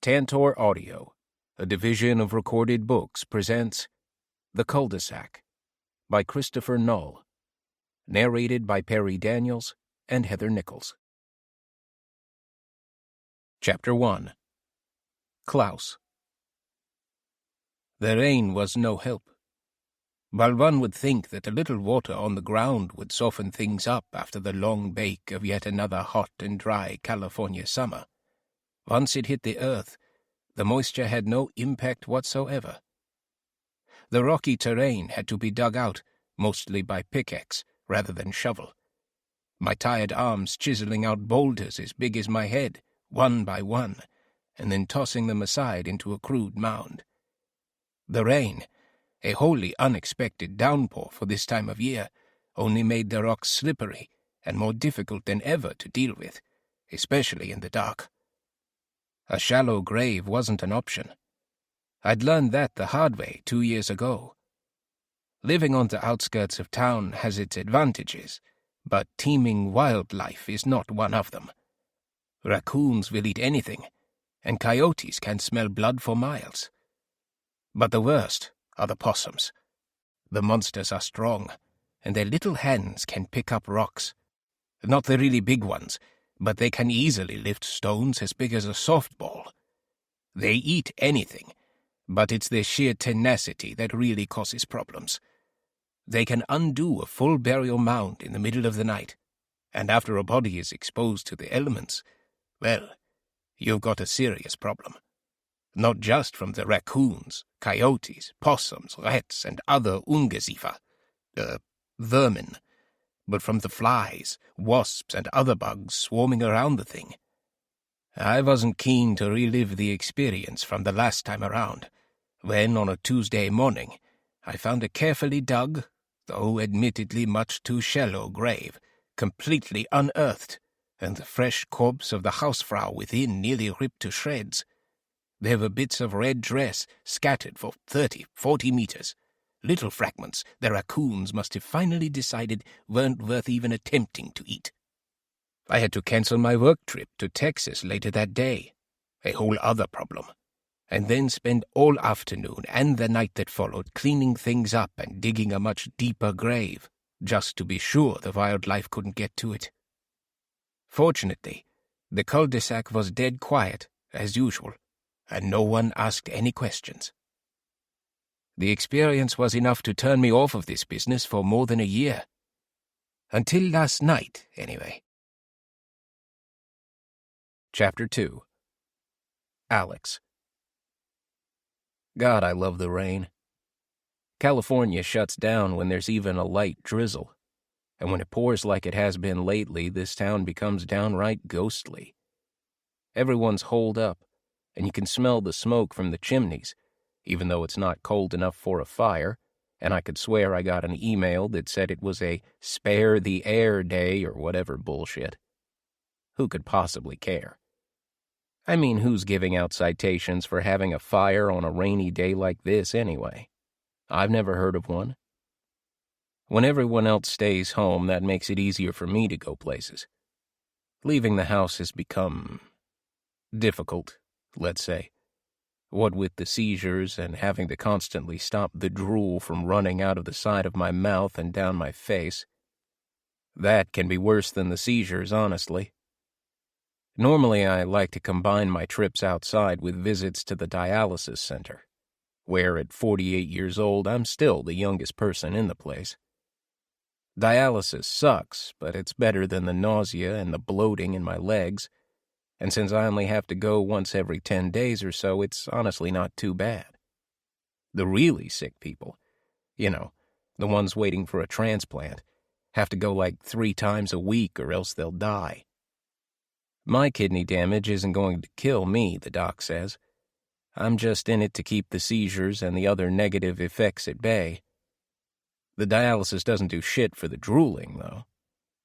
Tantor Audio, a division of Recorded Books, presents The Cul-De-Sac by Christopher Null, narrated by Perry Daniels and Heather Nichols. Chapter 1. Klaus. The rain was no help. While one would think that a little water on the ground would soften things up after the long bake of yet another hot and dry California summer, once it hit the earth, the moisture had no impact whatsoever. The rocky terrain had to be dug out, mostly by pickaxe rather than shovel, my tired arms chiseling out boulders as big as my head, one by one, and then tossing them aside into a crude mound. The rain, a wholly unexpected downpour for this time of year, only made the rocks slippery and more difficult than ever to deal with, especially in the dark. A shallow grave wasn't an option. I'd learned that the hard way 2 years ago. Living on the outskirts of town has its advantages, but teeming wildlife is not one of them. Raccoons will eat anything, and coyotes can smell blood for miles. But the worst are the possums. The monsters are strong, and their little hands can pick up rocks. Not the really big ones, but they can easily lift stones as big as a softball. They eat anything, but it's their sheer tenacity that really causes problems. They can undo a full burial mound in the middle of the night, and after a body is exposed to the elements, well, you've got a serious problem. Not just from the raccoons, coyotes, possums, rats, and other Ungeziefer, vermin, but from the flies, wasps, and other bugs swarming around the thing. I wasn't keen to relive the experience from the last time around, when, on a Tuesday morning, I found a carefully dug, though admittedly much too shallow grave, completely unearthed, and the fresh corpse of the housefrau within nearly ripped to shreds. There were bits of red dress scattered for 30-40 meters. Little fragments the raccoons must have finally decided weren't worth even attempting to eat. I had to cancel my work trip to Texas later that day, a whole other problem, and then spend all afternoon and the night that followed cleaning things up and digging a much deeper grave, just to be sure the wildlife couldn't get to it. Fortunately, the cul-de-sac was dead quiet, as usual, and no one asked any questions. The experience was enough to turn me off of this business for more than a year. Until last night, anyway. Chapter 2. Alex. God, I love the rain. California shuts down when there's even a light drizzle, and when it pours like it has been lately, this town becomes downright ghostly. Everyone's holed up, and you can smell the smoke from the chimneys, even though it's not cold enough for a fire, and I could swear I got an email that said it was a spare the air day or whatever bullshit. Who could possibly care? I mean, who's giving out citations for having a fire on a rainy day like this anyway? I've never heard of one. When everyone else stays home, that makes it easier for me to go places. Leaving the house has become difficult, let's say. What with the seizures and having to constantly stop the drool from running out of the side of my mouth and down my face. That can be worse than the seizures, honestly. Normally, I like to combine my trips outside with visits to the dialysis center, where at 48 years old, I'm still the youngest person in the place. Dialysis sucks, but it's better than the nausea and the bloating in my legs, and since I only have to go once every 10 days or so, it's honestly not too bad. The really sick people, the ones waiting for a transplant, have to go like 3 times a week or else they'll die. My kidney damage isn't going to kill me, the doc says. I'm just in it to keep the seizures and the other negative effects at bay. The dialysis doesn't do shit for the drooling, though.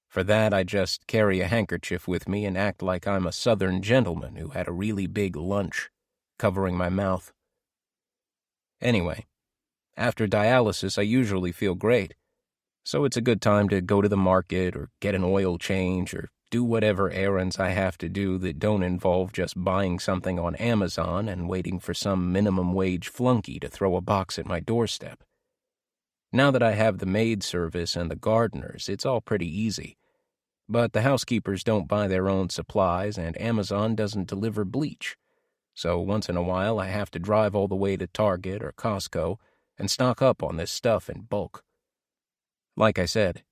For that, I just carry a handkerchief with me and act like I'm a southern gentleman who had a really big lunch, covering my mouth. Anyway, after dialysis, I usually feel great, so it's a good time to go to the market or get an oil change or do whatever errands I have to do that don't involve just buying something on Amazon and waiting for some minimum wage flunky to throw a box at my doorstep. Now that I have the maid service and the gardeners, it's all pretty easy. But the housekeepers don't buy their own supplies, and Amazon doesn't deliver bleach. So once in a while I have to drive all the way to Target or Costco and stock up on this stuff in bulk. Like I said,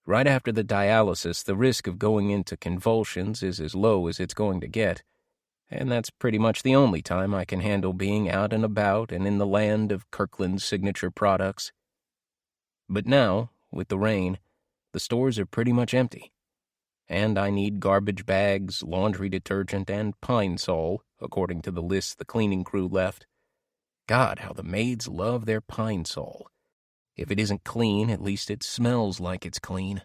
right after the dialysis, the risk of going into convulsions is as low as it's going to get, and that's pretty much the only time I can handle being out and about and in the land of Kirkland's signature products. But now, with the rain, the stores are pretty much empty, and I need garbage bags, laundry detergent, and Pine Sol, according to the list the cleaning crew left. God, how the maids love their Pine Sol. If it isn't clean, at least it smells like it's clean.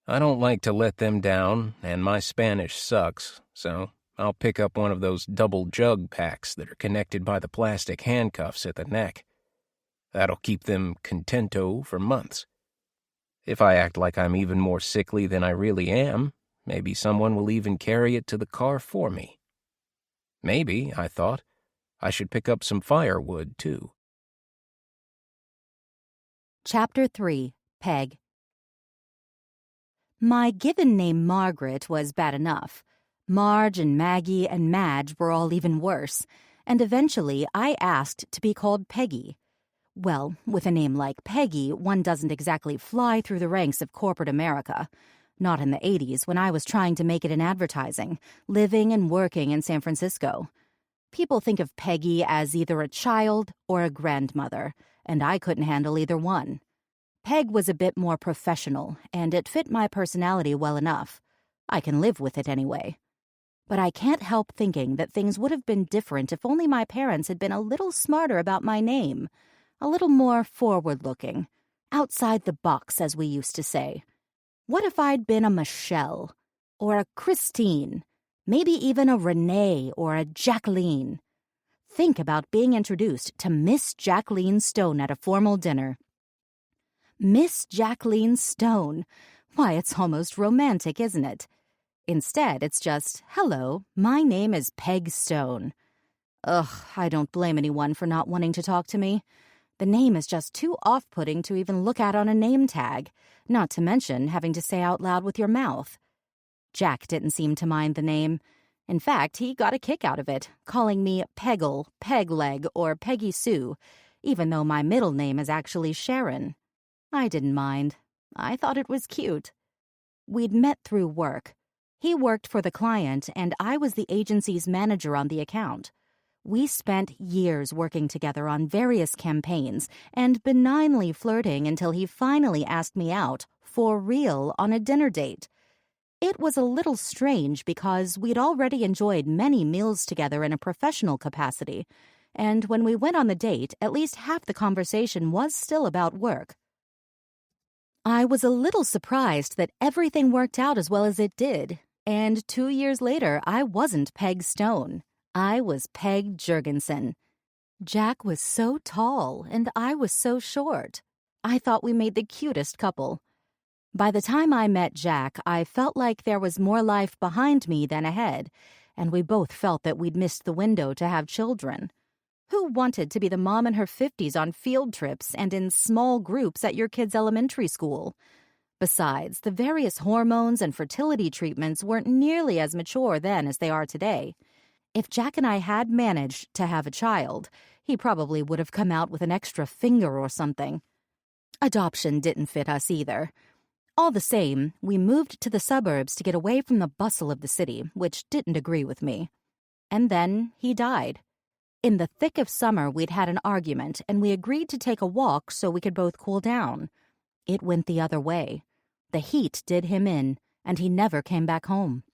I don't like to let them down, and my Spanish sucks, so I'll pick up one of those double jug packs that are connected by the plastic handcuffs at the neck. That'll keep them contento for months. If I act like I'm even more sickly than I really am, maybe someone will even carry it to the car for me. Maybe, I thought, I should pick up some firewood, too. Chapter 3. Peg. My given name Margaret was bad enough. Marge and Maggie and Madge were all even worse, and eventually I asked to be called Peggy. Well, with a name like Peggy, one doesn't exactly fly through the ranks of corporate America. Not in the 80s, when I was trying to make it in advertising, living and working in San Francisco. People think of Peggy as either a child or a grandmother, and I couldn't handle either one. Peg was a bit more professional, and it fit my personality well enough. I can live with it anyway. But I can't help thinking that things would have been different if only my parents had been a little smarter about my name. A little more forward-looking, outside the box, as we used to say. What if I'd been a Michelle, or a Christine, maybe even a Renee or a Jacqueline? Think about being introduced to Miss Jacqueline Stone at a formal dinner. Miss Jacqueline Stone. Why, it's almost romantic, isn't it? Instead, it's just, hello, my name is Peg Stone. Ugh, I don't blame anyone for not wanting to talk to me. The name is just too off-putting to even look at on a name tag, not to mention having to say out loud with your mouth. Jack didn't seem to mind the name. In fact, he got a kick out of it, calling me Peggle, Pegleg, or Peggy Sue, even though my middle name is actually Sharon. I didn't mind. I thought it was cute. We'd met through work. He worked for the client, and I was the agency's manager on the account. We spent years working together on various campaigns and benignly flirting until he finally asked me out, for real, on a dinner date. It was a little strange because we'd already enjoyed many meals together in a professional capacity, and when we went on the date, at least half the conversation was still about work. I was a little surprised that everything worked out as well as it did, and 2 years later, I wasn't Peg Stone. I was Peg Jurgensen. Jack was so tall, and I was so short. I thought we made the cutest couple. By the time I met Jack, I felt like there was more life behind me than ahead, and we both felt that we'd missed the window to have children. Who wanted to be the mom in her 50s on field trips and in small groups at your kid's elementary school? Besides, the various hormones and fertility treatments weren't nearly as mature then as they are today. If Jack and I had managed to have a child, he probably would have come out with an extra finger or something. Adoption didn't fit us either. All the same, we moved to the suburbs to get away from the bustle of the city, which didn't agree with me. And then he died. In the thick of summer, we'd had an argument, and we agreed to take a walk so we could both cool down. It went the other way. The heat did him in, and he never came back home.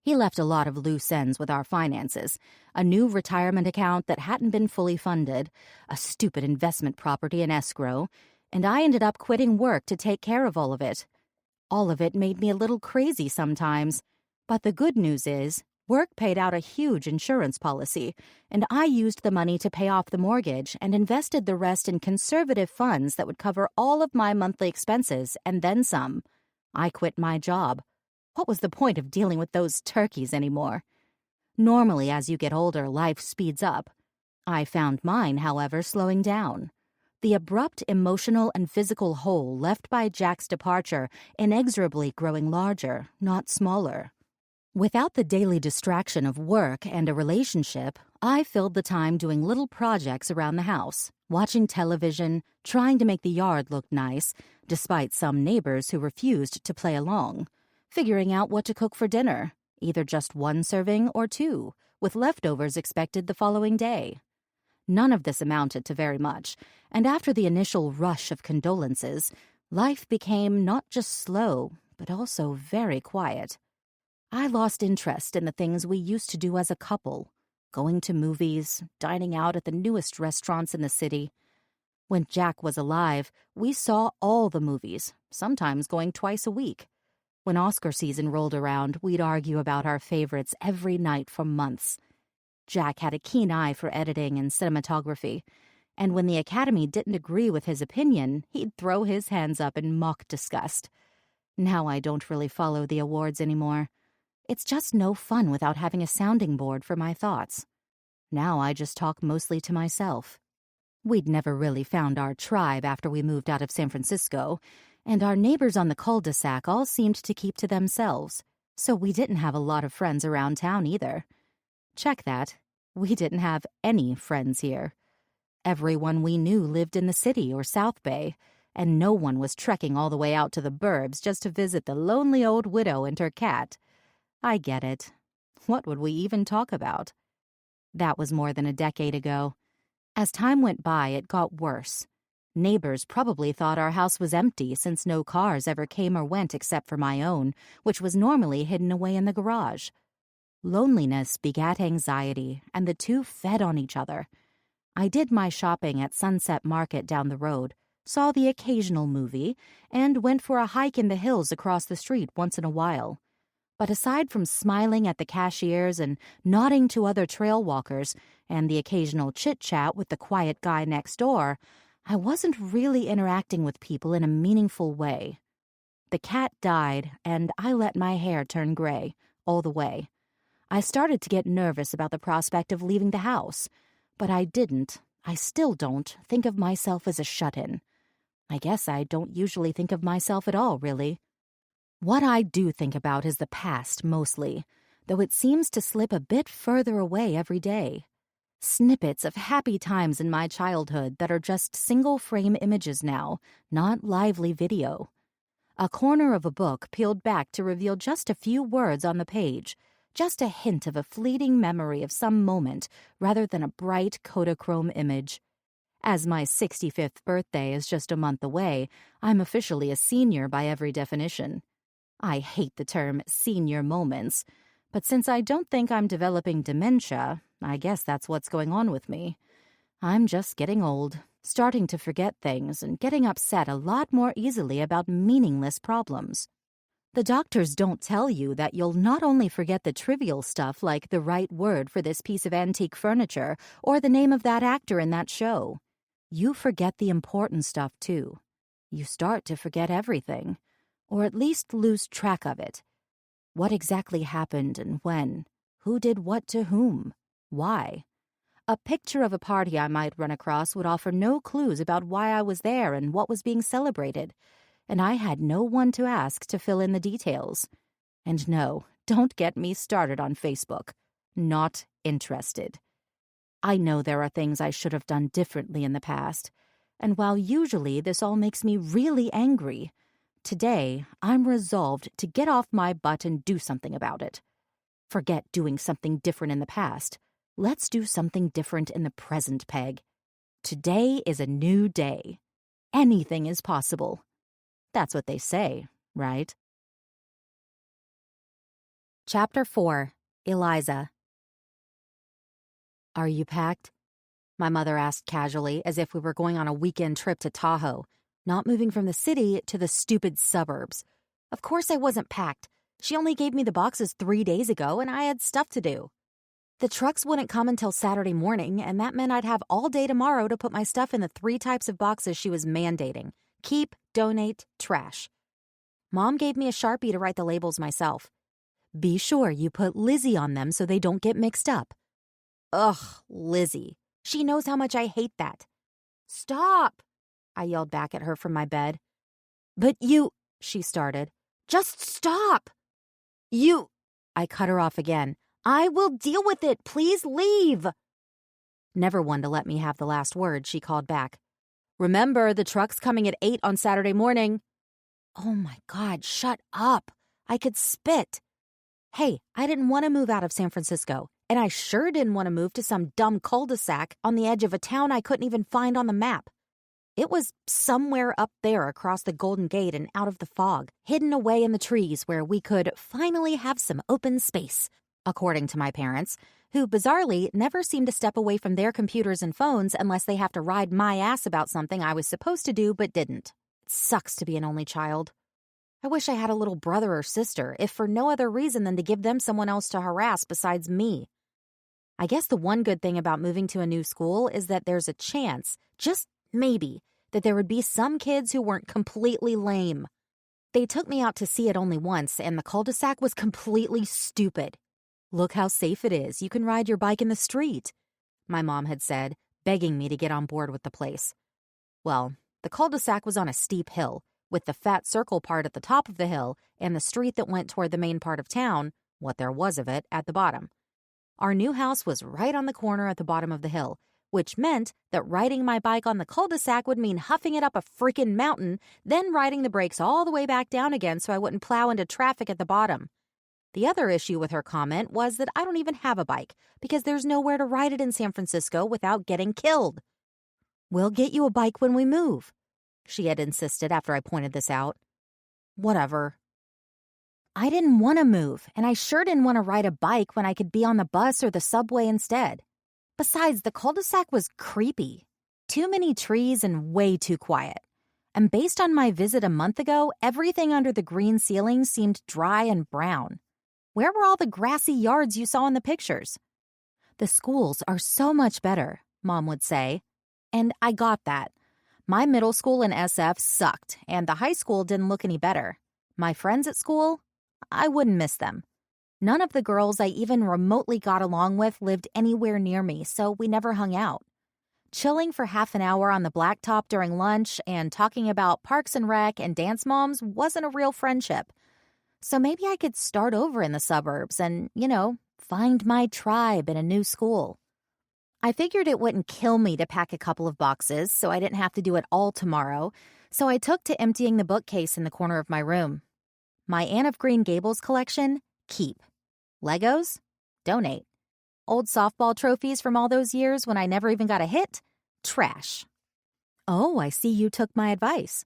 He left a lot of loose ends with our finances, a new retirement account that hadn't been fully funded, a stupid investment property in escrow, and I ended up quitting work to take care of all of it. All of it made me a little crazy sometimes, but the good news is, work paid out a huge insurance policy, and I used the money to pay off the mortgage and invested the rest in conservative funds that would cover all of my monthly expenses and then some. I quit my job. What was the point of dealing with those turkeys anymore? Normally, as you get older, life speeds up. I found mine, however, slowing down. The abrupt emotional and physical hole left by Jack's departure inexorably growing larger, not smaller. Without the daily distraction of work and a relationship, I filled the time doing little projects around the house, watching television, trying to make the yard look nice, despite some neighbors who refused to play along, figuring out what to cook for dinner, either just one serving or two, with leftovers expected the following day. None of this amounted to very much, and after the initial rush of condolences, life became not just slow, but also very quiet. I lost interest in the things we used to do as a couple, going to movies, dining out at the newest restaurants in the city. When Jack was alive, we saw all the movies, sometimes going twice a week. When Oscar season rolled around, we'd argue about our favorites every night for months. Jack had a keen eye for editing and cinematography, and when the Academy didn't agree with his opinion, he'd throw his hands up in mock disgust. Now I don't really follow the awards anymore. It's just no fun without having a sounding board for my thoughts. Now I just talk mostly to myself. We'd never really found our tribe after we moved out of San Francisco, and our neighbors on the Cul-De-Sac all seemed to keep to themselves, so we didn't have a lot of friends around town either. Check that. We didn't have any friends here. Everyone we knew lived in the city or South Bay, and no one was trekking all the way out to the burbs just to visit the lonely old widow and her cat. I get it. What would we even talk about? That was more than a decade ago. As time went by, it got worse. Neighbors probably thought our house was empty since no cars ever came or went except for my own, which was normally hidden away in the garage. Loneliness begat anxiety, and the two fed on each other. I did my shopping at Sunset Market down the road, saw the occasional movie, and went for a hike in the hills across the street once in a while. But aside from smiling at the cashiers and nodding to other trail walkers, and the occasional chit-chat with the quiet guy next door, I wasn't really interacting with people in a meaningful way. The cat died, and I let my hair turn gray, all the way. I started to get nervous about the prospect of leaving the house, but I still don't, think of myself as a shut-in. I guess I don't usually think of myself at all, really. What I do think about is the past, mostly, though it seems to slip a bit further away every day. Snippets of happy times in my childhood that are just single-frame images now, not lively video. A corner of a book peeled back to reveal just a few words on the page, just a hint of a fleeting memory of some moment rather than a bright Kodachrome image. As my 65th birthday is just a month away, I'm officially a senior by every definition. I hate the term senior moments, but since I don't think I'm developing dementia, I guess that's what's going on with me. I'm just getting old, starting to forget things and getting upset a lot more easily about meaningless problems. The doctors don't tell you that you'll not only forget the trivial stuff like the right word for this piece of antique furniture or the name of that actor in that show. You forget the important stuff, too. You start to forget everything, or at least lose track of it. What exactly happened and when? Who did what to whom? Why? A picture of a party I might run across would offer no clues about why I was there and what was being celebrated, and I had no one to ask to fill in the details. And no, don't get me started on Facebook. Not interested. I know there are things I should have done differently in the past, and while usually this all makes me really angry, today I'm resolved to get off my butt and do something about it. Forget doing something different in the past. Let's do something different in the present, Peg. Today is a new day. Anything is possible. That's what they say, right? Chapter 4. Eliza. Are you packed? My mother asked casually, as if we were going on a weekend trip to Tahoe, not moving from the city to the stupid suburbs. Of course I wasn't packed. She only gave me the boxes 3 days ago, and I had stuff to do. The trucks wouldn't come until Saturday morning, and that meant I'd have all day tomorrow to put my stuff in the 3 types of boxes she was mandating. Keep, donate, trash. Mom gave me a Sharpie to write the labels myself. Be sure you put Lizzie on them so they don't get mixed up. Ugh, Lizzie. She knows how much I hate that. Stop, I yelled back at her from my bed. But you, she started. Just stop. You, I cut her off again. I will deal with it. Please leave. Never one to let me have the last word, she called back. Remember, the truck's coming at 8 on Saturday morning. Oh my God, shut up. I could spit. Hey, I didn't want to move out of San Francisco, and I sure didn't want to move to some dumb cul-de-sac on the edge of a town I couldn't even find on the map. It was somewhere up there across the Golden Gate and out of the fog, hidden away in the trees where we could finally have some open space, according to my parents, who bizarrely never seem to step away from their computers and phones unless they have to ride my ass about something I was supposed to do but didn't. It sucks to be an only child. I wish I had a little brother or sister, if for no other reason than to give them someone else to harass besides me. I guess the one good thing about moving to a new school is that there's a chance, just maybe, that there would be some kids who weren't completely lame. They took me out to see it only once, and the cul-de-sac was completely stupid. Look how safe it is. You can ride your bike in the street, my mom had said, begging me to get on board with the place. Well, the cul-de-sac was on a steep hill, with the fat circle part at the top of the hill and the street that went toward the main part of town, what there was of it, at the bottom. Our new house was right on the corner at the bottom of the hill, which meant that riding my bike on the cul-de-sac would mean huffing it up a freaking mountain, then riding the brakes all the way back down again so I wouldn't plow into traffic at the bottom. The other issue with her comment was that I don't even have a bike because there's nowhere to ride it in San Francisco without getting killed. We'll get you a bike when we move, she had insisted after I pointed this out. Whatever. I didn't want to move, and I sure didn't want to ride a bike when I could be on the bus or the subway instead. Besides, the cul-de-sac was creepy. Too many trees and way too quiet. And based on my visit a month ago, everything under the green ceiling seemed dry and brown. Where were all the grassy yards you saw in the pictures? The schools are so much better, Mom would say. And I got that. My middle school in SF sucked, and the high school didn't look any better. My friends at school? I wouldn't miss them. None of the girls I even remotely got along with lived anywhere near me, so we never hung out. Chilling for half an hour on the blacktop during lunch and talking about Parks and Rec and Dance Moms wasn't a real friendship. So maybe I could start over in the suburbs and, find my tribe in a new school. I figured it wouldn't kill me to pack a couple of boxes, so I didn't have to do it all tomorrow, so I took to emptying the bookcase in the corner of my room. My Anne of Green Gables collection, keep. Legos? Donate. Old softball trophies from all those years when I never even got a hit? Trash. Oh, I see you took my advice.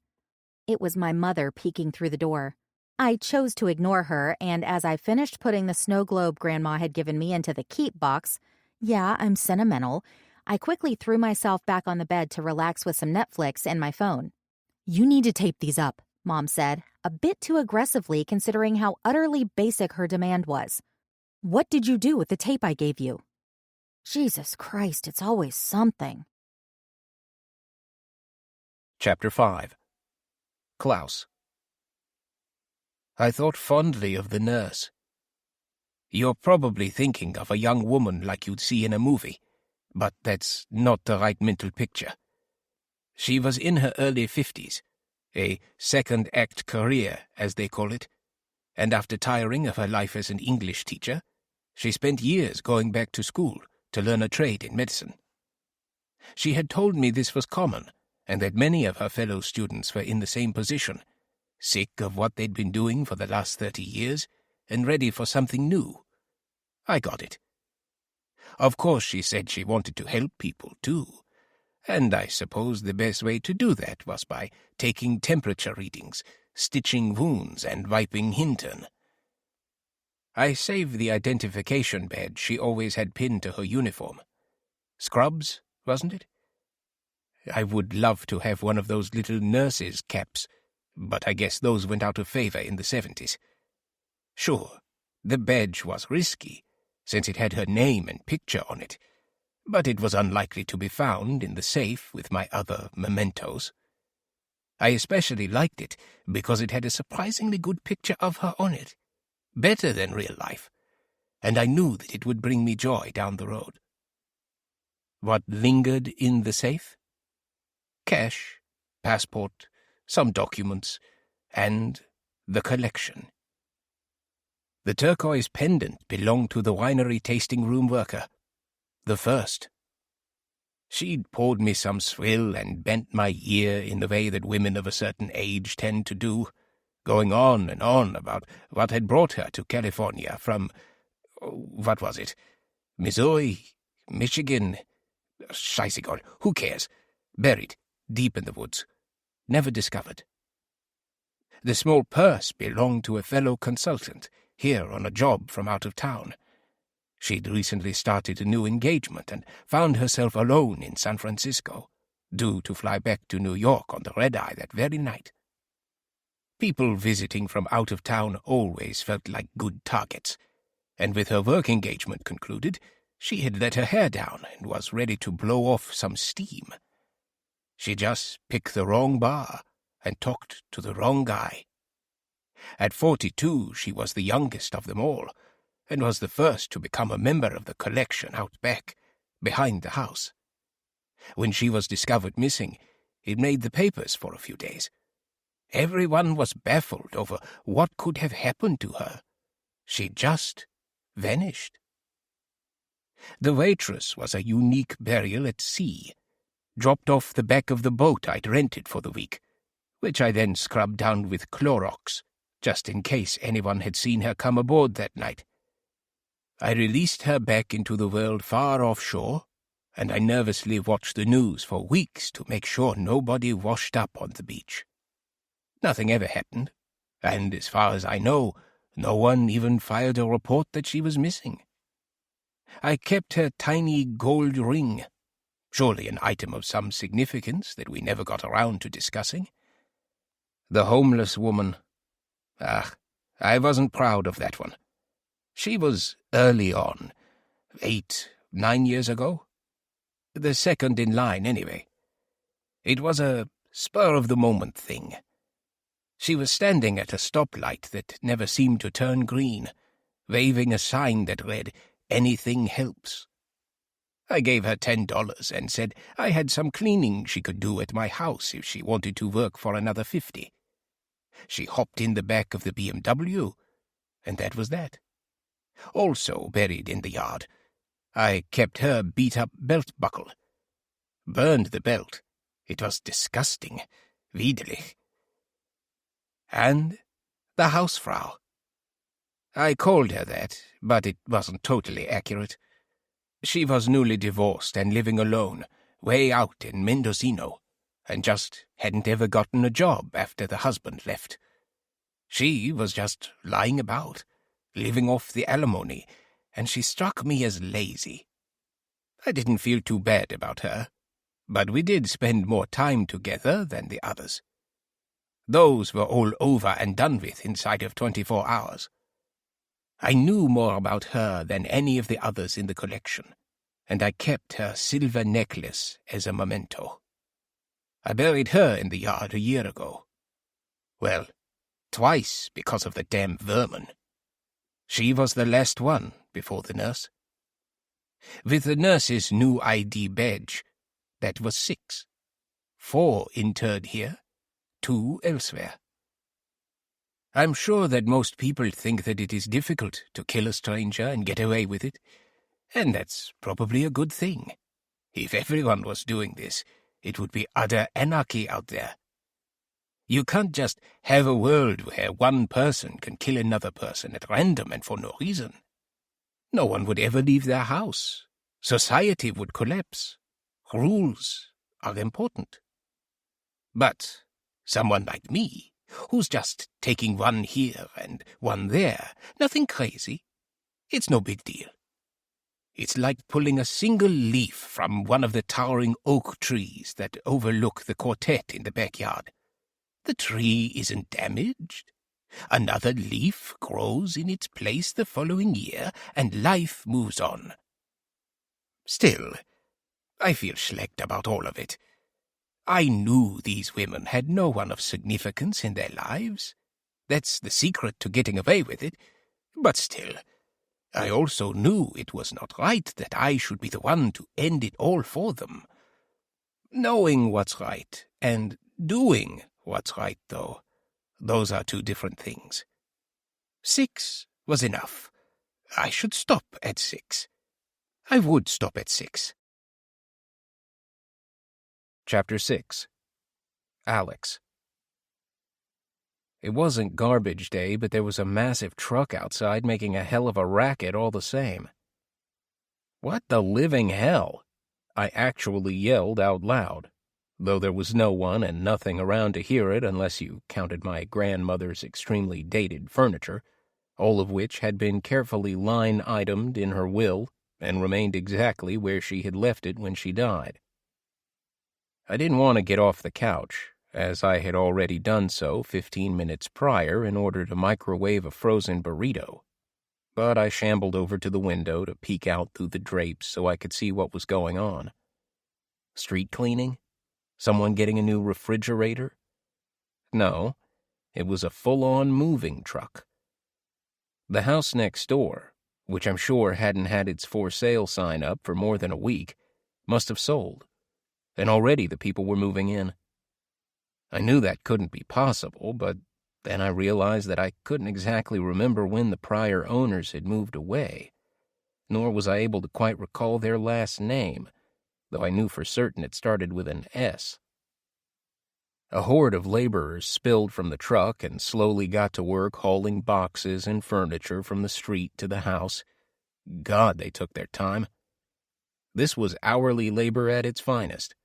It was my mother peeking through the door. I chose to ignore her, and as I finished putting the snow globe Grandma had given me into the keep box, yeah, I'm sentimental, I quickly threw myself back on the bed to relax with some Netflix and my phone. You need to tape these up, Mom said, a bit too aggressively considering how utterly basic her demand was. What did you do with the tape I gave you? Jesus Christ, it's always something. Chapter 5. Klaus. I thought fondly of the nurse. You're probably thinking of a young woman like you'd see in a movie, but that's not the right mental picture. She was in her early 50s, a second-act career, as they call it, and after tiring of her life as an English teacher, she spent years going back to school to learn a trade in medicine. She had told me this was common, and that many of her fellow students were in the same position, sick of what they'd been doing for the last 30 years, and ready for something new. I got it. Of course, she said she wanted to help people, too, and I suppose the best way to do that was by taking temperature readings, stitching wounds, and wiping Hinton. I saved the identification badge she always had pinned to her uniform. Scrubs, wasn't it? I would love to have one of those little nurses' caps, but I guess those went out of favor in the 70s. Sure, the badge was risky, since it had her name and picture on it, but it was unlikely to be found in the safe with my other mementos. I especially liked it because it had a surprisingly good picture of her on it, better than real life, and I knew that it would bring me joy down the road. What lingered in the safe? Cash, passport, some documents, and the collection. The turquoise pendant belonged to the winery tasting room worker, the first. She'd poured me some swill and bent my ear in the way that women of a certain age tend to do, going on and on about what had brought her to California from, what was it, Missouri, Michigan, Scheißegal, who cares, buried deep in the woods, never discovered. The small purse belonged to a fellow consultant, here on a job from out of town. She'd recently started a new engagement and found herself alone in San Francisco, due to fly back to New York on the red-eye that very night. People visiting from out of town always felt like good targets, and with her work engagement concluded, she had let her hair down and was ready to blow off some steam. She just picked the wrong bar and talked to the wrong guy. At 42, she was the youngest of them all, and was the first to become a member of the collection out back, behind the house. When she was discovered missing, it made the papers for a few days. Everyone was baffled over what could have happened to her. She just vanished. The waitress was a unique burial at sea, dropped off the back of the boat I'd rented for the week, which I then scrubbed down with Clorox, just in case anyone had seen her come aboard that night. I released her back into the world far offshore, and I nervously watched the news for weeks to make sure nobody washed up on the beach. Nothing ever happened, and as far as I know, no one even filed a report that she was missing. I kept her tiny gold ring, surely an item of some significance that we never got around to discussing. The homeless woman. I wasn't proud of that one. She was early on, 8, 9 years ago. The second in line, anyway. It was a spur-of-the-moment thing. She was standing at a stoplight that never seemed to turn green, waving a sign that read, "Anything helps." I gave her $10 and said I had some cleaning she could do at my house if she wanted to work for another 50. She hopped in the back of the BMW, and that was that. Also buried in the yard, I kept her beat-up belt buckle. Burned the belt. It was disgusting. Widerlich. And the Hausfrau. I called her that, but it wasn't totally accurate. She was newly divorced and living alone, way out in Mendocino, and just hadn't ever gotten a job after the husband left. She was just lying about, living off the alimony, and she struck me as lazy. I didn't feel too bad about her, but we did spend more time together than the others. Those were all over and done with inside of 24 hours. I knew more about her than any of the others in the collection, and I kept her silver necklace as a memento. I buried her in the yard a year ago. Well, twice because of the damn vermin. She was the last one before the nurse. With the nurse's new ID badge, that was 6. 4 interred here, 2 elsewhere. I'm sure that most people think that it is difficult to kill a stranger and get away with it, and that's probably a good thing. If everyone was doing this, it would be utter anarchy out there. You can't just have a world where one person can kill another person at random and for no reason. No one would ever leave their house. Society would collapse. Rules are important. But someone like me, who's just taking one here and one there, nothing crazy, it's no big deal. It's like pulling a single leaf from one of the towering oak trees that overlook the quartet in the backyard. The tree isn't damaged. Another leaf grows in its place the following year, and life moves on. Still, I feel schlecht about all of it. I knew these women had no one of significance in their lives. That's the secret to getting away with it. But still, I also knew it was not right that I should be the one to end it all for them. Knowing what's right and doing what's right, though, those are two different things. 6 was enough. I should stop at 6. I would stop at 6. Chapter 6. Alex. It wasn't garbage day, but there was a massive truck outside making a hell of a racket all the same. What the living hell? I actually yelled out loud, though there was no one and nothing around to hear it unless you counted my grandmother's extremely dated furniture, all of which had been carefully line-itemed in her will and remained exactly where she had left it when she died. I didn't want to get off the couch, as I had already done so 15 minutes prior in order to microwave a frozen burrito, but I shambled over to the window to peek out through the drapes so I could see what was going on. Street cleaning? Someone getting a new refrigerator? No, it was a full-on moving truck. The house next door, which I'm sure hadn't had its for sale sign up for more than a week, must have sold, and already the people were moving in. I knew that couldn't be possible, but then I realized that I couldn't exactly remember when the prior owners had moved away, nor was I able to quite recall their last name, though I knew for certain it started with an S. A horde of laborers spilled from the truck and slowly got to work hauling boxes and furniture from the street to the house. God, they took their time. This was hourly labor at its finest.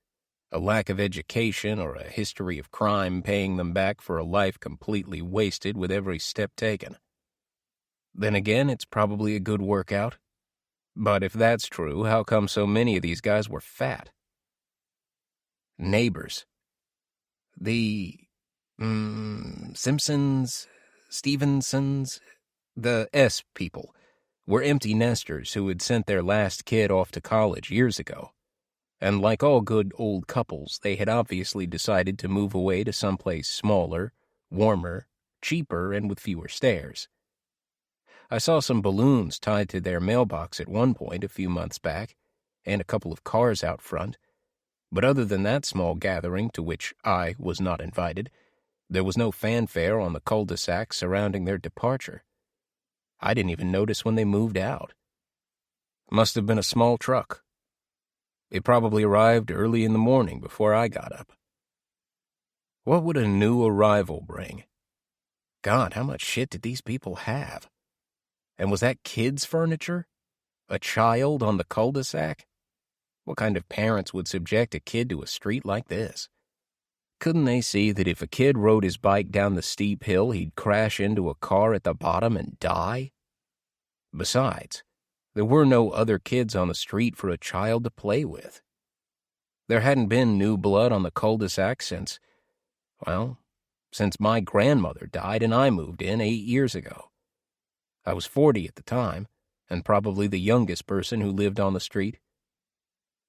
A lack of education or a history of crime paying them back for a life completely wasted with every step taken. Then again, it's probably a good workout. But if that's true, how come so many of these guys were fat? Neighbors. The Simpsons, Stevensons, the S people, were empty nesters who had sent their last kid off to college years ago. And like all good old couples, they had obviously decided to move away to someplace smaller, warmer, cheaper, and with fewer stairs. I saw some balloons tied to their mailbox at one point a few months back, and a couple of cars out front, but other than that small gathering to which I was not invited, there was no fanfare on the cul-de-sac surrounding their departure. I didn't even notice when they moved out. Must have been a small truck. It probably arrived early in the morning before I got up. What would a new arrival bring? God, how much shit did these people have? And was that kids' furniture? A child on the cul-de-sac? What kind of parents would subject a kid to a street like this? Couldn't they see that if a kid rode his bike down the steep hill, he'd crash into a car at the bottom and die? Besides, there were no other kids on the street for a child to play with. There hadn't been new blood on the cul-de-sac since my grandmother died and I moved in 8 years ago. I was 40 at the time, and probably the youngest person who lived on the street.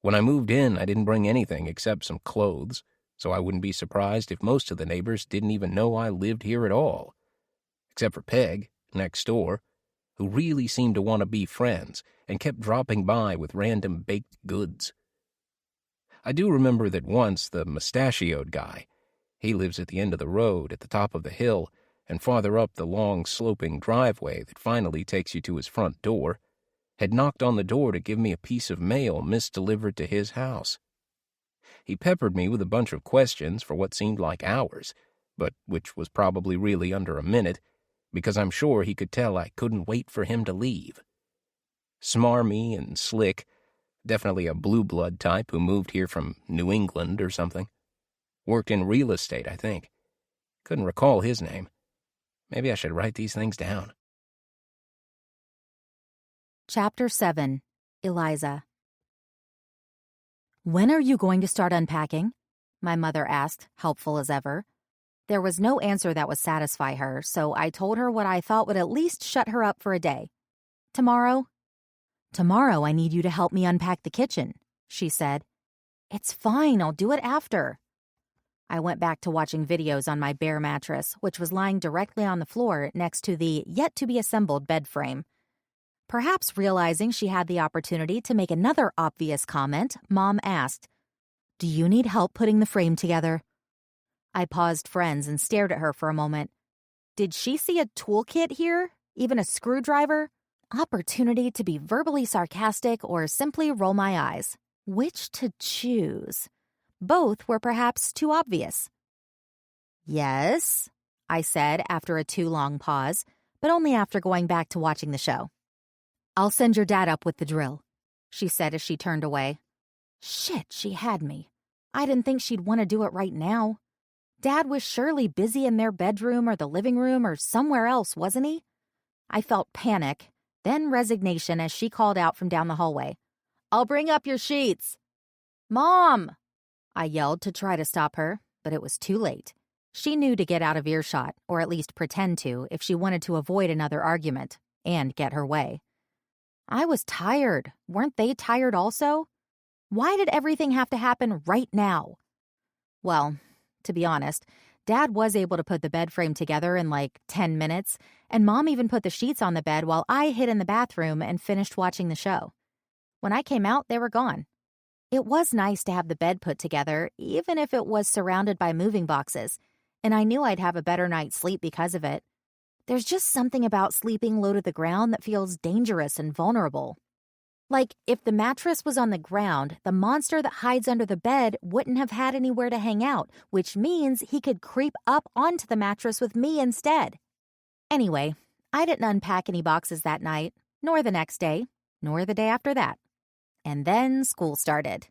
When I moved in, I didn't bring anything except some clothes, so I wouldn't be surprised if most of the neighbors didn't even know I lived here at all, except for Peg, next door, who really seemed to want to be friends and kept dropping by with random baked goods. I do remember that once the mustachioed guy, he lives at the end of the road at the top of the hill and farther up the long sloping driveway that finally takes you to his front door, had knocked on the door to give me a piece of mail misdelivered to his house. He peppered me with a bunch of questions for what seemed like hours, but which was probably really under a minute, because I'm sure he could tell I couldn't wait for him to leave. Smarmy and slick, definitely a blue blood type who moved here from New England or something. Worked in real estate, I think. Couldn't recall his name. Maybe I should write these things down. Chapter 7. Eliza. "When are you going to start unpacking?" my mother asked, helpful as ever. There was no answer that would satisfy her, so I told her what I thought would at least shut her up for a day. "Tomorrow?" "Tomorrow I need you to help me unpack the kitchen," she said. "It's fine, I'll do it after," I went back to watching videos on my bare mattress, which was lying directly on the floor next to the yet-to-be-assembled bed frame. Perhaps realizing she had the opportunity to make another obvious comment, Mom asked, "Do you need help putting the frame together?" I paused friends and stared at her for a moment. Did she see a toolkit here? Even a screwdriver? Opportunity to be verbally sarcastic or simply roll my eyes. Which to choose? Both were perhaps too obvious. "Yes," I said after a too long pause, but only after going back to watching the show. "I'll send your dad up with the drill," she said as she turned away. Shit, she had me. I didn't think she'd want to do it right now. Dad was surely busy in their bedroom or the living room or somewhere else, wasn't he? I felt panic, then resignation as she called out from down the hallway. "I'll bring up your sheets." "Mom!" I yelled to try to stop her, but it was too late. She knew to get out of earshot, or at least pretend to, if she wanted to avoid another argument and get her way. I was tired. Weren't they tired also? Why did everything have to happen right now? Well, to be honest, Dad was able to put the bed frame together in like 10 minutes, and Mom even put the sheets on the bed while I hid in the bathroom and finished watching the show. When I came out, they were gone. It was nice to have the bed put together, even if it was surrounded by moving boxes, and I knew I'd have a better night's sleep because of it. There's just something about sleeping low to the ground that feels dangerous and vulnerable. Like, if the mattress was on the ground, the monster that hides under the bed wouldn't have had anywhere to hang out, which means he could creep up onto the mattress with me instead. Anyway, I didn't unpack any boxes that night, nor the next day, nor the day after that. And then school started.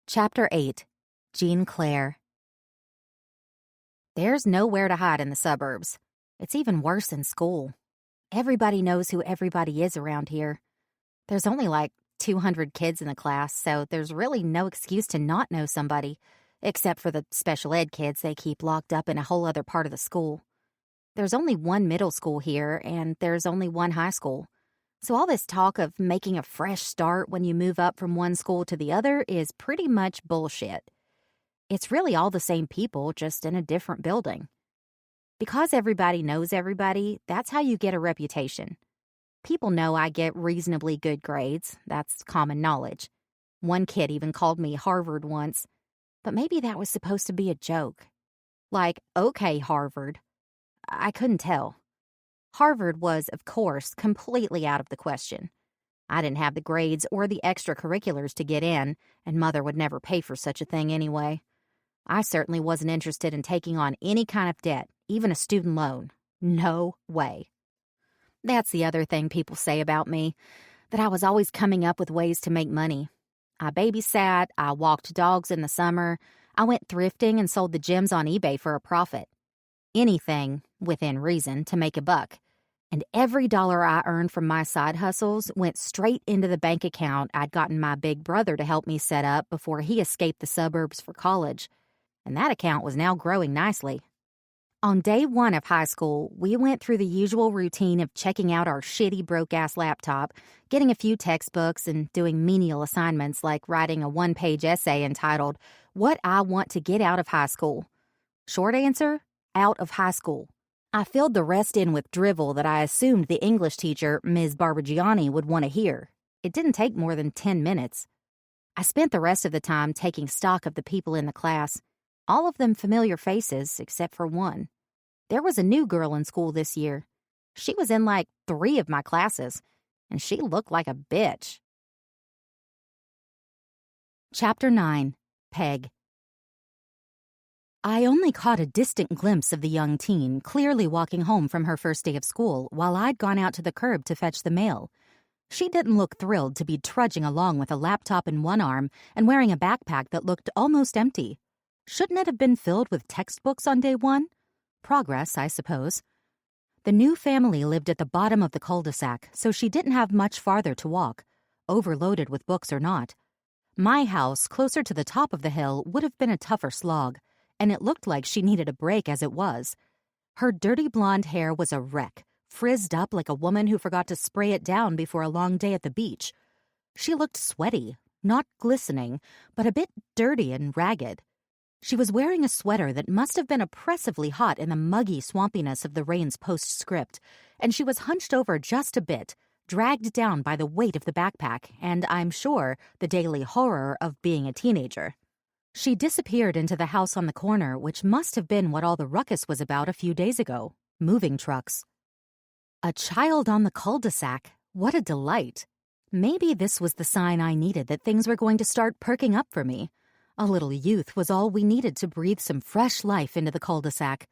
Chapter 8. Jean Claire. There's nowhere to hide in the suburbs. It's even worse in school. Everybody knows who everybody is around here. There's only like 200 kids in the class, so there's really no excuse to not know somebody, except for the special ed kids they keep locked up in a whole other part of the school. There's only one middle school here, and there's only one high school. So all this talk of making a fresh start when you move up from one school to the other is pretty much bullshit. It's really all the same people, just in a different building. Because everybody knows everybody, that's how you get a reputation. People know I get reasonably good grades. That's common knowledge. One kid even called me Harvard once, but maybe that was supposed to be a joke. Like, okay, Harvard. I couldn't tell. Harvard was, of course, completely out of the question. I didn't have the grades or the extracurriculars to get in, and Mother would never pay for such a thing anyway. I certainly wasn't interested in taking on any kind of debt, even a student loan. No way. That's the other thing people say about me, that I was always coming up with ways to make money. I babysat, I walked dogs in the summer, I went thrifting and sold the gems on eBay for a profit. Anything, within reason, to make a buck. And every dollar I earned from my side hustles went straight into the bank account I'd gotten my big brother to help me set up before he escaped the suburbs for college. And that account was now growing nicely. On day one of high school, we went through the usual routine of checking out our shitty broke-ass laptop, getting a few textbooks, and doing menial assignments like writing a one-page essay entitled, "What I Want to Get Out of High School." Short answer, out of high school. I filled the rest in with drivel that I assumed the English teacher, Ms. Barbagiani, would want to hear. It didn't take more than 10 minutes. I spent the rest of the time taking stock of the people in the class, all of them familiar faces except for one. There was a new girl in school this year. She was in like 3 of my classes, and she looked like a bitch. Chapter 9. Peg. I only caught a distant glimpse of the young teen clearly walking home from her first day of school while I'd gone out to the curb to fetch the mail. She didn't look thrilled to be trudging along with a laptop in one arm and wearing a backpack that looked almost empty. Shouldn't it have been filled with textbooks on day one? Progress, I suppose. The new family lived at the bottom of the cul-de-sac, so she didn't have much farther to walk, overloaded with books or not. My house, closer to the top of the hill, would have been a tougher slog, and it looked like she needed a break as it was. Her dirty blonde hair was a wreck, frizzed up like a woman who forgot to spray it down before a long day at the beach. She looked sweaty, not glistening, but a bit dirty and ragged. She was wearing a sweater that must have been oppressively hot in the muggy swampiness of the rain's postscript, and she was hunched over just a bit, dragged down by the weight of the backpack and, I'm sure, the daily horror of being a teenager. She disappeared into the house on the corner, which must have been what all the ruckus was about a few days ago. Moving trucks. A child on the cul-de-sac. What a delight. Maybe this was the sign I needed that things were going to start perking up for me. A little youth was all we needed to breathe some fresh life into the cul-de-sac.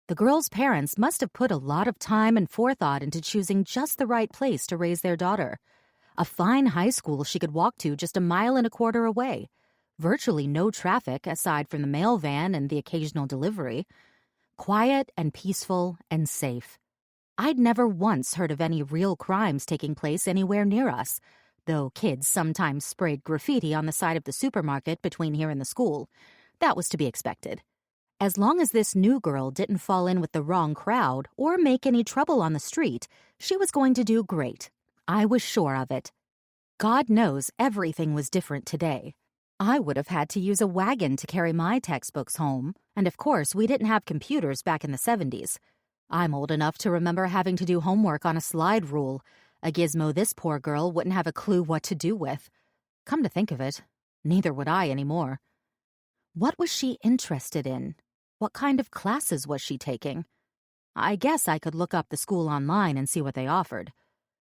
The girl's parents must have put a lot of time and forethought into choosing just the right place to raise their daughter. A fine high school she could walk to just 1.25 miles away. Virtually no traffic aside from the mail van and the occasional delivery. Quiet and peaceful and safe. I'd never once heard of any real crimes taking place anywhere near us, though kids sometimes sprayed graffiti on the side of the supermarket between here and the school. That was to be expected. As long as this new girl didn't fall in with the wrong crowd or make any trouble on the street, she was going to do great. I was sure of it. God knows everything was different today. I would have had to use a wagon to carry my textbooks home, and of course we didn't have computers back in the 70s. I'm old enough to remember having to do homework on a slide rule, a gizmo this poor girl wouldn't have a clue what to do with. Come to think of it, neither would I anymore. What was she interested in? What kind of classes was she taking? I guess I could look up the school online and see what they offered.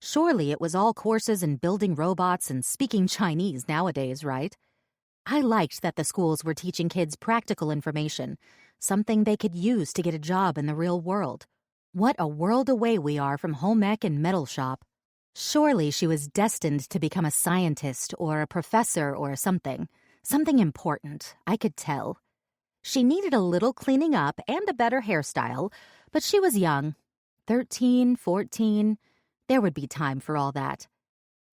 Surely it was all courses in building robots and speaking Chinese nowadays, right? I liked that the schools were teaching kids practical information, something they could use to get a job in the real world. What a world away we are from home ec and metal shop. Surely she was destined to become a scientist or a professor or something. Something important, I could tell. She needed a little cleaning up and a better hairstyle, but she was young. 13, 14. There would be time for all that.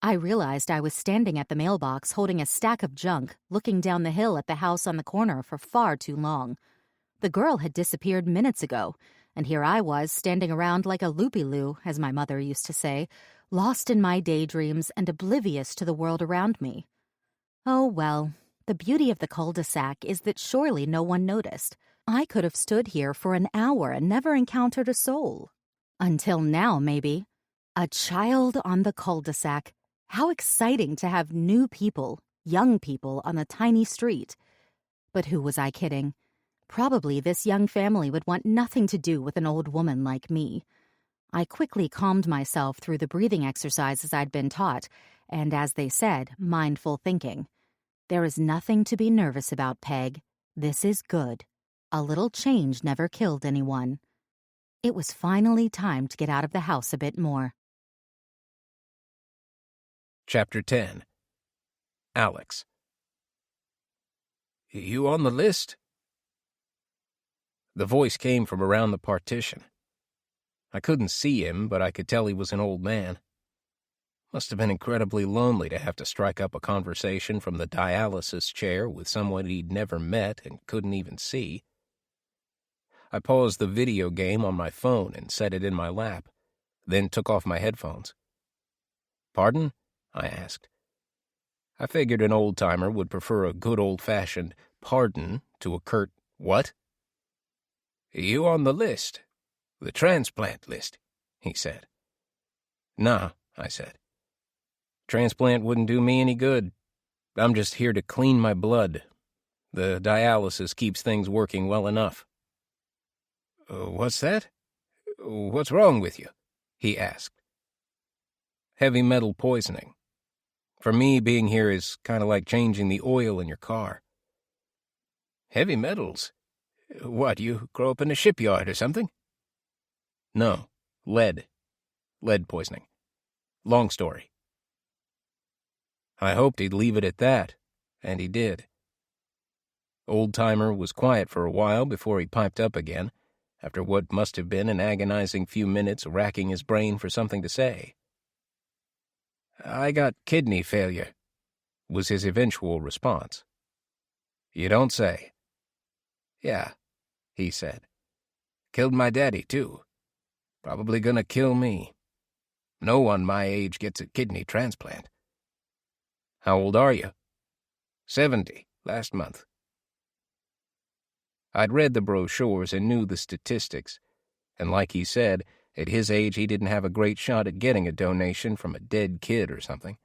I realized I was standing at the mailbox holding a stack of junk, looking down the hill at the house on the corner for far too long. The girl had disappeared minutes ago, and here I was standing around like a loopy-loo, as my mother used to say, lost in my daydreams and oblivious to the world around me. Oh well, the beauty of the cul-de-sac is that surely no one noticed. I could have stood here for an hour and never encountered a soul. Until now, maybe. A child on the cul-de-sac. How exciting to have new people, young people, on the tiny street. But who was I kidding? Probably this young family would want nothing to do with an old woman like me. I quickly calmed myself through the breathing exercises I'd been taught, and as they said, mindful thinking. There is nothing to be nervous about, Peg. This is good. A little change never killed anyone. It was finally time to get out of the house a bit more. Chapter 10. Alex. You on the list? The voice came from around the partition. I couldn't see him, but I could tell he was an old man. Must have been incredibly lonely to have to strike up a conversation from the dialysis chair with someone he'd never met and couldn't even see. I paused the video game on my phone and set it in my lap, then took off my headphones. Pardon? I asked. I figured an old-timer would prefer a good old-fashioned pardon to a curt what? You on the list? The transplant list, he said. Nah, I said. Transplant wouldn't do me any good. I'm just here to clean my blood. The dialysis keeps things working well enough. What's that? What's wrong with you? He asked. Heavy metal poisoning. For me, being here is kind of like changing the oil in your car. Heavy metals? What, you grow up in a shipyard or something? No, lead. Lead poisoning. Long story. I hoped he'd leave it at that, and he did. Old-timer was quiet for a while before he piped up again, after what must have been an agonizing few minutes racking his brain for something to say. I got kidney failure, was his eventual response. You don't say. Yeah, he said. Killed my daddy, too. Probably gonna kill me. No one my age gets a kidney transplant. How old are you? 70 last month. I'd read the brochures and knew the statistics, and like he said, at his age he didn't have a great shot at getting a donation from a dead kid or something.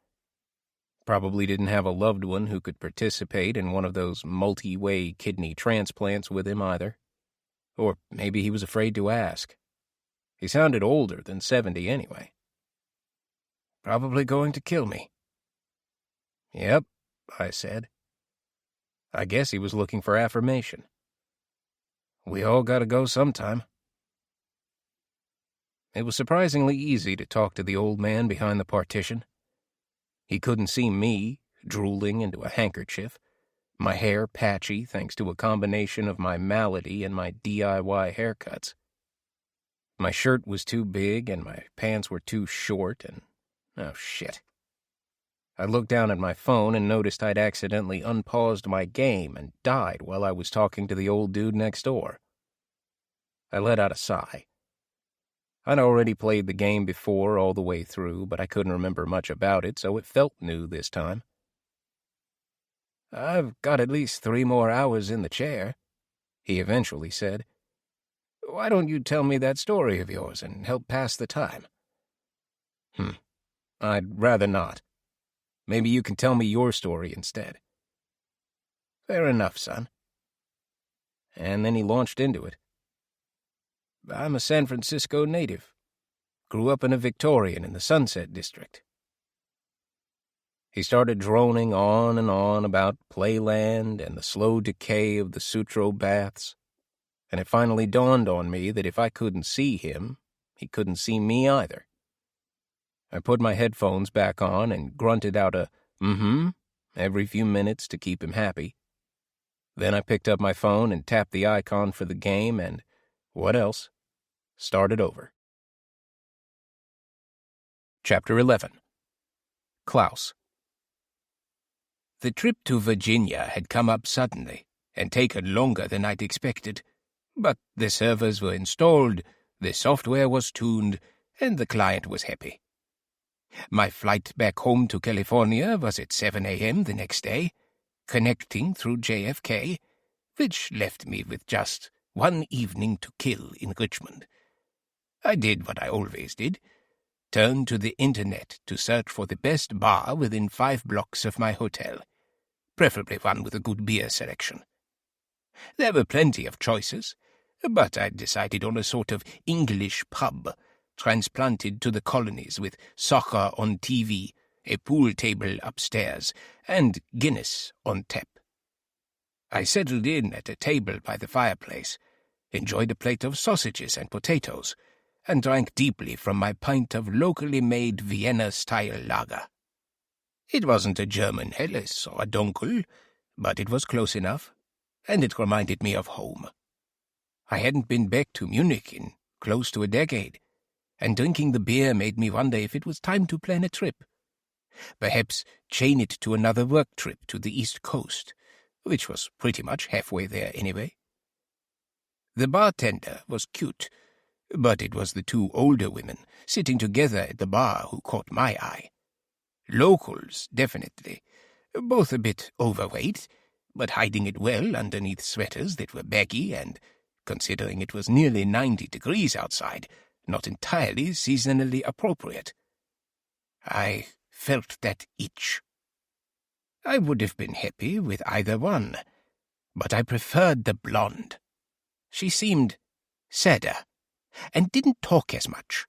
Probably didn't have a loved one who could participate in one of those multi-way kidney transplants with him either. Or maybe he was afraid to ask. He sounded older than 70 anyway. Probably going to kill me. Yep, I said. I guess he was looking for affirmation. We all gotta go sometime. It was surprisingly easy to talk to the old man behind the partition. He couldn't see me, drooling into a handkerchief, my hair patchy thanks to a combination of my malady and my DIY haircuts. My shirt was too big and my pants were too short and... oh, shit. I looked down at my phone and noticed I'd accidentally unpaused my game and died while I was talking to the old dude next door. I let out a sigh. I'd already played the game before all the way through, but I couldn't remember much about it, so it felt new this time. I've got at least 3 more hours in the chair, he eventually said. Why don't you tell me that story of yours and help pass the time? I'd rather not. Maybe you can tell me your story instead. Fair enough, son. And then he launched into it. I'm a San Francisco native. Grew up in a Victorian in the Sunset District. He started droning on and on about playland and the slow decay of the Sutro baths, and it finally dawned on me that if I couldn't see him, he couldn't see me either. I put my headphones back on and grunted out a every few minutes to keep him happy. Then I picked up my phone and tapped the icon for the game and, what else, started over. Chapter 11. Klaus. The trip to Virginia had come up suddenly and taken longer than I'd expected, but the servers were installed, the software was tuned, and the client was happy. My flight back home to California was at 7 a.m. the next day, connecting through JFK, which left me with just one evening to kill in Richmond. I did what I always did, turned to the internet to search for the best bar within 5 blocks of my hotel, preferably one with a good beer selection. There were plenty of choices, but I decided on a sort of English pub, transplanted to the colonies with soccer on TV, a pool table upstairs, and Guinness on tap. I settled in at a table by the fireplace, enjoyed a plate of sausages and potatoes, and drank deeply from my pint of locally made Vienna-style lager. It wasn't a German Helles or a Dunkel, but it was close enough, and it reminded me of home. I hadn't been back to Munich in close to a decade, and drinking the beer made me wonder if it was time to plan a trip. Perhaps chain it to another work trip to the East Coast, which was pretty much halfway there anyway. The bartender was cute, but it was the 2 older women sitting together at the bar who caught my eye. Locals, definitely, both a bit overweight, but hiding it well underneath sweaters that were baggy and, considering it was nearly 90 degrees outside, not entirely seasonally appropriate. I felt that itch. I would have been happy with either one, but I preferred the blonde. She seemed sadder, and didn't talk as much.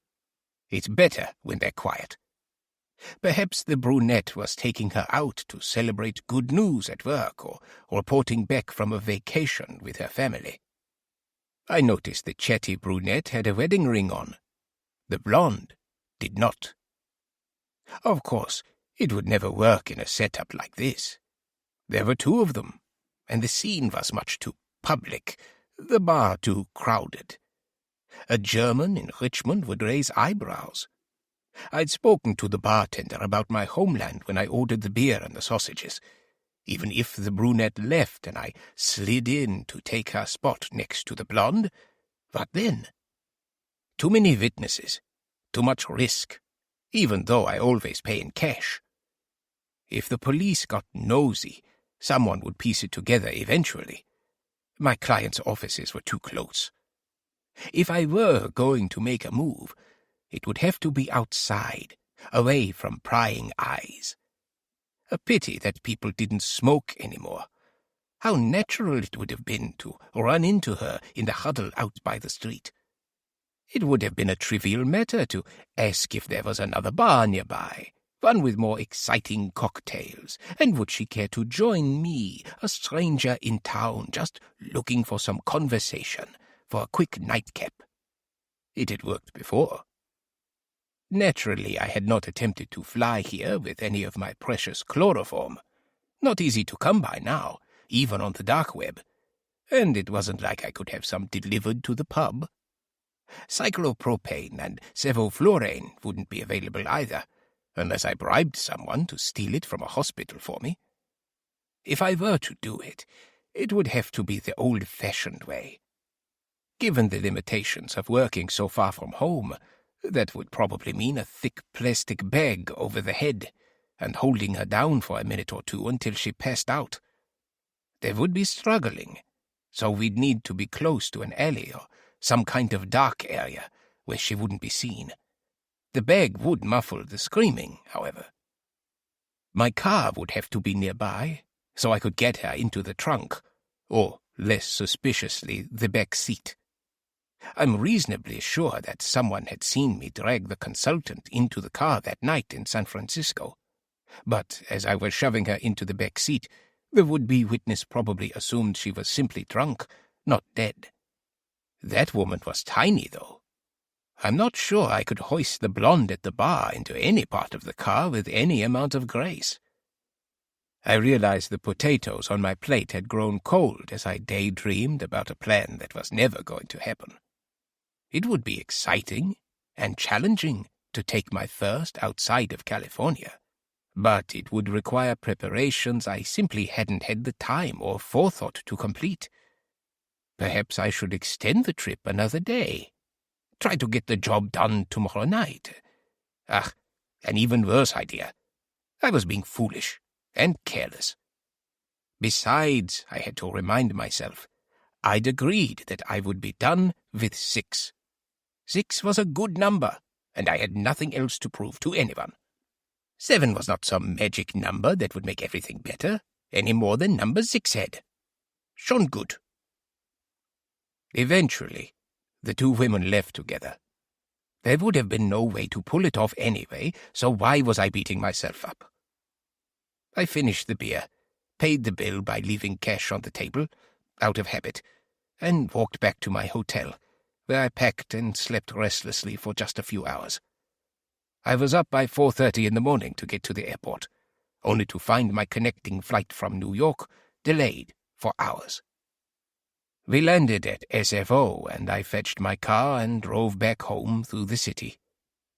It's better when they're quiet. Perhaps the brunette was taking her out to celebrate good news at work or reporting back from a vacation with her family. I noticed the chatty brunette had a wedding ring on. The blonde did not. Of course, it would never work in a setup like this. There were 2 of them, and the scene was much too public, the bar too crowded. A German in Richmond would raise eyebrows. I'd spoken to the bartender about my homeland when I ordered the beer and the sausages. Even if the brunette left and I slid in to take her spot next to the blonde, what then? Too many witnesses, too much risk, even though I always pay in cash. If the police got nosy, Someone would piece it together eventually. My client's offices were too close. If I were going to make a move, it would have to be outside, away from prying eyes. A pity that people didn't smoke anymore. How natural it would have been to run into her in the huddle out by the street. It would have been a trivial matter to ask if there was another bar nearby, one with more exciting cocktails, and would she care to join me, a stranger in town, just looking for some conversation, for a quick nightcap. It had worked before. Naturally, I had not attempted to fly here with any of my precious chloroform. Not easy to come by now, even on the dark web. And it wasn't like I could have some delivered to the pub. Cyclopropane and sevoflurane wouldn't be available either, unless I bribed someone to steal it from a hospital for me. If I were to do it, it would have to be the old-fashioned way. Given the limitations of working so far from home, that would probably mean a thick plastic bag over the head, and holding her down for a minute or two until she passed out. There would be struggling, so we'd need to be close to an alley or some kind of dark area where she wouldn't be seen. The bag would muffle the screaming, however. My car would have to be nearby, so I could get her into the trunk, or, less suspiciously, the back seat. I'm reasonably sure that someone had seen me drag the consultant into the car that night in San Francisco. But as I was shoving her into the back seat, the would-be witness probably assumed she was simply drunk, not dead. That woman was tiny, though. I'm not sure I could hoist the blonde at the bar into any part of the car with any amount of grace. I realized the potatoes on my plate had grown cold as I daydreamed about a plan that was never going to happen. It would be exciting and challenging to take my first outside of California, but it would require preparations I simply hadn't had the time or forethought to complete. Perhaps I should extend the trip another day. Try to get the job done tomorrow night. An even worse idea. I was being foolish and careless. Besides, I had to remind myself, I'd agreed that I would be done with 6. 6 was a good number, and I had nothing else to prove to anyone. 7 was not some magic number that would make everything better, any more than number 6 had. Schon good. Eventually, the two women left together. There would have been no way to pull it off anyway, so why was I beating myself up? I finished the beer, paid the bill by leaving cash on the table, out of habit, and walked back to my hotel, where I packed and slept restlessly for just a few hours. I was up by 4:30 in the morning to get to the airport, only to find my connecting flight from New York delayed for hours. We landed at SFO, and I fetched my car and drove back home through the city.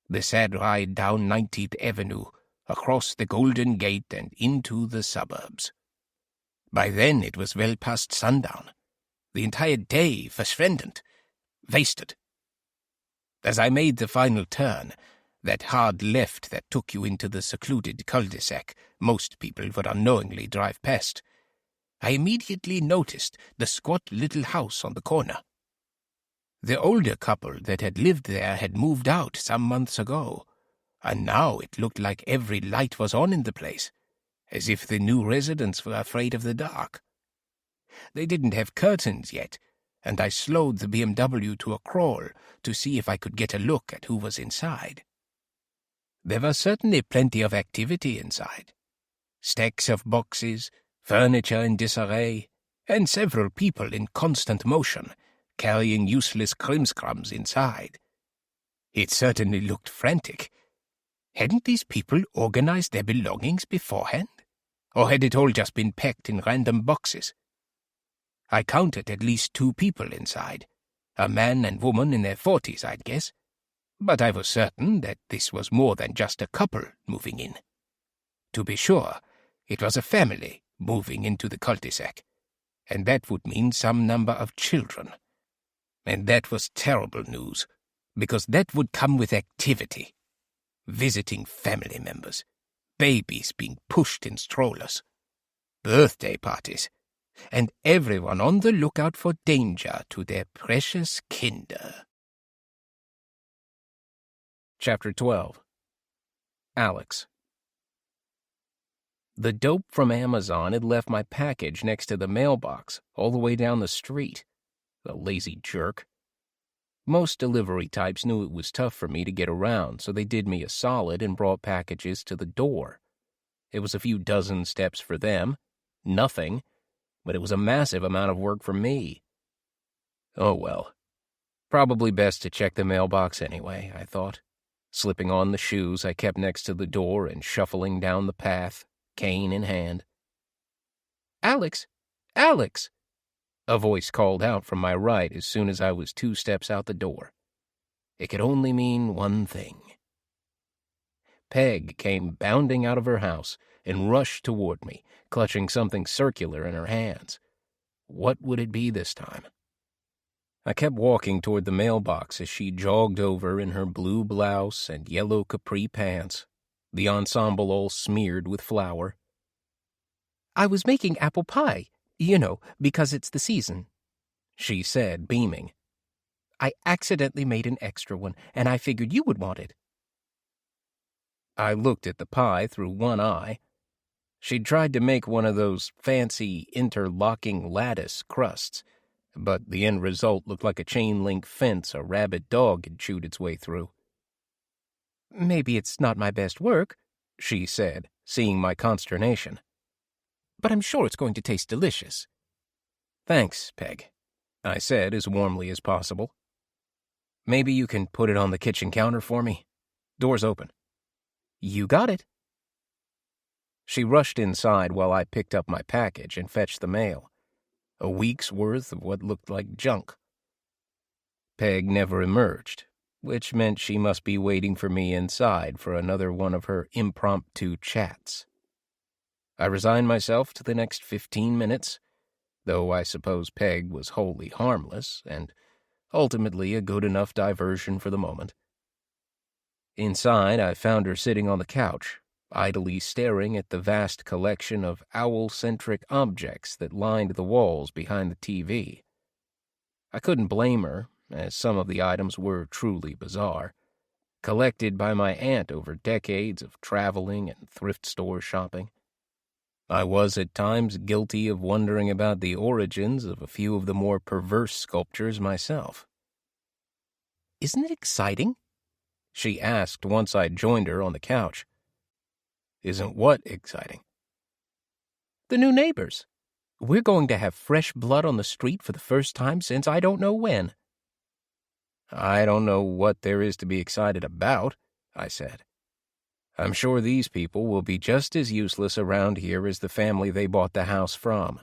The sad ride down 19th Avenue, across the Golden Gate and into the suburbs. By then it was well past sundown. The entire day verschwendend, wasted. As I made the final turn, that hard left that took you into the secluded Cul-De-Sac most people would unknowingly drive past, I immediately noticed the squat little house on the corner. The older couple that had lived there had moved out some months ago, and now it looked like every light was on in the place, as if the new residents were afraid of the dark. They didn't have curtains yet, and I slowed the BMW to a crawl to see if I could get a look at who was inside. There was certainly plenty of activity inside. Stacks of boxes, furniture in disarray, and several people in constant motion, carrying useless krimskrams inside. It certainly looked frantic. Hadn't these people organized their belongings beforehand? Or had it all just been packed in random boxes? I counted at least 2 people inside, a man and woman in their 40s, I'd guess, but I was certain that this was more than just a couple moving in. To be sure, it was a family moving into the cul-de-sac, and that would mean some number of children. And that was terrible news, because that would come with activity. Visiting family members, babies being pushed in strollers. birthday parties, and everyone on the lookout for danger to their precious kinder. Chapter 12. Alex. The dope from Amazon had left my package next to the mailbox all the way down the street. The lazy jerk. Most delivery types knew it was tough for me to get around, so they did me a solid and brought packages to the door. It was a few dozen steps for them. Nothing. But it was a massive amount of work for me. Oh well. Probably best to check the mailbox anyway, I thought. Slipping on the shoes I kept next to the door and shuffling down the path, cane in hand. "Alex! Alex!" A voice called out from my right as soon as I was 2 steps out the door. It could only mean one thing. Peg came bounding out of her house and rushed toward me, clutching something circular in her hands. What would it be this time? I kept walking toward the mailbox as she jogged over in her blue blouse and yellow capri pants, the ensemble all smeared with flour. "I was making apple pie, because it's the season," she said, beaming. "I accidentally made an extra one, and I figured you would want it." I looked at the pie through one eye. She'd tried to make one of those fancy interlocking lattice crusts, but the end result looked like a chain-link fence a rabid dog had chewed its way through. "Maybe it's not my best work," she said, seeing my consternation. "But I'm sure it's going to taste delicious." "Thanks, Peg," I said as warmly as possible. "Maybe you can put it on the kitchen counter for me? Door's open." "You got it." She rushed inside while I picked up my package and fetched the mail. A week's worth of what looked like junk. Peg never emerged, which meant she must be waiting for me inside for another one of her impromptu chats. I resigned myself to the next 15 minutes, though I suppose Peg was wholly harmless and ultimately a good enough diversion for the moment. Inside, I found her sitting on the couch, idly staring at the vast collection of owl-centric objects that lined the walls behind the TV. I couldn't blame her, as some of the items were truly bizarre, collected by my aunt over decades of traveling and thrift store shopping. I was at times guilty of wondering about the origins of a few of the more perverse sculptures myself. "Isn't it exciting?" she asked once I'd joined her on the couch. "Isn't what exciting?" "The new neighbors. We're going to have fresh blood on the street for the first time since I don't know when." "I don't know what there is to be excited about," I said. "I'm sure these people will be just as useless around here as the family they bought the house from."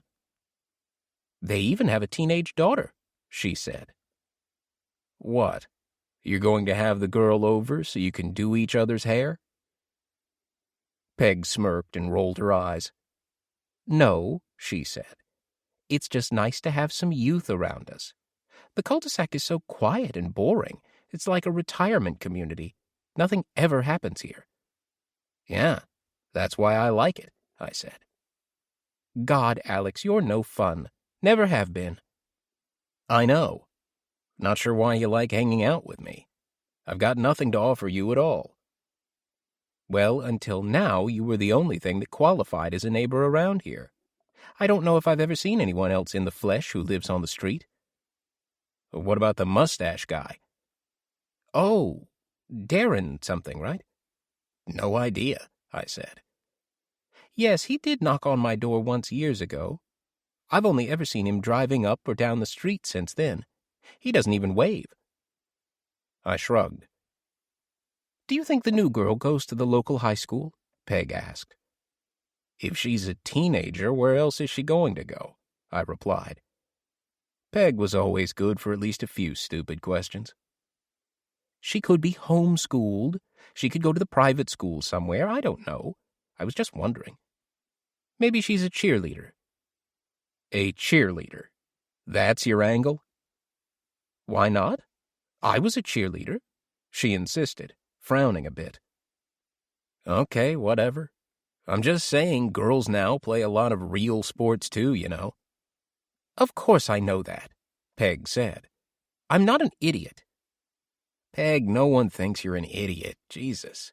"They even have a teenage daughter," she said. "What? You're going to have the girl over so you can do each other's hair?" Peg smirked and rolled her eyes. "No," she said. "It's just nice to have some youth around us. The Cul-De-Sac is so quiet and boring. It's like a retirement community. Nothing ever happens here." "Yeah, that's why I like it," I said. "God, Alex, you're no fun. Never have been." "I know. Not sure why you like hanging out with me. I've got nothing to offer you at all." "Well, until now, you were the only thing that qualified as a neighbor around here. I don't know if I've ever seen anyone else in the flesh who lives on the street." "What about the mustache guy?" "Oh, Darren something, right?" "No idea," I said. "Yes, he did knock on my door once years ago. I've only ever seen him driving up or down the street since then. He doesn't even wave." I shrugged. "Do you think the new girl goes to the local high school?" Peg asked. "If she's a teenager, where else is she going to go?" I replied. Peg was always good for at least a few stupid questions. "She could be homeschooled. She could go to the private school somewhere. I don't know. I was just wondering. Maybe she's a cheerleader." "A cheerleader? That's your angle?" "Why not? I was a cheerleader," she insisted, frowning a bit. "Okay, whatever. I'm just saying girls now play a lot of real sports too, you know. Of course I know that, Peg said. I'm not an idiot. Peg, no one thinks you're an idiot. Jesus.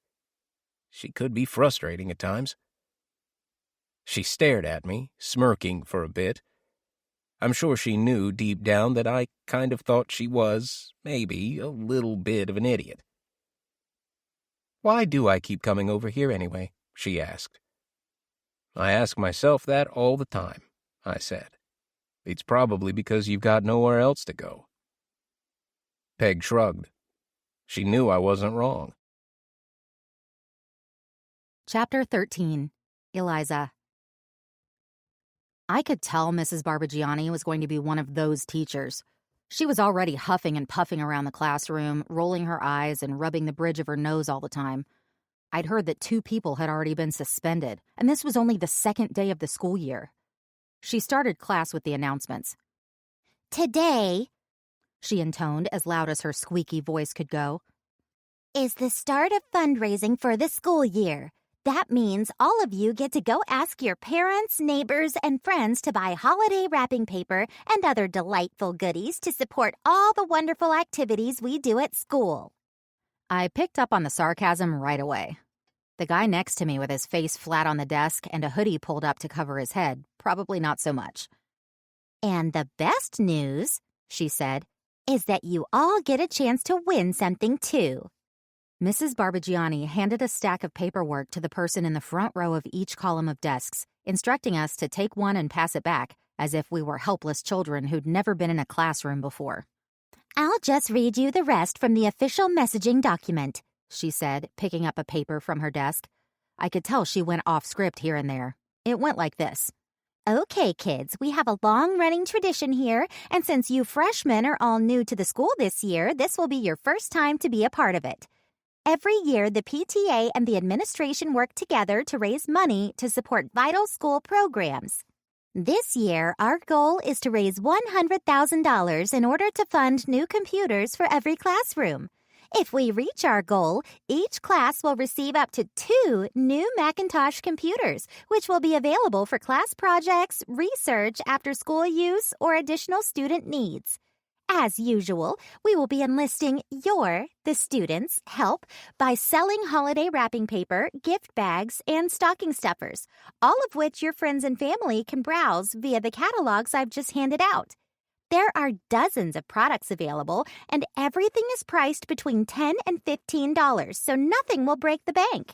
She could be frustrating at times. She stared at me, smirking for a bit. I'm sure she knew deep down that I kind of thought she was, maybe, a little bit of an idiot. Why do I keep coming over here anyway? She asked. I ask myself that all the time, I said. It's probably because you've got nowhere else to go. Peg shrugged. She knew I wasn't wrong. Chapter 13. Eliza. I could tell Mrs. Barbagianni was going to be one of those teachers. She was already huffing and puffing around the classroom, rolling her eyes and rubbing the bridge of her nose all the time. I'd heard that 2 people had already been suspended, and this was only the 2nd day of the school year. She started class with the announcements. Today, she intoned as loud as her squeaky voice could go, is the start of fundraising for the school year. That means all of you get to go ask your parents, neighbors, and friends to buy holiday wrapping paper and other delightful goodies to support all the wonderful activities we do at school. I picked up on the sarcasm right away. The guy next to me with his face flat on the desk and a hoodie pulled up to cover his head, probably not so much. And the best news, she said, is that you all get a chance to win something too. Mrs. Barbagianni handed a stack of paperwork to the person in the front row of each column of desks, instructing us to take one and pass it back, as if we were helpless children who'd never been in a classroom before. I'll just read you the rest from the official messaging document, she said, picking up a paper from her desk. I could tell she went off script here and there. It went like this. Okay, kids, we have a long-running tradition here, and since you freshmen are all new to the school this year, this will be your first time to be a part of it. Every year, the PTA and the administration work together to raise money to support vital school programs. This year, our goal is to raise $100,000 in order to fund new computers for every classroom. If we reach our goal, each class will receive up to 2 new Macintosh computers, which will be available for class projects, research, after-school use, or additional student needs. As usual, we will be enlisting your, the students, help by selling holiday wrapping paper, gift bags, and stocking stuffers, all of which your friends and family can browse via the catalogs I've just handed out. There are dozens of products available, and everything is priced between $10 and $15, so nothing will break the bank.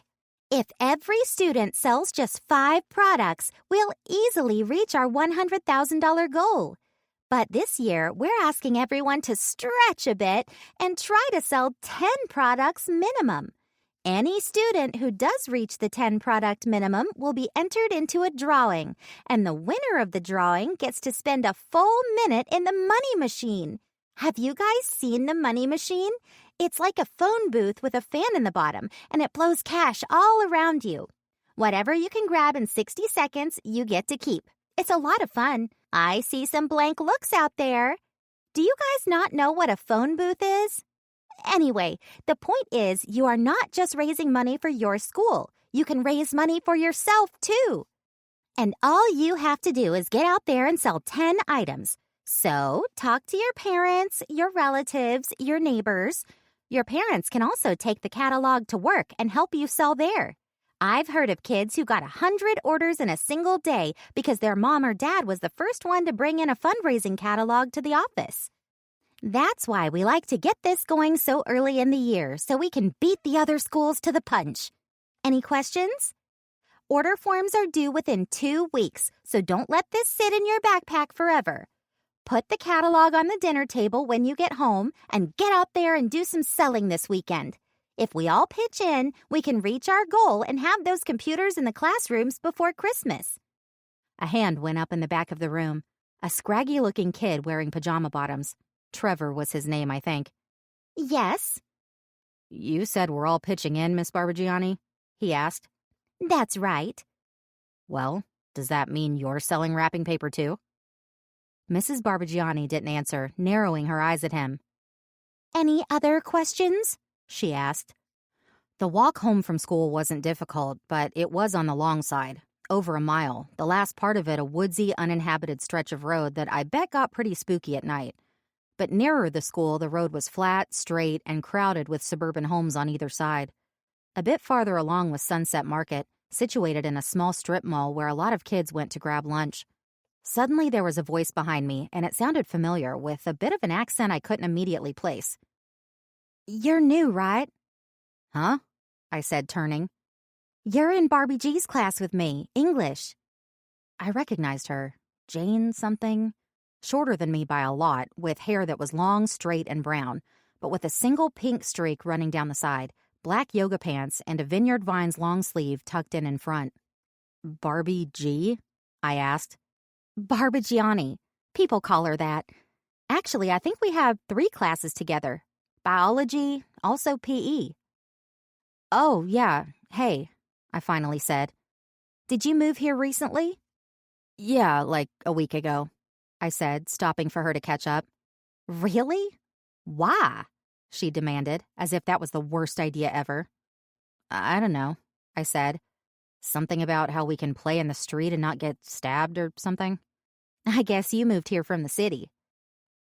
If every student sells just 5 products, we'll easily reach our $100,000 goal. But this year, we're asking everyone to stretch a bit and try to sell 10 products minimum. Any student who does reach the 10-product minimum will be entered into a drawing, and the winner of the drawing gets to spend a full minute in the money machine. Have you guys seen the money machine? It's like a phone booth with a fan in the bottom, and it blows cash all around you. Whatever you can grab in 60 seconds, you get to keep. It's a lot of fun. I see some blank looks out there. Do you guys not know what a phone booth is? Anyway, the point is you are not just raising money for your school. You can raise money for yourself, too. And all you have to do is get out there and sell 10 items. So, talk to your parents, your relatives, your neighbors. Your parents can also take the catalog to work and help you sell there. I've heard of kids who got 100 orders in a single day because their mom or dad was the first one to bring in a fundraising catalog to the office. That's why we like to get this going so early in the year, so we can beat the other schools to the punch. Any questions? Order forms are due within 2 weeks, so don't let this sit in your backpack forever. Put the catalog on the dinner table when you get home and get out there and do some selling this weekend. If we all pitch in, we can reach our goal and have those computers in the classrooms before Christmas. A hand went up in the back of the room. A scraggy-looking kid wearing pajama bottoms. Trevor was his name, I think. Yes. You said we're all pitching in, Miss Barbagianni? He asked. That's right. Well, does that mean you're selling wrapping paper too? Mrs. Barbagianni didn't answer, narrowing her eyes at him. Any other questions? She asked. The walk home from school wasn't difficult, but it was on the long side. Over a mile, the last part of it a woodsy, uninhabited stretch of road that I bet got pretty spooky at night. But nearer the school, the road was flat, straight, and crowded with suburban homes on either side. A bit farther along was Sunset Market, situated in a small strip mall where a lot of kids went to grab lunch. Suddenly there was a voice behind me, and it sounded familiar, with a bit of an accent I couldn't immediately place. "You're new, right?" "Huh?" I said, turning. "You're in Barbie G's class with me, English." I recognized her. Jane something. Shorter than me by a lot, with hair that was long, straight, and brown, but with a single pink streak running down the side, black yoga pants, and a Vineyard Vines long sleeve tucked in front. "Barbie G?" I asked. "Barbigiani. People call her that. Actually, I think we have 3 classes together. Biology, also PE. "Oh, yeah. Hey," I finally said. Did you move here recently?" "Yeah, like a week ago," I said, stopping for her to catch up. "Really? Why?" she demanded, as if that was the worst idea ever. "I don't know," I said. "Something about how we can play in the street and not get stabbed or something." "I guess you moved here from the city."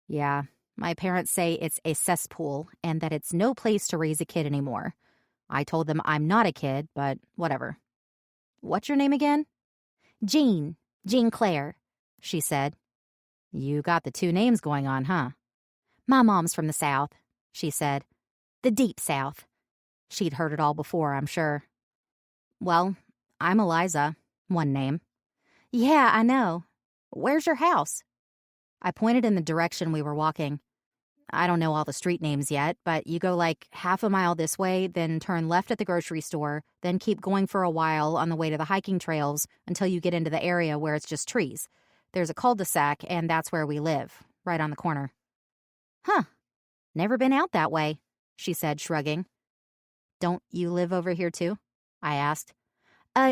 "Yeah, my parents say it's a cesspool and that it's no place to raise a kid anymore. I told them I'm not a kid, but whatever." "What's your name again?" Jean Claire," she said. "You got the 2 names going on, huh?" "My mom's from the South," she said. "The deep South." She'd heard it all before, I'm sure. "Well, I'm Eliza. 1 name." "Yeah, I know. Where's your house?" I pointed in the direction we were walking. "I don't know all the street names yet, but you go like half a mile this way, then turn left at the grocery store, then keep going for a while on the way to the hiking trails until you get into the area where it's just trees. There's a cul-de-sac, and that's where we live, right on the corner." "Huh. "Never been out that way," she said, shrugging. "Don't you live over here too?" I asked.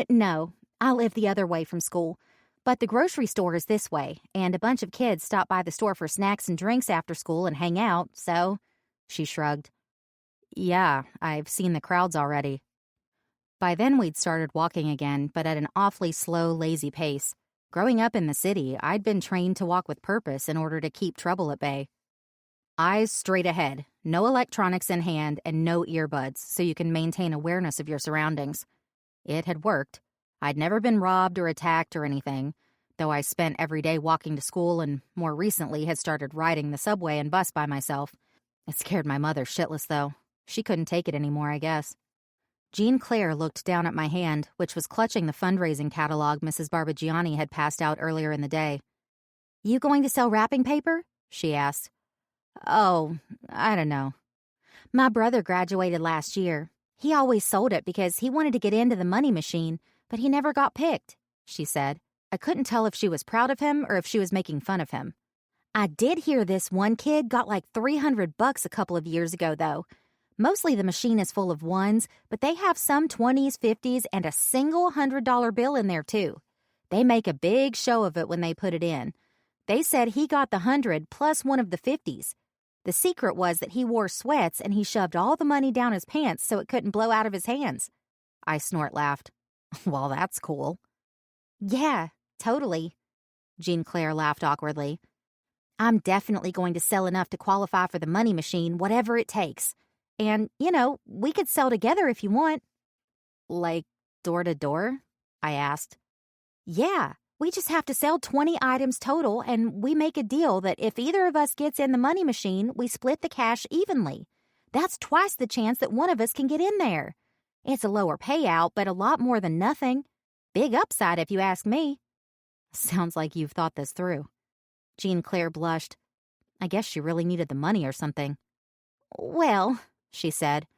No. I live the other way from school. But the grocery store is this way, and a bunch of kids stop by the store for snacks and drinks after school and hang out, so..." She shrugged. "Yeah, I've seen the crowds already." By then we'd started walking again, but at an awfully slow, lazy pace. Growing up in the city, I'd been trained to walk with purpose in order to keep trouble at bay. Eyes straight ahead, no electronics in hand, and no earbuds, so you can maintain awareness of your surroundings. It had worked. I'd never been robbed or attacked or anything, though I spent every day walking to school and more recently had started riding the subway and bus by myself. It scared my mother shitless, though. She couldn't take it anymore, I guess. Jean Claire looked down at my hand, which was clutching the fundraising catalog Mrs. Barbigiani had passed out earlier in the day. "You going to sell wrapping paper?" she asked. "Oh, I don't know." "My brother graduated last year. He always sold it because he wanted to get into the money machine, but he never got picked," she said. I couldn't tell if she was proud of him or if she was making fun of him. "I did hear this one kid got like $300 a couple of years ago, though. Mostly the machine is full of ones, but they have some 20s, 50s, and a single $100 bill in there, too. They make a big show of it when they put it in. They said he got the 100 plus one of the 50s. The secret was that he wore sweats and he shoved all the money down his pants so it couldn't blow out of his hands." I snort-laughed. "Well, that's cool." "Yeah, totally." Jean Claire laughed awkwardly. "I'm definitely going to sell enough to qualify for the money machine, whatever it takes. And, we could sell together if you want." "Like door to door?" I asked. "Yeah, we just have to sell 20 items total, and we make a deal that if either of us gets in the money machine, we split the cash evenly. That's twice the chance that one of us can get in there. It's a lower payout, but a lot more than nothing. Big upside if you ask me." "Sounds like you've thought this through." Jean Claire blushed. I guess she really needed the money or something. "Well," she said,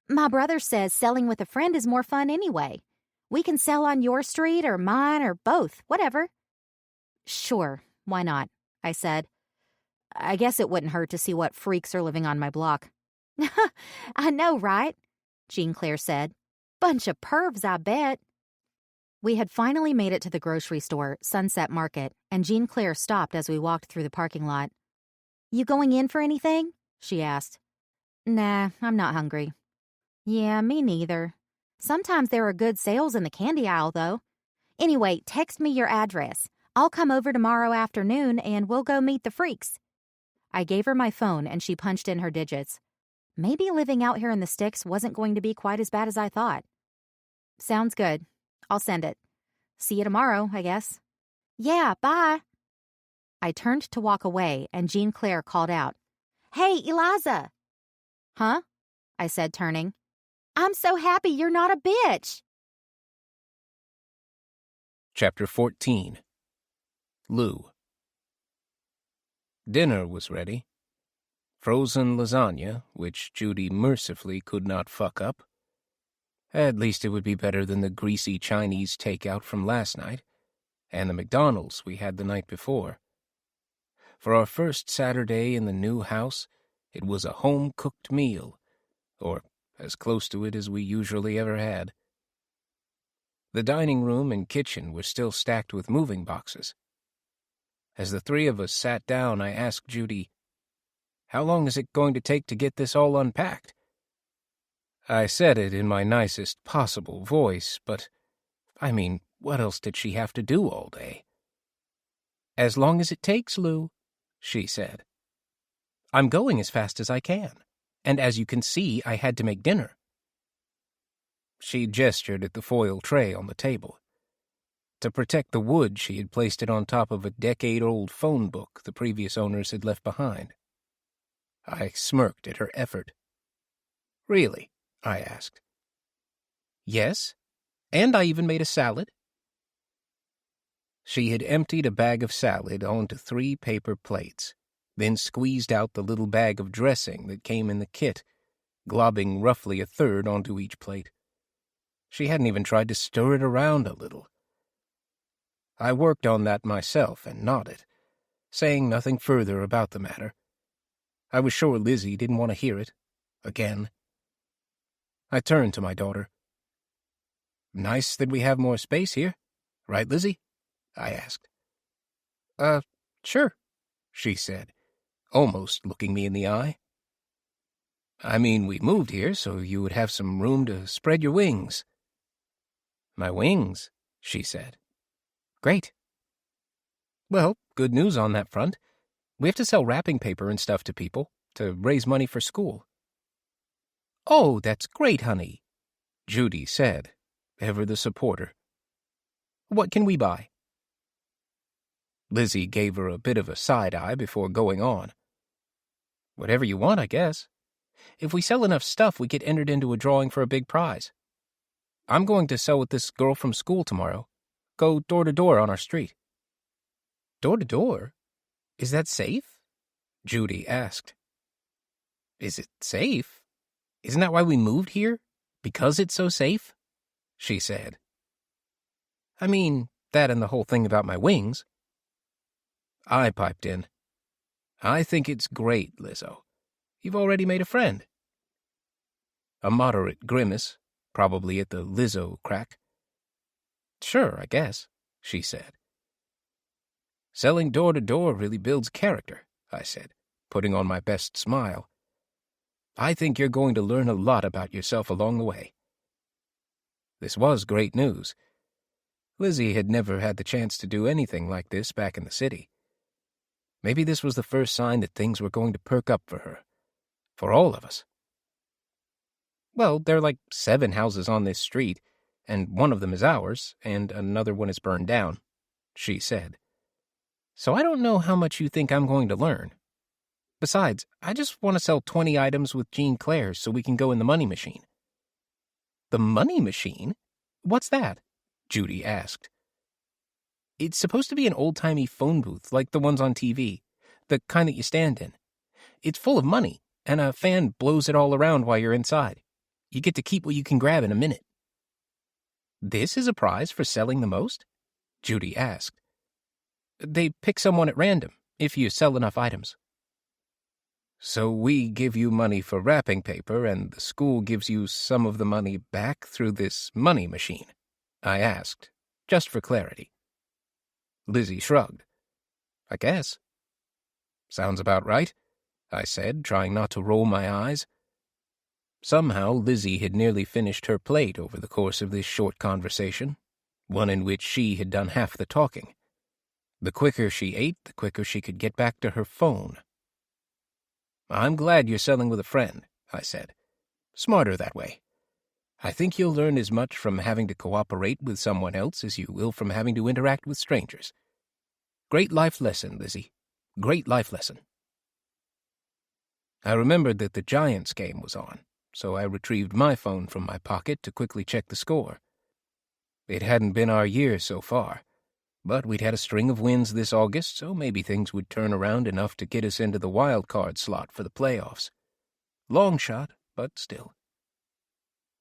"my brother says selling with a friend is more fun anyway. We can sell on your street or mine or both, whatever." "Sure, why not?" I said. "I guess it wouldn't hurt to see what freaks are living on my block." "I know, right?" Jean Claire said. "Bunch of pervs, I bet." We had finally made it to the grocery store, Sunset Market, and Jean Claire stopped as we walked through the parking lot. "You going in for anything?" she asked. "Nah, I'm not hungry." Yeah, me neither. Sometimes there are good sales in the candy aisle, though. Anyway, text me your address. I'll come over tomorrow afternoon and we'll go meet the freaks. I gave her my phone and she punched in her digits. Maybe living out here in the sticks wasn't going to be quite as bad as I thought. Sounds good. I'll send it. See you tomorrow, I guess. Yeah, bye. I turned to walk away and Jean Claire called out, Hey, Eliza. Huh? I said, turning. I'm so happy you're not a bitch. Chapter 14. Lou. Dinner was ready. Frozen lasagna, which Judy mercifully could not fuck up. At least it would be better than the greasy Chinese takeout from last night, and the McDonald's we had the night before. For our first Saturday in the new house, it was a home-cooked meal, or as close to it as we usually ever had. The dining room and kitchen were still stacked with moving boxes. As the three of us sat down, I asked Judy, "How long is it going to take to get this all unpacked?" I said it in my nicest possible voice, but, I mean, what else did she have to do all day? "As long as it takes, Lou," she said. "I'm going as fast as I can, and as you can see, I had to make dinner." She gestured at the foil tray on the table. To protect the wood, she had placed it on top of a decade-old phone book the previous owners had left behind. I smirked at her effort. "Really?" I asked. "Yes, and I even made a salad." She had emptied a bag of salad onto 3 paper plates, then squeezed out the little bag of dressing that came in the kit, globbing roughly a third onto each plate. She hadn't even tried to stir it around a little. I worked on that myself and nodded, saying nothing further about the matter. I was sure Lizzie didn't want to hear it. Again. I turned to my daughter. "Nice that we have more space here. Right, Lizzie?" I asked. Sure," she said, almost looking me in the eye. "I mean, we moved here so you would have some room to spread your wings." "My wings," she said. "Great. Well, good news on that front. We have to sell wrapping paper and stuff to people to raise money for school." "Oh, that's great, honey," Judy said, ever the supporter. "What can we buy?" Lizzie gave her a bit of a side-eye before going on. "Whatever you want, I guess. If we sell enough stuff, we get entered into a drawing for a big prize. I'm going to sell with this girl from school tomorrow. Go door to door on our street." "Door to door? Is that safe?" Judy asked. "Is it safe? Isn't that why we moved here? Because it's so safe?" she said. "I mean, that and the whole thing about my wings." I piped in. "I think it's great, Lizzo. You've already made a friend." A moderate grimace, probably at the Lizzo crack. "Sure, I guess," she said. "Selling door to door really builds character," I said, putting on my best smile. "I think you're going to learn a lot about yourself along the way." This was great news. Lizzie had never had the chance to do anything like this back in the city. Maybe this was the first sign that things were going to perk up for her. For all of us. "Well, there are like 7 houses on this street, and one of them is ours, and another one is burned down," she said. "So I don't know how much you think I'm going to learn. Besides, I just want to sell 20 items with Jean Claire so we can go in the money machine." "The money machine? What's that?" Judy asked. "It's supposed to be an old-timey phone booth like the ones on TV, the kind that you stand in. It's full of money, and a fan blows it all around while you're inside. You get to keep what you can grab in a minute." "This is a prize for selling the most?" Judy asked. "They pick someone at random, if you sell enough items." "So we give you money for wrapping paper, and the school gives you some of the money back through this money machine?" I asked, just for clarity. Lizzie shrugged. "I guess." "Sounds about right," I said, trying not to roll my eyes. Somehow Lizzie had nearly finished her plate over the course of this short conversation, one in which she had done half the talking. The quicker she ate, the quicker she could get back to her phone. "I'm glad you're selling with a friend," I said. "Smarter that way. I think you'll learn as much from having to cooperate with someone else as you will from having to interact with strangers. Great life lesson, Lizzie. Great life lesson." I remembered that the Giants game was on, so I retrieved my phone from my pocket to quickly check the score. It hadn't been our year so far, but we'd had a string of wins this August, so maybe things would turn around enough to get us into the wild card slot for the playoffs. Long shot, but still.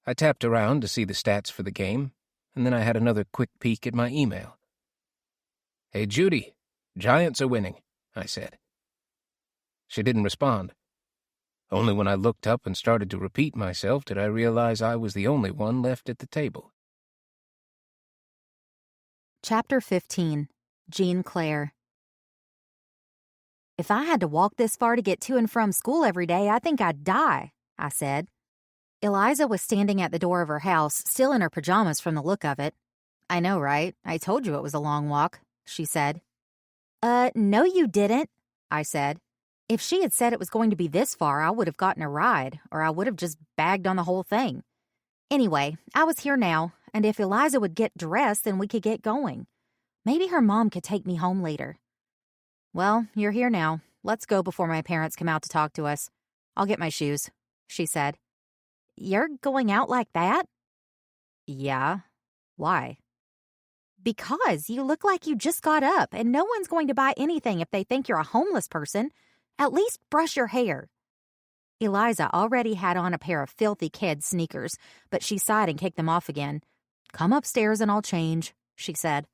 I tapped around to see the stats for the game, and then I had another quick peek at my email. "Hey, Judy, Giants are winning," I said. She didn't respond. Only when I looked up and started to repeat myself did I realize I was the only one left at the table. Chapter 15. Jean Claire. "If I had to walk this far to get to and from school every day, I think I'd die," I said. Eliza was standing at the door of her house, still in her pajamas from the look of it. "I know, right? I told you it was a long walk," she said. No you didn't," I said. If she had said it was going to be this far, I would have gotten a ride, or I would have just bagged on the whole thing. Anyway, I was here now, and if Eliza would get dressed, then we could get going. Maybe her mom could take me home later. "Well, you're here now. Let's go before my parents come out to talk to us. I'll get my shoes," she said. "You're going out like that?" "Yeah. Why?" "Because you look like you just got up, and no one's going to buy anything if they think you're a homeless person. At least brush your hair." Eliza already had on a pair of filthy kid sneakers, but she sighed and kicked them off again. "Come upstairs and I'll change," she said.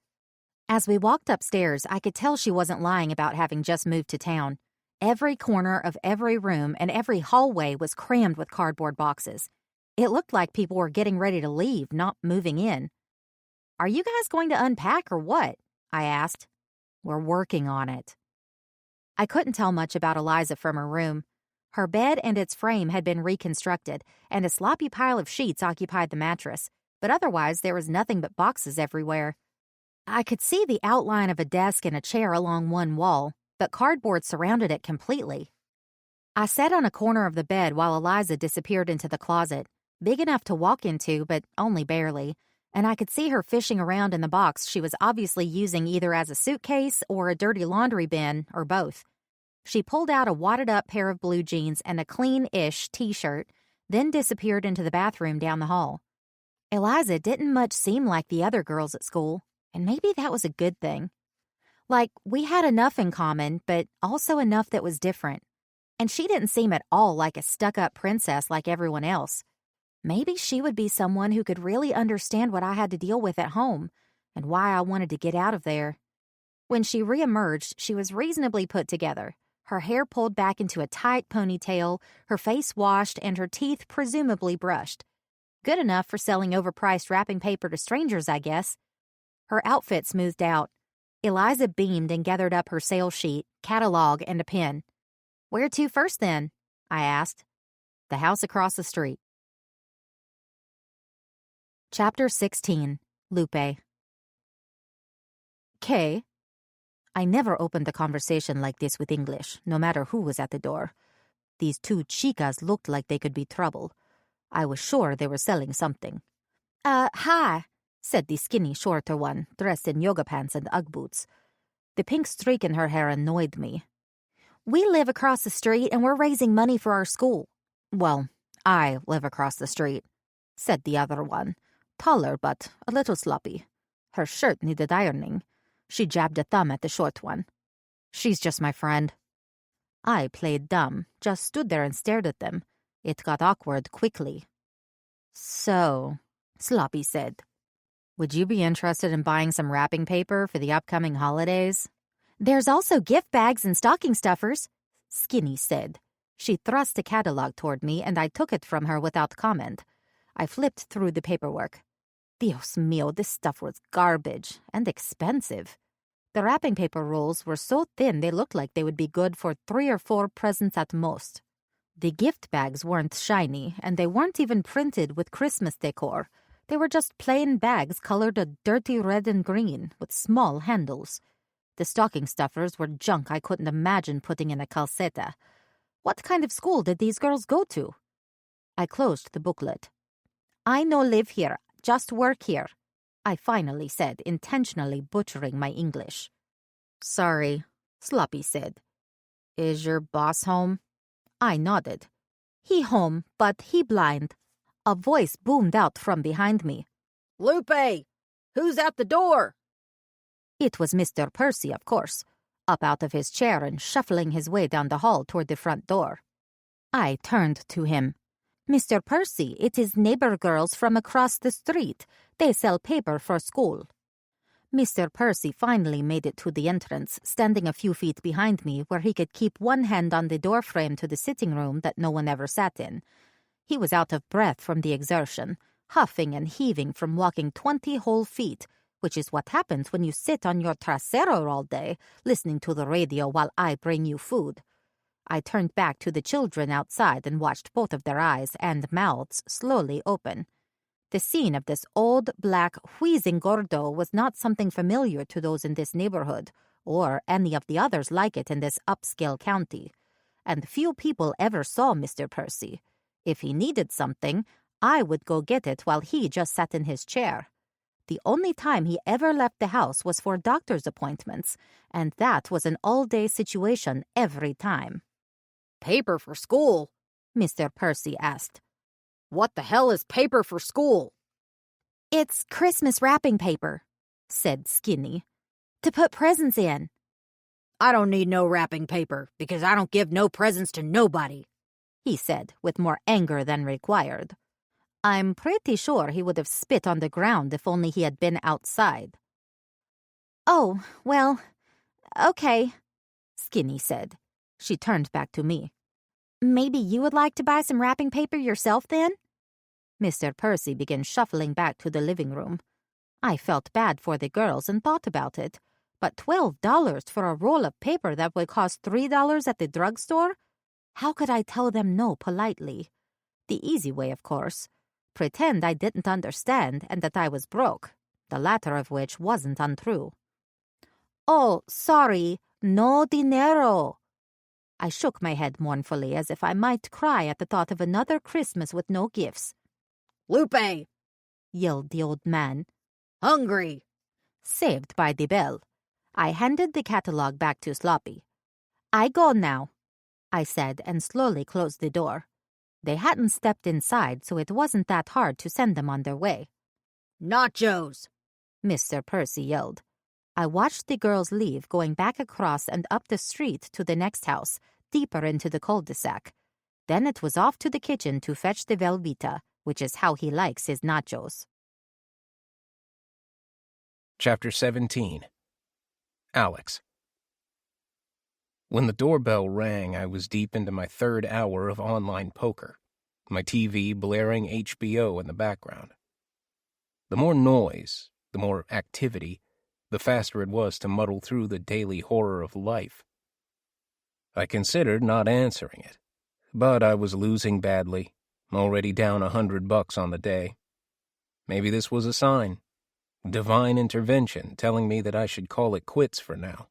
As we walked upstairs, I could tell she wasn't lying about having just moved to town. Every corner of every room and every hallway was crammed with cardboard boxes. It looked like people were getting ready to leave, not moving in. "Are you guys going to unpack or what?" I asked. "We're working on it." I couldn't tell much about Eliza from her room. Her bed and its frame had been reconstructed, and a sloppy pile of sheets occupied the mattress, but otherwise there was nothing but boxes everywhere. I could see the outline of a desk and a chair along one wall, but cardboard surrounded it completely. I sat on a corner of the bed while Eliza disappeared into the closet, big enough to walk into, but only barely, and I could see her fishing around in the box she was obviously using either as a suitcase or a dirty laundry bin, or both. She pulled out a wadded-up pair of blue jeans and a clean-ish t-shirt, then disappeared into the bathroom down the hall. Eliza didn't much seem like the other girls at school, and maybe that was a good thing. Like, we had enough in common, but also enough that was different. And she didn't seem at all like a stuck-up princess like everyone else. Maybe she would be someone who could really understand what I had to deal with at home, and why I wanted to get out of there. When she reemerged, she was reasonably put together, her hair pulled back into a tight ponytail, her face washed, and her teeth presumably brushed. Good enough for selling overpriced wrapping paper to strangers, I guess. Her outfit smoothed out. Eliza beamed and gathered up her sales sheet, catalog, and a pen. "Where to first, then?" I asked. "The house across the street." Chapter 16. Lupe. "Kay." I never opened a conversation like this with English, no matter who was at the door. These two chicas looked like they could be trouble. I was sure they were selling something. Hi," said the skinny, shorter one, dressed in yoga pants and Ugg boots. The pink streak in her hair annoyed me. "We live across the street and we're raising money for our school." "Well, I live across the street," said the other one, taller but a little sloppy. Her shirt needed ironing. She jabbed a thumb at the short one. "She's just my friend." I played dumb, just stood there and stared at them. It got awkward quickly. "So," Sloppy said, "would you be interested in buying some wrapping paper for the upcoming holidays?" "There's also gift bags and stocking stuffers," Skinny said. She thrust a catalog toward me, and I took it from her without comment. I flipped through the paperwork. Dios mío, this stuff was garbage and expensive. The wrapping paper rolls were so thin they looked like they would be good for 3 or 4 presents at most. The gift bags weren't shiny, and they weren't even printed with Christmas decor. They were just plain bags colored a dirty red and green, with small handles. The stocking stuffers were junk I couldn't imagine putting in a calceta. What kind of school did these girls go to? I closed the booklet. "I no live here, just work here," I finally said, intentionally butchering my English. "Sorry," Sloppy said. "Is your boss home?" I nodded. "He home, but he blind." A voice boomed out from behind me. "Lupe! Who's at the door?" It was Mr. Percy, of course, up out of his chair and shuffling his way down the hall toward the front door. I turned to him. "Mr. Percy, it is neighbor girls from across the street. They sell paper for school." Mr. Percy finally made it to the entrance, standing a few feet behind me where he could keep one hand on the doorframe to the sitting room that no one ever sat in. He was out of breath from the exertion, huffing and heaving from walking 20 whole feet, which is what happens when you sit on your trasero all day, listening to the radio while I bring you food. I turned back to the children outside and watched both of their eyes and mouths slowly open. The scene of this old, black, wheezing gordo was not something familiar to those in this neighborhood, or any of the others like it in this upscale county. And few people ever saw Mr. Percy. If he needed something, I would go get it while he just sat in his chair. The only time he ever left the house was for doctor's appointments, and that was an all-day situation every time. "Paper for school?" Mr. Percy asked. "What the hell is paper for school?" "It's Christmas wrapping paper," said Skinny, "to put presents in." "I don't need no wrapping paper, because I don't give no presents to nobody," he said, with more anger than required. I'm pretty sure he would have spit on the ground if only he had been outside. "Oh, well, okay," Skinny said. She turned back to me. "Maybe you would like to buy some wrapping paper yourself then?" Mr. Percy began shuffling back to the living room. I felt bad for the girls and thought about it, but $12 for a roll of paper that would cost $3 at the drugstore? How could I tell them no politely? The easy way, of course. Pretend I didn't understand and that I was broke, the latter of which wasn't untrue. "Oh, sorry, no dinero." I shook my head mournfully as if I might cry at the thought of another Christmas with no gifts. "Lupe!" yelled the old man. "Hungry!" Saved by the bell. I handed the catalog back to Sloppy. "I go now," I said, and slowly closed the door. They hadn't stepped inside, so it wasn't that hard to send them on their way. "Nachos!" Mr. Percy yelled. I watched the girls leave, going back across and up the street to the next house, deeper into the cul-de-sac. Then it was off to the kitchen to fetch the Velveeta, which is how he likes his nachos. Chapter 17. Alex. When the doorbell rang, I was deep into my third hour of online poker, my TV blaring HBO in the background. The more noise, the more activity, the faster it was to muddle through the daily horror of life. I considered not answering it, but I was losing badly, already down $100 on the day. Maybe this was a sign. Divine intervention telling me that I should call it quits for now.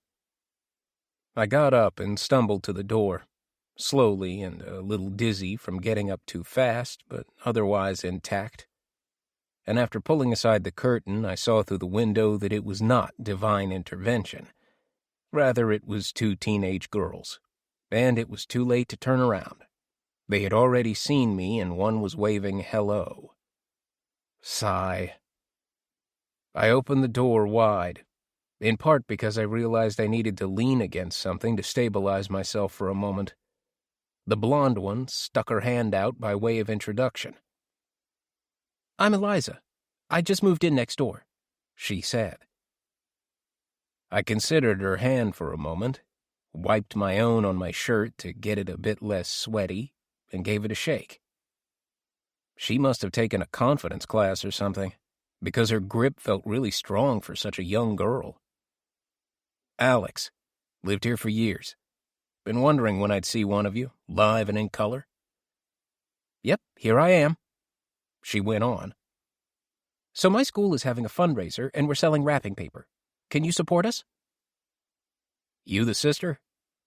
I got up and stumbled to the door, slowly and a little dizzy from getting up too fast, but otherwise intact. And after pulling aside the curtain, I saw through the window that it was not divine intervention. Rather, it was two teenage girls, and it was too late to turn around. They had already seen me, and one was waving hello. Sigh. I opened the door wide, in part because I realized I needed to lean against something to stabilize myself for a moment. The blonde one stuck her hand out by way of introduction. "I'm Eliza. I just moved in next door," she said. I considered her hand for a moment, wiped my own on my shirt to get it a bit less sweaty, and gave it a shake. She must have taken a confidence class or something, because her grip felt really strong for such a young girl. "Alex. Lived here for years. Been wondering when I'd see one of you, live and in color." Yep, here I am. She went on. So my school is having a fundraiser, and we're selling wrapping paper. Can you support us? You the sister?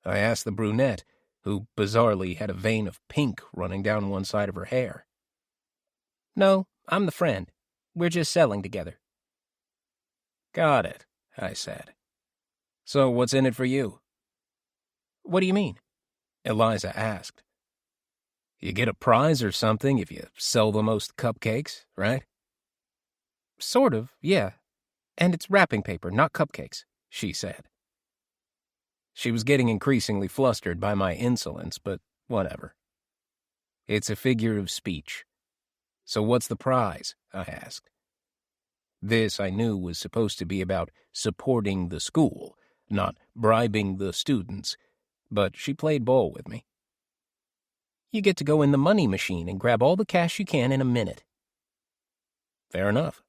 I asked the brunette, who bizarrely had a vein of pink running down one side of her hair. No, I'm the friend. We're just selling together. Got it, I said. So what's in it for you? What do you mean? Eliza asked. You get a prize or something if you sell the most cupcakes, right? Sort of, yeah. And it's wrapping paper, not cupcakes, she said. She was getting increasingly flustered by my insolence, but whatever. It's a figure of speech. So what's the prize? I asked. This, I knew, was supposed to be about supporting the school, not bribing the students, but she played ball with me. You get to go in the money machine and grab all the cash you can in a minute. Fair enough.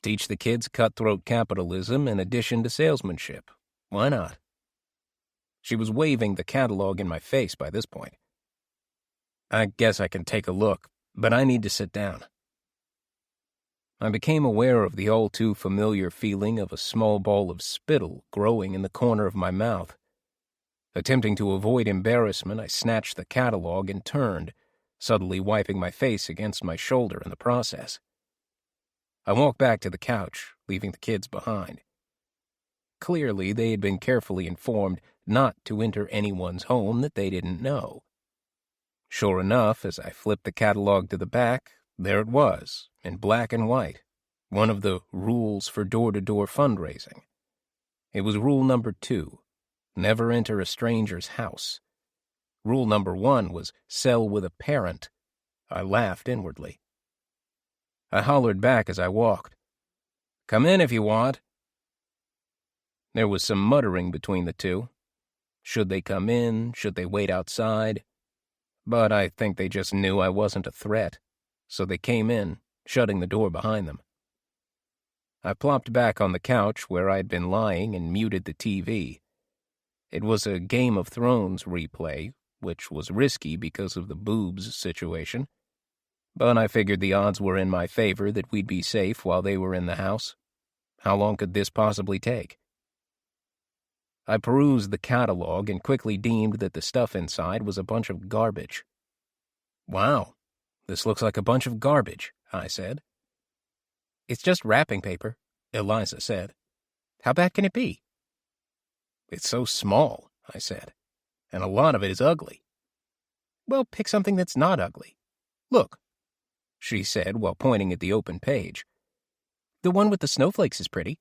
Teach the kids cutthroat capitalism in addition to salesmanship. Why not? She was waving the catalog in my face by this point. I guess I can take a look, but I need to sit down. I became aware of the all-too-familiar feeling of a small ball of spittle growing in the corner of my mouth. Attempting to avoid embarrassment, I snatched the catalog and turned, subtly wiping my face against my shoulder in the process. I walked back to the couch, leaving the kids behind. Clearly, they had been carefully informed not to enter anyone's home that they didn't know. Sure enough, as I flipped the catalog to the back, there it was, in black and white, one of the rules for door-to-door fundraising. It was rule number 2, never enter a stranger's house. Rule number 1 was sell with a parent. I laughed inwardly. I hollered back as I walked. Come in if you want. There was some muttering between the two. Should they come in? Should they wait outside? But I think they just knew I wasn't a threat, so they came in, shutting the door behind them. I plopped back on the couch where I'd been lying and muted the TV. It was a Game of Thrones replay, which was risky because of the boobs situation, but I figured the odds were in my favor that we'd be safe while they were in the house. How long could this possibly take? I perused the catalog and quickly deemed that the stuff inside was a bunch of garbage. Wow, this looks like a bunch of garbage, I said. It's just wrapping paper, Eliza said. How bad can it be? It's so small, I said, and a lot of it is ugly. Well, pick something that's not ugly. Look, she said while pointing at the open page. The one with the snowflakes is pretty.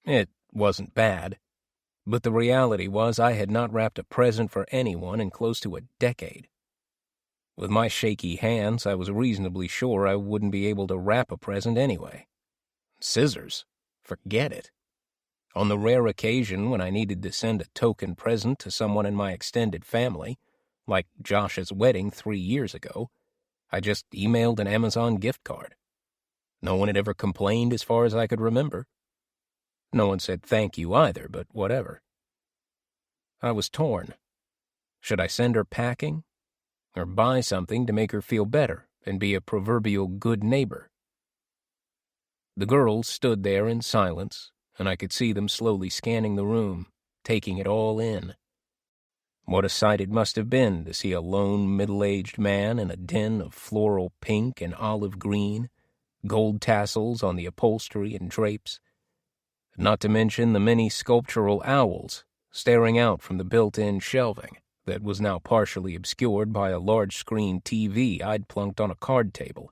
It wasn't bad. But the reality was I had not wrapped a present for anyone in close to a decade. With my shaky hands, I was reasonably sure I wouldn't be able to wrap a present anyway. Scissors? Forget it. On the rare occasion when I needed to send a token present to someone in my extended family, like Josh's wedding 3 years ago, I just emailed an Amazon gift card. No one had ever complained as far as I could remember. No one said thank you either, but whatever. I was torn. Should I send her packing? Or buy something to make her feel better and be a proverbial good neighbor? The girls stood there in silence, and I could see them slowly scanning the room, taking it all in. What a sight it must have been to see a lone middle-aged man in a den of floral pink and olive green, gold tassels on the upholstery and drapes, not to mention the many sculptural owls staring out from the built-in shelving that was now partially obscured by a large-screen TV I'd plunked on a card table.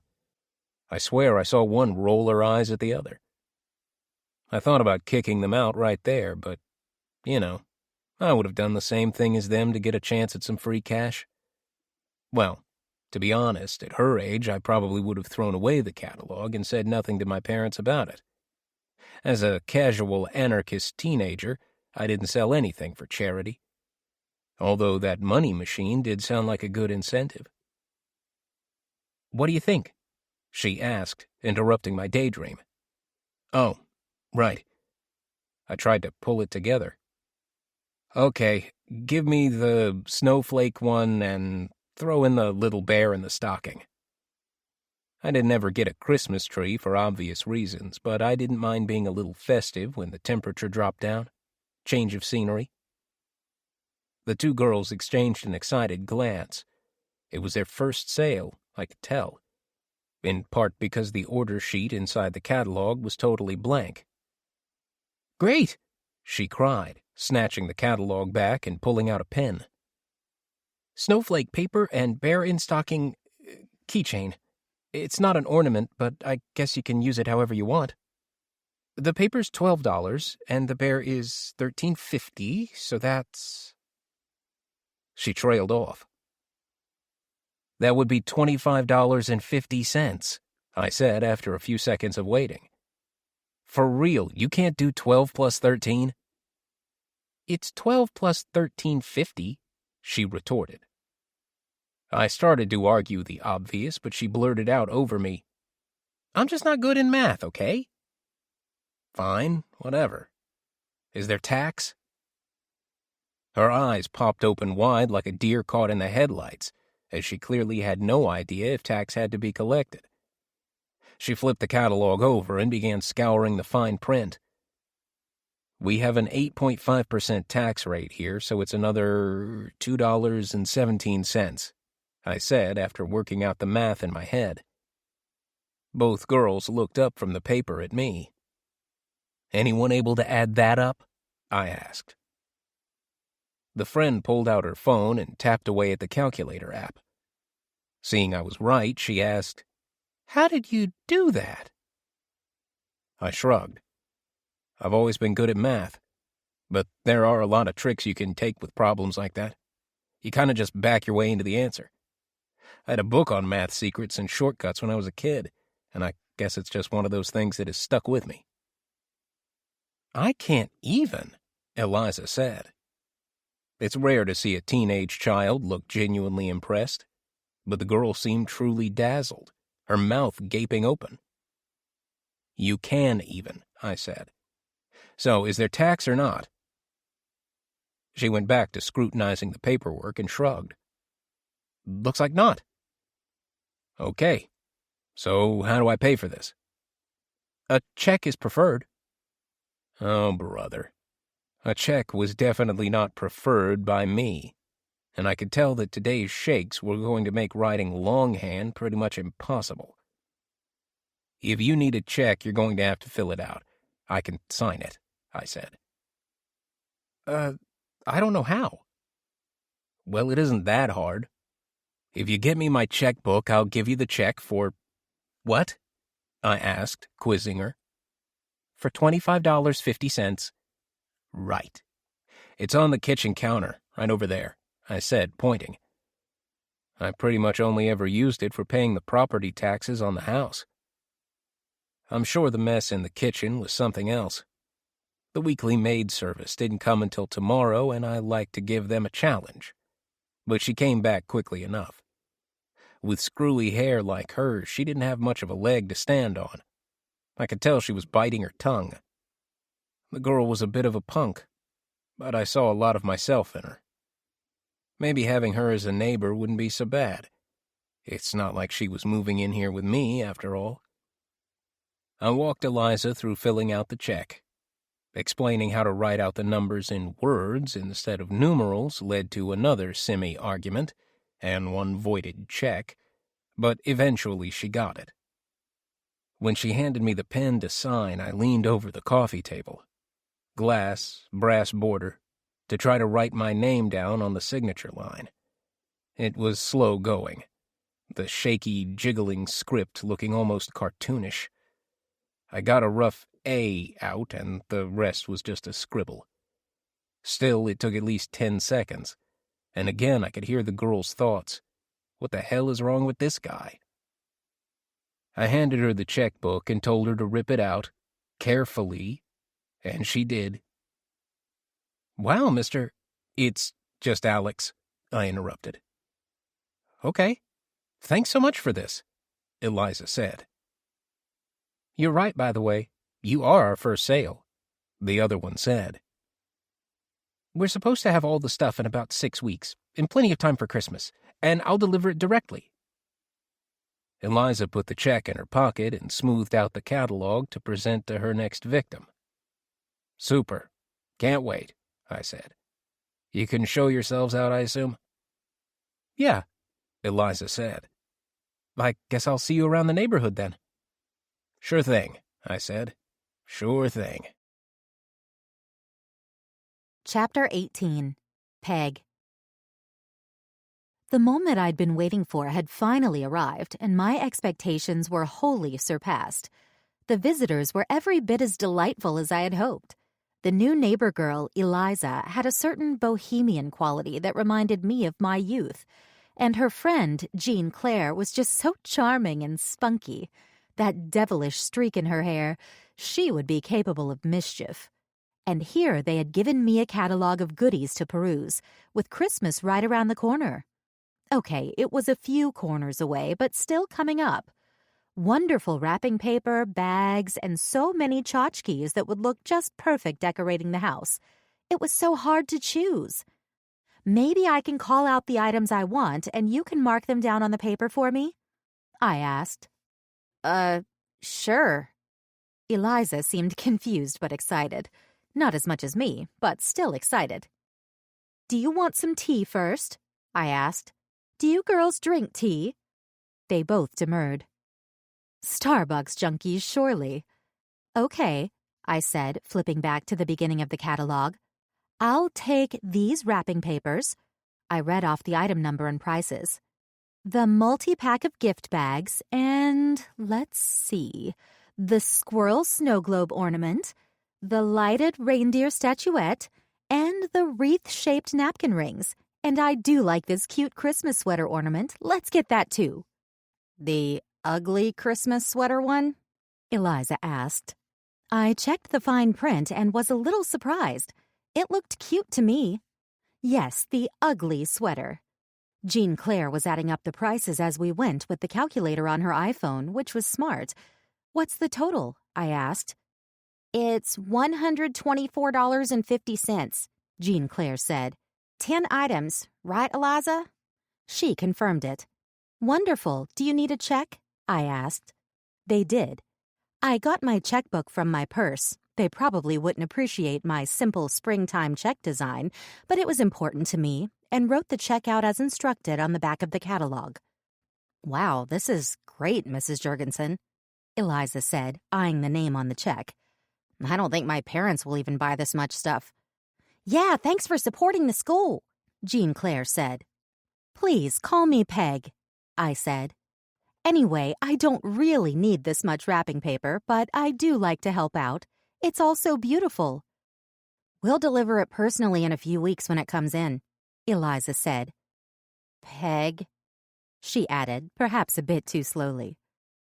I swear I saw one roll her eyes at the other. I thought about kicking them out right there, but, I would have done the same thing as them to get a chance at some free cash. Well, to be honest, at her age, I probably would have thrown away the catalog and said nothing to my parents about it. As a casual anarchist teenager, I didn't sell anything for charity. Although that money machine did sound like a good incentive. What do you think? She asked, interrupting my daydream. Oh, right. I tried to pull it together. Okay, give me the snowflake one and Throw in the little bear in the stocking. I didn't ever get a Christmas tree for obvious reasons, but I didn't mind being a little festive when the temperature dropped down. Change of scenery. The two girls exchanged an excited glance. It was their first sale, I could tell, in part because the order sheet inside the catalog was totally blank. "Great!" she cried, snatching the catalog back and pulling out a pen. "Snowflake paper and bear in stocking keychain. It's not an ornament, but I guess you can use it however you want. The paper's $12, and the bear is $13.50, so that's—" She trailed off. "That would be $25.50, I said after a few seconds of waiting. "For real, you can't do 12 plus 13? "It's 12 plus $13.50, she retorted. I started to argue the obvious, but she blurted out over me, "I'm just not good in math, okay?" "Fine, whatever. Is there tax?" Her eyes popped open wide like a deer caught in the headlights, as she clearly had no idea if tax had to be collected. She flipped the catalog over and began scouring the fine print. "We have an 8.5% tax rate here, so it's another $2.17, I said after working out the math in my head. Both girls looked up from the paper at me. "Anyone able to add that up?" I asked. The friend pulled out her phone and tapped away at the calculator app. Seeing I was right, she asked, "How did you do that?" I shrugged. I've always been good at math, but there are a lot of tricks you can take with problems like that. You kind of just back your way into the answer. I had a book on math secrets and shortcuts when I was a kid, and I guess it's just one of those things that has stuck with me. "I can't even," Eliza said. It's rare to see a teenage child look genuinely impressed, but the girl seemed truly dazzled, her mouth gaping open. "You can even," I said. "So, is there tax or not?" She went back to scrutinizing the paperwork and shrugged. "Looks like not." "Okay. So, how do I pay for this?" "A check is preferred." Oh, brother. A check was definitely not preferred by me, and I could tell that today's shakes were going to make writing longhand pretty much impossible. "If you need a check, you're going to have to fill it out. I can sign it," I said. I don't know how." "Well, it isn't that hard. If you get me my checkbook, I'll give you the check for—" "What?" I asked, quizzing her. "For $25.50. "Right. It's on the kitchen counter, right over there," I said, pointing. I pretty much only ever used it for paying the property taxes on the house. I'm sure the mess in the kitchen was something else. The weekly maid service didn't come until tomorrow, and I liked to give them a challenge. But she came back quickly enough. With screwy hair like hers, she didn't have much of a leg to stand on. I could tell she was biting her tongue. The girl was a bit of a punk, but I saw a lot of myself in her. Maybe having her as a neighbor wouldn't be so bad. It's not like she was moving in here with me, after all. I walked Eliza through filling out the check. Explaining how to write out the numbers in words instead of numerals led to another semi-argument and one voided check, but eventually she got it. When she handed me the pen to sign, I leaned over the coffee table. Glass, brass border, to try to write my name down on the signature line. It was slow going, the shaky, jiggling script looking almost cartoonish. I got a rough A out, and the rest was just a scribble. Still, it took at least 10 seconds, and again I could hear the girl's thoughts. What the hell is wrong with this guy? I handed her the checkbook and told her to rip it out, carefully, and she did. "Wow, Mr. It's just Alex," I interrupted. "Okay. Thanks so much for this," Eliza said. "You're right, by the way. You are our first sale," the other one said. "We're supposed to have all the stuff in about 6 weeks, and plenty of time for Christmas. and I'll deliver it directly." Eliza put the check in her pocket and smoothed out the catalog to present to her next victim. "Super. Can't wait," I said. "You can show yourselves out, I assume?" "Yeah," Eliza said. "I guess I'll see you around the neighborhood then." "Sure thing," I said. "Sure thing." Chapter 18. Peg. The moment I'd been waiting for had finally arrived, and my expectations were wholly surpassed. The visitors were every bit as delightful as I had hoped. The new neighbor girl, Eliza, had a certain bohemian quality that reminded me of my youth, and her friend, Jean Claire, was just so charming and spunky. That devilish streak in her hair, she would be capable of mischief. And here they had given me a catalog of goodies to peruse, with Christmas right around the corner. Okay, it was a few corners away, but still coming up. Wonderful wrapping paper, bags, and so many tchotchkes that would look just perfect decorating the house. It was so hard to choose. "Maybe I can call out the items I want, and you can mark them down on the paper for me?" I asked. Sure." Eliza seemed confused but excited. Not as much as me, but still excited. "Do you want some tea first?" I asked. "Do you girls drink tea?" They both demurred. Starbucks junkies, surely. "Okay," I said, flipping back to the beginning of the catalog. "I'll take these wrapping papers." I read off the item number and prices. "The multi-pack of gift bags and, let's see, the squirrel snow globe ornament, the lighted reindeer statuette, and the wreath-shaped napkin rings. And I do like this cute Christmas sweater ornament. Let's get that too." "The ugly Christmas sweater one?" Eliza asked. I checked the fine print and was a little surprised. It looked cute to me. Yes, the ugly sweater. Jean Claire was adding up the prices as we went with the calculator on her iPhone, which was smart. "What's the total?" I asked. "It's $124.50, Jean Claire said. 10 items, right, Eliza?" She confirmed it. "Wonderful. Do you need a check?" I asked. They did. I got my checkbook from my purse. They probably wouldn't appreciate my simple springtime check design, but it was important to me, and wrote the check out as instructed on the back of the catalog. "Wow, this is great, Mrs. Jurgensen," Eliza said, eyeing the name on the check. "I don't think my parents will even buy this much stuff." "Yeah, thanks for supporting the school," Jean Claire said. "Please call me Peg," I said. "Anyway, I don't really need this much wrapping paper, but I do like to help out. It's all so beautiful." "We'll deliver it personally in a few weeks when it comes in," Eliza said. "Peg," she added, perhaps a bit too slowly.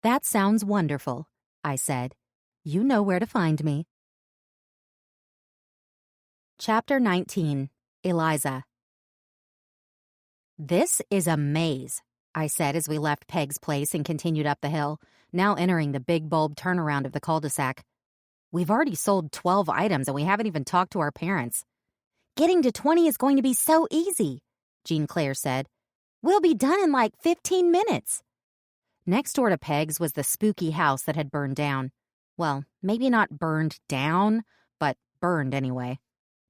"That sounds wonderful," I said. "You know where to find me." Chapter 19. Eliza. "This is a maze," I said as we left Peg's place and continued up the hill, now entering the big bulb turnaround of the cul-de-sac. "We've already sold 12 items and we haven't even talked to our parents." "Getting to 20 is going to be so easy," Jean Claire said. "We'll be done in like 15 minutes. Next door to Peg's was the spooky house that had burned down. Well, maybe not burned down, but burned anyway.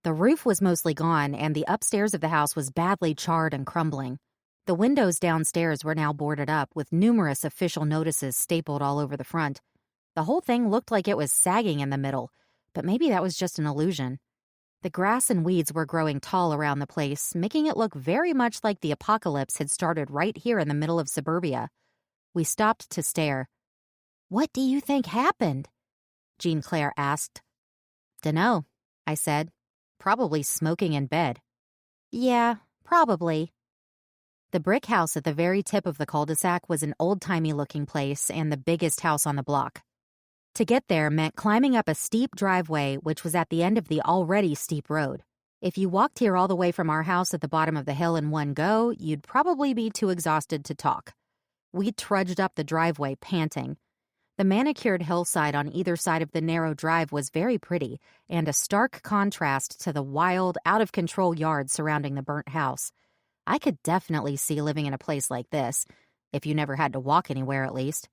The roof was mostly gone, and the upstairs of the house was badly charred and crumbling. The windows downstairs were now boarded up, with numerous official notices stapled all over the front. The whole thing looked like it was sagging in the middle, but maybe that was just an illusion. The grass and weeds were growing tall around the place, making it look very much like the apocalypse had started right here in the middle of suburbia. We stopped to stare. "What do you think happened?" Jean Claire asked. "Dunno," I said. "Probably smoking in bed." "Yeah, probably." The brick house at the very tip of the cul-de-sac was an old-timey looking place and the biggest house on the block. To get there meant climbing up a steep driveway, which was at the end of the already steep road. If you walked here all the way from our house at the bottom of the hill in one go, you'd probably be too exhausted to talk. We trudged up the driveway, panting. The manicured hillside on either side of the narrow drive was very pretty, and a stark contrast to the wild, out-of-control yard surrounding the burnt house. I could definitely see living in a place like this, if you never had to walk anywhere at least.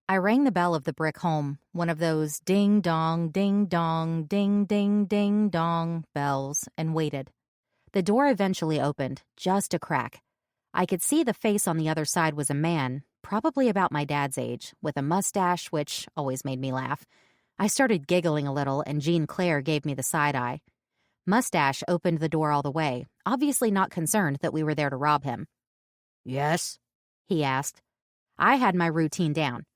I rang the bell of the brick home, one of those ding-dong, ding-dong, ding-ding-ding-dong bells, and waited. The door eventually opened, just a crack. I could see the face on the other side was a man, probably about my dad's age, with a mustache, which always made me laugh. I started giggling a little, and Jean Claire gave me the side eye. Mustache opened the door all the way, obviously not concerned that we were there to rob him. Yes? He asked. I had my routine down.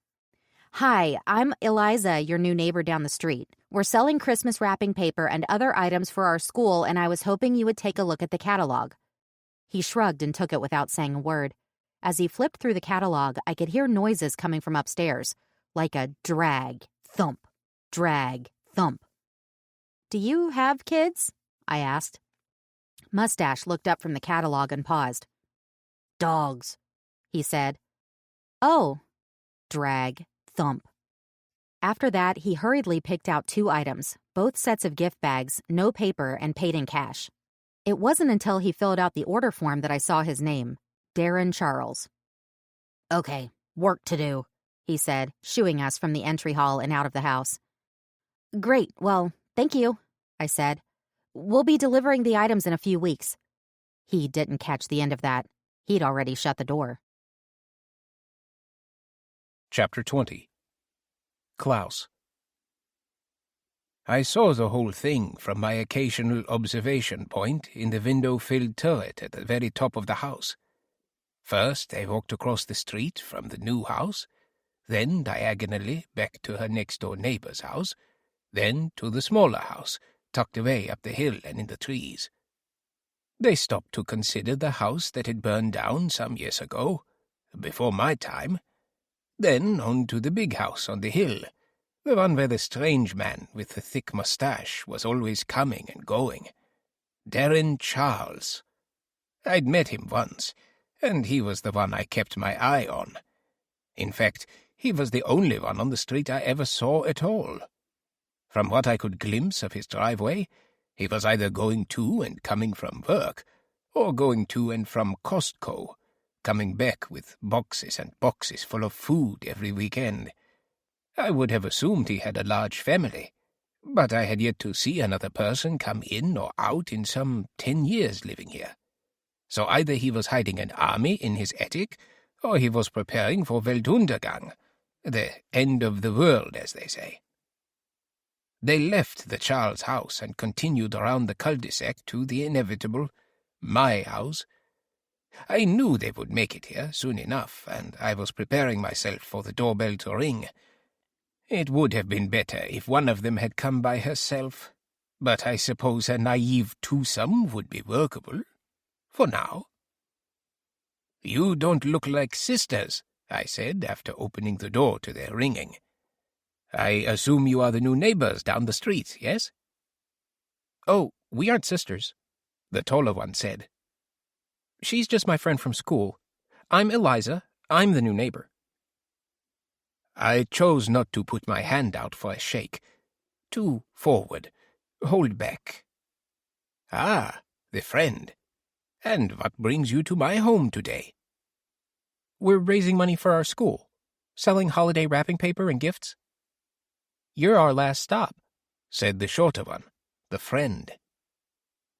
Hi, I'm Eliza, your new neighbor down the street. We're selling Christmas wrapping paper and other items for our school, and I was hoping you would take a look at the catalog. He shrugged and took it without saying a word. As he flipped through the catalog, I could hear noises coming from upstairs, like a drag, thump, drag, thump. Do you have kids? I asked. Mustache looked up from the catalog and paused. Dogs, he said. Oh, drag, thump. After that, he hurriedly picked out 2 items, both sets of gift bags, no paper, and paid in cash. It wasn't until he filled out the order form that I saw his name, Darren Charles. Okay, work to do, he said, shooing us from the entry hall and out of the house. Great, well, thank you, I said. We'll be delivering the items in a few weeks. He didn't catch the end of that. He'd already shut the door. Chapter 20. Klaus. I saw the whole thing from my occasional observation point in the window-filled turret at the very top of the house. First, I walked across the street from the new house, then diagonally back to her next-door neighbor's house, then to the smaller house, tucked away up the hill and in the trees. They stopped to consider the house that had burned down some years ago, before my time. Then on to the big house on the hill, the one where the strange man with the thick mustache was always coming and going. Darren Charles. I'd met him once, and he was the one I kept my eye on. In fact, he was the only one on the street I ever saw at all. From what I could glimpse of his driveway, he was either going to and coming from work, or going to and from Costco, coming back with boxes and boxes full of food every weekend. I would have assumed he had a large family, but I had yet to see another person come in or out in some 10 years living here. So either he was hiding an army in his attic, or he was preparing for Weltuntergang, the end of the world, as they say. They left the Charles house and continued around the Cul-De-Sac to the inevitable, my house. I knew they would make it here soon enough, and I was preparing myself for the doorbell to ring. It would have been better if one of them had come by herself, but I suppose a naive twosome would be workable, for now. "You don't look like sisters," I said, after opening the door to their ringing. "I assume you are the new neighbors down the street, yes?" "Oh, we aren't sisters," the taller one said. "She's just my friend from school. I'm Eliza. I'm the new neighbor." I chose not to put my hand out for a shake. Too forward. Hold back. "Ah, the friend. And what brings you to my home today?" "We're raising money for our school, selling holiday wrapping paper and gifts." "You're our last stop," said the shorter one, the friend.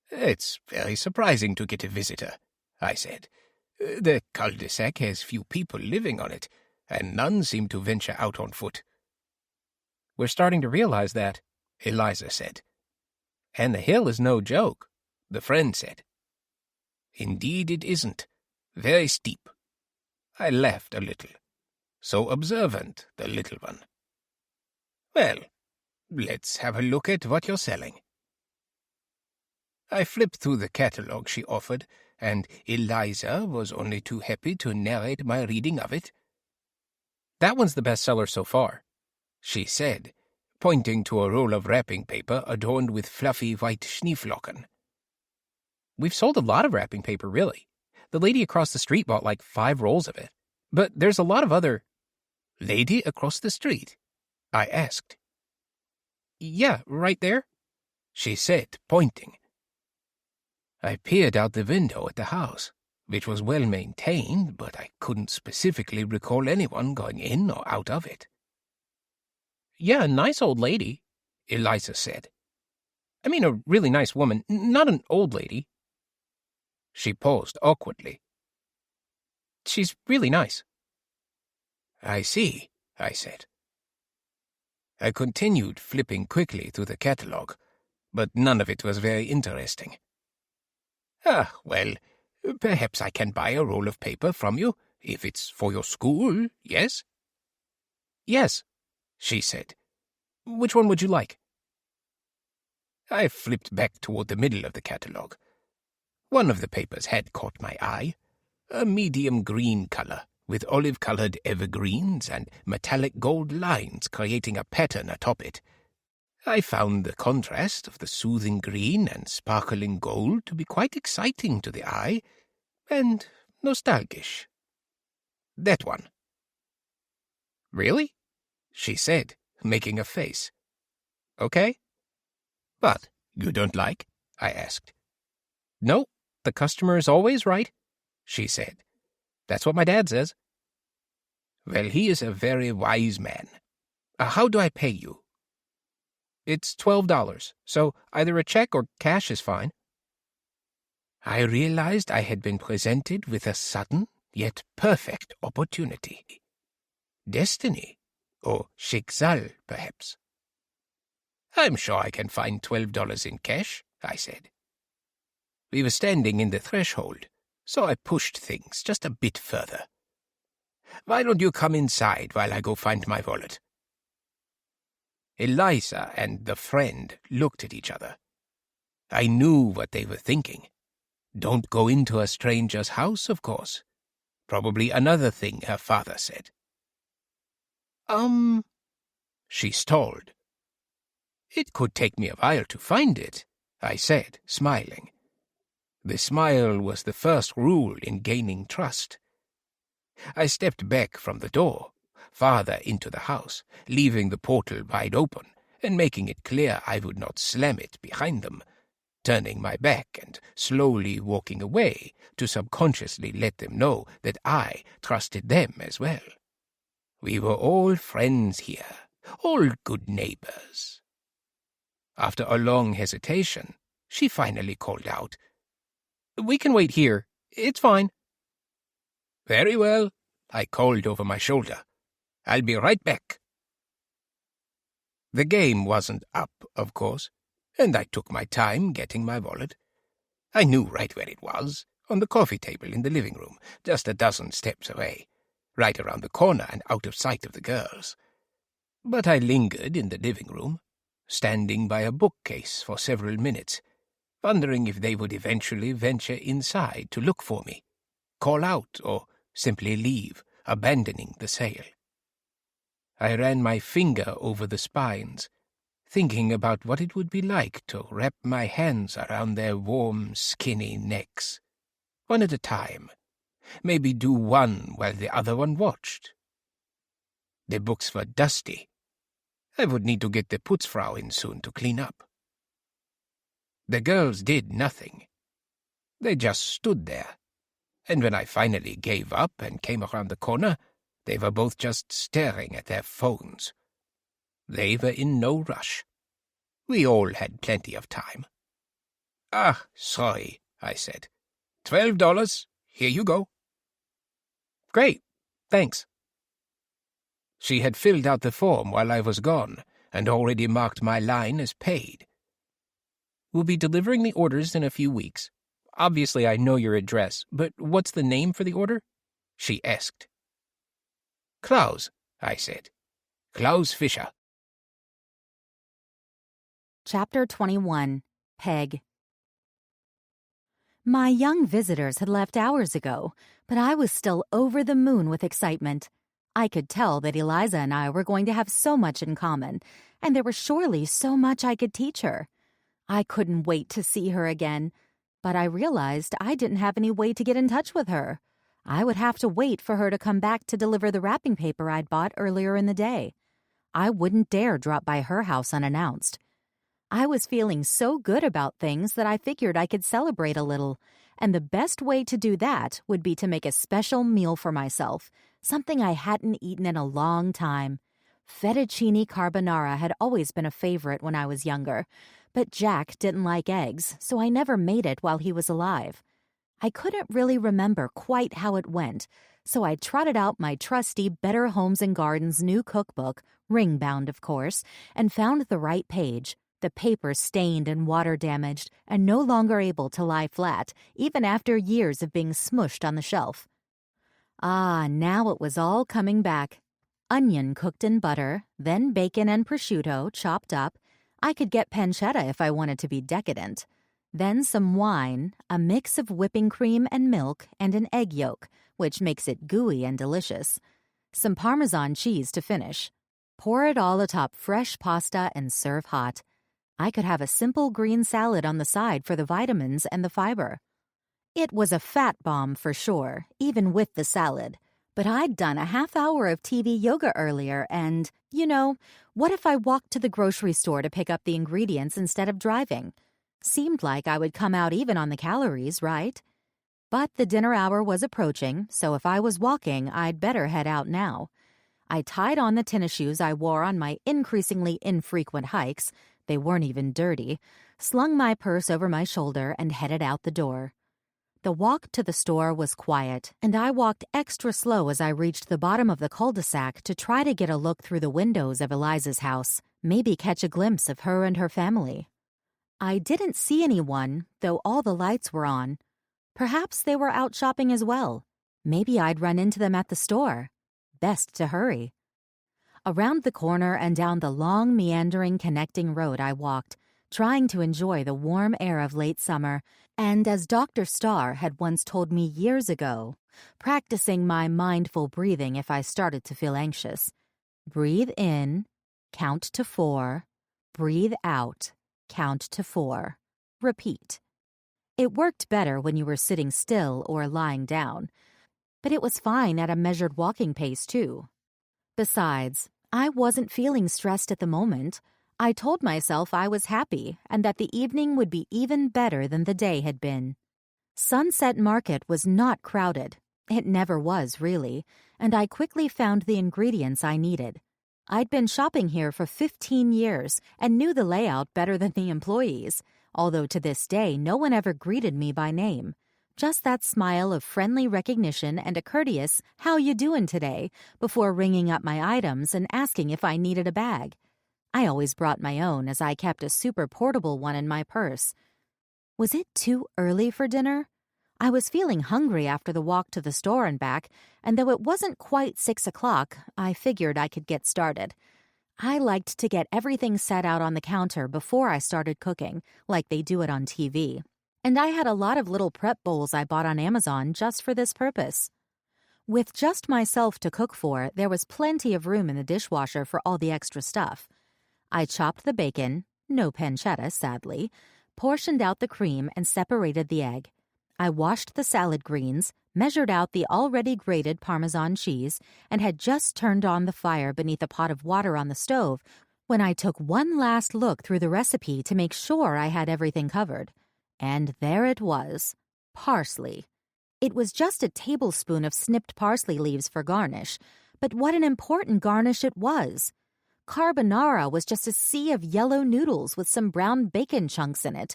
"It's very surprising to get a visitor," I said. "The Cul-De-Sac has few people living on it, and none seem to venture out on foot." "We're starting to realize that," Eliza said. "And the hill is no joke," the friend said. "Indeed it isn't. Very steep." I laughed a little. So observant, the little one. "Well, let's have a look at what you're selling." I flipped through the catalogue she offered, and Eliza was only too happy to narrate my reading of it. "That one's the best seller so far," she said, pointing to a roll of wrapping paper adorned with fluffy white Schneeflocken. "We've sold a lot of wrapping paper, really. The lady across the street bought like 5 rolls of it. But there's a lot of other—" "Lady across the street?" I asked. "Yeah, right there," she said, pointing. I peered out the window at the house. which was well maintained, but I couldn't specifically recall anyone going in or out of it. Yeah, a nice old lady, Eliza said. I mean, a really nice woman, not an old lady. She paused awkwardly. She's really nice. I see, I said. I continued flipping quickly through the catalogue, but none of it was very interesting. Well, perhaps I can buy a roll of paper from you, if it's for your school, yes? Yes, she said. Which one would you like? I flipped back toward the middle of the catalogue. One of the papers had caught my eye, a medium green color, with olive-colored evergreens and metallic gold lines creating a pattern atop it. I found the contrast of the soothing green and sparkling gold to be quite exciting to the eye, and nostalgic. That one. Really? She said, making a face. Okay. But you don't like? I asked. No, the customer is always right, she said. That's what my dad says. Well, he is a very wise man. How do I pay you? It's $12, so either a check or cash is fine. I realized I had been presented with a sudden, yet perfect opportunity. Destiny, or Schicksal, perhaps. I'm sure I can find $12 in cash, I said. We were standing in the threshold, so I pushed things just a bit further. Why don't you come inside while I go find my wallet? Eliza and the friend looked at each other. I knew what they were thinking. Don't go into a stranger's house, of course. Probably another thing her father said. She stalled. It could take me a while to find it, I said, smiling. The smile was the first rule in gaining trust. I stepped back from the door, farther into the house, leaving the portal wide open and making it clear I would not slam it behind them, turning my back and slowly walking away to subconsciously let them know that I trusted them as well. We were all friends here, all good neighbors. After a long hesitation, she finally called out, "We can wait here. It's fine." "Very well," I called over my shoulder. "I'll be right back." The game wasn't up, of course, and I took my time getting my wallet. I knew right where it was, on the coffee table in the living room, just a dozen steps away, right around the corner and out of sight of the girls. But I lingered in the living room, standing by a bookcase for several minutes, wondering if they would eventually venture inside to look for me, call out, or simply leave, abandoning the sale. I ran my finger over the spines, thinking about what it would be like to wrap my hands around their warm, skinny necks, one at a time, maybe do one while the other one watched. The books were dusty. I would need to get the Putzfrau in soon to clean up. The girls did nothing. They just stood there, and when I finally gave up and came around the corner, they were both just staring at their phones. They were in no rush. We all had plenty of time. Sorry, I said. $12. Here you go. Great. Thanks. She had filled out the form while I was gone and already marked my line as paid. We'll be delivering the orders in a few weeks. Obviously, I know your address, but what's the name for the order? She asked. Klaus, I said. Klaus Fischer. Chapter 21. Peg. My young visitors had left hours ago, but I was still over the moon with excitement. I could tell that Eliza and I were going to have so much in common, and there was surely so much I could teach her. I couldn't wait to see her again, but I realized I didn't have any way to get in touch with her. I would have to wait for her to come back to deliver the wrapping paper I'd bought earlier in the day. I wouldn't dare drop by her house unannounced. I was feeling so good about things that I figured I could celebrate a little, and the best way to do that would be to make a special meal for myself, something I hadn't eaten in a long time. Fettuccine carbonara had always been a favorite when I was younger, but Jack didn't like eggs, so I never made it while he was alive. I couldn't really remember quite how it went, so I trotted out my trusty Better Homes and Gardens new cookbook, ring-bound of course, and found the right page. The paper stained and water-damaged, and no longer able to lie flat, even after years of being smushed on the shelf. Ah, now it was all coming back. Onion cooked in butter, then bacon and prosciutto chopped up. I could get pancetta if I wanted to be decadent. Then some wine, a mix of whipping cream and milk, and an egg yolk, which makes it gooey and delicious. Some Parmesan cheese to finish. Pour it all atop fresh pasta and serve hot. I could have a simple green salad on the side for the vitamins and the fiber. It was a fat bomb for sure, even with the salad. But I'd done a half hour of TV yoga earlier and, what if I walked to the grocery store to pick up the ingredients instead of driving? Seemed like I would come out even on the calories, right? But the dinner hour was approaching, so if I was walking, I'd better head out now. I tied on the tennis shoes I wore on my increasingly infrequent hikes. They weren't even dirty, slung my purse over my shoulder, and headed out the door. The walk to the store was quiet, and I walked extra slow as I reached the bottom of the cul-de-sac to try to get a look through the windows of Eliza's house, maybe catch a glimpse of her and her family. I didn't see anyone, though all the lights were on. Perhaps they were out shopping as well. Maybe I'd run into them at the store. Best to hurry. Around the corner and down the long, meandering, connecting road I walked, trying to enjoy the warm air of late summer, and as Dr. Starr had once told me years ago, practicing my mindful breathing if I started to feel anxious. Breathe in, count to 4, breathe out, count to 4. Repeat. It worked better when you were sitting still or lying down, but it was fine at a measured walking pace too. Besides, I wasn't feeling stressed at the moment. I told myself I was happy and that the evening would be even better than the day had been. Sunset Market was not crowded. It never was, really, and I quickly found the ingredients I needed. I'd been shopping here for 15 years and knew the layout better than the employees, although to this day no one ever greeted me by name. Just that smile of friendly recognition and a courteous, "How you doing today?" before ringing up my items and asking if I needed a bag. I always brought my own as I kept a super portable one in my purse. Was it too early for dinner? I was feeling hungry after the walk to the store and back, and though it wasn't quite 6 o'clock, I figured I could get started. I liked to get everything set out on the counter before I started cooking, like they do it on TV. And I had a lot of little prep bowls I bought on Amazon just for this purpose. With just myself to cook for, there was plenty of room in the dishwasher for all the extra stuff. I chopped the bacon, no pancetta, sadly, portioned out the cream, and separated the egg. I washed the salad greens, measured out the already grated Parmesan cheese, and had just turned on the fire beneath a pot of water on the stove when I took one last look through the recipe to make sure I had everything covered. And there it was, parsley. It was just a tablespoon of snipped parsley leaves for garnish, but what an important garnish it was. Carbonara was just a sea of yellow noodles with some brown bacon chunks in it.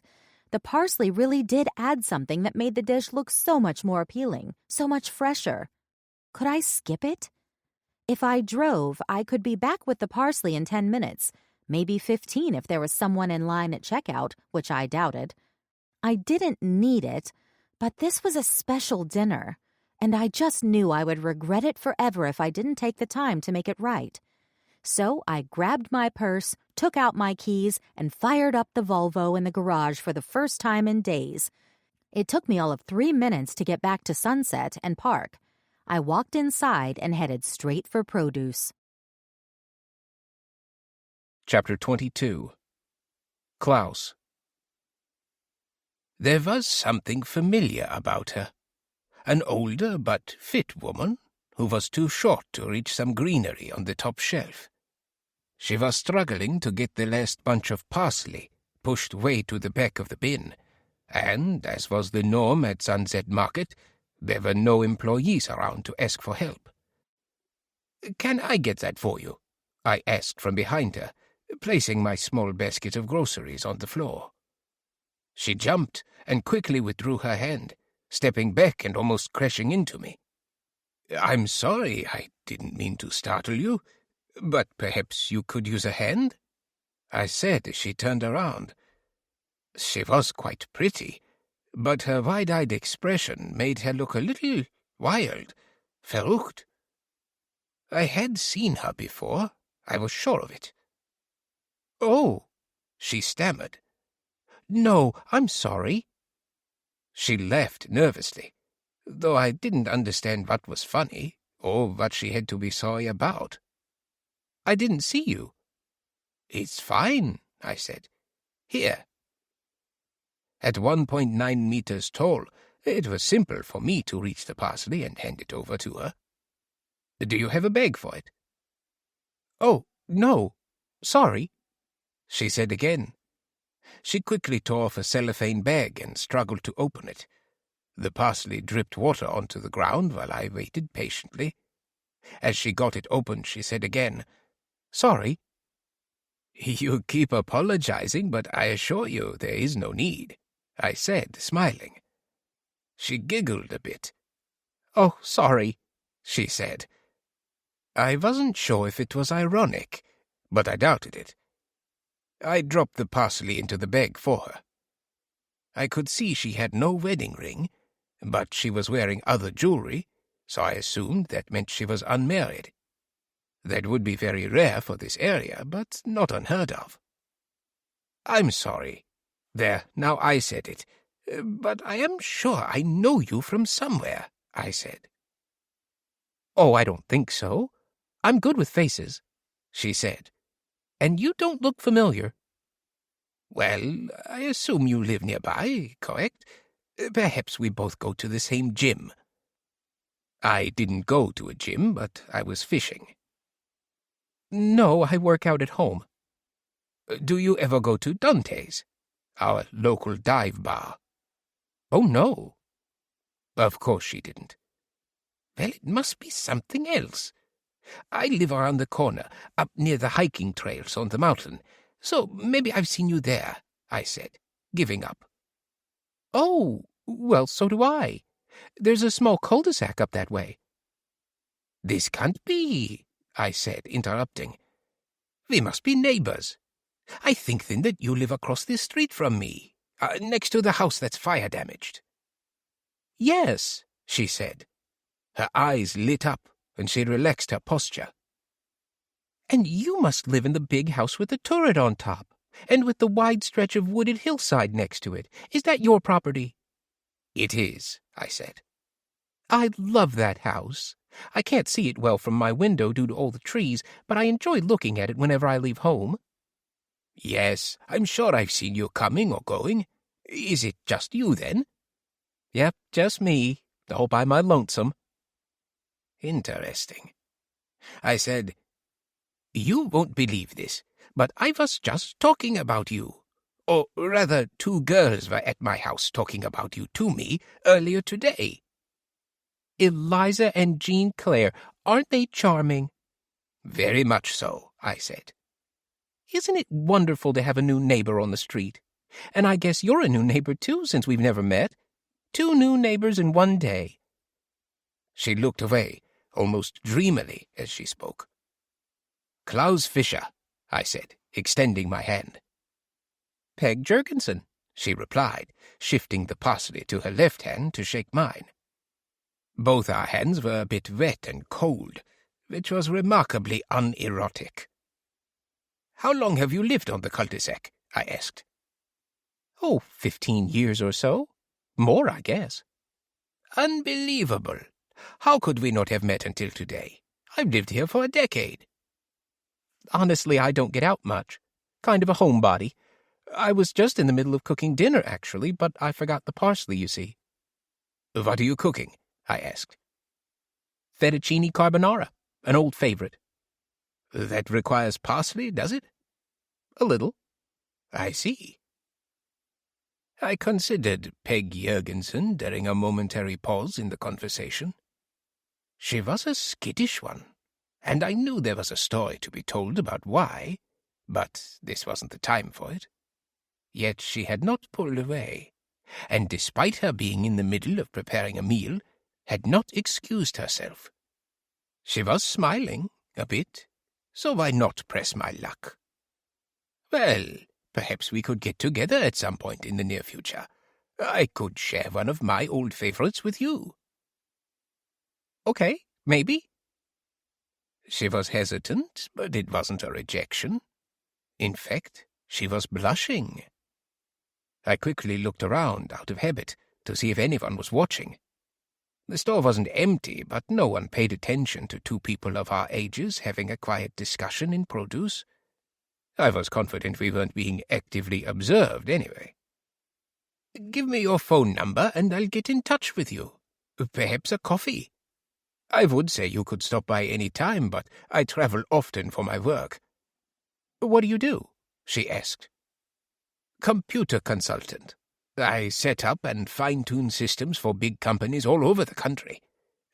The parsley really did add something that made the dish look so much more appealing, so much fresher. Could I skip it? If I drove, I could be back with the parsley in 10 minutes, maybe 15 if there was someone in line at checkout, which I doubted. I didn't need it, but this was a special dinner, and I just knew I would regret it forever if I didn't take the time to make it right. So I grabbed my purse, took out my keys, and fired up the Volvo in the garage for the first time in days. It took me all of 3 minutes to get back to Sunset and park. I walked inside and headed straight for produce. Chapter 22. Klaus. There was something familiar about her. An older but fit woman who was too short to reach some greenery on the top shelf. She was struggling to get the last bunch of parsley, pushed way to the back of the bin, and, as was the norm at Sunset Market, there were no employees around to ask for help. "Can I get that for you?" I asked from behind her, placing my small basket of groceries on the floor. She jumped and quickly withdrew her hand, stepping back and almost crashing into me. "I'm sorry, I didn't mean to startle you, but perhaps you could use a hand?" I said as she turned around. She was quite pretty, but her wide-eyed expression made her look a little wild, verrückt. I had seen her before, I was sure of it. "Oh," she stammered. "No, I'm sorry." She laughed nervously, though I didn't understand what was funny, or what she had to be sorry about. "I didn't see you." "It's fine," I said. "Here." At 1.9 meters tall, it was simple for me to reach the parsley and hand it over to her. "Do you have a bag for it?" "Oh, no. Sorry," she said again. She quickly tore off a cellophane bag and struggled to open it. The parsley dripped water onto the ground while I waited patiently. As she got it open, she said again, "Sorry." "You keep apologizing, but I assure you there is no need," I said, smiling. She giggled a bit. "Oh, sorry," she said. I wasn't sure if it was ironic, but I doubted it. I dropped the parsley into the bag for her. I could see she had no wedding ring, but she was wearing other jewelry, so I assumed that meant she was unmarried. That would be very rare for this area, but not unheard of. "I'm sorry. There, now I said it. But I am sure I know you from somewhere," I said. "Oh, I don't think so. I'm good with faces," she said. "And you don't look familiar." "Well, I assume you live nearby, correct? Perhaps we both go to the same gym." I didn't go to a gym, but I was fishing. "No, I work out at home." "Do you ever go to Dante's, our local dive bar?" "Oh, no." Of course she didn't. Well, it must be something else. "I live around the corner, up near the hiking trails on the mountain, so maybe I've seen you there," I said, giving up. "Oh, well, so do I. There's a small cul-de-sac up that way." "This can't be," I said, interrupting. "We must be neighbors. I think then that you live across the street from me, next to the house that's fire-damaged." "Yes," she said. Her eyes lit up, and she relaxed her posture. "And you must live in the big house with the turret on top, and with the wide stretch of wooded hillside next to it. Is that your property?" "It is," I said. "I love that house. I can't see it well from my window due to all the trees, but I enjoy looking at it whenever I leave home." "Yes, I'm sure I've seen you coming or going. Is it just you, then?" "Yep, just me, all by my lonesome." "Interesting." I said, "You won't believe this, but I was just talking about you. Or rather, two girls were at my house talking about you to me earlier today." "Eliza and Jean Claire, aren't they charming?" "Very much so," I said. "Isn't it wonderful to have a new neighbor on the street? And I guess you're a new neighbor, too, since we've never met. 2 new neighbors in one day." She looked away, almost dreamily, as she spoke. "Klaus Fischer," I said, extending my hand. "Peg Jurgensen," she replied, shifting the parsley to her left hand to shake mine. Both our hands were a bit wet and cold, which was remarkably unerotic. "How long have you lived on the Cul-De-Sac?" I asked. "Oh, 15 years or so. More, I guess." "Unbelievable. How could we not have met until today? I've lived here for a decade." "Honestly, I don't get out much. Kind of a homebody. I was just in the middle of cooking dinner, actually, but I forgot the parsley, you see." "What are you cooking?" I asked. "Fettuccine carbonara, an old favorite." "That requires parsley, does it?" "A little." "I see." I considered Peg Jurgensen during a momentary pause in the conversation. She was a skittish one, and I knew there was a story to be told about why, but this wasn't the time for it. Yet she had not pulled away, and despite her being in the middle of preparing a meal, had not excused herself. She was smiling, a bit, so why not press my luck? Well, perhaps we could get together at some point in the near future. I could share one of my old favorites with you. Okay, maybe. She was hesitant, but it wasn't a rejection. In fact, she was blushing. I quickly looked around, out of habit, to see if anyone was watching. The store wasn't empty, but no one paid attention to two people of our ages having a quiet discussion in produce. I was confident we weren't being actively observed anyway. Give me your phone number and I'll get in touch with you. Perhaps a coffee. I would say you could stop by any time, but I travel often for my work. What do you do? She asked. Computer consultant. I set up and fine-tune systems for big companies all over the country.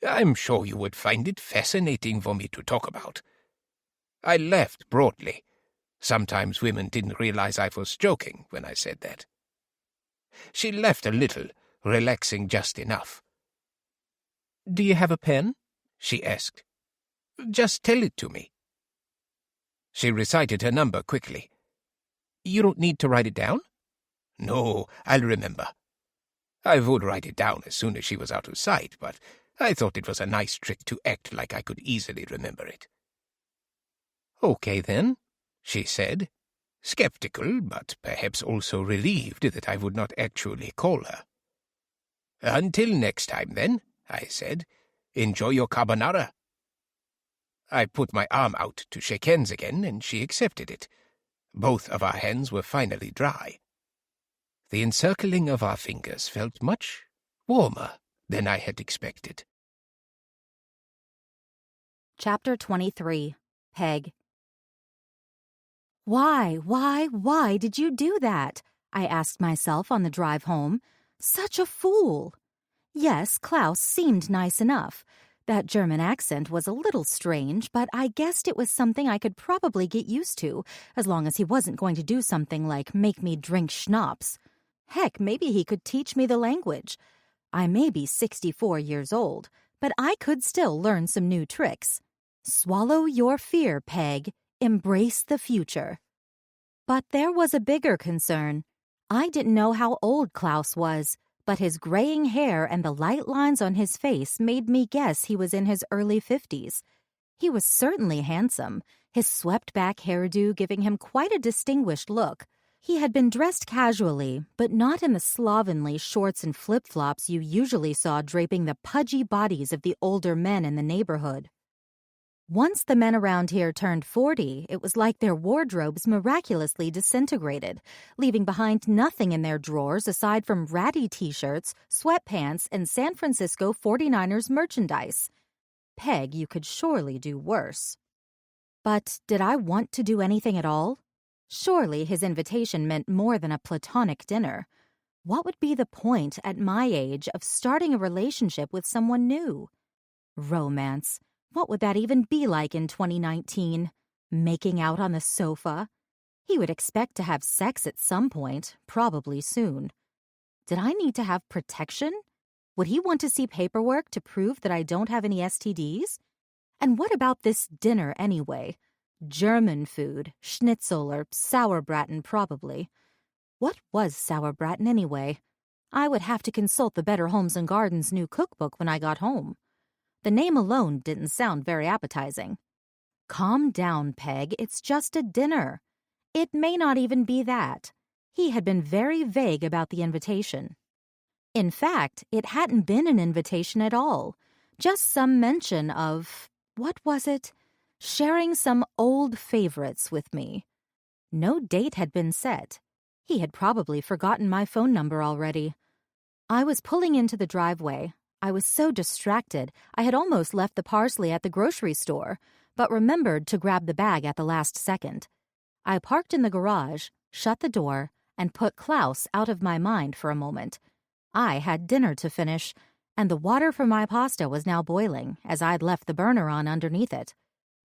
I'm sure you would find it fascinating for me to talk about. I laughed broadly. Sometimes women didn't realize I was joking when I said that. She laughed a little, relaxing just enough. Do you have a pen? She asked. Just tell it to me. She recited her number quickly. You don't need to write it down? No, I'll remember. I would write it down as soon as she was out of sight, but I thought it was a nice trick to act like I could easily remember it. Okay, then, she said, skeptical, but perhaps also relieved that I would not actually call her. Until next time, then, I said. Enjoy your carbonara. I put my arm out to shake hands again, and she accepted it. Both of our hands were finally dry. The encircling of our fingers felt much warmer than I had expected. Chapter 23. Peg. Why did you do that? I asked myself on the drive home. Such a fool! Yes, Klaus seemed nice enough. That German accent was a little strange, but I guessed it was something I could probably get used to, as long as he wasn't going to do something like make me drink schnapps. Heck, maybe he could teach me the language. I may be 64 years old, but I could still learn some new tricks. Swallow your fear, Peg. Embrace the future. But there was a bigger concern. I didn't know how old Klaus was, but his graying hair and the light lines on his face made me guess he was in his early 50s. He was certainly handsome, his swept-back hairdo giving him quite a distinguished look. He had been dressed casually, but not in the slovenly shorts and flip-flops you usually saw draping the pudgy bodies of the older men in the neighborhood. Once the men around here turned 40, it was like their wardrobes miraculously disintegrated, leaving behind nothing in their drawers aside from ratty t-shirts, sweatpants, and San Francisco 49ers merchandise. Peg, you could surely do worse. But did I want to do anything at all? Surely his invitation meant more than a platonic dinner. What would be the point at my age of starting a relationship with someone new? Romance. What would that even be like in 2019? Making out on the sofa? He would expect to have sex at some point, probably soon. Did I need to have protection? Would he want to see paperwork to prove that I don't have any STDs? And what about this dinner anyway? German food, schnitzel or sauerbraten probably. What was sauerbraten anyway? I would have to consult the Better Homes and Gardens new cookbook when I got home. The name alone didn't sound very appetizing. Calm down, Peg. It's just a dinner. It may not even be that. He had been very vague about the invitation. In fact, it hadn't been an invitation at all. Just some mention of, what was it? Sharing some old favorites with me. No date had been set. He had probably forgotten my phone number already. I was pulling into the driveway. I was so distracted, I had almost left the parsley at the grocery store, but remembered to grab the bag at the last second. I parked in the garage, shut the door, and put Klaus out of my mind for a moment. I had dinner to finish, and the water for my pasta was now boiling as I'd left the burner on underneath it.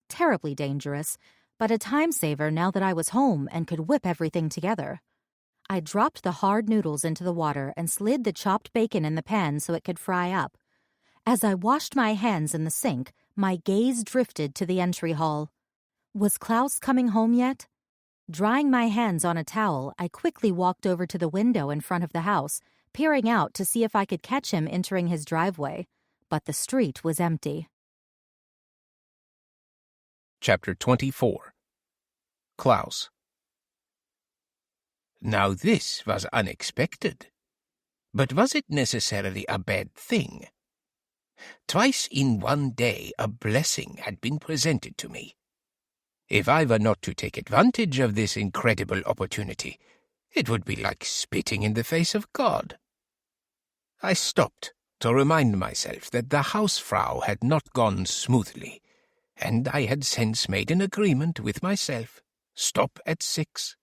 Terribly dangerous, but a time saver now that I was home and could whip everything together. I dropped the hard noodles into the water and slid the chopped bacon in the pan so it could fry up. As I washed my hands in the sink, my gaze drifted to the entry hall. Was Klaus coming home yet? Drying my hands on a towel, I quickly walked over to the window in front of the house, peering out to see if I could catch him entering his driveway. But the street was empty. Chapter 24. Klaus. Now this was unexpected. But was it necessarily a bad thing? Twice in one day a blessing had been presented to me. If I were not to take advantage of this incredible opportunity, it would be like spitting in the face of God. I stopped to remind myself that the housefrau had not gone smoothly, and I had since made an agreement with myself. Stop at 6.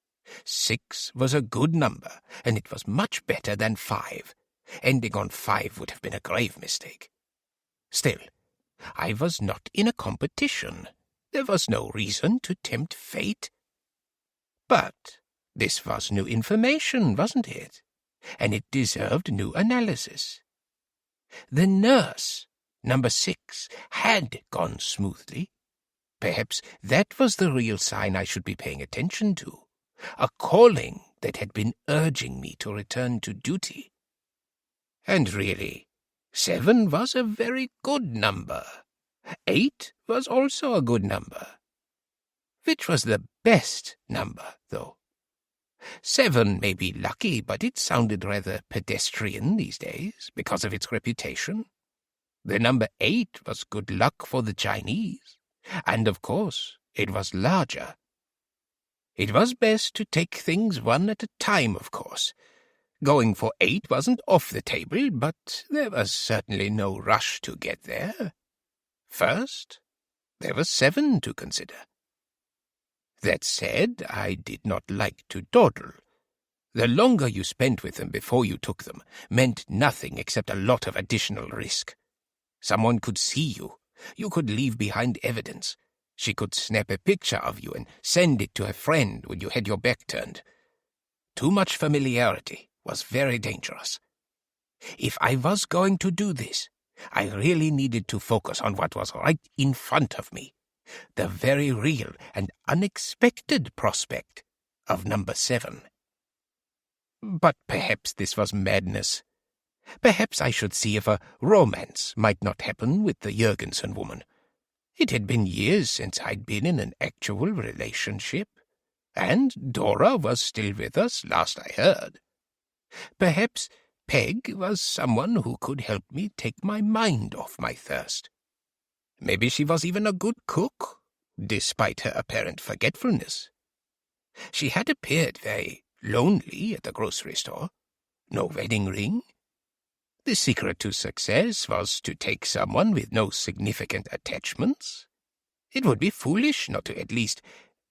6 was a good number, and it was much better than 5. Ending on 5 would have been a grave mistake. Still, I was not in a competition. There was no reason to tempt fate. But this was new information, wasn't it? And it deserved new analysis. The nurse, number 6, had gone smoothly. Perhaps that was the real sign I should be paying attention to. A calling that had been urging me to return to duty. And really, 7 was a very good number. 8 was also a good number. Which was the best number, though? 7 may be lucky, but it sounded rather pedestrian these days because of its reputation. The number 8 was good luck for the Chinese, and of course it was larger. It was best to take things one at a time, of course. Going for 8 wasn't off the table, but there was certainly no rush to get there. First, there was 7 to consider. That said, I did not like to dawdle. The longer you spent with them before you took them meant nothing except a lot of additional risk. Someone could see you. You could leave behind evidence. She could snap a picture of you and send it to a friend when you had your back turned. Too much familiarity was very dangerous. If I was going to do this, I really needed to focus on what was right in front of me, the very real and unexpected prospect of number 7. But perhaps this was madness. Perhaps I should see if a romance might not happen with the Jurgensen woman. It had been years since I'd been in an actual relationship, and Dora was still with us, last I heard. Perhaps Peg was someone who could help me take my mind off my thirst. Maybe she was even a good cook, despite her apparent forgetfulness. She had appeared very lonely at the grocery store. No wedding ring. The secret to success was to take someone with no significant attachments. It would be foolish not to at least,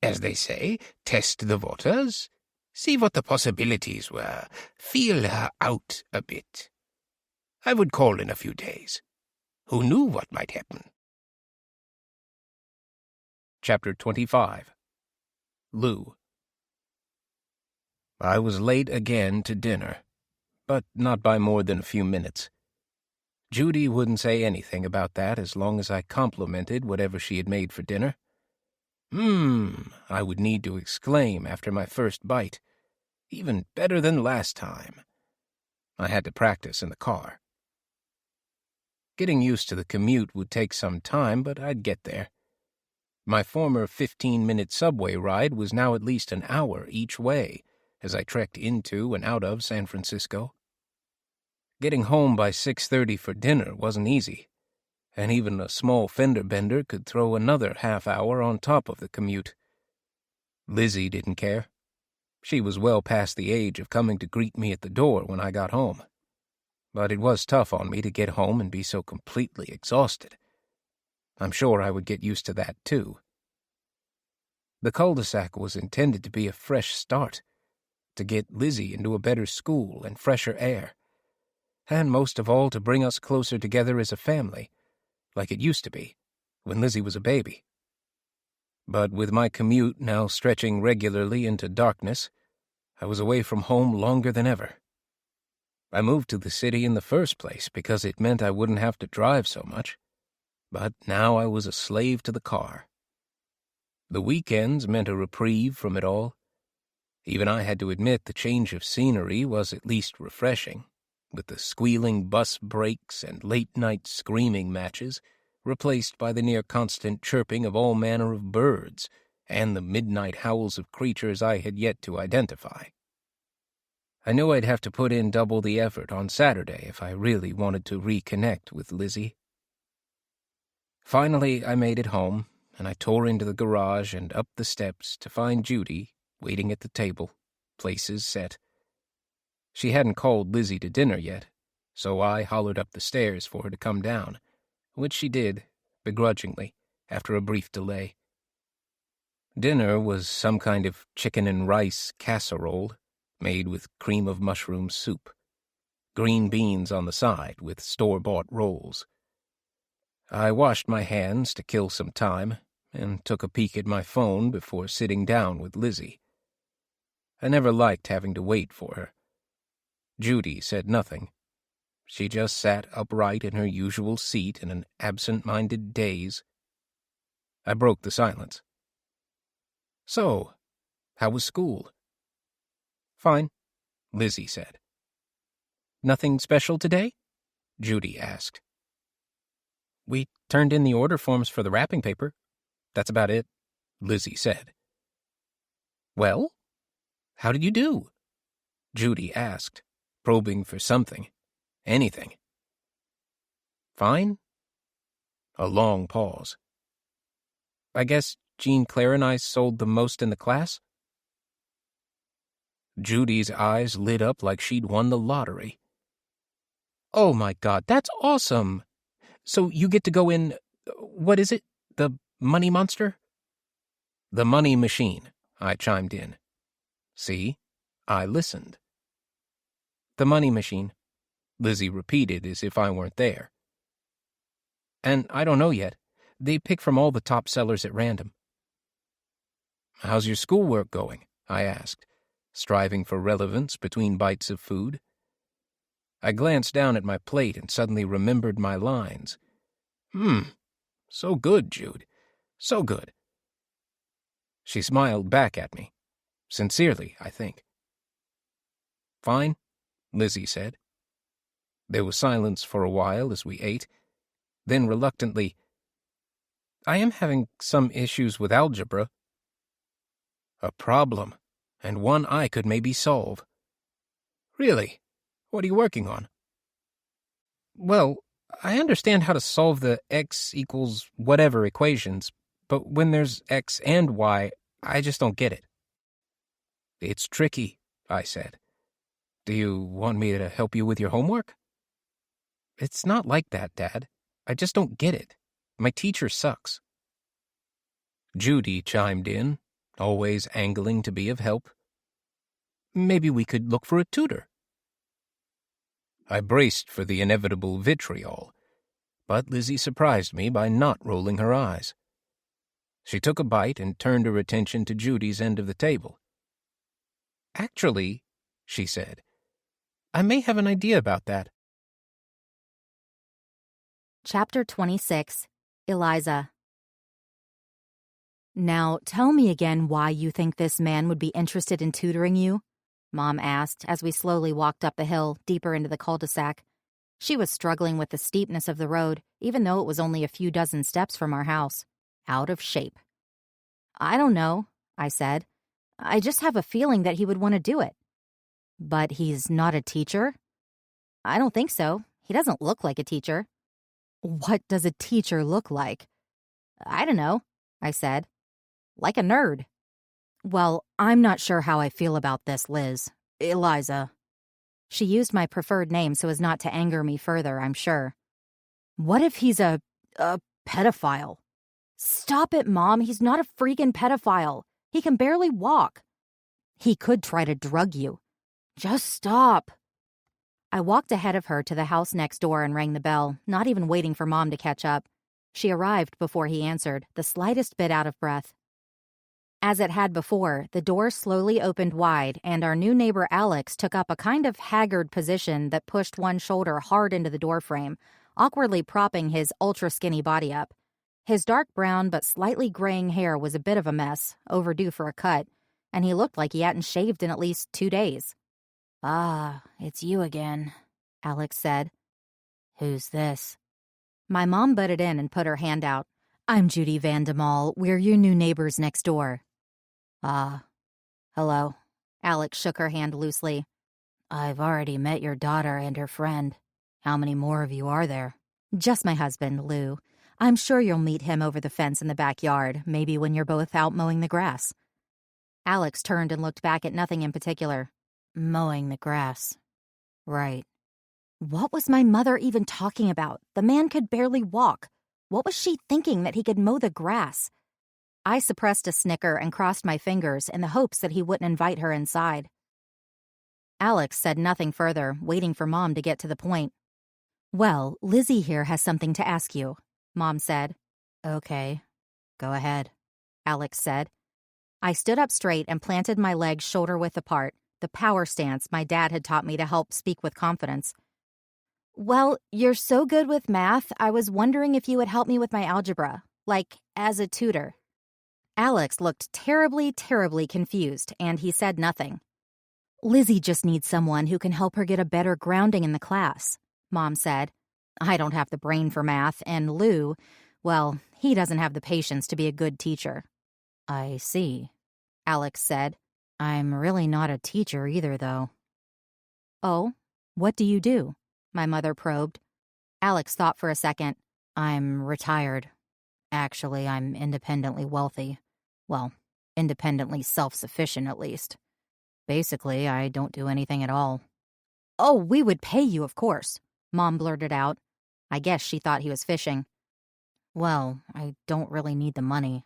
as they say, test the waters, see what the possibilities were, feel her out a bit. I would call in a few days. Who knew what might happen? Chapter 25. Lou. I was late again to dinner, but not by more than a few minutes. Judy wouldn't say anything about that as long as I complimented whatever she had made for dinner. I would need to exclaim after my first bite. Even better than last time. I had to practice in the car. Getting used to the commute would take some time, but I'd get there. My former 15-minute subway ride was now at least an hour each way as I trekked into and out of San Francisco. Getting home by 6:30 for dinner wasn't easy, and even a small fender bender could throw another half hour on top of the commute. Lizzie didn't care. She was well past the age of coming to greet me at the door when I got home. But it was tough on me to get home and be so completely exhausted. I'm sure I would get used to that, too. The Cul-De-Sac was intended to be a fresh start, to get Lizzie into a better school and fresher air. And most of all, to bring us closer together as a family, like it used to be, when Lizzie was a baby. But with my commute now stretching regularly into darkness, I was away from home longer than ever. I moved to the city in the first place because it meant I wouldn't have to drive so much. But now I was a slave to the car. The weekends meant a reprieve from it all. Even I had to admit the change of scenery was at least refreshing, with the squealing bus brakes and late-night screaming matches replaced by the near-constant chirping of all manner of birds and the midnight howls of creatures I had yet to identify. I knew I'd have to put in double the effort on Saturday if I really wanted to reconnect with Lizzie. Finally, I made it home, and I tore into the garage and up the steps to find Judy waiting at the table, places set. She hadn't called Lizzie to dinner yet, so I hollered up the stairs for her to come down, which she did, begrudgingly, after a brief delay. Dinner was some kind of chicken and rice casserole, made with cream of mushroom soup, green beans on the side with store-bought rolls. I washed my hands to kill some time and took a peek at my phone before sitting down with Lizzie. I never liked having to wait for her. Judy said nothing. She just sat upright in her usual seat in an absent-minded daze. I broke the silence. "So, how was school?" "Fine," Lizzie said. "Nothing special today?" Judy asked. "We turned in the order forms for the wrapping paper. That's about it," Lizzie said. "Well, how did you do?" Judy asked, probing for something, anything. "Fine." A long pause. "I guess Jean Claire and I sold the most in the class?" Judy's eyes lit up like she'd won the lottery. "Oh my God, that's awesome! So you get to go in, what is it, the money monster?" "The money machine," I chimed in. See, I listened. "The money machine," Lizzie repeated as if I weren't there. "And I don't know yet. They pick from all the top sellers at random." "How's your schoolwork going?" I asked, striving for relevance between bites of food. I glanced down at my plate and suddenly remembered my lines. So good, Jude. So good." She smiled back at me. Sincerely, I think. "Fine," Lizzie said. There was silence for a while as we ate. Then reluctantly, "I am having some issues with algebra." A problem, and one I could maybe solve. "Really? What are you working on?" "Well, I understand how to solve the x equals whatever equations, but when there's x and y, I just don't get it." "It's tricky," I said. "Do you want me to help you with your homework?" "It's not like that, Dad. I just don't get it. My teacher sucks." Judy chimed in, always angling to be of help. "Maybe we could look for a tutor." I braced for the inevitable vitriol, but Lizzie surprised me by not rolling her eyes. She took a bite and turned her attention to Judy's end of the table. "Actually," she said, "I may have an idea about that." Chapter 26. Eliza. "Now, tell me again why you think this man would be interested in tutoring you?" Mom asked as we slowly walked up the hill, deeper into the cul-de-sac. She was struggling with the steepness of the road, even though it was only a few dozen steps from our house. Out of shape. "I don't know," I said. "I just have a feeling that he would want to do it." "But he's not a teacher?" "I don't think so. He doesn't look like a teacher." "What does a teacher look like?" "I don't know," I said. "Like a nerd." "Well, I'm not sure how I feel about this, Liz. Eliza." She used my preferred name so as not to anger me further, I'm sure. "What if he's a pedophile?" "Stop it, Mom. He's not a freaking pedophile. He can barely walk." He could try to drug you. Just stop. I walked ahead of her to the house next door and rang the bell, not even waiting for Mom to catch up. She arrived before he answered, the slightest bit out of breath. As it had before, the door slowly opened wide, and our new neighbor Alex took up a kind of haggard position that pushed one shoulder hard into the doorframe, awkwardly propping his ultra-skinny body up. His dark brown but slightly graying hair was a bit of a mess, overdue for a cut, and he looked like he hadn't shaved in at least 2 days. "Ah, it's you again," Alex said. "Who's this?" My mom butted in and put her hand out. "I'm Judy van Damal. We're your new neighbors next door." "Ah, hello." Alex shook her hand loosely. "I've already met your daughter and her friend. How many more of you are there?" "Just my husband, Lou. I'm sure you'll meet him over the fence in the backyard, maybe when you're both out mowing the grass." Alex turned and looked back at nothing in particular. "Mowing the grass. Right." What was my mother even talking about? The man could barely walk. What was she thinking that he could mow the grass? I suppressed a snicker and crossed my fingers in the hopes that he wouldn't invite her inside. Alex said nothing further, waiting for Mom to get to the point. "Well, Lizzie here has something to ask you," Mom said. "Okay, go ahead," Alex said. I stood up straight and planted my legs shoulder-width apart, the power stance my dad had taught me to help speak with confidence. "Well, you're so good with math, I was wondering if you would help me with my algebra, like as a tutor." Alex looked terribly, terribly confused, and he said nothing. "Lizzie just needs someone who can help her get a better grounding in the class," Mom said. "I don't have the brain for math, and Lou, well, he doesn't have the patience to be a good teacher." "I see," Alex said. "I'm really not a teacher either, though." "Oh, what do you do?" my mother probed. Alex thought for a second. "I'm retired. Actually, I'm independently wealthy. Well, independently self-sufficient, at least. Basically, I don't do anything at all." "Oh, we would pay you, of course," Mom blurted out. I guess she thought he was fishing. "Well, I don't really need the money."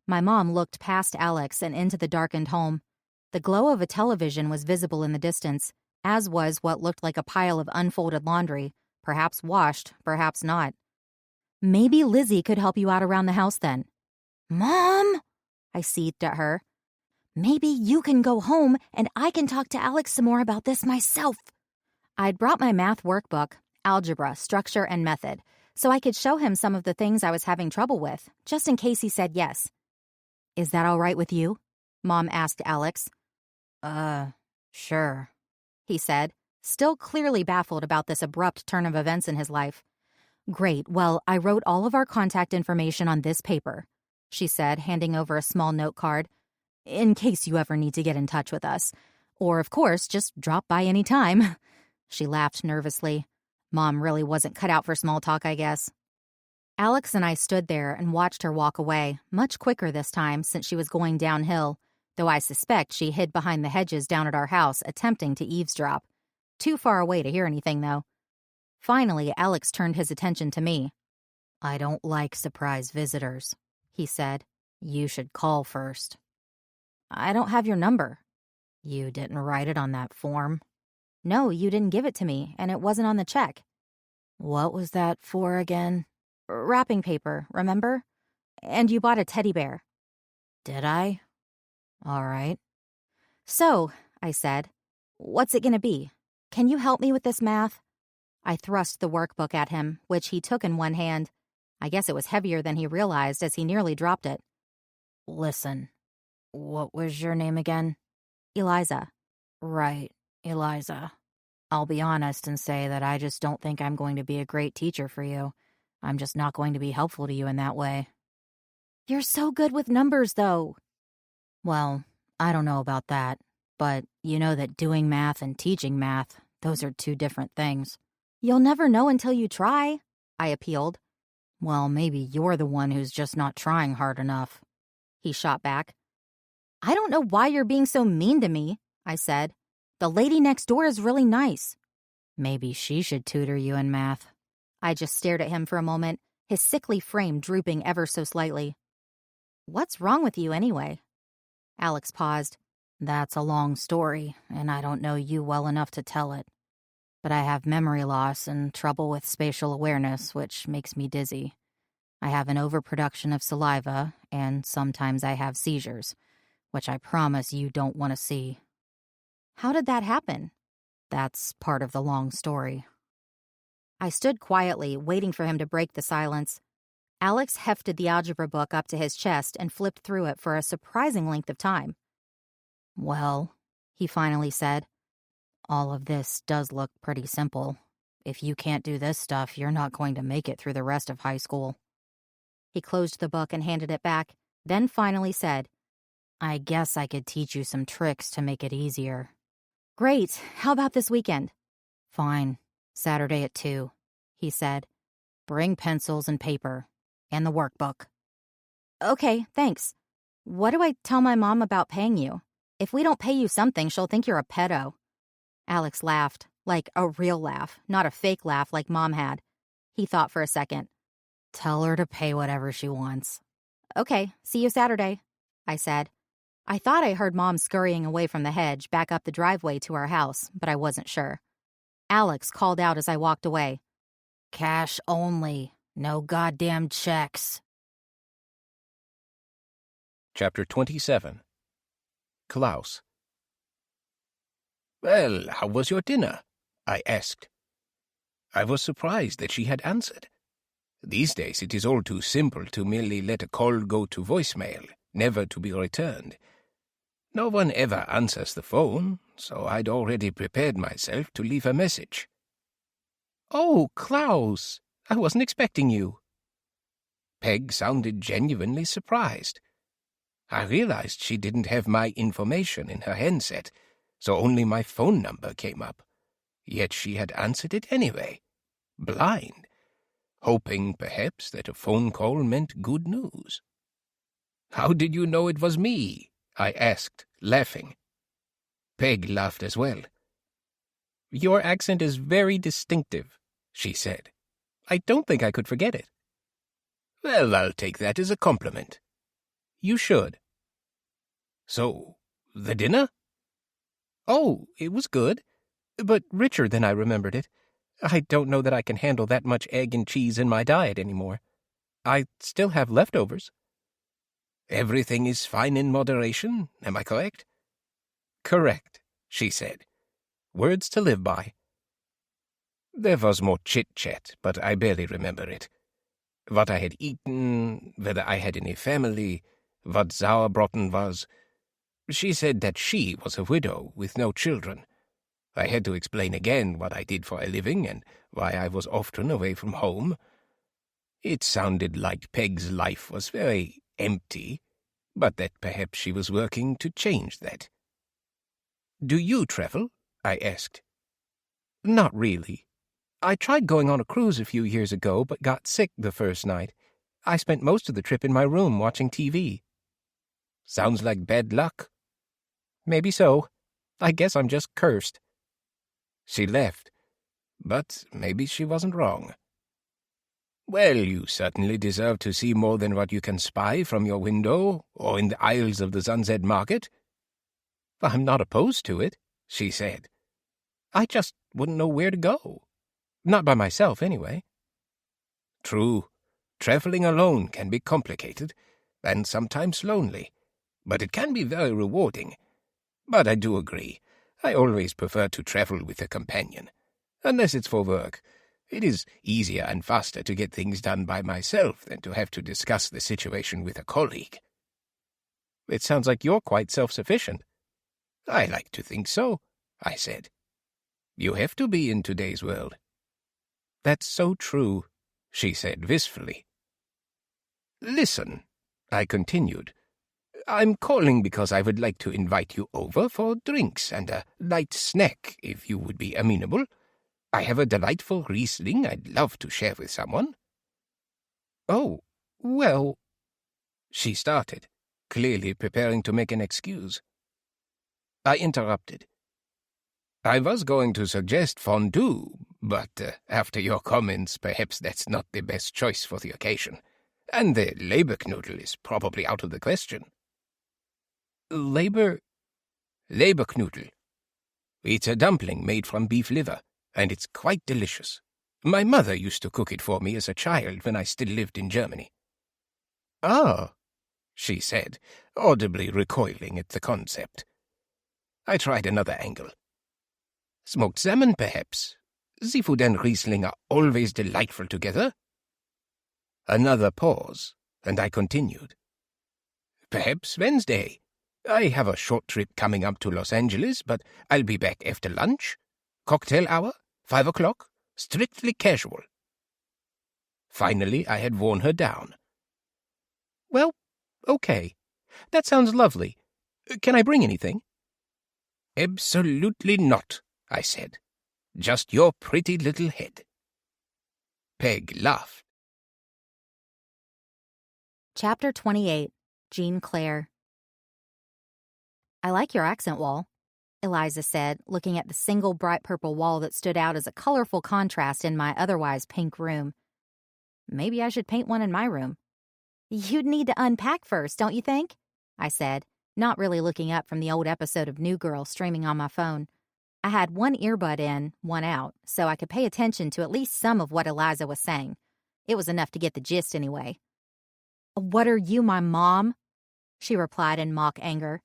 My mom looked past Alex and into the darkened home. The glow of a television was visible in the distance, as was what looked like a pile of unfolded laundry, perhaps washed, perhaps not. "Maybe Lizzie could help you out around the house then." "Mom!" I seethed at her. "Maybe you can go home and I can talk to Alex some more about this myself." I'd brought my math workbook, algebra, structure, and method, so I could show him some of the things I was having trouble with, just in case he said yes. "Is that all right with you?" Mom asked Alex. Sure," he said, still clearly baffled about this abrupt turn of events in his life. "Great, well, I wrote all of our contact information on this paper," she said, handing over a small note card, "in case you ever need to get in touch with us. Or, of course, just drop by any time." She laughed nervously. Mom really wasn't cut out for small talk, I guess. Alex and I stood there and watched her walk away, much quicker this time since she was going downhill, though I suspect she hid behind the hedges down at our house attempting to eavesdrop. Too far away to hear anything, though. Finally, Alex turned his attention to me. "I don't like surprise visitors," he said. "You should call first." "I don't have your number." "You didn't write it on that form?" "No, you didn't give it to me, and it wasn't on the check." "What was that for again?" "Wrapping paper, remember? And you bought a teddy bear." "Did I? All right." "So," I said, "what's it gonna be? Can you help me with this math?" I thrust the workbook at him, which he took in one hand. I guess it was heavier than he realized as he nearly dropped it. "Listen, what was your name again?" "Eliza." "Right, Eliza. I'll be honest and say that I just don't think I'm going to be a great teacher for you. I'm just not going to be helpful to you in that way." "You're so good with numbers, though." "Well, I don't know about that, but you know that doing math and teaching math, those are two different things." "You'll never know until you try," I appealed. "Well, maybe you're the one who's just not trying hard enough," he shot back. "I don't know why you're being so mean to me," I said. "The lady next door is really nice." "Maybe she should tutor you in math." I just stared at him for a moment, his sickly frame drooping ever so slightly. "What's wrong with you, anyway?" Alex paused. That's a long story, and I don't know you well enough to tell it. But I have memory loss and trouble with spatial awareness, which makes me dizzy. I have an overproduction of saliva, and sometimes I have seizures, which I promise you don't want to see. How did that happen? That's part of the long story. I stood quietly, waiting for him to break the silence. Alex hefted the algebra book up to his chest and flipped through it for a surprising length of time. Well, he finally said, all of this does look pretty simple. If you can't do this stuff, you're not going to make it through the rest of high school. He closed the book and handed it back, then finally said, I guess I could teach you some tricks to make it easier. Great. How about this weekend? Fine. Saturday at 2, he said. Bring pencils and paper. And the workbook. Okay, thanks. What do I tell my mom about paying you? If we don't pay you something, she'll think you're a pedo. Alex laughed, like a real laugh, not a fake laugh like Mom had. He thought for a second. Tell her to pay whatever she wants. Okay, see you Saturday, I said. I thought I heard Mom scurrying away from the hedge back up the driveway to our house, but I wasn't sure. Alex called out as I walked away. Cash only. No goddamn checks. Chapter 27. Klaus. Well, how was your dinner? I asked. I was surprised that she had answered. These days it is all too simple to merely let a call go to voicemail, never to be returned. No one ever answers the phone, so I'd already prepared myself to leave a message. Oh, Klaus, I wasn't expecting you. Peg sounded genuinely surprised. I realized she didn't have my information in her handset, so only my phone number came up. Yet she had answered it anyway, blind, hoping perhaps that a phone call meant good news. How did you know it was me? I asked, laughing. Peg laughed as well. Your accent is very distinctive, she said. I don't think I could forget it. Well, I'll take that as a compliment. You should. So, the dinner? Oh, it was good, but richer than I remembered it. I don't know that I can handle that much egg and cheese in my diet anymore. I still have leftovers. Everything is fine in moderation, am I correct? Correct, she said. Words to live by. There was more chit-chat, but I barely remember it. What I had eaten, whether I had any family, what Sauerbraten was. She said that she was a widow with no children. I had to explain again what I did for a living and why I was often away from home. It sounded like Peg's life was very empty, but that perhaps she was working to change that. Do you travel? I asked. Not really. I tried going on a cruise a few years ago, but got sick the first night. I spent most of the trip in my room watching TV. Sounds like bad luck. Maybe so. I guess I'm just cursed. She laughed, but maybe she wasn't wrong. Well, you certainly deserve to see more than what you can spy from your window or in the aisles of the Sunset Market. I'm not opposed to it, she said. I just wouldn't know where to go. Not by myself, anyway. True. Traveling alone can be complicated, and sometimes lonely, but it can be very rewarding. But I do agree. I always prefer to travel with a companion. Unless it's for work. It is easier and faster to get things done by myself than to have to discuss the situation with a colleague. It sounds like you're quite self-sufficient. I like to think so, I said. You have to be in today's world. That's so true, she said wistfully. Listen, I continued. I'm calling because I would like to invite you over for drinks and a light snack, if you would be amenable. I have a delightful Riesling I'd love to share with someone. Oh, well... She started, clearly preparing to make an excuse. I interrupted. I was going to suggest fondue, but after your comments, perhaps that's not the best choice for the occasion. And the Leberknödel is probably out of the question. Labor... Leberknödel. It's a dumpling made from beef liver, and it's quite delicious. My mother used to cook it for me as a child when I still lived in Germany." "Ah," she said, audibly recoiling at the concept. I tried another angle. "Smoked salmon, perhaps? Seafood and Riesling are always delightful together." Another pause, and I continued. "Perhaps Wednesday. I have a short trip coming up to Los Angeles, but I'll be back after lunch. Cocktail hour, 5 o'clock, strictly casual." Finally, I had worn her down. "Well, okay. That sounds lovely. Can I bring anything?" "Absolutely not," I said. "Just your pretty little head." Peg laughed. Chapter 28. Jean Claire. "I like your accent wall," Eliza said, looking at the single bright purple wall that stood out as a colorful contrast in my otherwise pink room. "Maybe I should paint one in my room." "You'd need to unpack first, don't you think?" I said, not really looking up from the old episode of New Girl streaming on my phone. I had one earbud in, one out, so I could pay attention to at least some of what Eliza was saying. It was enough to get the gist anyway. "What are you, my mom?" she replied in mock anger.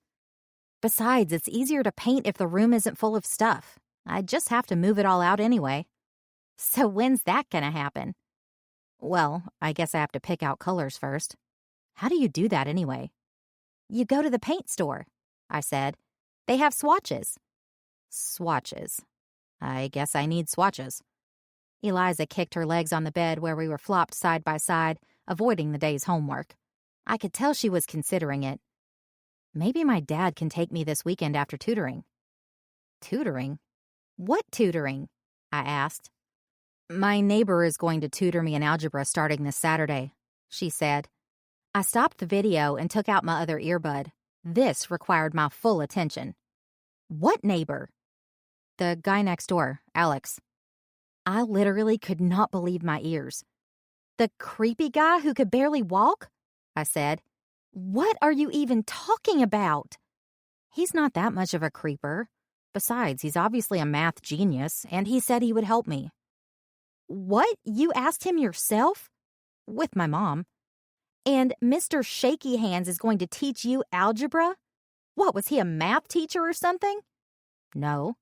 "Besides, it's easier to paint if the room isn't full of stuff. I'd just have to move it all out anyway." "So when's that gonna happen?" "Well, I guess I have to pick out colors first." "How do you do that anyway?" "You go to the paint store," I said. "They have swatches." "Swatches. I guess I need swatches." Eliza kicked her legs on the bed where we were flopped side by side, avoiding the day's homework. I could tell she was considering it. "Maybe my dad can take me this weekend after tutoring." "Tutoring? What tutoring?" I asked. "My neighbor is going to tutor me in algebra starting this Saturday," she said. I stopped the video and took out my other earbud. This required my full attention. "What neighbor?" "The guy next door, Alex." I literally could not believe my ears. "The creepy guy who could barely walk?" I said. "What are you even talking about?" "He's not that much of a creeper. Besides, he's obviously a math genius, and he said he would help me." "What? You asked him yourself?" "With my mom." "And Mr. Shaky Hands is going to teach you algebra? What, was he a math teacher or something?" "No."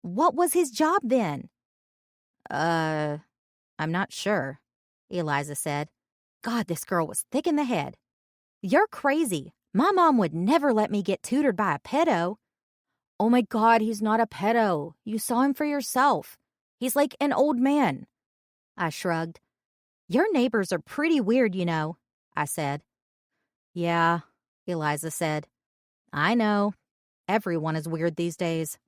"What was his job then?" I'm not sure," Eliza said. God, this girl was thick in the head. "You're crazy. My mom would never let me get tutored by a pedo." "Oh my God, he's not a pedo. You saw him for yourself. He's like an old man." I shrugged. "Your neighbors are pretty weird, you know," I said. "Yeah," Eliza said. "I know. Everyone is weird these days."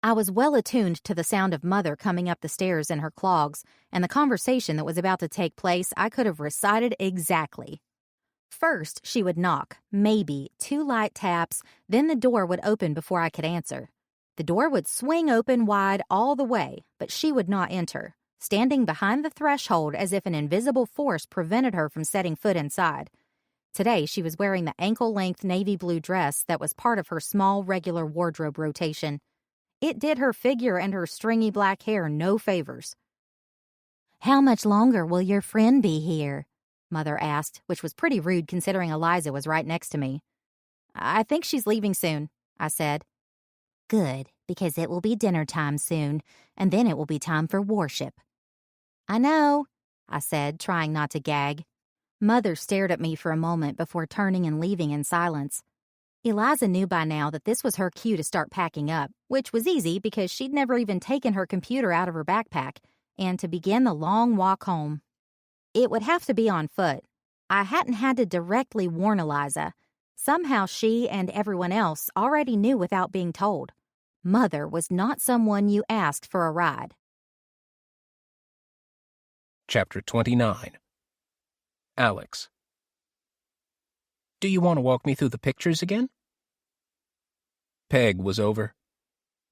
I was well attuned to the sound of Mother coming up the stairs in her clogs, and the conversation that was about to take place I could have recited exactly. First, she would knock, maybe 2 light taps, then the door would open before I could answer. The door would swing open wide all the way, but she would not enter, standing behind the threshold as if an invisible force prevented her from setting foot inside. Today, she was wearing the ankle-length navy blue dress that was part of her small, regular wardrobe rotation. It did her figure and her stringy black hair no favors. "How much longer will your friend be here?" Mother asked, which was pretty rude considering Eliza was right next to me. "I think she's leaving soon," I said. "Good, because it will be dinner time soon, and then it will be time for worship." "I know," I said, trying not to gag. Mother stared at me for a moment before turning and leaving in silence. Eliza knew by now that this was her cue to start packing up, which was easy because she'd never even taken her computer out of her backpack, and to begin the long walk home. It would have to be on foot. I hadn't had to directly warn Eliza. Somehow she and everyone else already knew without being told. Mother was not someone you asked for a ride. Chapter 29. Alex. "Do you want to walk me through the pictures again?" Peg was over.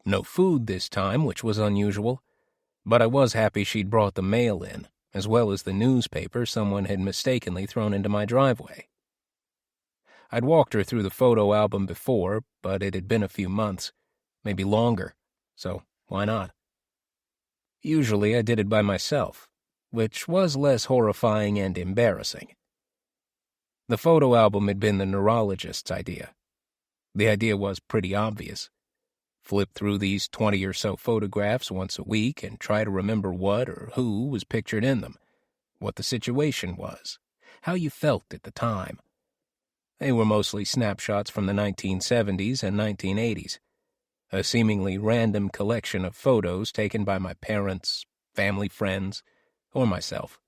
No food this time, which was unusual, but I was happy she'd brought the mail in, as well as the newspaper someone had mistakenly thrown into my driveway. I'd walked her through the photo album before, but it had been a few months, maybe longer, so why not? Usually I did it by myself, which was less horrifying and embarrassing. The photo album had been the neurologist's idea. The idea was pretty obvious. Flip through these 20 or so photographs once a week and try to remember what or who was pictured in them, what the situation was, how you felt at the time. They were mostly snapshots from the 1970s and 1980s, a seemingly random collection of photos taken by my parents, family friends, or myself.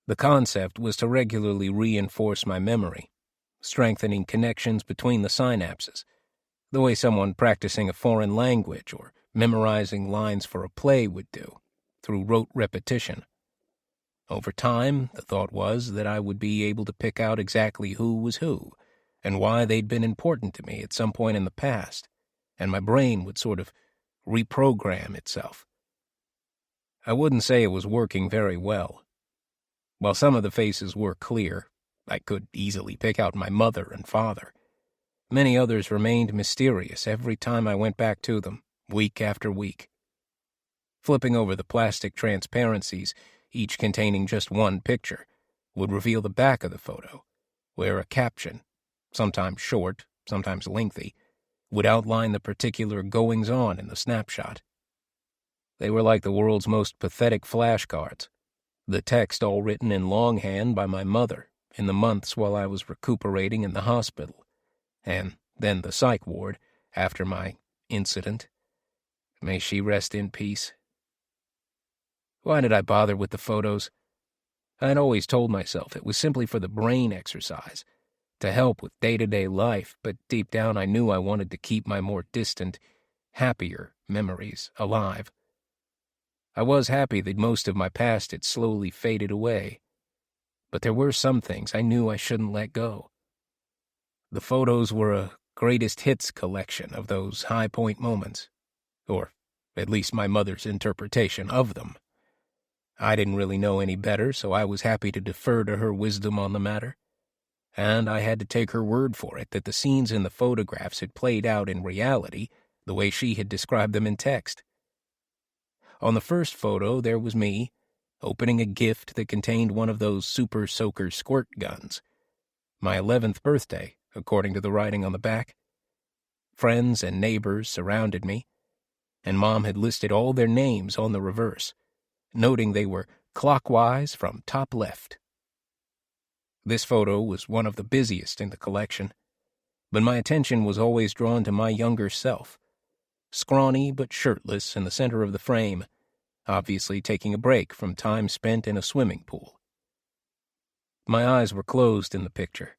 The concept was to regularly reinforce my memory, strengthening connections between the synapses, the way someone practicing a foreign language or memorizing lines for a play would do, through rote repetition. Over time, the thought was that I would be able to pick out exactly who was who, and why they'd been important to me at some point in the past, and my brain would sort of reprogram itself. I wouldn't say it was working very well. While some of the faces were clear, I could easily pick out my mother and father. Many others remained mysterious every time I went back to them, week after week. Flipping over the plastic transparencies, each containing just one picture, would reveal the back of the photo, where a caption, sometimes short, sometimes lengthy, would outline the particular goings-on in the snapshot. They were like the world's most pathetic flashcards, the text all written in longhand by my mother in the months while I was recuperating in the hospital, and then the psych ward after my incident. May she rest in peace. Why did I bother with the photos? I'd always told myself it was simply for the brain exercise, to help with day-to-day life, but deep down I knew I wanted to keep my more distant, happier memories alive. I was happy that most of my past had slowly faded away, but there were some things I knew I shouldn't let go. The photos were a greatest hits collection of those high-point moments, or at least my mother's interpretation of them. I didn't really know any better, so I was happy to defer to her wisdom on the matter, and I had to take her word for it that the scenes in the photographs had played out in reality the way she had described them in text. On the first photo, there was me, opening a gift that contained one of those super soaker squirt guns. My 11th birthday, according to the writing on the back. Friends and neighbors surrounded me, and Mom had listed all their names on the reverse, noting they were clockwise from top left. This photo was one of the busiest in the collection, but my attention was always drawn to my younger self, scrawny but shirtless in the center of the frame, obviously taking a break from time spent in a swimming pool. My eyes were closed in the picture,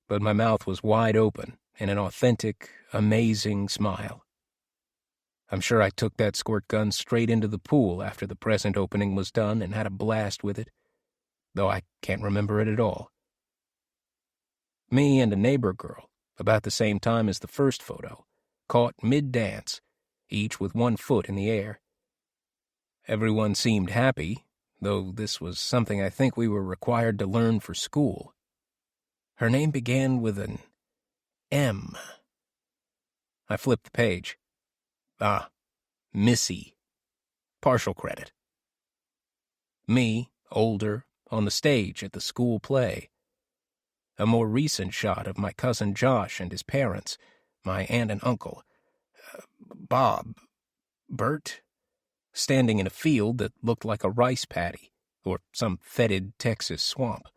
but my mouth was wide open in an authentic, amazing smile. I'm sure I took that squirt gun straight into the pool after the present opening was done and had a blast with it, though I can't remember it at all. Me and a neighbor girl, about the same time as the first photo, caught mid-dance, each with one foot in the air. Everyone seemed happy, though this was something I think we were required to learn for school. Her name began with an M. I flipped the page. Missy. Partial credit. Me, older, on the stage at the school play. A more recent shot of my cousin Josh and his parents, my aunt and uncle, Bert, standing in a field that looked like a rice paddy, or some fetid Texas swamp.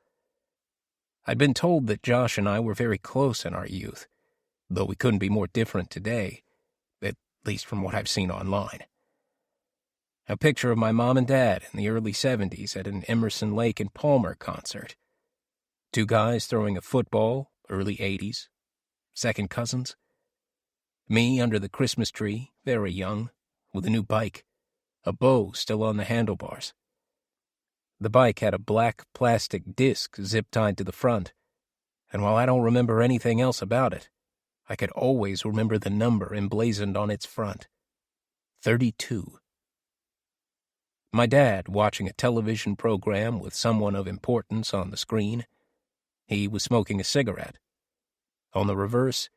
I'd been told that Josh and I were very close in our youth, though we couldn't be more different today, at least from what I've seen online. A picture of my mom and dad in the early 70s at an Emerson, Lake and Palmer concert. Two guys throwing a football, early 80s. Second cousins. Me under the Christmas tree, very young, with a new bike, a bow still on the handlebars. The bike had a black plastic disc zip-tied to the front, and while I don't remember anything else about it, I could always remember the number emblazoned on its front. 32. My dad watching a television program with someone of importance on the screen. He was smoking a cigarette, On the reverse,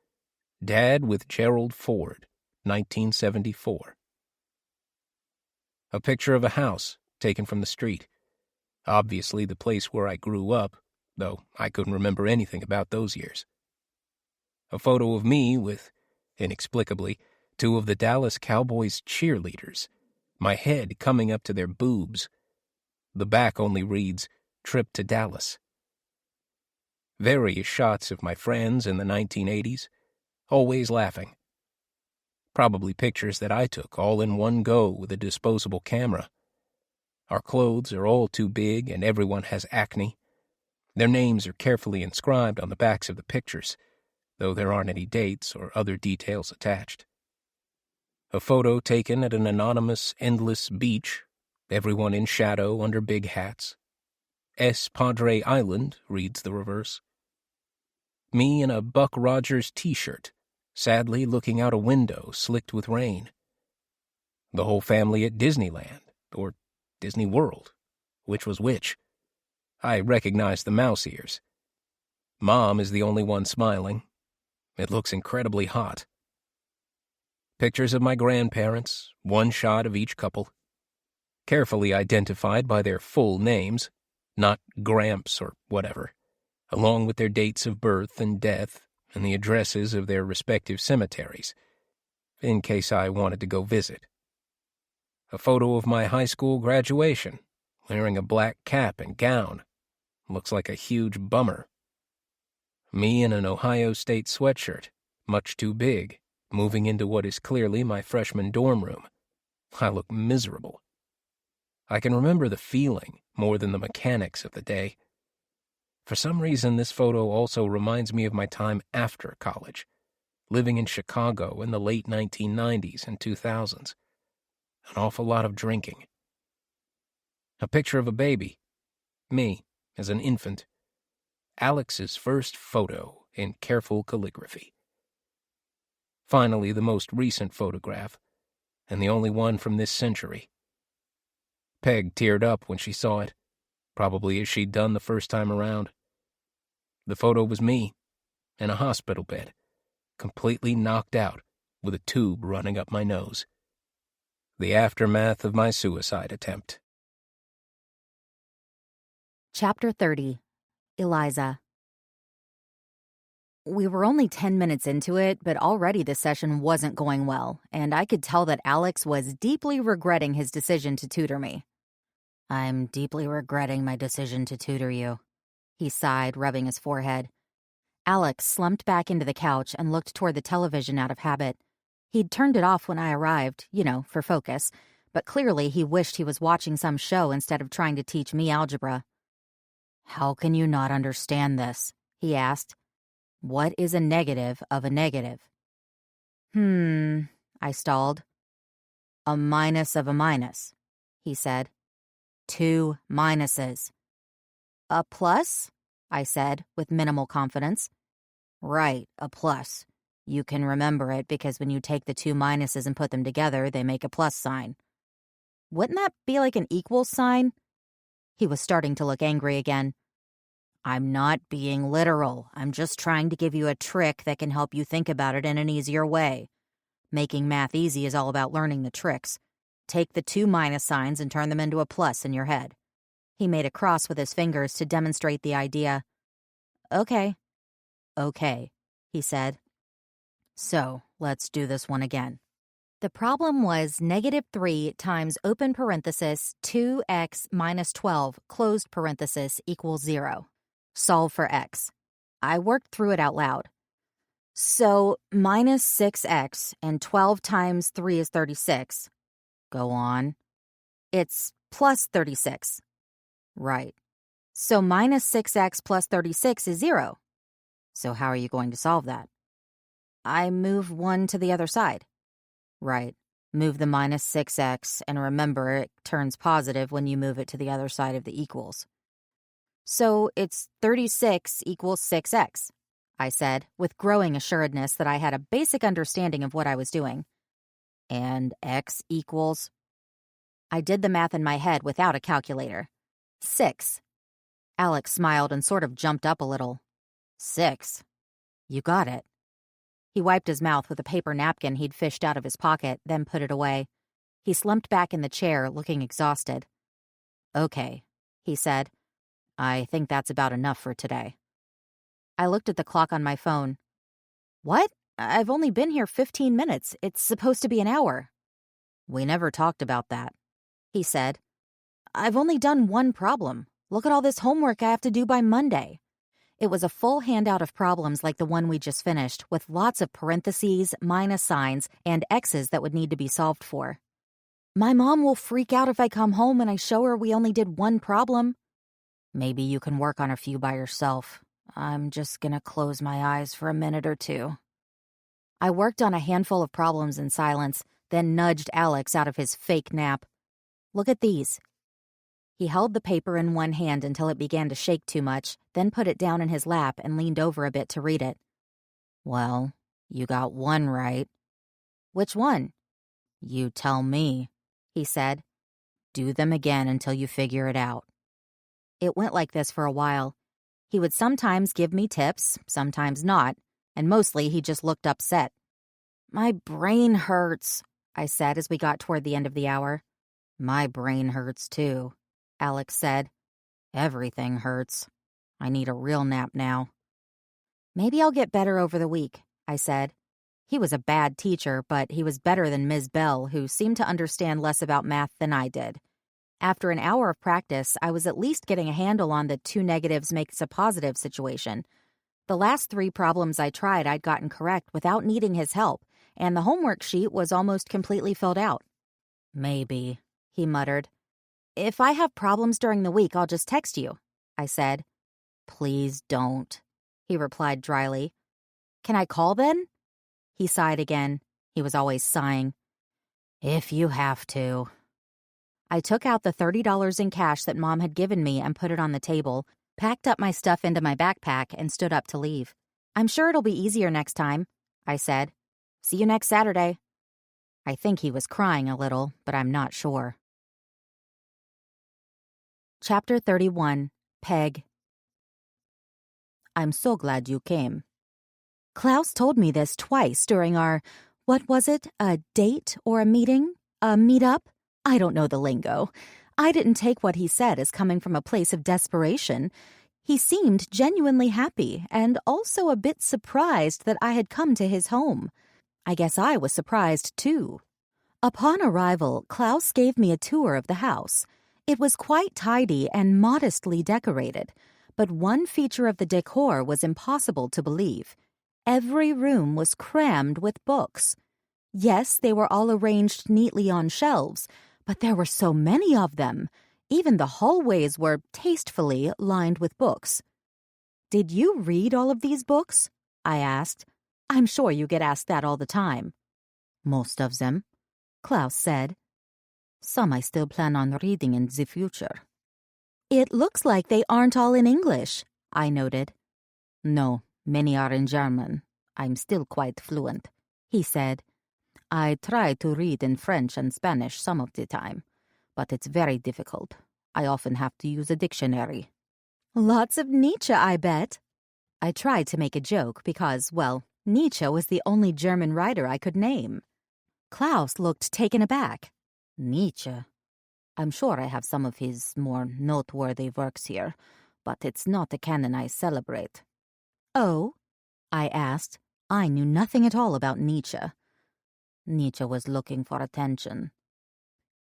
Dad with Gerald Ford, 1974. A picture of a house taken from the street. Obviously the place where I grew up, though I couldn't remember anything about those years. A photo of me with, inexplicably, two of the Dallas Cowboys cheerleaders, my head coming up to their boobs. The back only reads, "Trip to Dallas." Various shots of my friends in the 1980s, always laughing. Probably pictures that I took all in one go with a disposable camera. Our clothes are all too big and everyone has acne. Their names are carefully inscribed on the backs of the pictures, though there aren't any dates or other details attached. A photo taken at an anonymous, endless beach, everyone in shadow under big hats. S. Padre Island, reads the reverse. Me in a Buck Rogers t-shirt, sadly looking out a window slicked with rain. The whole family at Disneyland, or Disney World, which was which. I recognized the mouse ears. Mom is the only one smiling. It looks incredibly hot. Pictures of my grandparents, one shot of each couple. Carefully identified by their full names, not Gramps or whatever, along with their dates of birth and death and the addresses of their respective cemeteries, in case I wanted to go visit. A photo of my high school graduation, wearing a black cap and gown. Looks like a huge bummer. Me in an Ohio State sweatshirt, much too big, moving into what is clearly my freshman dorm room. I look miserable. I can remember the feeling more than the mechanics of the day. For some reason, this photo also reminds me of my time after college, living in Chicago in the late 1990s and 2000s. An awful lot of drinking. A picture of a baby. Me, as an infant. Alex's first photo in careful calligraphy. Finally, the most recent photograph, and the only one from this century. Peg teared up when she saw it, probably as she'd done the first time around. The photo was me, in a hospital bed, completely knocked out, with a tube running up my nose. The aftermath of my suicide attempt. Chapter 30. Eliza. We were only 10 minutes into it, but already the session wasn't going well, and I could tell that Alex was deeply regretting his decision to tutor me. I'm deeply regretting my decision to tutor you, he sighed, rubbing his forehead. Alex slumped back into the couch and looked toward the television out of habit. He'd turned it off when I arrived, for focus, but clearly he wished he was watching some show instead of trying to teach me algebra. How can you not understand this? He asked. What is a negative of a negative? I stalled. A minus of a minus, he said. 2 minuses. A plus? I said, with minimal confidence. Right, a plus. You can remember it because when you take the 2 minuses and put them together, they make a plus sign. Wouldn't that be like an equals sign? He was starting to look angry again. I'm not being literal. I'm just trying to give you a trick that can help you think about it in an easier way. Making math easy is all about learning the tricks. Take the 2 minus signs and turn them into a plus in your head. He made a cross with his fingers to demonstrate the idea. Okay, he said. So, let's do this one again. The problem was -3 times open parenthesis 2x minus 12 closed parenthesis equals 0. Solve for x. I worked through it out loud. So, minus 6x and 12 times 3 is 36. Go on. It's plus 36. Right. So minus 6x plus 36 is 0. So how are you going to solve that? I move 1 to the other side. Right. Move the minus 6x, and remember it turns positive when you move it to the other side of the equals. So it's 36 equals 6x, I said, with growing assuredness that I had a basic understanding of what I was doing. And x equals? I did the math in my head without a calculator. 6. Alex smiled and sort of jumped up a little. 6. You got it. He wiped his mouth with a paper napkin he'd fished out of his pocket, then put it away. He slumped back in the chair, looking exhausted. Okay, he said. I think that's about enough for today. I looked at the clock on my phone. What? I've only been here 15 minutes. It's supposed to be an hour. We never talked about that, he said. I've only done one problem. Look at all this homework I have to do by Monday. It was a full handout of problems like the one we just finished, with lots of parentheses, minus signs, and X's that would need to be solved for. My mom will freak out if I come home and I show her we only did one problem. Maybe you can work on a few by yourself. I'm just gonna close my eyes for a minute or two. I worked on a handful of problems in silence, then nudged Alex out of his fake nap. Look at these. He held the paper in one hand until it began to shake too much, then put it down in his lap and leaned over a bit to read it. Well, you got one right. Which one? You tell me, he said. Do them again until you figure it out. It went like this for a while. He would sometimes give me tips, sometimes not, and mostly he just looked upset. My brain hurts, I said as we got toward the end of the hour. My brain hurts too, Alex said. Everything hurts. I need a real nap now. Maybe I'll get better over the week, I said. He was a bad teacher, but he was better than Ms. Bell, who seemed to understand less about math than I did. After an hour of practice, I was at least getting a handle on the 2 negatives makes a positive situation. The last 3 problems I tried I'd gotten correct without needing his help, and the homework sheet was almost completely filled out. Maybe, he muttered. If I have problems during the week, I'll just text you, I said. Please don't, he replied dryly. Can I call then? He sighed again. He was always sighing. If you have to. I took out the $30 in cash that Mom had given me and put it on the table, packed up my stuff into my backpack, and stood up to leave. I'm sure it'll be easier next time, I said. See you next Saturday. I think he was crying a little, but I'm not sure. Chapter 31. Peg. I'm so glad you came. Klaus told me this twice during our, what was it, a date or a meeting? A meet-up? I don't know the lingo. I didn't take what he said as coming from a place of desperation. He seemed genuinely happy and also a bit surprised that I had come to his home. I guess I was surprised, too. Upon arrival, Klaus gave me a tour of the house. It was quite tidy and modestly decorated, but one feature of the decor was impossible to believe. Every room was crammed with books. Yes, they were all arranged neatly on shelves, but there were so many of them. Even the hallways were tastefully lined with books. Did you read all of these books? I asked. I'm sure you get asked that all the time. Most of them, Klaus said. Some I still plan on reading in the future. It looks like they aren't all in English, I noted. No, many are in German. I'm still quite fluent, he said. I try to read in French and Spanish some of the time, but it's very difficult. I often have to use a dictionary. Lots of Nietzsche, I bet. I tried to make a joke because, well, Nietzsche was the only German writer I could name. Klaus looked taken aback. Nietzsche? I'm sure I have some of his more noteworthy works here, but it's not a canon I celebrate. Oh? I asked. I knew nothing at all about Nietzsche. Nietzsche was looking for attention.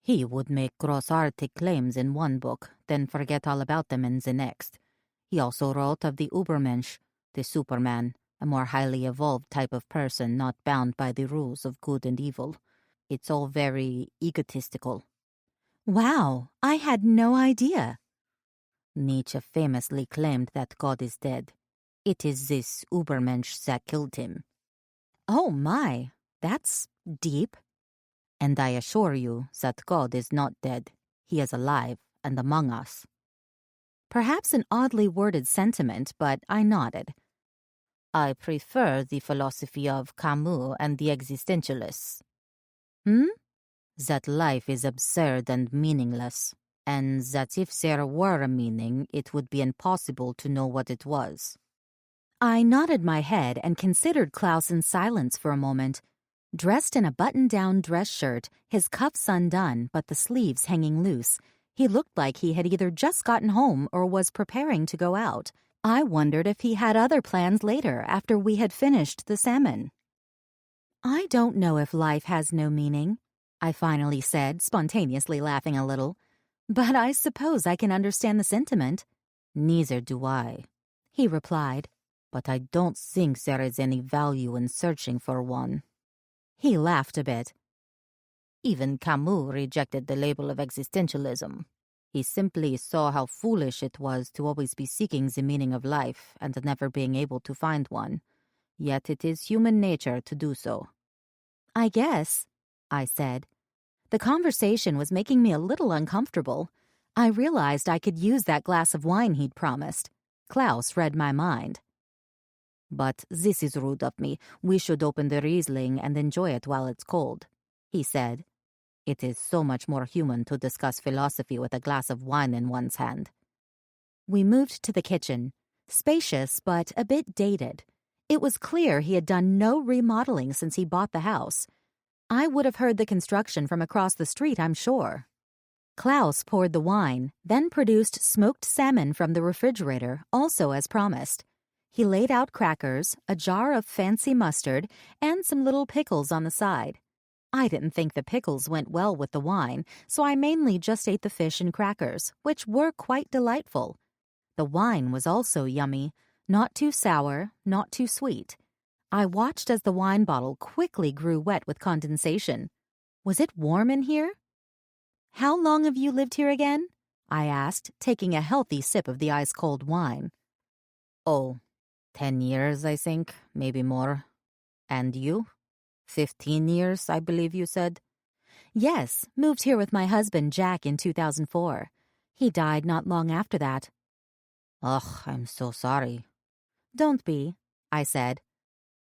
He would make gross-artig claims in one book, then forget all about them in the next. He also wrote of the Übermensch, the Superman, a more highly evolved type of person not bound by the rules of good and evil. It's all very egotistical. Wow, I had no idea. Nietzsche famously claimed that God is dead. It is this Übermensch that killed him. Oh my, that's deep. And I assure you that God is not dead. He is alive and among us. Perhaps an oddly worded sentiment, but I nodded. I prefer the philosophy of Camus and the existentialists. That life is absurd and meaningless, and that if there were a meaning, it would be impossible to know what it was. I nodded my head and considered Klaus in silence for a moment. Dressed in a button-down dress shirt, his cuffs undone but the sleeves hanging loose, he looked like he had either just gotten home or was preparing to go out. I wondered if he had other plans later after we had finished the salmon. "I don't know if life has no meaning," I finally said, spontaneously laughing a little. "But I suppose I can understand the sentiment." "Neither do I," he replied. "But I don't think there is any value in searching for one." He laughed a bit. Even Camus rejected the label of existentialism. He simply saw how foolish it was to always be seeking the meaning of life and never being able to find one. Yet it is human nature to do so. "I guess," I said. The conversation was making me a little uncomfortable. I realized I could use that glass of wine he'd promised. Klaus read my mind. "But this is rude of me. We should open the Riesling and enjoy it while it's cold," he said. "It is so much more human to discuss philosophy with a glass of wine in one's hand." We moved to the kitchen, spacious but a bit dated. It was clear he had done no remodeling since he bought the house. I would have heard the construction from across the street, I'm sure. Klaus poured the wine, then produced smoked salmon from the refrigerator, also as promised. He laid out crackers, a jar of fancy mustard, and some little pickles on the side. I didn't think the pickles went well with the wine, so I mainly just ate the fish and crackers, which were quite delightful. The wine was also yummy, not too sour, not too sweet. I watched as the wine bottle quickly grew wet with condensation. Was it warm in here? "How long have you lived here again?" I asked, taking a healthy sip of the ice-cold wine. "Oh, 10 years, I think, maybe more. And you? 15 years, I believe you said?" "Yes, moved here with my husband Jack in 2004. He died not long after that." "Ugh, I'm so sorry." "Don't be," I said.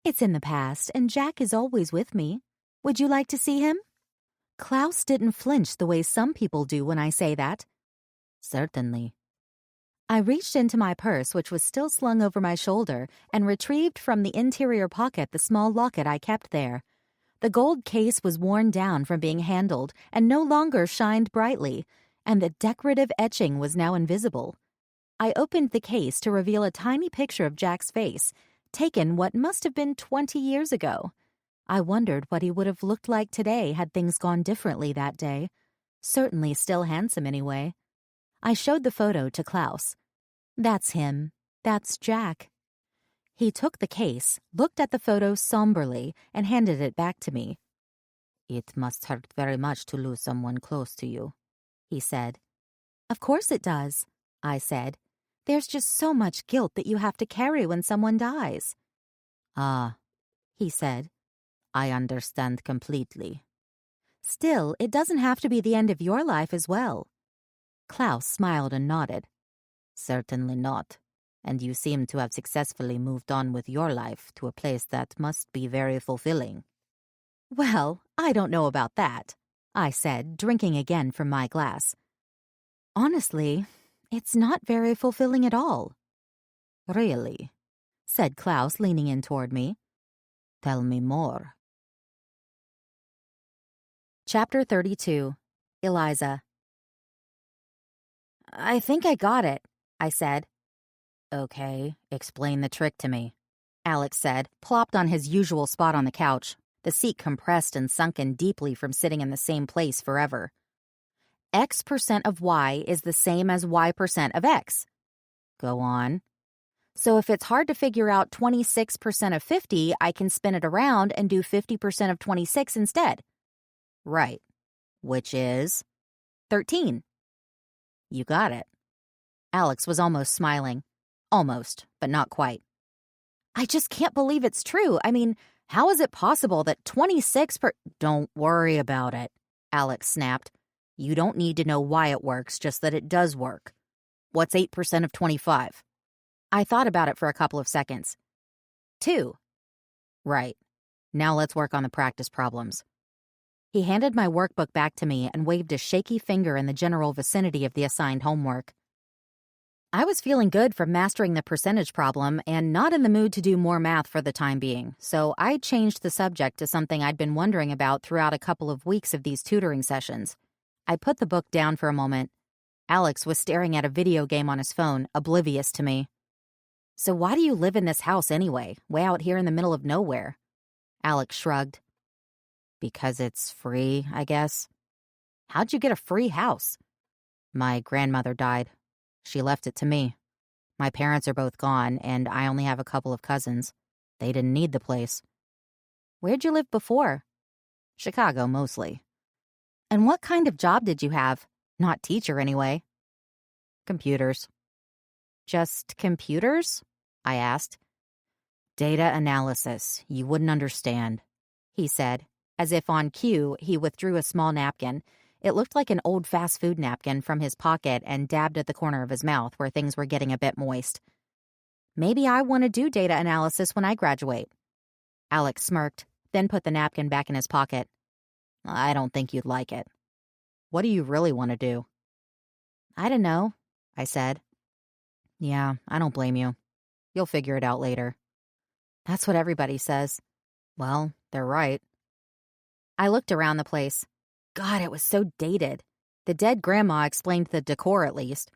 "It's in the past, and Jack is always with me. Would you like to see him?" Klaus didn't flinch the way some people do when I say that. "Certainly." I reached into my purse, which was still slung over my shoulder, and retrieved from the interior pocket the small locket I kept there. The gold case was worn down from being handled and no longer shined brightly, and the decorative etching was now invisible. I opened the case to reveal a tiny picture of Jack's face, taken what must have been 20 years ago. I wondered what he would have looked like today had things gone differently that day. Certainly still handsome anyway. I showed the photo to Klaus. "That's him. That's Jack." He took the case, looked at the photo somberly, and handed it back to me. "It must hurt very much to lose someone close to you," he said. "Of course it does," I said. "There's just so much guilt that you have to carry when someone dies." "Ah," he said. "I understand completely." "Still, it doesn't have to be the end of your life as well." Klaus smiled and nodded. "Certainly not. And you seem to have successfully moved on with your life to a place that must be very fulfilling." "Well, I don't know about that," I said, drinking again from my glass. "Honestly, it's not very fulfilling at all." "Really?" said Klaus, leaning in toward me. "Tell me more." Chapter 32. Eliza. "I think I got it," I said. "Okay, explain the trick to me," Alex said, plopped on his usual spot on the couch, the seat compressed and sunken deeply from sitting in the same place forever. "X% of Y is the same as Y% of X." "Go on." "So if it's hard to figure out 26% of 50, I can spin it around and do 50% of 26 instead." "Right. Which is?" 13. "You got it." Alex was almost smiling. Almost, but not quite. "I just can't believe it's true. I mean, how is it possible that 26 per—" "Don't worry about it," Alex snapped. "You don't need to know why it works, just that it does work. What's 8% of 25? I thought about it for a couple of seconds. 2. "Right. Now let's work on the practice problems." He handed my workbook back to me and waved a shaky finger in the general vicinity of the assigned homework. I was feeling good from mastering the percentage problem and not in the mood to do more math for the time being, so I changed the subject to something I'd been wondering about throughout a couple of weeks of these tutoring sessions. I put the book down for a moment. Alex was staring at a video game on his phone, oblivious to me. "So why do you live in this house anyway, way out here in the middle of nowhere?" Alex shrugged. "Because it's free, I guess." "How'd you get a free house?" "My grandmother died. She left it to me. My parents are both gone, and I only have a couple of cousins. They didn't need the place." "Where'd you live before?" "Chicago, mostly." "And what kind of job did you have? Not teacher, anyway." "Computers." "Just computers?" I asked. "Data analysis. You wouldn't understand," he said. As if on cue, he withdrew a small napkin. It looked like an old fast food napkin from his pocket and dabbed at the corner of his mouth where things were getting a bit moist. "Maybe I want to do data analysis when I graduate." Alex smirked, then put the napkin back in his pocket. "I don't think you'd like it." "What do you really want to do?" "I don't know," I said. "Yeah, I don't blame you. You'll figure it out later." "That's what everybody says." "Well, they're right." I looked around the place. God, it was so dated. The dead grandma explained the decor at least.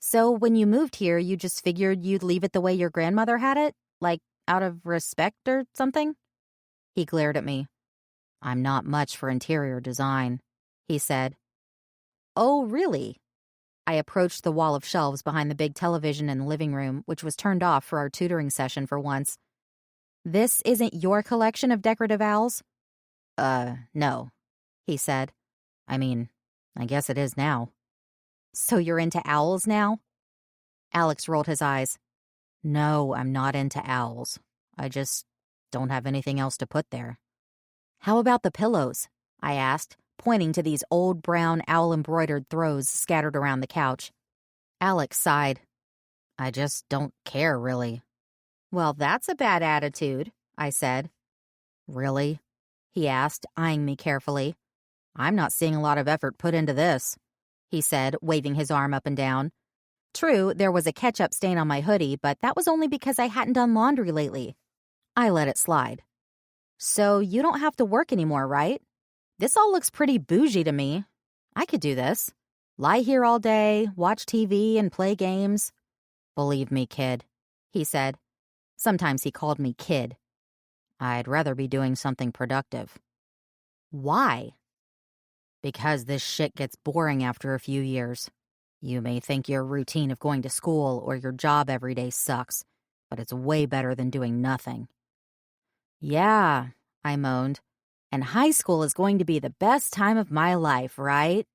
"So when you moved here, you just figured you'd leave it the way your grandmother had it? Like, out of respect or something?" He glared at me. "I'm not much for interior design," he said. "Oh, really?" I approached the wall of shelves behind the big television in the living room, which was turned off for our tutoring session for once. "This isn't your collection of decorative owls?" No," he said. "I mean, I guess it is now." "So you're into owls now?" Alex rolled his eyes. "No, I'm not into owls. I just don't have anything else to put there." "How about the pillows?" I asked, pointing to these old brown owl-embroidered throws scattered around the couch. Alex sighed. "I just don't care, really." "Well, that's a bad attitude," I said. "Really?" he asked, eyeing me carefully. "I'm not seeing a lot of effort put into this," he said, waving his arm up and down. True, there was a ketchup stain on my hoodie, but that was only because I hadn't done laundry lately. I let it slide. "So you don't have to work anymore, right? This all looks pretty bougie to me. I could do this. Lie here all day, watch TV, and play games." "Believe me, kid," he said. Sometimes he called me kid. "I'd rather be doing something productive." "Why?" "Because this shit gets boring after a few years. You may think your routine of going to school or your job every day sucks, but it's way better than doing nothing." "Yeah," I moaned. "And high school is going to be the best time of my life, right?"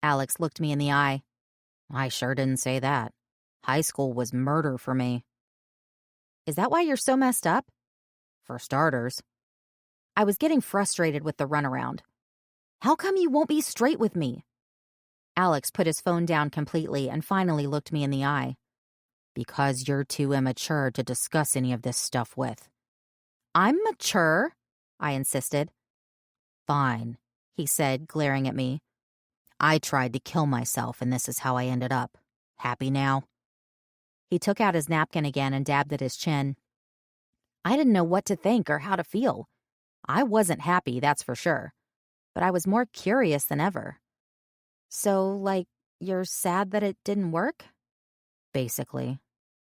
Alex looked me in the eye. "I sure didn't say that. High school was murder for me." "Is that why you're so messed up?" "For starters." I was getting frustrated with the runaround. "How come you won't be straight with me?" Alex put his phone down completely and finally looked me in the eye. "Because you're too immature to discuss any of this stuff with." "I'm mature," I insisted. "Fine," he said, glaring at me. "I tried to kill myself, and this is how I ended up. Happy now?" He took out his napkin again and dabbed at his chin. I didn't know what to think or how to feel. I wasn't happy, that's for sure. But I was more curious than ever. "So, like, you're sad that it didn't work?" "Basically.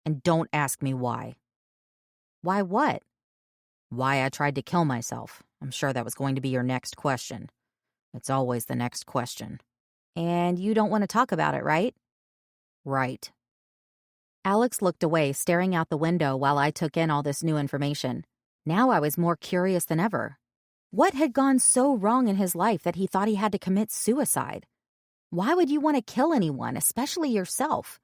And don't ask me why." "Why what?" "Why I tried to kill myself. I'm sure that was going to be your next question. It's always the next question." "And you don't want to talk about it, right?" "Right." Alex looked away, staring out the window while I took in all this new information. Now I was more curious than ever. What had gone so wrong in his life that he thought he had to commit suicide? Why would you want to kill anyone, especially yourself?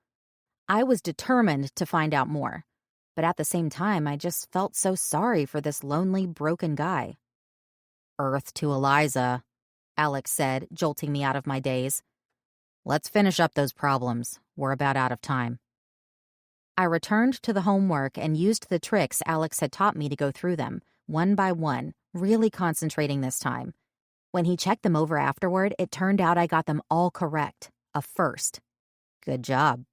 I was determined to find out more, but at the same time, I just felt so sorry for this lonely, broken guy. "Earth to Eliza," Alex said, jolting me out of my daze. "Let's finish up those problems. We're about out of time." I returned to the homework and used the tricks Alex had taught me to go through them, one by one, really concentrating this time. When he checked them over afterward, it turned out I got them all correct. A first. Good job.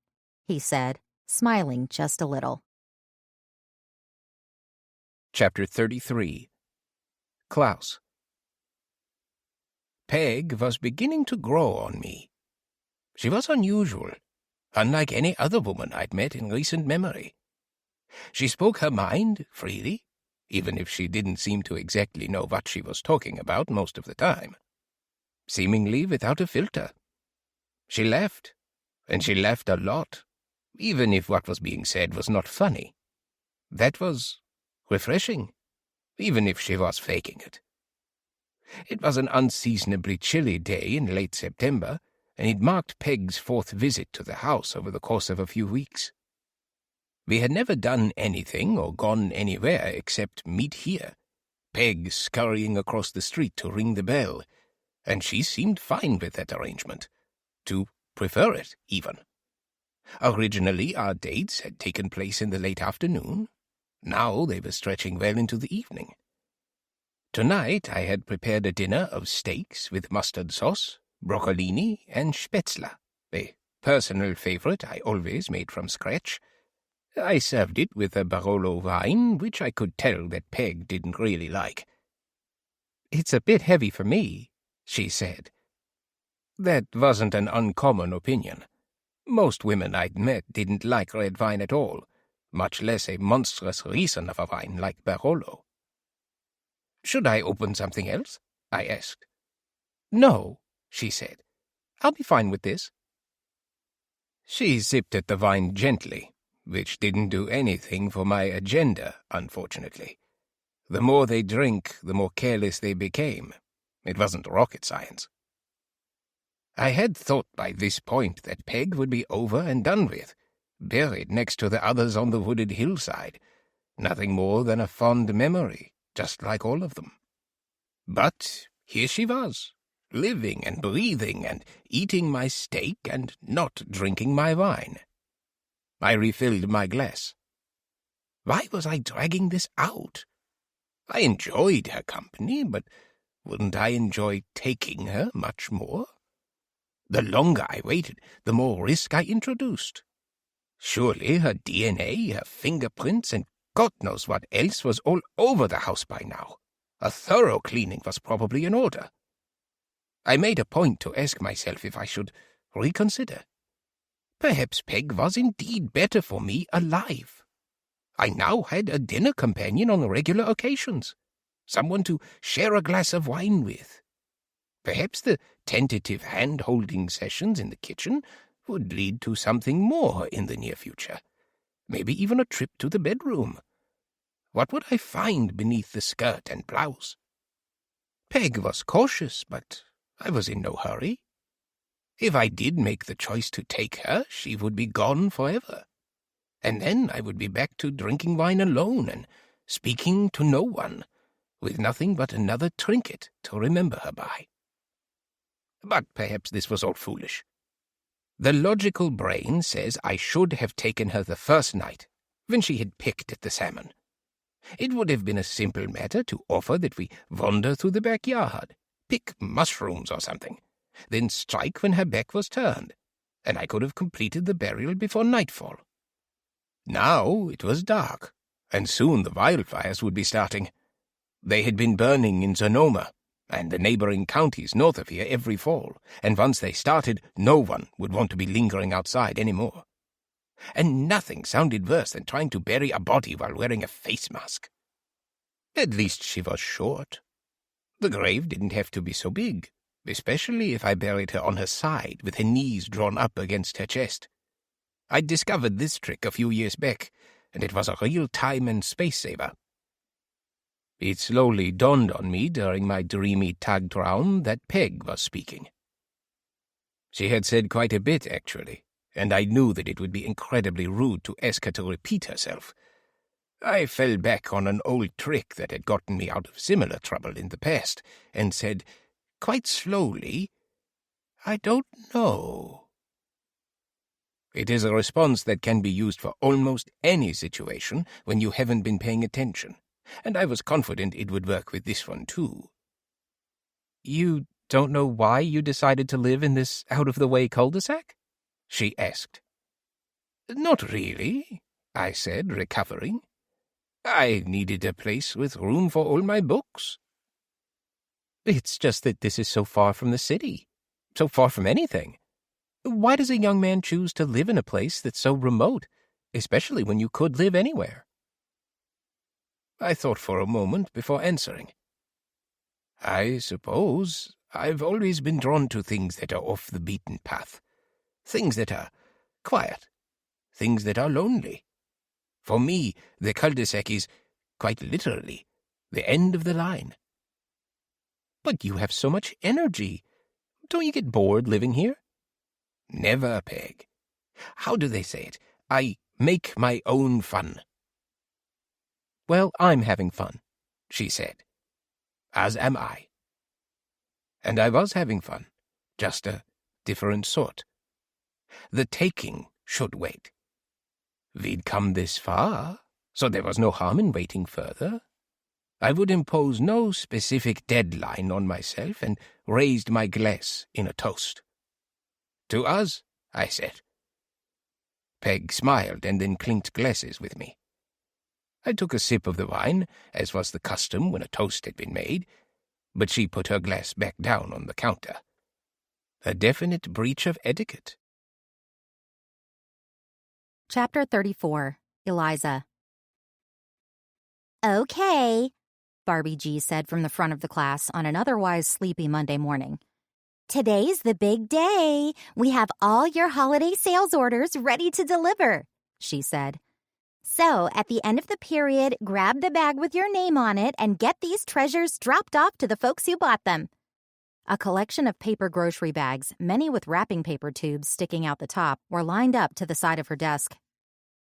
he said, smiling just a little. Chapter 33. Klaus. Peg was beginning to grow on me. She was unusual, unlike any other woman I'd met in recent memory. She spoke her mind freely, even if she didn't seem to exactly know what she was talking about most of the time. Seemingly without a filter. She laughed, and she laughed a lot, even if what was being said was not funny. That was refreshing, even if she was faking it. It was an unseasonably chilly day in late September, and it marked Peg's 4th visit to the house over the course of a few weeks. We had never done anything or gone anywhere except meet here, Peg scurrying across the street to ring the bell, and she seemed fine with that arrangement, to prefer it, even. Originally, our dates had taken place in the late afternoon. Now they were stretching well into the evening. Tonight I had prepared a dinner of steaks with mustard sauce, broccolini, and spätzle, a personal favorite I always made from scratch. I served it with a Barolo wine, which I could tell that Peg didn't really like. "It's a bit heavy for me," she said. That wasn't an uncommon opinion. Most women I'd met didn't like red wine at all, much less a monstrous Riesling of a wine like Barolo. "Should I open something else?" I asked. "No," she said. "I'll be fine with this." She sipped at the wine gently, which didn't do anything for my agenda, unfortunately. The more they drink, the more careless they became. It wasn't rocket science. I had thought by this point that Peg would be over and done with, buried next to the others on the wooded hillside, nothing more than a fond memory, just like all of them. But here she was, living and breathing and eating my steak and not drinking my wine. I refilled my glass. Why was I dragging this out? I enjoyed her company, but wouldn't I enjoy taking her much more? The longer I waited, the more risk I introduced. Surely her DNA, her fingerprints, and God knows what else was all over the house by now. A thorough cleaning was probably in order. I made a point to ask myself if I should reconsider. Perhaps Peg was indeed better for me alive. I now had a dinner companion on regular occasions, someone to share a glass of wine with. Perhaps the tentative hand-holding sessions in the kitchen would lead to something more in the near future. Maybe even a trip to the bedroom. What would I find beneath the skirt and blouse? Peg was cautious, but I was in no hurry. If I did make the choice to take her, she would be gone forever. And then I would be back to drinking wine alone and speaking to no one, with nothing but another trinket to remember her by. But perhaps this was all foolish. The logical brain says I should have taken her the first night, when she had picked at the salmon. It would have been a simple matter to offer that we wander through the backyard, pick mushrooms or something, then strike when her back was turned, and I could have completed the burial before nightfall. Now it was dark, and soon the wildfires would be starting. They had been burning in Sonoma and the neighboring counties north of here every fall, and once they started, no one would want to be lingering outside any more. And nothing sounded worse than trying to bury a body while wearing a face mask. At least she was short. The grave didn't have to be so big, especially if I buried her on her side with her knees drawn up against her chest. I'd discovered this trick a few years back, and it was a real time and space saver. It slowly dawned on me during my dreamy Tagtraum that Peg was speaking. She had said quite a bit, actually, and I knew that it would be incredibly rude to ask her to repeat herself. I fell back on an old trick that had gotten me out of similar trouble in the past, and said, quite slowly, "I don't know." It is a response that can be used for almost any situation when you haven't been paying attention, and I was confident it would work with this one too. "You don't know why you decided to live in this out-of-the-way cul-de-sac?" she asked. Not really, I said, recovering. I needed a place with room for all my books. It's just that this is so far from the city, so far from anything. Why does a young man choose to live in a place that's so remote, especially when you could live anywhere? I thought for a moment before answering. I suppose I've always been drawn to things that are off the beaten path, things that are quiet, things that are lonely. For me, the Cul-De-Sac is, quite literally, the end of the line. But you have so much energy. Don't you get bored living here? Never, Peg. How do they say it? I make my own fun. Well, I'm having fun, she said. As am I. And I was having fun, just a different sort. The taking should wait. We'd come this far, so there was no harm in waiting further. I would impose no specific deadline on myself and raised my glass in a toast. To us, I said. Peg smiled and then clinked glasses with me. I took a sip of the wine, as was the custom when a toast had been made, but she put her glass back down on the counter. A definite breach of etiquette. Chapter 34. Eliza. Okay, Barbie G said from the front of the class on an otherwise sleepy Monday morning. Today's the big day. We have all your holiday sales orders ready to deliver, she said. So, at the end of the period, grab the bag with your name on it and get these treasures dropped off to the folks who bought them. A collection of paper grocery bags, many with wrapping paper tubes sticking out the top, were lined up to the side of her desk.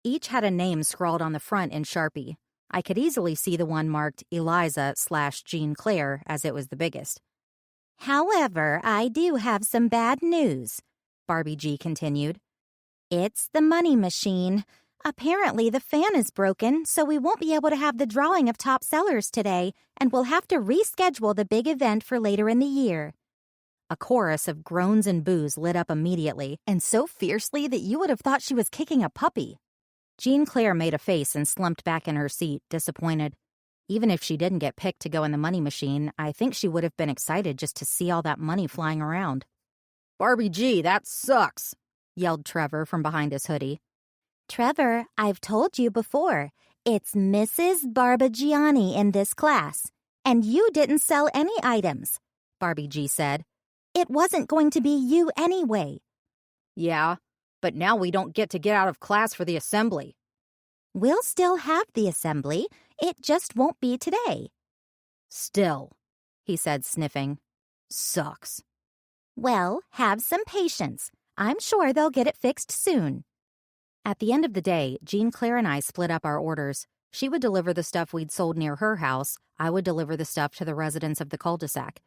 Each had a name scrawled on the front in Sharpie. I could easily see the one marked Eliza/Jean Claire, as it was the biggest. However, I do have some bad news, Barbie G continued. It's the money machine. Apparently the fan is broken, so we won't be able to have the drawing of top sellers today, and we'll have to reschedule the big event for later in the year. A chorus of groans and boos lit up immediately, and so fiercely that you would have thought she was kicking a puppy. Jean Claire made a face and slumped back in her seat, disappointed. Even if she didn't get picked to go in the money machine, I think she would have been excited just to see all that money flying around. "Barbie G, that sucks," yelled Trevor from behind his hoodie. Trevor, I've told you before, it's Mrs. Barbagianni in this class, and you didn't sell any items, Barbie G said. It wasn't going to be you anyway. Yeah, but now we don't get to get out of class for the assembly. We'll still have the assembly, it just won't be today. Still, he said, sniffing. Sucks. Well, have some patience. I'm sure they'll get it fixed soon. At the end of the day, Jean Claire and I split up our orders. She would deliver the stuff we'd sold near her house. I would deliver the stuff to the residents of the cul-de-sac.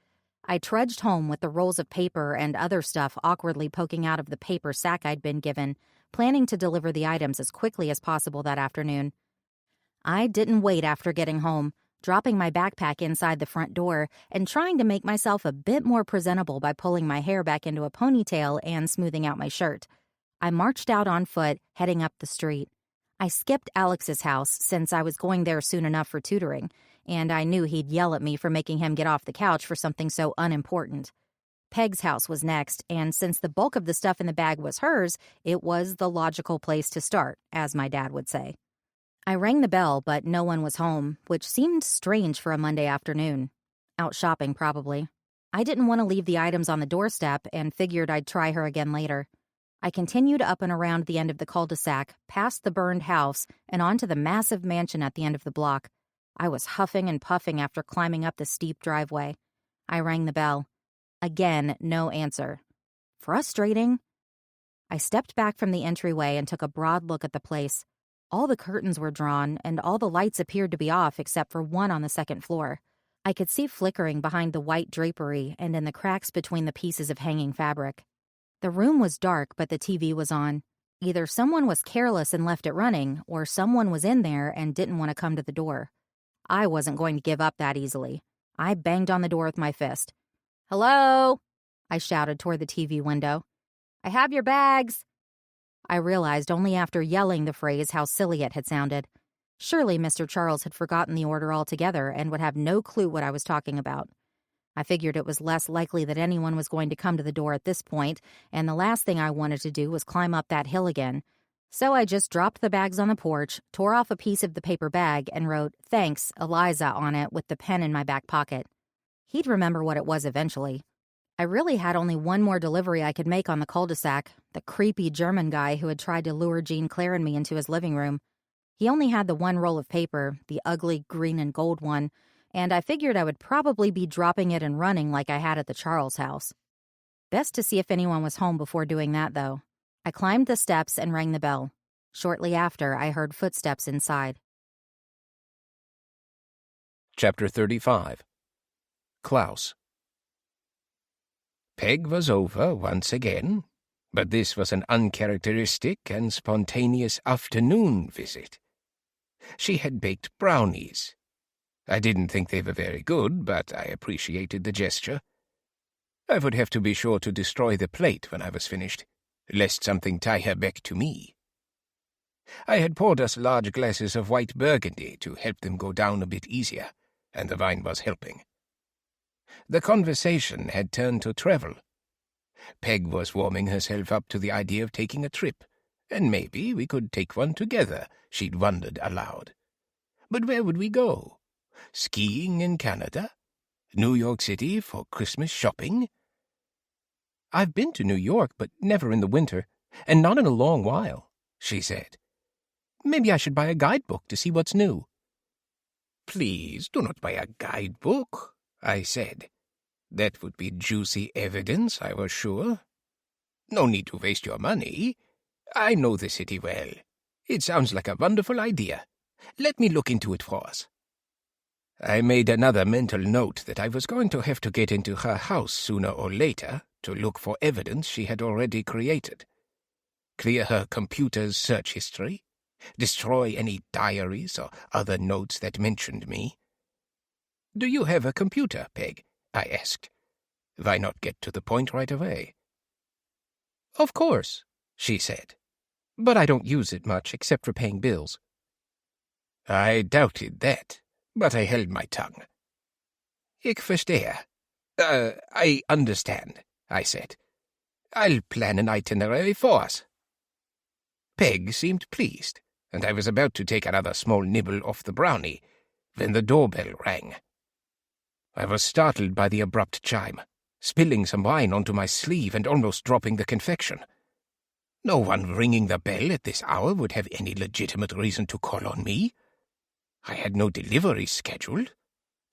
I trudged home with the rolls of paper and other stuff awkwardly poking out of the paper sack I'd been given, planning to deliver the items as quickly as possible that afternoon. I didn't wait after getting home, dropping my backpack inside the front door and trying to make myself a bit more presentable by pulling my hair back into a ponytail and smoothing out my shirt. I marched out on foot, heading up the street. I skipped Alex's house since I was going there soon enough for tutoring, and I knew he'd yell at me for making him get off the couch for something so unimportant. Peg's house was next, and since the bulk of the stuff in the bag was hers, it was the logical place to start, as my dad would say. I rang the bell, but no one was home, which seemed strange for a Monday afternoon. Out shopping, probably. I didn't want to leave the items on the doorstep and figured I'd try her again later. I continued up and around the end of the cul-de-sac, past the burned house, and onto the massive mansion at the end of the block. I was huffing and puffing after climbing up the steep driveway. I rang the bell. Again, no answer. Frustrating. I stepped back from the entryway and took a broad look at the place. All the curtains were drawn, and all the lights appeared to be off except for one on the second floor. I could see flickering behind the white drapery and in the cracks between the pieces of hanging fabric. The room was dark, but the TV was on. Either someone was careless and left it running, or someone was in there and didn't want to come to the door. I wasn't going to give up that easily. I banged on the door with my fist. "Hello?" I shouted toward the TV window. "I have your bags." I realized only after yelling the phrase how silly it had sounded. Surely Mr. Charles had forgotten the order altogether and would have no clue what I was talking about. I figured it was less likely that anyone was going to come to the door at this point, and the last thing I wanted to do was climb up that hill again. So I just dropped the bags on the porch, tore off a piece of the paper bag, and wrote, "Thanks, Eliza," on it with the pen in my back pocket. He'd remember what it was eventually. I really had only one more delivery I could make on the Cul-De-Sac, the creepy German guy who had tried to lure Jean Claire and me into his living room. He only had the one roll of paper, the ugly green and gold one, and I figured I would probably be dropping it and running like I had at the Charles house. Best to see if anyone was home before doing that, though. I climbed the steps and rang the bell. Shortly after, I heard footsteps inside. Chapter 35. Klaus. Peg was over once again, but this was an uncharacteristic and spontaneous afternoon visit. She had baked brownies. I didn't think they were very good, but I appreciated the gesture. I would have to be sure to destroy the plate when I was finished, lest something tie her back to me. I had poured us large glasses of white burgundy to help them go down a bit easier, and the wine was helping. The conversation had turned to travel. Peg was warming herself up to the idea of taking a trip, and maybe we could take one together, she'd wondered aloud. But where would we go? Skiing in Canada? New York City for Christmas shopping? "I've been to New York, but never in the winter, and not in a long while," she said. "Maybe I should buy a guidebook to see what's new." "Please do not buy a guidebook," I said. That would be juicy evidence, I was sure. No need to waste your money. I know the city well. It sounds like a wonderful idea. Let me look into it for us. I made another mental note that I was going to have to get into her house sooner or later to look for evidence she had already created. Clear her computer's search history, destroy any diaries or other notes that mentioned me. "Do you have a computer, Peg?" I asked. Why not get to the point right away? "Of course," she said. "But I don't use it much except for paying bills." I doubted that, but I held my tongue. "Ich verstehe. I understand," I said. "I'll plan an itinerary for us." Peg seemed pleased, and I was about to take another small nibble off the brownie when the doorbell rang. I was startled by the abrupt chime, spilling some wine onto my sleeve and almost dropping the confection. No one ringing the bell at this hour would have any legitimate reason to call on me. I had no delivery scheduled,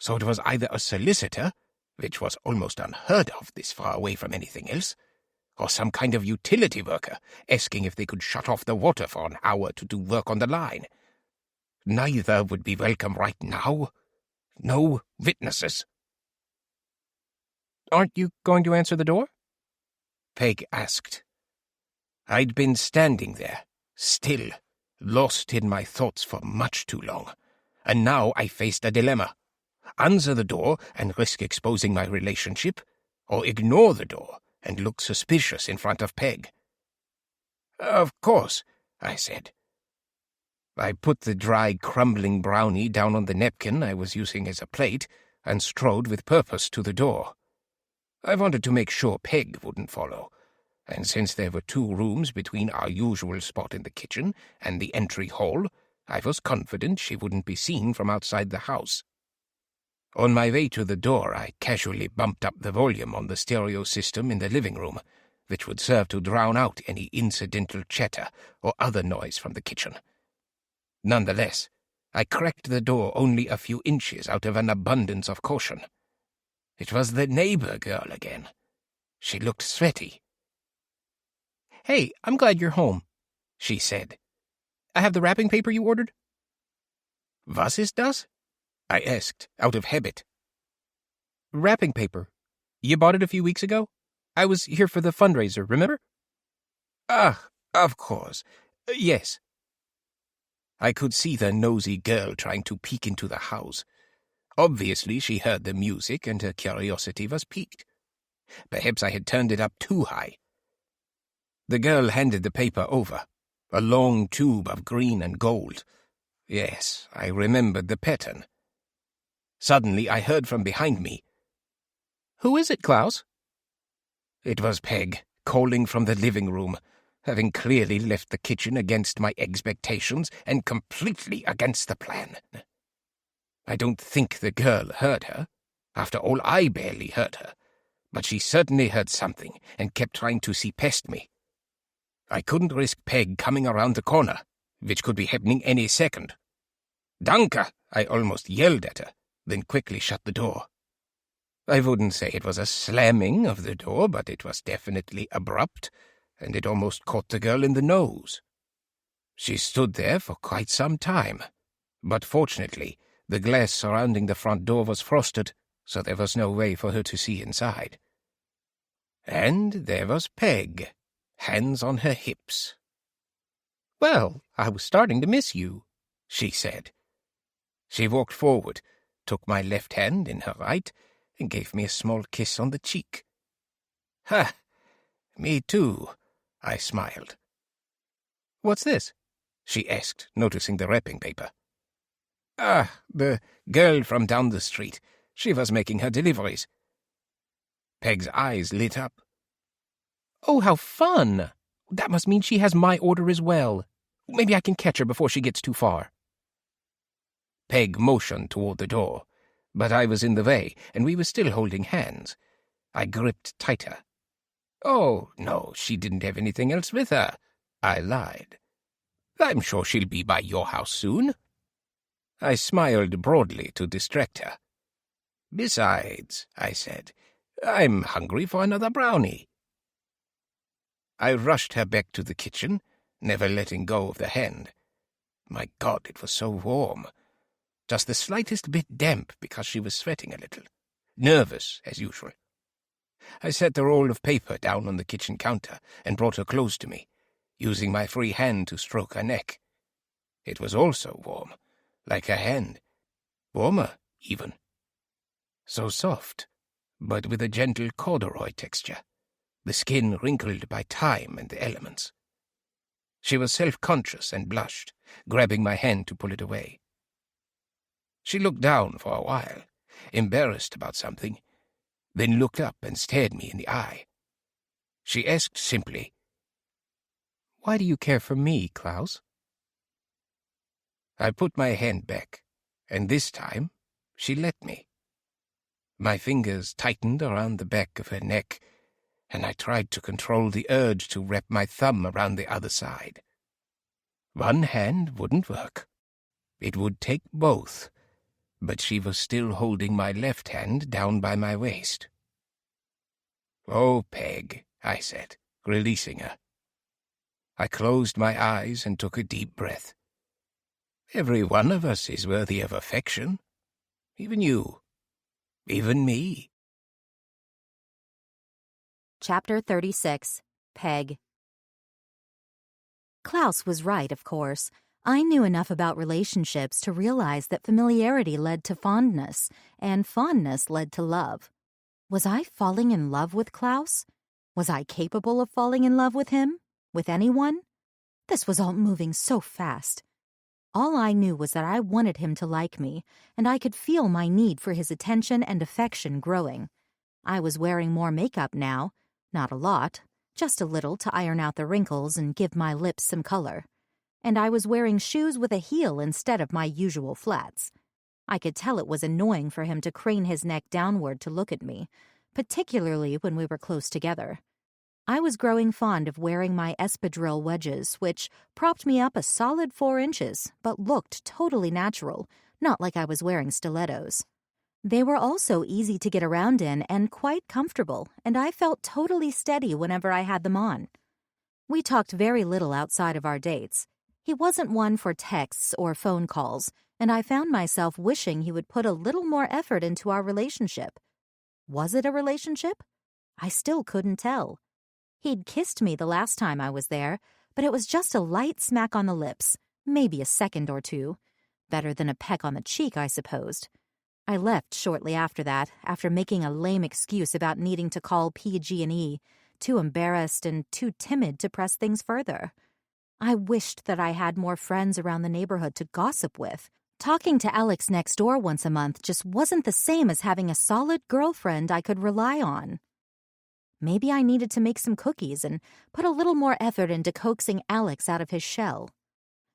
so it was either a solicitor, which was almost unheard of this far away from anything else, or some kind of utility worker asking if they could shut off the water for an hour to do work on the line. Neither would be welcome right now. No witnesses. "Aren't you going to answer the door?" Peg asked. I'd been standing there, still, lost in my thoughts for much too long, and now I faced a dilemma. Answer the door and risk exposing my relationship, or ignore the door and look suspicious in front of Peg. "Of course," I said. I put the dry, crumbling brownie down on the napkin I was using as a plate and strode with purpose to the door. I wanted to make sure Peg wouldn't follow, and since there were 2 rooms between our usual spot in the kitchen and the entry hall, I was confident she wouldn't be seen from outside the house. On my way to the door, I casually bumped up the volume on the stereo system in the living room, which would serve to drown out any incidental chatter or other noise from the kitchen. Nonetheless, I cracked the door only a few inches out of an abundance of caution. It was the neighbor girl again. She looked sweaty. "Hey, I'm glad you're home," she said. "I have the wrapping paper you ordered?" "Was ist das?" I asked, out of habit. "Wrapping paper. You bought it a few weeks ago? I was here for the fundraiser, remember?" "Ah, of course. Yes." I could see the nosy girl trying to peek into the house. Obviously she heard the music and her curiosity was piqued. Perhaps I had turned it up too high. The girl handed the paper over, a long tube of green and gold. Yes, I remembered the pattern. Suddenly I heard from behind me, "Who is it, Klaus?" It was Peg, calling from the living room, having clearly left the kitchen against my expectations and completely against the plan. I don't think the girl heard her. After all, I barely heard her. But she certainly heard something and kept trying to see past me. I couldn't risk Peg coming around the corner, which could be happening any second. "Danke!" I almost yelled at her, then quickly shut the door. I wouldn't say it was a slamming of the door, but it was definitely abrupt, and it almost caught the girl in the nose. She stood there for quite some time, but fortunately the glass surrounding the front door was frosted, so there was no way for her to see inside. And there was Peg, hands on her hips. "Well, I was starting to miss you," she said. She walked forward, took my left hand in her right, and gave me a small kiss on the cheek. "Ha! Me too," I smiled. "What's this?" she asked, noticing the wrapping paper. "Ah, the girl from down the street. She was making her deliveries." Peg's eyes lit up. "Oh, how fun! That must mean she has my order as well. Maybe I can catch her before she gets too far." Peg motioned toward the door, but I was in the way, and we were still holding hands. I gripped tighter. "Oh, no, she didn't have anything else with her," I lied. "I'm sure she'll be by your house soon." I smiled broadly to distract her. "Besides," I said, "I'm hungry for another brownie." I rushed her back to the kitchen, never letting go of the hand. My God, it was so warm. Just the slightest bit damp because she was sweating a little. Nervous, as usual. I set the roll of paper down on the kitchen counter and brought her close to me, using my free hand to stroke her neck. It was also warm, like her hand. Warmer, even. So soft, but with a gentle corduroy texture, the skin wrinkled by time and the elements. She was self-conscious and blushed, grabbing my hand to pull it away. She looked down for a while, embarrassed about something, then looked up and stared me in the eye. She asked simply, "Why do you care for me, Klaus?" I put my hand back, and this time she let me. My fingers tightened around the back of her neck, and I tried to control the urge to wrap my thumb around the other side. One hand wouldn't work. It would take both, but she was still holding my left hand down by my waist. "Oh, Peg," I said, releasing her. I closed my eyes and took a deep breath. "Every one of us is worthy of affection. Even you. Even me." Chapter 36. Peg. Klaus was right, of course. I knew enough about relationships to realize that familiarity led to fondness, and fondness led to love. Was I falling in love with Klaus? Was I capable of falling in love with him? With anyone? This was all moving so fast. All I knew was that I wanted him to like me, and I could feel my need for his attention and affection growing. I was wearing more makeup now, not a lot, just a little to iron out the wrinkles and give my lips some color. And I was wearing shoes with a heel instead of my usual flats. I could tell it was annoying for him to crane his neck downward to look at me, particularly when we were close together. I was growing fond of wearing my espadrille wedges, which propped me up a solid 4 inches, but looked totally natural, not like I was wearing stilettos. They were also easy to get around in and quite comfortable, and I felt totally steady whenever I had them on. We talked very little outside of our dates. He wasn't one for texts or phone calls, and I found myself wishing he would put a little more effort into our relationship. Was it a relationship? I still couldn't tell. He'd kissed me the last time I was there, but it was just a light smack on the lips, maybe a second or two. Better than a peck on the cheek, I supposed. I left shortly after that, after making a lame excuse about needing to call PG&E, too embarrassed and too timid to press things further. I wished that I had more friends around the neighborhood to gossip with. Talking to Alex next door once a month just wasn't the same as having a solid girlfriend I could rely on. Maybe I needed to make some cookies and put a little more effort into coaxing Alex out of his shell.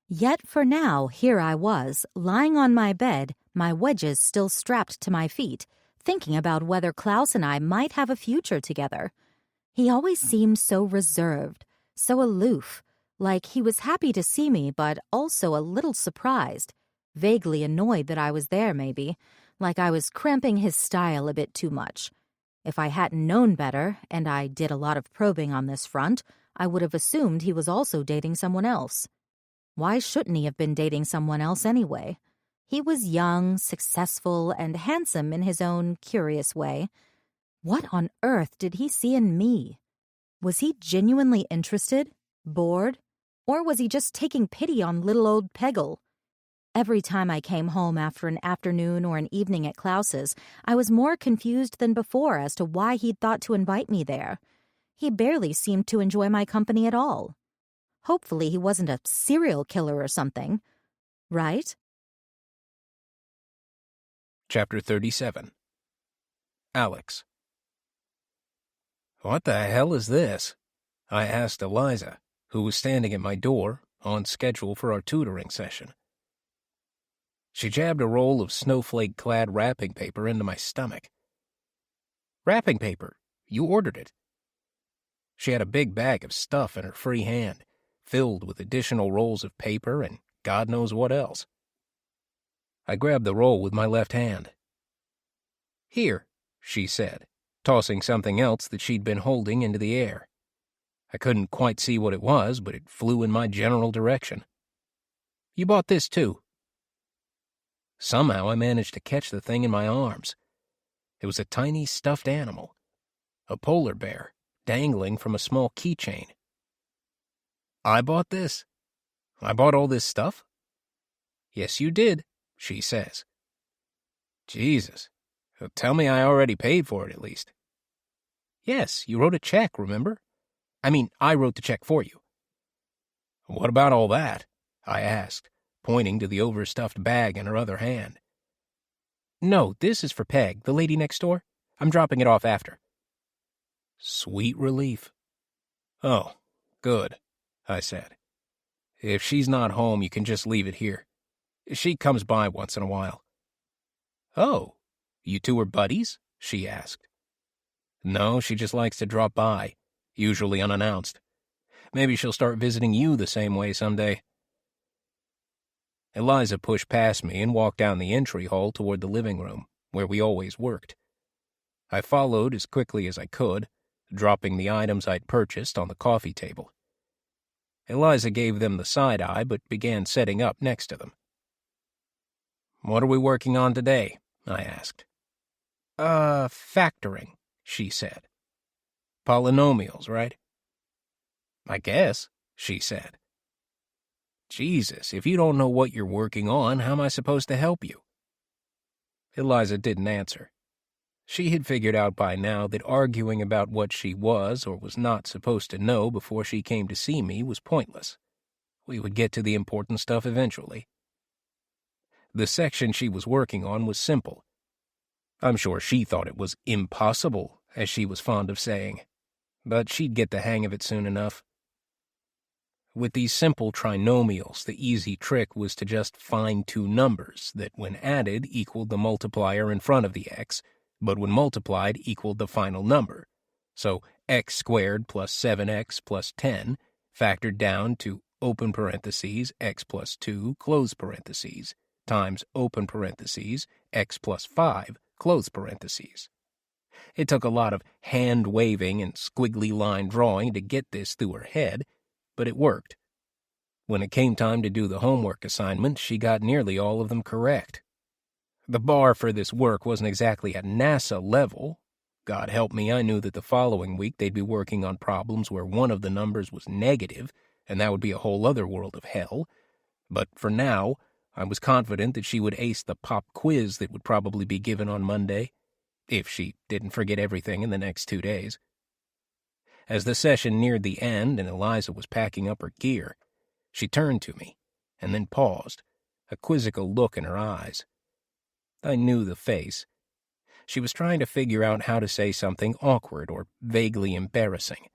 Yet for now, here I was, lying on my bed, my wedges still strapped to my feet, thinking about whether Klaus and I might have a future together. He always seemed so reserved, so aloof, like he was happy to see me but also a little surprised, vaguely annoyed that I was there maybe, like I was cramping his style a bit too much. If I hadn't known better, and I did a lot of probing on this front, I would have assumed he was also dating someone else. Why shouldn't he have been dating someone else anyway? He was young, successful, and handsome in his own curious way. What on earth did he see in me? Was he genuinely interested, bored, or was he just taking pity on little old Peggle? Every time I came home after an afternoon or an evening at Klaus's, I was more confused than before as to why he'd thought to invite me there. He barely seemed to enjoy my company at all. Hopefully he wasn't a serial killer or something, right? Chapter 37. Alex. "What the hell is this?" I asked Eliza, who was standing at my door, on schedule for our tutoring session. She jabbed a roll of snowflake-clad wrapping paper into my stomach. "Wrapping paper? You ordered it." She had a big bag of stuff in her free hand, filled with additional rolls of paper and God knows what else. I grabbed the roll with my left hand. "Here," she said, tossing something else that she'd been holding into the air. I couldn't quite see what it was, but it flew in my general direction. "You bought this, too." Somehow I managed to catch the thing in my arms. It was a tiny stuffed animal, a polar bear, dangling from a small keychain. "I bought this? I bought all this stuff?" "Yes, you did," she says. "Jesus. Tell me I already paid for it, at least." "Yes, you wrote a check, remember? I mean, I wrote the check for you." "What about all that?" I asked, pointing to the overstuffed bag in her other hand. "No, this is for Peg, the lady next door. I'm dropping it off after." Sweet relief. "Oh, good," I said. "If she's not home, you can just leave it here. She comes by once in a while." "Oh, you two are buddies?" she asked. "No, she just likes to drop by, usually unannounced. Maybe she'll start visiting you the same way someday." Eliza pushed past me and walked down the entry hall toward the living room, where we always worked. I followed as quickly as I could, dropping the items I'd purchased on the coffee table. Eliza gave them the side-eye but began setting up next to them. "What are we working on today?" I asked. Factoring," she said. "Polynomials, right?" "I guess," she said. "Jesus, if you don't know what you're working on, how am I supposed to help you?" Eliza didn't answer. She had figured out by now that arguing about what she was or was not supposed to know before she came to see me was pointless. We would get to the important stuff eventually. The section she was working on was simple. I'm sure she thought it was impossible, as she was fond of saying, but she'd get the hang of it soon enough. With these simple trinomials, the easy trick was to just find two numbers that, when added, equaled the multiplier in front of the x, but when multiplied equaled the final number. So x squared plus 7x plus 10 factored down to open parentheses x plus 2 close parentheses times open parentheses x plus 5 close parentheses. It took a lot of hand-waving and squiggly line drawing to get this through her head, but it worked. When it came time to do the homework assignment, she got nearly all of them correct. The bar for this work wasn't exactly at NASA level. God help me, I knew that the following week they'd be working on problems where one of the numbers was negative, and that would be a whole other world of hell. But for now, I was confident that she would ace the pop quiz that would probably be given on Monday, if she didn't forget everything in the next 2 days. As the session neared the end and Eliza was packing up her gear, she turned to me, and then paused, a quizzical look in her eyes. I knew the face. She was trying to figure out how to say something awkward or vaguely embarrassing.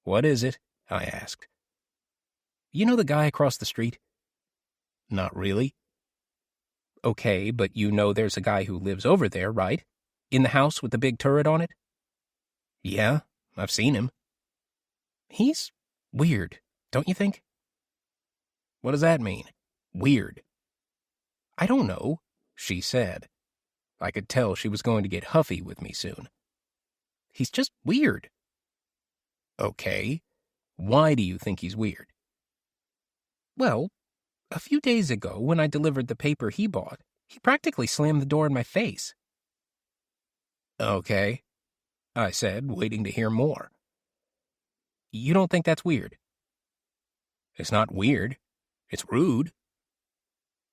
"What is it?" I asked. "You know the guy across the street?" "Not really." "Okay, but you know there's a guy who lives over there, right? In the house with the big turret on it?" "Yeah, I've seen him." "He's weird, don't you think?" "What does that mean, weird?" "I don't know," she said. I could tell she was going to get huffy with me soon. "He's just weird." "Okay, why do you think he's weird?" "Well, a few days ago when I delivered the paper he bought, he practically slammed the door in my face." "Okay," I said, waiting to hear more. "You don't think that's weird?" "It's not weird. It's rude."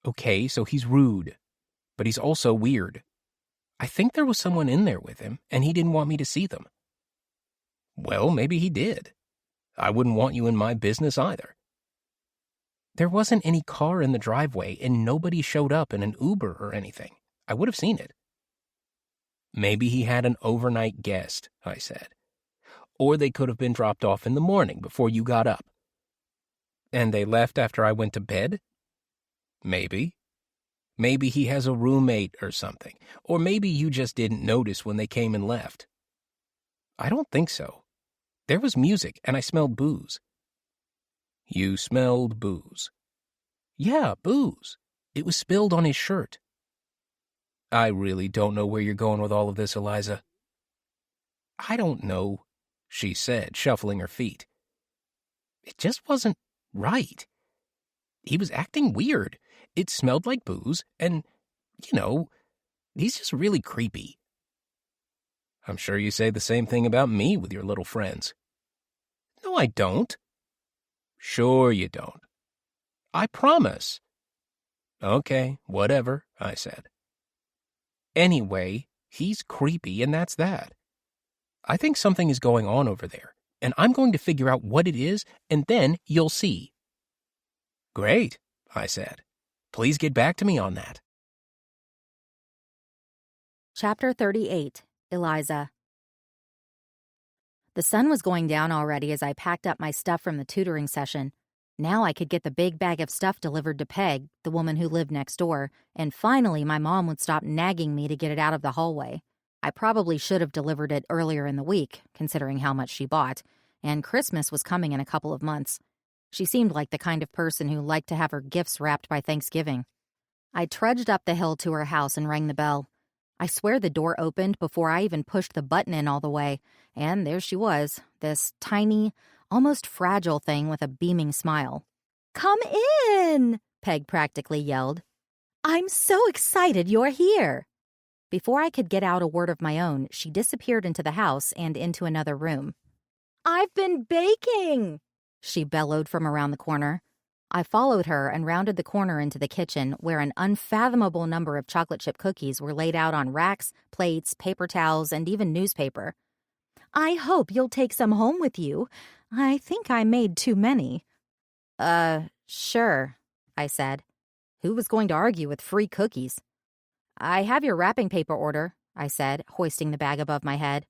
"Okay, so he's rude. But he's also weird. I think there was someone in there with him, and he didn't want me to see them." "Well, maybe he did. I wouldn't want you in my business either." "There wasn't any car in the driveway, and nobody showed up in an Uber or anything. I would have seen it." "Maybe he had an overnight guest," I said. "Or they could have been dropped off in the morning before you got up." "And they left after I went to bed?" "Maybe. Maybe he has a roommate or something. Or maybe you just didn't notice when they came and left." "I don't think so. There was music, and I smelled booze." "You smelled booze?" "Yeah, booze. It was spilled on his shirt." "I really don't know where you're going with all of this, Eliza." "I don't know," she said, shuffling her feet. "It just wasn't right. He was acting weird. It smelled like booze, and, he's just really creepy." "I'm sure you say the same thing about me with your little friends." "No, I don't." "Sure you don't." "I promise." "Okay, whatever," I said. "Anyway, he's creepy, and that's that. I think something is going on over there, and I'm going to figure out what it is, and then you'll see." "Great," I said. "Please get back to me on that." Chapter 38, Eliza. The sun was going down already as I packed up my stuff from the tutoring session. Now I could get the big bag of stuff delivered to Peg, the woman who lived next door, and finally my mom would stop nagging me to get it out of the hallway. I probably should have delivered it earlier in the week, considering how much she bought, and Christmas was coming in a couple of months. She seemed like the kind of person who liked to have her gifts wrapped by Thanksgiving. I trudged up the hill to her house and rang the bell. I swear the door opened before I even pushed the button in all the way, and there she was, this tiny, almost fragile thing with a beaming smile. "Come in!" Peg practically yelled. "I'm so excited you're here." Before I could get out a word of my own, she disappeared into the house and into another room. "I've been baking," she bellowed from around the corner. I followed her and rounded the corner into the kitchen, where an unfathomable number of chocolate chip cookies were laid out on racks, plates, paper towels, and even newspaper. "I hope you'll take some home with you. I think I made too many." Sure, I said. Who was going to argue with free cookies? "I have your wrapping paper order," I said, hoisting the bag above my head.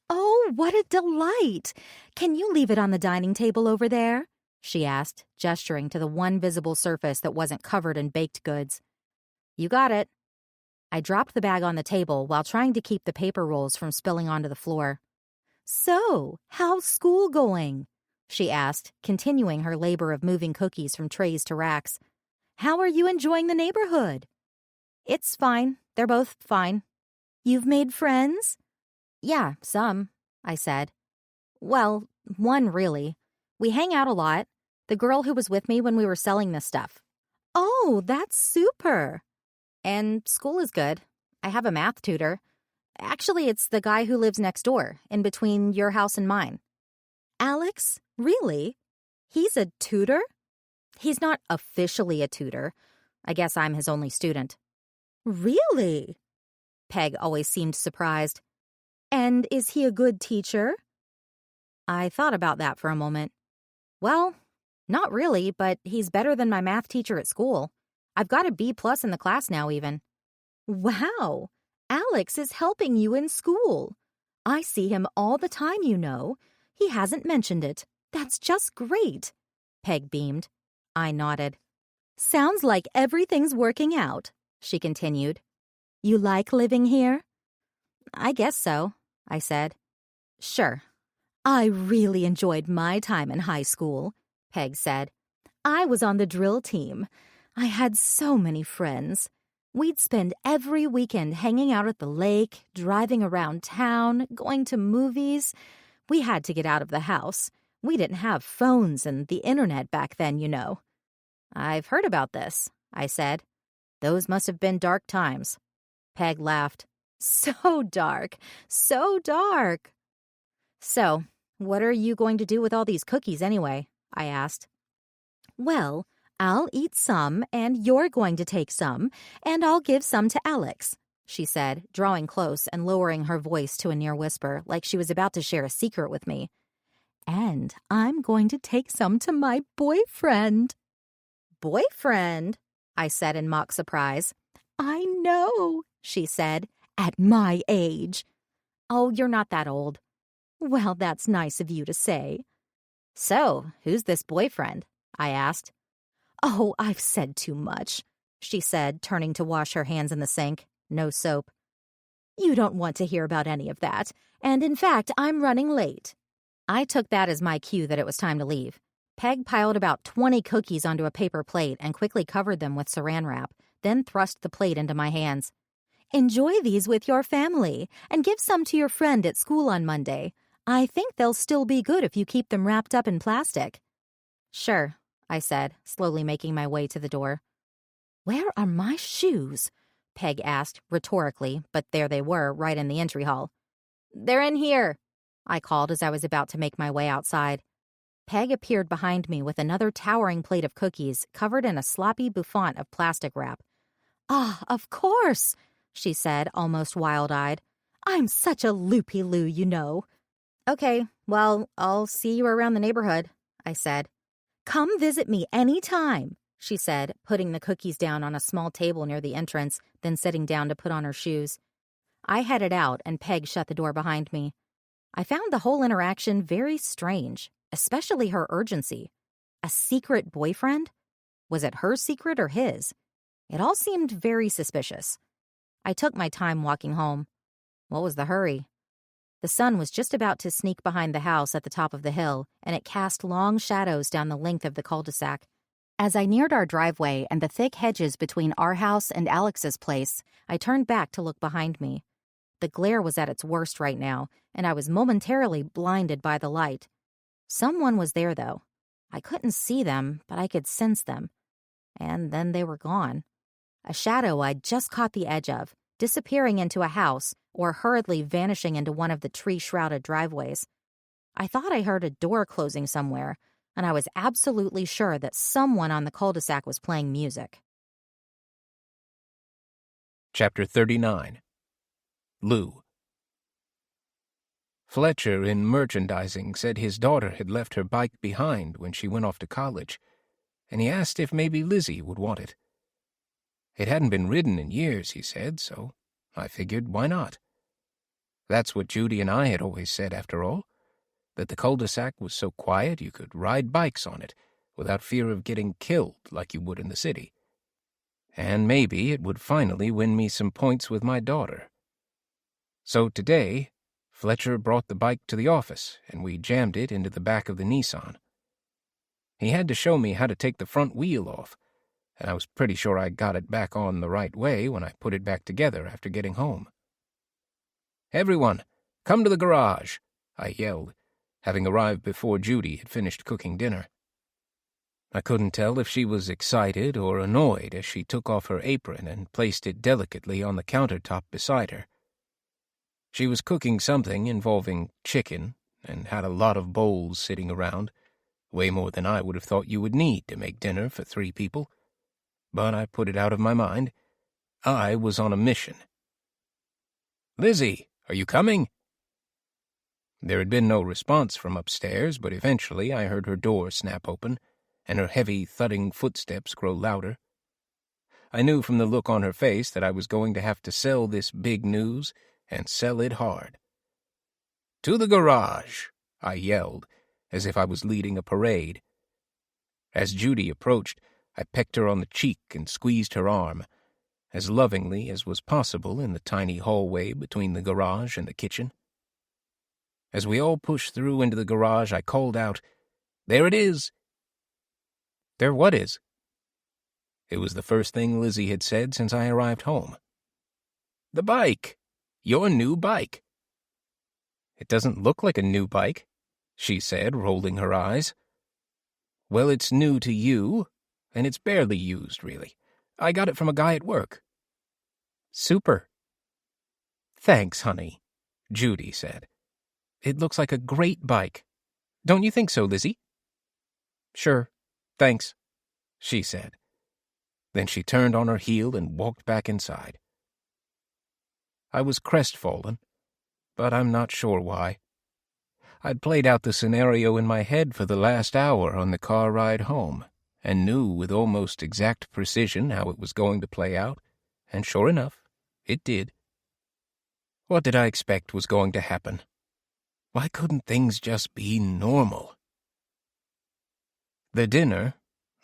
"Oh, what a delight! Can you leave it on the dining table over there?" she asked, gesturing to the one visible surface that wasn't covered in baked goods. "You got it." I dropped the bag on the table while trying to keep the paper rolls from spilling onto the floor. "So, how's school going?" she asked, continuing her labor of moving cookies from trays to racks. "How are you enjoying the neighborhood?" "It's fine. They're both fine." "You've made friends?" "Yeah, some," I said. "Well, one really. We hang out a lot. The girl who was with me when we were selling this stuff." "Oh, that's super." "And school is good. I have a math tutor. Actually, it's the guy who lives next door, in between your house and mine." "Alex? Really? He's a tutor?" "He's not officially a tutor. I guess I'm his only student." "Really?" Peg always seemed surprised. "And is he a good teacher?" I thought about that for a moment. Well, not really, but he's better than my math teacher at school. I've got a B+ in the class now, even. Wow, Alex is helping you in school. I see him all the time, you know. He hasn't mentioned it. That's just great. Peg beamed. I nodded. Sounds like everything's working out, she continued. You like living here? I guess so, I said. Sure. I really enjoyed my time in high school, Peg said. I was on the drill team. I had so many friends. We'd spend every weekend hanging out at the lake, driving around town, going to movies. We had to get out of the house. We didn't have phones and the internet back then, you know. I've heard about this, I said. Those must have been dark times. Peg laughed. So dark, so dark. So, what are you going to do with all these cookies anyway? I asked. Well, I'll eat some, and you're going to take some, and I'll give some to Alex, she said, drawing close and lowering her voice to a near whisper, like she was about to share a secret with me. And I'm going to take some to my boyfriend. Boyfriend? I said in mock surprise. I know, she said, at my age. Oh, you're not that old. Well, that's nice of you to say. So, who's this boyfriend? I asked. Oh, I've said too much, she said, turning to wash her hands in the sink. No soap. You don't want to hear about any of that, and in fact, I'm running late. I took that as my cue that it was time to leave. Peg piled about 20 cookies onto a paper plate and quickly covered them with saran wrap, then thrust the plate into my hands. Enjoy these with your family, and give some to your friend at school on Monday. I think they'll still be good if you keep them wrapped up in plastic. Sure, I said, slowly making my way to the door. Where are my shoes? Peg asked, rhetorically, but there they were, right in the entry hall. They're in here, I called as I was about to make my way outside. Peg appeared behind me with another towering plate of cookies covered in a sloppy bouffant of plastic wrap. Ah, of course, she said, almost wild-eyed. I'm such a loopy-loo, you know. Okay, well, I'll see you around the neighborhood, I said. Come visit me any time, she said, putting the cookies down on a small table near the entrance, then sitting down to put on her shoes. I headed out, and Peg shut the door behind me. I found the whole interaction very strange, especially her urgency. A secret boyfriend? Was it her secret or his? It all seemed very suspicious. I took my time walking home. What was the hurry? The sun was just about to sneak behind the house at the top of the hill, and it cast long shadows down the length of the cul-de-sac. As I neared our driveway and the thick hedges between our house and Alex's place, I turned back to look behind me. The glare was at its worst right now, and I was momentarily blinded by the light. Someone was there, though. I couldn't see them, but I could sense them. And then they were gone. A shadow I'd just caught the edge of, disappearing into a house or hurriedly vanishing into one of the tree-shrouded driveways. I thought I heard a door closing somewhere, and I was absolutely sure that someone on the cul-de-sac was playing music. Chapter 39. Lou. Fletcher in merchandising said his daughter had left her bike behind when she went off to college, and he asked if maybe Lizzie would want it. It hadn't been ridden in years, he said, so I figured why not. That's what Judy and I had always said, after all, that the cul-de-sac was so quiet you could ride bikes on it without fear of getting killed like you would in the city. And maybe it would finally win me some points with my daughter. So today, Fletcher brought the bike to the office, and we jammed it into the back of the Nissan. He had to show me how to take the front wheel off, and I was pretty sure I got it back on the right way when I put it back together after getting home. "Everyone, come to the garage," I yelled, having arrived before Judy had finished cooking dinner. I couldn't tell if she was excited or annoyed as she took off her apron and placed it delicately on the countertop beside her. She was cooking something involving chicken and had a lot of bowls sitting around, way more than I would have thought you would need to make dinner for 3 people. But I put it out of my mind. I was on a mission. "Lizzie, are you coming?" There had been no response from upstairs, but eventually I heard her door snap open, and her heavy, thudding footsteps grow louder. I knew from the look on her face that I was going to have to sell this big news, and sell it hard. "To the garage!" I yelled, as if I was leading a parade. As Judy approached, I pecked her on the cheek and squeezed her arm, as lovingly as was possible in the tiny hallway between the garage and the kitchen. As we all pushed through into the garage, I called out, "There it is!" "There what is?" It was the first thing Lizzie had said since I arrived home. "The bike! Your new bike!" "It doesn't look like a new bike," she said, rolling her eyes. "Well, it's new to you, and it's barely used, really. I got it from a guy at work." "Super." "Thanks, honey," Judy said. "It looks like a great bike. Don't you think so, Lizzie?" "Sure, thanks," she said. Then she turned on her heel and walked back inside. I was crestfallen, but I'm not sure why. I'd played out the scenario in my head for the last hour on the car ride home, and knew with almost exact precision how it was going to play out, and sure enough, it did. What did I expect was going to happen? Why couldn't things just be normal? The dinner,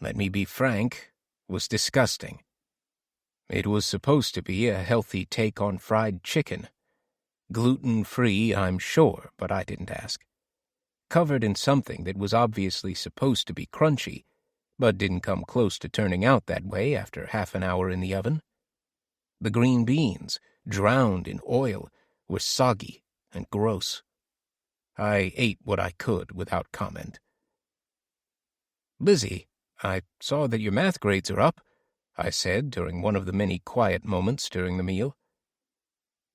let me be frank, was disgusting. It was supposed to be a healthy take on fried chicken. Gluten-free, I'm sure, but I didn't ask. Covered in something that was obviously supposed to be crunchy, but didn't come close to turning out that way after half an hour in the oven. The green beans, drowned in oil, were soggy and gross. I ate what I could without comment. "Lizzie, I saw that your math grades are up," I said during one of the many quiet moments during the meal.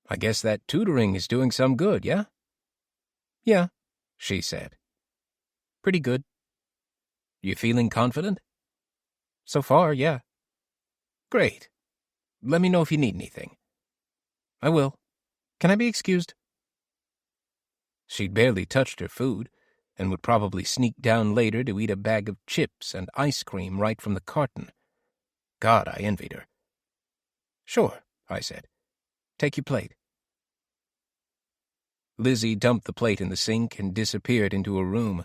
"I guess that tutoring is doing some good, yeah?" "Yeah," she said. "Pretty good." "You feeling confident?" "So far, yeah." "Great. Let me know if you need anything." "I will. Can I be excused?" She'd barely touched her food, and would probably sneak down later to eat a bag of chips and ice cream right from the carton. God, I envied her. "Sure," I said. "Take your plate." Lizzie dumped the plate in the sink and disappeared into her room,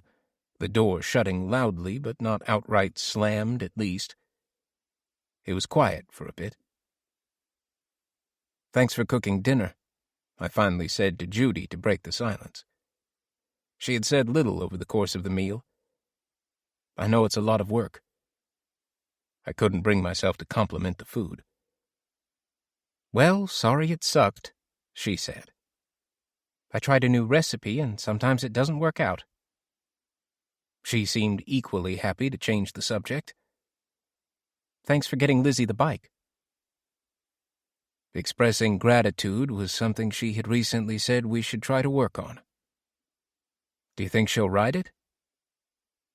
the door shutting loudly but not outright slammed, at least. It was quiet for a bit. "Thanks for cooking dinner," I finally said to Judy to break the silence. She had said little over the course of the meal. "I know it's a lot of work." I couldn't bring myself to compliment the food. "Well, sorry it sucked," she said. "I tried a new recipe, and sometimes it doesn't work out." She seemed equally happy to change the subject. "Thanks for getting Lizzie the bike." Expressing gratitude was something she had recently said we should try to work on. "Do you think she'll ride it?"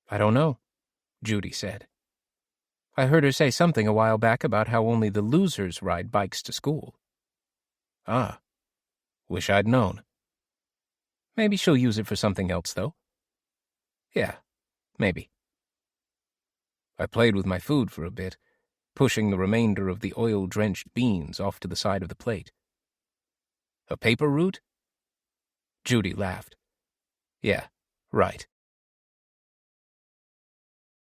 "I don't know," Judy said. "I heard her say something a while back about how only the losers ride bikes to school." "Ah, wish I'd known." "Maybe she'll use it for something else, though." "Yeah, maybe." I played with my food for a bit, pushing the remainder of the oil-drenched beans off to the side of the plate. "A paper route?" Judy laughed. "Yeah, right."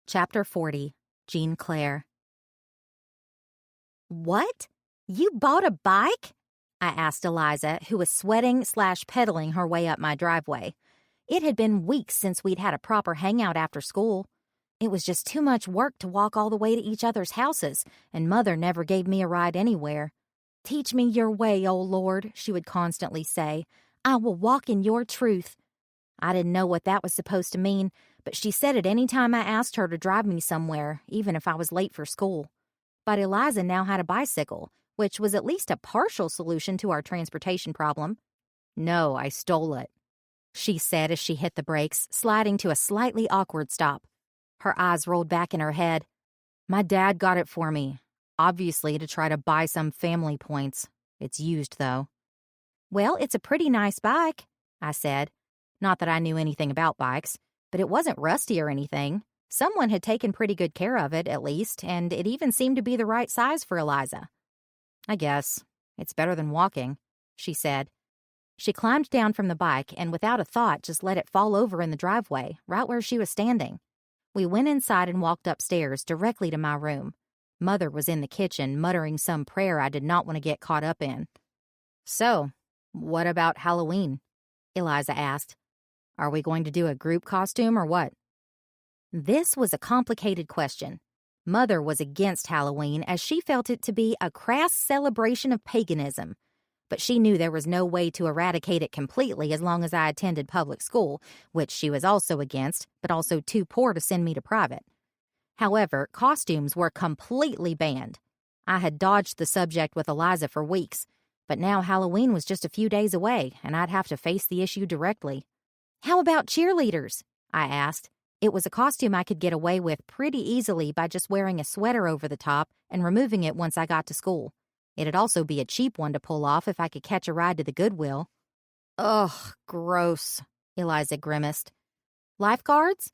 Chapter 40. Jean Claire. What? You bought a bike? I asked Eliza, who was sweating/pedaling her way up my driveway. It had been weeks since we'd had a proper hangout after school. It was just too much work to walk all the way to each other's houses, and Mother never gave me a ride anywhere. "Teach me your way, O Lord," she would constantly say. "I will walk in your truth." I didn't know what that was supposed to mean, but she said it any time I asked her to drive me somewhere, even if I was late for school. But Eliza now had a bicycle, which was at least a partial solution to our transportation problem. "No, I stole it," she said as she hit the brakes, sliding to a slightly awkward stop. Her eyes rolled back in her head. "My dad got it for me, obviously to try to buy some family points. It's used, though." "Well, it's a pretty nice bike," I said. Not that I knew anything about bikes, but it wasn't rusty or anything. Someone had taken pretty good care of it, at least, and it even seemed to be the right size for Eliza. I guess. It's better than walking, she said. She climbed down from the bike and without a thought just let it fall over in the driveway, right where she was standing. We went inside and walked upstairs directly to my room. Mother was in the kitchen muttering some prayer I did not want to get caught up in. So, what about Halloween? Eliza asked. Are we going to do a group costume or what? This was a complicated question. Mother was against Halloween as she felt it to be a crass celebration of paganism. But she knew there was no way to eradicate it completely as long as I attended public school, which she was also against, but also too poor to send me to private. However, costumes were completely banned. I had dodged the subject with Eliza for weeks, but now Halloween was just a few days away, and I'd have to face the issue directly. How about cheerleaders? I asked. It was a costume I could get away with pretty easily by just wearing a sweater over the top and removing it once I got to school. It'd also be a cheap one to pull off if I could catch a ride to the Goodwill. Ugh, gross, Eliza grimaced. Lifeguards?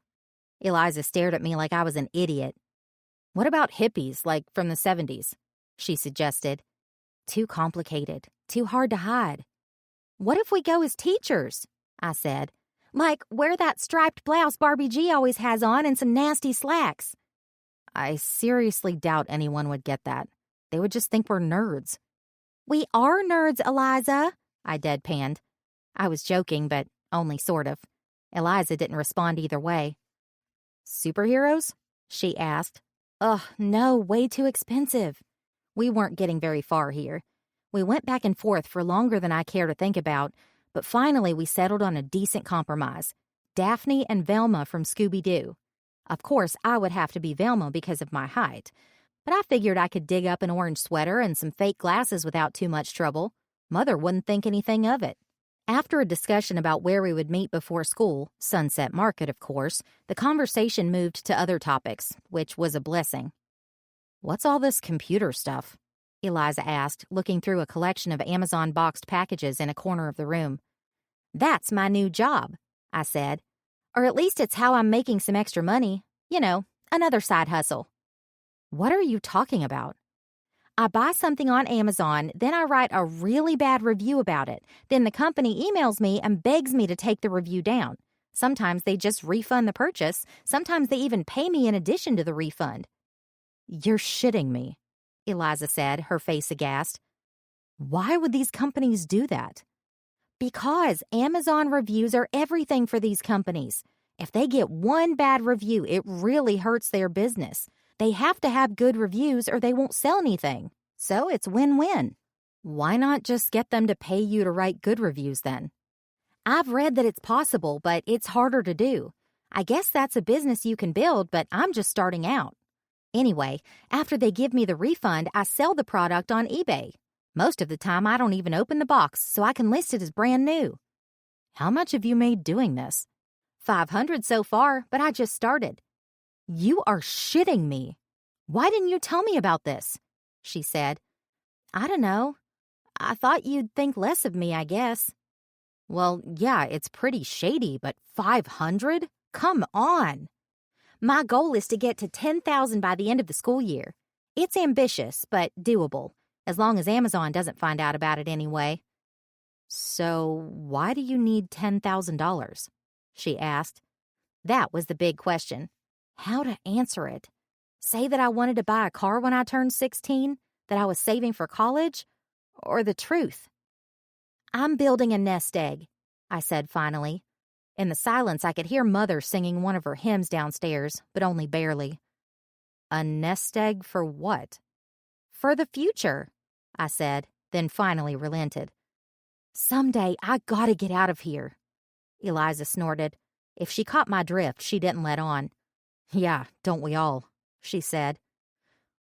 Eliza stared at me like I was an idiot. What about hippies, like from the 70s? She suggested. Too complicated, too hard to hide. What if we go as teachers? I said. Like, wear that striped blouse Barbie G always has on and some nasty slacks. I seriously doubt anyone would get that. They would just think we're nerds. We are nerds, Eliza, I deadpanned. I was joking, but only sort of. Eliza didn't respond either way. Superheroes? She asked. Ugh, no, way too expensive. We weren't getting very far here. We went back and forth for longer than I care to think about, but finally we settled on a decent compromise. Daphne and Velma from Scooby-Doo. Of course, I would have to be Velma because of my height, but I figured I could dig up an orange sweater and some fake glasses without too much trouble. Mother wouldn't think anything of it. After a discussion about where we would meet before school, Sunset Market, of course, the conversation moved to other topics, which was a blessing. What's all this computer stuff? Eliza asked, looking through a collection of Amazon boxed packages in a corner of the room. That's my new job, I said. Or at least it's how I'm making some extra money. You know, another side hustle. What are you talking about? I buy something on Amazon, then I write a really bad review about it. Then the company emails me and begs me to take the review down. Sometimes they just refund the purchase. Sometimes they even pay me in addition to the refund. You're shitting me, Eliza said, her face aghast. Why would these companies do that? Because Amazon reviews are everything for these companies. If they get one bad review, it really hurts their business. They have to have good reviews or they won't sell anything. So it's win-win. Why not just get them to pay you to write good reviews then? I've read that it's possible, but it's harder to do. I guess that's a business you can build, but I'm just starting out. Anyway, after they give me the refund, I sell the product on eBay. Most of the time, I don't even open the box, so I can list it as brand new. How much have you made doing this? $500 so far, but I just started. You are shitting me. Why didn't you tell me about this? She said. I don't know. I thought you'd think less of me, I guess. Well, yeah, it's pretty shady, but $500? Come on. My goal is to get to $10,000 by the end of the school year. It's ambitious, but doable, as long as Amazon doesn't find out about it anyway. So why do you need $10,000? She asked. That was the big question. How to answer it? Say that I wanted to buy a car when I turned 16, that I was saving for college, or the truth? I'm building a nest egg, I said finally. In the silence, I could hear Mother singing one of her hymns downstairs, but only barely. A nest egg for what? For the future, I said, then finally relented. Someday I gotta get out of here. Eliza snorted. If she caught my drift, she didn't let on. Yeah, don't we all, she said.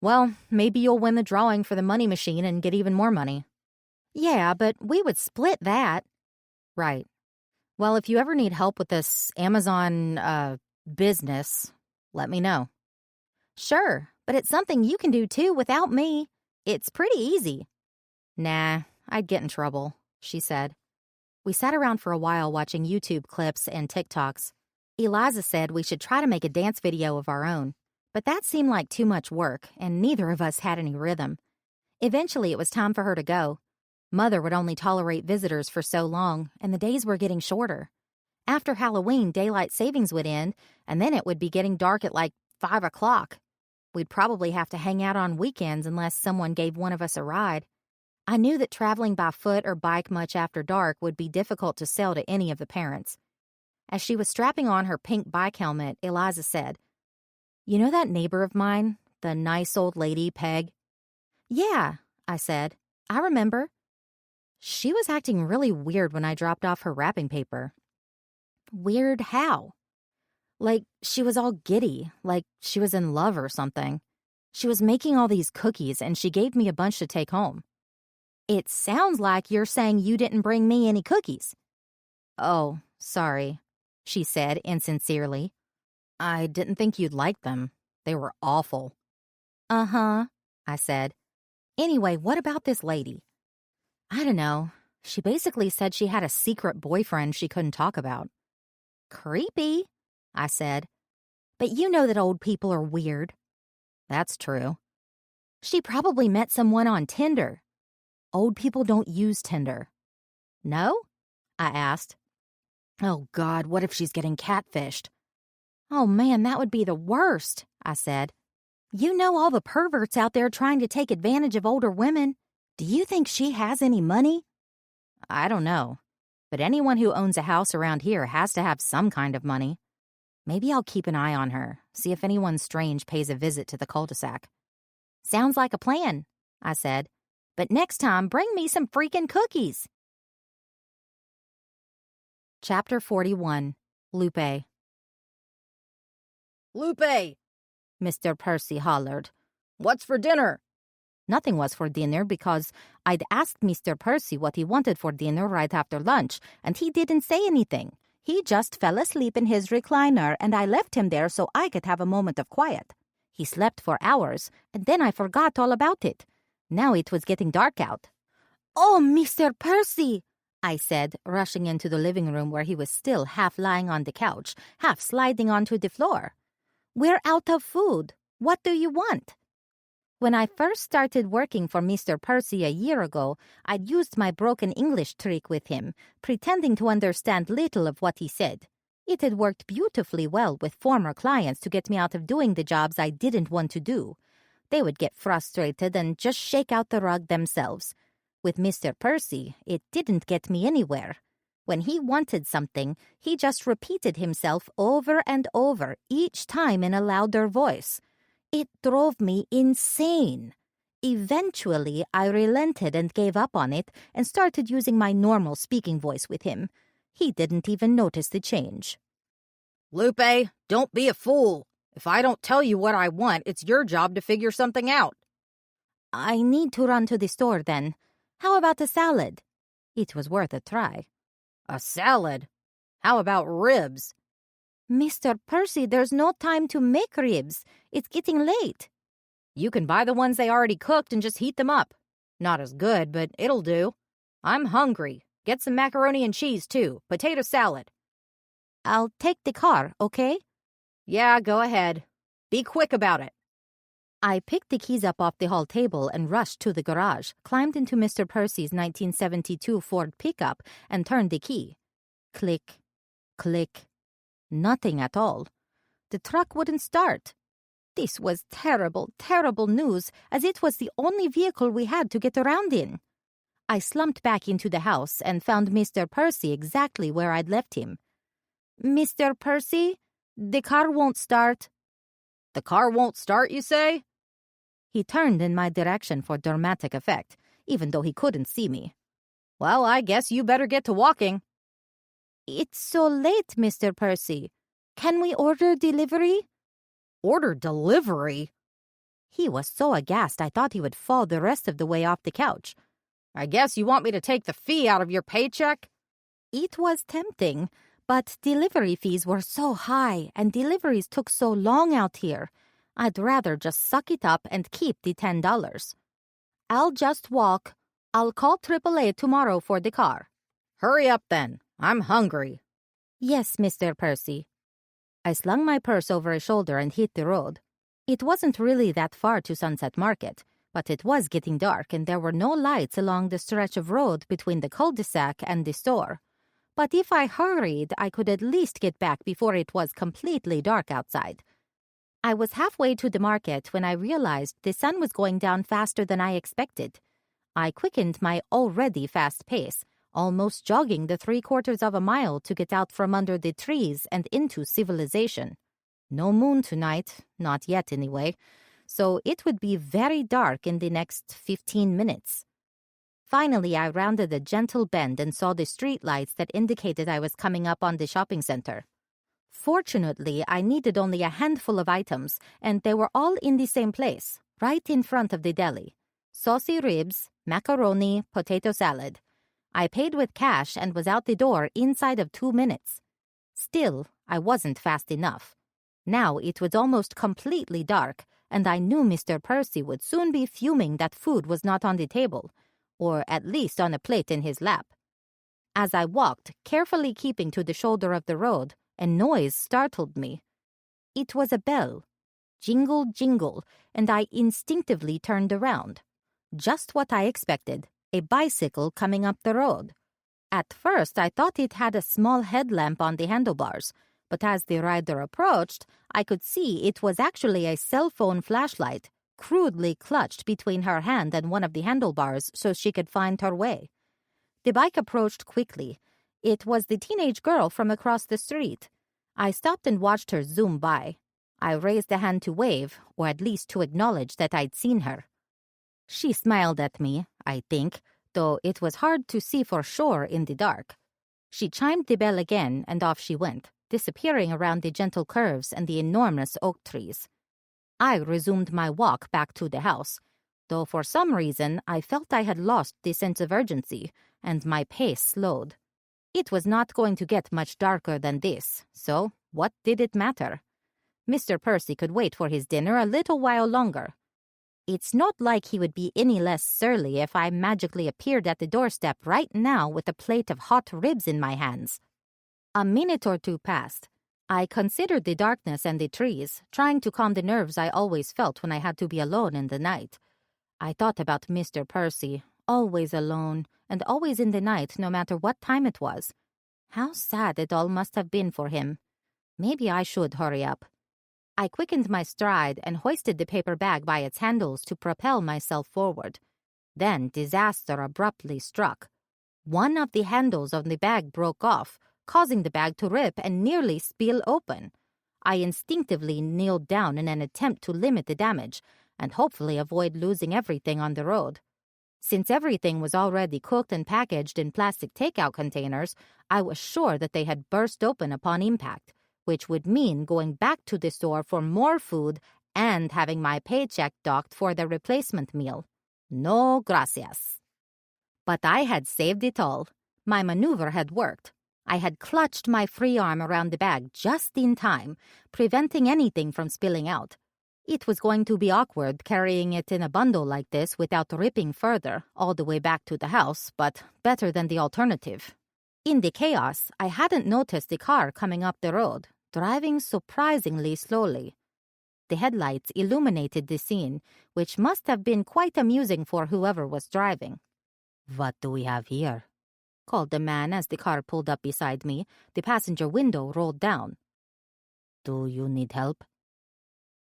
Well, maybe you'll win the drawing for the money machine and get even more money. Yeah, but we would split that. Right. Well, if you ever need help with this Amazon, business, let me know. Sure, but it's something you can do too without me. It's pretty easy. Nah, I'd get in trouble, she said. We sat around for a while watching YouTube clips and TikToks. Eliza said we should try to make a dance video of our own, but that seemed like too much work, and neither of us had any rhythm. Eventually, it was time for her to go. Mother would only tolerate visitors for so long, and the days were getting shorter. After Halloween, daylight savings would end, and then it would be getting dark at like 5 o'clock. We'd probably have to hang out on weekends unless someone gave one of us a ride. I knew that traveling by foot or bike much after dark would be difficult to sell to any of the parents. As she was strapping on her pink bike helmet, Eliza said, "You know that neighbor of mine, the nice old lady, Peg?" "Yeah," I said. "I remember." She was acting really weird when I dropped off her wrapping paper. Weird how? Like she was all giddy, like she was in love or something. She was making all these cookies and she gave me a bunch to take home. "It sounds like you're saying you didn't bring me any cookies." "Oh, sorry," she said insincerely. "I didn't think you'd like them. They were awful." "Uh-huh," I said. "Anyway, what about this lady?" "I don't know. She basically said she had a secret boyfriend she couldn't talk about." "Creepy," I said. "But you know that old people are weird." "That's true." "She probably met someone on Tinder." "Old people don't use Tinder." "No?" I asked. "Oh, God, what if she's getting catfished?" "Oh, man, that would be the worst," I said. "You know all the perverts out there trying to take advantage of older women. Do you think she has any money?" "I don't know. But anyone who owns a house around here has to have some kind of money. Maybe I'll keep an eye on her, see if anyone strange pays a visit to the Cul-De-Sac." "Sounds like a plan," I said. "But next time, bring me some freaking cookies." Chapter 41. Lupe. "Lupe!" Mr. Percy hollered. "What's for dinner?" Nothing was for dinner because I'd asked Mr. Percy what he wanted for dinner right after lunch, and he didn't say anything. He just fell asleep in his recliner, and I left him there so I could have a moment of quiet. He slept for hours, and then I forgot all about it. Now it was getting dark out. "Oh, Mr. Percy!" I said, rushing into the living room where he was still half lying on the couch, half sliding onto the floor. "We're out of food. What do you want?" When I first started working for Mr. Percy a year ago, I'd used my broken English trick with him, pretending to understand little of what he said. It had worked beautifully well with former clients to get me out of doing the jobs I didn't want to do. They would get frustrated and just shake out the rug themselves. With Mr. Percy, it didn't get me anywhere. When he wanted something, he just repeated himself over and over, each time in a louder voice. It drove me insane. Eventually, I relented and gave up on it and started using my normal speaking voice with him. He didn't even notice the change. "Lupe, don't be a fool. If I don't tell you what I want, it's your job to figure something out." "I need to run to the store then. How about a salad?" It was worth a try. "A salad? How about ribs?" "Mr. Percy, there's no time to make ribs. It's getting late." "You can buy the ones they already cooked and just heat them up. Not as good, but it'll do. I'm hungry. Get some macaroni and cheese, too. Potato salad." "I'll take the car, okay?" "Yeah, go ahead. Be quick about it." I picked the keys up off the hall table and rushed to the garage, climbed into Mr. Percy's 1972 Ford pickup, and turned the key. Click, click. Nothing at all. The truck wouldn't start. This was terrible, terrible news, as it was the only vehicle we had to get around in. I slumped back into the house and found Mr. Percy exactly where I'd left him. "Mr. Percy, the car won't start." "The car won't start, you say?" He turned in my direction for dramatic effect, even though he couldn't see me. "Well, I guess you better get to walking." "It's so late, Mr. Percy. Can we order delivery?" "Order delivery?" He was so aghast I thought he would fall the rest of the way off the couch. "I guess you want me to take the fee out of your paycheck?" It was tempting, but delivery fees were so high and deliveries took so long out here. I'd rather just suck it up and keep the $10. "I'll just walk. I'll call AAA tomorrow for the car." Hurry up then. I'm hungry. Yes, Mr. Percy. I slung my purse over a shoulder and hit the road. It wasn't really that far to Sunset Market, but it was getting dark and there were no lights along the stretch of road between the cul-de-sac and the store. But if I hurried, I could at least get back before it was completely dark outside. I was halfway to the market when I realized the sun was going down faster than I expected. I quickened my already fast pace, almost jogging the 3/4 of a mile to get out from under the trees and into civilization. No moon tonight, not yet anyway, so it would be very dark in the next 15 minutes. Finally, I rounded a gentle bend and saw the street lights that indicated I was coming up on the shopping center. Fortunately, I needed only a handful of items, and they were all in the same place, right in front of the deli. Saucy ribs, macaroni, potato salad. I paid with cash and was out the door inside of 2 minutes. Still, I wasn't fast enough. Now it was almost completely dark, and I knew Mr. Percy would soon be fuming that food was not on the table, or at least on a plate in his lap. As I walked, carefully keeping to the shoulder of the road, a noise startled me. It was a bell. Jingle, jingle, and I instinctively turned around. Just what I expected, a bicycle coming up the road. At first, I thought it had a small headlamp on the handlebars, but as the rider approached, I could see it was actually a cell phone flashlight, crudely clutched between her hand and one of the handlebars so she could find her way. The bike approached quickly. It was the teenage girl from across the street. I stopped and watched her zoom by. I raised a hand to wave, or at least to acknowledge that I'd seen her. She smiled at me, I think, though it was hard to see for sure in the dark. She chimed the bell again, and off she went, disappearing around the gentle curves and the enormous oak trees. I resumed my walk back to the house, though for some reason I felt I had lost the sense of urgency, and my pace slowed. It was not going to get much darker than this, so what did it matter? Mr. Percy could wait for his dinner a little while longer. It's not like he would be any less surly if I magically appeared at the doorstep right now with a plate of hot ribs in my hands. A minute or two passed. I considered the darkness and the trees, trying to calm the nerves I always felt when I had to be alone in the night. I thought about Mr. Percy, always alone, and always in the night no matter what time it was. How sad it all must have been for him. Maybe I should hurry up. I quickened my stride and hoisted the paper bag by its handles to propel myself forward. Then disaster abruptly struck. One of the handles on the bag broke off, causing the bag to rip and nearly spill open. I instinctively kneeled down in an attempt to limit the damage and hopefully avoid losing everything on the road. Since everything was already cooked and packaged in plastic takeout containers, I was sure that they had burst open upon impact, which would mean going back to the store for more food and having my paycheck docked for the replacement meal. No gracias. But I had saved it all. My maneuver had worked. I had clutched my free arm around the bag just in time, preventing anything from spilling out. It was going to be awkward carrying it in a bundle like this without ripping further, all the way back to the house, but better than the alternative. In the chaos, I hadn't noticed the car coming up the road, driving surprisingly slowly. The headlights illuminated the scene, which must have been quite amusing for whoever was driving. "What do we have here?" called the man as the car pulled up beside me. The passenger window rolled down. "Do you need help?"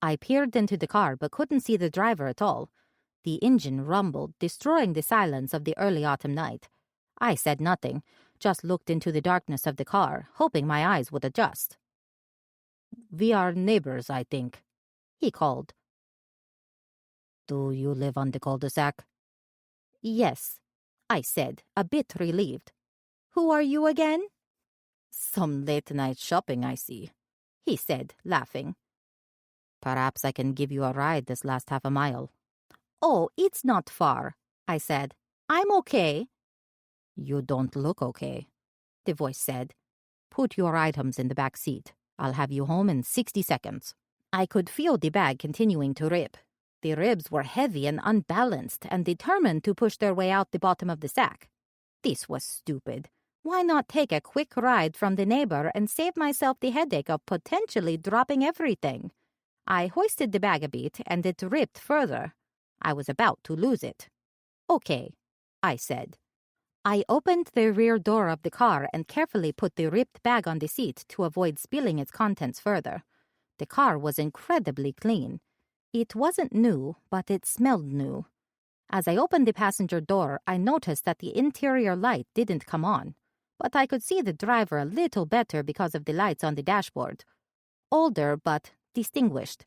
I peered into the car but couldn't see the driver at all. The engine rumbled, destroying the silence of the early autumn night. I said nothing, just looked into the darkness of the car, hoping my eyes would adjust. "We are neighbors, I think," he called. "Do you live on the cul-de-sac?" "Yes," I said, a bit relieved. "Who are you again?" "Some late-night shopping, I see," he said, laughing. "Perhaps I can give you a ride this last half a mile." "Oh, it's not far," I said. "I'm okay." "You don't look okay," the voice said. "Put your items in the back seat. I'll have you home in 60 seconds. I could feel the bag continuing to rip. The ribs were heavy and unbalanced and determined to push their way out the bottom of the sack. This was stupid. Why not take a quick ride from the neighbor and save myself the headache of potentially dropping everything? I hoisted the bag a bit, and it ripped further. I was about to lose it. "Okay," I said. I opened the rear door of the car and carefully put the ripped bag on the seat to avoid spilling its contents further. The car was incredibly clean. It wasn't new, but it smelled new. As I opened the passenger door, I noticed that the interior light didn't come on, but I could see the driver a little better because of the lights on the dashboard. Older, but distinguished.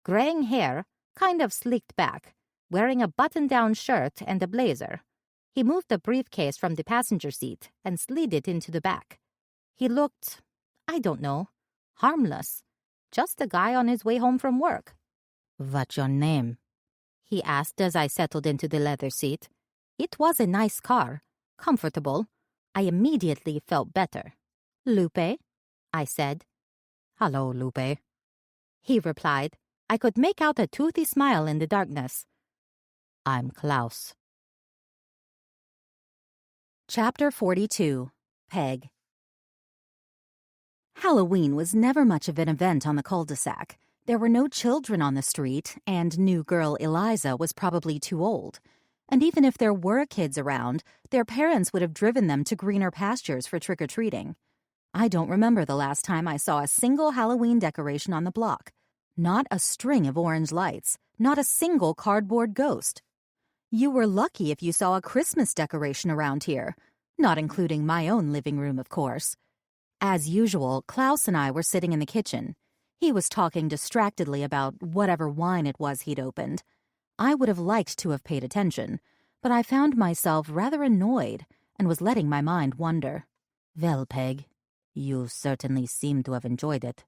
Graying hair, kind of slicked back, wearing a button-down shirt and a blazer. He moved a briefcase from the passenger seat and slid it into the back. He looked, I don't know, harmless. Just a guy on his way home from work. "What's your name?" he asked as I settled into the leather seat. It was a nice car, comfortable. I immediately felt better. "Lupe," I said. "Hello, Lupe," he replied. I could make out a toothy smile in the darkness. "I'm Klaus." Chapter 42. Peg. Halloween was never much of an event on the Cul-De-Sac. There were no children on the street, and new girl Eliza was probably too old. And even if there were kids around, their parents would have driven them to greener pastures for trick-or-treating. I don't remember the last time I saw a single Halloween decoration on the block. Not a string of orange lights. Not a single cardboard ghost. You were lucky if you saw a Christmas decoration around here, not including my own living room, of course. As usual, Klaus and I were sitting in the kitchen. He was talking distractedly about whatever wine it was he'd opened. I would have liked to have paid attention, but I found myself rather annoyed and was letting my mind wander. "Well, Peg, you certainly seem to have enjoyed it."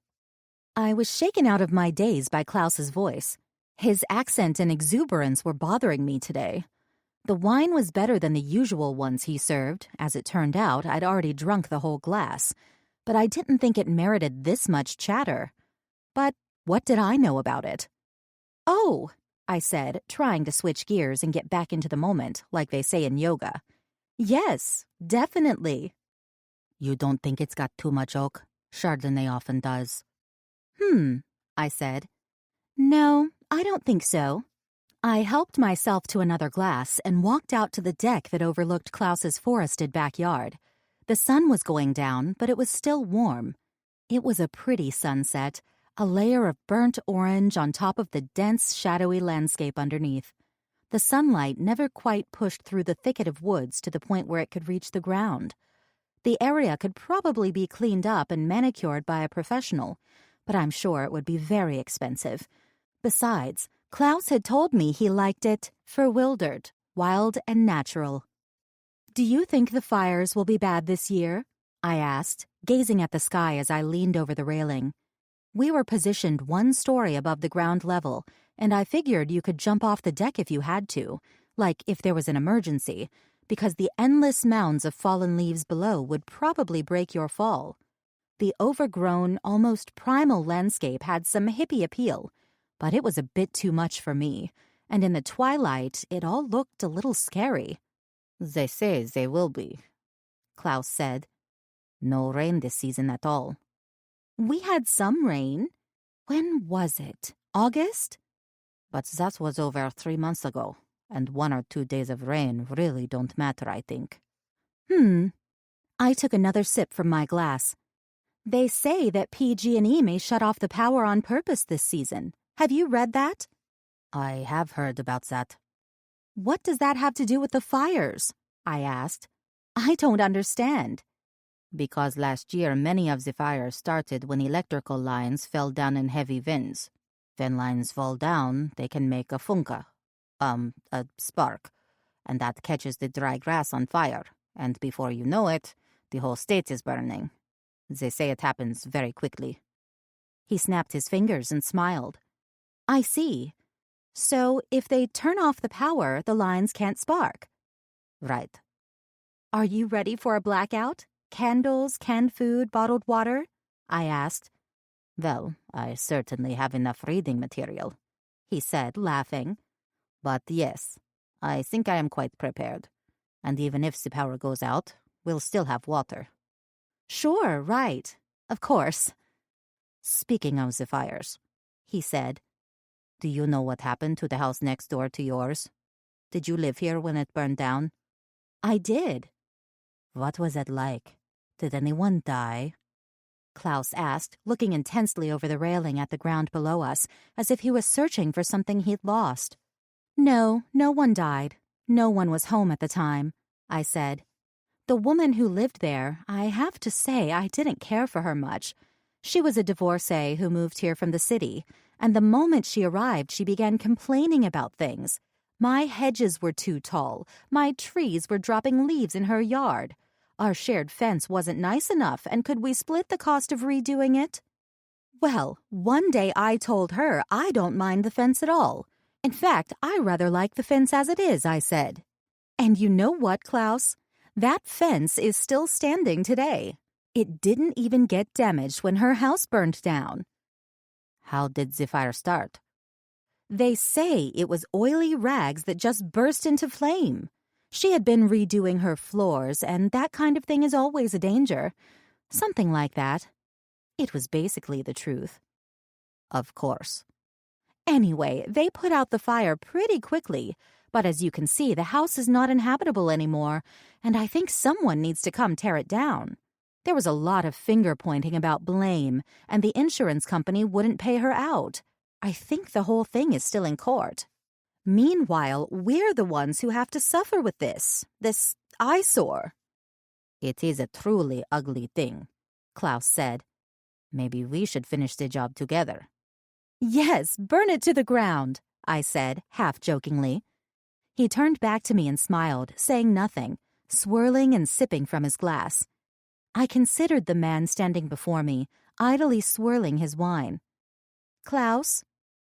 I was shaken out of my daze by Klaus's voice. His accent and exuberance were bothering me today. The wine was better than the usual ones he served. As it turned out, I'd already drunk the whole glass. But I didn't think it merited this much chatter. But what did I know about it? "Oh," I said, trying to switch gears and get back into the moment, like they say in yoga. "Yes, definitely." "You don't think it's got too much oak? Chardonnay often does." I said. "No, I don't think so." I helped myself to another glass and walked out to the deck that overlooked Klaus's forested backyard. The sun was going down, but it was still warm. It was a pretty sunset, a layer of burnt orange on top of the dense, shadowy landscape underneath. The sunlight never quite pushed through the thicket of woods to the point where it could reach the ground. The area could probably be cleaned up and manicured by a professional, but I'm sure it would be very expensive. Besides, Klaus had told me he liked it verwilderd, wild and natural. "Do you think the fires will be bad this year?" I asked, gazing at the sky as I leaned over the railing. We were positioned one story above the ground level, and I figured you could jump off the deck if you had to, like if there was an emergency, because the endless mounds of fallen leaves below would probably break your fall. The overgrown, almost primal landscape had some hippie appeal, but it was a bit too much for me, and in the twilight it all looked a little scary. "They say they will be," Klaus said. "No rain this season at all." "We had some rain. When was it? August?" "But that was over 3 months ago, and 1 or 2 days of rain really don't matter, I think." I took another sip from my glass. "They say that PG&E may shut off the power on purpose this season. Have you read that?" "I have heard about that." "What does that have to do with the fires?" I asked. "I don't understand." "Because last year many of the fires started when electrical lines fell down in heavy winds. When lines fall down, they can make a funka, a spark, and that catches the dry grass on fire, and before you know it, the whole state is burning. They say it happens very quickly." He snapped his fingers and smiled. "I see. So if they turn off the power, the lines can't spark." "Right." "Are you ready for a blackout? Candles, canned food, bottled water?" I asked. "Well, I certainly have enough reading material," he said, laughing. "But yes, I think I am quite prepared. And even if the power goes out, we'll still have water. Sure, right. Of course. Speaking of the fires, he said, do you know what happened to the house next door to yours? Did you live here when it burned down? I did. What was it like? Did anyone die? Klaus asked, looking intensely over the railing at the ground below us, as if he was searching for something he'd lost. No, no one died. No one was home at the time, I said. The woman who lived there, I have to say I didn't care for her much. She was a divorcee who moved here from the city, and the moment she arrived, she began complaining about things. My hedges were too tall. My trees were dropping leaves in her yard. Our shared fence wasn't nice enough, and could we split the cost of redoing it? Well, one day I told her I don't mind the fence at all. In fact, I rather like the fence as it is, I said. And you know what, Klaus? That fence is still standing today. It didn't even get damaged when her house burned down. How did the fire start? They say it was oily rags that just burst into flame. She had been redoing her floors, and that kind of thing is always a danger. Something like that. It was basically the truth. Of course. Anyway, they put out the fire pretty quickly, but as you can see, the house is not inhabitable anymore, and I think someone needs to come tear it down. There was a lot of finger-pointing about blame, and the insurance company wouldn't pay her out. I think the whole thing is still in court. Meanwhile, we're the ones who have to suffer with this eyesore. It is a truly ugly thing, Klaus said. Maybe we should finish the job together. Yes, burn it to the ground, I said, half-jokingly. He turned back to me and smiled, saying nothing, swirling and sipping from his glass. I considered the man standing before me, idly swirling his wine. Klaus,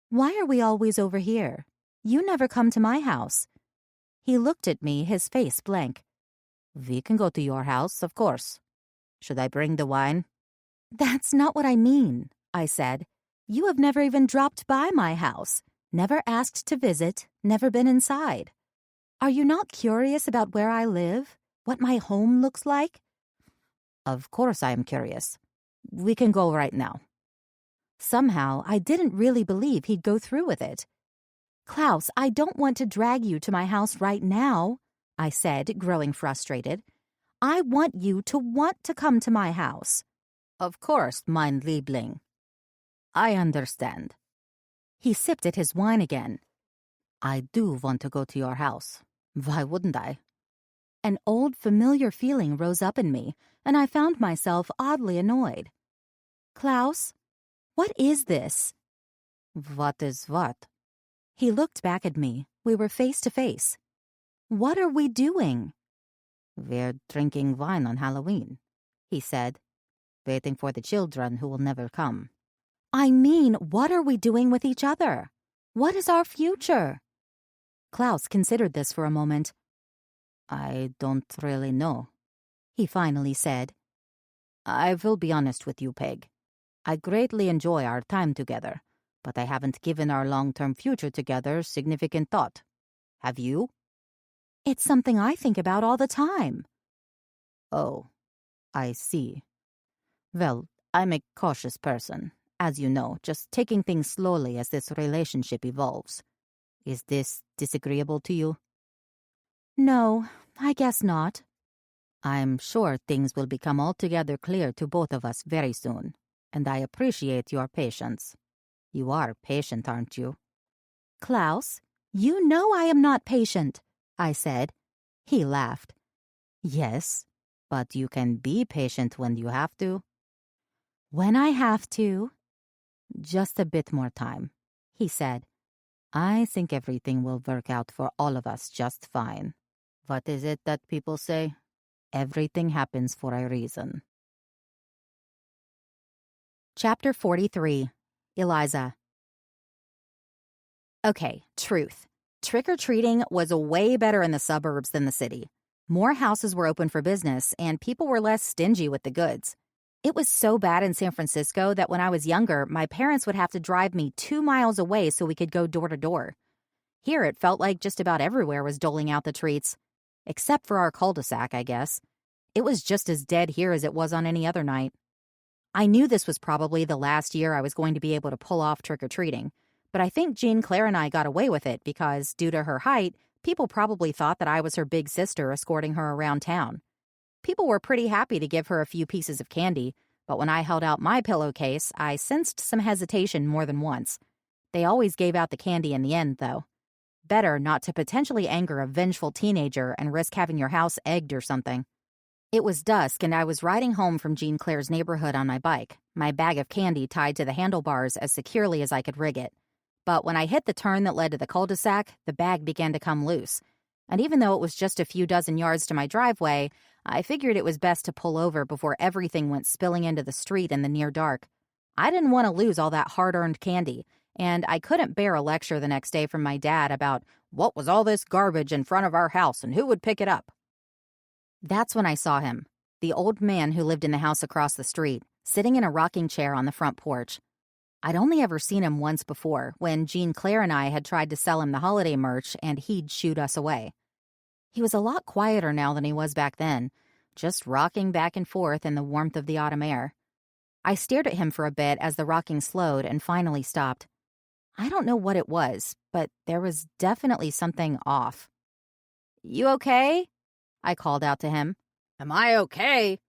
why are we always over here? You never come to my house. He looked at me, his face blank. We can go to your house, of course. Should I bring the wine? That's not what I mean, I said. You have never even dropped by my house, never asked to visit, never been inside. Are you not curious about where I live? What my home looks like? Of course I am curious. We can go right now. Somehow, I didn't really believe he'd go through with it. Klaus, I don't want to drag you to my house right now, I said, growing frustrated. I want you to want to come to my house. Of course, mein Liebling. I understand. He sipped at his wine again. I do want to go to your house. Why wouldn't I? An old familiar feeling rose up in me, and I found myself oddly annoyed. Klaus, what is this? What is what? He looked back at me. We were face to face. What are we doing? We're drinking wine on Halloween, he said, waiting for the children who will never come. I mean, what are we doing with each other? What is our future? Klaus considered this for a moment. I don't really know, he finally said. I will be honest with you, Peg. I greatly enjoy our time together, but I haven't given our long-term future together significant thought. Have you? It's something I think about all the time. Oh, I see. Well, I'm a cautious person, as you know, just taking things slowly as this relationship evolves. Is this disagreeable to you? No, I guess not. I'm sure things will become altogether clear to both of us very soon, and I appreciate your patience. You are patient, aren't you? Klaus, you know I am not patient, I said. He laughed. Yes, but you can be patient when you have to. When I have to. Just a bit more time, he said. I think everything will work out for all of us just fine. What is it that people say? Everything happens for a reason. Chapter 43. Eliza. Okay, truth. Trick-or-treating was way better in the suburbs than the city. More houses were open for business, and people were less stingy with the goods. It was so bad in San Francisco that when I was younger, my parents would have to drive me 2 miles away so we could go door to door. Here, it felt like just about everywhere was doling out the treats. Except for our cul-de-sac, I guess. It was just as dead here as it was on any other night. I knew this was probably the last year I was going to be able to pull off trick-or-treating, but I think Jean Claire and I got away with it because, due to her height, people probably thought that I was her big sister escorting her around town. People were pretty happy to give her a few pieces of candy, but when I held out my pillowcase, I sensed some hesitation more than once. They always gave out the candy in the end, though. Better not to potentially anger a vengeful teenager and risk having your house egged or something. It was dusk, and I was riding home from Jean Claire's neighborhood on my bike, my bag of candy tied to the handlebars as securely as I could rig it. But when I hit the turn that led to the cul-de-sac, the bag began to come loose. And even though it was just a few dozen yards to my driveway, I figured it was best to pull over before everything went spilling into the street in the near dark. I didn't want to lose all that hard-earned candy, and I couldn't bear a lecture the next day from my dad about what was all this garbage in front of our house and who would pick it up. That's when I saw him, the old man who lived in the house across the street, sitting in a rocking chair on the front porch. I'd only ever seen him once before, when Jean Claire and I had tried to sell him the holiday merch and he'd shooed us away. He was a lot quieter now than he was back then, just rocking back and forth in the warmth of the autumn air. I stared at him for a bit as the rocking slowed and finally stopped. I don't know what it was, but there was definitely something off. "You okay?" I called out to him. "Am I okay?"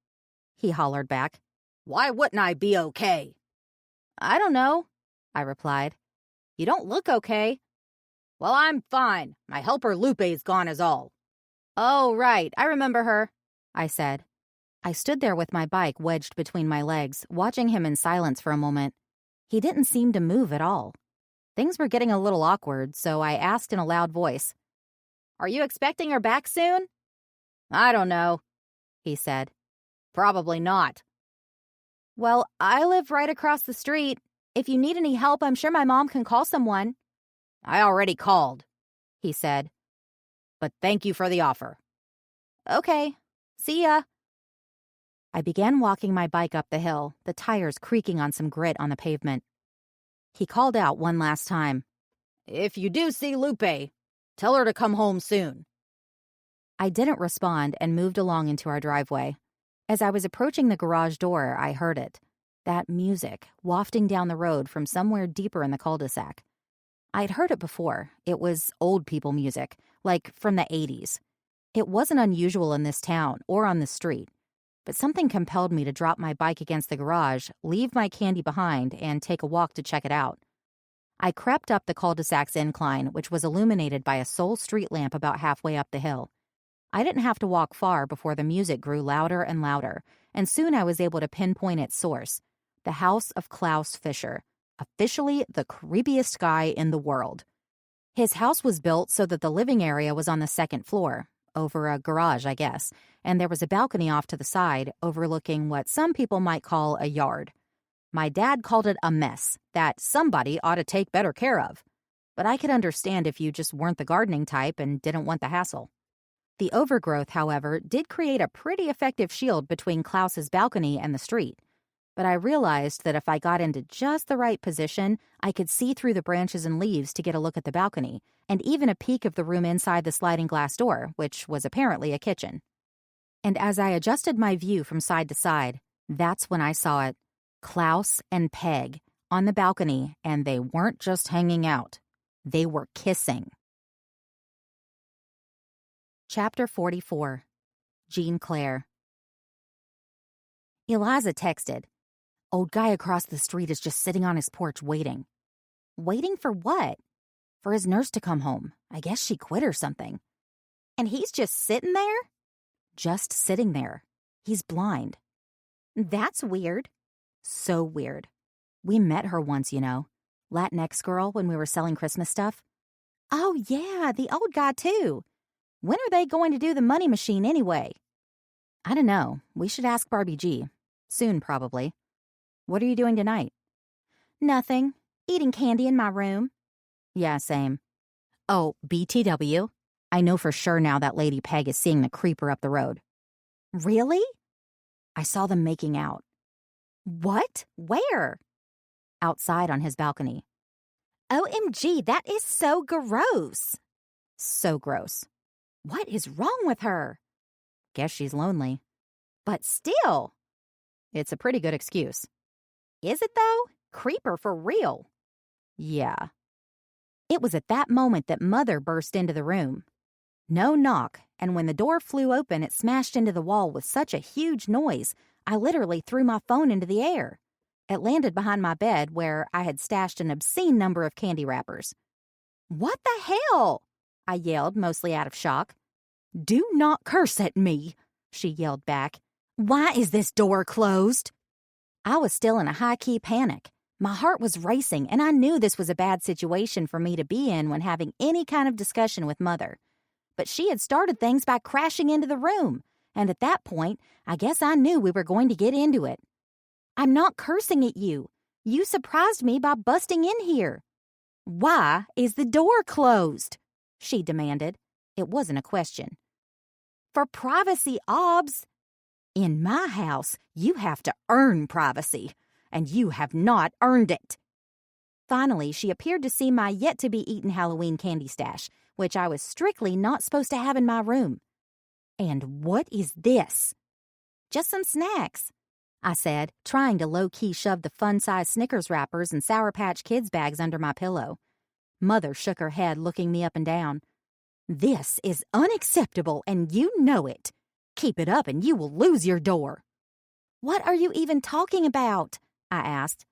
he hollered back. "Why wouldn't I be okay?" "I don't know," I replied. "You don't look okay." "Well, I'm fine. My helper Lupe's gone is all." "Oh, right, I remember her," I said. I stood there with my bike wedged between my legs, watching him in silence for a moment. He didn't seem to move at all. Things were getting a little awkward, so I asked in a loud voice, "Are you expecting her back soon?" "I don't know," he said. "Probably not." "Well, I live right across the street. If you need any help, I'm sure my mom can call someone." "I already called," he said. "But thank you for the offer." "Okay, see ya." I began walking my bike up the hill, the tires creaking on some grit on the pavement. He called out one last time, "If you do see Lupe, tell her to come home soon." I didn't respond and moved along into our driveway. As I was approaching the garage door, I heard it. That music, wafting down the road from somewhere deeper in the cul-de-sac. I'd heard it before. It was old people music, like from the 80s. It wasn't unusual in this town or on the street, but something compelled me to drop my bike against the garage, leave my candy behind, and take a walk to check it out. I crept up the cul-de-sac's incline, which was illuminated by a sole street lamp about halfway up the hill. I didn't have to walk far before the music grew louder and louder, and soon I was able to pinpoint its source, the house of Klaus Fischer, officially the creepiest guy in the world. His house was built so that the living area was on the second floor, over a garage, I guess, and there was a balcony off to the side overlooking what some people might call a yard. My dad called it a mess that somebody ought to take better care of, but I could understand if you just weren't the gardening type and didn't want the hassle. The overgrowth, however, did create a pretty effective shield between Klaus's balcony and the street, but I realized that if I got into just the right position, I could see through the branches and leaves to get a look at the balcony, and even a peek of the room inside the sliding glass door, which was apparently a kitchen. And as I adjusted my view from side to side, that's when I saw it. Klaus and Peg on the balcony, and they weren't just hanging out. They were kissing. Chapter 44. Jean Claire. Eliza texted, "Old guy across the street is just sitting on his porch waiting." Waiting for what? For his nurse to come home. I guess she quit or something. And he's just sitting there? Just sitting there. He's blind. That's weird. So weird. We met her once, you know. Latinx girl when we were selling Christmas stuff. Oh yeah, the old guy too. When are they going to do the money machine anyway? I don't know. We should ask Barbie G. Soon, probably. What are you doing tonight? Nothing. Eating candy in my room. Yeah, same. Oh, BTW. I know for sure now that Lady Peg is seeing the creeper up the road. Really? I saw them making out. What? Where? Outside on his balcony. OMG, that is so gross. So gross. What is wrong with her? Guess she's lonely. But still. It's a pretty good excuse. Is it, though? Creeper for real. Yeah. It was at that moment that Mother burst into the room. No knock, and when the door flew open, it smashed into the wall with such a huge noise, I literally threw my phone into the air. It landed behind my bed where I had stashed an obscene number of candy wrappers. What the hell? I yelled, mostly out of shock. Do not curse at me, she yelled back. Why is this door closed? I was still in a high-key panic. My heart was racing, and I knew this was a bad situation for me to be in when having any kind of discussion with Mother. But she had started things by crashing into the room, and at that point, I guess I knew we were going to get into it. I'm not cursing at you. You surprised me by busting in here. Why is the door closed? She demanded. It wasn't a question. For privacy, obs. In my house, you have to earn privacy, and you have not earned it. Finally, she appeared to see my yet-to-be-eaten Halloween candy stash, which I was strictly not supposed to have in my room. And what is this? Just some snacks, I said, trying to low-key shove the fun-sized Snickers wrappers and Sour Patch Kids bags under my pillow. Mother shook her head, looking me up and down. This is unacceptable, and you know it. Keep it up and you will lose your door. What are you even talking about? I asked.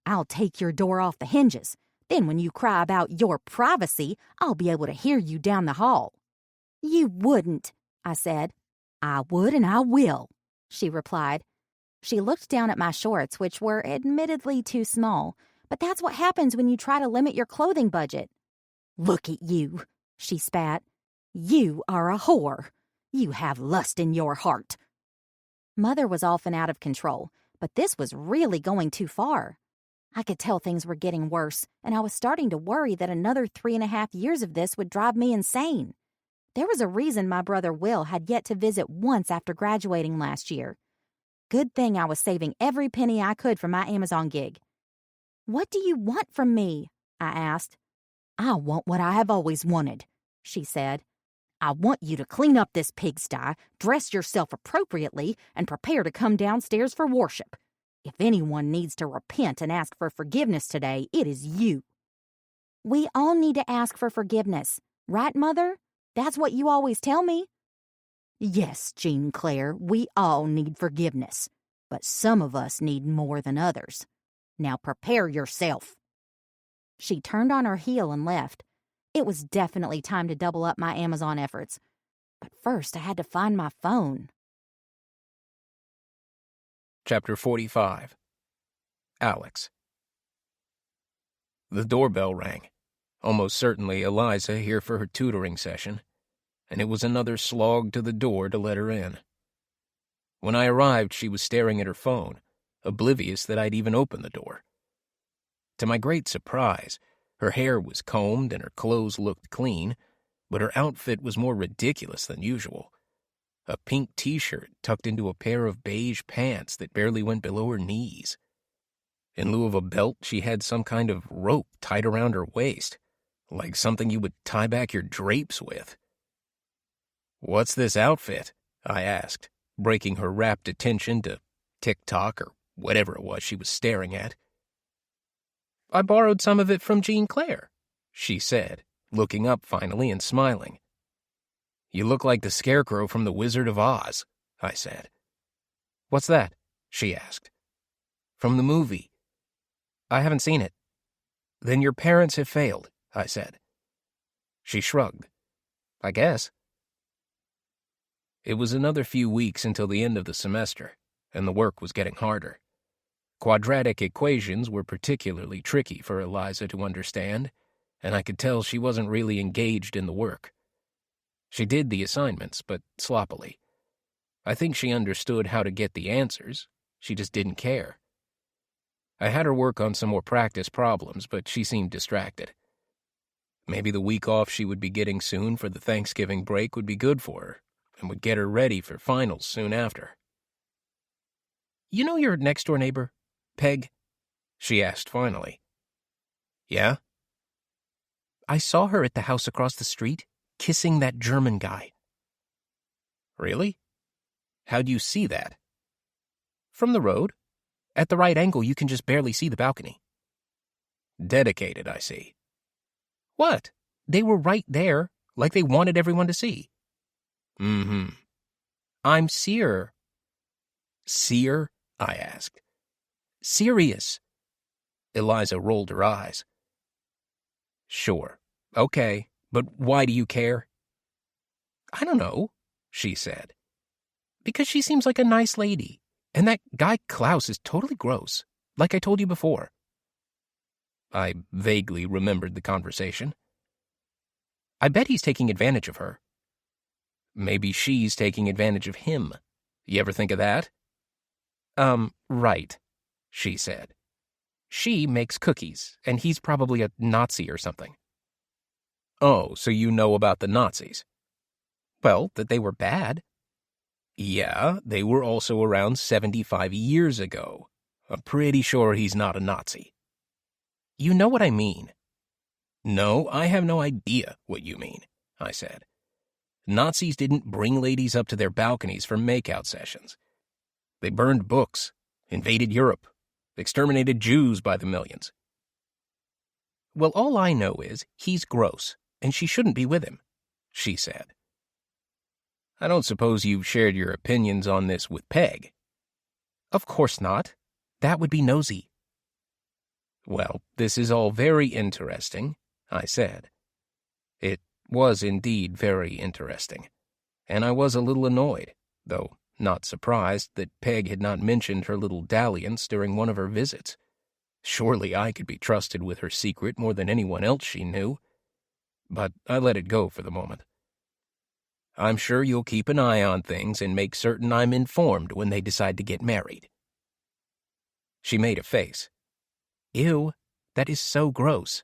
I'll take your door off the hinges. Then when you cry about your privacy, I'll be able to hear you down the hall. You wouldn't, I said. I would and I will, she replied. She looked down at my shorts, which were admittedly too small, but that's what happens when you try to limit your clothing budget. Look at you, she spat. You are a whore. You have lust in your heart. Mother was often out of control, but this was really going too far. I could tell things were getting worse, and I was starting to worry that another 3.5 years of this would drive me insane. There was a reason my brother Will had yet to visit once after graduating last year. Good thing I was saving every penny I could from my Amazon gig. What do you want from me? I asked. I want what I have always wanted, she said. I want you to clean up this pigsty, dress yourself appropriately, and prepare to come downstairs for worship. If anyone needs to repent and ask for forgiveness today, it is you. We all need to ask for forgiveness, right, Mother? That's what you always tell me. Yes, Jean Claire, we all need forgiveness, but some of us need more than others. Now prepare yourself. She turned on her heel and left. It was definitely time to double up my Amazon efforts. But first, I had to find my phone. Chapter 45. Alex. The doorbell rang. Almost certainly Eliza here for her tutoring session, and it was another slog to the door to let her in. When I arrived, she was staring at her phone, oblivious that I'd even opened the door. To my great surprise, her hair was combed and her clothes looked clean, but her outfit was more ridiculous than usual. A pink t-shirt tucked into a pair of beige pants that barely went below her knees. In lieu of a belt, she had some kind of rope tied around her waist, like something you would tie back your drapes with. "What's this outfit?" I asked, breaking her rapt attention to TikTok or whatever it was she was staring at. "I borrowed some of it from Jean Claire," she said, looking up finally and smiling. "You look like the Scarecrow from The Wizard of Oz," I said. "What's that?" she asked. "From the movie." "I haven't seen it." "Then your parents have failed," I said. She shrugged. "I guess." It was another few weeks until the end of the semester, and the work was getting harder. Quadratic equations were particularly tricky for Eliza to understand, and I could tell she wasn't really engaged in the work. She did the assignments, but sloppily. I think she understood how to get the answers, she just didn't care. I had her work on some more practice problems, but she seemed distracted. Maybe the week off she would be getting soon for the Thanksgiving break would be good for her, and would get her ready for finals soon after. "You know your next-door neighbor, Peg?" she asked finally. "Yeah?" "I saw her at the house across the street, kissing that German guy." "Really? How'd you see that?" From the road. At the right angle, you can just barely see the balcony. Dedicated, I see. What? They were right there, like they wanted everyone to see. Mm-hmm. I'm seer. Seer? I asked. Serious. Eliza rolled her eyes. Sure. Okay. But why do you care? I don't know, she said. Because she seems like a nice lady. And that guy Klaus is totally gross, like I told you before. I vaguely remembered the conversation. I bet he's taking advantage of her. Maybe she's taking advantage of him. You ever think of that? Right, she said. She makes cookies, and he's probably a Nazi or something. Oh, so you know about the Nazis? Well, that they were bad. Yeah, they were also around 75 years ago. I'm pretty sure he's not a Nazi. You know what I mean. No, I have no idea what you mean, I said. Nazis didn't bring ladies up to their balconies for makeout sessions. They burned books, invaded Europe, exterminated Jews by the millions. Well, all I know is he's gross, and she shouldn't be with him, she said. I don't suppose you've shared your opinions on this with Peg. Of course not. That would be nosy. Well, this is all very interesting, I said. It was indeed very interesting, and I was a little annoyed, though not surprised that Peg had not mentioned her little dalliance during one of her visits. Surely I could be trusted with her secret more than anyone else she knew. But I let it go for the moment. I'm sure you'll keep an eye on things and make certain I'm informed when they decide to get married. She made a face. Ew, that is so gross.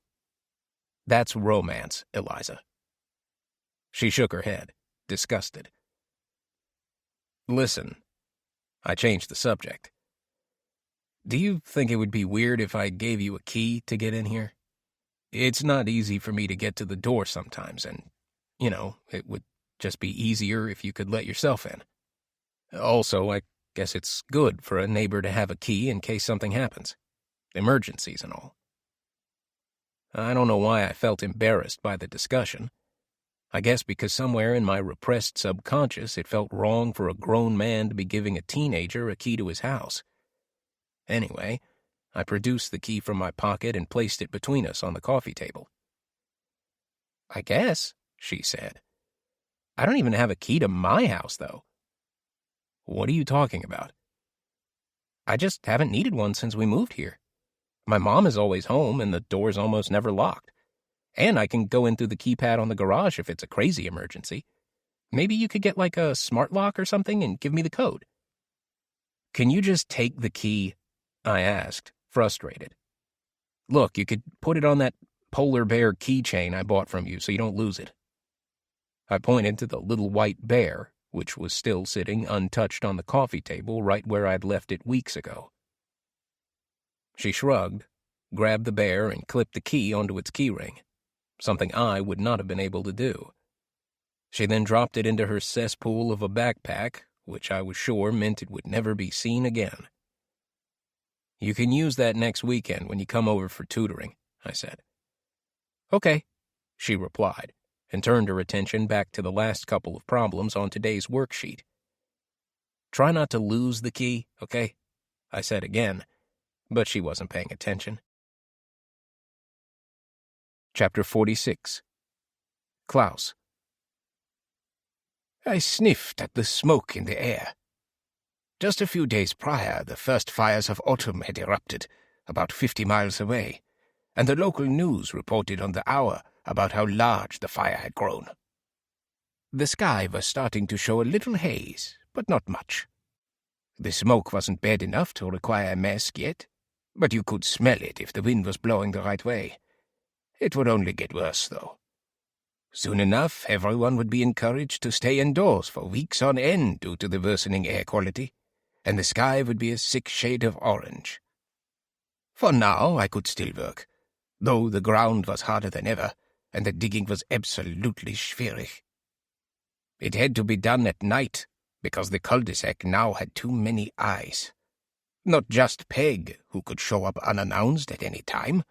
That's romance, Eliza. She shook her head, disgusted. Listen, I changed the subject. Do you think it would be weird if I gave you a key to get in here? It's not easy for me to get to the door sometimes, and, it would just be easier if you could let yourself in. Also, I guess it's good for a neighbor to have a key in case something happens. Emergencies and all. I don't know why I felt embarrassed by the discussion. I guess because somewhere in my repressed subconscious it felt wrong for a grown man to be giving a teenager a key to his house. Anyway, I produced the key from my pocket and placed it between us on the coffee table. I guess, she said. I don't even have a key to my house, though. What are you talking about? I just haven't needed one since we moved here. My mom is always home, and the door's almost never locked. And I can go in through the keypad on the garage if it's a crazy emergency. Maybe you could get like a smart lock or something and give me the code. Can you just take the key? I asked, frustrated. Look, you could put it on that polar bear keychain I bought from you so you don't lose it. I pointed to the little white bear, which was still sitting untouched on the coffee table right where I'd left it weeks ago. She shrugged, grabbed the bear, and clipped the key onto its keyring, something I would not have been able to do. She then dropped it into her cesspool of a backpack, which I was sure meant it would never be seen again. You can use that next weekend when you come over for tutoring, I said. Okay, she replied, and turned her attention back to the last couple of problems on today's worksheet. Try not to lose the key, okay? I said again, but she wasn't paying attention. Chapter 46. Klaus. I sniffed at the smoke in the air. Just a few days prior, the first fires of autumn had erupted, about 50 miles away, and the local news reported on the hour about how large the fire had grown. The sky was starting to show a little haze, but not much. The smoke wasn't bad enough to require a mask yet, but you could smell it if the wind was blowing the right way. It would only get worse, though. Soon enough, everyone would be encouraged to stay indoors for weeks on end due to the worsening air quality, and the sky would be a sick shade of orange. For now, I could still work, though the ground was harder than ever, and the digging was absolutely schwierig. It had to be done at night, because the Cul-De-Sac now had too many eyes. Not just Peg, who could show up unannounced at any time,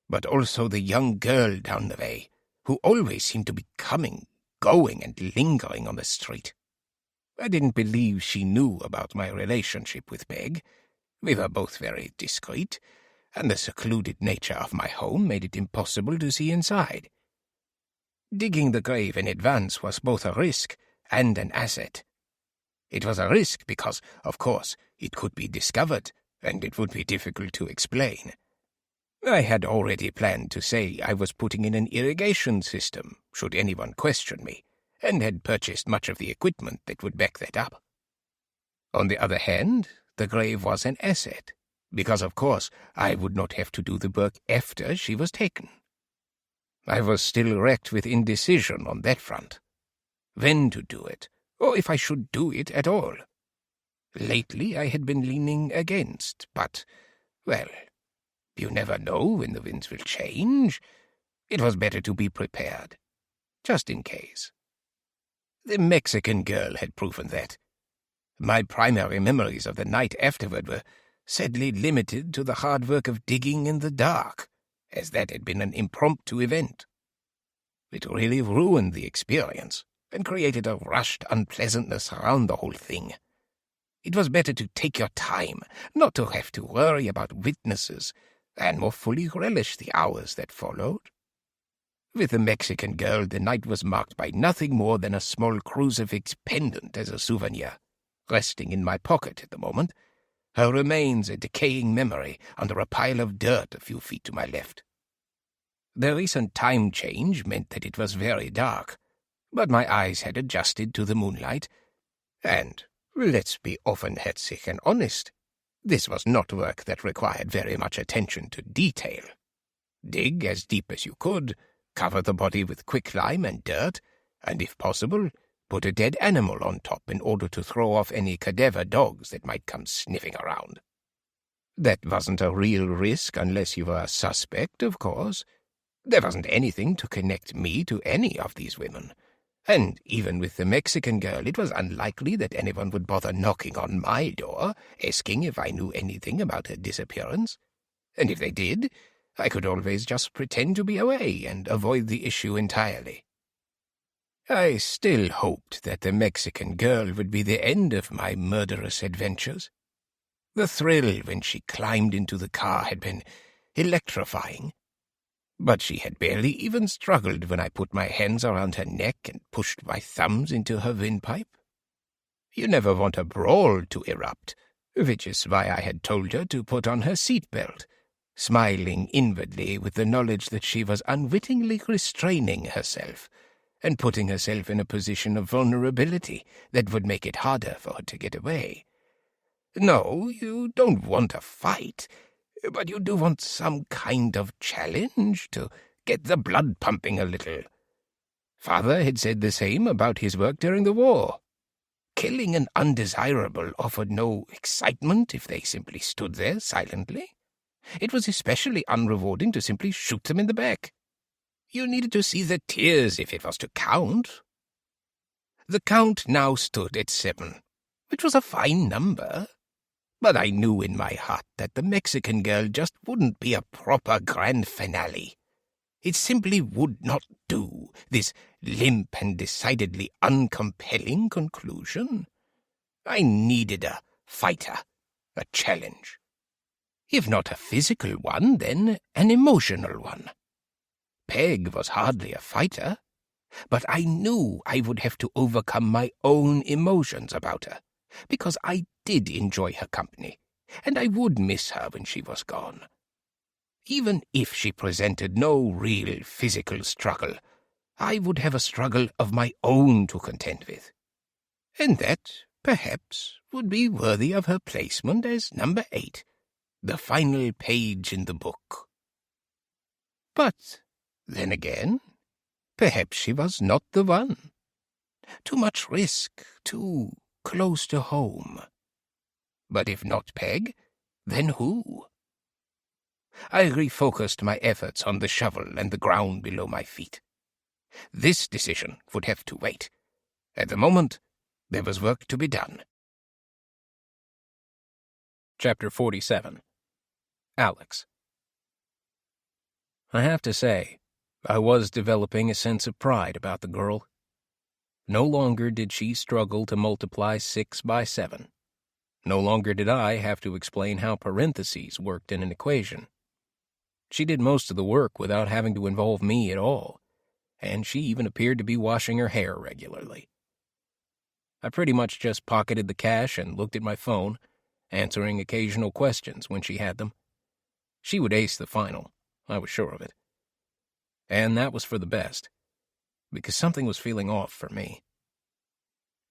but also the young girl down the way, who always seemed to be coming, going, and lingering on the street. I didn't believe she knew about my relationship with Peg. We were both very discreet, and the secluded nature of my home made it impossible to see inside. Digging the grave in advance was both a risk and an asset. It was a risk because, of course, it could be discovered, and it would be difficult to explain. I had already planned to say I was putting in an irrigation system, should anyone question me, and had purchased much of the equipment that would back that up. On the other hand, the grave was an asset, because of course I would not have to do the work after she was taken. I was still wrecked with indecision on that front. When to do it, or if I should do it at all. Lately I had been leaning against, but, well, you never know when the winds will change. It was better to be prepared, just in case. The Mexican girl had proven that. My primary memories of the night afterward were sadly limited to the hard work of digging in the dark, as that had been an impromptu event. It really ruined the experience, and created a rushed unpleasantness around the whole thing. It was better to take your time, not to have to worry about witnesses, and more fully relish the hours that followed. With the Mexican girl, the night was marked by nothing more than a small crucifix pendant as a souvenir, resting in my pocket at the moment, her remains a decaying memory under a pile of dirt a few feet to my left. The recent time change meant that it was very dark, but my eyes had adjusted to the moonlight, and, let's be offenherzig and honest, this was not work that required very much attention to detail. Dig as deep as you could, cover the body with quicklime and dirt, and if possible, put a dead animal on top in order to throw off any cadaver dogs that might come sniffing around. That wasn't a real risk unless you were a suspect, of course. There wasn't anything to connect me to any of these women, and even with the Mexican girl it was unlikely that anyone would bother knocking on my door, asking if I knew anything about her disappearance. And if they did, I could always just pretend to be away and avoid the issue entirely. I still hoped that the Mexican girl would be the end of my murderous adventures. The thrill when she climbed into the car had been electrifying, but she had barely even struggled when I put my hands around her neck and pushed my thumbs into her windpipe. You never want a brawl to erupt, which is why I had told her to put on her seat-belt, smiling inwardly with the knowledge that she was unwittingly restraining herself and putting herself in a position of vulnerability that would make it harder for her to get away. No, you don't want a fight, but you do want some kind of challenge to get the blood pumping a little. Father had said the same about his work during the war. Killing an undesirable offered no excitement if they simply stood there silently. It was especially unrewarding to simply shoot them in the back. You needed to see the tears if it was to count. The count now stood at 7, which was a fine number. But I knew in my heart that the Mexican girl just wouldn't be a proper grand finale. It simply would not do, this limp and decidedly uncompelling conclusion. I needed a fighter, a challenge. If not a physical one, then an emotional one. Peg was hardly a fighter, but I knew I would have to overcome my own emotions about her, because I did enjoy her company, and I would miss her when she was gone. Even if she presented no real physical struggle, I would have a struggle of my own to contend with. And that, perhaps, would be worthy of her placement as number 8, the final page in the book. But, then again, perhaps she was not the one. Too much risk, too close to home. But if not Peg, then who? I refocused my efforts on the shovel and the ground below my feet. This decision would have to wait. At the moment, there was work to be done. Chapter 47. Alex. I have to say, I was developing a sense of pride about the girl. No longer did she struggle to multiply 6 by 7. No longer did I have to explain how parentheses worked in an equation. She did most of the work without having to involve me at all, and she even appeared to be washing her hair regularly. I pretty much just pocketed the cash and looked at my phone, answering occasional questions when she had them. She would ace the final, I was sure of it. And that was for the best, because something was feeling off for me.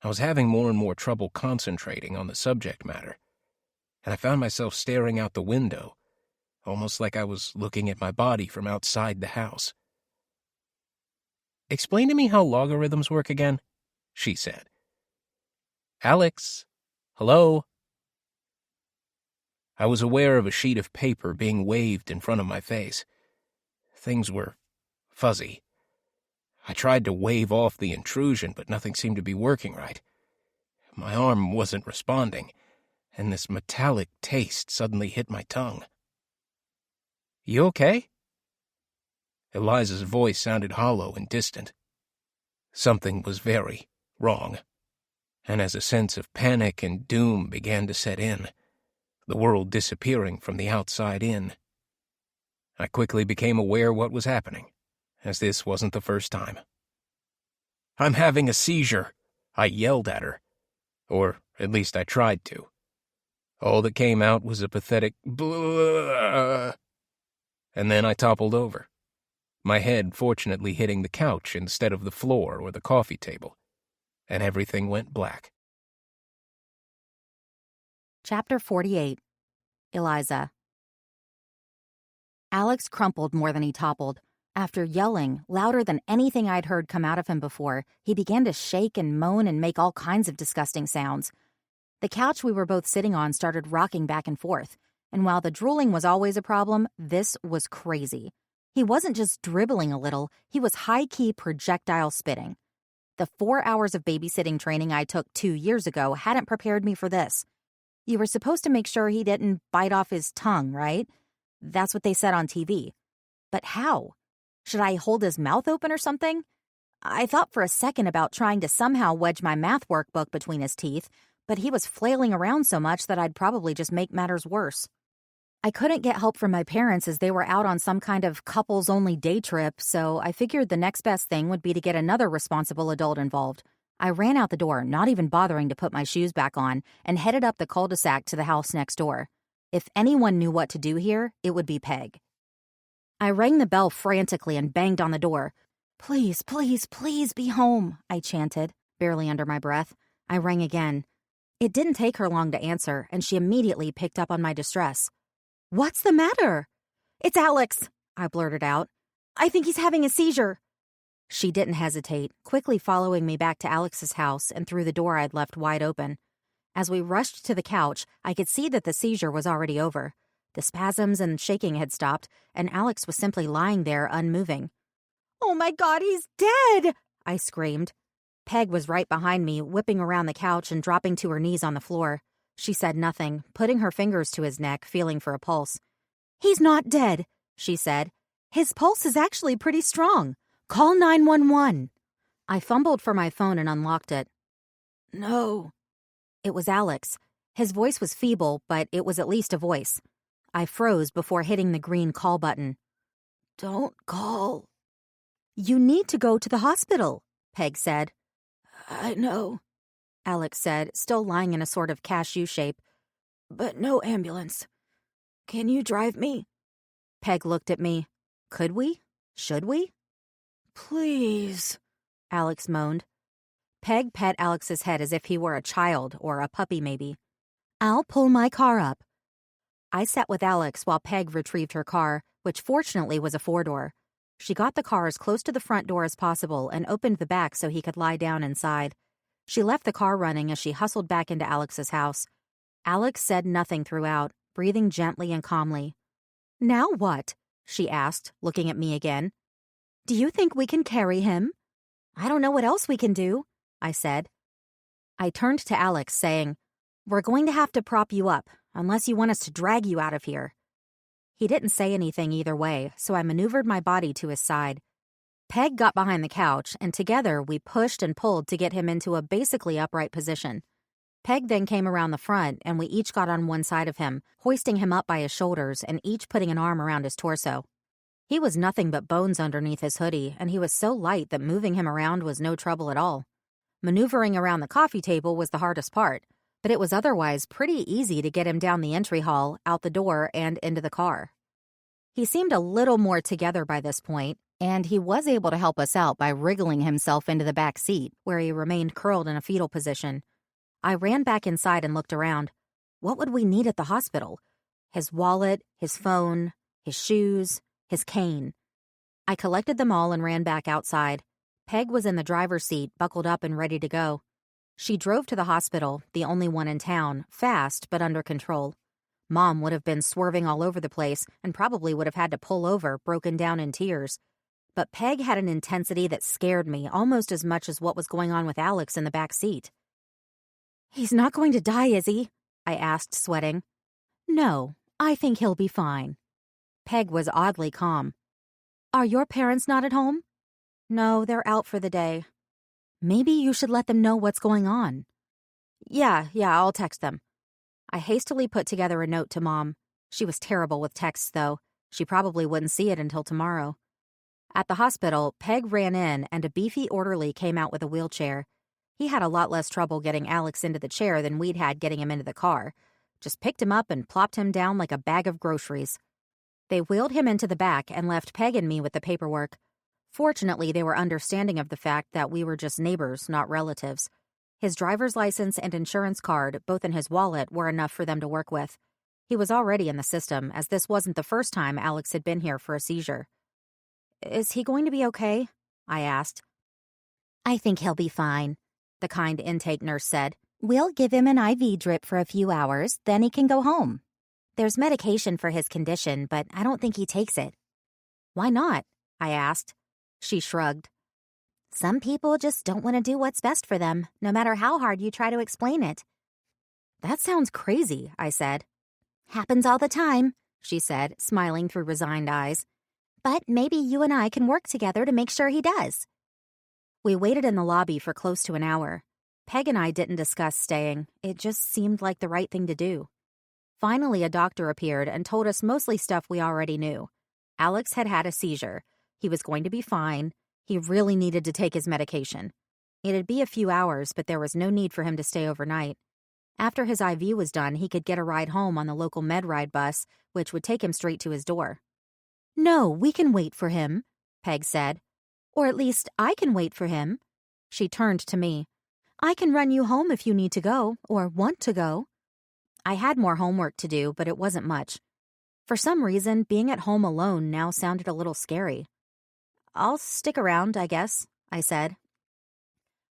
I was having more and more trouble concentrating on the subject matter, and I found myself staring out the window, almost like I was looking at my body from outside the house. "Explain to me how logarithms work again," she said. "Alex? Hello?" I was aware of a sheet of paper being waved in front of my face. Things were fuzzy. I tried to wave off the intrusion, but nothing seemed to be working right. My arm wasn't responding, and this metallic taste suddenly hit my tongue. "You okay?" Eliza's voice sounded hollow and distant. Something was very wrong, and as a sense of panic and doom began to set in, the world disappearing from the outside in, I quickly became aware what was happening, as this wasn't the first time. "I'm having a seizure," I yelled at her. Or at least I tried to. All that came out was a pathetic "blah," and then I toppled over, my head fortunately hitting the couch instead of the floor or the coffee table, and everything went black. Chapter 48. Eliza. Alex crumpled more than he toppled. After yelling, louder than anything I'd heard come out of him before, he began to shake and moan and make all kinds of disgusting sounds. The couch we were both sitting on started rocking back and forth, and while the drooling was always a problem, this was crazy. He wasn't just dribbling a little, he was high-key projectile spitting. The 4 hours of babysitting training I took 2 years ago hadn't prepared me for this. You were supposed to make sure he didn't bite off his tongue, right? That's what they said on TV. But how? Should I hold his mouth open or something? I thought for a second about trying to somehow wedge my math workbook between his teeth, but he was flailing around so much that I'd probably just make matters worse. I couldn't get help from my parents as they were out on some kind of couples-only day trip, so I figured the next best thing would be to get another responsible adult involved. I ran out the door, not even bothering to put my shoes back on, and headed up the cul-de-sac to the house next door. If anyone knew what to do here, it would be Peg. I rang the bell frantically and banged on the door. "Please, please, please be home," I chanted, barely under my breath. I rang again. It didn't take her long to answer, and she immediately picked up on my distress. "What's the matter?" "It's Alex," I blurted out. "I think he's having a seizure." She didn't hesitate, quickly following me back to Alex's house and through the door I'd left wide open. As we rushed to the couch, I could see that the seizure was already over. The spasms and shaking had stopped, and Alex was simply lying there unmoving. "Oh my God, he's dead!" I screamed. Peg was right behind me, whipping around the couch and dropping to her knees on the floor. She said nothing, putting her fingers to his neck, feeling for a pulse. "He's not dead," she said. "His pulse is actually pretty strong. Call 911. I fumbled for my phone and unlocked it. "No." It was Alex. His voice was feeble, but it was at least a voice. I froze before hitting the green call button. "Don't call." "You need to go to the hospital," Peg said. "I know," Alex said, still lying in a sort of cashew shape. "But no ambulance. Can you drive me?" Peg looked at me. Could we? Should we? "Please," Alex moaned. Peg pet Alex's head as if he were a child or a puppy maybe. "I'll pull my car up." I sat with Alex while Peg retrieved her car, which fortunately was a 4-door. She got the car as close to the front door as possible and opened the back so he could lie down inside. She left the car running as she hustled back into Alex's house. Alex said nothing throughout, breathing gently and calmly. "Now what?" she asked, looking at me again. "Do you think we can carry him?" "I don't know what else we can do," I said. I turned to Alex, saying, "We're going to have to prop you up. unless you want us to drag you out of here." He didn't say anything either way, so I maneuvered my body to his side. Peg got behind the couch, and together we pushed and pulled to get him into a basically upright position. Peg then came around the front, and we each got on one side of him, hoisting him up by his shoulders and each putting an arm around his torso. He was nothing but bones underneath his hoodie, and he was so light that moving him around was no trouble at all. Maneuvering around the coffee table was the hardest part, but it was otherwise pretty easy to get him down the entry hall, out the door, and into the car. He seemed a little more together by this point, and he was able to help us out by wriggling himself into the back seat, where he remained curled in a fetal position. I ran back inside and looked around. What would we need at the hospital? His wallet, his phone, his shoes, his cane. I collected them all and ran back outside. Peg was in the driver's seat, buckled up and ready to go. She drove to the hospital, the only one in town, fast but under control. Mom would have been swerving all over the place and probably would have had to pull over, broken down in tears. But Peg had an intensity that scared me almost as much as what was going on with Alex in the back seat. "He's not going to die, is he?" I asked, sweating. "No, I think he'll be fine." Peg was oddly calm. "Are your parents not at home?" "No, they're out for the day." "Maybe you should let them know what's going on." Yeah, I'll text them." I hastily put together a note to Mom. She was terrible with texts, though. She probably wouldn't see it until tomorrow. At the hospital, Peg ran in and a beefy orderly came out with a wheelchair. He had a lot less trouble getting Alex into the chair than we'd had getting him into the car. Just picked him up and plopped him down like a bag of groceries. They wheeled him into the back and left Peg and me with the paperwork. Fortunately, they were understanding of the fact that we were just neighbors, not relatives. His driver's license and insurance card, both in his wallet, were enough for them to work with. He was already in the system, as this wasn't the first time Alex had been here for a seizure. "Is he going to be okay?" I asked. "I think he'll be fine," the kind intake nurse said. "We'll give him an IV drip for a few hours, then he can go home. There's medication for his condition, but I don't think he takes it." "Why not?" I asked. She shrugged. "Some people just don't want to do what's best for them, no matter how hard you try to explain it." "That sounds crazy," I said. "Happens all the time," she said, smiling through resigned eyes. "But maybe you and I can work together to make sure he does." We waited in the lobby for close to an hour. Peg and I didn't discuss staying. It just seemed like the right thing to do. Finally, a doctor appeared and told us mostly stuff we already knew. Alex had had a seizure. He was going to be fine. He really needed to take his medication. It'd be a few hours, but there was no need for him to stay overnight. After his IV was done, he could get a ride home on the local MedRide bus, which would take him straight to his door. "No, we can wait for him," Peg said. "Or at least I can wait for him." She turned to me. "I can run you home if you need to go, or want to go." I had more homework to do, but it wasn't much. For some reason, being at home alone now sounded a little scary. "I'll stick around, I guess," I said.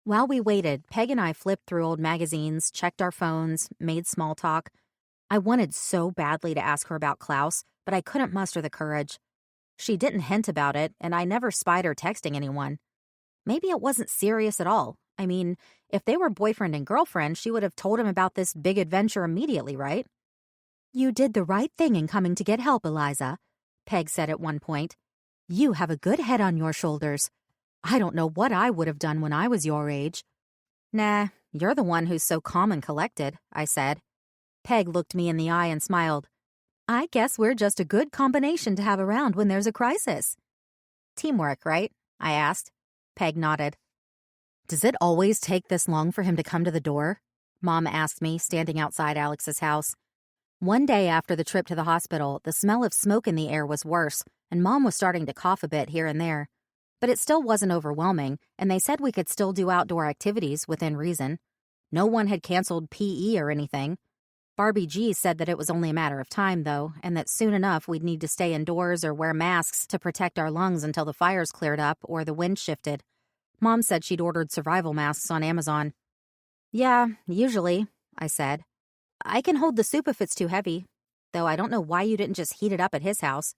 While we waited, Peg and I flipped through old magazines, checked our phones, made small talk. I wanted so badly to ask her about Klaus, but I couldn't muster the courage. She didn't hint about it, and I never spied her texting anyone. Maybe it wasn't serious at all. I mean, if they were boyfriend and girlfriend, she would have told him about this big adventure immediately, right? "You did the right thing in coming to get help, Eliza," Peg said at one point. "You have a good head on your shoulders. I don't know what I would have done when I was your age." "Nah, you're the one who's so calm and collected," I said. Peg looked me in the eye and smiled. "I guess we're just a good combination to have around when there's a crisis." "Teamwork, right?" I asked. Peg nodded. "Does it always take this long for him to come to the door?" Mom asked me, standing outside Alex's house. One day after the trip to the hospital, the smell of smoke in the air was worse, and Mom was starting to cough a bit here and there. But it still wasn't overwhelming, and they said we could still do outdoor activities within reason. No one had canceled PE or anything. Barbie G said that it was only a matter of time, though, and that soon enough we'd need to stay indoors or wear masks to protect our lungs until the fires cleared up or the wind shifted. Mom said she'd ordered survival masks on Amazon. "Yeah, usually," I said. "I can hold the soup if it's too heavy, though I don't know why you didn't just heat it up at his house."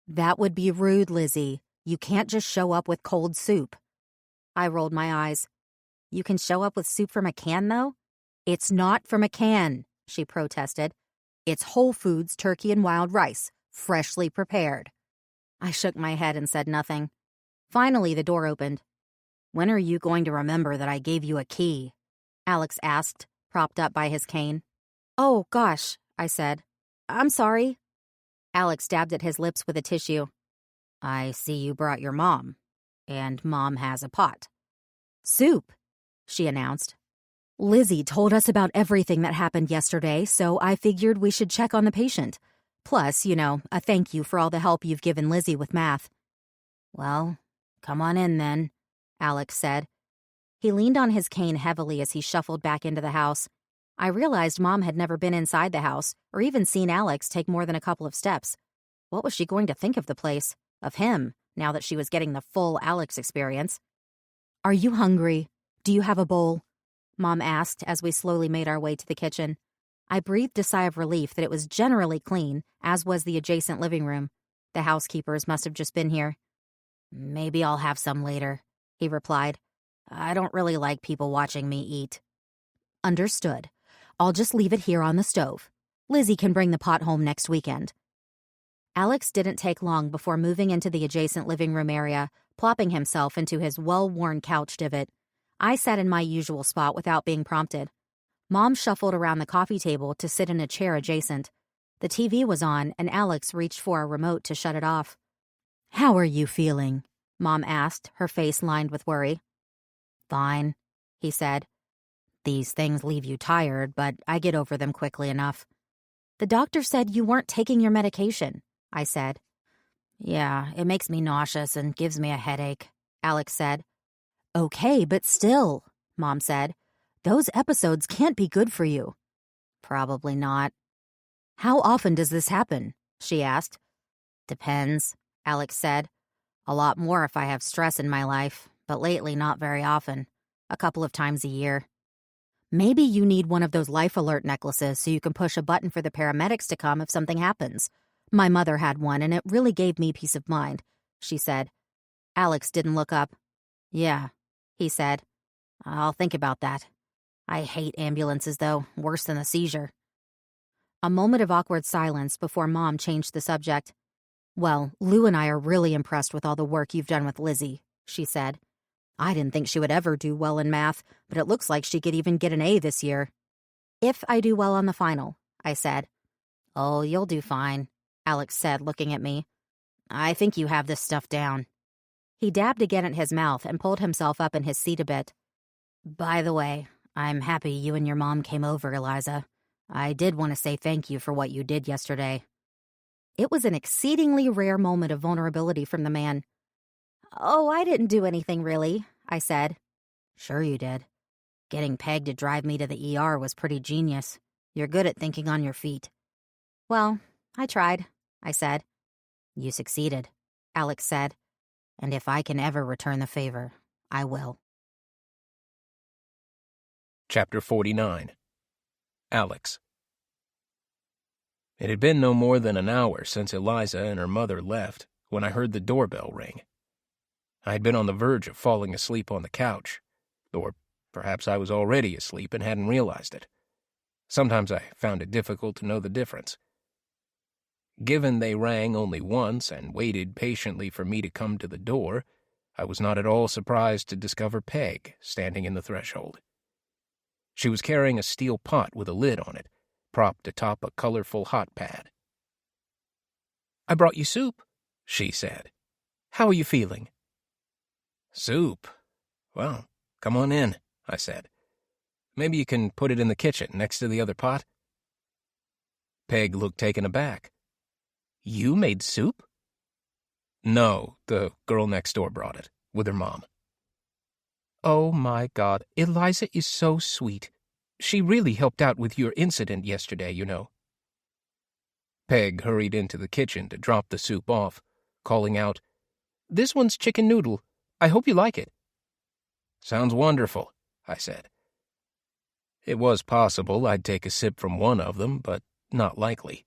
"That would be rude, Lizzie. You can't just show up with cold soup." I rolled my eyes. "You can show up with soup from a can, though?" "It's not from a can," she protested. It's Whole Foods turkey and wild rice, freshly prepared. I shook my head and said nothing. Finally, the door opened. "When are you going to remember that I gave you a key?" Alex asked, propped up by his cane. "Oh, gosh," I said. "I'm sorry." Alex dabbed at his lips with a tissue. "I see you brought your mom, and Mom has a pot." "Soup," she announced. "Lizzie told us about everything that happened yesterday, so I figured we should check on the patient. Plus, a thank you for all the help you've given Lizzie with math." "Well, come on in then," Alex said. He leaned on his cane heavily as he shuffled back into the house. I realized Mom had never been inside the house or even seen Alex take more than a couple of steps. What was she going to think of the place, of him, now that she was getting the full Alex experience? "Are you hungry? Do you have a bowl?" Mom asked as we slowly made our way to the kitchen. I breathed a sigh of relief that it was generally clean, as was the adjacent living room. The housekeepers must have just been here. "Maybe I'll have some later," he replied. "I don't really like people watching me eat." "Understood. I'll just leave it here on the stove. Lizzie can bring the pot home next weekend." Alex didn't take long before moving into the adjacent living room area, plopping himself into his well-worn couch divot. I sat in my usual spot without being prompted. Mom shuffled around the coffee table to sit in a chair adjacent. The TV was on, and Alex reached for a remote to shut it off. "How are you feeling?" Mom asked, her face lined with worry. "Fine," he said. "These things leave you tired, but I get over them quickly enough." "The doctor said you weren't taking your medication," I said. "Yeah, it makes me nauseous and gives me a headache," Alex said. "Okay, but still," Mom said. "Those episodes can't be good for you." "Probably not." "How often does this happen?" she asked. "Depends," Alex said. "A lot more if I have stress in my life, but lately not very often. A couple of times a year." "Maybe you need one of those life alert necklaces so you can push a button for the paramedics to come if something happens. My mother had one and it really gave me peace of mind," she said. Alex didn't look up. "Yeah," he said. "I'll think about that. I hate ambulances, though, worse than a seizure." A moment of awkward silence before Mom changed the subject. "Well, Lou and I are really impressed with all the work you've done with Lizzie," she said. "I didn't think she would ever do well in math, but it looks like she could even get an A this year." "If I do well on the final," I said. "Oh, you'll do fine," Alex said, looking at me. "I think you have this stuff down." He dabbed again at his mouth and pulled himself up in his seat a bit. "By the way, I'm happy you and your mom came over, Eliza. I did want to say thank you for what you did yesterday." It was an exceedingly rare moment of vulnerability from the man. "Oh, I didn't do anything, really," I said. "Sure you did. Getting Peg to drive me to the ER was pretty genius. You're good at thinking on your feet." "Well, I tried," I said. "You succeeded," Alex said. "And if I can ever return the favor, I will." Chapter 49. Alex. It had been no more than an hour since Eliza and her mother left when I heard the doorbell ring. I had been on the verge of falling asleep on the couch, or perhaps I was already asleep and hadn't realized it. Sometimes I found it difficult to know the difference. Given they rang only once and waited patiently for me to come to the door, I was not at all surprised to discover Peg standing in the threshold. She was carrying a steel pot with a lid on it, propped atop a colorful hot pad. "I brought you soup," she said. "How are you feeling?" "Soup? Well, come on in," I said. "Maybe you can put it in the kitchen next to the other pot." Peg looked taken aback. "You made soup?" "No, the girl next door brought it, with her mom." "Oh, my God, Eliza is so sweet. She really helped out with your incident yesterday, you know." Peg hurried into the kitchen to drop the soup off, calling out, "This one's chicken noodle. I hope you like it." "Sounds wonderful," I said. It was possible I'd take a sip from one of them, but not likely.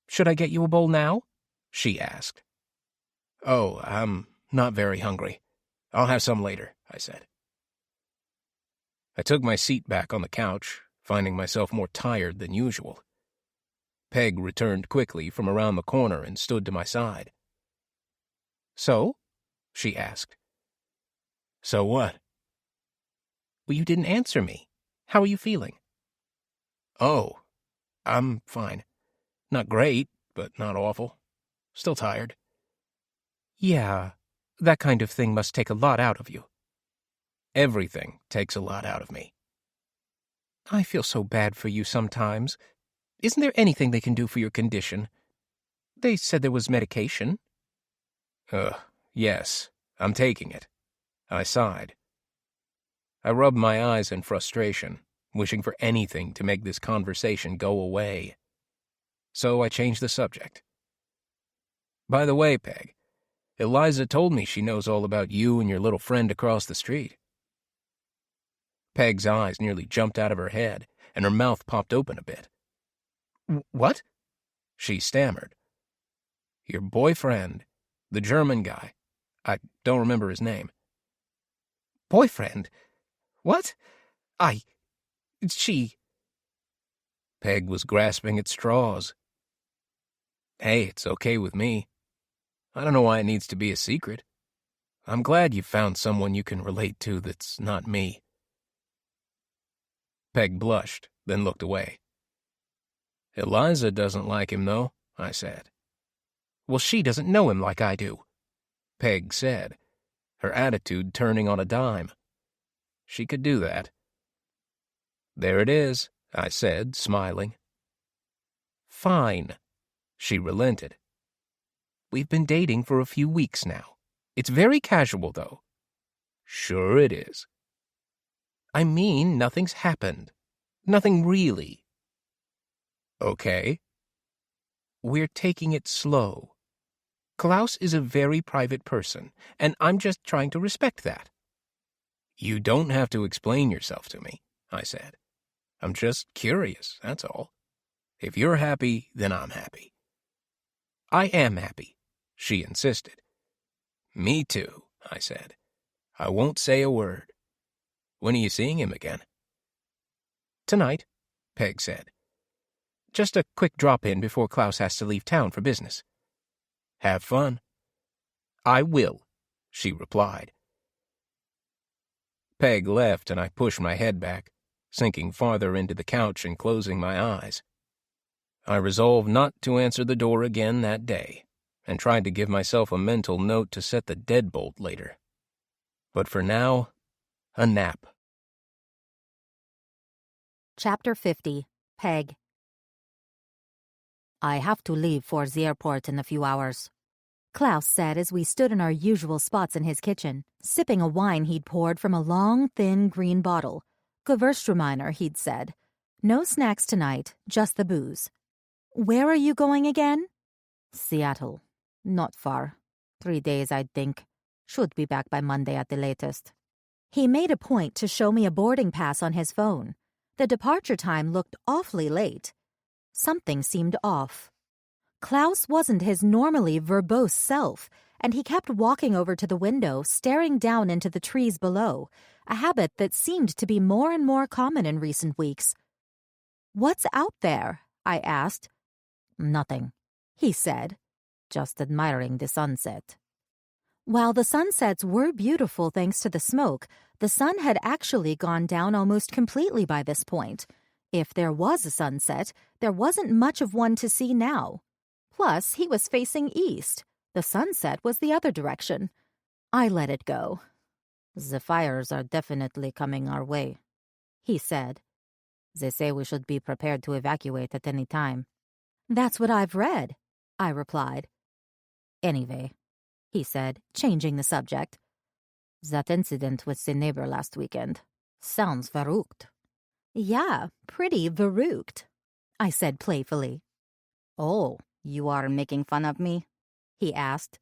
"Should I get you a bowl now?" she asked. "Oh, I'm not very hungry. I'll have some later," I said. I took my seat back on the couch, finding myself more tired than usual. Peg returned quickly from around the corner and stood to my side. "So?" she asked. "So what?" "Well, you didn't answer me. How are you feeling?" "Oh, I'm fine. Not great, but not awful. Still tired." "Yeah, that kind of thing must take a lot out of you." "Everything takes a lot out of me." "I feel so bad for you sometimes. Isn't there anything they can do for your condition? They said there was medication." Yes, I'm taking it." I sighed. I rubbed my eyes in frustration, wishing for anything to make this conversation go away. So I changed the subject. "By the way, Peg, Eliza told me she knows all about you and your little friend across the street." Peg's eyes nearly jumped out of her head, and her mouth popped open a bit. "What?" she stammered. "Your boyfriend, the German guy. I don't remember his name." "Boyfriend? What? She..." Peg was grasping at straws. "Hey, it's okay with me. I don't know why it needs to be a secret. I'm glad you found someone you can relate to that's not me." Peg blushed, then looked away. "Eliza doesn't like him, though," I said. "Well, she doesn't know him like I do," Peg said, her attitude turning on a dime. She could do that. "There it is," I said, smiling. "Fine," she relented. "We've been dating for a few weeks now. It's very casual, though." "Sure it is." "I mean, nothing's happened. Nothing really." "Okay." "We're taking it slow. Klaus is a very private person, and I'm just trying to respect that." "You don't have to explain yourself to me," I said. "I'm just curious, that's all. If you're happy, then I'm happy." "I am happy," she insisted. "Me too," I said. "I won't say a word. When are you seeing him again?" "Tonight," Peg said. "Just a quick drop-in before Klaus has to leave town for business." "Have fun." "I will," she replied. Peg left, and I pushed my head back, sinking farther into the couch and closing my eyes. I resolved not to answer the door again that day, and tried to give myself a mental note to set the deadbolt later. But for now, a nap. Chapter 50. Peg. "I have to leave for the airport in a few hours," Klaus said as we stood in our usual spots in his kitchen, sipping a wine he'd poured from a long, thin green bottle. Gewürztraminer, he'd said. No snacks tonight, just the booze. "Where are you going again?" "Seattle. Not far. 3 days, I'd think. Should be back by Monday at the latest." He made a point to show me a boarding pass on his phone. The departure time looked awfully late. Something seemed off. Klaus wasn't his normally verbose self, and he kept walking over to the window, staring down into the trees below, a habit that seemed to be more and more common in recent weeks. "What's out there?" I asked. "Nothing," he said. "Just admiring the sunset." While the sunsets were beautiful thanks to the smoke, the sun had actually gone down almost completely by this point. If there was a sunset, there wasn't much of one to see now. Plus, he was facing east. The sunset was the other direction. I let it go. "The fires are definitely coming our way," he said. "They say we should be prepared to evacuate at any time." "That's what I've read," I replied. "Anyway," he said, changing the subject, "that incident with the neighbor last weekend sounds verrückt." "Yeah, pretty verrückt," I said playfully. "Oh, you are making fun of me?" he asked.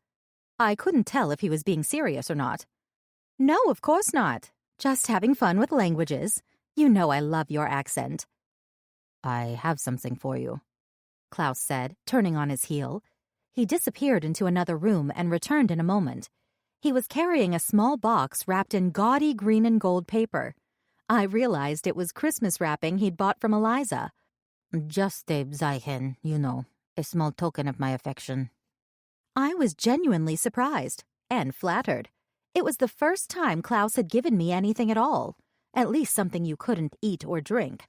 I couldn't tell if he was being serious or not. "No, of course not. Just having fun with languages. You know I love your accent." "I have something for you," Klaus said, turning on his heel. He disappeared into another room and returned in a moment. He was carrying a small box wrapped in gaudy green and gold paper. I realized it was Christmas wrapping he'd bought from Eliza. Just a Zeichen, you know, a small token of my affection. I was genuinely surprised and flattered. It was the first time Klaus had given me anything at all, at least something you couldn't eat or drink.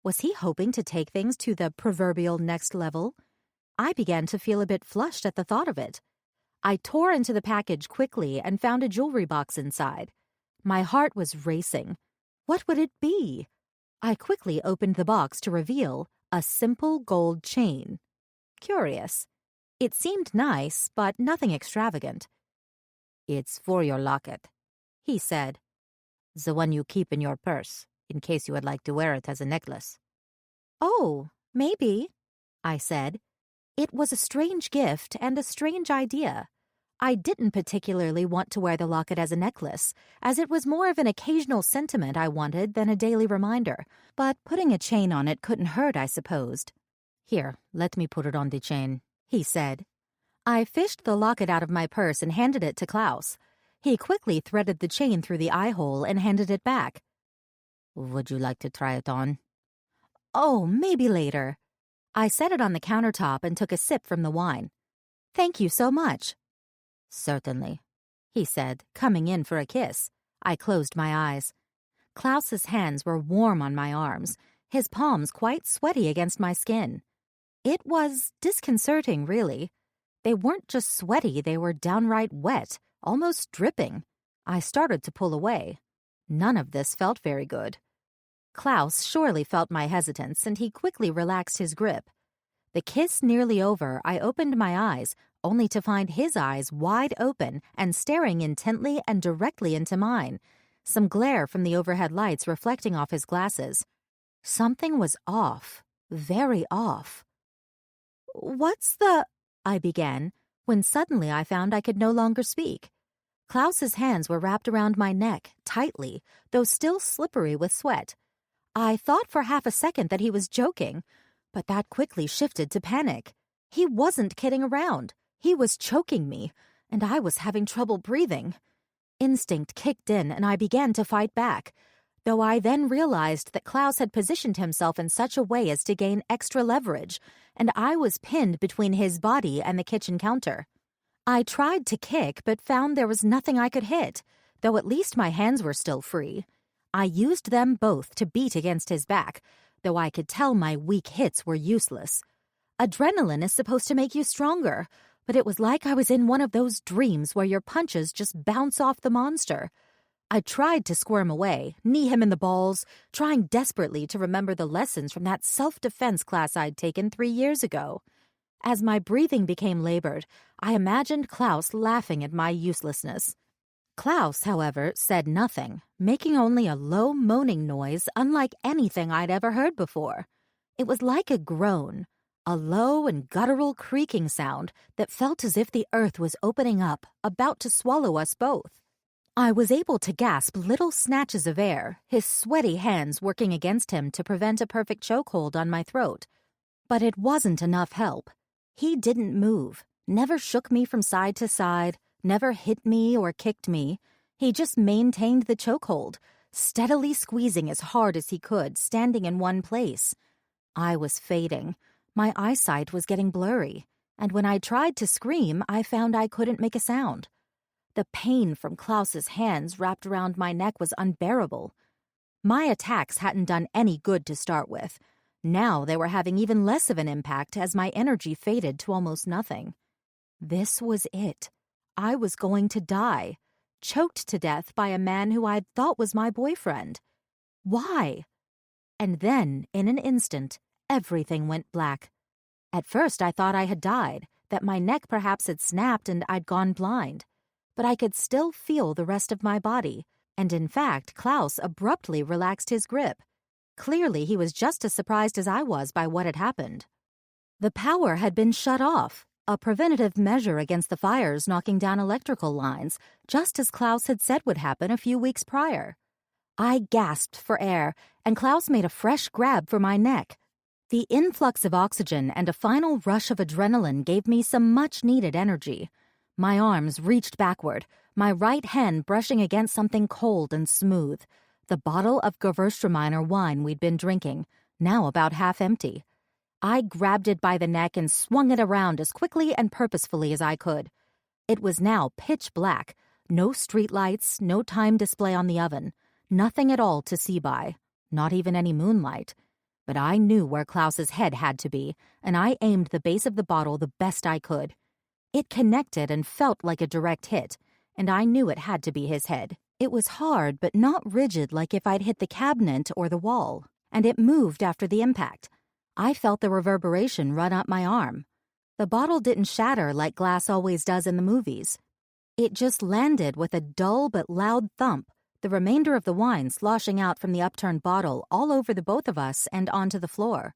Was he hoping to take things to the proverbial next level? I began to feel a bit flushed at the thought of it. I tore into the package quickly and found a jewelry box inside. My heart was racing. What would it be? I quickly opened the box to reveal a simple gold chain. Curious. It seemed nice, but nothing extravagant. It's for your locket, he said. The one you keep in your purse, in case you would like to wear it as a necklace. Oh, maybe, I said. It was a strange gift and a strange idea. I didn't particularly want to wear the locket as a necklace, as it was more of an occasional sentiment I wanted than a daily reminder, but putting a chain on it couldn't hurt, I supposed. Here, let me put it on the chain, he said. I fished the locket out of my purse and handed it to Klaus. He quickly threaded the chain through the eye hole and handed it back. Would you like to try it on? Oh, maybe later. I set it on the countertop and took a sip from the wine. Thank you so much. Certainly, he said, coming in for a kiss. I closed my eyes. Klaus's hands were warm on my arms, his palms quite sweaty against my skin. It was disconcerting, really. They weren't just sweaty, they were downright wet, almost dripping. I started to pull away. None of this felt very good. Klaus surely felt my hesitance, and he quickly relaxed his grip. The kiss nearly over, I opened my eyes, only to find his eyes wide open and staring intently and directly into mine, some glare from the overhead lights reflecting off his glasses. Something was off, very off. "What's the—" I began, when suddenly I found I could no longer speak. Klaus's hands were wrapped around my neck, tightly, though still slippery with sweat. I thought for half a second that he was joking, but that quickly shifted to panic. He wasn't kidding around. He was choking me, and I was having trouble breathing. Instinct kicked in, and I began to fight back, though I then realized that Klaus had positioned himself in such a way as to gain extra leverage, and I was pinned between his body and the kitchen counter. I tried to kick, but found there was nothing I could hit, though at least my hands were still free. I used them both to beat against his back, though I could tell my weak hits were useless. Adrenaline is supposed to make you stronger, but it was like I was in one of those dreams where your punches just bounce off the monster. I tried to squirm away, knee him in the balls, trying desperately to remember the lessons from that self-defense class I'd taken 3 years ago. As my breathing became labored, I imagined Klaus laughing at my uselessness. Klaus, however, said nothing, making only a low moaning noise unlike anything I'd ever heard before. It was like a groan, a low and guttural creaking sound that felt as if the earth was opening up, about to swallow us both. I was able to gasp little snatches of air, his sweaty hands working against him to prevent a perfect chokehold on my throat. But it wasn't enough help. He didn't move, never shook me from side to side, never hit me or kicked me. He just maintained the chokehold, steadily squeezing as hard as he could, standing in one place. I was fading. My eyesight was getting blurry, and when I tried to scream, I found I couldn't make a sound. The pain from Klaus's hands wrapped around my neck was unbearable. My attacks hadn't done any good to start with. Now they were having even less of an impact as my energy faded to almost nothing. This was it. I was going to die, choked to death by a man who I'd thought was my boyfriend. Why? And then, in an instant, everything went black. At first I thought I had died, that my neck perhaps had snapped and I'd gone blind. But I could still feel the rest of my body, and in fact Klaus abruptly relaxed his grip. Clearly he was just as surprised as I was by what had happened. The power had been shut off, a preventative measure against the fires knocking down electrical lines, just as Klaus had said would happen a few weeks prior. I gasped for air, and Klaus made a fresh grab for my neck. The influx of oxygen and a final rush of adrenaline gave me some much-needed energy. My arms reached backward, my right hand brushing against something cold and smooth, the bottle of Gewürztraminer wine we'd been drinking, now about half empty. I grabbed it by the neck and swung it around as quickly and purposefully as I could. It was now pitch black, no streetlights, no time display on the oven, nothing at all to see by, not even any moonlight. But I knew where Klaus's head had to be, and I aimed the base of the bottle the best I could. It connected and felt like a direct hit, and I knew it had to be his head. It was hard but not rigid like if I'd hit the cabinet or the wall, and it moved after the impact. I felt the reverberation run up my arm. The bottle didn't shatter like glass always does in the movies. It just landed with a dull but loud thump, the remainder of the wine sloshing out from the upturned bottle all over the both of us and onto the floor.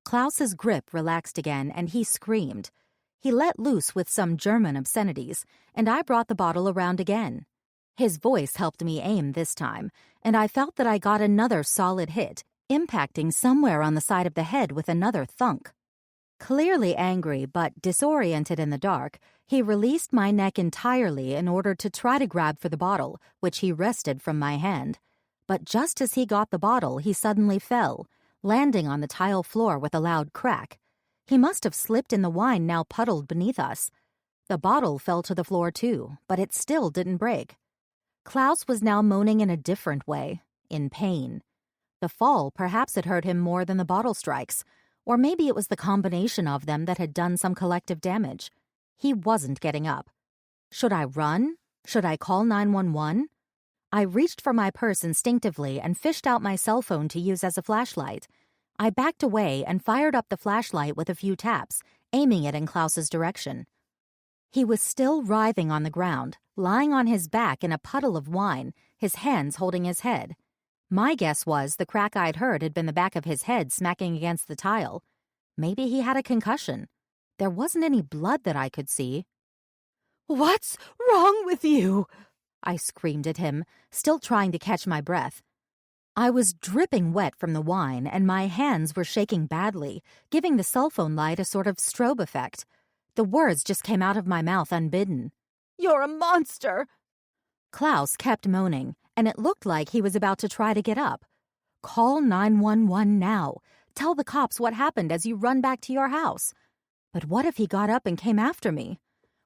Klaus's grip relaxed again, and he screamed. He let loose with some German obscenities, and I brought the bottle around again. His voice helped me aim this time, and I felt that I got another solid hit, impacting somewhere on the side of the head with another thunk. Clearly angry but disoriented in the dark, he released my neck entirely in order to try to grab for the bottle, which he wrested from my hand. But just as he got the bottle, he suddenly fell, landing on the tile floor with a loud crack. He must have slipped in the wine now puddled beneath us. The bottle fell to the floor too, but it still didn't break. Klaus was now moaning in a different way, in pain. The fall perhaps had hurt him more than the bottle strikes, or maybe it was the combination of them that had done some collective damage. He wasn't getting up. Should I run? Should I call 911? I reached for my purse instinctively and fished out my cell phone to use as a flashlight. I backed away and fired up the flashlight with a few taps, aiming it in Klaus's direction. He was still writhing on the ground, lying on his back in a puddle of wine, his hands holding his head. My guess was the crack I'd heard had been the back of his head smacking against the tile. Maybe he had a concussion. There wasn't any blood that I could see. "What's wrong with you?" I screamed at him, still trying to catch my breath. I was dripping wet from the wine, and my hands were shaking badly, giving the cell phone light a sort of strobe effect. The words just came out of my mouth unbidden. "You're a monster!" Klaus kept moaning, and it looked like he was about to try to get up. "Call 911 now. Tell the cops what happened as you run back to your house." But what if he got up and came after me?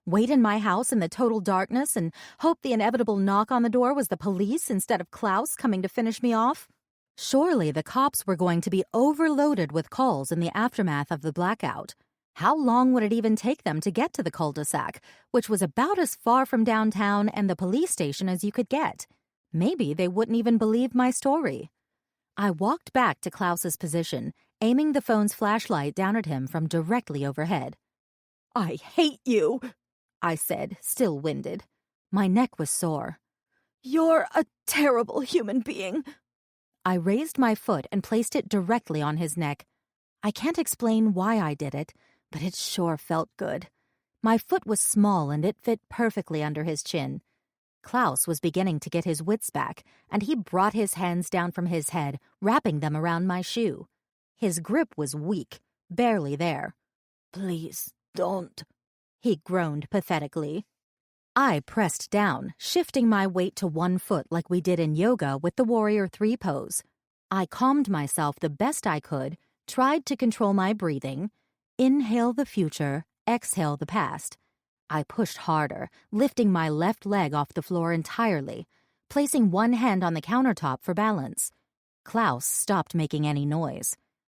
Wait in my house in the total darkness and hope the inevitable knock on the door was the police instead of Klaus coming to finish me off? Surely the cops were going to be overloaded with calls in the aftermath of the blackout. How long would it even take them to get to the Cul-De-Sac, which was about as far from downtown and the police station as you could get? Maybe they wouldn't even believe my story. I walked back to Klaus's position, aiming the phone's flashlight down at him from directly overhead. "I hate you," I said, still winded. My neck was sore. "You're a terrible human being." I raised my foot and placed it directly on his neck. I can't explain why I did it, but it sure felt good. My foot was small and it fit perfectly under his chin. Klaus was beginning to get his wits back, and he brought his hands down from his head, wrapping them around my shoe. His grip was weak, barely there. "Please, don't," he groaned pathetically. I pressed down, shifting my weight to one foot like we did in yoga with the Warrior 3 pose. I calmed myself the best I could, tried to control my breathing. Inhale the future, exhale the past. I pushed harder, lifting my left leg off the floor entirely, placing one hand on the countertop for balance. Klaus stopped making any noise.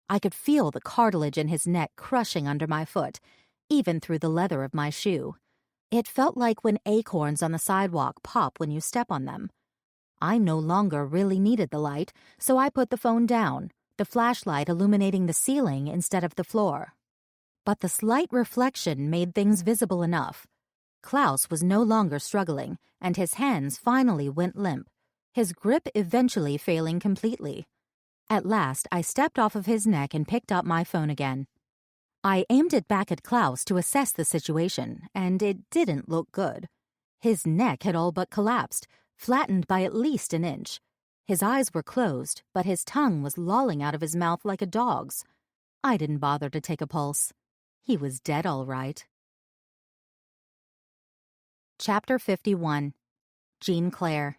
I could feel the cartilage in his neck crushing under my foot, even through the leather of my shoe. It felt like when acorns on the sidewalk pop when you step on them. I no longer really needed the light, so I put the phone down, the flashlight illuminating the ceiling instead of the floor. But the slight reflection made things visible enough. Klaus was no longer struggling, and his hands finally went limp, his grip eventually failing completely. At last, I stepped off of his neck and picked up my phone again. I aimed it back at Klaus to assess the situation, and it didn't look good. His neck had all but collapsed, flattened by at least an inch. His eyes were closed, but his tongue was lolling out of his mouth like a dog's. I didn't bother to take a pulse. He was dead all right. Chapter 51. Jean Claire.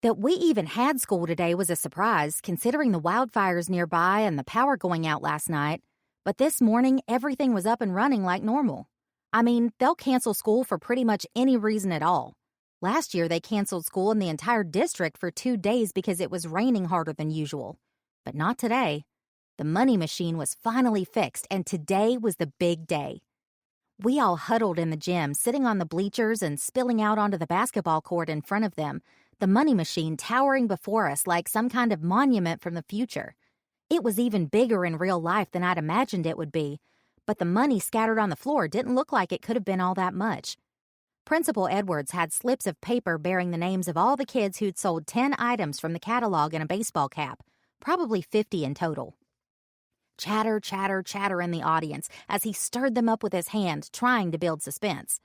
That we even had school today was a surprise, considering the wildfires nearby and the power going out last night. But this morning, everything was up and running like normal. I mean, they'll cancel school for pretty much any reason at all. Last year, they canceled school in the entire district for 2 days because it was raining harder than usual. But not today. The money machine was finally fixed, and today was the big day. We all huddled in the gym, sitting on the bleachers and spilling out onto the basketball court in front of them, the money machine towering before us like some kind of monument from the future. It was even bigger in real life than I'd imagined it would be, but the money scattered on the floor didn't look like it could have been all that much. Principal Edwards had slips of paper bearing the names of all the kids who'd sold 10 items from the catalog in a baseball cap, probably 50 in total. Chatter, chatter, chatter in the audience as he stirred them up with his hand, trying to build suspense.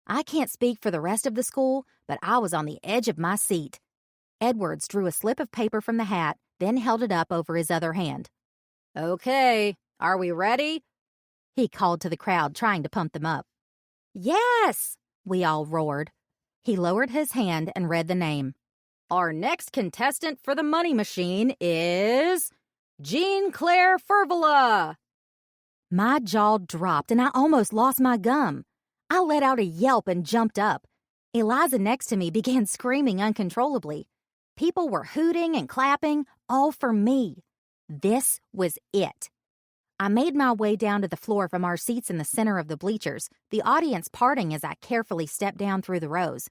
I can't speak for the rest of the school, but I was on the edge of my seat. Edwards drew a slip of paper from the hat, then held it up over his other hand. "Okay, are we ready?" he called to the crowd, trying to pump them up. "Yes!" we all roared. He lowered his hand and read the name. "Our next contestant for the money machine is Jean Claire Furvula." My jaw dropped and I almost lost my gum. I let out a yelp and jumped up. Eliza next to me began screaming uncontrollably. People were hooting and clapping, all for me. This was it. I made my way down to the floor from our seats in the center of the bleachers, the audience parting as I carefully stepped down through the rows.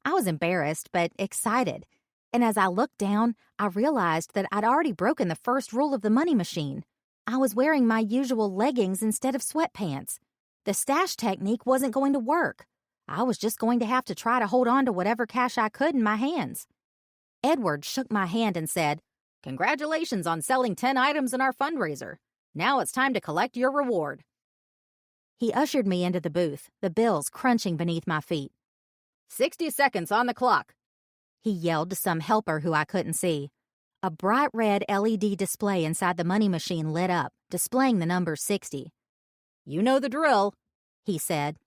I was embarrassed, but excited. And as I looked down, I realized that I'd already broken the first rule of the money machine. I was wearing my usual leggings instead of sweatpants. The stash technique wasn't going to work. I was just going to have to try to hold on to whatever cash I could in my hands. Edward shook my hand and said, "Congratulations on selling 10 items in our fundraiser. Now it's time to collect your reward." He ushered me into the booth, the bills crunching beneath my feet. 60 seconds on the clock," he yelled to some helper who I couldn't see. A bright red LED display inside the money machine lit up, displaying the number 60. "You know the drill," he said.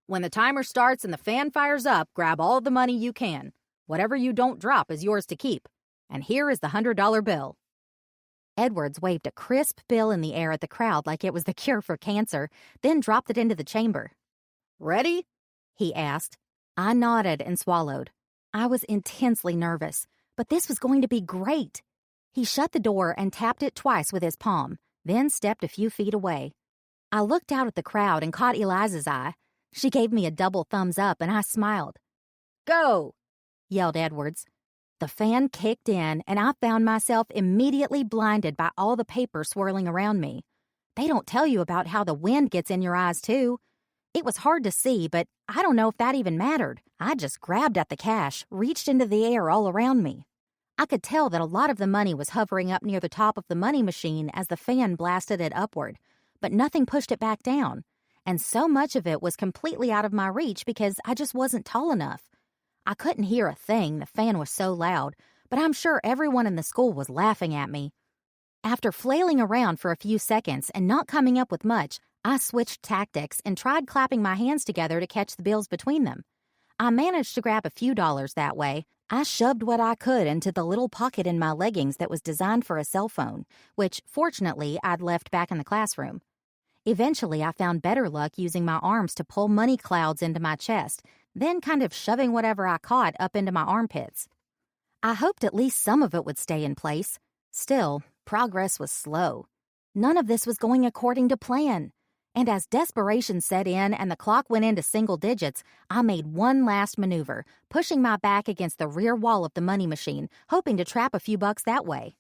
"When the timer starts and the fan fires up, grab all the money you can. Whatever you don't drop is yours to keep. And here is the $100 bill." Edwards waved a crisp bill in the air at the crowd like it was the cure for cancer, then dropped it into the chamber. "Ready?" he asked. I nodded and swallowed. I was intensely nervous, but this was going to be great. He shut the door and tapped it twice with his palm, then stepped a few feet away. I looked out at the crowd and caught Eliza's eye. She gave me a double thumbs up and I smiled. "Go!" yelled Edwards. The fan kicked in and I found myself immediately blinded by all the paper swirling around me. They don't tell you about how the wind gets in your eyes, too. It was hard to see, but I don't know if that even mattered. I just grabbed at the cash, reached into the air all around me. I could tell that a lot of the money was hovering up near the top of the money machine as the fan blasted it upward, but nothing pushed it back down. And so much of it was completely out of my reach because I just wasn't tall enough. I couldn't hear a thing, the fan was so loud, but I'm sure everyone in the school was laughing at me. After flailing around for a few seconds and not coming up with much, I switched tactics and tried clapping my hands together to catch the bills between them. I managed to grab a few dollars that way. I shoved what I could into the little pocket in my leggings that was designed for a cell phone, which, fortunately, I'd left back in the classroom. Eventually, I found better luck using my arms to pull money clouds into my chest, then kind of shoving whatever I caught up into my armpits. I hoped at least some of it would stay in place. Still, progress was slow. None of this was going according to plan. And as desperation set in and the clock went into single digits, I made one last maneuver, pushing my back against the rear wall of the money machine, hoping to trap a few bucks that way.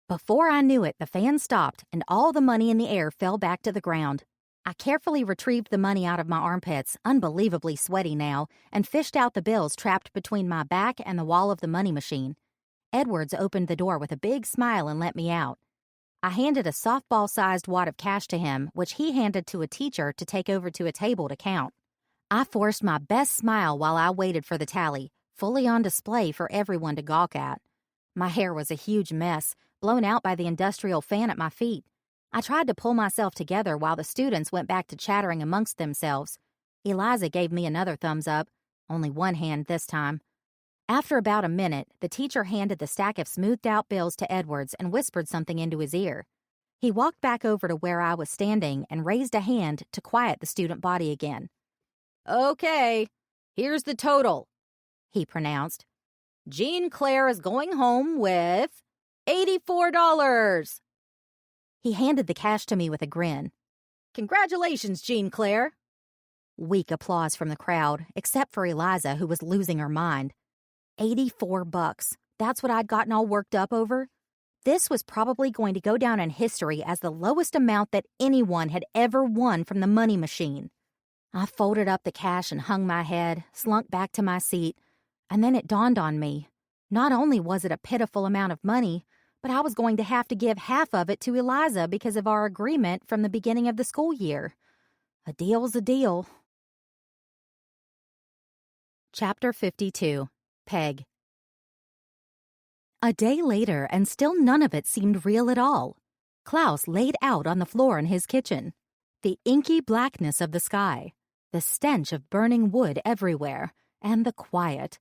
Before I knew it, the fan stopped and all the money in the air fell back to the ground. I carefully retrieved the money out of my armpits, unbelievably sweaty now, and fished out the bills trapped between my back and the wall of the money machine. Edwards opened the door with a big smile and let me out. I handed a softball-sized wad of cash to him, which he handed to a teacher to take over to a table to count. I forced my best smile while I waited for the tally, fully on display for everyone to gawk at. My hair was a huge mess, blown out by the industrial fan at my feet. I tried to pull myself together while the students went back to chattering amongst themselves. Eliza gave me another thumbs up, only one hand this time. After about a minute, the teacher handed the stack of smoothed-out bills to Edwards and whispered something into his ear. He walked back over to where I was standing and raised a hand to quiet the student body again. "Okay, here's the total," he pronounced. "Jean Claire is going home with $84. He handed the cash to me with a grin. "Congratulations, Jean Claire." Weak applause from the crowd, except for Eliza, who was losing her mind. $84. That's what I'd gotten all worked up over? This was probably going to go down in history as the lowest amount that anyone had ever won from the money machine. I folded up the cash and hung my head, slunk back to my seat, and then it dawned on me. Not only was it a pitiful amount of money, but I was going to have to give half of it to Eliza because of our agreement from the beginning of the school year. A deal's a deal. Chapter 52. Peg. A day later, and still none of it seemed real at all. Klaus laid out on the floor in his kitchen. The inky blackness of the sky, the stench of burning wood everywhere, and the quiet.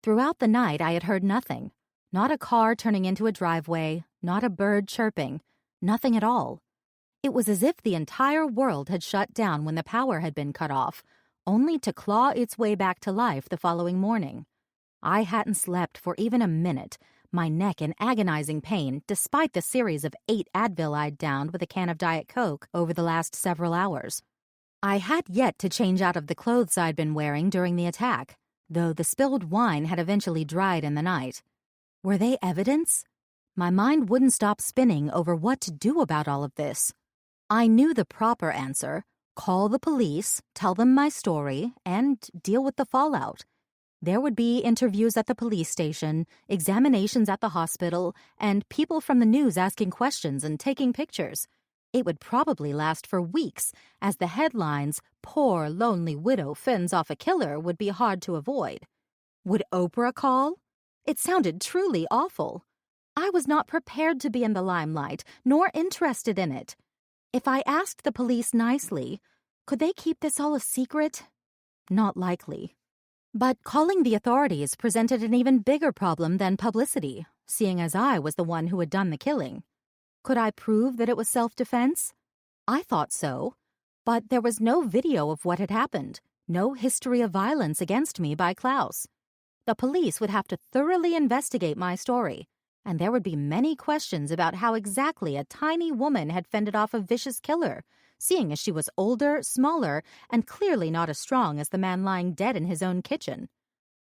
Throughout the night I had heard nothing. Not a car turning into a driveway, not a bird chirping, nothing at all. It was as if the entire world had shut down when the power had been cut off, only to claw its way back to life the following morning. I hadn't slept for even a minute, my neck in agonizing pain despite the series of 8 Advil I'd downed with a can of Diet Coke over the last several hours. I had yet to change out of the clothes I'd been wearing during the attack, though the spilled wine had eventually dried in the night. Were they evidence? My mind wouldn't stop spinning over what to do about all of this. I knew the proper answer: call the police, tell them my story, and deal with the fallout. There would be interviews at the police station, examinations at the hospital, and people from the news asking questions and taking pictures. It would probably last for weeks, as the headlines, "Poor lonely widow fends off a killer," would be hard to avoid. Would Oprah call? It sounded truly awful. I was not prepared to be in the limelight, nor interested in it. If I asked the police nicely, could they keep this all a secret? Not likely. But calling the authorities presented an even bigger problem than publicity, seeing as I was the one who had done the killing. Could I prove that it was self-defense? I thought so, but there was no video of what had happened, no history of violence against me by Klaus. The police would have to thoroughly investigate my story, and there would be many questions about how exactly a tiny woman had fended off a vicious killer, seeing as she was older, smaller, and clearly not as strong as the man lying dead in his own kitchen.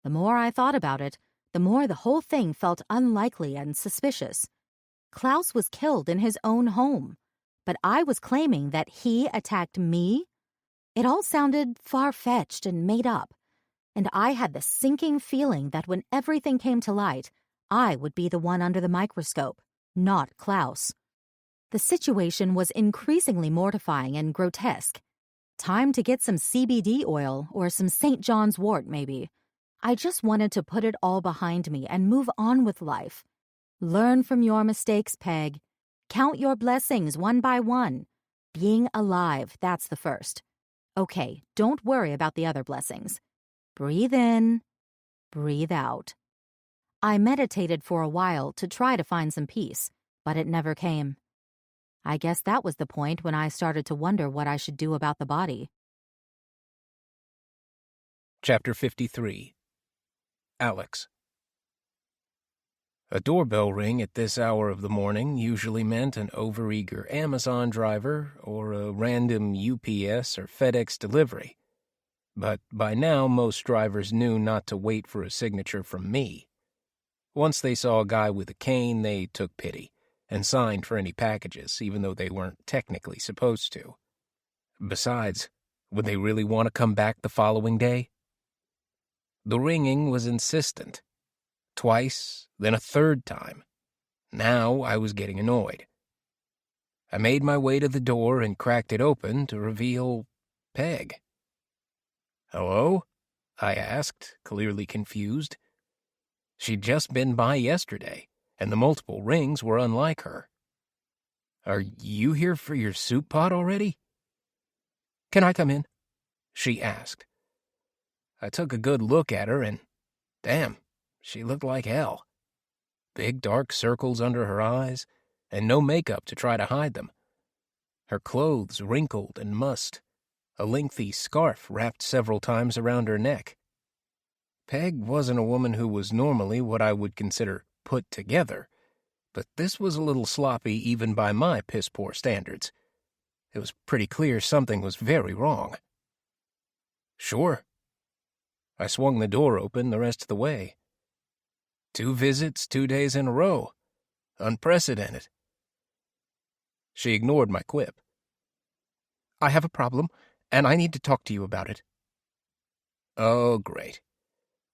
The more I thought about it, the more the whole thing felt unlikely and suspicious. Klaus was killed in his own home, but I was claiming that he attacked me? It all sounded far-fetched and made up, and I had the sinking feeling that when everything came to light, I would be the one under the microscope, not Klaus. The situation was increasingly mortifying and grotesque. Time to get some CBD oil or some St. John's wort, maybe. I just wanted to put it all behind me and move on with life. Learn from your mistakes, Peg. Count your blessings one by one. Being alive, that's the first. Okay, don't worry about the other blessings. Breathe in, breathe out. I meditated for a while to try to find some peace, but it never came. I guess that was the point when I started to wonder what I should do about the body. Chapter 53. Alex. A doorbell ring at this hour of the morning usually meant an overeager Amazon driver or a random UPS or FedEx delivery. But by now most drivers knew not to wait for a signature from me. Once they saw a guy with a cane, they took pity and signed for any packages, even though they weren't technically supposed to. Besides, would they really want to come back the following day? The ringing was insistent. Twice, then a third time. Now I was getting annoyed. I made my way to the door and cracked it open to reveal Peg. "Hello?" I asked, clearly confused. She'd just been by yesterday, and the multiple rings were unlike her. "Are you here for your soup pot already?" "Can I come in?" she asked. I took a good look at her and, damn, She looked like hell. Big dark circles under her eyes, and no makeup to try to hide them. Her clothes wrinkled and mussed, a lengthy scarf wrapped several times around her neck. Peg wasn't a woman who was normally what I would consider put together, but this was a little sloppy even by my piss-poor standards. It was pretty clear something was very wrong. Sure. I swung the door open the rest of the way. 2 visits, 2 days in a row. Unprecedented. She ignored my quip. I have a problem, and I need to talk to you about it. Oh, great.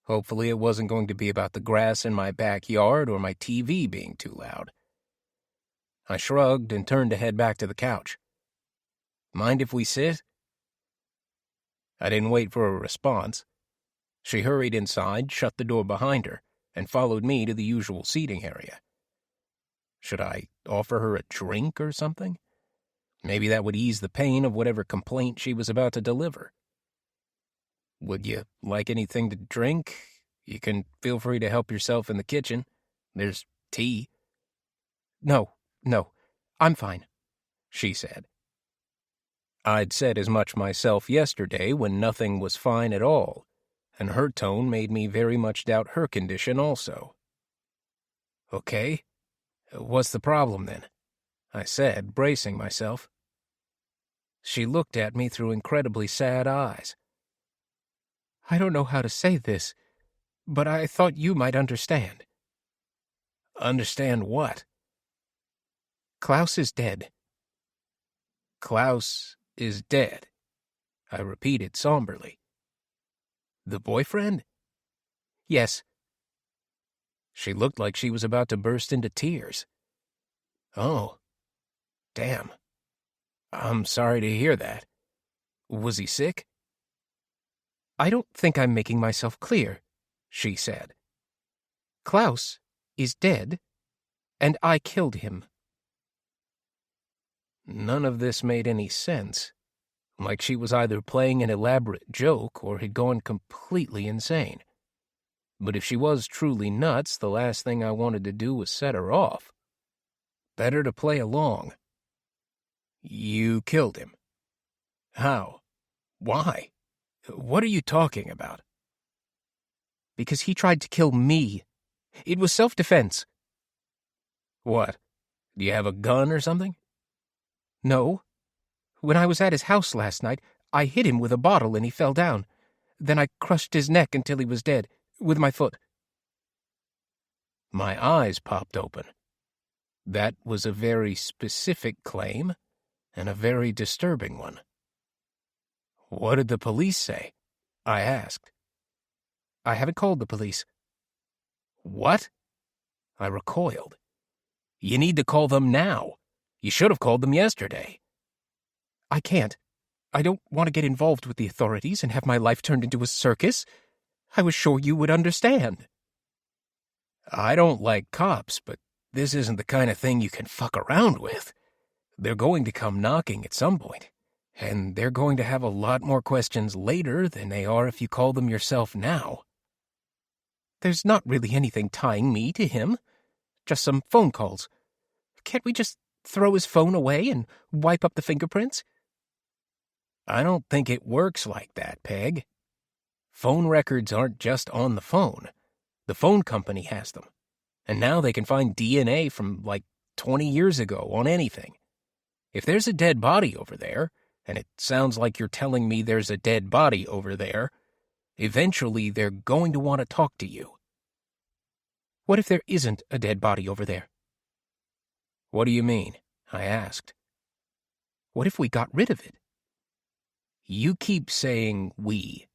Hopefully it wasn't going to be about the grass in my backyard or my TV being too loud. I shrugged and turned to head back to the couch. Mind if we sit? I didn't wait for a response. She hurried inside, shut the door behind her, and followed me to the usual seating area. Should I offer her a drink or something? Maybe that would ease the pain of whatever complaint she was about to deliver. Would you like anything to drink? You can feel free to help yourself in the kitchen. There's tea. No, I'm fine, she said. I'd said as much myself yesterday when nothing was fine at all, and her tone made me very much doubt her condition also. Okay, what's the problem then? I said, bracing myself. She looked at me through incredibly sad eyes. I don't know how to say this, but I thought you might understand. Understand what? Klaus is dead. Klaus is dead, I repeated somberly. The boyfriend? Yes. She looked like she was about to burst into tears. Oh, damn. I'm sorry to hear that. Was he sick? I don't think I'm making myself clear, she said. Klaus is dead, and I killed him. None of this made any sense, like she was either playing an elaborate joke or had gone completely insane. But if she was truly nuts, the last thing I wanted to do was set her off. Better to play along. You killed him. How? Why? What are you talking about? Because he tried to kill me. It was self-defense. What? Do you have a gun or something? No. When I was at his house last night, I hit him with a bottle and he fell down. Then I crushed his neck until he was dead, with my foot. My eyes popped open. That was a very specific claim, and a very disturbing one. What did the police say? I asked. I haven't called the police. What? I recoiled. You need to call them now. You should have called them yesterday. I can't. I don't want to get involved with the authorities and have my life turned into a circus. I was sure you would understand. I don't like cops, but this isn't the kind of thing you can fuck around with. They're going to come knocking at some point, and they're going to have a lot more questions later than they are if you call them yourself now. There's not really anything tying me to him. Just some phone calls. Can't we just throw his phone away and wipe up the fingerprints? I don't think it works like that, Peg. Phone records aren't just on the phone. The phone company has them. And now they can find DNA from, 20 years ago on anything. If there's a dead body over there, and it sounds like you're telling me there's a dead body over there, eventually they're going to want to talk to you. What if there isn't a dead body over there? What do you mean? I asked. What if we got rid of it? You keep saying we.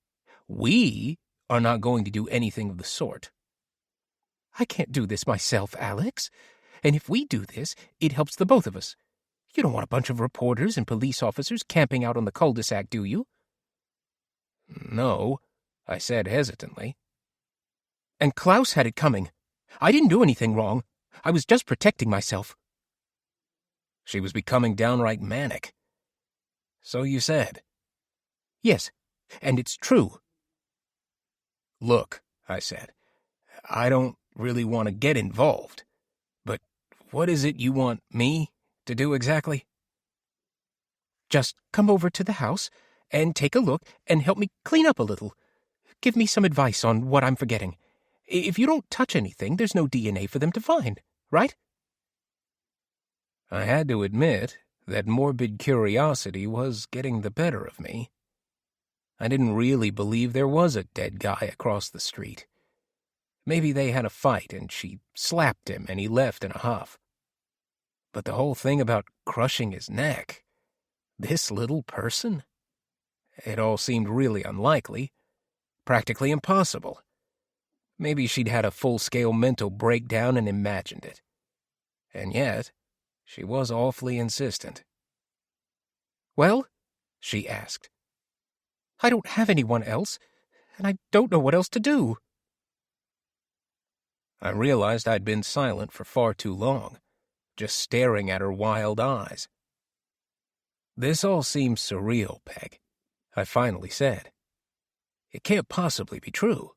We are not going to do anything of the sort. I can't do this myself, Alex. And if we do this, it helps the both of us. You don't want a bunch of reporters and police officers camping out on the Cul-De-Sac, do you? No, I said hesitantly. And Klaus had it coming. I didn't do anything wrong. I was just protecting myself. She was becoming downright manic. So you said. Yes, and it's true. Look, I said, I don't really want to get involved. But what is it you want me to do exactly? Just come over to the house and take a look and help me clean up a little. Give me some advice on what I'm forgetting. If you don't touch anything, there's no DNA for them to find, right? I had to admit that morbid curiosity was getting the better of me. I didn't really believe there was a dead guy across the street. Maybe they had a fight and she slapped him and he left in a huff. But the whole thing about crushing his neck, this little person? It all seemed really unlikely, practically impossible. Maybe she'd had a full-scale mental breakdown and imagined it. And yet, she was awfully insistent. Well? She asked. I don't have anyone else, and I don't know what else to do. I realized I'd been silent for far too long, just staring at her wild eyes. This all seems surreal, Peg, I finally said. It can't possibly be true.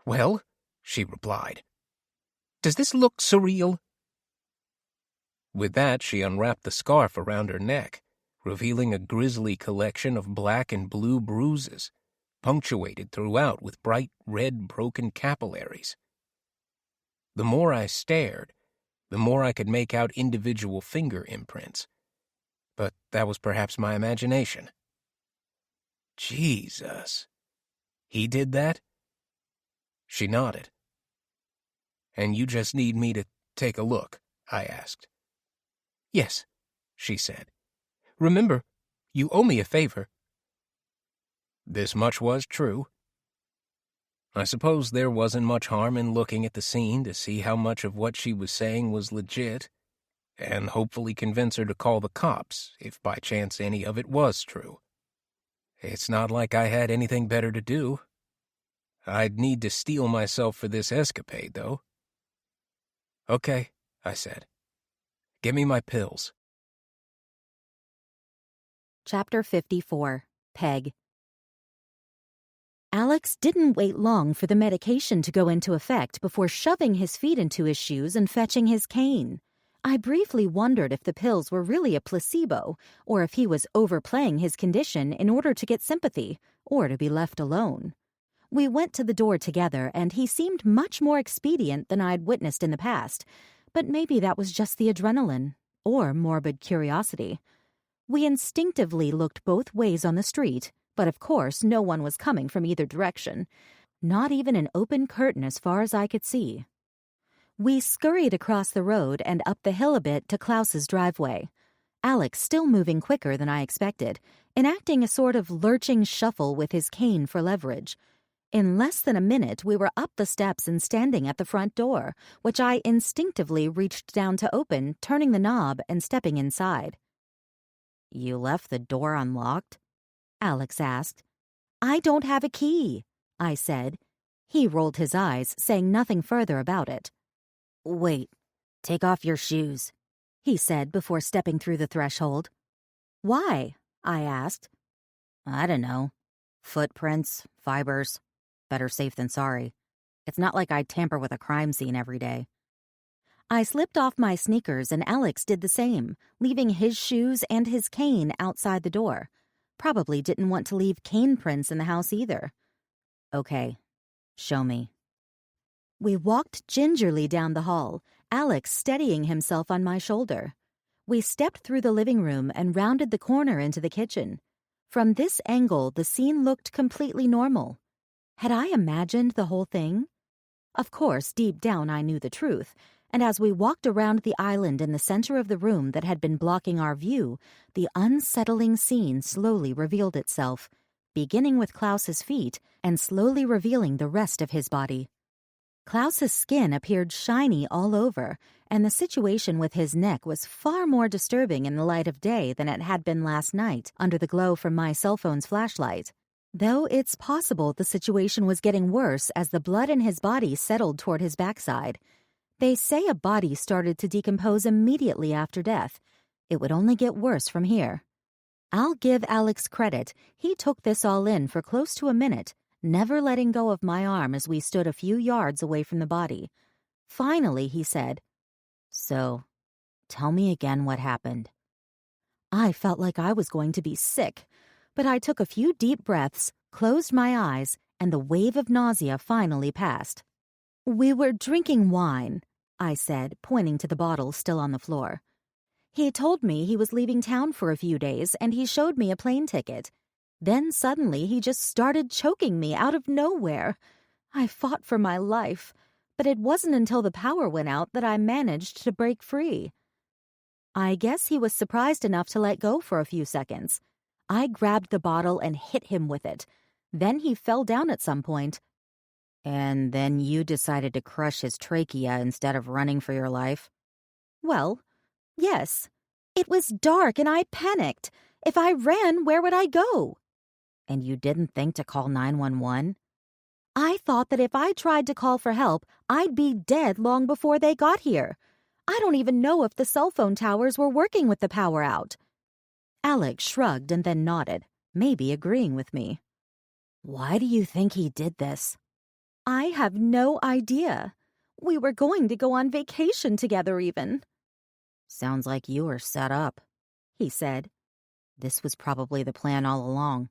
Well, she replied, does this look surreal? With that, she unwrapped the scarf around her neck, revealing a grisly collection of black and blue bruises, punctuated throughout with bright red broken capillaries. The more I stared, the more I could make out individual finger imprints. But that was perhaps my imagination. Jesus. He did that? She nodded. And you just need me to take a look, I asked. Yes, she said. Remember, you owe me a favor. This much was true. I suppose there wasn't much harm in looking at the scene to see how much of what she was saying was legit, and hopefully convince her to call the cops if by chance any of it was true. It's not like I had anything better to do. I'd need to steel myself for this escapade, though. Okay, I said. Give me my pills. Chapter 54. Peg. Alex didn't wait long for the medication to go into effect before shoving his feet into his shoes and fetching his cane. I briefly wondered if the pills were really a placebo, or if he was overplaying his condition in order to get sympathy, or to be left alone. We went to the door together, and he seemed much more expedient than I'd witnessed in the past, but maybe that was just the adrenaline, or morbid curiosity. We instinctively looked both ways on the street, but of course no one was coming from either direction, not even an open curtain as far as I could see. We scurried across the road and up the hill a bit to Klaus's driveway, Alex still moving quicker than I expected, enacting a sort of lurching shuffle with his cane for leverage. In less than a minute, we were up the steps and standing at the front door, which I instinctively reached down to open, turning the knob and stepping inside. "You left the door unlocked?" Alex asked. "I don't have a key," I said. He rolled his eyes, saying nothing further about it. "Wait, take off your shoes," he said before stepping through the threshold. "Why?" I asked. "I don't know. Footprints, fibers. Better safe than sorry. It's not like I tamper with a crime scene every day." I slipped off my sneakers and Alex did the same, leaving his shoes and his cane outside the door. Probably didn't want to leave cane prints in the house either. "Okay, show me." We walked gingerly down the hall, Alex steadying himself on my shoulder. We stepped through the living room and rounded the corner into the kitchen. From this angle, the scene looked completely normal. Had I imagined the whole thing? Of course, deep down I knew the truth, and as we walked around the island in the center of the room that had been blocking our view, the unsettling scene slowly revealed itself, beginning with Klaus's feet and slowly revealing the rest of his body. Klaus's skin appeared shiny all over, and the situation with his neck was far more disturbing in the light of day than it had been last night under the glow from my cell phone's flashlight. Though it's possible the situation was getting worse as the blood in his body settled toward his backside. They say a body started to decompose immediately after death. It would only get worse from here. I'll give Alex credit. He took this all in for close to a minute, never letting go of my arm as we stood a few yards away from the body. Finally, he said, "So, tell me again what happened." I felt like I was going to be sick, but I took a few deep breaths, closed my eyes, and the wave of nausea finally passed. "We were drinking wine," I said, pointing to the bottle still on the floor. "He told me he was leaving town for a few days, and he showed me a plane ticket. Then suddenly he just started choking me out of nowhere. I fought for my life, but it wasn't until the power went out that I managed to break free." I guess he was surprised enough to let go for a few seconds. I grabbed the bottle and hit him with it. Then he fell down at some point. And then you decided to crush his trachea instead of running for your life? Well, yes. It was dark and I panicked. If I ran, where would I go? And you didn't think to call 911? I thought that if I tried to call for help, I'd be dead long before they got here. I don't even know if the cell phone towers were working with the power out. Alex shrugged and then nodded, maybe agreeing with me. Why do you think he did this? I have no idea. We were going to go on vacation together even. Sounds like you were set up, he said. This was probably the plan all along.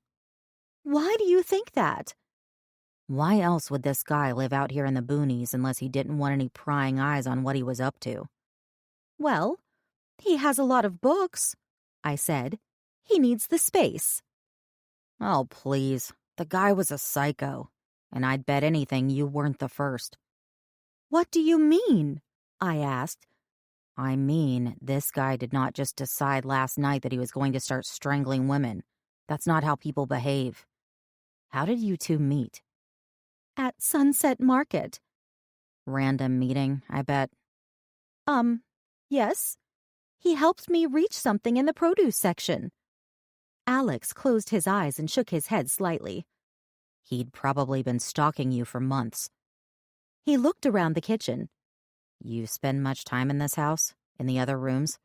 Why do you think that? Why else would this guy live out here in the boonies unless he didn't want any prying eyes on what he was up to? Well, he has a lot of books, I said. He needs the space. Oh, please. The guy was a psycho, and I'd bet anything you weren't the first. What do you mean? I asked. I mean, this guy did not just decide last night that he was going to start strangling women. That's not how people behave. How did you two meet? At Sunset Market. Random meeting, I bet. Yes. He helped me reach something in the produce section. Alex closed his eyes and shook his head slightly. He'd probably been stalking you for months. He looked around the kitchen. You spend much time in this house? In the other rooms?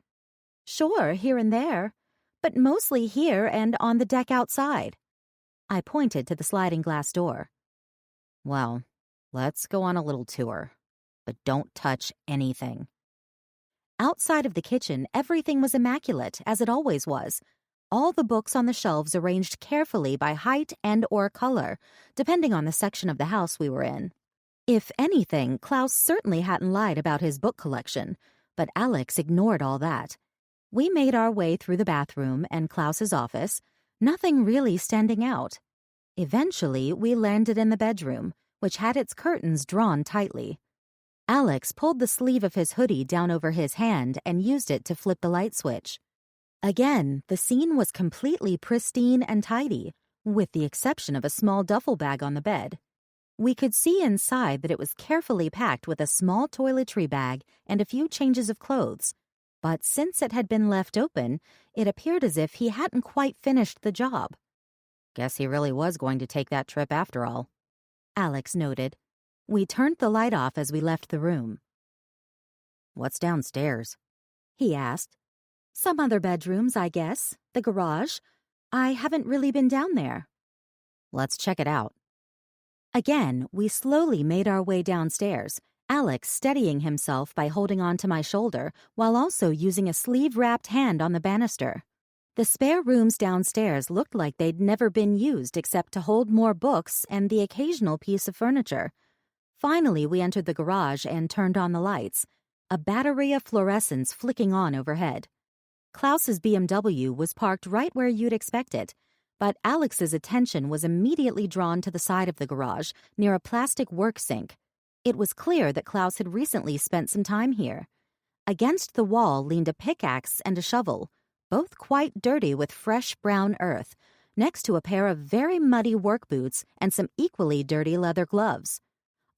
Sure, here and there, but mostly here and on the deck outside. I pointed to the sliding glass door. Well, let's go on a little tour, but don't touch anything. Outside of the kitchen, everything was immaculate, as it always was. All the books on the shelves arranged carefully by height and/or color, depending on the section of the house we were in. If anything, Klaus certainly hadn't lied about his book collection, but Alex ignored all that. We made our way through the bathroom and Klaus's office, nothing really standing out. Eventually, we landed in the bedroom, which had its curtains drawn tightly. Alex pulled the sleeve of his hoodie down over his hand and used it to flip the light switch. Again, the scene was completely pristine and tidy, with the exception of a small duffel bag on the bed. We could see inside that it was carefully packed with a small toiletry bag and a few changes of clothes. But since it had been left open, it appeared as if he hadn't quite finished the job. Guess he really was going to take that trip after all, Alex noted. We turned the light off as we left the room. What's downstairs? He asked. Some other bedrooms, I guess. The garage. I haven't really been down there. Let's check it out. Again, we slowly made our way downstairs, Alex steadying himself by holding onto my shoulder while also using a sleeve-wrapped hand on the banister. The spare rooms downstairs looked like they'd never been used except to hold more books and the occasional piece of furniture. Finally, we entered the garage and turned on the lights, a battery of fluorescents flicking on overhead. Klaus's BMW was parked right where you'd expect it, but Alex's attention was immediately drawn to the side of the garage near a plastic work sink. It was clear that Klaus had recently spent some time here. Against the wall leaned a pickaxe and a shovel, both quite dirty with fresh brown earth, next to a pair of very muddy work boots and some equally dirty leather gloves.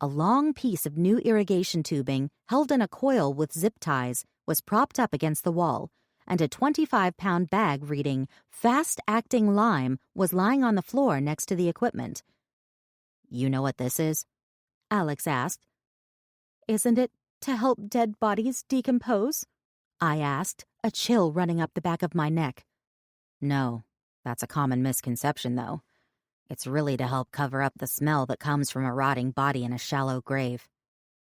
A long piece of new irrigation tubing, held in a coil with zip ties, was propped up against the wall, and a 25-pound bag reading "Fast-Acting Lime" was lying on the floor next to the equipment. You know what this is? Alex asked. Isn't it to help dead bodies decompose? I asked, a chill running up the back of my neck. No, that's a common misconception, though. It's really to help cover up the smell that comes from a rotting body in a shallow grave.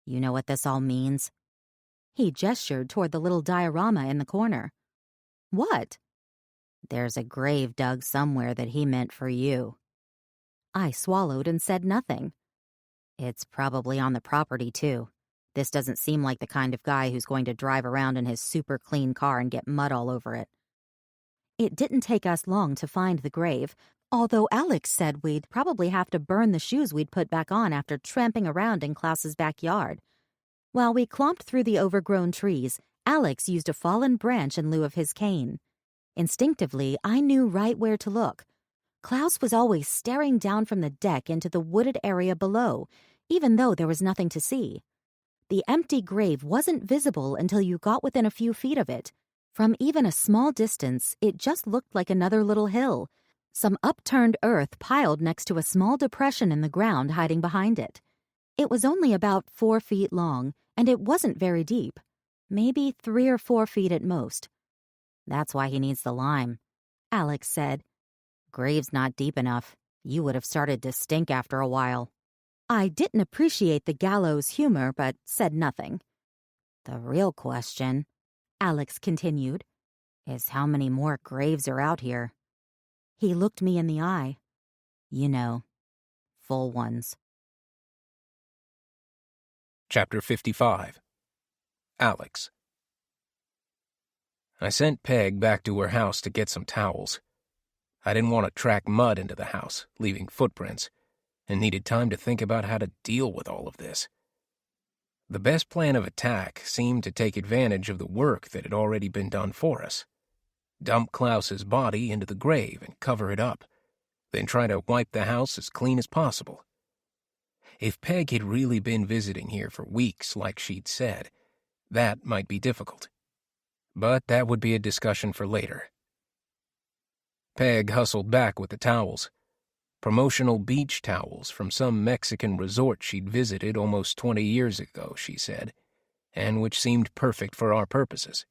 You know what this all means? He gestured toward the little diorama in the corner. What? There's a grave dug somewhere that he meant for you. I swallowed and said nothing. It's probably on the property, too. This doesn't seem like the kind of guy who's going to drive around in his super clean car and get mud all over it. It didn't take us long to find the grave, although Alex said we'd probably have to burn the shoes we'd put back on after tramping around in Klaus's backyard. While we clomped through the overgrown trees, Alex used a fallen branch in lieu of his cane. Instinctively, I knew right where to look. Klaus was always staring down from the deck into the wooded area below, even though there was nothing to see. The empty grave wasn't visible until you got within a few feet of it. From even a small distance, it just looked like another little hill, some upturned earth piled next to a small depression in the ground hiding behind it. It was only about 4 feet long, and it wasn't very deep. Maybe 3 or 4 feet at most. That's why he needs the lime, Alex said. Grave's not deep enough. You would have started to stink after a while. I didn't appreciate the gallows humor, but said nothing. The real question, Alex continued, is how many more graves are out here? He looked me in the eye. You know, full ones. Chapter 55. Alex. I sent Peg back to her house to get some towels. I didn't want to track mud into the house, leaving footprints, and needed time to think about how to deal with all of this. The best plan of attack seemed to take advantage of the work that had already been done for us. Dump Klaus's body into the grave and cover it up, then try to wipe the house as clean as possible. If Peg had really been visiting here for weeks like she'd said, that might be difficult. But that would be a discussion for later. Peg hustled back with the towels. Promotional beach towels from some Mexican resort she'd visited almost 20 years ago, she said, and which seemed perfect for our purposes.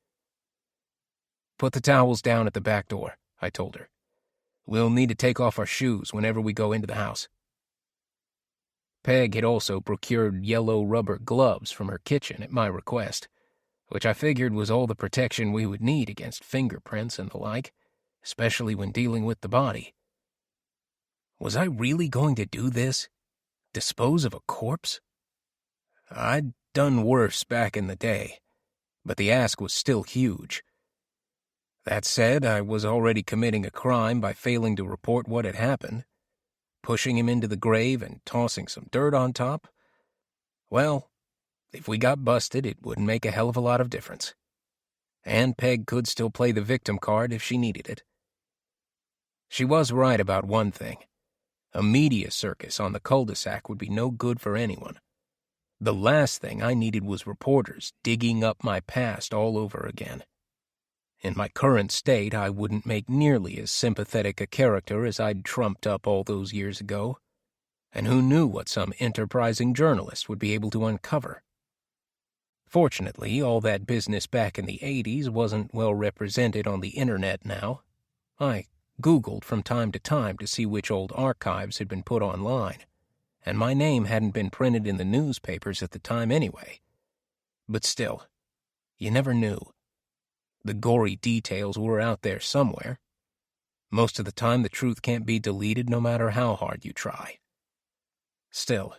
Put the towels down at the back door, I told her. We'll need to take off our shoes whenever we go into the house. Peg had also procured yellow rubber gloves from her kitchen at my request, which I figured was all the protection we would need against fingerprints and the like, especially when dealing with the body. Was I really going to do this? Dispose of a corpse? I'd done worse back in the day, but the ask was still huge. That said, I was already committing a crime by failing to report what had happened. Pushing him into the grave and tossing some dirt on top? Well, if we got busted, it wouldn't make a hell of a lot of difference. And Peg could still play the victim card if she needed it. She was right about one thing. A media circus on the Cul-De-Sac would be no good for anyone. The last thing I needed was reporters digging up my past all over again. In my current state, I wouldn't make nearly as sympathetic a character as I'd trumped up all those years ago. And who knew what some enterprising journalist would be able to uncover? Fortunately, all that business back in the 80s wasn't well represented on the internet now. I Googled from time to time to see which old archives had been put online, and my name hadn't been printed in the newspapers at the time anyway. But still, you never knew. The gory details were out there somewhere. Most of the time, the truth can't be deleted no matter how hard you try. Still,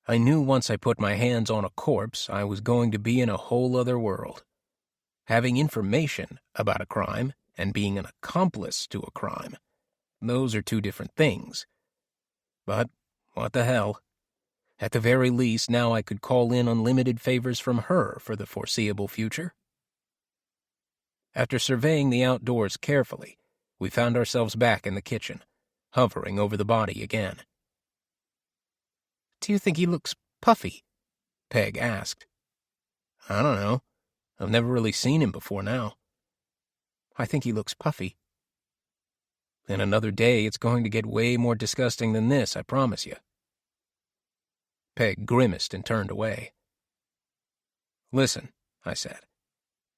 I knew once I put my hands on a corpse, I was going to be in a whole other world. Having information about a crime and being an accomplice to a crime, those are two different things. But what the hell? At the very least, now I could call in unlimited favors from her for the foreseeable future. After surveying the outdoors carefully, we found ourselves back in the kitchen, hovering over the body again. "Do you think he looks puffy?" Peg asked. "I don't know. I've never really seen him before now." "I think he looks puffy." "In another day, it's going to get way more disgusting than this, I promise you." Peg grimaced and turned away. "Listen," I said.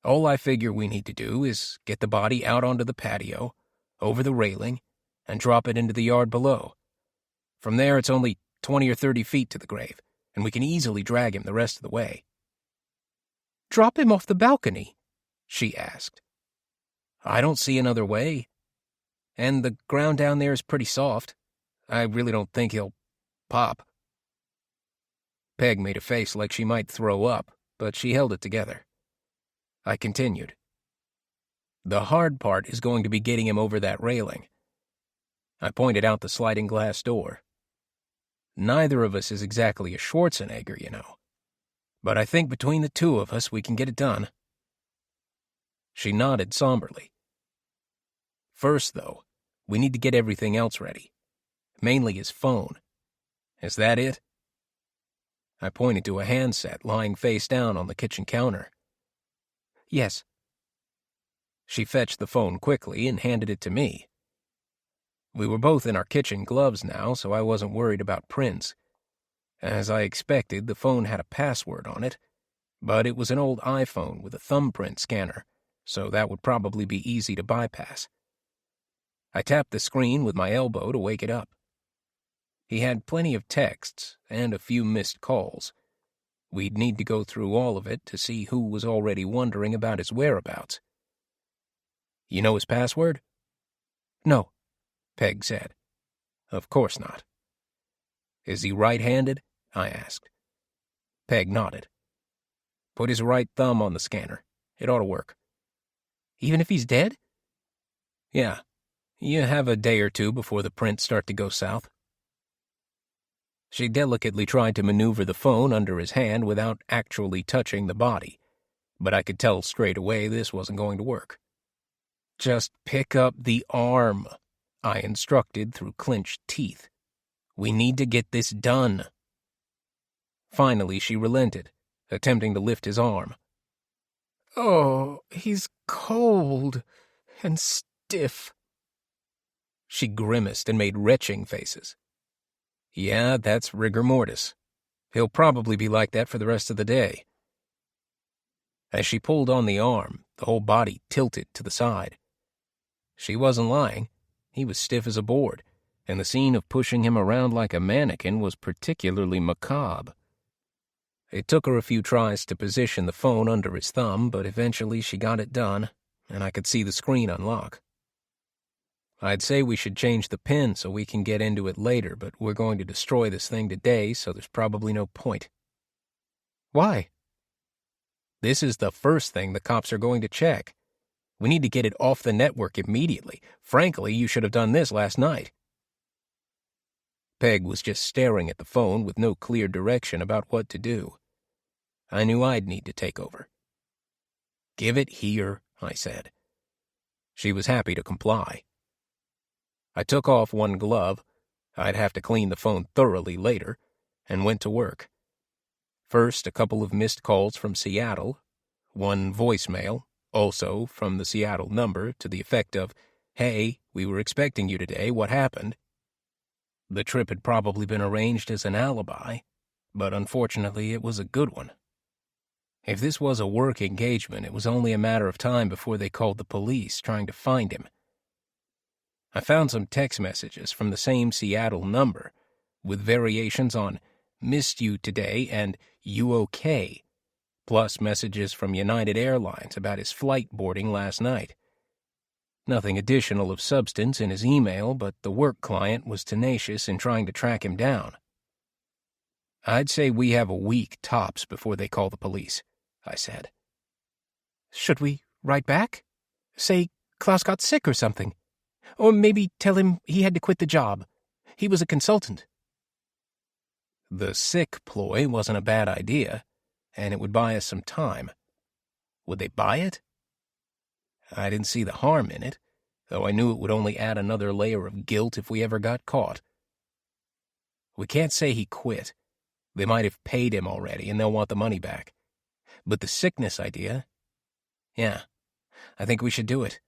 "All I figure we need to do is get the body out onto the patio, over the railing, and drop it into the yard below, From there, it's only 20 or 30 feet to the grave, and we can easily drag him the rest of the way." "Drop him off the balcony?" she asked. "I don't see another way. And the ground down there is pretty soft. I really don't think he'll pop." Peg made a face like she might throw up, but she held it together. I continued. "The hard part is going to be getting him over that railing." I pointed out the sliding glass door. "Neither of us is exactly a Schwarzenegger, you know. But I think between the two of us we can get it done." She nodded somberly. "First, though, we need to get everything else ready. Mainly his phone. Is that it?" I pointed to a handset lying face down on the kitchen counter. "Yes." She fetched the phone quickly and handed it to me. We were both in our kitchen gloves now, so I wasn't worried about prints. As I expected, the phone had a password on it, but it was an old iPhone with a thumbprint scanner, so that would probably be easy to bypass. I tapped the screen with my elbow to wake it up. He had plenty of texts and a few missed calls. We'd need to go through all of it to see who was already wondering about his whereabouts. "You know his password?" "No," Peg said. "Of course not." "Is he right-handed?" I asked. Peg nodded. "Put his right thumb on the scanner. It ought to work." "Even if he's dead?" "Yeah. You have a day or two before the prints start to go south." She delicately tried to maneuver the phone under his hand without actually touching the body, but I could tell straight away this wasn't going to work. "Just pick up the arm," I instructed through clenched teeth. "We need to get this done." Finally, she relented, attempting to lift his arm. "Oh, he's cold and stiff." She grimaced and made retching faces. "Yeah, that's rigor mortis. He'll probably be like that for the rest of the day." As she pulled on the arm, the whole body tilted to the side. She wasn't lying. He was stiff as a board, and the scene of pushing him around like a mannequin was particularly macabre. It took her a few tries to position the phone under his thumb, but eventually she got it done, and I could see the screen unlock. I'd say we should change the pin so we can get into it later, but we're going to destroy this thing today, so there's probably no point. "Why?" "This is the first thing the cops are going to check. We need to get it off the network immediately. Frankly, you should have done this last night." Peg was just staring at the phone with no clear direction about what to do. I knew I'd need to take over. "Give it here," I said. She was happy to comply. I took off one glove — I'd have to clean the phone thoroughly later — and went to work. First, a couple of missed calls from Seattle, one voicemail, also from the Seattle number, to the effect of, "Hey, we were expecting you today, what happened?" The trip had probably been arranged as an alibi, but unfortunately it was a good one. If this was a work engagement, it was only a matter of time before they called the police trying to find him. I found some text messages from the same Seattle number, with variations on "missed you today" and "you okay?", plus messages from United Airlines about his flight boarding last night. Nothing additional of substance in his email, but the work client was tenacious in trying to track him down. "I'd say we have a week tops before they call the police," I said. "Should we write back? Say Klaus got sick or something? Or maybe tell him he had to quit the job. He was a consultant." The sick ploy wasn't a bad idea, and it would buy us some time. Would they buy it? I didn't see the harm in it, though I knew it would only add another layer of guilt if we ever got caught. We can't say he quit. They might have paid him already, and they'll want the money back. But the sickness idea? Yeah, I think we should do it.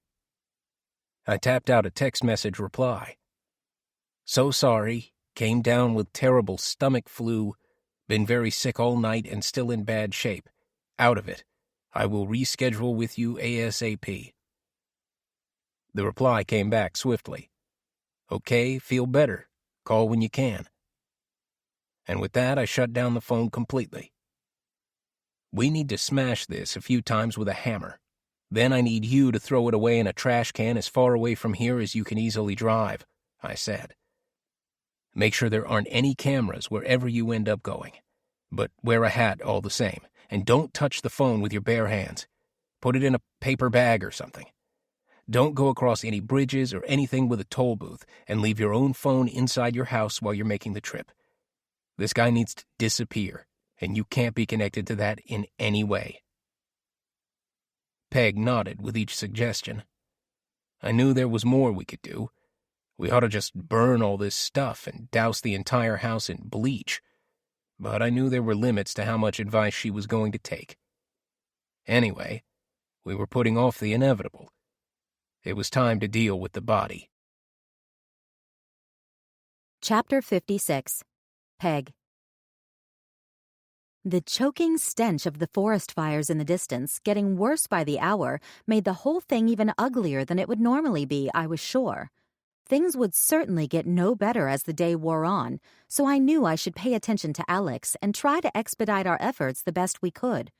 I tapped out a text message reply. "So sorry, came down with terrible stomach flu, been very sick all night and still in bad shape. Out of it. I will reschedule with you ASAP." The reply came back swiftly. "Okay, feel better. Call when you can." And with that, I shut down the phone completely. "We need to smash this a few times with a hammer. Then I need you to throw it away in a trash can as far away from here as you can easily drive," I said. "Make sure there aren't any cameras wherever you end up going. But wear a hat all the same, and don't touch the phone with your bare hands. Put it in a paper bag or something. Don't go across any bridges or anything with a toll booth, and leave your own phone inside your house while you're making the trip. This guy needs to disappear, and you can't be connected to that in any way." Peg nodded with each suggestion. I knew there was more we could do. We ought to just burn all this stuff and douse the entire house in bleach. But I knew there were limits to how much advice she was going to take. Anyway, we were putting off the inevitable. It was time to deal with the body. Chapter 56. Peg. The choking stench of the forest fires in the distance, getting worse by the hour, made the whole thing even uglier than it would normally be, I was sure. Things would certainly get no better as the day wore on, so I knew I should pay attention to Alex and try to expedite our efforts the best we could.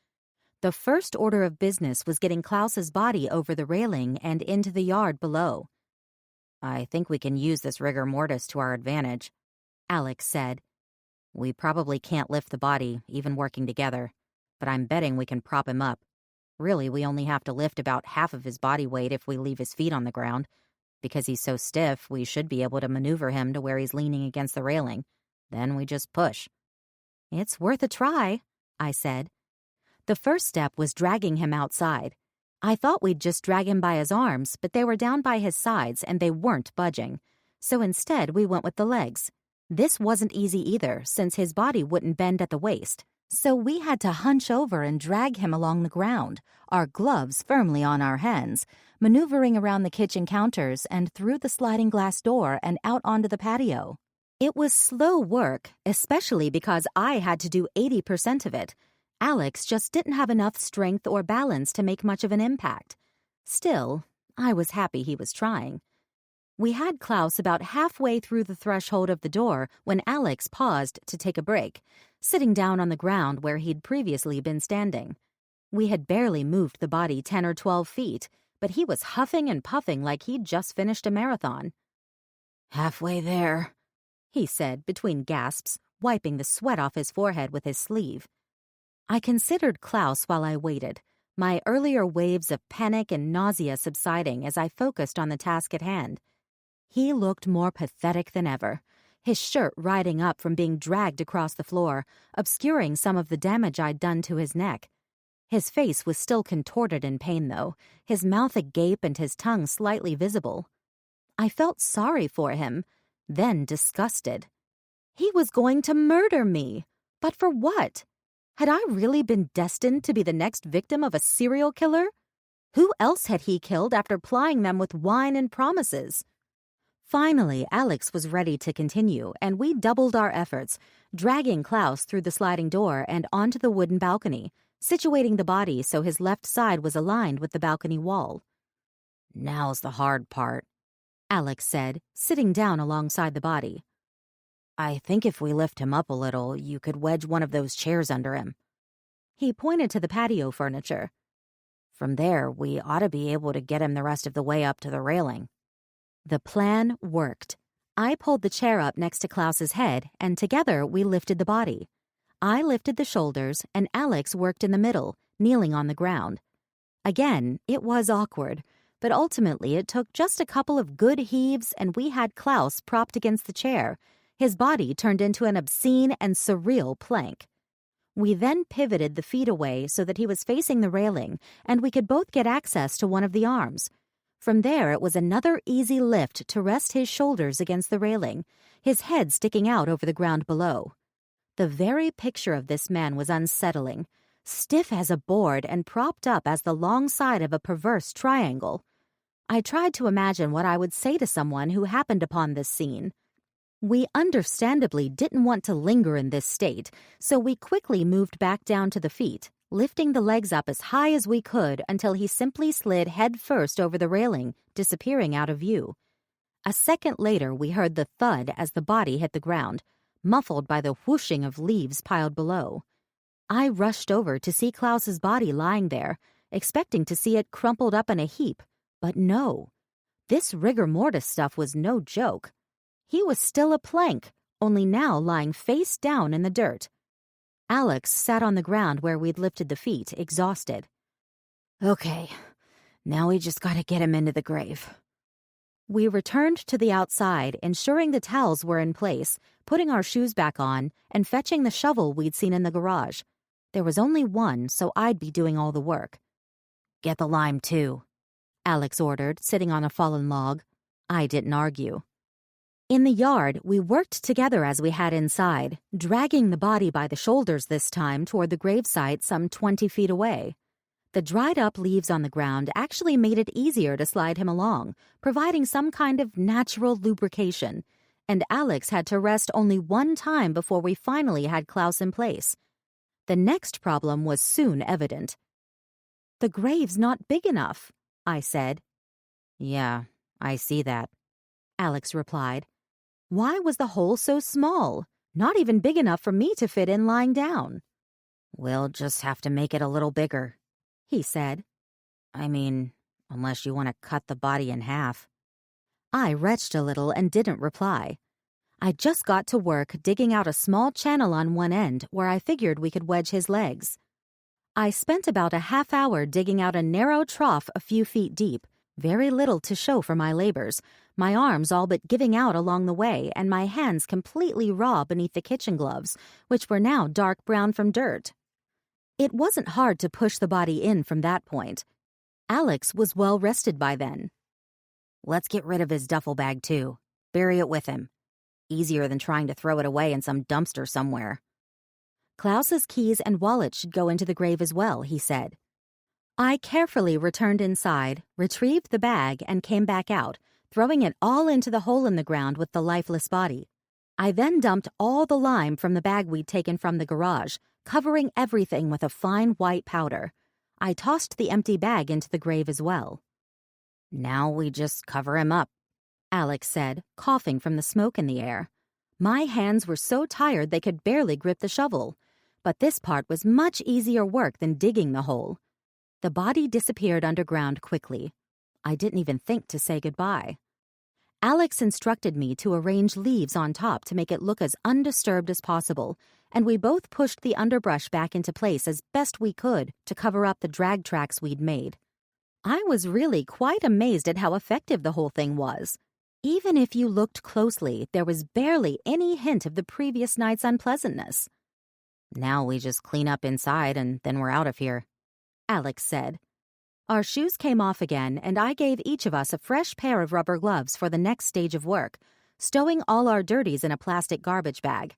The first order of business was getting Klaus's body over the railing and into the yard below. "I think we can use this rigor mortis to our advantage," Alex said. "We probably can't lift the body, even working together, but I'm betting we can prop him up. Really, we only have to lift about half of his body weight if we leave his feet on the ground. Because he's so stiff, we should be able to maneuver him to where he's leaning against the railing. Then we just push." "It's worth a try," I said. The first step was dragging him outside. I thought we'd just drag him by his arms, but they were down by his sides and they weren't budging. So instead, we went with the legs. This wasn't easy either, since his body wouldn't bend at the waist. So we had to hunch over and drag him along the ground, our gloves firmly on our hands, maneuvering around the kitchen counters and through the sliding glass door and out onto the patio. It was slow work, especially because I had to do 80% of it. Alex just didn't have enough strength or balance to make much of an impact. Still, I was happy he was trying. We had Klaus about halfway through the threshold of the door when Alex paused to take a break, sitting down on the ground where he'd previously been standing. We had barely moved the body 10 or 12 feet, but he was huffing and puffing like he'd just finished a marathon. "Halfway there," he said between gasps, wiping the sweat off his forehead with his sleeve. I considered Klaus while I waited, my earlier waves of panic and nausea subsiding as I focused on the task at hand. He looked more pathetic than ever, his shirt riding up from being dragged across the floor, obscuring some of the damage I'd done to his neck. His face was still contorted in pain, though, his mouth agape and his tongue slightly visible. I felt sorry for him, then disgusted. He was going to murder me, but for what? Had I really been destined to be the next victim of a serial killer? Who else had he killed after plying them with wine and promises? Finally, Alex was ready to continue, and we doubled our efforts, dragging Klaus through the sliding door and onto the wooden balcony, situating the body so his left side was aligned with the balcony wall. "Now's the hard part," Alex said, sitting down alongside the body. "I think if we lift him up a little, you could wedge one of those chairs under him." He pointed to the patio furniture. "From there, we ought to be able to get him the rest of the way up to the railing." The plan worked. I pulled the chair up next to Klaus's head, and together we lifted the body. I lifted the shoulders, and Alex worked in the middle, kneeling on the ground. Again, it was awkward, but ultimately it took just a couple of good heaves and we had Klaus propped against the chair, his body turned into an obscene and surreal plank. We then pivoted the feet away so that he was facing the railing and we could both get access to one of the arms. From there, it was another easy lift to rest his shoulders against the railing, his head sticking out over the ground below. The very picture of this man was unsettling, stiff as a board and propped up as the long side of a perverse triangle. I tried to imagine what I would say to someone who happened upon this scene. We understandably didn't want to linger in this state, so we quickly moved back down to the feet, lifting the legs up as high as we could until he simply slid head first over the railing, disappearing out of view. A second later, we heard the thud as the body hit the ground, muffled by the whooshing of leaves piled below. I rushed over to see Klaus's body lying there, expecting to see it crumpled up in a heap, but no. This rigor mortis stuff was no joke. He was still a plank, only now lying face down in the dirt. Alex sat on the ground where we'd lifted the feet, exhausted. Okay, now we just gotta get him into the grave. We returned to the outside, ensuring the towels were in place, putting our shoes back on, and fetching the shovel we'd seen in the garage. There was only one, so I'd be doing all the work. Get the lime, too, Alex ordered, sitting on a fallen log. I didn't argue. In the yard, we worked together as we had inside, dragging the body by the shoulders this time toward the gravesite some 20 feet away. The dried-up leaves on the ground actually made it easier to slide him along, providing some kind of natural lubrication, and Alex had to rest only one time before we finally had Klaus in place. The next problem was soon evident. "The grave's not big enough," I said. "Yeah, I see that," Alex replied. Why was the hole so small? Not even big enough for me to fit in lying down. "We'll just have to make it a little bigger," he said. "I mean, unless you want to cut the body in half." I retched a little and didn't reply. I just got to work digging out a small channel on one end where I figured we could wedge his legs. I spent about a half hour digging out a narrow trough a few feet deep, very little to show for my labors, my arms all but giving out along the way and my hands completely raw beneath the kitchen gloves, which were now dark brown from dirt. It wasn't hard to push the body in from that point. Alex was well rested by then. "Let's get rid of his duffel bag, too. Bury it with him. Easier than trying to throw it away in some dumpster somewhere." Klaus's keys and wallet should go into the grave as well, he said. I carefully returned inside, retrieved the bag, and came back out, throwing it all into the hole in the ground with the lifeless body. I then dumped all the lime from the bag we'd taken from the garage, covering everything with a fine white powder. I tossed the empty bag into the grave as well. "Now we just cover him up," Alex said, coughing from the smoke in the air. My hands were so tired they could barely grip the shovel, but this part was much easier work than digging the hole. The body disappeared underground quickly. I didn't even think to say goodbye. Alex instructed me to arrange leaves on top to make it look as undisturbed as possible, and we both pushed the underbrush back into place as best we could to cover up the drag tracks we'd made. I was really quite amazed at how effective the whole thing was. Even if you looked closely, there was barely any hint of the previous night's unpleasantness. "Now we just clean up inside and then we're out of here," Alex said. Our shoes came off again, and I gave each of us a fresh pair of rubber gloves for the next stage of work, stowing all our dirties in a plastic garbage bag.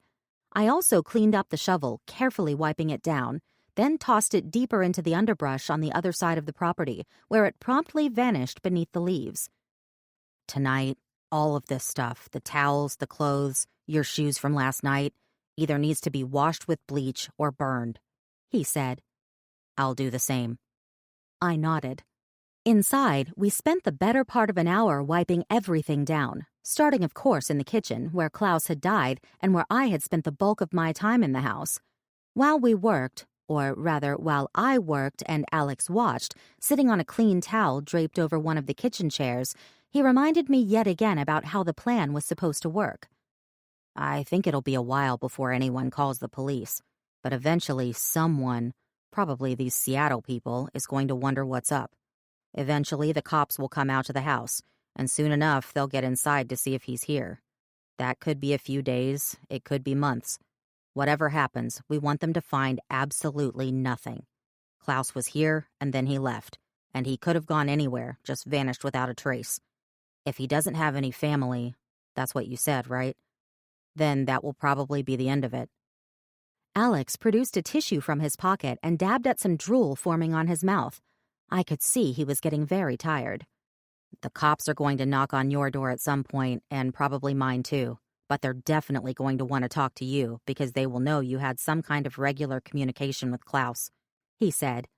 I also cleaned up the shovel, carefully wiping it down, then tossed it deeper into the underbrush on the other side of the property, where it promptly vanished beneath the leaves. "Tonight, all of this stuff, the towels, the clothes, your shoes from last night, either needs to be washed with bleach or burned," he said. "I'll do the same." I nodded. Inside, we spent the better part of an hour wiping everything down, starting of course in the kitchen, where Klaus had died and where I had spent the bulk of my time in the house. While we worked, or rather while I worked and Alex watched, sitting on a clean towel draped over one of the kitchen chairs, he reminded me yet again about how the plan was supposed to work. "I think it'll be a while before anyone calls the police, but eventually someone, probably these Seattle people, is going to wonder what's up. Eventually the cops will come out to the house, and soon enough they'll get inside to see if he's here. That could be a few days, it could be months. Whatever happens, we want them to find absolutely nothing. Klaus was here, and then he left, and he could have gone anywhere, just vanished without a trace. If he doesn't have any family, that's what you said, right? Then that will probably be the end of it." Alex produced a tissue from his pocket and dabbed at some drool forming on his mouth. I could see he was getting very tired. "The cops are going to knock on your door at some point, and probably mine too. But they're definitely going to want to talk to you because they will know you had some kind of regular communication with Klaus," he said.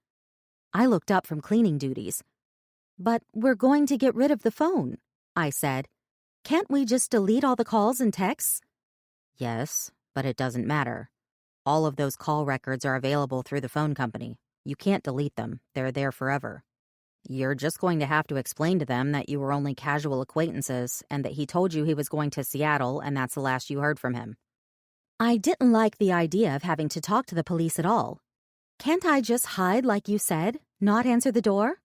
I looked up from cleaning duties. "But we're going to get rid of the phone," I said. Can't we just delete all the calls and texts? Yes, but it doesn't matter. All of those call records are available through the phone company. You can't delete them. They're there forever. You're just going to have to explain to them that you were only casual acquaintances and that he told you he was going to Seattle and that's the last you heard from him. I didn't like the idea of having to talk to the police at all. Can't I just hide like you said, not answer the door?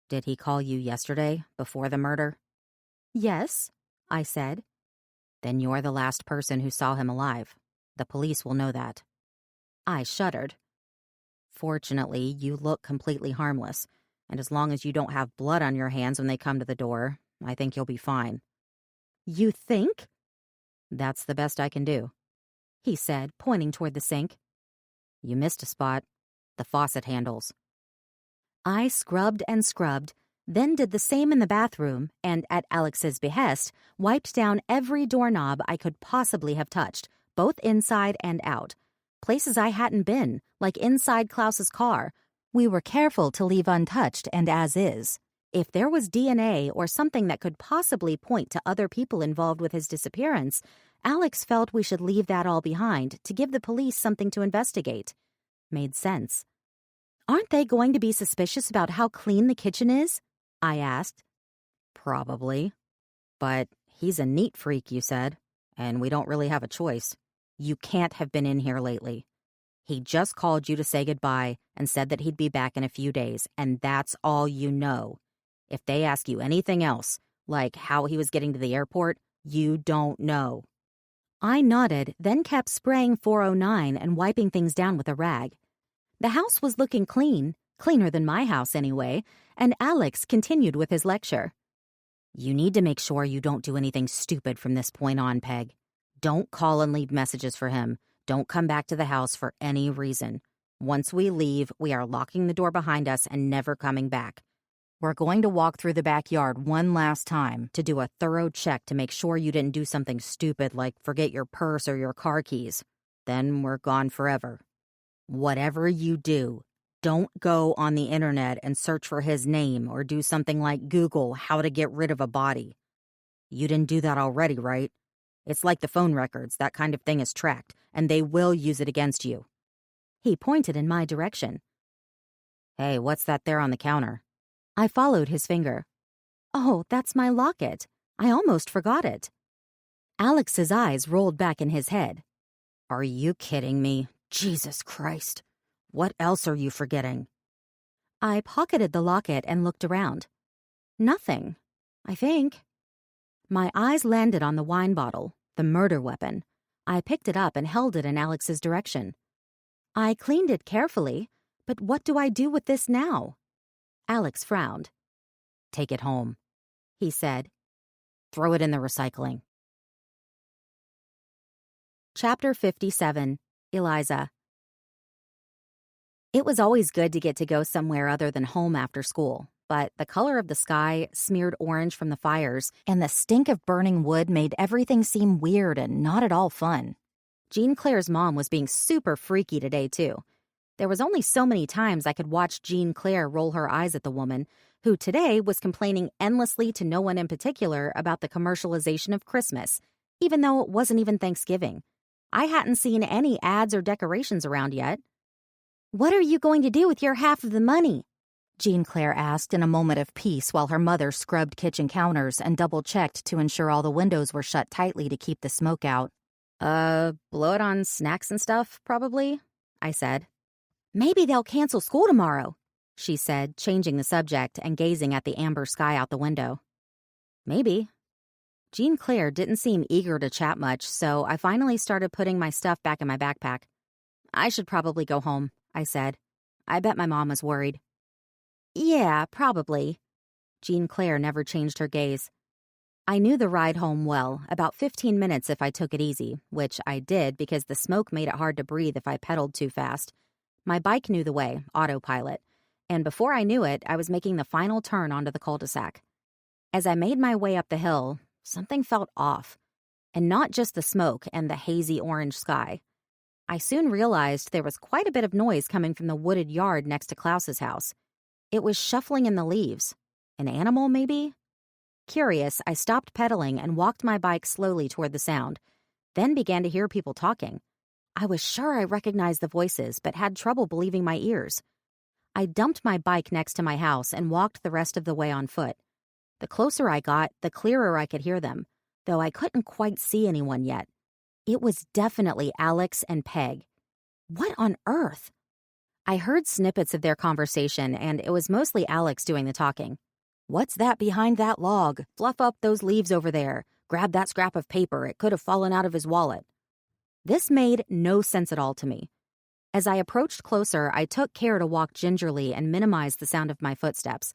Did he call you yesterday, before the murder? Yes, I said. Then you're the last person who saw him alive. The police will know that. I shuddered. Fortunately, you look completely harmless, and as long as you don't have blood on your hands when they come to the door, I think you'll be fine. You think? That's the best I can do, he said, pointing toward the sink. You missed a spot. The faucet handles. I scrubbed and scrubbed, then did the same in the bathroom, and at Alex's behest, wiped down every doorknob I could possibly have touched, both inside and out. Places I hadn't been, like inside Klaus's car. We were careful to leave untouched and as is. If there was DNA or something that could possibly point to other people involved with his disappearance, Alex felt we should leave that all behind to give the police something to investigate. Made sense. Aren't they going to be suspicious about how clean the kitchen is? I asked. Probably. But he's a neat freak, you said, and we don't really have a choice. You can't have been in here lately. He just called you to say goodbye and said that he'd be back in a few days, and that's all you know. If they ask you anything else, like how he was getting to the airport, you don't know. I nodded, then kept spraying 409 and wiping things down with a rag. The house was looking clean, cleaner than my house anyway, and Alex continued with his lecture. You need to make sure you don't do anything stupid from this point on, Peg. Don't call and leave messages for him. Don't come back to the house for any reason. Once we leave, we are locking the door behind us and never coming back. We're going to walk through the backyard one last time to do a thorough check to make sure you didn't do something stupid like forget your purse or your car keys. Then we're gone forever. Whatever you do, don't go on the internet and search for his name or do something like Google how to get rid of a body. You didn't do that already, right? It's like the phone records. That kind of thing is tracked, and they will use it against you. He pointed in my direction. Hey, what's that there on the counter? I followed his finger. Oh, that's my locket. I almost forgot it. Alex's eyes rolled back in his head. Are you kidding me? Jesus Christ. What else are you forgetting? I pocketed the locket and looked around. Nothing, I think. My eyes landed on the wine bottle, the murder weapon. I picked it up and held it in Alex's direction. I cleaned it carefully, but what do I do with this now? Alex frowned. Take it home, he said. Throw it in the recycling. Chapter 57. Eliza. It was always good to get to go somewhere other than home after school, but the color of the sky, smeared orange from the fires, and the stink of burning wood made everything seem weird and not at all fun. Jean Claire's mom was being super freaky today, too. There was only so many times I could watch Jean Claire roll her eyes at the woman, who today was complaining endlessly to no one in particular about the commercialization of Christmas, even though it wasn't even Thanksgiving. I hadn't seen any ads or decorations around yet. "What are you going to do with your half of the money?" Jean Claire asked in a moment of peace while her mother scrubbed kitchen counters and double-checked to ensure all the windows were shut tightly to keep the smoke out. Blow it on snacks and stuff, probably," I said. "Maybe they'll cancel school tomorrow," she said, changing the subject and gazing at the amber sky out the window. Maybe. Jean Claire didn't seem eager to chat much, so I finally started putting my stuff back in my backpack. "I should probably go home," I said. I bet my mom was worried. "Yeah, probably." Jean Claire never changed her gaze. I knew the ride home well, about 15 minutes if I took it easy, which I did because the smoke made it hard to breathe if I pedaled too fast. My bike knew the way, autopilot, and before I knew it, I was making the final turn onto the cul-de-sac. As I made my way up the hill, something felt off, and not just the smoke and the hazy orange sky. I soon realized there was quite a bit of noise coming from the wooded yard next to Klaus's house. It was shuffling in the leaves. An animal, maybe? Curious, I stopped pedaling and walked my bike slowly toward the sound, then began to hear people talking. I was sure I recognized the voices, but had trouble believing my ears. I dumped my bike next to my house and walked the rest of the way on foot. The closer I got, the clearer I could hear them, though I couldn't quite see anyone yet. It was definitely Alex and Peg. What on earth? I heard snippets of their conversation, and it was mostly Alex doing the talking. "What's that behind that log? Fluff up those leaves over there. Grab that scrap of paper. It could have fallen out of his wallet." This made no sense at all to me. As I approached closer, I took care to walk gingerly and minimize the sound of my footsteps.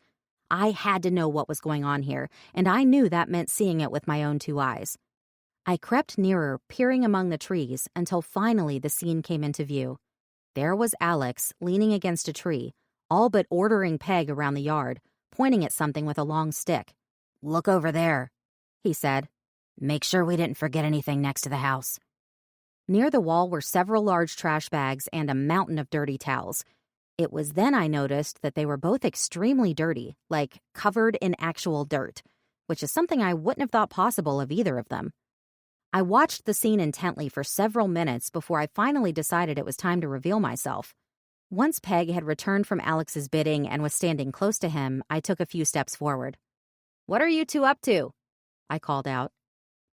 I had to know what was going on here, and I knew that meant seeing it with my own 2 eyes. I crept nearer, peering among the trees, until finally the scene came into view. There was Alex, leaning against a tree, all but ordering Peg around the yard, pointing at something with a long stick. "Look over there," he said. "Make sure we didn't forget anything next to the house." Near the wall were several large trash bags and a mountain of dirty towels. It was then I noticed that they were both extremely dirty, like covered in actual dirt, which is something I wouldn't have thought possible of either of them. I watched the scene intently for several minutes before I finally decided it was time to reveal myself. Once Peg had returned from Alex's bidding and was standing close to him, I took a few steps forward. "What are you two up to?" I called out.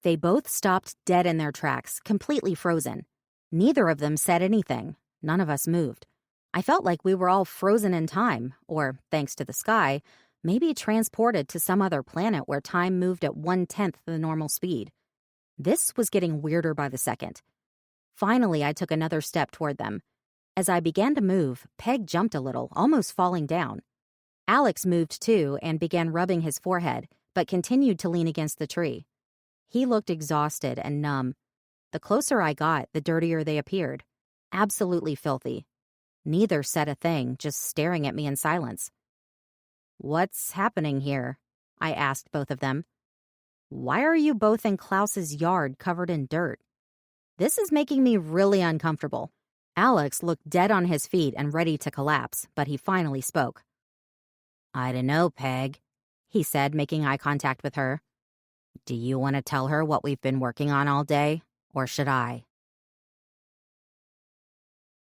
They both stopped dead in their tracks, completely frozen. Neither of them said anything. None of us moved. I felt like we were all frozen in time, or, thanks to the sky, maybe transported to some other planet where time moved at 1/10 the normal speed. This was getting weirder by the second. Finally, I took another step toward them. As I began to move, Peg jumped a little, almost falling down. Alex moved too and began rubbing his forehead, but continued to lean against the tree. He looked exhausted and numb. The closer I got, the dirtier they appeared. Absolutely filthy. Neither said a thing, just staring at me in silence. "What's happening here?" I asked both of them. "Why are you both in Klaus's yard covered in dirt?" This is making me really uncomfortable. Alex looked dead on his feet and ready to collapse, but he finally spoke. "I dunno, Peg," he said, making eye contact with her. "Do you want to tell her what we've been working on all day, or should I?"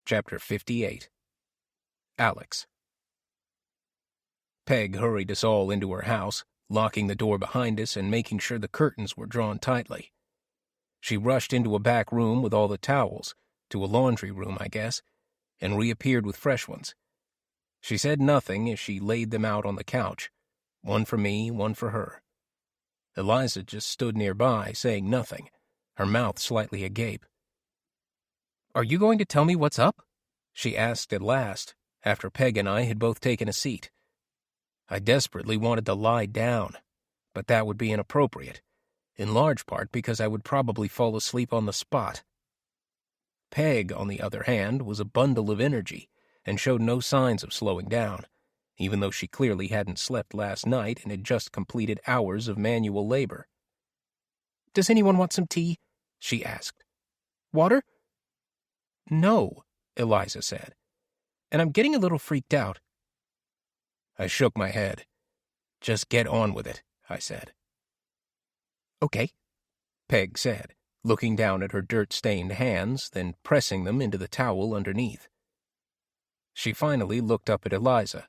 Chapter 58. Alex. Peg hurried us all into her house, locking the door behind us and making sure the curtains were drawn tightly. She rushed into a back room with all the towels, to a laundry room, I guess, and reappeared with fresh ones. She said nothing as she laid them out on the couch, one for me, one for her. Eliza just stood nearby, saying nothing, her mouth slightly agape. "Are you going to tell me what's up?" she asked at last, after Peg and I had both taken a seat. I desperately wanted to lie down, but that would be inappropriate, in large part because I would probably fall asleep on the spot. Peg, on the other hand, was a bundle of energy and showed no signs of slowing down, even though she clearly hadn't slept last night and had just completed hours of manual labor. "Does anyone want some tea?" she asked. "Water?" "No," Eliza said, "and I'm getting a little freaked out." I shook my head. "Just get on with it," I said. "Okay," Peg said, looking down at her dirt-stained hands, then pressing them into the towel underneath. She finally looked up at Eliza.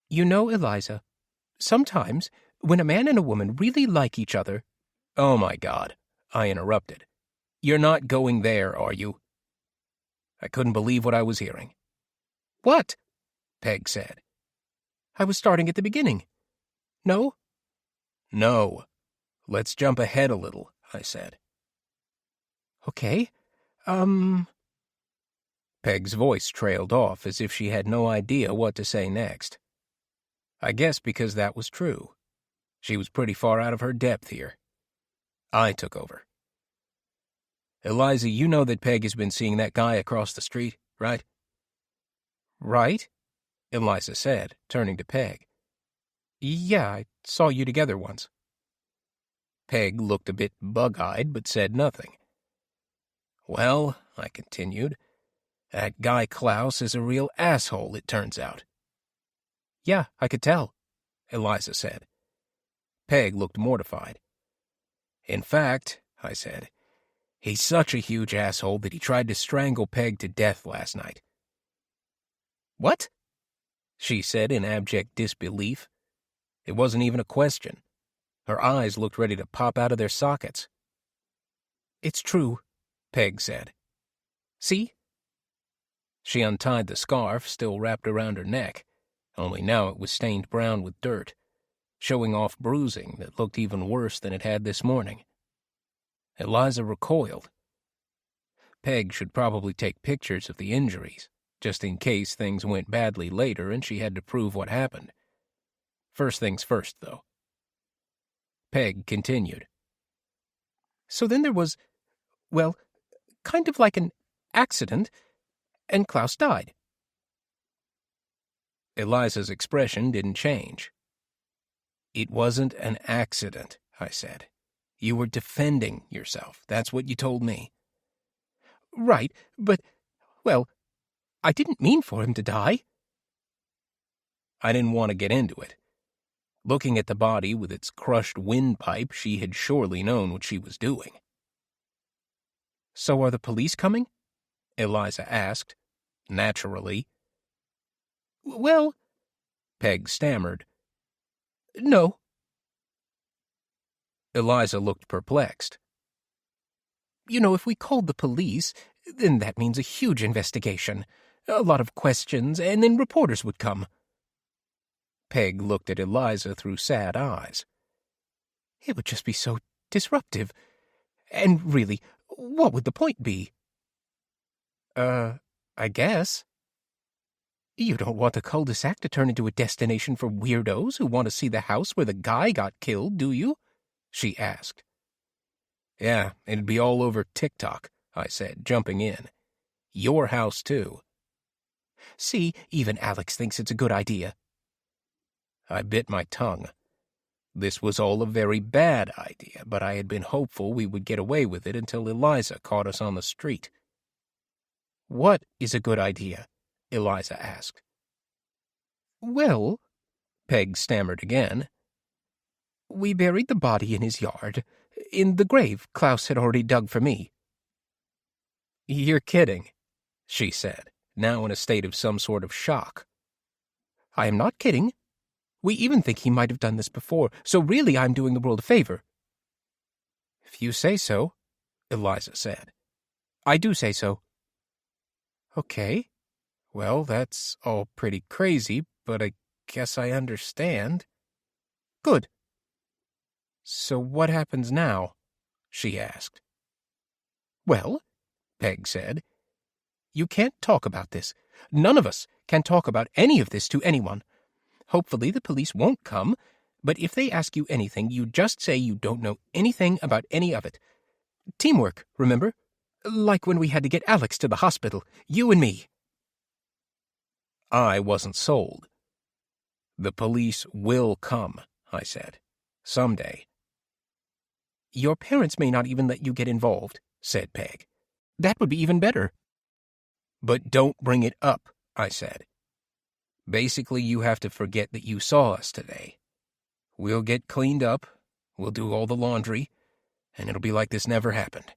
"You know, Eliza, sometimes, when a man and a woman really like each other—" "Oh, my God," I interrupted. "You're not going there, are you?" I couldn't believe what I was hearing. "What?" Peg said. "I was starting at the beginning. No?" "No. Let's jump ahead a little," I said. "Okay. Peg's voice trailed off as if she had no idea what to say next. I guess because that was true. She was pretty far out of her depth here. I took over. "Eliza, you know that Peg has been seeing that guy across the street, right?" "Right," Eliza said, turning to Peg. "Yeah, I saw you together once." Peg looked a bit bug-eyed but said nothing. "Well," I continued, "that guy Klaus is a real asshole, it turns out." "Yeah, I could tell," Eliza said. Peg looked mortified. "In fact," I said, "he's such a huge asshole that he tried to strangle Peg to death last night." "What?" she said in abject disbelief. It wasn't even a question. Her eyes looked ready to pop out of their sockets. "It's true," Peg said. "See?" She untied the scarf still wrapped around her neck, only now it was stained brown with dirt, showing off bruising that looked even worse than it had this morning. Eliza recoiled. Peg should probably take pictures of the injuries, just in case things went badly later and she had to prove what happened. First things first, though. Peg continued. "So then there was, well, kind of like an accident, and Klaus died." Eliza's expression didn't change. "It wasn't an accident," I said. "You were defending yourself. That's what you told me." "Right, but, well, I didn't mean for him to die." I didn't want to get into it. Looking at the body with its crushed windpipe, she had surely known what she was doing. "So are the police coming?" Eliza asked, naturally. "Well," Peg stammered, "no." Eliza looked perplexed. "You know, if we called the police, then that means a huge investigation, a lot of questions, and then reporters would come." Peg looked at Eliza through sad eyes. "It would just be so disruptive. And really, what would the point be?" I guess." "You don't want the Cul-De-Sac to turn into a destination for weirdos who want to see the house where the guy got killed, do you?" she asked. "Yeah, it'd be all over TikTok," I said, jumping in. "Your house, too." "See, even Alex thinks it's a good idea." I bit my tongue. This was all a very bad idea, but I had been hopeful we would get away with it until Eliza caught us on the street. "What is a good idea?" Eliza asked. "Well," Peg stammered again, "we buried the body in his yard, in the grave Klaus had already dug for me." "You're kidding," she said, now in a state of some sort of shock. "I am not kidding. We even think he might have done this before, so really I'm doing the world a favor." "If you say so," Eliza said. "I do say so." "Okay. Well, that's all pretty crazy, but I guess I understand." "Good." "So what happens now?" she asked. "Well," Peg said, "you can't talk about this. None of us can talk about any of this to anyone. Hopefully the police won't come, but if they ask you anything, you just say you don't know anything about any of it. Teamwork, remember? Like when we had to get Alex to the hospital, you and me." I wasn't sold. "The police will come," I said. "Someday." "Your parents may not even let you get involved," said Peg. "That would be even better." "But don't bring it up," I said. "Basically, you have to forget that you saw us today. We'll get cleaned up, we'll do all the laundry, and it'll be like this never happened."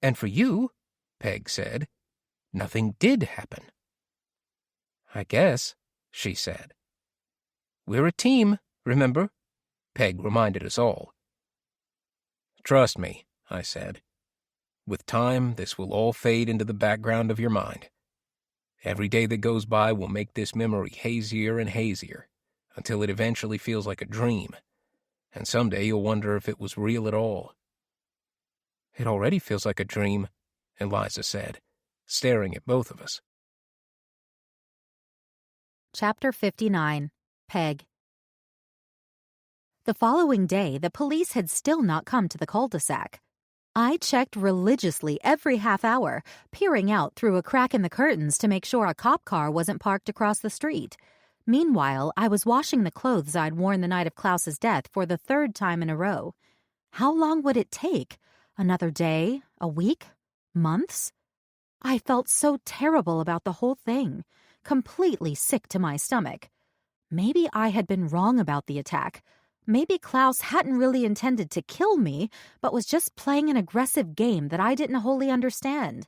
"And for you," Peg said, "nothing did happen." "I guess," she said. "We're a team, remember?" Peg reminded us all. "Trust me," I said. "With time, this will all fade into the background of your mind. Every day that goes by will make this memory hazier and hazier, until it eventually feels like a dream, and someday you'll wonder if it was real at all." "It already feels like a dream," Eliza said, staring at both of us. Chapter 59. Peg. The following day, the police had still not come to the cul-de-sac. I checked religiously every half hour, peering out through a crack in the curtains to make sure a cop car wasn't parked across the street. Meanwhile, I was washing the clothes I'd worn the night of Klaus's death for the third time in a row. How long would it take? Another day? A week? Months? I felt so terrible about the whole thing, completely sick to my stomach. Maybe I had been wrong about the attack. Maybe Klaus hadn't really intended to kill me, but was just playing an aggressive game that I didn't wholly understand.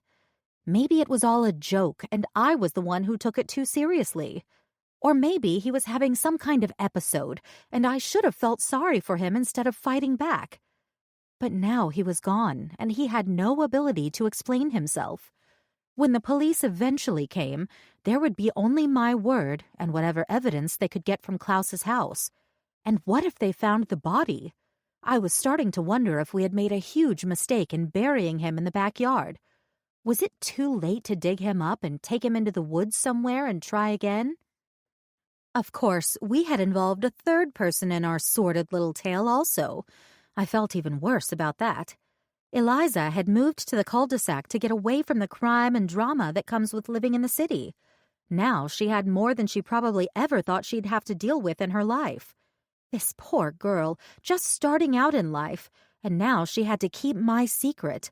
Maybe it was all a joke, and I was the one who took it too seriously. Or maybe he was having some kind of episode, and I should have felt sorry for him instead of fighting back. But now he was gone, and he had no ability to explain himself. When the police eventually came, there would be only my word and whatever evidence they could get from Klaus's house. And what if they found the body? I was starting to wonder if we had made a huge mistake in burying him in the backyard. Was it too late to dig him up and take him into the woods somewhere and try again? Of course, we had involved a third person in our sordid little tale also. I felt even worse about that. Eliza had moved to the Cul-De-Sac to get away from the crime and drama that comes with living in the city. Now she had more than she probably ever thought she'd have to deal with in her life. This poor girl, just starting out in life, and now she had to keep my secret.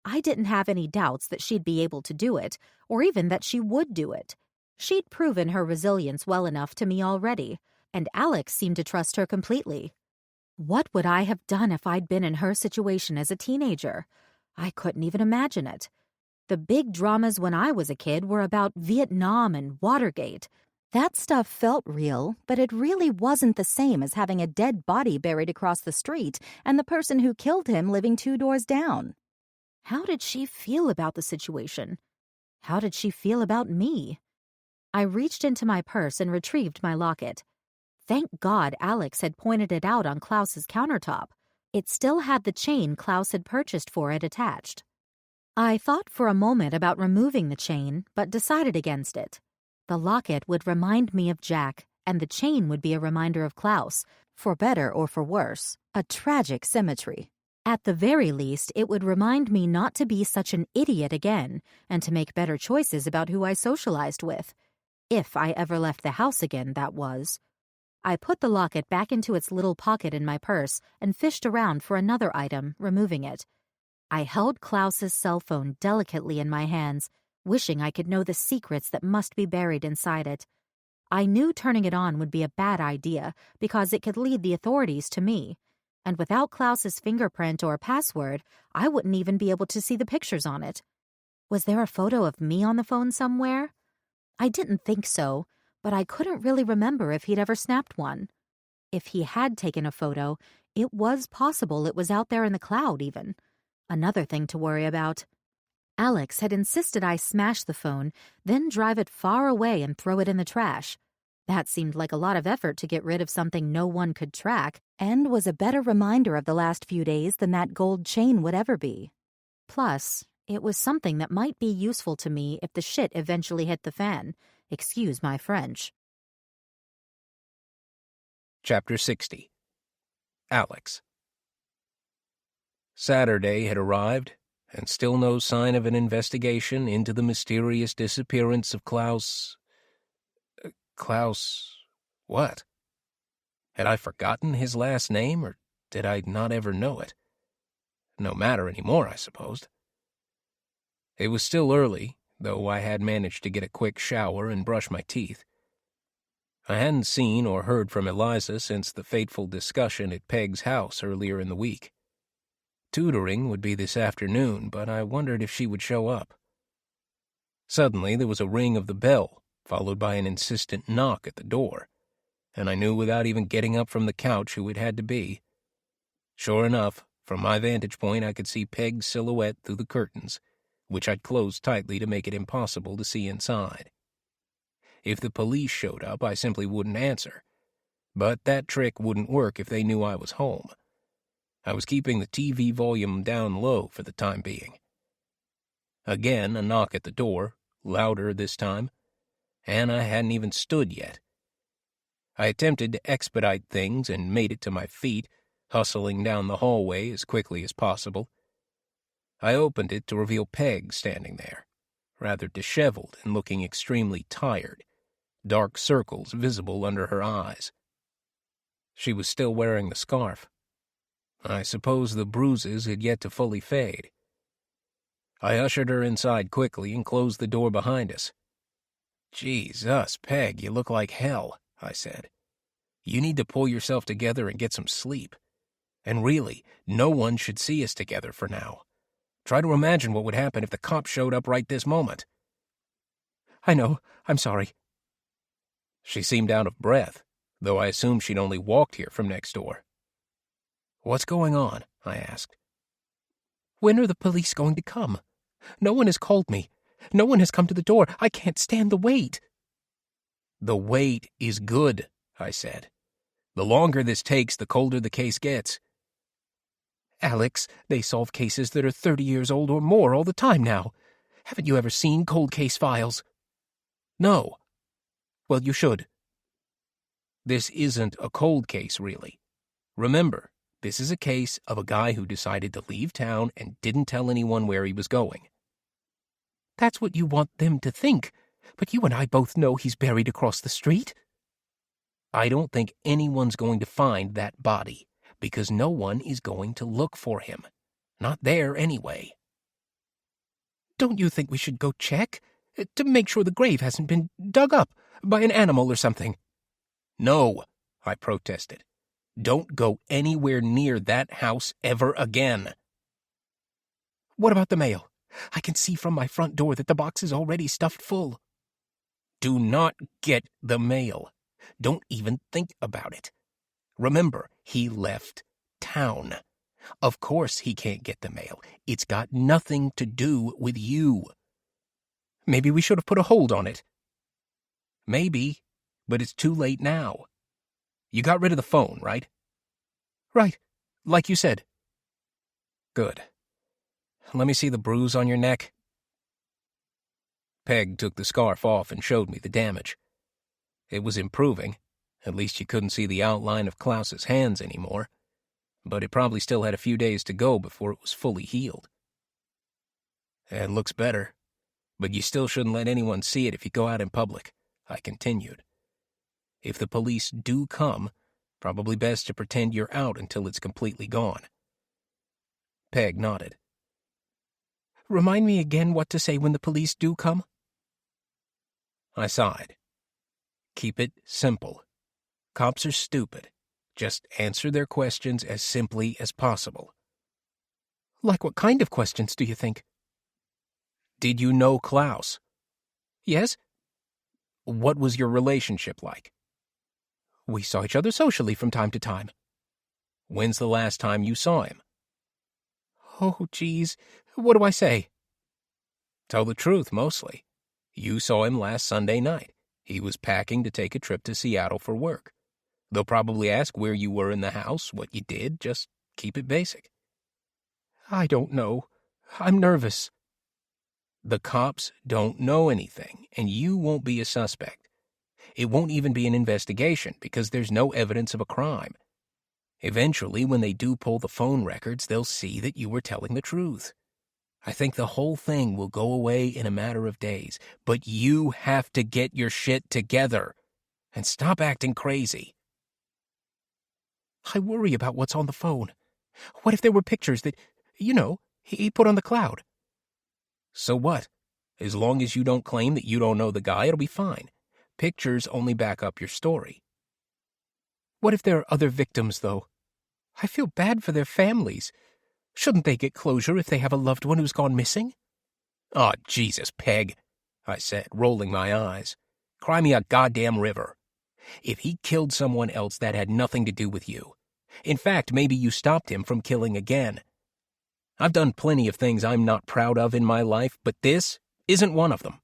I didn't have any doubts that she'd be able to do it, or even that she would do it. She'd proven her resilience well enough to me already, and Alex seemed to trust her completely. What would I have done if I'd been in her situation as a teenager? I couldn't even imagine it. The big dramas when I was a kid were about Vietnam and Watergate. That stuff felt real, but it really wasn't the same as having a dead body buried across the street and the person who killed him living 2 doors down. How did she feel about the situation? How did she feel about me? I reached into my purse and retrieved my locket. Thank God Alex had pointed it out on Klaus's countertop. It still had the chain Klaus had purchased for it attached. I thought for a moment about removing the chain, but decided against it. The locket would remind me of Jack, and the chain would be a reminder of Klaus, for better or for worse, a tragic symmetry. At the very least, it would remind me not to be such an idiot again, and to make better choices about who I socialized with. If I ever left the house again, that was. I put the locket back into its little pocket in my purse and fished around for another item, removing it. I held Klaus's cell phone delicately in my hands, wishing I could know the secrets that must be buried inside it. I knew turning it on would be a bad idea because it could lead the authorities to me, and without Klaus's fingerprint or password, I wouldn't even be able to see the pictures on it. Was there a photo of me on the phone somewhere? I didn't think so, but I couldn't really remember if he'd ever snapped one. If he had taken a photo, it was possible it was out there in the cloud even. Another thing to worry about. Alex had insisted I smash the phone, then drive it far away and throw it in the trash. That seemed like a lot of effort to get rid of something no one could track, and was a better reminder of the last few days than that gold chain would ever be. Plus, it was something that might be useful to me if the shit eventually hit the fan. Excuse my French. Chapter 60. Alex. Saturday had arrived, and still no sign of an investigation into the mysterious disappearance of Klaus... what? Had I forgotten his last name, or did I not ever know it? No matter anymore, I supposed. It was still early, though I had managed to get a quick shower and brush my teeth. I hadn't seen or heard from Eliza since the fateful discussion at Peg's house earlier in the week. Tutoring would be this afternoon, but I wondered if she would show up. Suddenly there was a ring of the bell, followed by an insistent knock at the door, and I knew without even getting up from the couch who it had to be. Sure enough, from my vantage point I could see Peg's silhouette through the curtains, which I'd closed tightly to make it impossible to see inside. If the police showed up, I simply wouldn't answer, but that trick wouldn't work if they knew I was home. I was keeping the TV volume down low for the time being. Again, a knock at the door, louder this time, and I hadn't even stood yet. I attempted to expedite things and made it to my feet, hustling down the hallway as quickly as possible. I opened it to reveal Peg standing there, rather disheveled and looking extremely tired, dark circles visible under her eyes. She was still wearing the scarf. I suppose the bruises had yet to fully fade. I ushered her inside quickly and closed the door behind us. "Jesus, Peg, you look like hell," I said. You need to pull yourself together and get some sleep. And really, no one should see us together for now. Try to imagine what would happen if the cops showed up right this moment." "I know. I'm sorry." She seemed out of breath, though I assumed she'd only walked here from next door. "What's going on?" I asked. "When are the police going to come? No one has called me. No one has come to the door. I can't stand the wait." "The wait is good," I said. "The longer this takes, the colder the case gets." "Alex, they solve cases that are 30 years old or more all the time now. Haven't you ever seen cold case files?" "No." "Well, you should." "This isn't a cold case, really. Remember, this is a case of a guy who decided to leave town and didn't tell anyone where he was going." "That's what you want them to think, but you and I both know he's buried across the street." "I don't think anyone's going to find that body, because no one is going to look for him. Not there, anyway." "Don't you think we should go check? To make sure the grave hasn't been dug up by an animal or something?" "No," I protested. "Don't go anywhere near that house ever again." "What about the mail? I can see from my front door that the box is already stuffed full." "Do not get the mail. Don't even think about it. Remember, he left town. Of course he can't get the mail. It's got nothing to do with you." "Maybe we should have put a hold on it." "Maybe, but it's too late now. You got rid of the phone, right?" "Right, like you said." "Good. Let me see the bruise on your neck." Peg took the scarf off and showed me the damage. It was improving. At least you couldn't see the outline of Klaus's hands anymore. But it probably still had a few days to go before it was fully healed. "It looks better, but you still shouldn't let anyone see it if you go out in public," I continued. "If the police do come, probably best to pretend you're out until it's completely gone." Peg nodded. "Remind me again what to say when the police do come." I sighed. "Keep it simple. Cops are stupid. Just answer their questions as simply as possible." "Like what kind of questions, do you think?" "Did you know Klaus?" "Yes." "What was your relationship like?" "We saw each other socially from time to time." "When's the last time you saw him?" "Oh, geez, what do I say?" "Tell the truth, mostly. You saw him last Sunday night. He was packing to take a trip to Seattle for work. They'll probably ask where you were in the house, what you did. Just keep it basic." "I don't know. I'm nervous." "The cops don't know anything, and you won't be a suspect. It won't even be an investigation because there's no evidence of a crime. Eventually, when they do pull the phone records, they'll see that you were telling the truth. I think the whole thing will go away in a matter of days, but you have to get your shit together and stop acting crazy." "I worry about what's on the phone. What if there were pictures that, he put on the cloud?" "So what? As long as you don't claim that you don't know the guy, it'll be fine. Pictures only back up your story." "What if there are other victims, though? I feel bad for their families. Shouldn't they get closure if they have a loved one who's gone missing?" "Oh, Jesus, Peg," I said, rolling my eyes. "Cry me a goddamn river. If he killed someone else, that had nothing to do with you. In fact, maybe you stopped him from killing again. I've done plenty of things I'm not proud of in my life, but this isn't one of them.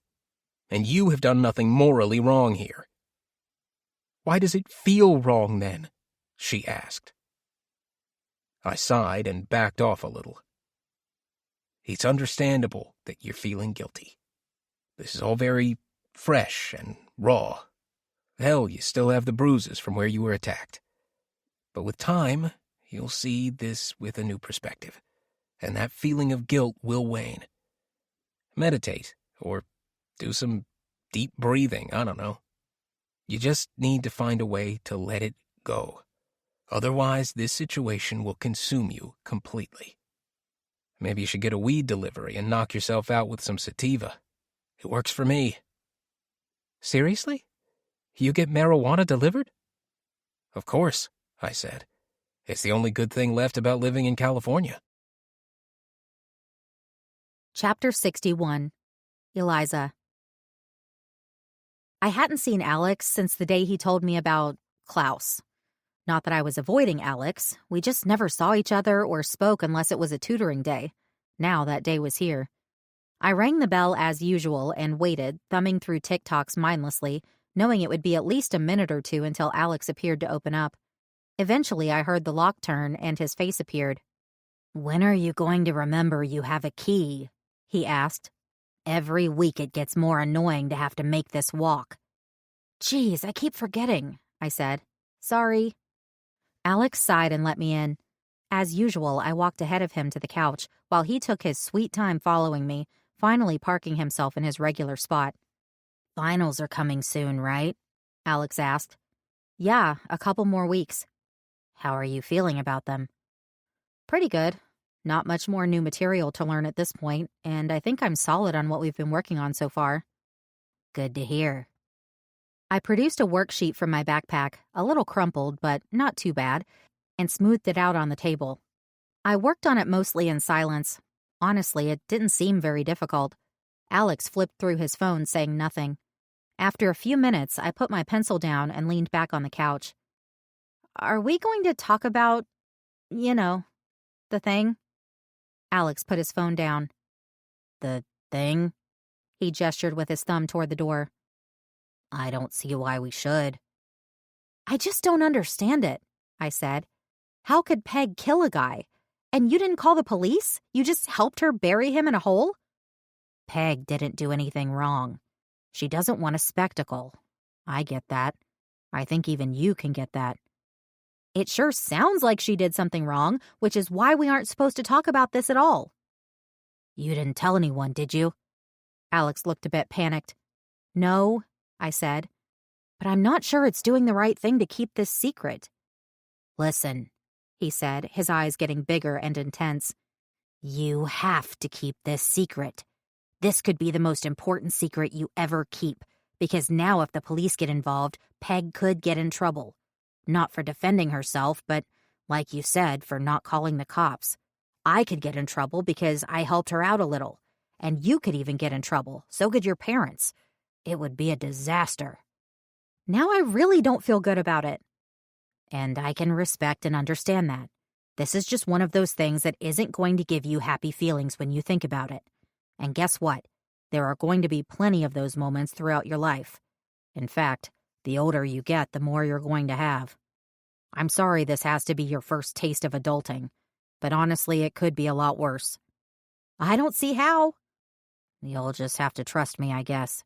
And you have done nothing morally wrong here." "Why does it feel wrong, then?" she asked. I sighed and backed off a little. "It's understandable that you're feeling guilty. This is all very fresh and raw. Hell, you still have the bruises from where you were attacked. But with time, you'll see this with a new perspective, and that feeling of guilt will wane. Meditate, or do some deep breathing, I don't know. You just need to find a way to let it go. Otherwise, this situation will consume you completely. Maybe you should get a weed delivery and knock yourself out with some sativa. It works for me." "Seriously? You get marijuana delivered?" Of course, I said. It's the only good thing left about living in California. Chapter 61. Eliza. I hadn't seen Alex since the day he told me about Klaus. Not that I was avoiding Alex, we just never saw each other or spoke unless it was a tutoring day. Now that day was here. I rang the bell as usual and waited, thumbing through TikToks mindlessly, knowing it would be at least a minute or two until Alex appeared to open up. Eventually, I heard the lock turn and his face appeared. "When are you going to remember you have a key?" he asked. "Every week it gets more annoying to have to make this walk." "Geez, I keep forgetting," I said. "Sorry." Alex sighed and let me in. As usual, I walked ahead of him to the couch while he took his sweet time following me, finally parking himself in his regular spot. "Finals are coming soon, right?" Alex asked. "Yeah, a couple more weeks." "How are you feeling about them?" "Pretty good. Not much more new material to learn at this point, and I think I'm solid on what we've been working on so far." "Good to hear." I produced a worksheet from my backpack, a little crumpled, but not too bad, and smoothed it out on the table. I worked on it mostly in silence. Honestly, it didn't seem very difficult. Alex flipped through his phone, saying nothing. After a few minutes, I put my pencil down and leaned back on the couch. "Are we going to talk about, the thing?" Alex put his phone down. "The thing?" He gestured with his thumb toward the door. "I don't see why we should." "I just don't understand it," I said. "How could Peg kill a guy? And you didn't call the police? You just helped her bury him in a hole?" "Peg didn't do anything wrong. She doesn't want a spectacle. I get that. I think even you can get that." "It sure sounds like she did something wrong, which is why we aren't supposed to talk about this at all." "You didn't tell anyone, did you?" Alex looked a bit panicked. "No," I said, "but I'm not sure it's doing the right thing to keep this secret." "Listen," he said, his eyes getting bigger and intense. "You have to keep this secret. This could be the most important secret you ever keep, because now if the police get involved, Peg could get in trouble. Not for defending herself, but, like you said, for not calling the cops. I could get in trouble because I helped her out a little. And you could even get in trouble, so could your parents. It would be a disaster." Now I really don't feel good about it. And I can respect and understand that. This is just one of those things that isn't going to give you happy feelings when you think about it. And guess what? There are going to be plenty of those moments throughout your life. In fact, the older you get, the more you're going to have. I'm sorry this has to be your first taste of adulting, but honestly, it could be a lot worse. I don't see how. You'll just have to trust me, I guess.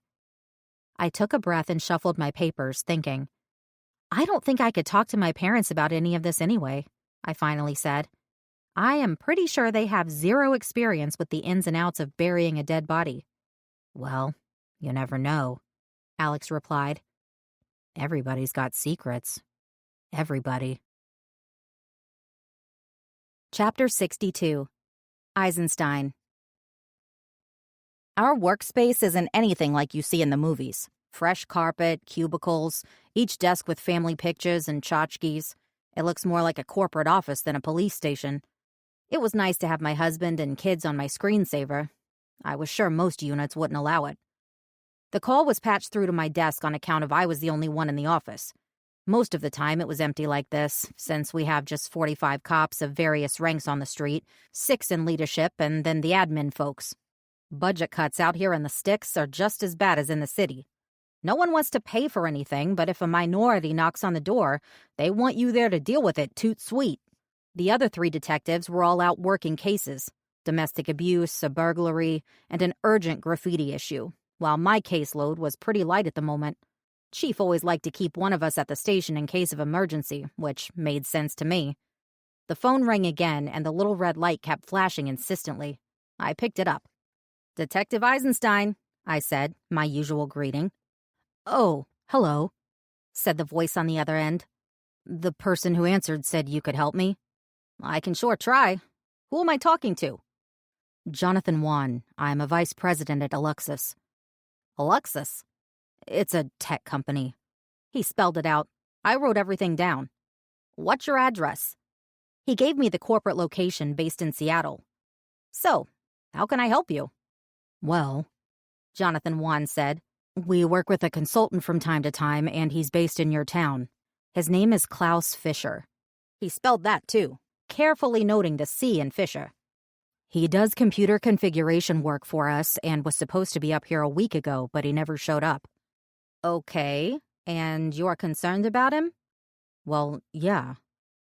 I took a breath and shuffled my papers, thinking. I don't think I could talk to my parents about any of this anyway, I finally said. I am pretty sure they have zero experience with the ins and outs of burying a dead body. Well, you never know, Alex replied. Everybody's got secrets. Everybody. Chapter 62. Eisenstein. Our workspace isn't anything like you see in the movies. Fresh carpet, cubicles, each desk with family pictures and tchotchkes. It looks more like a corporate office than a police station. It was nice to have my husband and kids on my screensaver. I was sure most units wouldn't allow it. The call was patched through to my desk on account of I was the only one in the office. Most of the time it was empty like this, since we have just 45 cops of various ranks on the street, 6 in leadership, and then the admin folks. Budget cuts out here in the sticks are just as bad as in the city. No one wants to pay for anything, but if a minority knocks on the door, they want you there to deal with it toot sweet. The other 3 detectives were all out working cases, domestic abuse, a burglary, and an urgent graffiti issue, while my caseload was pretty light at the moment. Chief always liked to keep one of us at the station in case of emergency, which made sense to me. The phone rang again, and the little red light kept flashing insistently. I picked it up. "Detective Eisenstein," I said, my usual greeting. "Oh, hello," said the voice on the other end. "The person who answered said you could help me." "I can sure try. Who am I talking to?" "Jonathan Wan. I'm a vice president at Aluxus." "Aluxus?" "It's a tech company." He spelled it out. I wrote everything down. What's your address? He gave me the corporate location based in Seattle. So, how can I help you? Well, Jonathan Wan said, we work with a consultant from time to time, and he's based in your town. His name is Klaus Fischer. He spelled that too, carefully noting the C in Fischer. He does computer configuration work for us and was supposed to be up here a week ago, but he never showed up. Okay, and you're concerned about him? Well, yeah.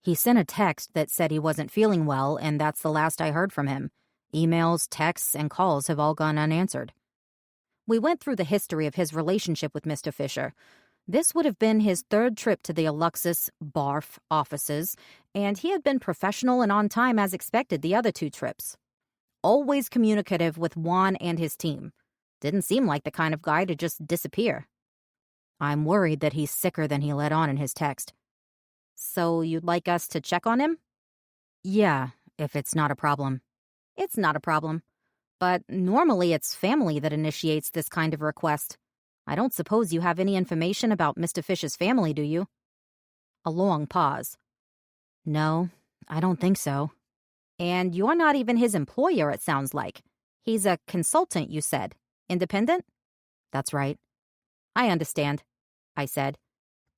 He sent a text that said he wasn't feeling well, and that's the last I heard from him. Emails, texts, and calls have all gone unanswered. We went through the history of his relationship with Mr. Fischer. This would have been his third trip to the Aluxus BARF offices, and he had been professional and on time as expected the other 2 trips. Always communicative with Juan and his team. Didn't seem like the kind of guy to just disappear. I'm worried that he's sicker than he let on in his text. So you'd like us to check on him? Yeah, if it's not a problem. It's not a problem. But normally it's family that initiates this kind of request. I don't suppose you have any information about Mr. Fisher's family, do you? A long pause. No, I don't think so. And you're not even his employer, it sounds like. He's a consultant, you said. Independent? That's right. I understand, I said.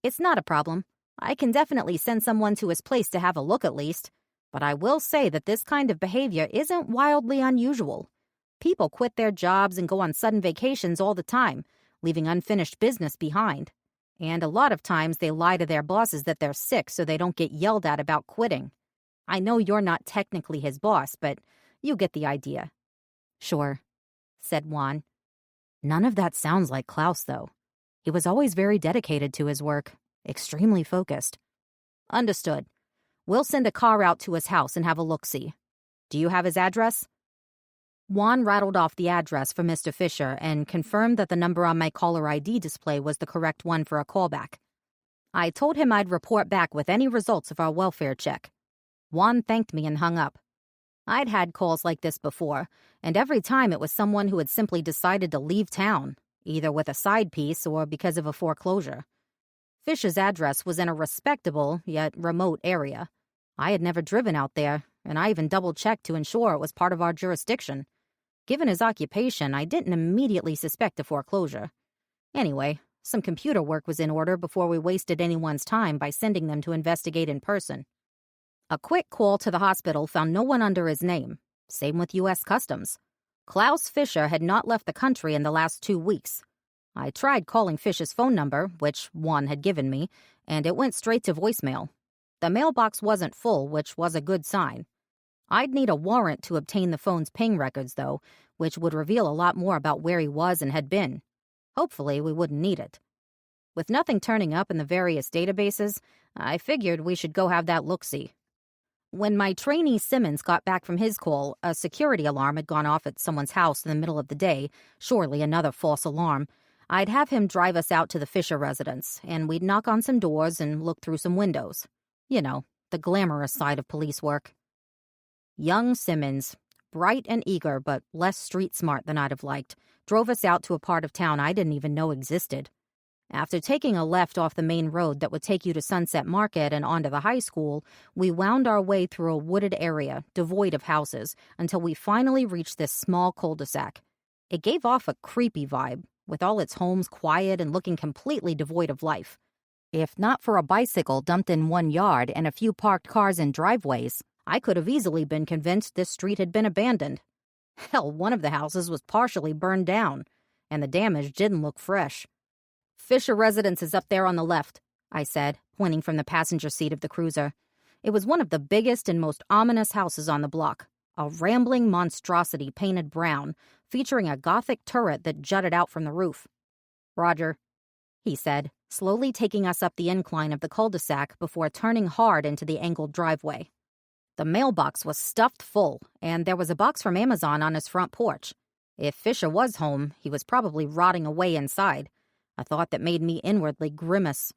It's not a problem. I can definitely send someone to his place to have a look at least. But I will say that this kind of behavior isn't wildly unusual. People quit their jobs and go on sudden vacations all the time, leaving unfinished business behind. And a lot of times they lie to their bosses that they're sick so they don't get yelled at about quitting. I know you're not technically his boss, but you get the idea. Sure, said Juan. None of that sounds like Klaus, though. He was always very dedicated to his work, extremely focused. Understood. We'll send a car out to his house and have a look-see. Do you have his address? Juan rattled off the address for Mr. Fischer and confirmed that the number on my caller ID display was the correct one for a callback. I told him I'd report back with any results of our welfare check. Juan thanked me and hung up. I'd had calls like this before, and every time it was someone who had simply decided to leave town, either with a side piece or because of a foreclosure. Fisher's address was in a respectable, yet remote area. I had never driven out there, and I even double-checked to ensure it was part of our jurisdiction. Given his occupation, I didn't immediately suspect a foreclosure. Anyway, some computer work was in order before we wasted anyone's time by sending them to investigate in person. A quick call to the hospital found no one under his name. Same with U.S. Customs. Klaus Fischer had not left the country in the last 2 weeks. I tried calling Fisher's phone number, which Juan had given me, and it went straight to voicemail. The mailbox wasn't full, which was a good sign. I'd need a warrant to obtain the phone's ping records, though, which would reveal a lot more about where he was and had been. Hopefully, we wouldn't need it. With nothing turning up in the various databases, I figured we should go have that look-see. When my trainee Simmons got back from his call, a security alarm had gone off at someone's house in the middle of the day, surely another false alarm. I'd have him drive us out to the Fisher residence, and we'd knock on some doors and look through some windows. You know, the glamorous side of police work. Young Simmons, bright and eager but less street smart than I'd have liked, drove us out to a part of town I didn't even know existed. After taking a left off the main road that would take you to Sunset Market and onto the high school, we wound our way through a wooded area, devoid of houses, until we finally reached this small cul-de-sac. It gave off a creepy vibe, with all its homes quiet and looking completely devoid of life. If not for a bicycle dumped in one yard and a few parked cars in driveways, I could have easily been convinced this street had been abandoned. Hell, one of the houses was partially burned down, and the damage didn't look fresh. Fisher residence is up there on the left, I said, pointing from the passenger seat of the cruiser. It was one of the biggest and most ominous houses on the block, a rambling monstrosity painted brown, featuring a Gothic turret that jutted out from the roof. Roger, he said, slowly taking us up the incline of the cul-de-sac before turning hard into the angled driveway. The mailbox was stuffed full, and there was a box from Amazon on his front porch. If Fisher was home, he was probably rotting away inside, a thought that made me inwardly grimace.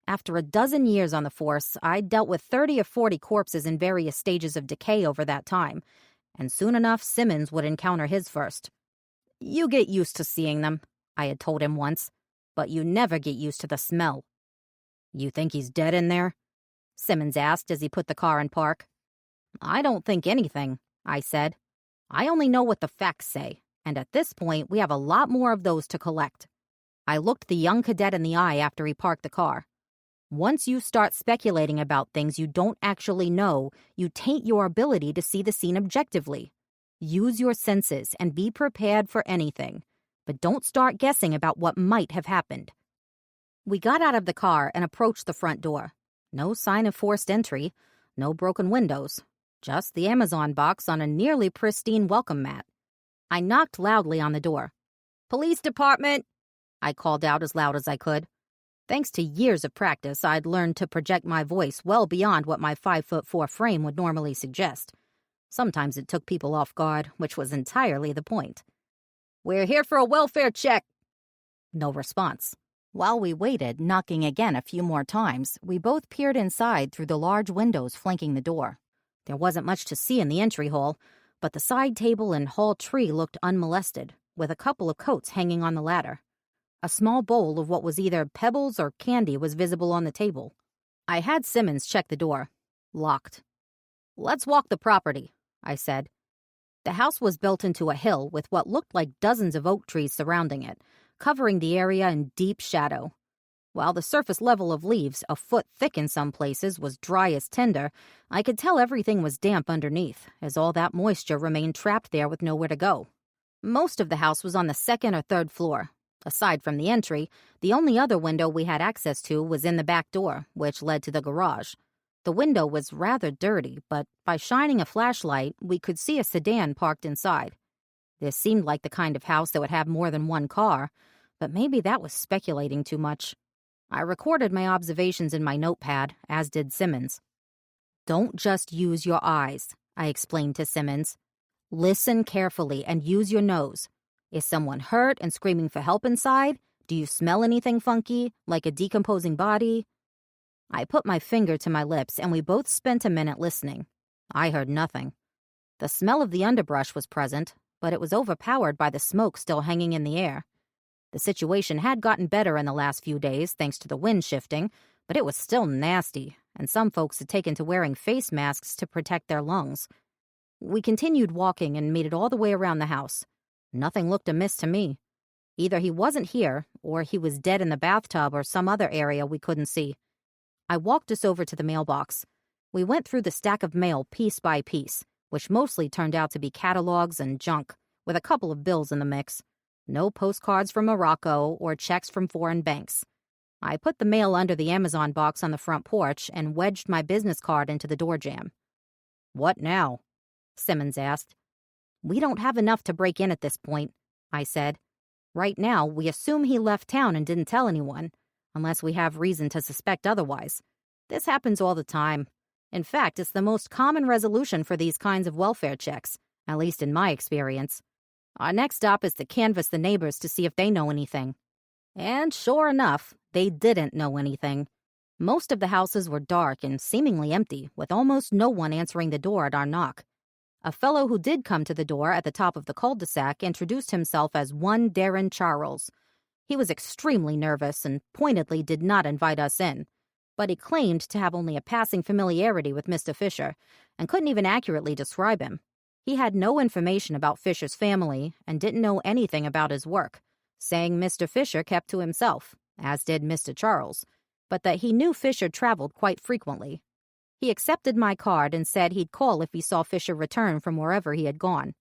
After a dozen years on the force, I'd dealt with 30 or 40 corpses in various stages of decay over that time, and soon enough Simmons would encounter his first. You get used to seeing them, I had told him once, but you never get used to the smell. You think he's dead in there? Simmons asked as he put the car in park. I don't think anything, I said. I only know what the facts say, and at this point we have a lot more of those to collect. I looked the young cadet in the eye after he parked the car. Once you start speculating about things you don't actually know, you taint your ability to see the scene objectively. Use your senses and be prepared for anything, but don't start guessing about what might have happened. We got out of the car and approached the front door. No sign of forced entry, no broken windows, just the Amazon box on a nearly pristine welcome mat. I knocked loudly on the door. "Police department!" I called out as loud as I could. Thanks to years of practice, I'd learned to project my voice well beyond what my 5'4" frame would normally suggest. Sometimes it took people off guard, which was entirely the point. "We're here for a welfare check." No response. While we waited, knocking again a few more times, we both peered inside through the large windows flanking the door. There wasn't much to see in the entry hall, but the side table and hall tree looked unmolested, with a couple of coats hanging on the ladder. A small bowl of what was either pebbles or candy was visible on the table. I had Simmons check the door. Locked. "Let's walk the property," I said. The house was built into a hill with what looked like dozens of oak trees surrounding it, covering the area in deep shadow. While the surface level of leaves, a foot thick in some places, was dry as tinder, I could tell everything was damp underneath, as all that moisture remained trapped there with nowhere to go. Most of the house was on the second or third floor. Aside from the entry, the only other window we had access to was in the back door, which led to the garage. The window was rather dirty, but by shining a flashlight, we could see a sedan parked inside. This seemed like the kind of house that would have more than one car, but maybe that was speculating too much. I recorded my observations in my notepad, as did Simmons. "Don't just use your eyes," I explained to Simmons. "Listen carefully and use your nose. Is someone hurt and screaming for help inside? Do you smell anything funky, like a decomposing body?" I put my finger to my lips, and we both spent a minute listening. I heard nothing. The smell of the underbrush was present, but it was overpowered by the smoke still hanging in the air. The situation had gotten better in the last few days, thanks to the wind shifting, but it was still nasty, and some folks had taken to wearing face masks to protect their lungs. We continued walking and made it all the way around the house. Nothing looked amiss to me. Either he wasn't here, or he was dead in the bathtub or some other area we couldn't see. I walked us over to the mailbox. We went through the stack of mail piece by piece, which mostly turned out to be catalogs and junk, with a couple of bills in the mix. No postcards from Morocco or checks from foreign banks. I put the mail under the Amazon box on the front porch and wedged my business card into the door jamb. "What now?" Simmons asked. "We don't have enough to break in at this point," I said. "Right now, we assume he left town and didn't tell anyone, unless we have reason to suspect otherwise. This happens all the time. In fact, it's the most common resolution for these kinds of welfare checks, at least in my experience. Our next stop is to canvass the neighbors to see if they know anything." And sure enough, they didn't know anything. Most of the houses were dark and seemingly empty, with almost no one answering the door at our knock. A fellow who did come to the door at the top of the cul-de-sac introduced himself as one Darren Charles. He was extremely nervous and pointedly did not invite us in, but he claimed to have only a passing familiarity with Mr. Fischer and couldn't even accurately describe him. He had no information about Fischer's family and didn't know anything about his work, saying Mr. Fischer kept to himself, as did Mr. Charles, but that he knew Fischer traveled quite frequently. He accepted my card and said he'd call if he saw Fischer return from wherever he had gone.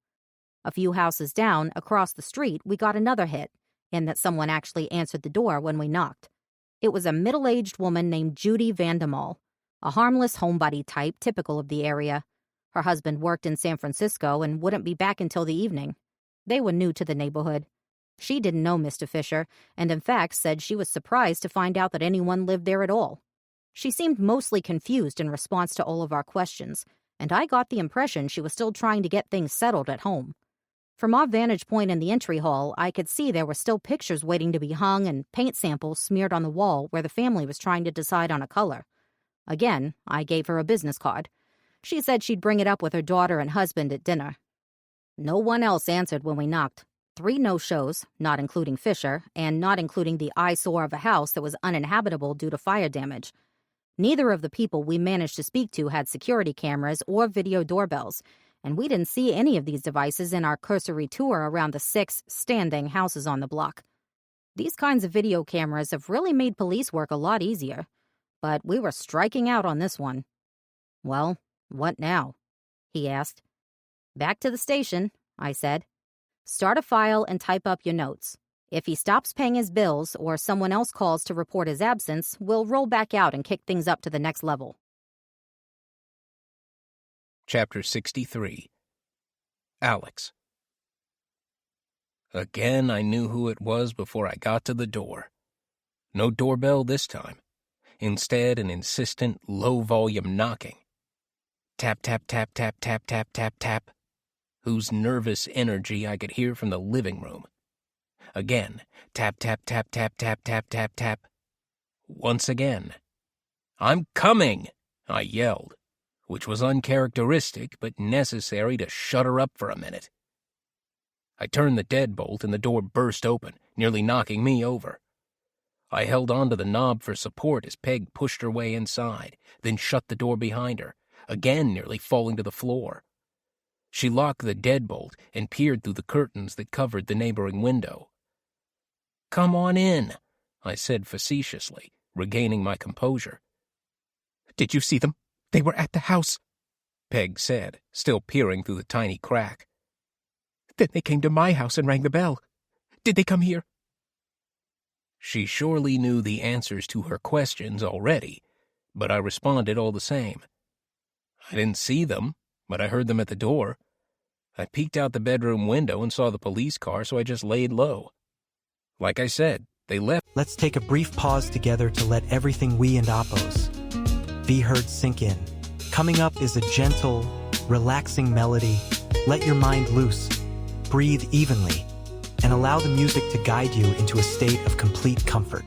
A few houses down, across the street, we got another hit, in that someone actually answered the door when we knocked. It was a middle-aged woman named Eliza van Damal, a harmless homebody type typical of the area. Her husband worked in San Francisco and wouldn't be back until the evening. They were new to the neighborhood. She didn't know Mr. Fischer, and in fact said she was surprised to find out that anyone lived there at all. She seemed mostly confused in response to all of our questions, and I got the impression she was still trying to get things settled at home. From our vantage point in the entry hall, I could see there were still pictures waiting to be hung and paint samples smeared on the wall where the family was trying to decide on a color. Again, I gave her a business card. She said she'd bring it up with her daughter and husband at dinner. No one else answered when we knocked. 3 no-shows, not including Fischer, and not including the eyesore of a house that was uninhabitable due to fire damage. Neither of the people we managed to speak to had security cameras or video doorbells, and we didn't see any of these devices in our cursory tour around the 6 standing houses on the block. These kinds of video cameras have really made police work a lot easier, but we were striking out on this one. "Well, what now?" he asked. "Back to the station," I said. "Start a file and type up your notes. If he stops paying his bills or someone else calls to report his absence, we'll roll back out and kick things up to the next level." Chapter 63. Alex. Again, I knew who it was before I got to the door. No doorbell this time. Instead, an insistent, low-volume knocking. Tap, tap, tap, tap, tap, tap, tap, tap, whose nervous energy I could hear from the living room. Again, tap, tap, tap, tap, tap, tap, tap, tap. Once again. "I'm coming!" I yelled, which was uncharacteristic but necessary to shut her up for a minute. I turned the deadbolt and the door burst open, nearly knocking me over. I held onto the knob for support as Peg pushed her way inside, then shut the door behind her, again nearly falling to the floor. She locked the deadbolt and peered through the curtains that covered the neighboring window. "Come on in," I said facetiously, regaining my composure. "Did you see them? They were at the house," Peg said, still peering through the tiny crack. "Then they came to my house and rang the bell. Did they come here?" She surely knew the answers to her questions already, but I responded all the same. I didn't see them, but I heard them at the door. I peeked out the bedroom window and saw the police car, so I just laid low. Like I said, they left. Let's take a brief pause together to let everything we and Oppos be heard sink in. Coming up is a gentle, relaxing melody. Let your mind loose, breathe evenly, and allow the music to guide you into a state of complete comfort.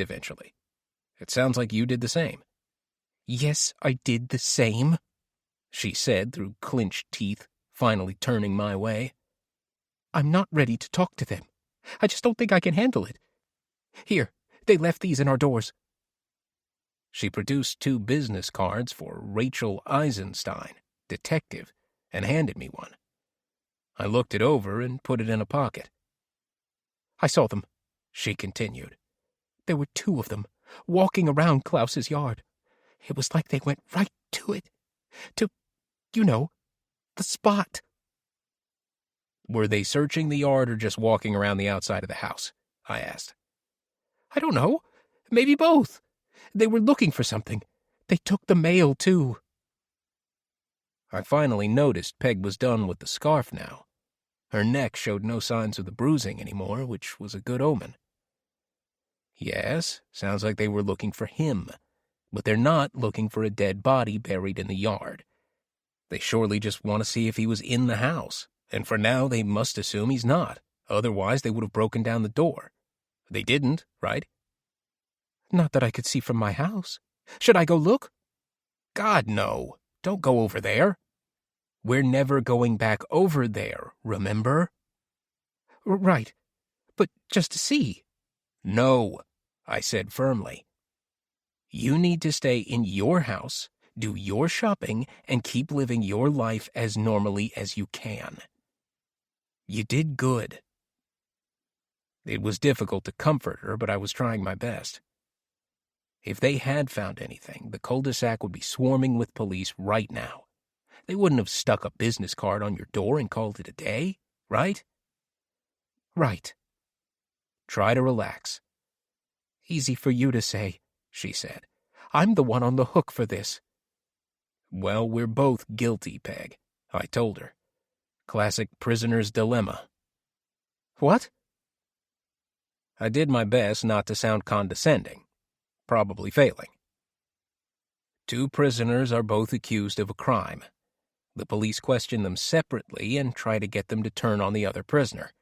Eventually. It sounds like you did the same. "Yes, I did the same," she said through clenched teeth, finally turning my way. "I'm not ready to talk to them. I just don't think I can handle it. Here, they left these in our doors." She produced 2 business cards for Rachel Eisenstein, detective, and handed me one. I looked it over and put it in a pocket. "I saw them," she continued. "There were 2 of them, walking around Klaus's yard. It was like they went right to it. To, the spot." "Were they searching the yard or just walking around the outside of the house?" I asked. "I don't know. Maybe both. They were looking for something. They took the mail, too." I finally noticed Peg was done with the scarf now. Her neck showed no signs of the bruising anymore, which was a good omen. Yes, sounds like they were looking for him, but they're not looking for a dead body buried in the yard. They surely just want to see if he was in the house, and for now they must assume he's not, otherwise they would have broken down the door. They didn't, right? "Not that I could see from my house. Should I go look?" "God, no. Don't go over there. We're never going back over there, remember?" "Right, but just to see." "No," I said firmly. "You need to stay in your house, do your shopping, and keep living your life as normally as you can. You did good." It was difficult to comfort her, but I was trying my best. If they had found anything, the Cul-De-Sac would be swarming with police right now. They wouldn't have stuck a business card on your door and called it a day, right? "Right." Try to relax. "Easy for you to say. she said. "I'm the one on the hook for this." "Well, we're both guilty, Peg," I told her. "Classic prisoner's dilemma." "What?" I did my best not to sound condescending, probably failing. Two prisoners are both accused of a crime. The police question them separately and try to get them to turn on the other prisoner.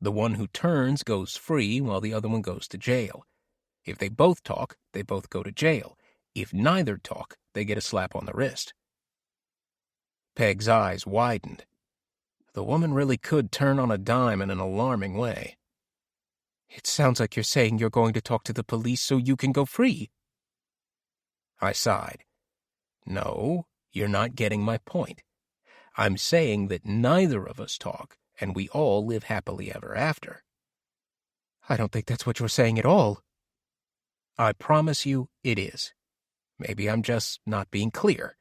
The one who turns goes free while the other one goes to jail. If they both talk, they both go to jail. If neither talk, they get a slap on the wrist. Peg's eyes widened. The woman really could turn on a dime in an alarming way. "It sounds like you're saying you're going to talk to the police so you can go free." I sighed. "No, you're not getting my point. I'm saying that neither of us talk, and we all live happily ever after." "I don't think that's what you're saying at all." "I promise you it is. Maybe I'm just not being clear."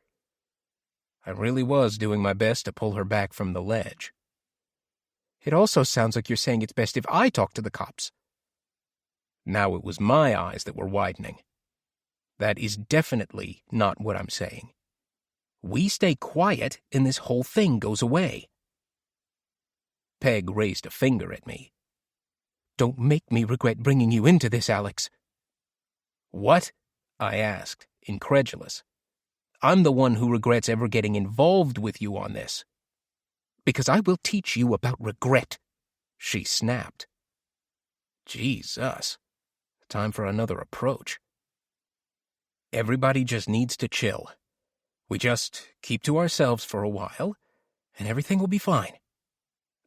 I really was doing my best to pull her back from the ledge. "It also sounds like you're saying it's best if I talk to the cops." Now it was my eyes that were widening. "That is definitely not what I'm saying. We stay quiet and this whole thing goes away." Peg raised a finger at me. "Don't make me regret bringing you into this, Alex." "What?" I asked, incredulous. "I'm the one who regrets ever getting involved with you on this." "Because I will teach you about regret," she snapped. Jesus. Time for another approach. Everybody just needs to chill. We just keep to ourselves for a while, and everything will be fine.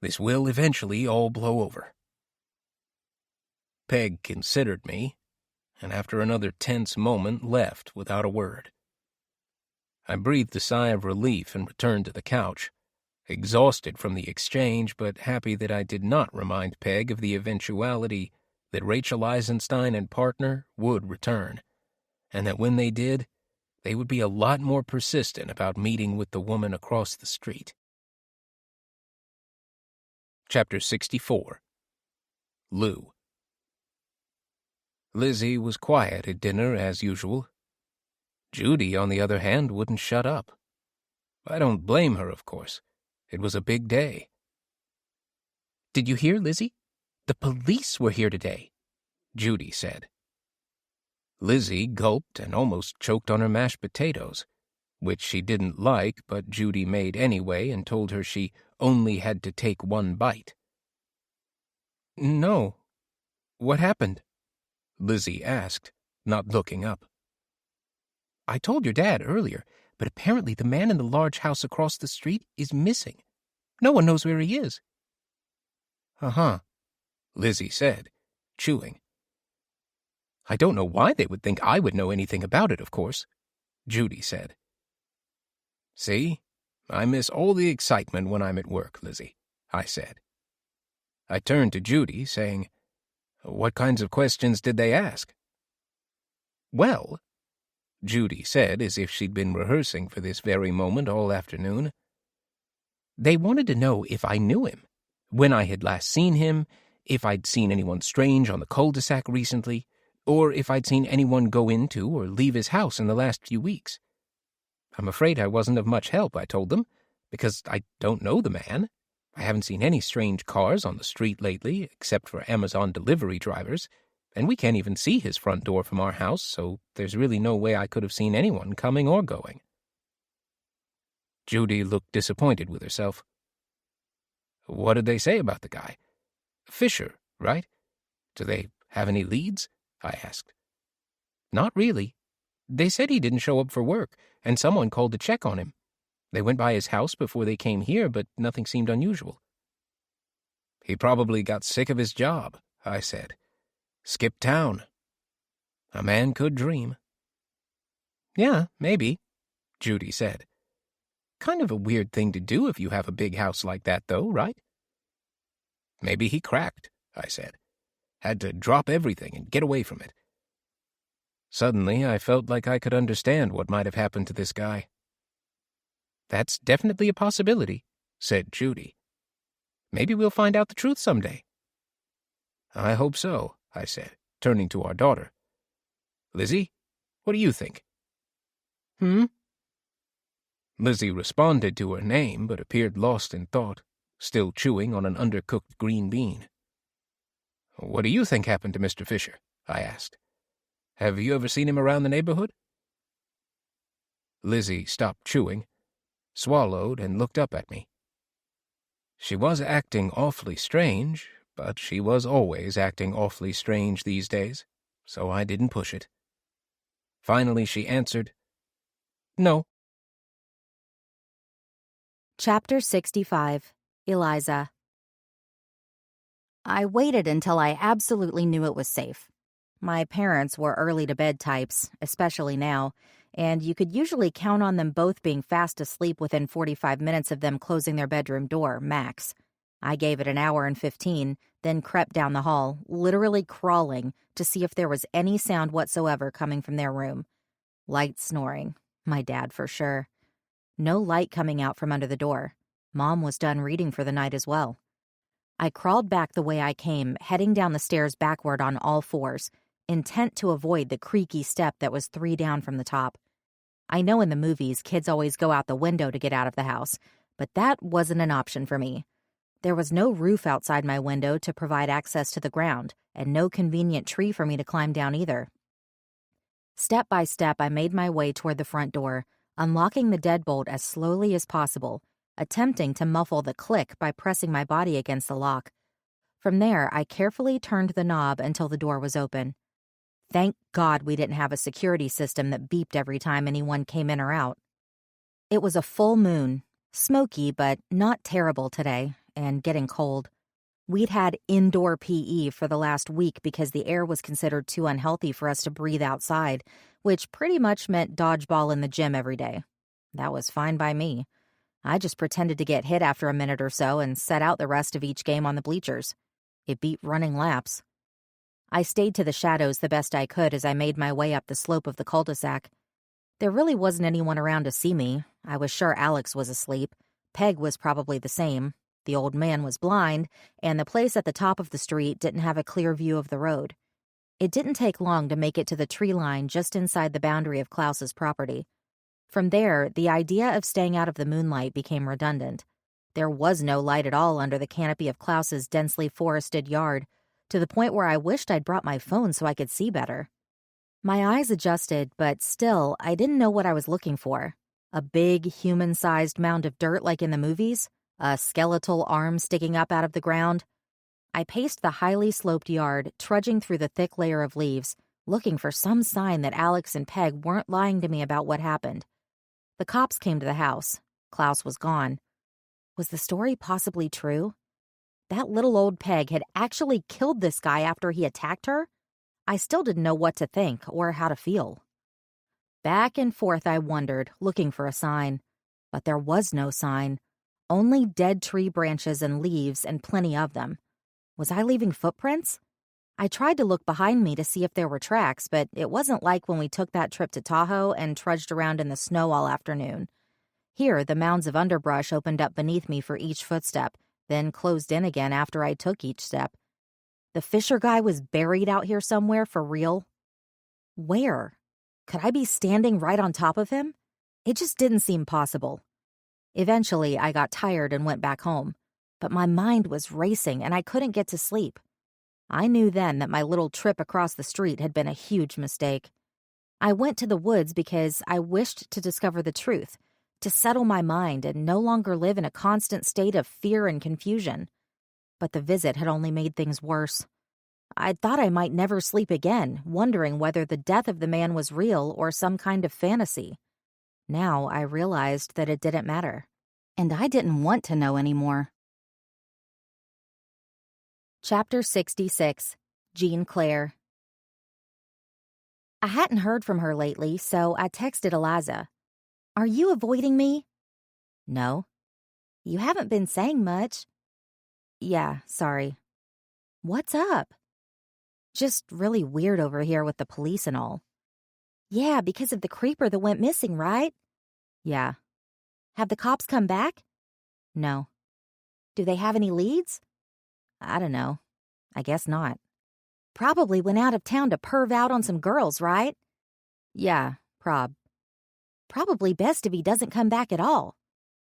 This will eventually all blow over." Peg considered me, and after another tense moment left without a word. I breathed a sigh of relief and returned to the couch, exhausted from the exchange, but happy that I did not remind Peg of the eventuality that Rachel Eisenstein and partner would return, and that when they did, they would be a lot more persistent about meeting with the woman across the street. Chapter 64. Lou. Lizzie was quiet at dinner as usual. Judy, on the other hand, wouldn't shut up. I don't blame her, of course. It was a big day. "Did you hear, Lizzie? The police were here today," Judy said. Lizzie gulped and almost choked on her mashed potatoes, which she didn't like, but Judy made anyway and told her she only had to take one bite. "No. What happened?" Lizzie asked, not looking up. "I told your dad earlier, but apparently the man in the large house across the street is missing. No one knows where he is." "Uh-huh," Lizzie said, chewing. "I don't know why they would think I would know anything about it, of course," Judy said. "See, I miss all the excitement when I'm at work, Lizzie," I said. I turned to Judy, saying, "What kinds of questions did they ask?" "Well," Judy said, as if she'd been rehearsing for this very moment all afternoon, "they wanted to know if I knew him, when I had last seen him, if I'd seen anyone strange on the Cul-De-Sac recently, or if I'd seen anyone go into or leave his house in the last few weeks. I'm afraid I wasn't of much help, I told them, because I don't know the man. I haven't seen any strange cars on the street lately, except for Amazon delivery drivers, and we can't even see his front door from our house, so there's really no way I could have seen anyone coming or going." Judy looked disappointed with herself. "What did they say about the guy? Fischer, right? Do they have any leads?" I asked. "Not really. They said he didn't show up for work, and someone called to check on him. They went by his house before they came here, but nothing seemed unusual." "He probably got sick of his job," I said. "Skipped town. A man could dream." "Yeah, maybe," Judy said. "Kind of a weird thing to do if you have a big house like that, though, right?" "Maybe he cracked," I said. "Had to drop everything and get away from it." Suddenly, I felt like I could understand what might have happened to this guy. "That's definitely a possibility," said Judy. "Maybe we'll find out the truth someday." "I hope so," I said, turning to our daughter. Lizzie, what do you think?" "Hmm?" Lizzie responded to her name, but appeared lost in thought, still chewing on an undercooked green bean. "What do you think happened to Mr. Fisher?" I asked. "Have you ever seen him around the neighborhood?" Lizzie stopped chewing, swallowed, and looked up at me. She was acting awfully strange, but she was always acting awfully strange these days, so I didn't push it. Finally, she answered, "No." Chapter 65. Eliza. I waited until I absolutely knew it was safe. My parents were early-to-bed types, especially now, and you could usually count on them both being fast asleep within 45 minutes of them closing their bedroom door, max. I gave it an hour and 15, then crept down the hall, literally crawling, to see if there was any sound whatsoever coming from their room. Light snoring. My dad for sure. No light coming out from under the door. Mom was done reading for the night as well. I crawled back the way I came, heading down the stairs backward on all fours, intent to avoid the creaky step that was 3 down from the top. I know in the movies kids always go out the window to get out of the house, but that wasn't an option for me. There was no roof outside my window to provide access to the ground, and no convenient tree for me to climb down either. Step by step, I made my way toward the front door, unlocking the deadbolt as slowly as possible, attempting to muffle the click by pressing my body against the lock. From there, I carefully turned the knob until the door was open. Thank God we didn't have a security system that beeped every time anyone came in or out. It was a full moon, smoky but not terrible today, and getting cold. We'd had indoor PE for the last week because the air was considered too unhealthy for us to breathe outside, which pretty much meant dodgeball in the gym every day. That was fine by me. I just pretended to get hit after a minute or so and set out the rest of each game on the bleachers. It beat running laps. I stayed to the shadows the best I could as I made my way up the slope of the cul-de-sac. There really wasn't anyone around to see me. I was sure Alex was asleep. Peg was probably the same. The old man was blind, and the place at the top of the street didn't have a clear view of the road. It didn't take long to make it to the tree line just inside the boundary of Klaus's property. From there, the idea of staying out of the moonlight became redundant. There was no light at all under the canopy of Klaus's densely forested yard, to the point where I wished I'd brought my phone so I could see better. My eyes adjusted, but still, I didn't know what I was looking for. A big, human-sized mound of dirt like in the movies? A skeletal arm sticking up out of the ground? I paced the highly sloped yard, trudging through the thick layer of leaves, looking for some sign that Alex and Peg weren't lying to me about what happened. The cops came to the house. Klaus was gone. Was the story possibly true? That little old Peg had actually killed this guy after he attacked her? I still didn't know what to think or how to feel. Back and forth I wandered, looking for a sign. But there was no sign. Only dead tree branches and leaves, and plenty of them. Was I leaving footprints? I tried to look behind me to see if there were tracks, but it wasn't like when we took that trip to Tahoe and trudged around in the snow all afternoon. Here, the mounds of underbrush opened up beneath me for each footstep, then closed in again after I took each step. The Fisher guy was buried out here somewhere for real? Where? Could I be standing right on top of him? It just didn't seem possible. Eventually, I got tired and went back home, but my mind was racing and I couldn't get to sleep. I knew then that my little trip across the street had been a huge mistake. I went to the woods because I wished to discover the truth, to settle my mind and no longer live in a constant state of fear and confusion. But the visit had only made things worse. I thought I might never sleep again, wondering whether the death of the man was real or some kind of fantasy. Now I realized that it didn't matter, and I didn't want to know anymore. Chapter 66. Jean Claire. I hadn't heard from her lately, so I texted Eliza. "Are you avoiding me?" "No." "You haven't been saying much." "Yeah, sorry." "What's up?" "Just really weird over here with the police and all." "Yeah, because of the creeper that went missing, right?" "Yeah." "Have the cops come back?" "No." "Do they have any leads?" "I don't know. I guess not." Probably went out of town to perv out on some girls, right? Yeah, Probably best if he doesn't come back at all.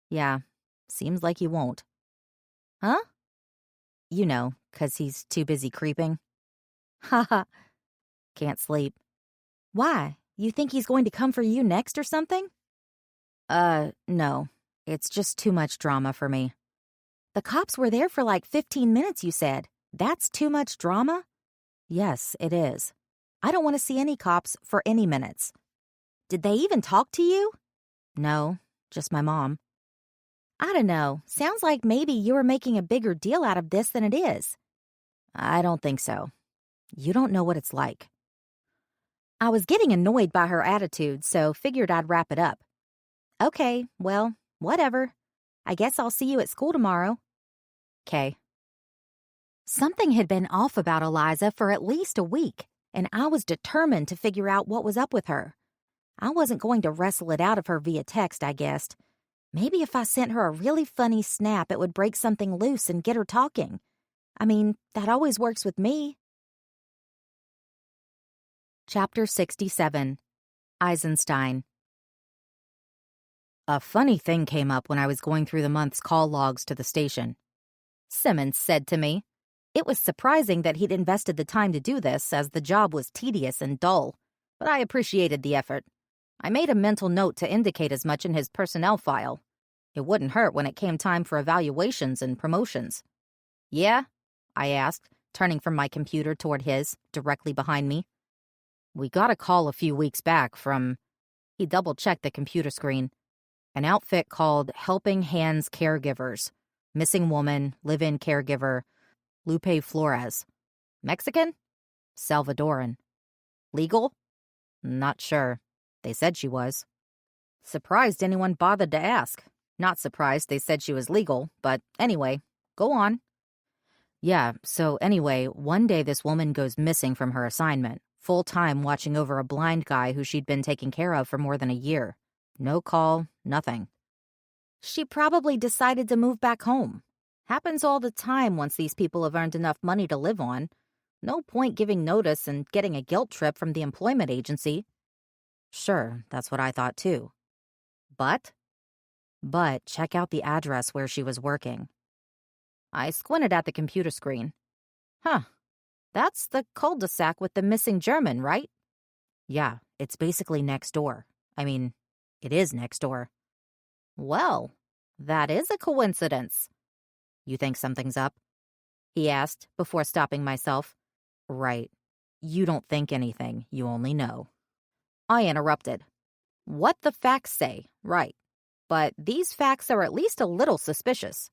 Yeah, seems like he won't. Huh? You know, 'cause he's too busy creeping. Haha. Can't sleep. Why? You think he's going to come for you next or something? No. It's just too much drama for me. The cops were there for like 15 minutes, you said. That's too much drama? Yes, it is. I don't want to see any cops for any minutes. Did they even talk to you? No, just my mom. I don't know. Sounds like maybe you were making a bigger deal out of this than it is. I don't think so. You don't know what it's like. I was getting annoyed by her attitude, so figured I'd wrap it up. Okay, well, whatever. I guess I'll see you at school tomorrow. 'Kay. Something had been off about Eliza for at least a week, and I was determined to figure out what was up with her. I wasn't going to wrestle it out of her via text, I guessed. Maybe if I sent her a really funny snap, it would break something loose and get her talking. I mean, that always works with me. Chapter 67. Eisenstein. A funny thing came up when I was going through the month's call logs to the station. Simmons said to me. It was surprising that he'd invested the time to do this, as the job was tedious and dull, but I appreciated the effort. I made a mental note to indicate as much in his personnel file. It wouldn't hurt when it came time for evaluations and promotions. Yeah? I asked, turning from my computer toward his, directly behind me. We got a call a few weeks back from... He double-checked the computer screen. An outfit called Helping Hands Caregivers. Missing woman, live-in caregiver, Lupe Flores. Mexican? Salvadoran. Legal? Not sure. They said she was. Surprised anyone bothered to ask. Not surprised they said she was legal, but anyway, go on. Yeah, so anyway, one day this woman goes missing from her assignment, full-time watching over a blind guy who she'd been taking care of for more than a year. No call, nothing. She probably decided to move back home. Happens all the time once these people have earned enough money to live on. No point giving notice and getting a guilt trip from the employment agency. Sure, that's what I thought too. But check out the address where she was working. I squinted at the computer screen. Huh, that's the Cul-De-Sac with the missing German, right? Yeah, it's basically next door. I mean, it is next door. Well, that is a coincidence. You think something's up? He asked, before stopping myself. Right. You don't think anything, you only know. I interrupted. What the facts say, right. But these facts are at least a little suspicious.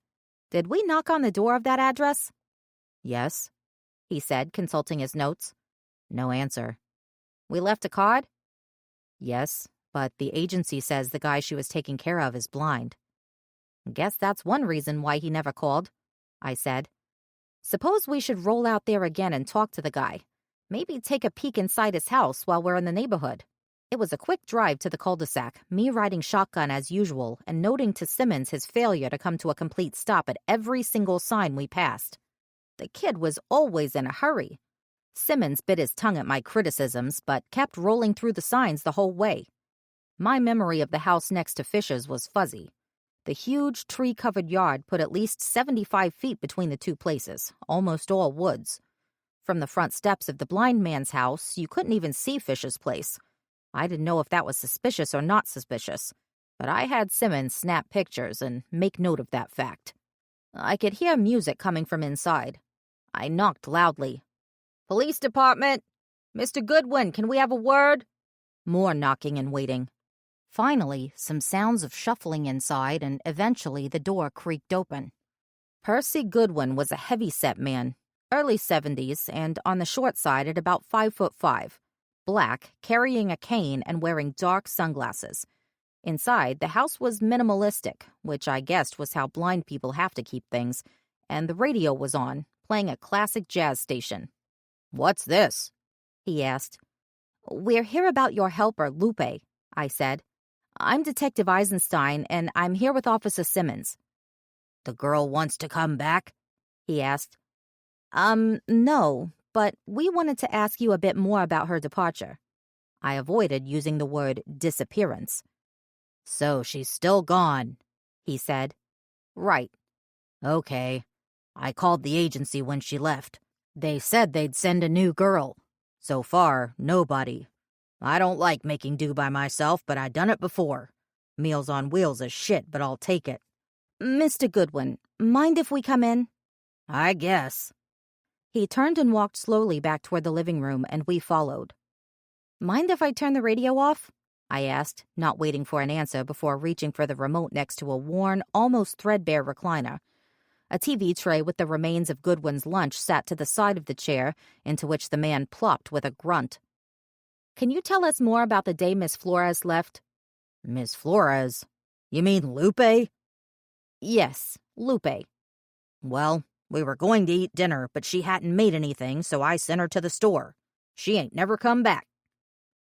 Did we knock on the door of that address? Yes, he said, consulting his notes. No answer. We left a card? Yes, but the agency says the guy she was taking care of is blind. Guess that's one reason why he never called, I said. Suppose we should roll out there again and talk to the guy. Maybe take a peek inside his house while we're in the neighborhood. It was a quick drive to the cul-de-sac, me riding shotgun as usual and noting to Simmons his failure to come to a complete stop at every single sign we passed. The kid was always in a hurry. Simmons bit his tongue at my criticisms, but kept rolling through the signs the whole way. My memory of the house next to Fisher's was fuzzy. The huge tree-covered yard put at least 75 feet between the two places, almost all woods. From the front steps of the blind man's house, you couldn't even see Fisher's place. I didn't know if that was suspicious or not suspicious, but I had Simmons snap pictures and make note of that fact. I could hear music coming from inside. I knocked loudly. Police department! Mr. Goodwin, can we have a word? More knocking and waiting. Finally, some sounds of shuffling inside, and eventually the door creaked open. Percy Goodwin was a heavy-set man, early 70s, and on the short side at about 5'5", black, carrying a cane and wearing dark sunglasses. Inside, the house was minimalistic, which I guessed was how blind people have to keep things, and the radio was on, playing a classic jazz station. What's this? He asked. We're here about your helper, Lupe, I said. I'm Detective Eisenstein, and I'm here with Officer Simmons. The girl wants to come back? He asked. No, but we wanted to ask you a bit more about her departure. I avoided using the word disappearance. So she's still gone, he said. Right. Okay. I called the agency when she left. They said they'd send a new girl. So far, nobody. I don't like making do by myself, but I done it before. Meals on Wheels is shit, but I'll take it. Mr. Goodwin, mind if we come in? I guess. He turned and walked slowly back toward the living room, and we followed. Mind if I turn the radio off? I asked, not waiting for an answer before reaching for the remote next to a worn, almost threadbare recliner. A TV tray with the remains of Goodwin's lunch sat to the side of the chair, into which the man plopped with a grunt. Can you tell us more about the day Miss Flores left? Miss Flores? You mean Lupe? Yes, Lupe. Well, we were going to eat dinner, but she hadn't made anything, so I sent her to the store. She ain't never come back.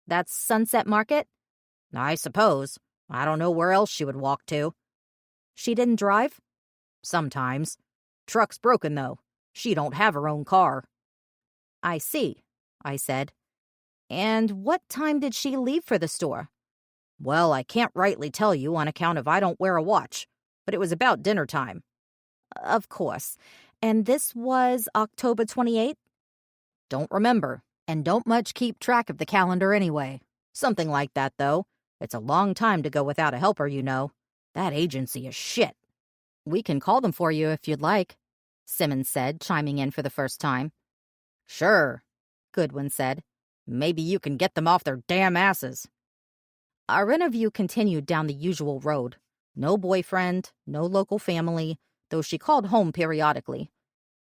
That's Sunset Market? I suppose. I don't know where else she would walk to. She didn't drive? Sometimes. Truck's broken, though. She don't have her own car. I see, I said. And what time did she leave for the store? Well, I can't rightly tell you on account of I don't wear a watch, but it was about dinner time. Of course. And this was October 28th? Don't remember, and don't much keep track of the calendar anyway. Something like that, though. It's a long time to go without a helper, you know. That agency is shit. We can call them for you if you'd like, Simmons said, chiming in for the first time. Sure, Goodwin said. Maybe you can get them off their damn asses. Our interview continued down the usual road. No boyfriend, no local family, though she called home periodically.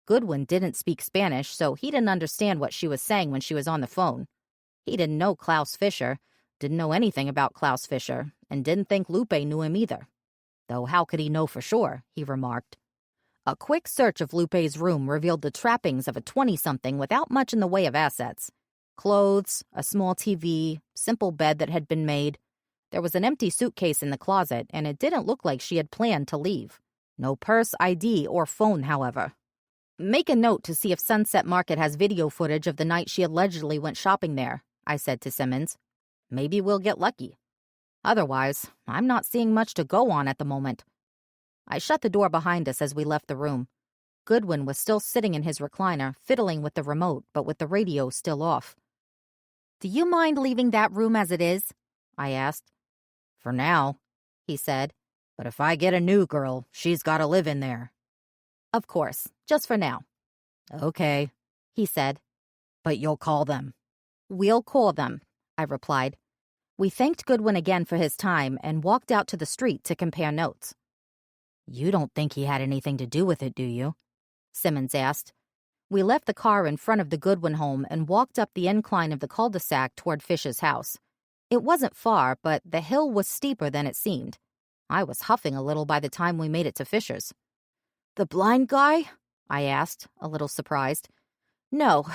Goodwin didn't speak Spanish, so he didn't understand what she was saying when she was on the phone. He didn't know Klaus Fischer, didn't know anything about Klaus Fischer, and didn't think Lupe knew him either. Though how could he know for sure, he remarked. A quick search of Lupe's room revealed the trappings of a 20-something without much in the way of assets. Clothes, a small TV, simple bed that had been made. There was an empty suitcase in the closet, and it didn't look like she had planned to leave. No purse, ID, or phone, however. Make a note to see if Sunset Market has video footage of the night she allegedly went shopping there, I said to Simmons. Maybe we'll get lucky. Otherwise, I'm not seeing much to go on at the moment. I shut the door behind us as we left the room. Goodwin was still sitting in his recliner, fiddling with the remote, but with the radio still off. Do you mind leaving that room as it is? I asked. For now, he said. But if I get a new girl, she's got to live in there. Of course, just for now. Okay, he said. But you'll call them. We'll call them, I replied. We thanked Goodwin again for his time and walked out to the street to compare notes. You don't think he had anything to do with it, do you? Simmons asked. We left the car in front of the Goodwin home and walked up the incline of the cul-de-sac toward Fisher's house. It wasn't far, but the hill was steeper than it seemed. I was huffing a little by the time we made it to Fisher's. The blind guy? I asked, a little surprised. No,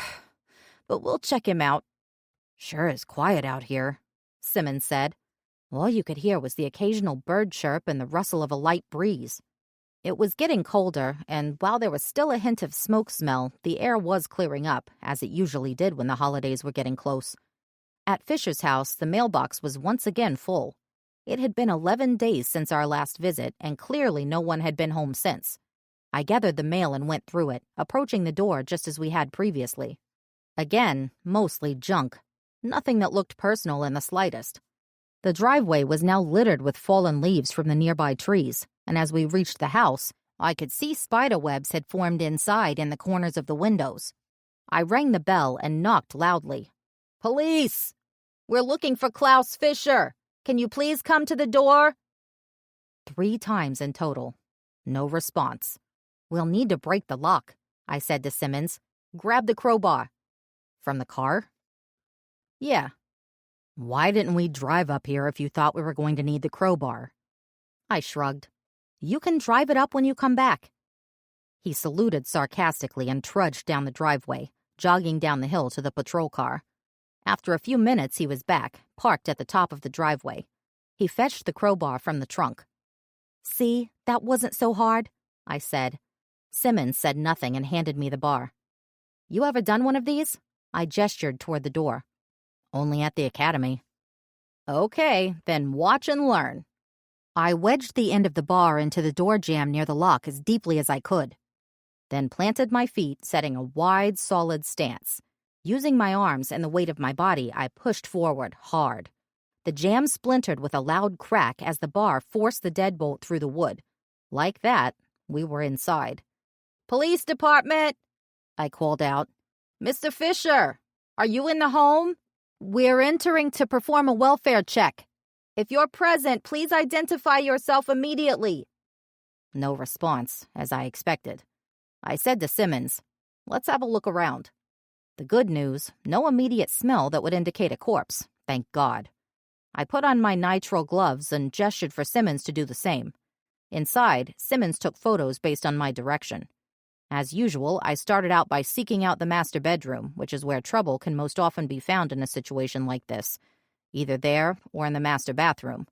but we'll check him out. Sure is quiet out here, Simmons said. All you could hear was the occasional bird chirp and the rustle of a light breeze. It was getting colder, and while there was still a hint of smoke smell, the air was clearing up, as it usually did when the holidays were getting close. At Fisher's house, the mailbox was once again full. It had been 11 days since our last visit, and clearly no one had been home since. I gathered the mail and went through it, approaching the door just as we had previously. Again, mostly junk. Nothing that looked personal in the slightest. The driveway was now littered with fallen leaves from the nearby trees, and as we reached the house, I could see spider webs had formed inside in the corners of the windows. I rang the bell and knocked loudly. Police! We're looking for Klaus Fischer! Can you please come to the door? 3 times in total. No response. We'll need to break the lock, I said to Simmons. Grab the crowbar. From the car? Yeah. Why didn't we drive up here if you thought we were going to need the crowbar? I shrugged. You can drive it up when you come back. He saluted sarcastically and trudged down the driveway, jogging down the hill to the patrol car. After a few minutes, he was back, parked at the top of the driveway. He fetched the crowbar from the trunk. See, that wasn't so hard, I said. Simmons said nothing and handed me the bar. You ever done one of these? I gestured toward the door. Only at the academy. Okay, then watch and learn. I wedged the end of the bar into the door jamb near the lock as deeply as I could, then planted my feet, setting a wide, solid stance. Using my arms and the weight of my body, I pushed forward hard. The jamb splintered with a loud crack as the bar forced the deadbolt through the wood. Like that, we were inside. "Police department!" I called out. "Mr. Fisher, are you in the home? We're entering to perform a welfare check. If you're present, please identify yourself immediately." No response, as I expected. I said to Simmons, "Let's have a look around." The good news, no immediate smell that would indicate a corpse, thank God. I put on my nitrile gloves and gestured for Simmons to do the same. Inside, Simmons took photos based on my direction. As usual, I started out by seeking out the master bedroom, which is where trouble can most often be found in a situation like this, either there or in the master bathroom.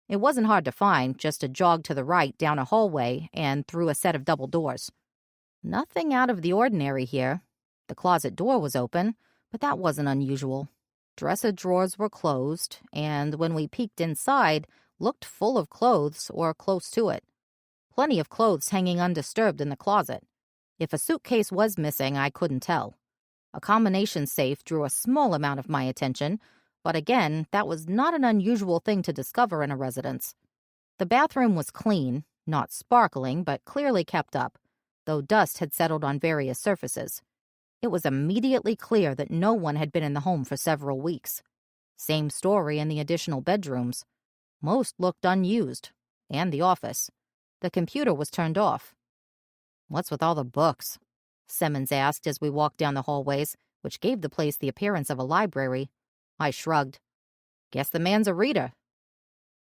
It wasn't hard to find, just a jog to the right down a hallway and through a set of double doors. Nothing out of the ordinary here. The closet door was open, but that wasn't unusual. Dresser drawers were closed, and when we peeked inside, looked full of clothes or close to it. Plenty of clothes hanging undisturbed in the closet. If a suitcase was missing, I couldn't tell. A combination safe drew a small amount of my attention, but again, that was not an unusual thing to discover in a residence. The bathroom was clean, not sparkling, but clearly kept up, though dust had settled on various surfaces. It was immediately clear that no one had been in the home for several weeks. Same story in the additional bedrooms. Most looked unused, and the office. The computer was turned off. "What's with all the books?" Simmons asked as we walked down the hallways, which gave the place the appearance of a library. I shrugged. "Guess the man's a reader."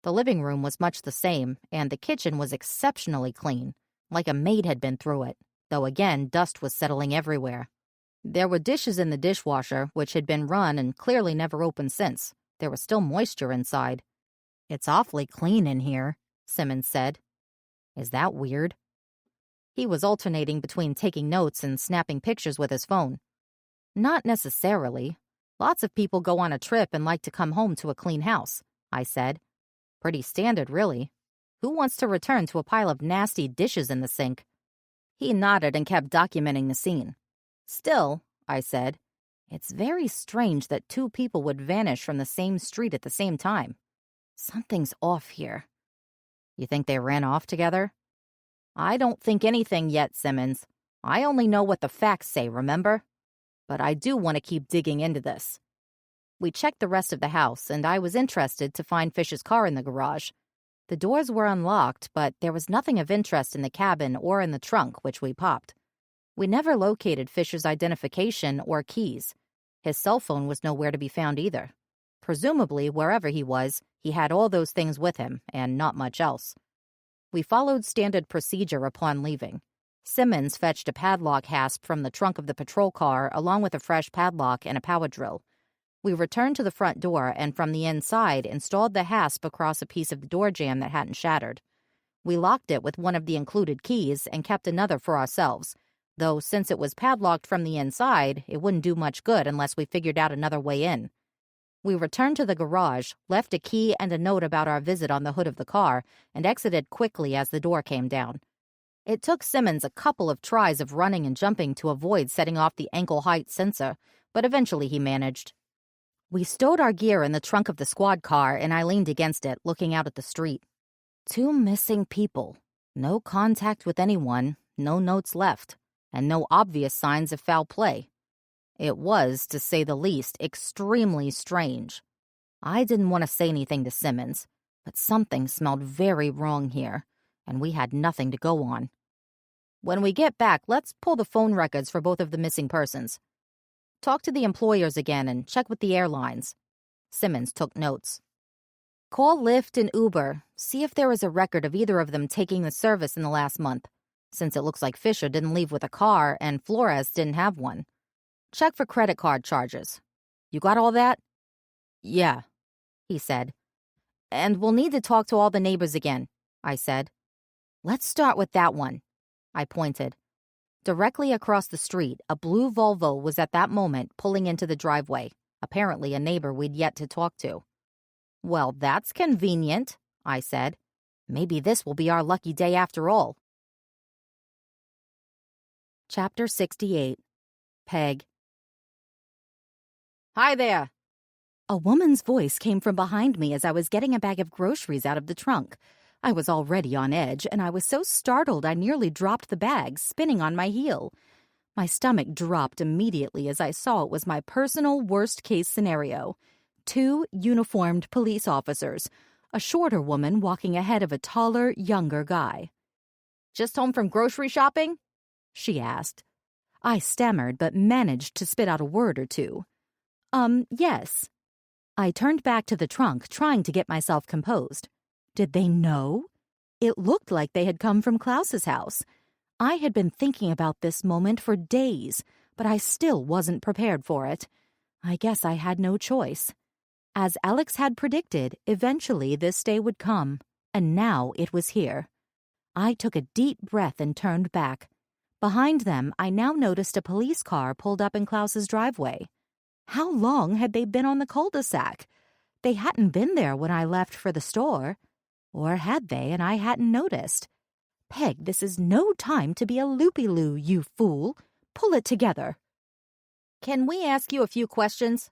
The living room was much the same, and the kitchen was exceptionally clean, like a maid had been through it, though again dust was settling everywhere. There were dishes in the dishwasher, which had been run and clearly never opened since. There was still moisture inside. "It's awfully clean in here," Simmons said. "Is that weird?" He was alternating between taking notes and snapping pictures with his phone. "Not necessarily. Lots of people go on a trip and like to come home to a clean house," I said. "Pretty standard, really. Who wants to return to a pile of nasty dishes in the sink?" He nodded and kept documenting the scene. "Still," I said, "it's very strange that two people would vanish from the same street at the same time. Something's off here." "You think they ran off together?" "I don't think anything yet, Simmons. I only know what the facts say, remember? But I do want to keep digging into this." We checked the rest of the house, and I was interested to find Fish's car in the garage. The doors were unlocked, but there was nothing of interest in the cabin or in the trunk, which we popped. We never located Fisher's identification or keys. His cell phone was nowhere to be found either. Presumably, wherever he was, he had all those things with him, and not much else. We followed standard procedure upon leaving. Simmons fetched a padlock hasp from the trunk of the patrol car, along with a fresh padlock and a power drill. We returned to the front door and from the inside installed the hasp across a piece of the door jamb that hadn't shattered. We locked it with one of the included keys and kept another for ourselves, though since it was padlocked from the inside, it wouldn't do much good unless we figured out another way in. We returned to the garage, left a key and a note about our visit on the hood of the car, and exited quickly as the door came down. It took Simmons a couple of tries of running and jumping to avoid setting off the ankle-height sensor, but eventually he managed. We stowed our gear in the trunk of the squad car, and I leaned against it, looking out at the street. 2 missing people. No contact with anyone, no notes left, and no obvious signs of foul play. It was, to say the least, extremely strange. I didn't want to say anything to Simmons, but something smelled very wrong here, and we had nothing to go on. "When we get back, let's pull the phone records for both of the missing persons. Talk to the employers again and check with the airlines." Simmons took notes. "Call Lyft and Uber. See if there is a record of either of them taking the service in the last month, since it looks like Fisher didn't leave with a car and Flores didn't have one. Check for credit card charges. You got all that?" "Yeah," he said. "And we'll need to talk to all the neighbors again," I said. "Let's start with that one." I pointed. Directly across the street, a blue Volvo was at that moment pulling into the driveway, apparently a neighbor we'd yet to talk to. "Well, that's convenient," I said. "Maybe this will be our lucky day after all." Chapter 68. Peg. "Hi there." A woman's voice came from behind me as I was getting a bag of groceries out of the trunk. I was already on edge, and I was so startled I nearly dropped the bag, spinning on my heel. My stomach dropped immediately as I saw it was my personal worst-case scenario. 2 uniformed police officers, a shorter woman walking ahead of a taller, younger guy. "Just home from grocery shopping?" she asked. I stammered but managed to spit out a word or two. Yes." I turned back to the trunk, trying to get myself composed. Did they know? It looked like they had come from Klaus's house. I had been thinking about this moment for days, but I still wasn't prepared for it. I guess I had no choice. As Alex had predicted, eventually this day would come, and now it was here. I took a deep breath and turned back. Behind them, I now noticed a police car pulled up in Klaus's driveway. How long had they been on the Cul-De-Sac? They hadn't been there when I left for the store. Or had they, and I hadn't noticed? "Peg, this is no time to be a loopy-loo, you fool. Pull it together." "Can we ask you a few questions?"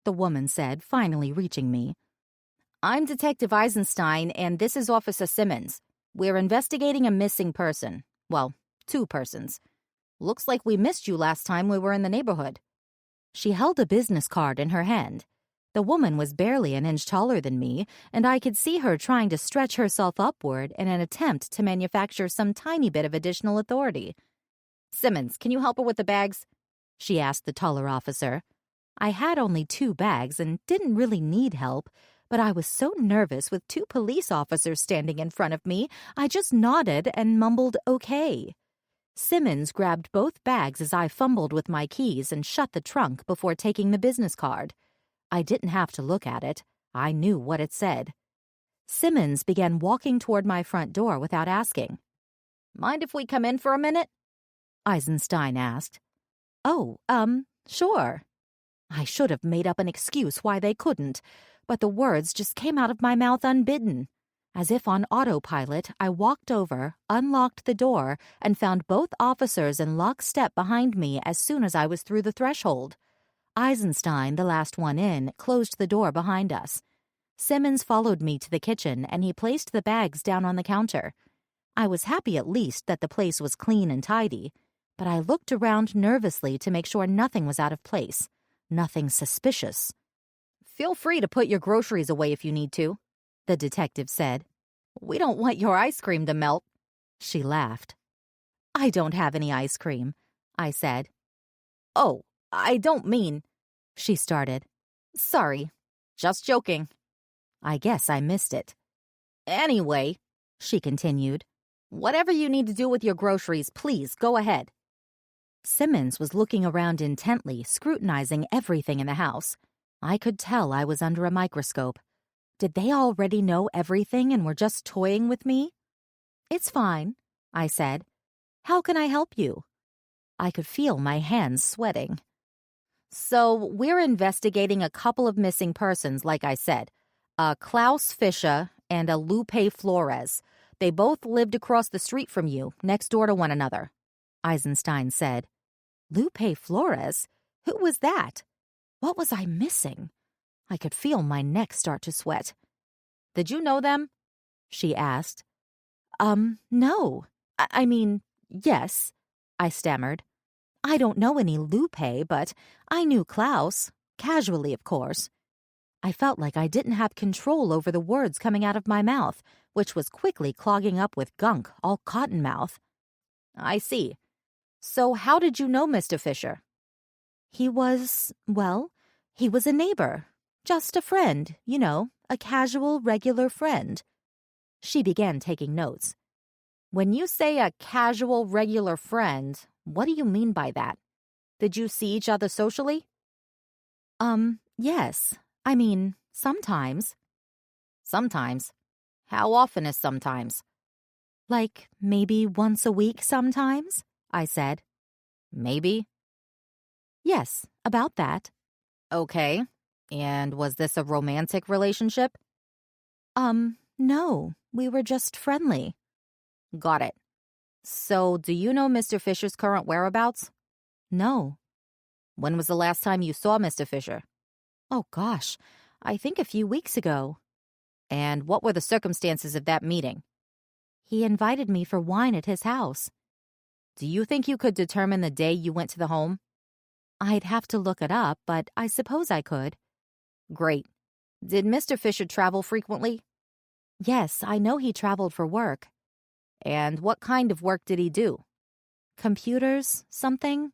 the woman said, finally reaching me. "I'm Detective Eisenstein, and this is Officer Simmons. We're investigating a missing person. Well, 2 persons. Looks like we missed you last time we were in the neighborhood." She held a business card in her hand. The woman was barely an inch taller than me, and I could see her trying to stretch herself upward in an attempt to manufacture some tiny bit of additional authority. "Simmons, can you help her with the bags?" she asked the taller officer. I had only 2 bags and didn't really need help, but I was so nervous with 2 police officers standing in front of me, I just nodded and mumbled okay. Simmons grabbed both bags as I fumbled with my keys and shut the trunk before taking the business card. I didn't have to look at it. I knew what it said. Simmons began walking toward my front door without asking. "Mind if we come in for a minute?" Eisenstein asked. "Oh, sure." I should have made up an excuse why they couldn't, but the words just came out of my mouth unbidden. As if on autopilot, I walked over, unlocked the door, and found both officers in lockstep behind me as soon as I was through the threshold. Eisenstein, the last one in, closed the door behind us. Simmons followed me to the kitchen, and he placed the bags down on the counter. I was happy at least that the place was clean and tidy, but I looked around nervously to make sure nothing was out of place, nothing suspicious. "Feel free to put your groceries away if you need to," the detective said. "We don't want your ice cream to melt." She laughed. "I don't have any ice cream," I said. "Oh, I don't mean—" she started. "Sorry, just joking." I guess I missed it. "Anyway," she continued, "whatever you need to do with your groceries, please go ahead." Simmons was looking around intently, scrutinizing everything in the house. I could tell I was under a microscope. Did they already know everything and were just toying with me? "It's fine," I said. "How can I help you?" I could feel my hands sweating. "So, we're investigating a couple of missing persons, like I said. Klaus Fischer and a Lupe Flores. They both lived across the street from you, next door to one another," Eisenstein said. Lupe Flores? Who was that? What was I missing? I could feel my neck start to sweat. "Did you know them?" she asked. No. I mean, yes," I stammered. "I don't know any Lupe, but I knew Klaus. Casually, of course." I felt like I didn't have control over the words coming out of my mouth, which was quickly clogging up with gunk, all cottonmouth. "I see. So how did you know Mr. Fischer?" He was a neighbor. Just a friend, you know, a casual, regular friend." She began taking notes. "When you say a casual, regular friend, what do you mean by that? Did you see each other socially?" Yes. I mean, sometimes." "Sometimes? How often is sometimes?" "Like maybe once a week sometimes," I said. Maybe? Yes, about that. Okay. And was this a romantic relationship? No. We were just friendly. Got it. So, do you know Mr. Fisher's current whereabouts? No. When was the last time you saw Mr. Fisher? Oh, gosh. I think a few weeks ago. And what were the circumstances of that meeting? He invited me for wine at his house. Do you think you could determine the day you went to the home? I'd have to look it up, but I suppose I could. Great. Did Mr. Fisher travel frequently? Yes, I know he traveled for work. And what kind of work did he do? Computers, something?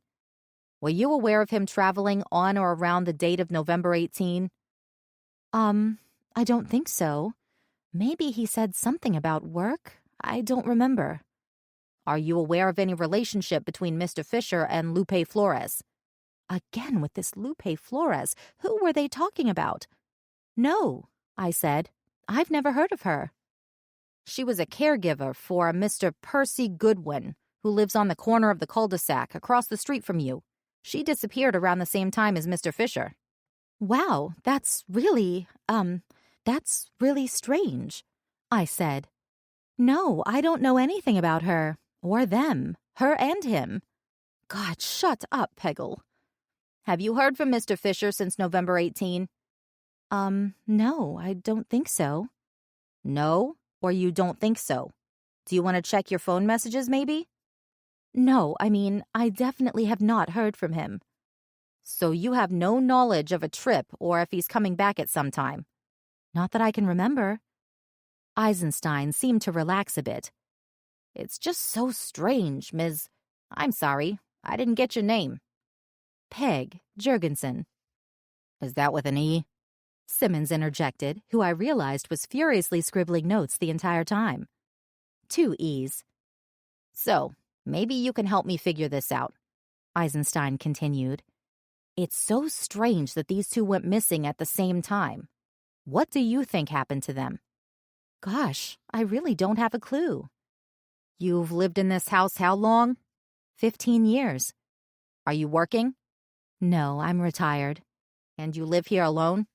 Were you aware of him traveling on or around the date of November 18? I don't think so. Maybe he said something about work. I don't remember. Are you aware of any relationship between Mr. Fisher and Lupe Flores? Again with this Lupe Flores. Who were they talking about? No, I said. I've never heard of her. She was a caregiver for a Mr. Percy Goodwin, who lives on the corner of the Cul-De-Sac across the street from you. She disappeared around the same time as Mr. Fisher. Wow, that's really strange, I said. No, I don't know anything about her, or them, her and him. God, shut up, Peggle. Have you heard from Mr. Fisher since November 18? No, I don't think so. No, or you don't think so? Do you want to check your phone messages, maybe? No, I definitely have not heard from him. So you have no knowledge of a trip or if he's coming back at some time? Not that I can remember. Eisenstein seemed to relax a bit. It's just so strange, Ms. I'm sorry, I didn't get your name. Peg Jurgensen. Is that with an E? Simmons interjected, who I realized was furiously scribbling notes the entire time. 2 E's. So, maybe you can help me figure this out, Eisenstein continued. It's so strange that these two went missing at the same time. What do you think happened to them? Gosh, I really don't have a clue. You've lived in this house how long? 15 years. Are you working? No, I'm retired. And you live here alone?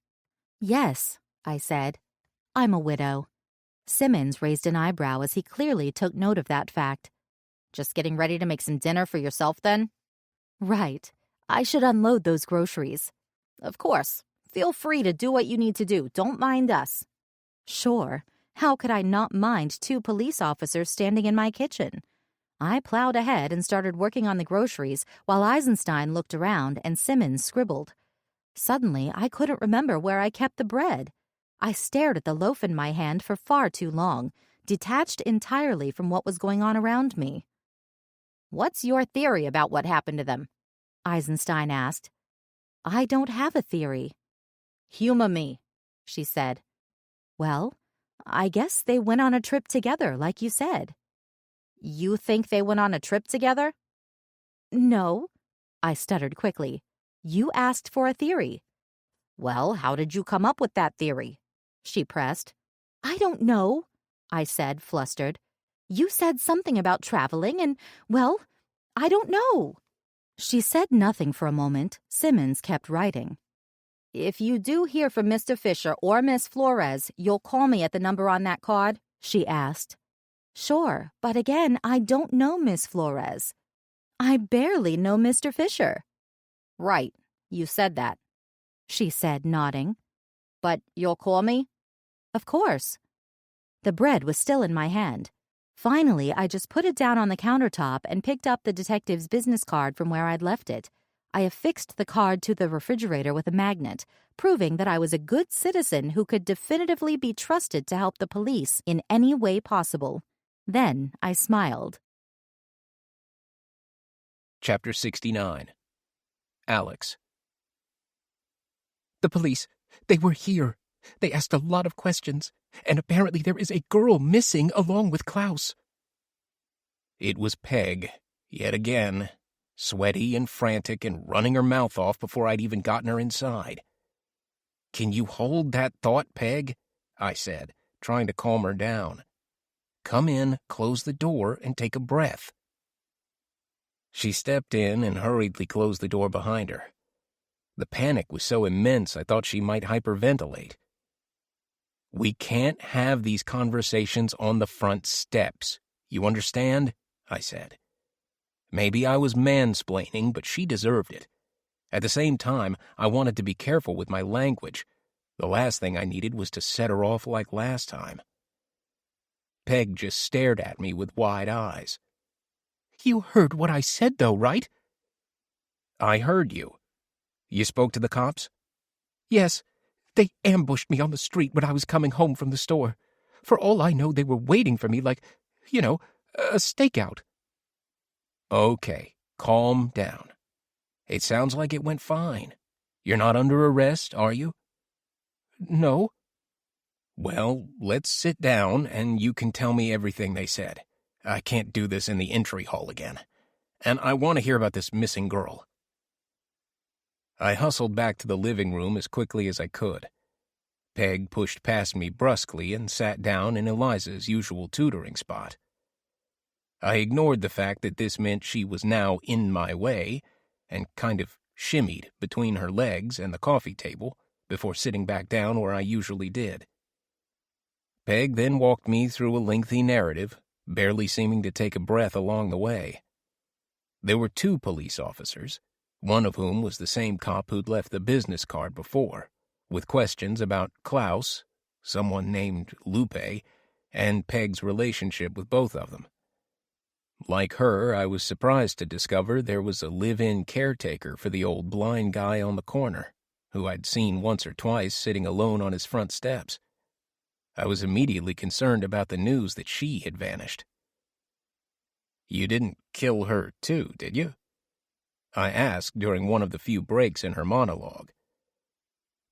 Yes, I said. I'm a widow. Simmons raised an eyebrow as he clearly took note of that fact. Just getting ready to make some dinner for yourself, then? Right. I should unload those groceries. Of course. Feel free to do what you need to do. Don't mind us. Sure. How could I not mind 2 police officers standing in my kitchen? I plowed ahead and started working on the groceries while Eisenstein looked around and Simmons scribbled. Suddenly, I couldn't remember where I kept the bread. I stared at the loaf in my hand for far too long, detached entirely from what was going on around me. What's your theory about what happened to them? Eisenstein asked. I don't have a theory. Humor me, she said. Well, I guess they went on a trip together, like you said. You think they went on a trip together? No, I stuttered quickly. You asked for a theory. Well, how did you come up with that theory? She pressed. I don't know, I said, flustered. You said something about traveling and, well, I don't know. She said nothing for a moment. Simmons kept writing. If you do hear from Mr. Fisher or Miss Flores, you'll call me at the number on that card? She asked. Sure, but again, I don't know Miss Flores. I barely know Mr. Fisher. Right, you said that, she said, nodding. But you'll call me? Of course. The bread was still in my hand. Finally, I just put it down on the countertop and picked up the detective's business card from where I'd left it. I affixed the card to the refrigerator with a magnet, proving that I was a good citizen who could definitively be trusted to help the police in any way possible. Then I smiled. Chapter 69. Alex. The police, they were here. They asked a lot of questions, and apparently there is a girl missing along with Klaus. It was Peg, yet again, sweaty and frantic and running her mouth off before I'd even gotten her inside. "Can you hold that thought, Peg?" I said, trying to calm her down. "Come in, close the door, and take a breath." She stepped in and hurriedly closed the door behind her. The panic was so immense I thought she might hyperventilate. "We can't have these conversations on the front steps. You understand?" I said. Maybe I was mansplaining, but she deserved it. At the same time, I wanted to be careful with my language. The last thing I needed was to set her off like last time. Peg just stared at me with wide eyes. "You heard what I said, though, right?" "I heard you. You spoke to the cops?" "Yes. They ambushed me on the street when I was coming home from the store. For all I know, they were waiting for me like, a stakeout." "Okay, calm down. It sounds like it went fine. You're not under arrest, are you?" "No." "Well, let's sit down and you can tell me everything they said. I can't do this in the entry hall again. And I want to hear about this missing girl." I hustled back to the living room as quickly as I could. Peg pushed past me brusquely and sat down in Eliza's usual tutoring spot. I ignored the fact that this meant she was now in my way and kind of shimmied between her legs and the coffee table before sitting back down where I usually did. Peg then walked me through a lengthy narrative, barely seeming to take a breath along the way. There were 2 police officers, one of whom was the same cop who'd left the business card before, with questions about Klaus, someone named Lupe, and Peg's relationship with both of them. Like her, I was surprised to discover there was a live-in caretaker for the old blind guy on the corner, who I'd seen once or twice sitting alone on his front steps. I was immediately concerned about the news that she had vanished. "You didn't kill her too, did you?" I asked during one of the few breaks in her monologue.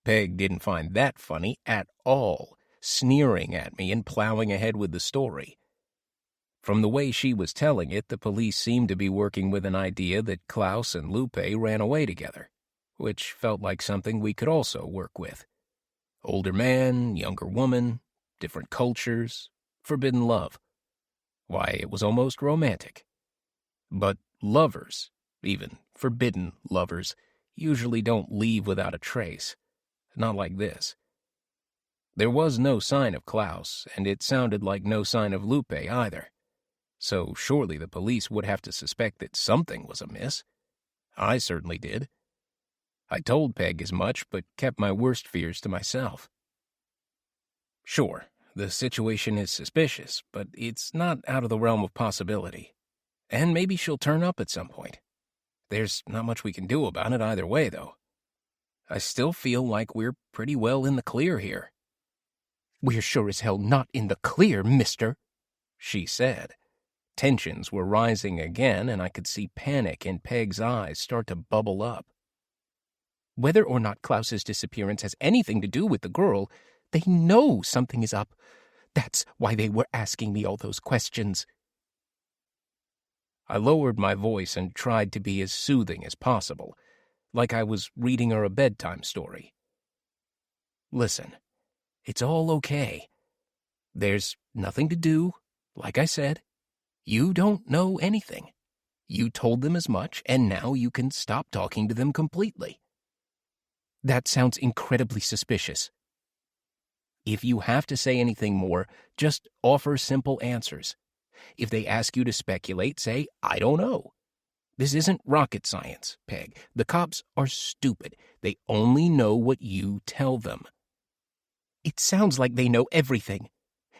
Peg didn't find that funny at all, sneering at me and plowing ahead with the story. From the way she was telling it, the police seemed to be working with an idea that Klaus and Lupe ran away together, which felt like something we could also work with. Older man, younger woman, different cultures, forbidden love. Why, it was almost romantic. But lovers, even forbidden lovers, usually don't leave without a trace. Not like this. There was no sign of Klaus, and it sounded like no sign of Lupe either. So surely the police would have to suspect that something was amiss. I certainly did. I told Peg as much, but kept my worst fears to myself. Sure, the situation is suspicious, but it's not out of the realm of possibility. And maybe she'll turn up at some point. There's not much we can do about it either way, though. I still feel like we're pretty well in the clear here. "We're sure as hell not in the clear, mister," she said. Tensions were rising again, and I could see panic in Peg's eyes start to bubble up. "Whether or not Klaus's disappearance has anything to do with the girl, they know something is up. That's why they were asking me all those questions." I lowered my voice and tried to be as soothing as possible, like I was reading her a bedtime story. "Listen, it's all okay. There's nothing to do, like I said. You don't know anything. You told them as much, and now you can stop talking to them completely." "That sounds incredibly suspicious." "If you have to say anything more, just offer simple answers. If they ask you to speculate, say, 'I don't know.' This isn't rocket science, Peg. The cops are stupid. They only know what you tell them." "It sounds like they know everything.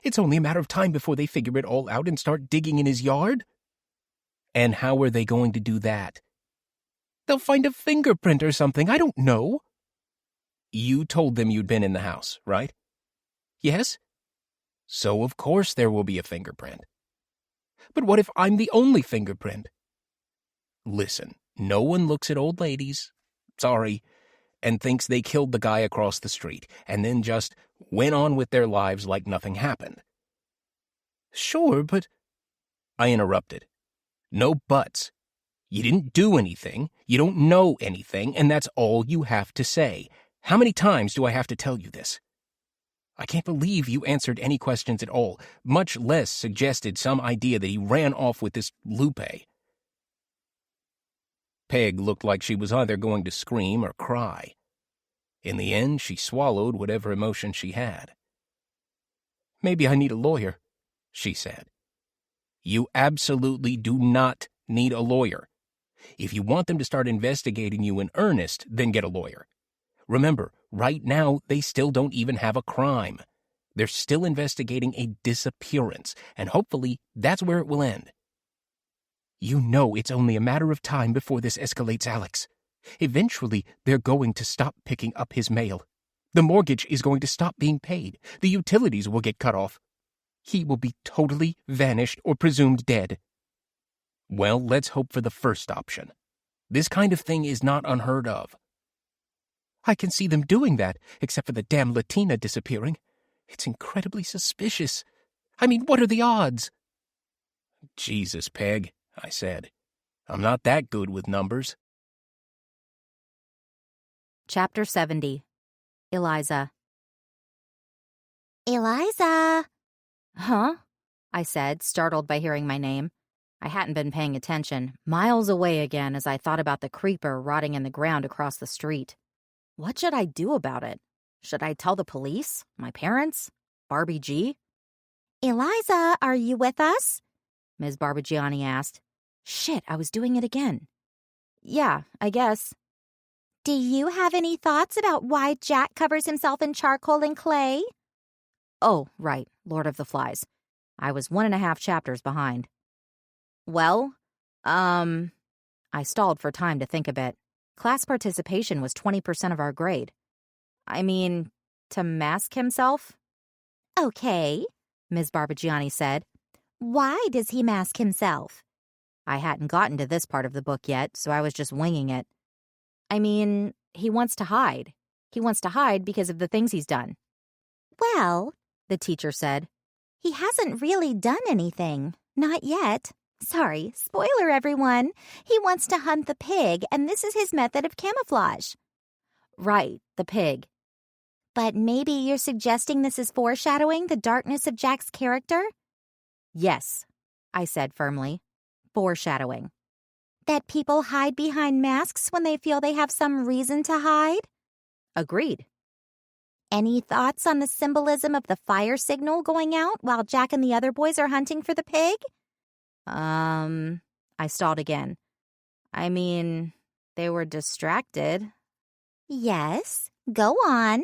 It's only a matter of time before they figure it all out and start digging in his yard." "And how are they going to do that?" "They'll find a fingerprint or something. I don't know." "You told them you'd been in the house, right?" "Yes." "So of course there will be a fingerprint." "But what if I'm the only fingerprint?" "Listen, no one looks at old ladies, sorry, and thinks they killed the guy across the street, and then just went on with their lives like nothing happened." "Sure, but—" I interrupted. "No buts. You didn't do anything, you don't know anything, and that's all you have to say. How many times do I have to tell you this? I can't believe you answered any questions at all, much less suggested some idea that he ran off with this Lupe." Peg looked like she was either going to scream or cry. In the end, she swallowed whatever emotion she had. "Maybe I need a lawyer," she said. "You absolutely do not need a lawyer. If you want them to start investigating you in earnest, then get a lawyer. Remember, right now, they still don't even have a crime. They're still investigating a disappearance, and hopefully that's where it will end." "You know it's only a matter of time before this escalates, Alex. Eventually, they're going to stop picking up his mail. The mortgage is going to stop being paid. The utilities will get cut off. He will be totally vanished or presumed dead." "Well, let's hope for the first option. This kind of thing is not unheard of." "I can see them doing that, except for the damn Latina disappearing. It's incredibly suspicious. I mean, what are the odds?" "Jesus, Peg," I said. "I'm not that good with numbers." Chapter 70. Eliza. Eliza! Huh? I said, startled by hearing my name. I hadn't been paying attention, miles away again as I thought about the creeper rotting in the ground across the street. What should I do about it? Should I tell the police? My parents? Barbie G? Eliza, are you with us? Ms. Barbigiani asked. Shit, I was doing it again. Yeah, I guess. Do you have any thoughts about why Jack covers himself in charcoal and clay? Oh, right, Lord of the Flies. I was 1.5 chapters behind. Well, I stalled for time to think a bit. Class participation was 20% of our grade. I mean, to mask himself? Okay, Ms. Barbigiani said. Why does he mask himself? I hadn't gotten to this part of the book yet, so I was just winging it. I mean, he wants to hide. He wants to hide because of the things he's done. Well, the teacher said, he hasn't really done anything. Not yet. Sorry, spoiler everyone. He wants to hunt the pig, and this is his method of camouflage. Right, the pig. But maybe you're suggesting this is foreshadowing the darkness of Jack's character? Yes, I said firmly. Foreshadowing. That people hide behind masks when they feel they have some reason to hide? Agreed. Any thoughts on the symbolism of the fire signal going out while Jack and the other boys are hunting for the pig? I stalled again. I mean, they were distracted. Yes, go on.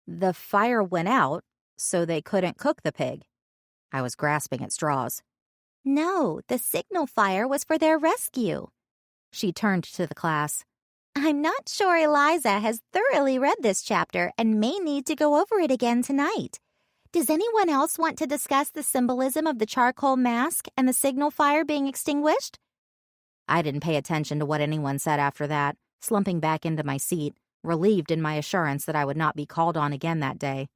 The fire went out, so they couldn't cook the pig. I was grasping at straws. No, the signal fire was for their rescue. She turned to the class. I'm not sure Eliza has thoroughly read this chapter and may need to go over it again tonight. Does anyone else want to discuss the symbolism of the charcoal mask and the signal fire being extinguished? I didn't pay attention to what anyone said after that, slumping back into my seat, relieved in my assurance that I would not be called on again that day.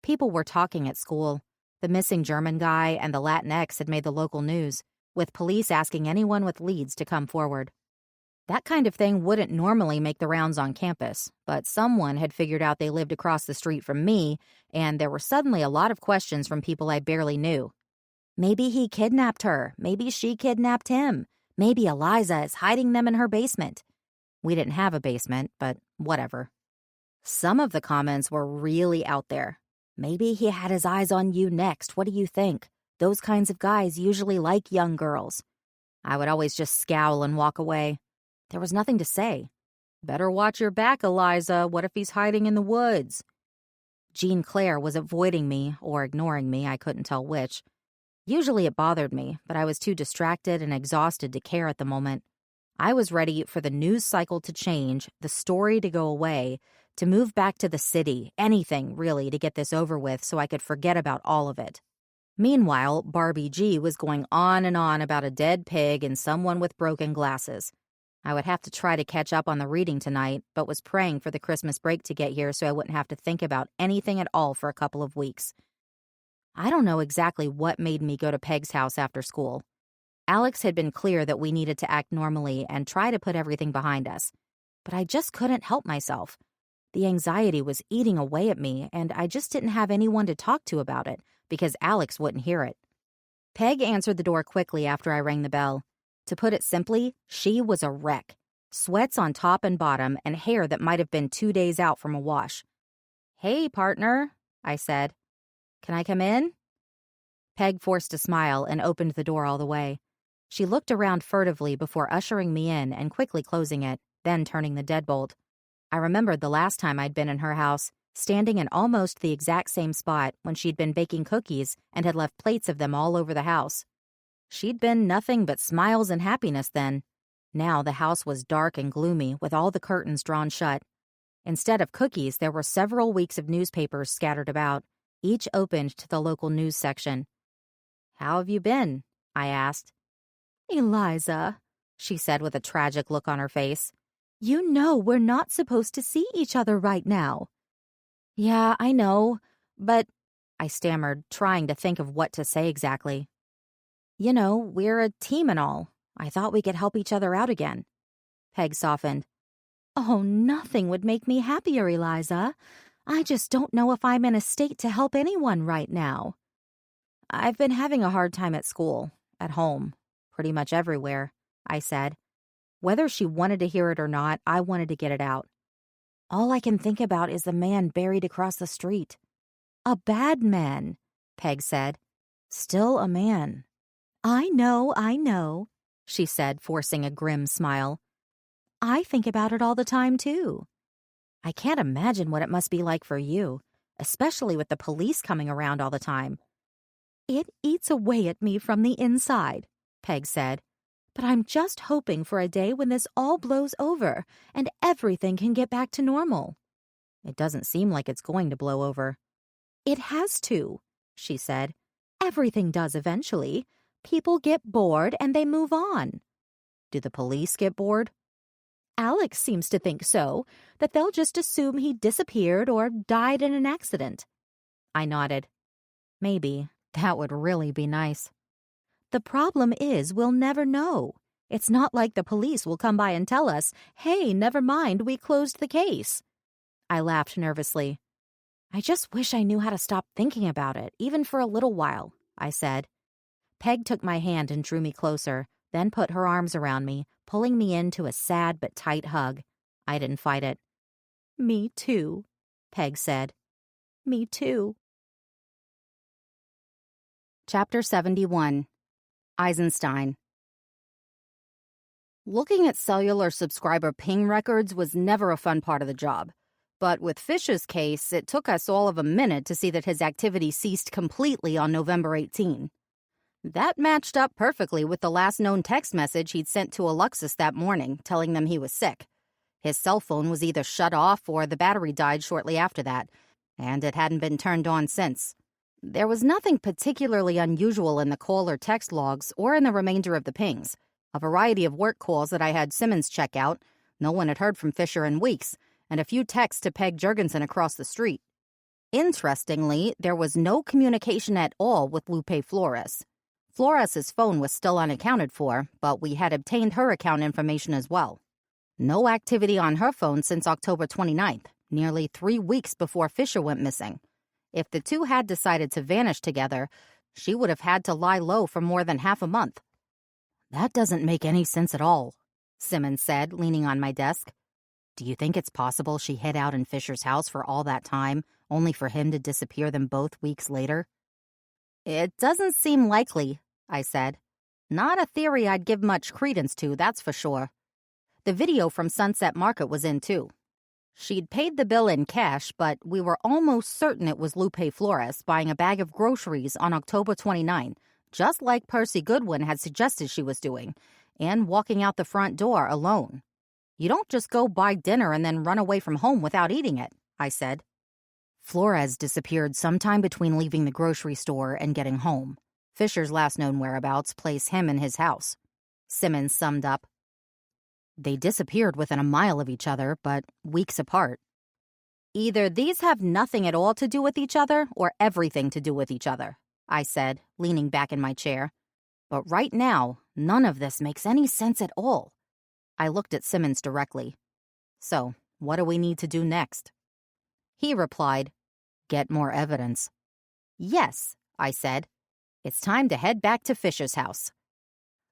People were talking at school. The missing German guy and the Latinx had made the local news, with police asking anyone with leads to come forward. That kind of thing wouldn't normally make the rounds on campus, but someone had figured out they lived across the street from me, and there were suddenly a lot of questions from people I barely knew. Maybe he kidnapped her. Maybe she kidnapped him. Maybe Eliza is hiding them in her basement. We didn't have a basement, but whatever. Some of the comments were really out there. Maybe he had his eyes on you next. What do you think? Those kinds of guys usually like young girls. I would always just scowl and walk away. There was nothing to say. Better watch your back, Eliza. What if he's hiding in the woods? Jean Claire was avoiding me or ignoring me, I couldn't tell which. Usually it bothered me, but I was too distracted and exhausted to care at the moment. I was ready for the news cycle to change, the story to go away, to move back to the city, anything, really, to get this over with so I could forget about all of it. Meanwhile, Barbie G was going on and on about a dead pig and someone with broken glasses. I would have to try to catch up on the reading tonight, but was praying for the Christmas break to get here so I wouldn't have to think about anything at all for a couple of weeks. I don't know exactly what made me go to Peg's house after school. Alex had been clear that we needed to act normally and try to put everything behind us. But I just couldn't help myself. The anxiety was eating away at me, and I just didn't have anyone to talk to about it, because Alex wouldn't hear it. Peg answered the door quickly after I rang the bell. To put it simply, she was a wreck. Sweats on top and bottom and hair that might have been 2 days out from a wash. "Hey, partner," I said. "Can I come in?" Peg forced a smile and opened the door all the way. She looked around furtively before ushering me in and quickly closing it, then turning the deadbolt. I remembered the last time I'd been in her house, standing in almost the exact same spot when she'd been baking cookies and had left plates of them all over the house. She'd been nothing but smiles and happiness then. Now the house was dark and gloomy with all the curtains drawn shut. Instead of cookies, there were several weeks of newspapers scattered about, each opened to the local news section. "How have you been?" I asked. "Eliza," she said with a tragic look on her face, "you know we're not supposed to see each other right now." "Yeah, I know, but," I stammered, trying to think of what to say exactly. "You know, we're a team and all. I thought we could help each other out again." Peg softened. "Oh, nothing would make me happier, Eliza. I just don't know if I'm in a state to help anyone right now." "I've been having a hard time at school, at home, pretty much everywhere," I said. Whether she wanted to hear it or not, I wanted to get it out. "All I can think about is the man buried across the street." "A bad man," Peg said. "Still a man." I know, she said, forcing a grim smile. "I think about it all the time, too." "I can't imagine what it must be like for you, especially with the police coming around all the time." "It eats away at me from the inside," Peg said. "But I'm just hoping for a day when this all blows over and everything can get back to normal." "It doesn't seem like it's going to blow over." "It has to," she said. "Everything does eventually. People get bored and they move on." "Do the police get bored?" "Alex seems to think so, that they'll just assume he disappeared or died in an accident." I nodded. "Maybe. That would really be nice." "The problem is we'll never know. It's not like the police will come by and tell us, 'Hey, never mind, we closed the case.'" I laughed nervously. "I just wish I knew how to stop thinking about it, even for a little while," I said. Peg took my hand and drew me closer, then put her arms around me, pulling me into a sad but tight hug. I didn't fight it. "Me too," Peg said. "Me too." Chapter 71. Eisenstein. Looking at cellular subscriber ping records was never a fun part of the job. But with Fisher's case, it took us all of a minute to see that his activity ceased completely on November 18. That matched up perfectly with the last known text message he'd sent to Alexis that morning, telling them he was sick. His cell phone was either shut off or the battery died shortly after that, and it hadn't been turned on since. There was nothing particularly unusual in the call or text logs or in the remainder of the pings. A variety of work calls that I had Simmons check out, no one had heard from Fisher in weeks, and a few texts to Peg Jurgensen across the street. Interestingly, there was no communication at all with Lupe Flores. Flores's phone was still unaccounted for, but we had obtained her account information as well. No activity on her phone since October 29th, nearly 3 weeks before Fisher went missing. If the two had decided to vanish together, she would have had to lie low for more than half a month. "That doesn't make any sense at all," Simmons said, leaning on my desk. "Do you think it's possible she hid out in Fisher's house for all that time, only for him to disappear them both weeks later?" "It doesn't seem likely," I said. "Not a theory I'd give much credence to, that's for sure." The video from Sunset Market was in, too. She'd paid the bill in cash, but we were almost certain it was Lupe Flores buying a bag of groceries on October 29, just like Percy Goodwin had suggested she was doing, and walking out the front door alone. "You don't just go buy dinner and then run away from home without eating it," I said. "Flores disappeared sometime between leaving the grocery store and getting home. Fisher's last known whereabouts place him in his house," Simmons summed up. "They disappeared within a mile of each other, but weeks apart." "Either these have nothing at all to do with each other or everything to do with each other," I said, leaning back in my chair. "But right now, none of this makes any sense at all." I looked at Simmons directly. "So, what do we need to do next?" He replied, "Get more evidence." "Yes," I said. "It's time to head back to Fisher's house."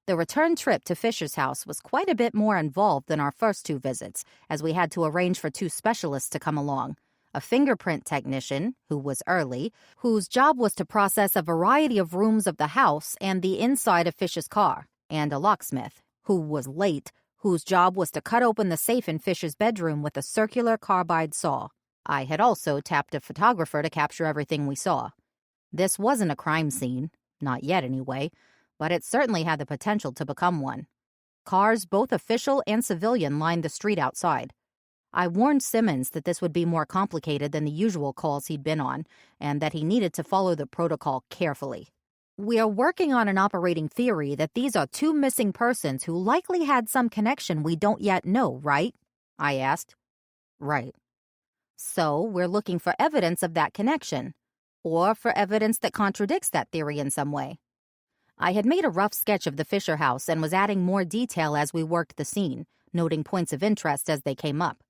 The return trip to Fisher's house was quite a bit more involved than our first 2 visits, as we had to arrange for 2 specialists to come along. A fingerprint technician, who was early, whose job was to process a variety of rooms of the house and the inside of Fisher's car, and a locksmith, who was late, whose job was to cut open the safe in Fisher's bedroom with a circular carbide saw. I had also tapped a photographer to capture everything we saw. This wasn't a crime scene, not yet anyway, but it certainly had the potential to become one. Cars, both official and civilian, lined the street outside. I warned Simmons that this would be more complicated than the usual calls he'd been on, and that he needed to follow the protocol carefully. We are working on an operating theory that these are 2 missing persons who likely had some connection we don't yet know, right? I asked. Right. So we're looking for evidence of that connection, or for evidence that contradicts that theory in some way. I had made a rough sketch of the Fisher house and was adding more detail as we worked the scene, noting points of interest as they came up.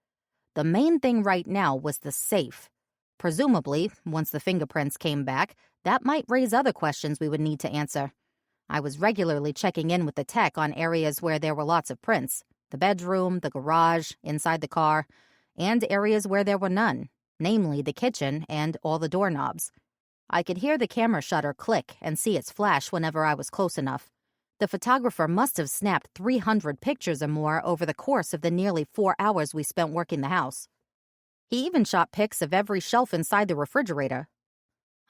The main thing right now was the safe. Presumably, once the fingerprints came back, that might raise other questions we would need to answer. I was regularly checking in with the tech on areas where there were lots of prints: the bedroom, the garage, inside the car, and areas where there were none, namely the kitchen and all the doorknobs. I could hear the camera shutter click and see its flash whenever I was close enough. The photographer must have snapped 300 pictures or more over the course of the nearly 4 hours we spent working the house. He even shot pics of every shelf inside the refrigerator.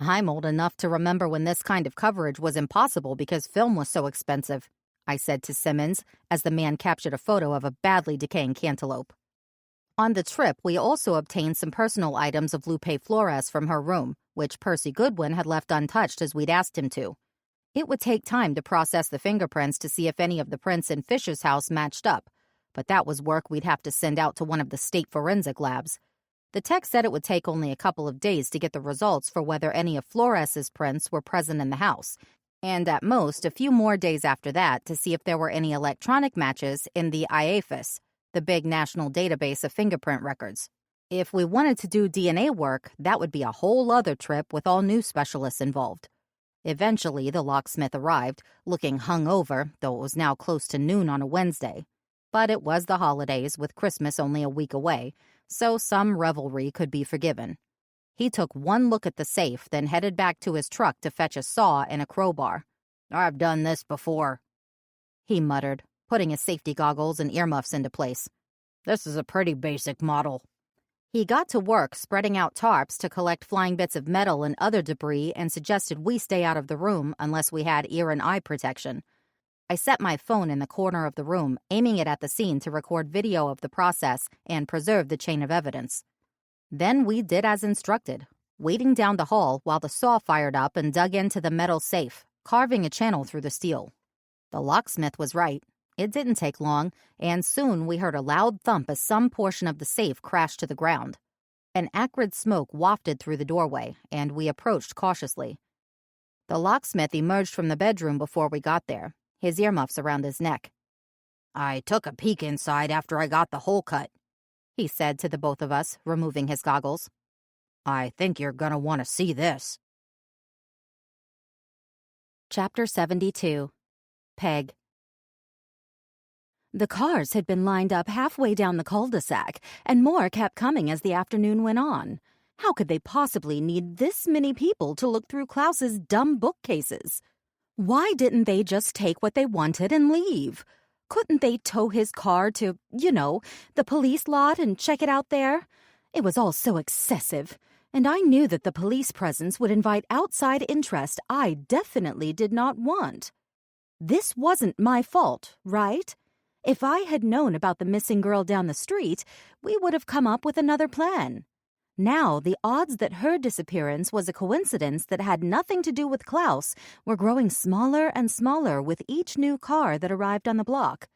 I'm old enough to remember when this kind of coverage was impossible because film was so expensive, I said to Simmons as the man captured a photo of a badly decaying cantaloupe. On the trip, we also obtained some personal items of Lupe Flores from her room, which Percy Goodwin had left untouched as we'd asked him to. It would take time to process the fingerprints to see if any of the prints in Fisher's house matched up, but that was work we'd have to send out to one of the state forensic labs. The tech said it would take only a couple of days to get the results for whether any of Flores's prints were present in the house, and at most a few more days after that to see if there were any electronic matches in the IAFIS, the big national database of fingerprint records. If we wanted to do DNA work, that would be a whole other trip with all new specialists involved. Eventually, the locksmith arrived, looking hungover, though it was now close to noon on a Wednesday. But it was the holidays, with Christmas only a week away, so some revelry could be forgiven. He took one look at the safe, then headed back to his truck to fetch a saw and a crowbar. "I've done this before," he muttered, putting his safety goggles and earmuffs into place. "This is a pretty basic model." He got to work spreading out tarps to collect flying bits of metal and other debris and suggested we stay out of the room unless we had ear and eye protection. I set my phone in the corner of the room, aiming it at the scene to record video of the process and preserve the chain of evidence. Then we did as instructed, waiting down the hall while the saw fired up and dug into the metal safe, carving a channel through the steel. The locksmith was right. It didn't take long, and soon we heard a loud thump as some portion of the safe crashed to the ground. An acrid smoke wafted through the doorway, and we approached cautiously. The locksmith emerged from the bedroom before we got there, his earmuffs around his neck. "I took a peek inside after I got the hole cut," he said to the both of us, removing his goggles. "I think you're gonna want to see this." Chapter 72. Peg. The cars had been lined up halfway down the cul-de-sac, and more kept coming as the afternoon went on. How could they possibly need this many people to look through Klaus's dumb bookcases? Why didn't they just take what they wanted and leave? Couldn't they tow his car to, the police lot and check it out there? It was all so excessive, and I knew that the police presence would invite outside interest I definitely did not want. This wasn't my fault, right? If I had known about the missing girl down the street, we would have come up with another plan. Now, the odds that her disappearance was a coincidence that had nothing to do with Klaus were growing smaller and smaller with each new car that arrived on the block.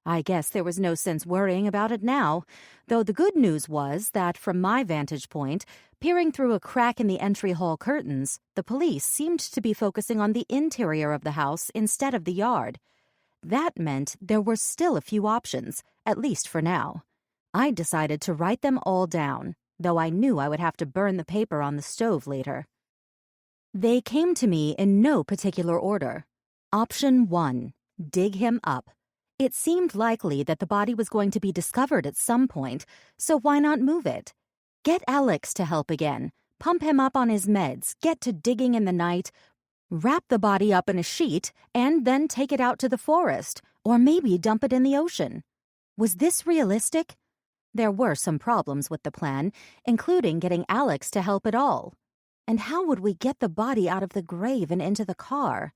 I guess there was no sense worrying about it now, though the good news was that, from my vantage point, peering through a crack in the entry hall curtains, the police seemed to be focusing on the interior of the house instead of the yard. That meant there were still a few options, at least for now. I decided to write them all down, though I knew I would have to burn the paper on the stove later. They came to me in no particular order. Option 1. Dig him up. It seemed likely that the body was going to be discovered at some point, so why not move it? Get Alex to help again. Pump him up on his meds, get to digging in the night, wrap the body up in a sheet, and then take it out to the forest, or maybe dump it in the ocean. Was this realistic? There were some problems with the plan, including getting Alex to help at all. And how would we get the body out of the grave and into the car?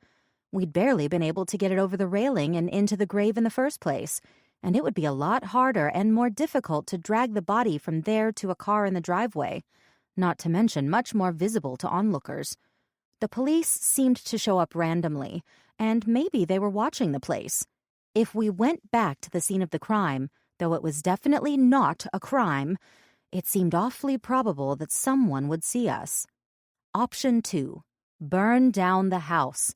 We'd barely been able to get it over the railing and into the grave in the first place, and it would be a lot harder and more difficult to drag the body from there to a car in the driveway, not to mention much more visible to onlookers. The police seemed to show up randomly, and maybe they were watching the place. If we went back to the scene of the crime, though it was definitely not a crime, it seemed awfully probable that someone would see us. Option 2. Burn down the house.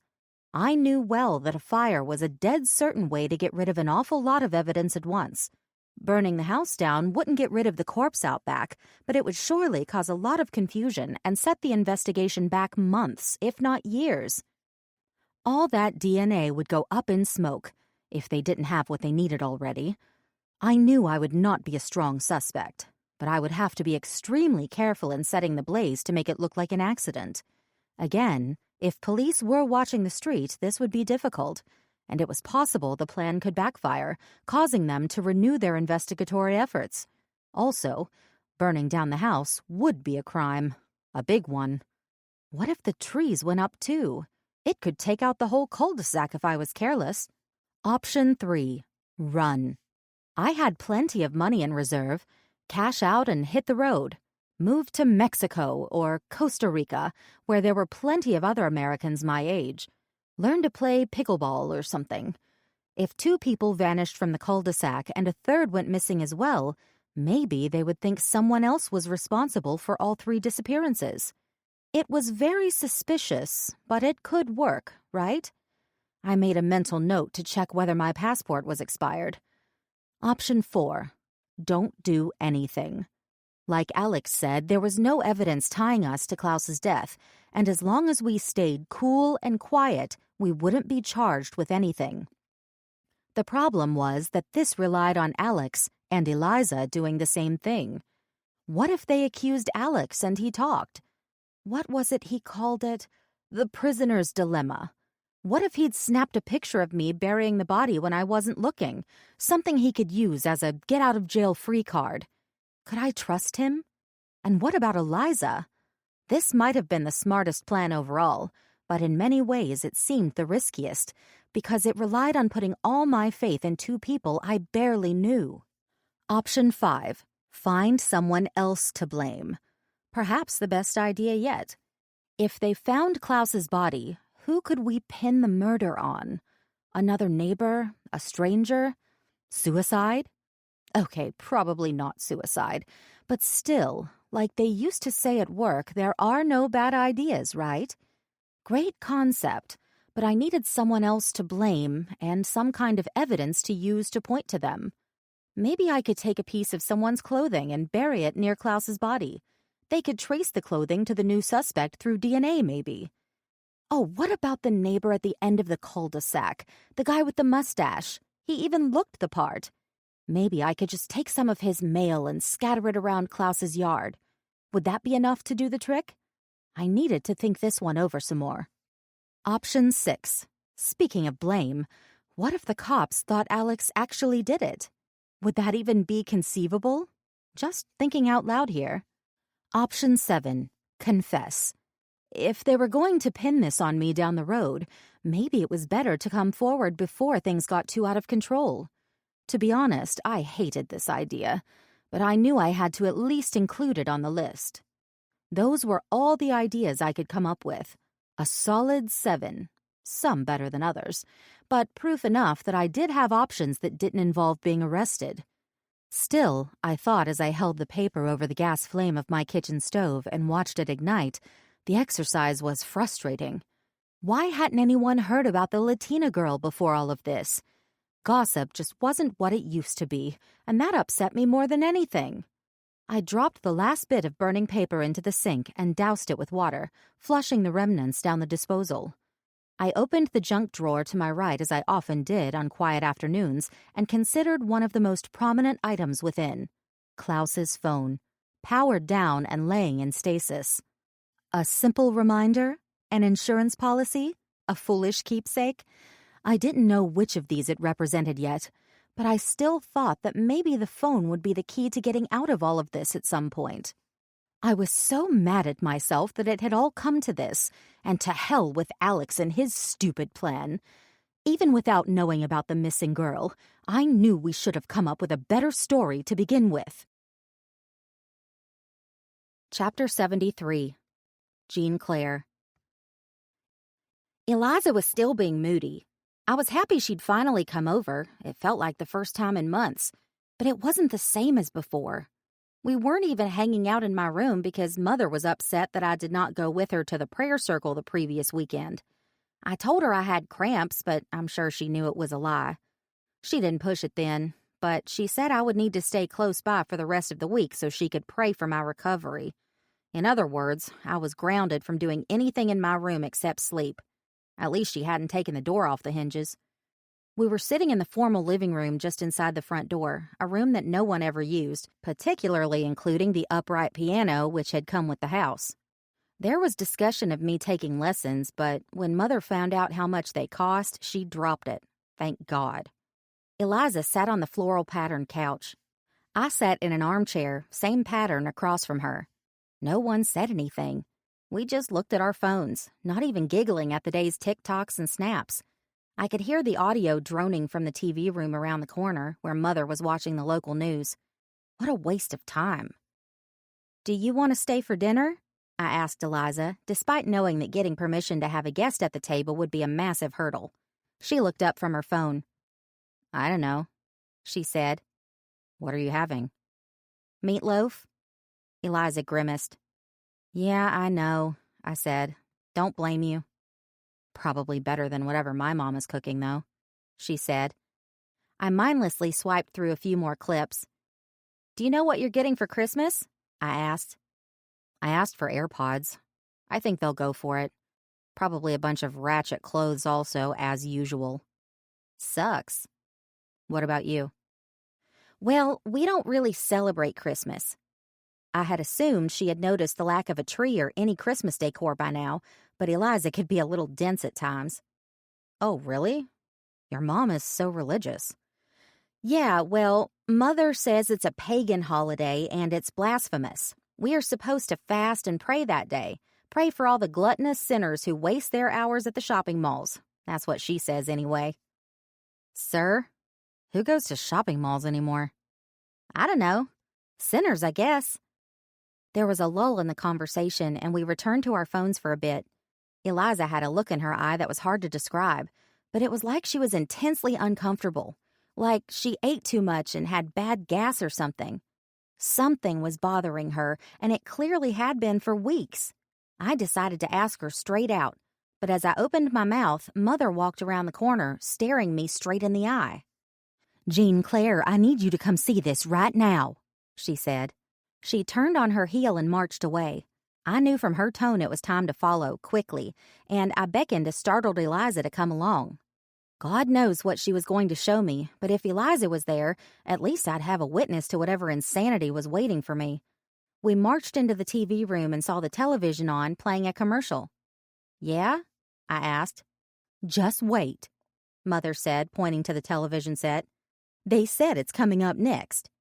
I knew well that a fire was a dead certain way to get rid of an awful lot of evidence at once. Burning the house down wouldn't get rid of the corpse out back, but it would surely cause a lot of confusion and set the investigation back months, if not years. All that DNA would go up in smoke, if they didn't have what they needed already. I knew I would not be a strong suspect, but I would have to be extremely careful in setting the blaze to make it look like an accident. Again, if police were watching the street, this would be difficult, and it was possible the plan could backfire, causing them to renew their investigatory efforts. Also, burning down the house would be a crime, a big one. What if the trees went up too? It could take out the whole cul-de-sac if I was careless. Option 3. Run. I had plenty of money in reserve. Cash out and hit the road. Move to Mexico or Costa Rica, where there were plenty of other Americans my age. Learn to play pickleball or something. If 2 people vanished from the cul-de-sac and a third went missing as well, maybe they would think someone else was responsible for all 3 disappearances. It was very suspicious, but it could work, right? I made a mental note to check whether my passport was expired. Option 4. Don't do anything. Like Alex said, there was no evidence tying us to Klaus's death, and as long as we stayed cool and quiet, we wouldn't be charged with anything. The problem was that this relied on Alex and Eliza doing the same thing. What if they accused Alex and he talked? What was it he called it? The prisoner's dilemma. What if he'd snapped a picture of me burying the body when I wasn't looking? Something he could use as a get-out-of-jail-free card. Could I trust him? And what about Eliza? This might have been the smartest plan overall, but in many ways it seemed the riskiest, because it relied on putting all my faith in 2 people I barely knew. Option 5. Find someone else to blame. Perhaps the best idea yet. If they found Klaus's body, who could we pin the murder on? Another neighbor? A stranger? Suicide? Okay, probably not suicide, but still, like they used to say at work, there are no bad ideas, right? Great concept, but I needed someone else to blame and some kind of evidence to use to point to them. Maybe I could take a piece of someone's clothing and bury it near Klaus's body. They could trace the clothing to the new suspect through DNA, maybe. Oh, what about the neighbor at the end of the cul-de-sac? The guy with the mustache. He even looked the part. Maybe I could just take some of his mail and scatter it around Klaus's yard. Would that be enough to do the trick? I needed to think this one over some more. Option 6. Speaking of blame, what if the cops thought Alex actually did it? Would that even be conceivable? Just thinking out loud here. Option 7. Confess. If they were going to pin this on me down the road, maybe it was better to come forward before things got too out of control. To be honest, I hated this idea, but I knew I had to at least include it on the list. Those were all the ideas I could come up with. A solid 7. Some better than others, but proof enough that I did have options that didn't involve being arrested. Still, I thought as I held the paper over the gas flame of my kitchen stove and watched it ignite, the exercise was frustrating. Why hadn't anyone heard about the Latina girl before all of this? Gossip just wasn't what it used to be, and that upset me more than anything. I dropped the last bit of burning paper into the sink and doused it with water, flushing the remnants down the disposal. I opened the junk drawer to my right, as I often did on quiet afternoons, and considered one of the most prominent items within: Klaus's phone, powered down and laying in stasis. A simple reminder? An insurance policy? A foolish keepsake? I didn't know which of these it represented yet, but I still thought that maybe the phone would be the key to getting out of all of this at some point. I was so mad at myself that it had all come to this, and to hell with Alex and his stupid plan. Even without knowing about the missing girl, I knew we should have come up with a better story to begin with. Chapter 73. Jean Claire. Eliza was still being moody. I was happy she'd finally come over. It felt like the first time in months, but it wasn't the same as before. We weren't even hanging out in my room because Mother was upset that I did not go with her to the prayer circle the previous weekend. I told her I had cramps, but I'm sure she knew it was a lie. She didn't push it then, but she said I would need to stay close by for the rest of the week so she could pray for my recovery. In other words, I was grounded from doing anything in my room except sleep. At least she hadn't taken the door off the hinges. We were sitting in the formal living room just inside the front door, a room that no one ever used, particularly including the upright piano which had come with the house. There was discussion of me taking lessons, but when Mother found out how much they cost, she dropped it. Thank God. Eliza sat on the floral patterned couch. I sat in an armchair, same pattern, across from her. No one said anything. We just looked at our phones, not even giggling at the day's TikToks and snaps. I could hear the audio droning from the TV room around the corner, where Mother was watching the local news. What a waste of time. "Do you want to stay for dinner?" I asked Eliza, despite knowing that getting permission to have a guest at the table would be a massive hurdle. She looked up from her phone. "I don't know," she said. "What are you having?" "Meatloaf?" Eliza grimaced. "Yeah, I know," I said. "Don't blame you." "Probably better than whatever my mom is cooking, though," she said. I mindlessly swiped through a few more clips. "Do you know what you're getting for Christmas?" I asked. I asked for AirPods. I think they'll go for it. Probably a bunch of ratchet clothes also, as usual. Sucks. What about you? "Well, we don't really celebrate Christmas." I had assumed she had noticed the lack of a tree or any Christmas decor by now, but Eliza could be a little dense at times. "Oh, really? Your mom is so religious." "Yeah, well, Mother says it's a pagan holiday and it's blasphemous. We are supposed to fast and pray that day. Pray for all the gluttonous sinners who waste their hours at the shopping malls. That's what she says anyway." "Sir? Who goes to shopping malls anymore?" "I don't know. Sinners, I guess." There was a lull in the conversation, and we returned to our phones for a bit. Eliza had a look in her eye that was hard to describe, but it was like she was intensely uncomfortable, like she ate too much and had bad gas or something. Something was bothering her, and it clearly had been for weeks. I decided to ask her straight out, but as I opened my mouth, Mother walked around the corner, staring me straight in the eye. "Jean Claire, I need you to come see this right now," she said. She turned on her heel and marched away. I knew from her tone it was time to follow, quickly, and I beckoned to startled Eliza to come along. God knows what she was going to show me, but if Eliza was there, at least I'd have a witness to whatever insanity was waiting for me. We marched into the TV room and saw the television on, playing a commercial. "Yeah?" I asked. "Just wait," Mother said, pointing to the television set. "They said it's coming up next."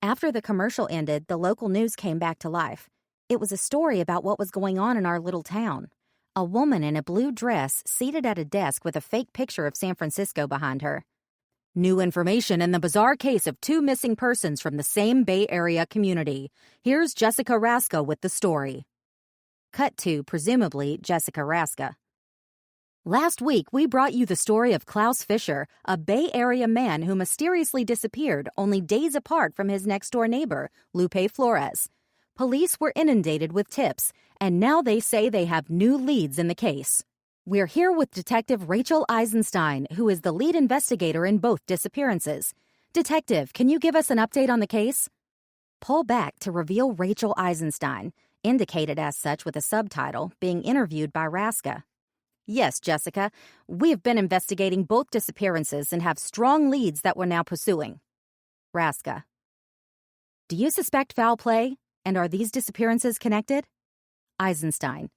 After the commercial ended, the local news came back to life. It was a story about what was going on in our little town. A woman in a blue dress seated at a desk with a fake picture of San Francisco behind her. "New information in the bizarre case of 2 missing persons from the same Bay Area community. Here's Jessica Raska with the story." Cut to, presumably, Jessica Raska. "Last week, we brought you the story of Klaus Fischer, a Bay Area man who mysteriously disappeared only days apart from his next-door neighbor, Lupe Flores. Police were inundated with tips, and now they say they have new leads in the case. We're here with Detective Rachel Eisenstein, who is the lead investigator in both disappearances. Detective, can you give us an update on the case?" Pull back to reveal Rachel Eisenstein, indicated as such with a subtitle, being interviewed by Raska. Yes, Jessica. We have been investigating both disappearances and have strong leads that we're now pursuing. Raska. Do you suspect foul play? And are these disappearances connected? Eisenstein.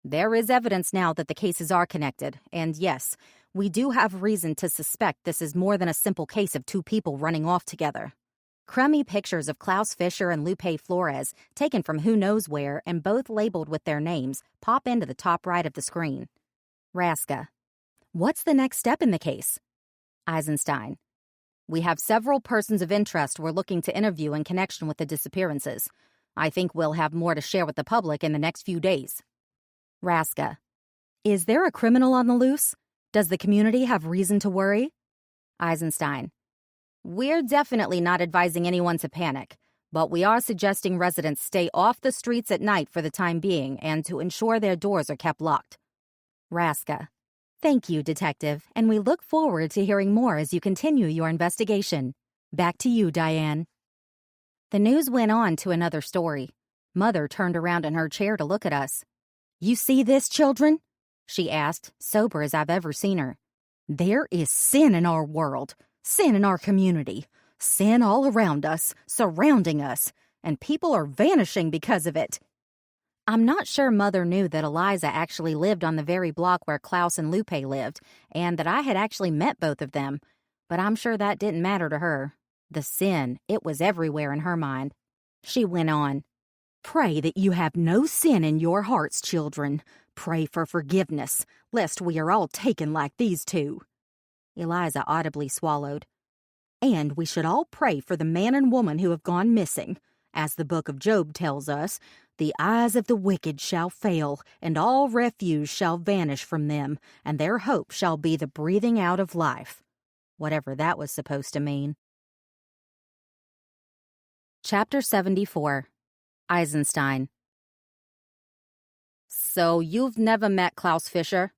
There is evidence now that the cases are connected, and yes, we do have reason to suspect this is more than a simple case of two people running off together. Crummy pictures of Klaus Fischer and Lupe Flores, taken from who knows where and both labeled with their names, pop into the top right of the screen. Raska. What's the next step in the case? Eisenstein. We have several persons of interest we're looking to interview in connection with the disappearances. I think we'll have more to share with the public in the next few days. Raska. Is there a criminal on the loose? Does the community have reason to worry? Eisenstein. We're definitely not advising anyone to panic, but we are suggesting residents stay off the streets at night for the time being and to ensure their doors are kept locked. Raska. Thank you, Detective, and we look forward to hearing more as you continue your investigation. Back to you, Diane. The news went on to another story. Mother turned around in her chair to look at us. You see this, children? She asked, sober as I've ever seen her. There is sin in our world, sin in our community, sin all around us, surrounding us, and people are vanishing because of it. I'm not sure Mother knew that Eliza actually lived on the very block where Klaus and Lupe lived, and that I had actually met both of them, but I'm sure that didn't matter to her. The sin, it was everywhere in her mind. She went on. Pray that you have no sin in your hearts, children. Pray for forgiveness, lest we are all taken like these two. Eliza audibly swallowed. And we should all pray for the man and woman who have gone missing. As the book of Job tells us, the eyes of the wicked shall fail, and all refuge shall vanish from them, and their hope shall be the breathing out of life. Whatever that was supposed to mean. Chapter 74. Eisenstein. So you've never met Klaus Fischer?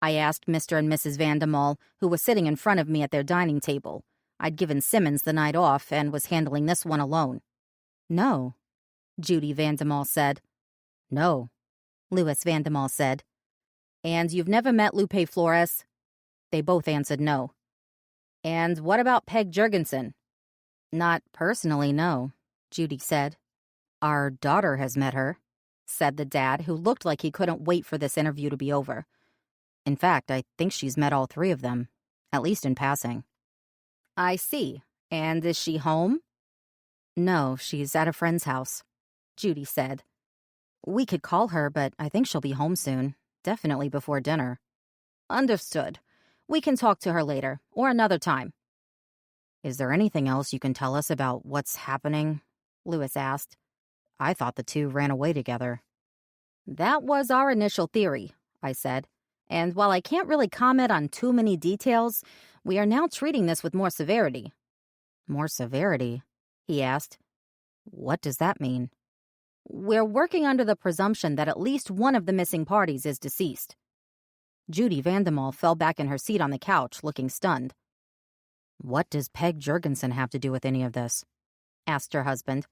I asked Mr. and Mrs. van Damal, who was sitting in front of me at their dining table. I'd given Simmons the night off and was handling this one alone. No, Judy van Damal said. No, Louis van Damal said. And you've never met Lupe Flores? They both answered no. And what about Peg Jurgensen? Not personally, no, Judy said. Our daughter has met her, said the dad, who looked like he couldn't wait for this interview to be over. In fact, I think she's met all three of them, at least in passing. I see. And is she home? No, she's at a friend's house, Judy said. We could call her, but I think she'll be home soon, definitely before dinner. Understood. We can talk to her later, or another time. Is there anything else you can tell us about what's happening? Louis asked. I thought the two ran away together. That was our initial theory, I said. And while I can't really comment on too many details, we are now treating this with more severity. More severity? He asked. What does that mean? We're working under the presumption that at least one of the missing parties is deceased. Judy van Damal fell back in her seat on the couch, looking stunned. What does Peg Jurgensen have to do with any of this? Asked her husband.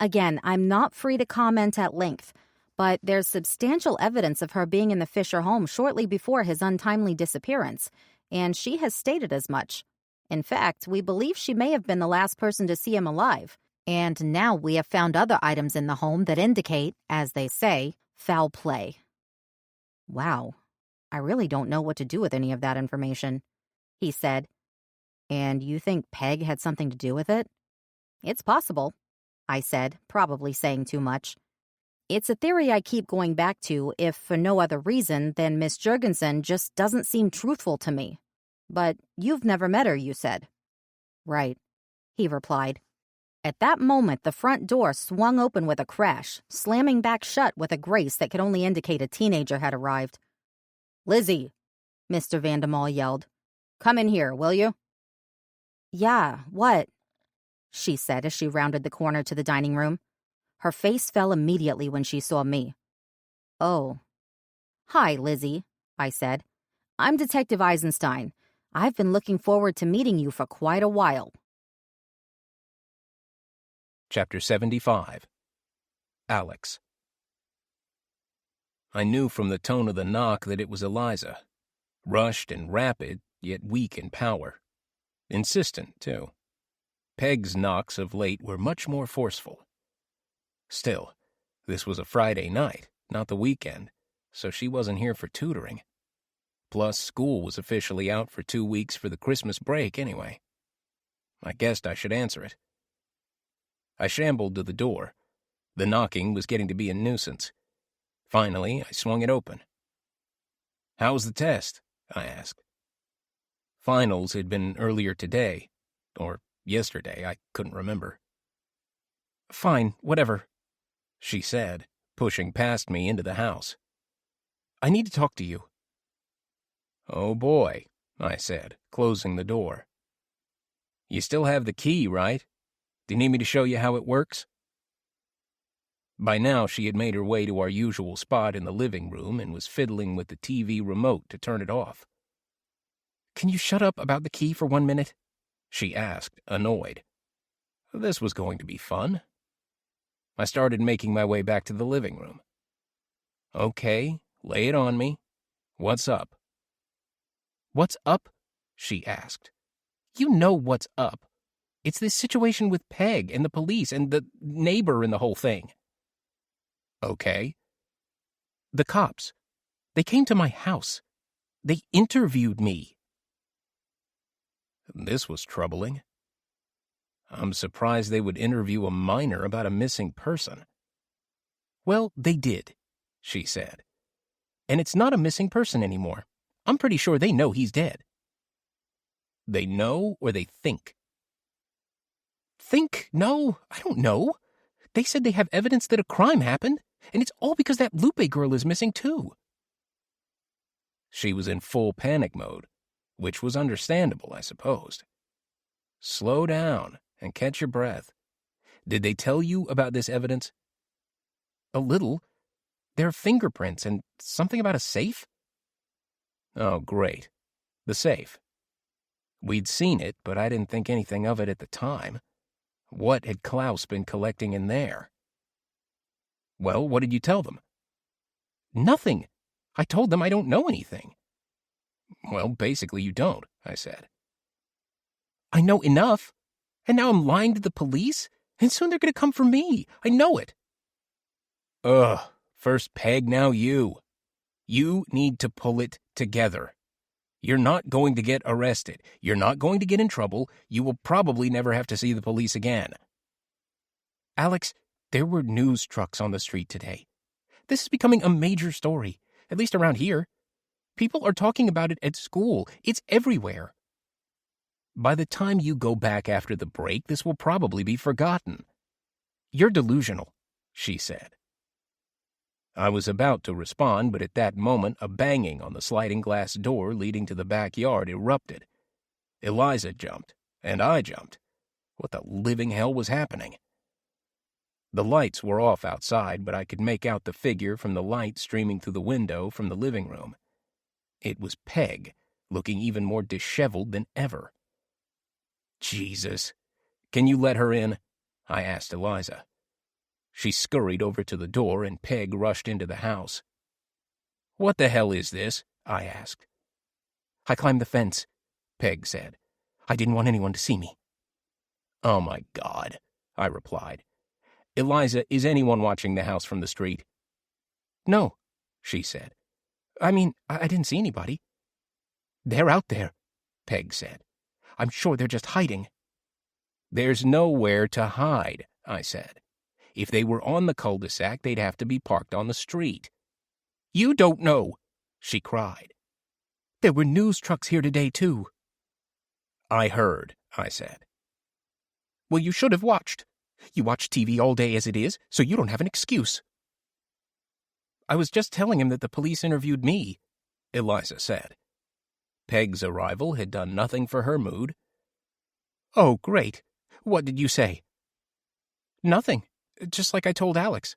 Again, I'm not free to comment at length, but there's substantial evidence of her being in the Fischer home shortly before his untimely disappearance, and she has stated as much. In fact, we believe she may have been the last person to see him alive, and now we have found other items in the home that indicate, as they say, foul play. Wow, I really don't know what to do with any of that information, he said. And you think Peg had something to do with it? It's possible, I said, probably saying too much. It's a theory I keep going back to, if for no other reason than Miss Jurgensen just doesn't seem truthful to me. But you've never met her, you said. Right, he replied. At that moment, the front door swung open with a crash, slamming back shut with a grace that could only indicate a teenager had arrived. Lizzie, Mr. van Damal yelled. Come in here, will you? Yeah, what? She said as she rounded the corner to the dining room. Her face fell immediately when she saw me. Oh. Hi, Lizzie, I said. I'm Detective Eisenstein. I've been looking forward to meeting you for quite a while. Chapter 75. Alex. I knew from the tone of the knock that it was Eliza. Rushed and rapid, yet weak in power. Insistent, too. Peg's knocks of late were much more forceful. Still, this was a Friday night, not the weekend, so she wasn't here for tutoring. Plus, school was officially out for 2 weeks for the Christmas break anyway. I guessed I should answer it. I shambled to the door. The knocking was getting to be a nuisance. Finally, I swung it open. "How was the test?" I asked. Finals had been earlier today, or yesterday, I couldn't remember. "Fine, whatever," she said, pushing past me into the house. "I need to talk to you." "Oh boy," I said, closing the door. "You still have the key, right? Do you need me to show you how it works?" By now she had made her way to our usual spot in the living room and was fiddling with the TV remote to turn it off. "Can you shut up about the key for 1 minute?" she asked, annoyed. This was going to be fun. I started making my way back to the living room. "Okay, lay it on me. What's up?" "What's up?" she asked. "You know what's up. It's this situation with Peg and the police and the neighbor and the whole thing." "Okay." "The cops. They came to my house. They interviewed me." This was troubling. I'm surprised they would interview a minor about a missing person. "Well, they did," she said. "And it's not a missing person anymore. I'm pretty sure they know he's dead." "They know or they think?" "Think? No, I don't know. They said they have evidence that a crime happened, and it's all because that Lupe girl is missing too." She was in full panic mode, which was understandable, I supposed. "Slow down and catch your breath. Did they tell you about this evidence?" "A little. There are fingerprints and something about a safe." "Oh, great. The safe." We'd seen it, but I didn't think anything of it at the time. What had Klaus been collecting in there? "Well, what did you tell them?" "Nothing. I told them I don't know anything." "Well, basically you don't," I said. "I know enough. And now I'm lying to the police? And soon they're going to come for me. I know it." "Ugh, first Peg, now you. You need to pull it together. You're not going to get arrested. You're not going to get in trouble. You will probably never have to see the police again." "Alex, there were news trucks on the street today. This is becoming a major story, at least around here. People are talking about it at school. It's everywhere." "By the time you go back after the break, this will probably be forgotten." "You're delusional," she said. I was about to respond, but at that moment a banging on the sliding glass door leading to the backyard erupted. Eliza jumped, and I jumped. What the living hell was happening? The lights were off outside, but I could make out the figure from the light streaming through the window from the living room. It was Peg, looking even more disheveled than ever. "Jesus. Can you let her in?" I asked Eliza. She scurried over to the door, and Peg rushed into the house. "What the hell is this?" I asked. "I climbed the fence," Peg said. "I didn't want anyone to see me." "Oh, my God," I replied. "Eliza, is anyone watching the house from the street?" "No," she said. "I mean, I didn't see anybody." "They're out there," Peg said. "I'm sure they're just hiding." "There's nowhere to hide," I said. "If they were on the cul-de-sac, they'd have to be parked on the street." "You don't know," she cried. "There were news trucks here today, too." "I heard," I said. "Well, you should have watched. You watch TV all day as it is, so you don't have an excuse." "I was just telling him that the police interviewed me," Eliza said. Peg's arrival had done nothing for her mood. "Oh, great. What did you say?" "Nothing. Just like I told Alex.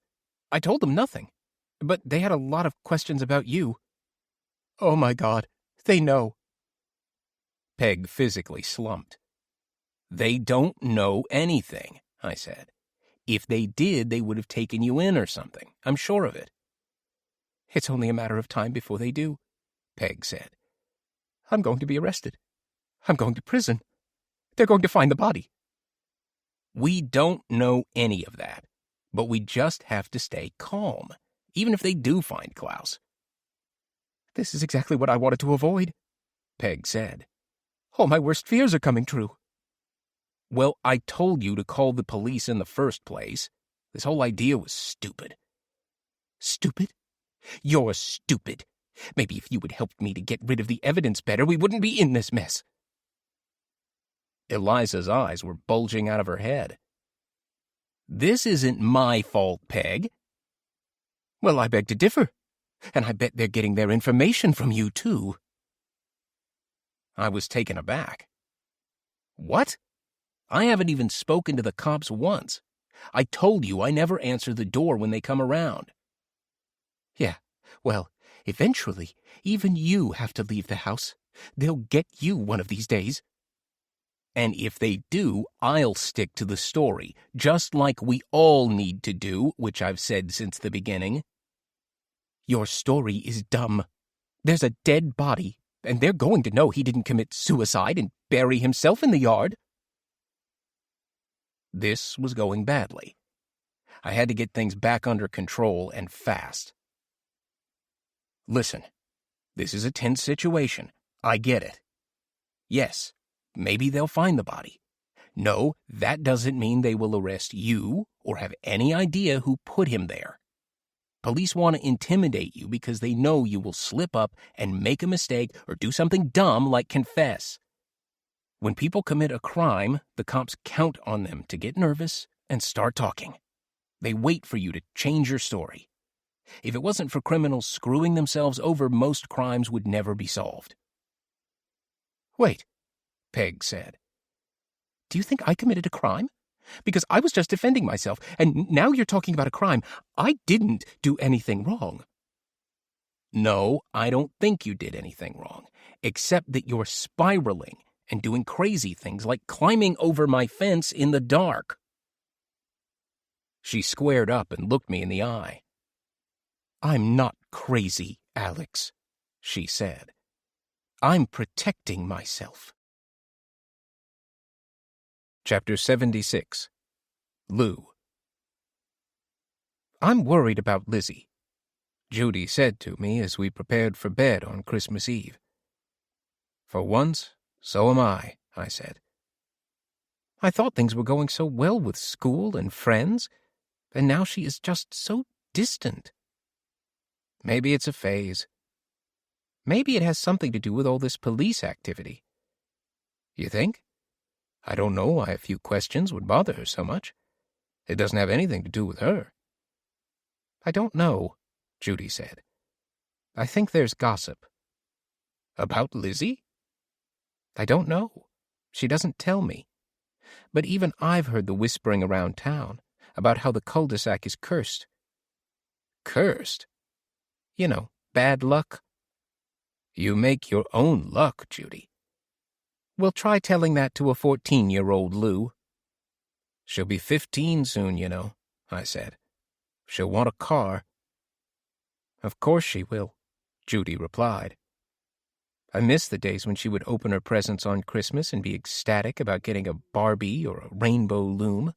I told them nothing. But they had a lot of questions about you." "Oh, my God. They know." Peg physically slumped. "They don't know anything," I said. "If they did, they would have taken you in or something. I'm sure of it." It's only a matter of time before they do, Peg said. I'm going to be arrested. I'm going to prison. They're going to find the body. We don't know any of that, but we just have to stay calm, even if they do find Klaus. This is exactly what I wanted to avoid, Peg said. All my worst fears are coming true. Well, I told you to call the police in the first place. This whole idea was stupid. Stupid? You're stupid. Maybe if you had helped me to get rid of the evidence better, we wouldn't be in this mess. Eliza's eyes were bulging out of her head. This isn't my fault, Peg. Well, I beg to differ. And I bet they're getting their information from you, too. I was taken aback. What? I haven't even spoken to the cops once. I told you I never answer the door when they come around. Yeah, well, eventually, even you have to leave the house. They'll get you one of these days. And if they do, I'll stick to the story, just like we all need to do, which I've said since the beginning. Your story is dumb. There's a dead body, and they're going to know he didn't commit suicide and bury himself in the yard. This was going badly. I had to get things back under control and fast. Listen, this is a tense situation. I get it. Yes, maybe they'll find the body. No, that doesn't mean they will arrest you or have any idea who put him there. Police want to intimidate you because they know you will slip up and make a mistake or do something dumb like confess. When people commit a crime, the cops count on them to get nervous and start talking. They wait for you to change your story. If it wasn't for criminals screwing themselves over, most crimes would never be solved. Wait, Peg said. Do you think I committed a crime? Because I was just defending myself, and now you're talking about a crime. I didn't do anything wrong. No, I don't think you did anything wrong, except that you're spiraling and doing crazy things like climbing over my fence in the dark. She squared up and looked me in the eye. I'm not crazy, Alex, she said. I'm protecting myself. Chapter 76. Lou. I'm worried about Lizzie, Judy said to me as we prepared for bed on Christmas Eve. For once, so am I said. I thought things were going so well with school and friends, and now she is just so distant. Maybe it's a phase. Maybe it has something to do with all this police activity. You think? I don't know why a few questions would bother her so much. It doesn't have anything to do with her. I don't know, Judy said. I think there's gossip. About Lizzie? I don't know. She doesn't tell me. But even I've heard the whispering around town about how the Cul-De-Sac is cursed. Cursed? You know, bad luck. You make your own luck, Judy. Well, try telling that to a 14-year-old Lou. She'll be 15 soon, you know, I said. She'll want a car. Of course she will, Judy replied. I miss the days when she would open her presents on Christmas and be ecstatic about getting a Barbie or a rainbow loom.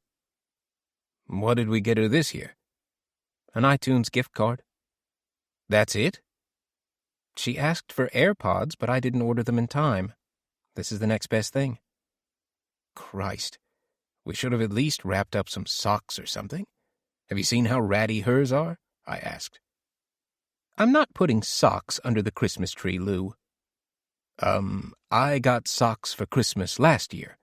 What did we get her this year? An iTunes gift card. That's it? She asked for AirPods, but I didn't order them in time. This is the next best thing. Christ, we should have at least wrapped up some socks or something. Have you seen how ratty hers are? I asked. I'm not putting socks under the Christmas tree, Lou. I got socks for Christmas last year.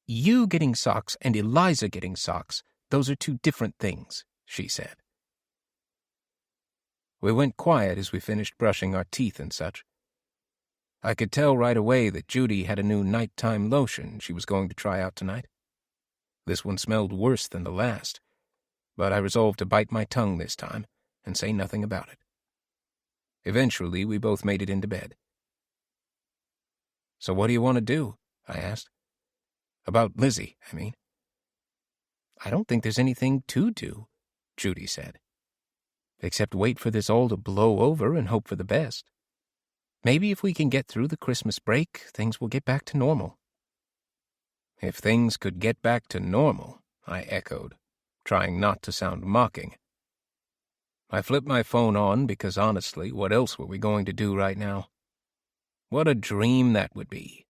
You getting socks and Eliza getting socks, those are two different things, she said. We went quiet as we finished brushing our teeth and such. I could tell right away that Judy had a new nighttime lotion she was going to try out tonight. This one smelled worse than the last, but I resolved to bite my tongue this time and say nothing about it. Eventually, we both made it into bed. So what do you want to do? I asked. About Lizzie, I mean. I don't think there's anything to do, Judy said. except wait for this all to blow over and hope for the best. Maybe if we can get through the Christmas break, things will get back to normal." "If things could get back to normal," I echoed, trying not to sound mocking. I flipped my phone on because, honestly, what else were we going to do right now? What a dream that would be.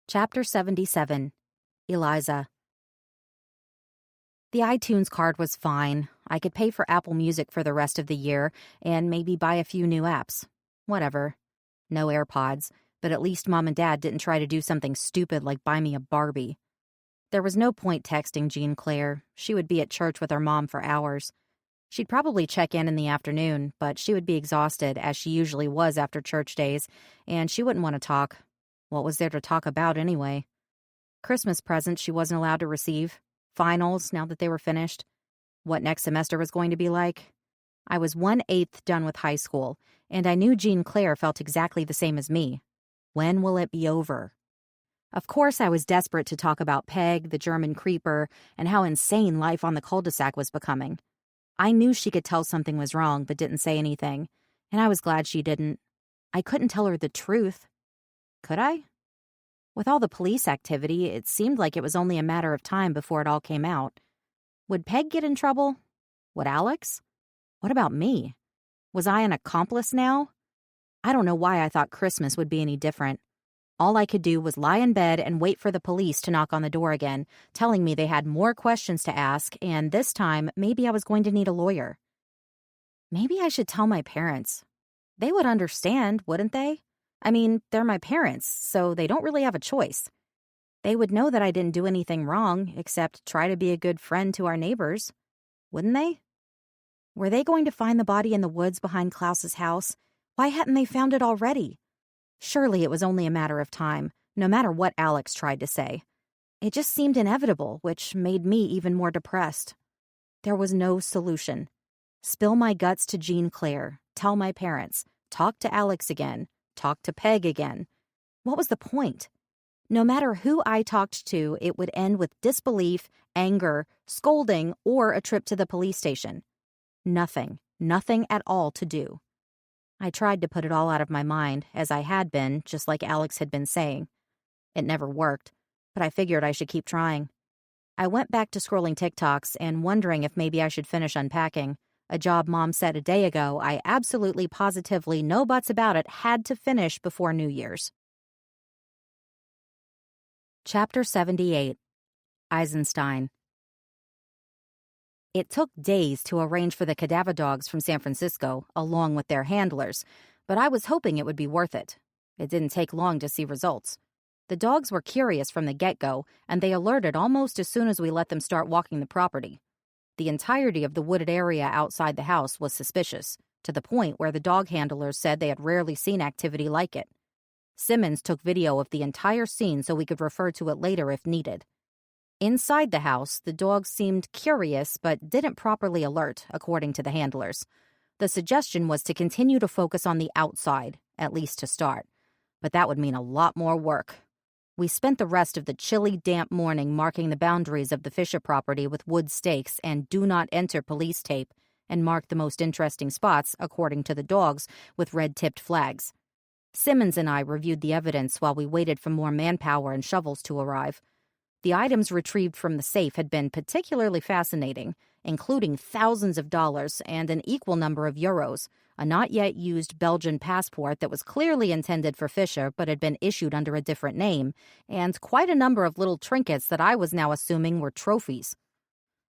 Chapter 77. Eliza. The iTunes card was fine. I could pay for Apple Music for the rest of the year and maybe buy a few new apps. Whatever. No AirPods, but at least Mom and Dad didn't try to do something stupid like buy me a Barbie. There was no point texting Jean Claire. She would be at church with her mom for hours. She'd probably check in the afternoon, but she would be exhausted, as she usually was after church days, and she wouldn't want to talk. What was there to talk about anyway? Christmas presents she wasn't allowed to receive. Finals, now that they were finished. What next semester was going to be like. I was 1/8 done with high school, and I knew Jean Claire felt exactly the same as me. When will it be over? Of course, I was desperate to talk about Peg, the German creeper, and how insane life on the Cul-De-Sac was becoming. I knew she could tell something was wrong, but didn't say anything, and I was glad she didn't. I couldn't tell her the truth. Could I? With all the police activity, it seemed like it was only a matter of time before it all came out. Would Peg get in trouble? Would Alex? What about me? Was I an accomplice now? I don't know why I thought Christmas would be any different. All I could do was lie in bed and wait for the police to knock on the door again, telling me they had more questions to ask, and this time, maybe I was going to need a lawyer. Maybe I should tell my parents. They would understand, wouldn't they? I mean, they're my parents, so they don't really have a choice. They would know that I didn't do anything wrong, except try to be a good friend to our neighbors. Wouldn't they? Were they going to find the body in the woods behind Klaus's house? Why hadn't they found it already? Surely it was only a matter of time, no matter what Alex tried to say. It just seemed inevitable, which made me even more depressed. There was no solution. Spill my guts to Jean Claire, tell my parents, talk to Alex again, talk to Peg again. What was the point? No matter who I talked to, it would end with disbelief, anger, scolding, or a trip to the police station. Nothing at all to do. I tried to put it all out of my mind, as I had been, just like Alex had been saying. It never worked, but I figured I should keep trying. I went back to scrolling TikToks and wondering if maybe I should finish unpacking. A job Mom said a day ago I absolutely positively, no buts about it, had to finish before New Year's. Chapter 78. Eisenstein. It took days to arrange for the cadaver dogs from San Francisco, along with their handlers, but I was hoping it would be worth it. It didn't take long to see results. The dogs were curious from the get-go, and they alerted almost as soon as we let them start walking the property. The entirety of the wooded area outside the house was suspicious, to the point where the dog handlers said they had rarely seen activity like it. Simmons took video of the entire scene so we could refer to it later if needed. Inside the house, the dogs seemed curious but didn't properly alert, according to the handlers. The suggestion was to continue to focus on the outside, at least to start. But that would mean a lot more work. We spent the rest of the chilly, damp morning marking the boundaries of the Fischer property with wood stakes and do not enter police tape, and marked the most interesting spots, according to the dogs, with red-tipped flags. Simmons and I reviewed the evidence while we waited for more manpower and shovels to arrive. The items retrieved from the safe had been particularly fascinating, including thousands of dollars and an equal number of euros, a not-yet-used Belgian passport that was clearly intended for Fischer but had been issued under a different name, and quite a number of little trinkets that I was now assuming were trophies.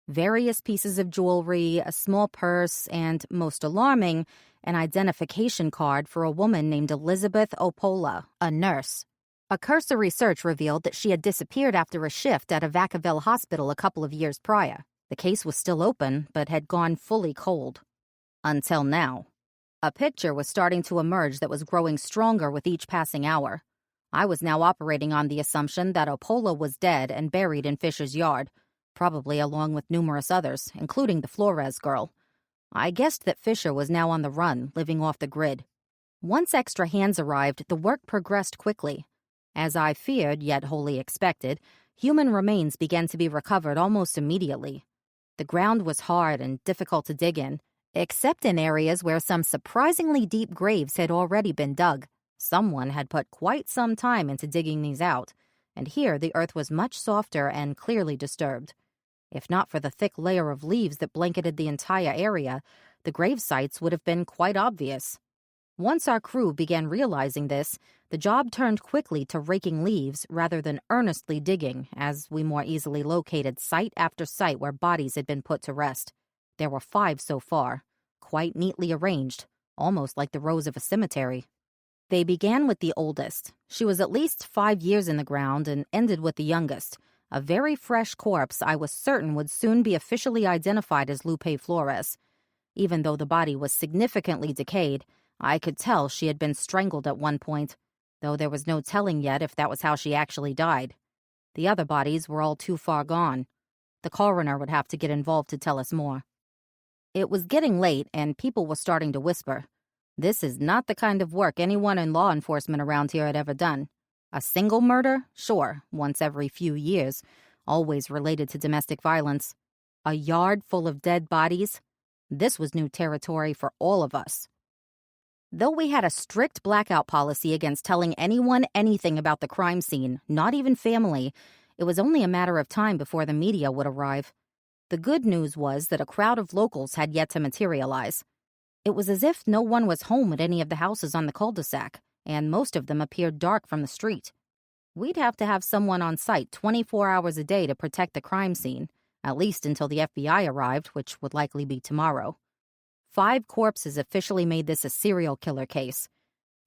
Various pieces of jewelry, a small purse, and, most alarming, an identification card for a woman named Elizabeth Opola, a nurse. A cursory search revealed that she had disappeared after a shift at a Vacaville hospital a couple of years prior. The case was still open, but had gone fully cold. Until now. A picture was starting to emerge that was growing stronger with each passing hour. I was now operating on the assumption that Opola was dead and buried in Fisher's yard, probably along with numerous others, including the Flores girl. I guessed that Fischer was now on the run, living off the grid. Once extra hands arrived, the work progressed quickly. As I feared, yet wholly expected, human remains began to be recovered almost immediately. The ground was hard and difficult to dig in, except in areas where some surprisingly deep graves had already been dug. Someone had put quite some time into digging these out, and here the earth was much softer and clearly disturbed. If not for the thick layer of leaves that blanketed the entire area, the grave sites would have been quite obvious. Once our crew began realizing this, the job turned quickly to raking leaves rather than earnestly digging, as we more easily located site after site where bodies had been put to rest. There were 5 so far, quite neatly arranged, almost like the rows of a cemetery. They began with the oldest. She was at least 5 years in the ground and ended with the youngest, a very fresh corpse I was certain would soon be officially identified as Lupe Flores. Even though the body was significantly decayed, I could tell she had been strangled at one point, though there was no telling yet if that was how she actually died. The other bodies were all too far gone. The coroner would have to get involved to tell us more. It was getting late, and people were starting to whisper. This is not the kind of work anyone in law enforcement around here had ever done. A single murder? Sure, once every few years, always related to domestic violence. A yard full of dead bodies? This was new territory for all of us. Though we had a strict blackout policy against telling anyone anything about the crime scene, not even family, it was only a matter of time before the media would arrive. The good news was that a crowd of locals had yet to materialize. It was as if no one was home at any of the houses on the Cul-De-Sac, and most of them appeared dark from the street. We'd have to have someone on site 24 hours a day to protect the crime scene, at least until the FBI arrived, which would likely be tomorrow. 5 corpses officially made this a serial killer case.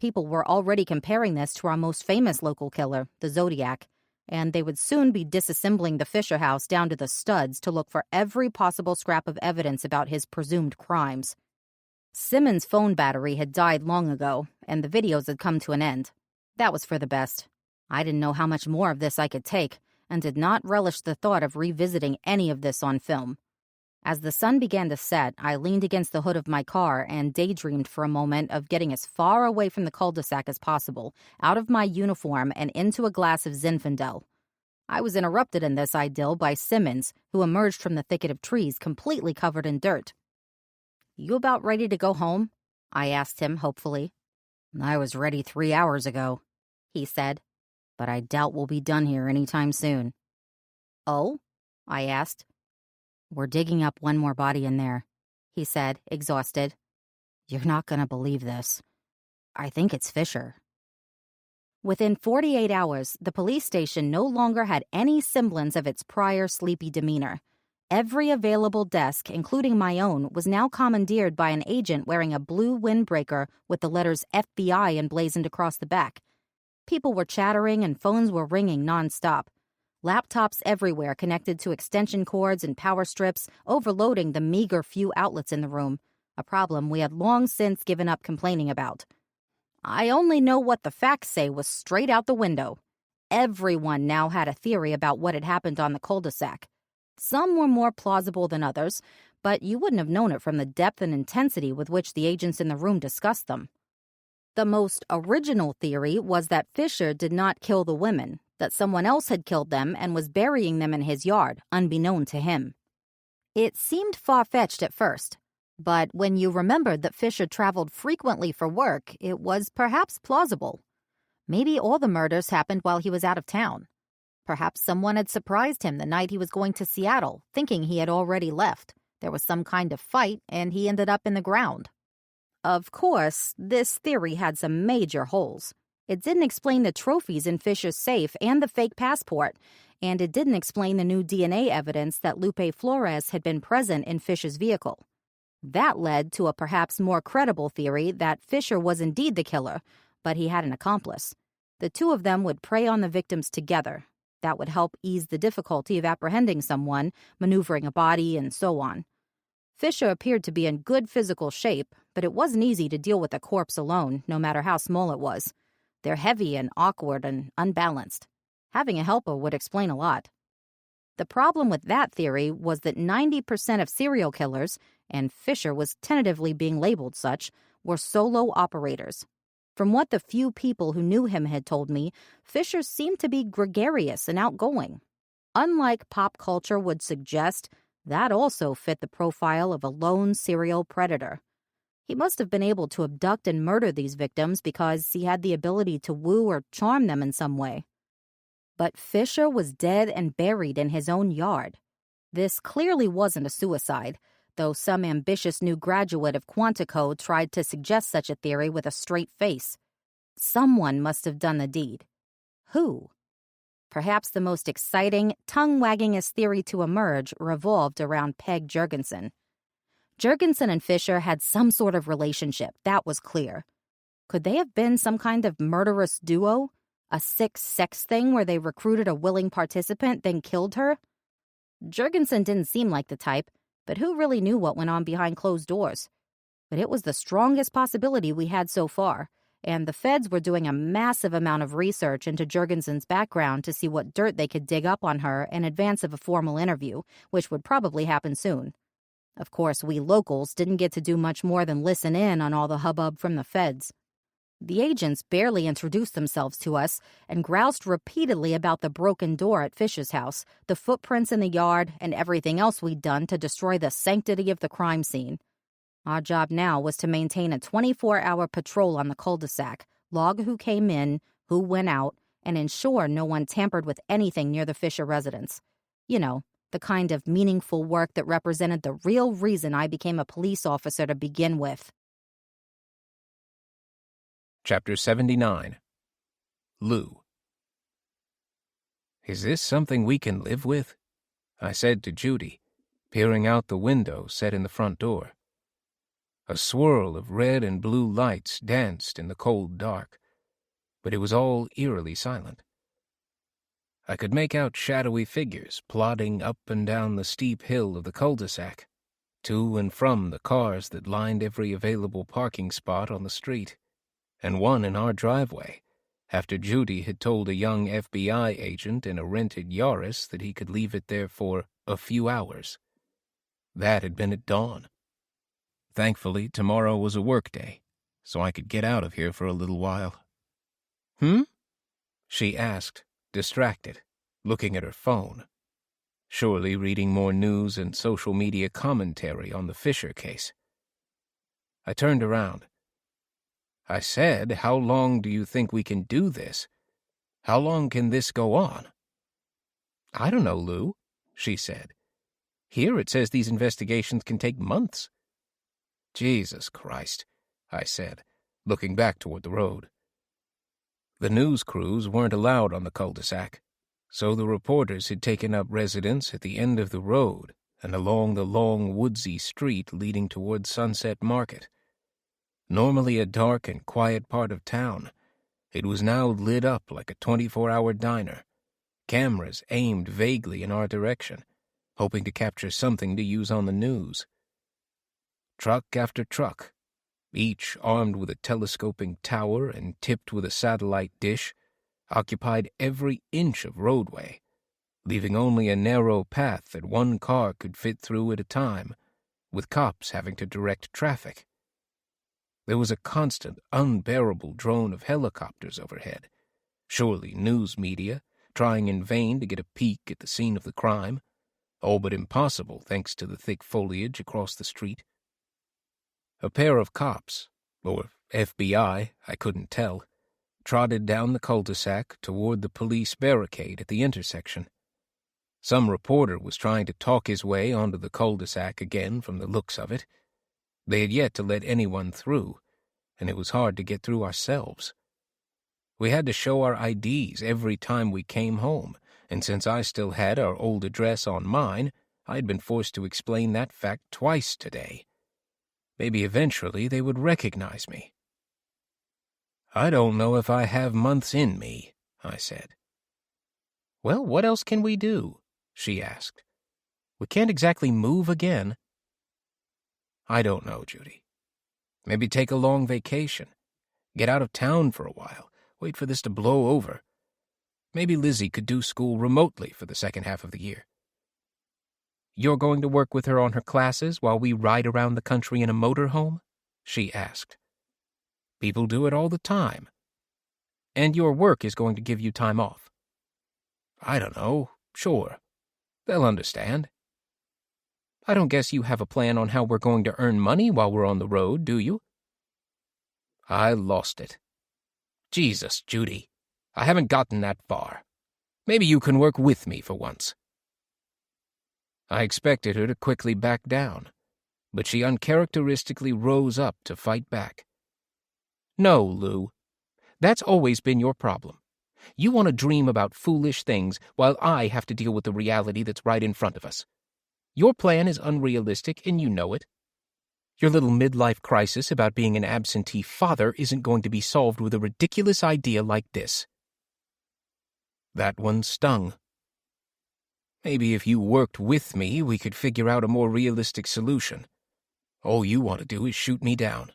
People were already comparing this to our most famous local killer, the Zodiac, and they would soon be disassembling the Fischer house down to the studs to look for every possible scrap of evidence about his presumed crimes. Simmons' phone battery had died long ago, and the videos had come to an end. That was for the best. I didn't know how much more of this I could take, and did not relish the thought of revisiting any of this on film. As the sun began to set, I leaned against the hood of my car and daydreamed for a moment of getting as far away from the cul-de-sac as possible, out of my uniform and into a glass of Zinfandel. I was interrupted in this idyll by Simmons, who emerged from the thicket of trees completely covered in dirt. "You about ready to go home?" I asked him hopefully. "I was ready 3 hours ago," he said, "but I doubt we'll be done here any time soon." "Oh?" I asked. "We're digging up one more body in there," he said, exhausted. "You're not going to believe this. I think it's Fischer." Within 48 hours, the police station no longer had any semblance of its prior sleepy demeanor. Every available desk, including my own, was now commandeered by an agent wearing a blue windbreaker with the letters FBI emblazoned across the back. People were chattering and phones were ringing nonstop. Laptops everywhere connected to extension cords and power strips, overloading the meager few outlets in the room, a problem we had long since given up complaining about. I only know what the facts say was straight out the window. Everyone now had a theory about what had happened on the cul-de-sac. Some were more plausible than others, but you wouldn't have known it from the depth and intensity with which the agents in the room discussed them. The most original theory was that Fischer did not kill the women, that someone else had killed them and was burying them in his yard, unbeknown to him. It seemed far-fetched at first, but when you remembered that Fischer traveled frequently for work, it was perhaps plausible. Maybe all the murders happened while he was out of town. Perhaps someone had surprised him the night he was going to Seattle, thinking he had already left. There was some kind of fight, and he ended up in the ground. Of course, this theory had some major holes. It didn't explain the trophies in Fischer's safe and the fake passport, and it didn't explain the new DNA evidence that Lupe Flores had been present in Fischer's vehicle. That led to a perhaps more credible theory that Fischer was indeed the killer, but he had an accomplice. The two of them would prey on the victims together. That would help ease the difficulty of apprehending someone, maneuvering a body, and so on. Fischer appeared to be in good physical shape, but it wasn't easy to deal with a corpse alone, no matter how small it was. They're heavy and awkward and unbalanced. Having a helper would explain a lot. The problem with that theory was that 90% of serial killers, and Fischer was tentatively being labeled such, were solo operators. From what the few people who knew him had told me, Fischer seemed to be gregarious and outgoing. Unlike pop culture would suggest, That also fit the profile of a lone serial predator. He must have been able to abduct and murder these victims because he had the ability to woo or charm them in some way. But Fischer was dead and buried in his own yard. This clearly wasn't a suicide, though some ambitious new graduate of Quantico tried to suggest such a theory with a straight face. Someone must have done the deed. Who? Perhaps the most exciting, tongue-waggingest theory to emerge revolved around Peg Jurgensen. Jurgensen and Fischer had some sort of relationship, that was clear. Could they have been some kind of murderous duo? A sick sex thing where they recruited a willing participant, then killed her? Jurgensen didn't seem like the type, but who really knew what went on behind closed doors? But it was the strongest possibility we had so far, and the feds were doing a massive amount of research into Jurgensen's background to see what dirt they could dig up on her in advance of a formal interview, which would probably happen soon. Of course, we locals didn't get to do much more than listen in on all the hubbub from the feds. The agents barely introduced themselves to us and groused repeatedly about the broken door at Fisher's house, the footprints in the yard, and everything else we'd done to destroy the sanctity of the crime scene. Our job now was to maintain a 24-hour patrol on the Cul-De-Sac, log who came in, who went out, and ensure no one tampered with anything near the Fisher residence. You know, the kind of meaningful work that represented the real reason I became a police officer to begin with. Chapter 79. Lou. "Is this something we can live with?" I said to Judy, peering out the window set in the front door. A swirl of red and blue lights danced in the cold dark, but it was all eerily silent. I could make out shadowy figures plodding up and down the steep hill of the cul-de-sac, to and from the cars that lined every available parking spot on the street, and one in our driveway, after Judy had told a young FBI agent in a rented Yaris that he could leave it there for a few hours. That had been at dawn. Thankfully, tomorrow was a work day, so I could get out of here for a little while. She asked, distracted, looking at her phone, surely reading more news and social media commentary on the Fisher case. I turned around. I said, "How long do you think we can do this? How long can this go on?" "I don't know, Lou," she said. "Here it says these investigations can take months." "Jesus Christ," I said, looking back toward the road. The news crews weren't allowed on the cul-de-sac, so the reporters had taken up residence at the end of the road and along the long woodsy street leading toward Sunset Market. Normally a dark and quiet part of town, it was now lit up like a 24-hour diner, cameras aimed vaguely in our direction, hoping to capture something to use on the news. Truck after truck, each armed with a telescoping tower and tipped with a satellite dish, occupied every inch of roadway, leaving only a narrow path that one car could fit through at a time, with cops having to direct traffic. There was a constant, unbearable drone of helicopters overhead, surely news media, trying in vain to get a peek at the scene of the crime, all but impossible thanks to the thick foliage across the street. A pair of cops, or FBI, I couldn't tell, trotted down the cul-de-sac toward the police barricade at the intersection. Some reporter was trying to talk his way onto the cul-de-sac again from the looks of it. They had yet to let anyone through, and it was hard to get through ourselves. We had to show our IDs every time we came home, and since I still had our old address on mine, I'd been forced to explain that fact twice today. Maybe eventually they would recognize me. "I don't know if I have months in me," I said. "Well, what else can we do?" she asked. "We can't exactly move again." "I don't know, Judy. Maybe take a long vacation. Get out of town for a while. Wait for this to blow over. Maybe Lizzie could do school remotely for the second half of the year." "You're going to work with her on her classes while we ride around the country in a motorhome?" she asked. "People do it all the time." "And your work is going to give you time off?" "I don't know. Sure. They'll understand." I don't guess you have a plan on how we're going to earn money while we're on the road, do you?" I lost it. "Jesus, Judy, I haven't gotten that far. Maybe you can work with me for once." I expected her to quickly back down, but she uncharacteristically rose up to fight back. "No, Lou. That's always been your problem. You want to dream about foolish things while I have to deal with the reality that's right in front of us. Your plan is unrealistic, and you know it. Your little midlife crisis about being an absentee father isn't going to be solved with a ridiculous idea like this." That one stung. "Maybe if you worked with me, we could figure out a more realistic solution. All you want to do is shoot me down."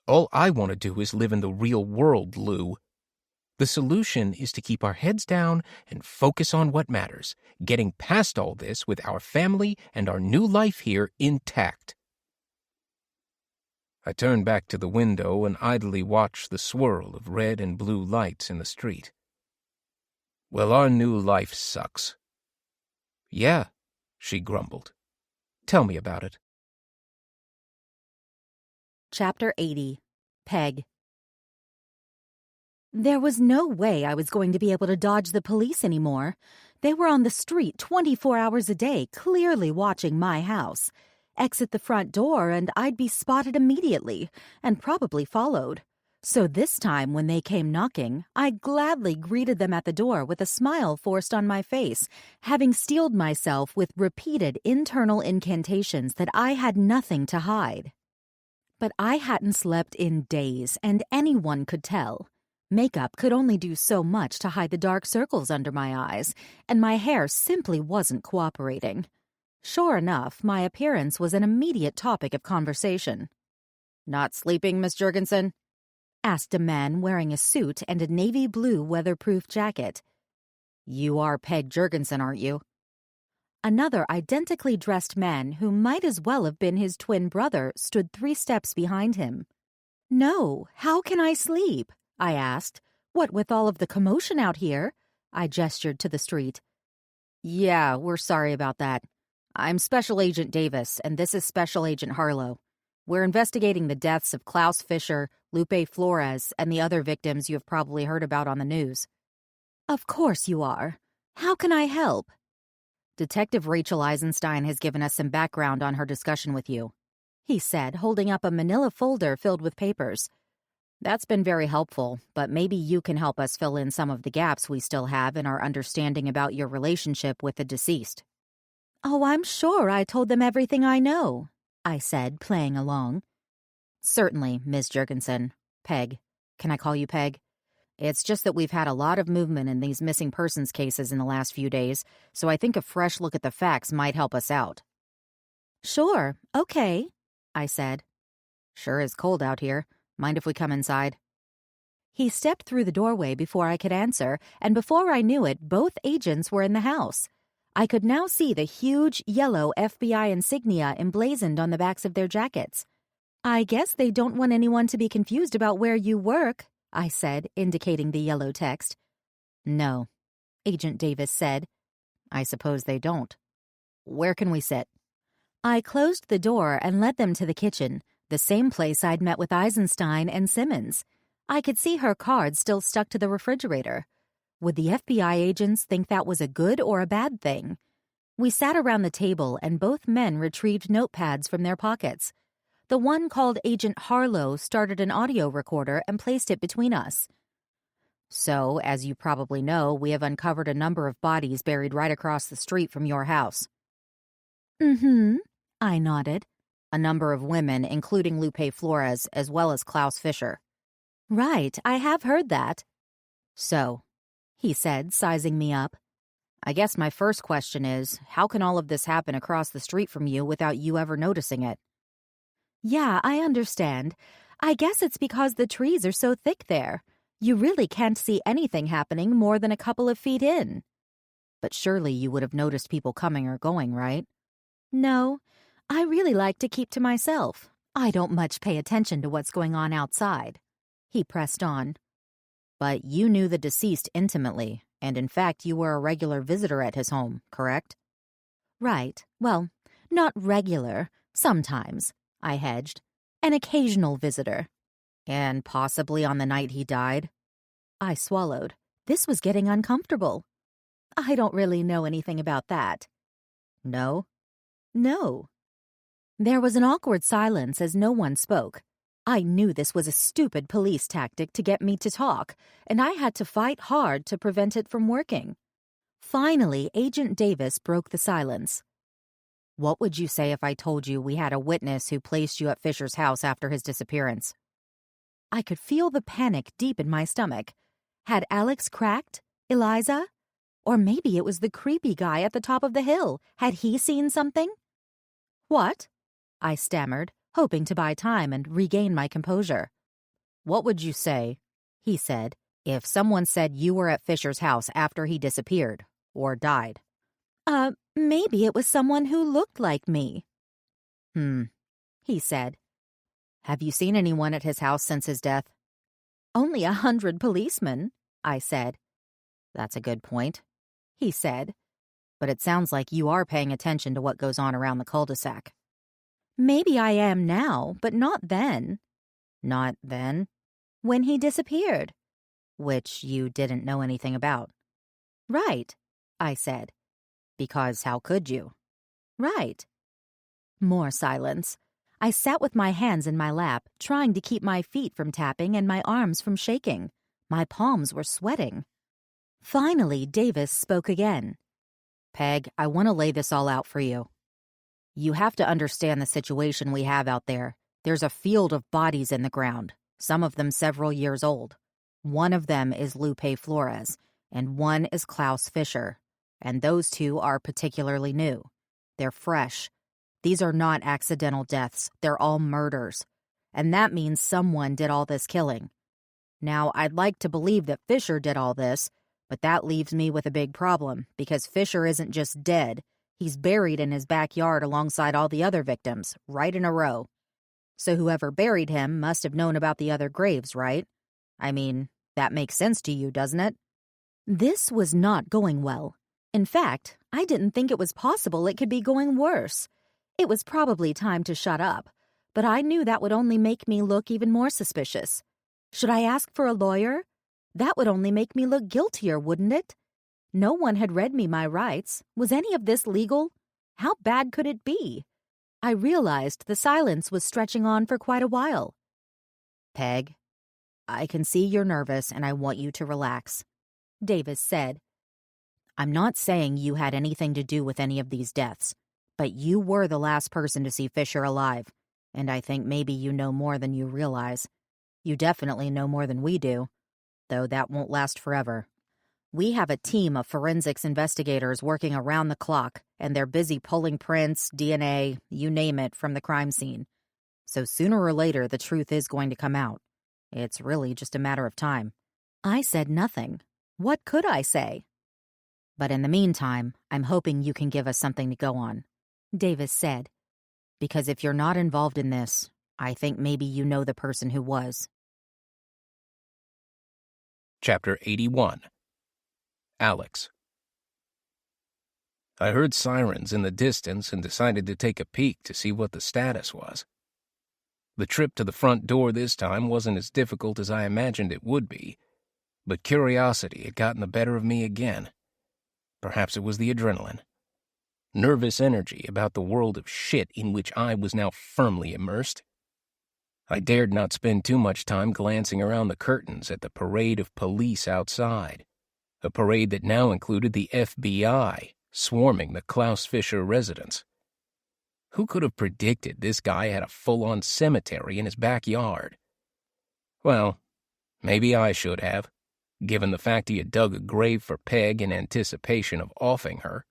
"All I want to do is live in the real world, Lou. The solution is to keep our heads down and focus on what matters, getting past all this with our family and our new life here intact." I turned back to the window and idly watched the swirl of red and blue lights in the street. "Well, our new life sucks." "Yeah," she grumbled. "Tell me about it." Chapter 80. Peg. There was no way I was going to be able to dodge the police anymore. They were on the street 24 hours a day, clearly watching my house. Exit the front door and I'd be spotted immediately, and probably followed. So this time when they came knocking, I gladly greeted them at the door with a smile forced on my face, having steeled myself with repeated internal incantations that I had nothing to hide. But I hadn't slept in days, and anyone could tell. Makeup could only do so much to hide the dark circles under my eyes, and my hair simply wasn't cooperating. Sure enough, my appearance was an immediate topic of conversation. "Not sleeping, Miss Jurgensen?" asked a man wearing a suit and a navy blue weatherproof jacket. "You are Peg Jurgensen, aren't you?" Another identically dressed man, who might as well have been his twin brother, stood 3 steps behind him. "No, how can I sleep?" I asked. "What with all of the commotion out here?" I gestured to the street. "Yeah, we're sorry about that. I'm Special Agent Davis, and this is Special Agent Harlow. We're investigating the deaths of Klaus Fischer, Lupe Flores, and the other victims you have probably heard about on the news." "Of course you are. How can I help?" "Detective Rachel Eisenstein has given us some background on her discussion with you," he said, holding up a manila folder filled with papers. "That's been very helpful, but maybe you can help us fill in some of the gaps we still have in our understanding about your relationship with the deceased." "Oh, I'm sure I told them everything I know," I said, playing along. "Certainly, Ms. Jurgensen. Peg. Can I call you Peg? It's just that we've had a lot of movement in these missing persons cases in the last few days, so I think a fresh look at the facts might help us out." "Sure, okay," I said. "Sure is cold out here. Mind if we come inside?" He stepped through the doorway before I could answer, and before I knew it, both agents were in the house. I could now see the huge yellow FBI insignia emblazoned on the backs of their jackets. "I guess they don't want anyone to be confused about where you work," I said, indicating the yellow text. "No," Agent Davis said. "I suppose they don't. Where can we sit?" I closed the door and led them to the kitchen, the same place I'd met with Eisenstein and Simmons. I could see her cards still stuck to the refrigerator. Would the FBI agents think that was a good or a bad thing? We sat around the table and both men retrieved notepads from their pockets. The one called Agent Harlow started an audio recorder and placed it between us. "So, as you probably know, we have uncovered a number of bodies buried right across the street from your house." "Mm-hmm," I nodded. "A number of women, including Lupe Flores, as well as Klaus Fischer." "Right, I have heard that." "So," he said, sizing me up, "I guess my first question is, how can all of this happen across the street from you without you ever noticing it?" "Yeah, I understand. I guess it's because the trees are so thick there. You really can't see anything happening more than a couple of feet in." "But surely you would have noticed people coming or going, right?" "No, I really like to keep to myself. I don't much pay attention to what's going on outside." He pressed on. "But you knew the deceased intimately, and in fact you were a regular visitor at his home, correct?" "Right. Well, Not regular, sometimes, I hedged. An occasional visitor. And possibly on the night he died? I swallowed. This was getting uncomfortable. I don't really know anything about that. No? No. There was an awkward silence as no one spoke. I knew this was a stupid police tactic to get me to talk, and I had to fight hard to prevent it from working. Finally, Agent Davis broke the silence. What would you say if I told you we had a witness who placed you at Fisher's house after his disappearance? I could feel the panic deep in my stomach. Had Alex cracked? Eliza? Or maybe it was the creepy guy at the top of the hill. Had he seen something? What? I stammered, hoping to buy time and regain my composure. What would you say, he said, if someone said you were at Fisher's house after he disappeared or died? Maybe it was someone who looked like me. He said. Have you seen anyone at his house since his death? Only 100 policemen, I said. That's a good point, he said. But it sounds like you are paying attention to what goes on around the cul-de-sac. Maybe I am now, but not then. Not then? When he disappeared. Which you didn't know anything about. Right, I said. Because how could you? Right. More silence. I sat with my hands in my lap, trying to keep my feet from tapping and my arms from shaking. My palms were sweating. Finally, Davis spoke again. Peg, I want to lay this all out for you. You have to understand the situation we have out there. There's a field of bodies in the ground, some of them several years old. One of them is Lupe Flores, and one is Klaus Fischer. And those two are particularly new. They're fresh. These are not accidental deaths. They're all murders. And that means someone did all this killing. Now, I'd like to believe that Fisher did all this, but that leaves me with a big problem, because Fisher isn't just dead. He's buried in his backyard alongside all the other victims, right in a row. So whoever buried him must have known about the other graves, right? I mean, that makes sense to you, doesn't it? This was not going well. In fact, I didn't think it was possible it could be going worse. It was probably time to shut up, but I knew that would only make me look even more suspicious. Should I ask for a lawyer? That would only make me look guiltier, wouldn't it? No one had read me my rights. Was any of this legal? How bad could it be? I realized the silence was stretching on for quite a while. Peg, I can see you're nervous and I want you to relax, Davis said. I'm not saying you had anything to do with any of these deaths, but you were the last person to see Fisher alive, and I think maybe you know more than you realize. You definitely know more than we do, though that won't last forever. We have a team of forensics investigators working around the clock, and they're busy pulling prints, DNA, you name it, from the crime scene. So sooner or later, the truth is going to come out. It's really just a matter of time. I said nothing. What could I say? But in the meantime, I'm hoping you can give us something to go on, Davis said. Because if you're not involved in this, I think maybe you know the person who was. Chapter 81. Alex. I heard sirens in the distance and decided to take a peek to see what the status was. The trip to the front door this time wasn't as difficult as I imagined it would be, but curiosity had gotten the better of me again. Perhaps it was the adrenaline. Nervous energy about the world of shit in which I was now firmly immersed. I dared not spend too much time glancing around the curtains at the parade of police outside, a parade that now included the FBI swarming the Klaus Fischer residence. Who could have predicted this guy had a full-on cemetery in his backyard? Well, maybe I should have, given the fact he had dug a grave for Peg in anticipation of offing her.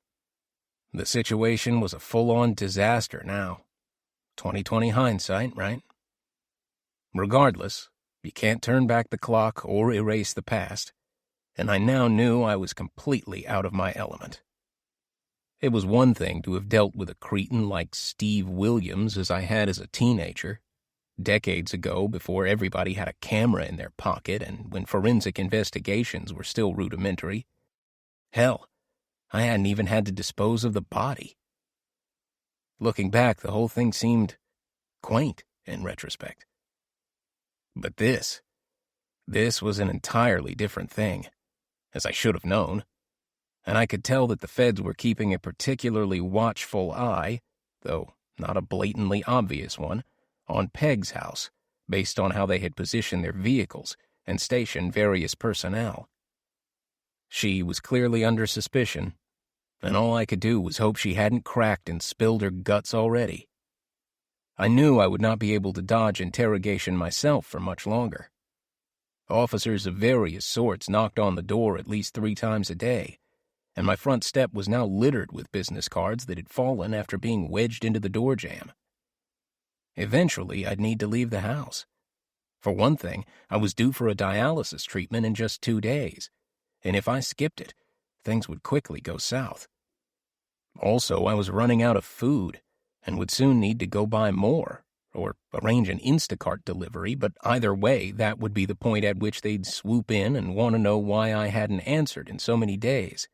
The situation was a full-on disaster now. 20/20 hindsight, right? Regardless, you can't turn back the clock or erase the past, and I now knew I was completely out of my element. It was one thing to have dealt with a cretin like Steve Williams as I had as a teenager, decades ago before everybody had a camera in their pocket and when forensic investigations were still rudimentary. Hell, I hadn't even had to dispose of the body. Looking back, the whole thing seemed quaint in retrospect. But this was an entirely different thing, as I should have known, and I could tell that the feds were keeping a particularly watchful eye, though not a blatantly obvious one, on Peg's house, based on how they had positioned their vehicles and stationed various personnel. She was clearly under suspicion, and all I could do was hope she hadn't cracked and spilled her guts already. I knew I would not be able to dodge interrogation myself for much longer. Officers of various sorts knocked on the door at least 3 times a day, and my front step was now littered with business cards that had fallen after being wedged into the door jamb. Eventually, I'd need to leave the house. For one thing, I was due for a dialysis treatment in just 2 days, and if I skipped it, things would quickly go south. Also, I was running out of food and would soon need to go buy more, or arrange an Instacart delivery, but either way, that would be the point at which they'd swoop in and want to know why I hadn't answered in so many days.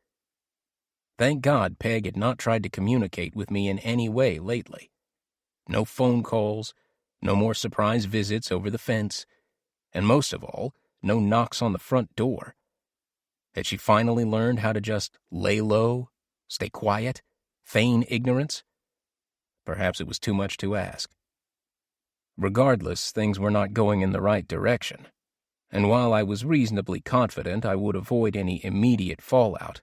Thank God Peg had not tried to communicate with me in any way lately. No phone calls, no more surprise visits over the fence, and most of all, no knocks on the front door. Had she finally learned how to just lay low, stay quiet, feign ignorance? Perhaps it was too much to ask. Regardless, things were not going in the right direction, and while I was reasonably confident I would avoid any immediate fallout,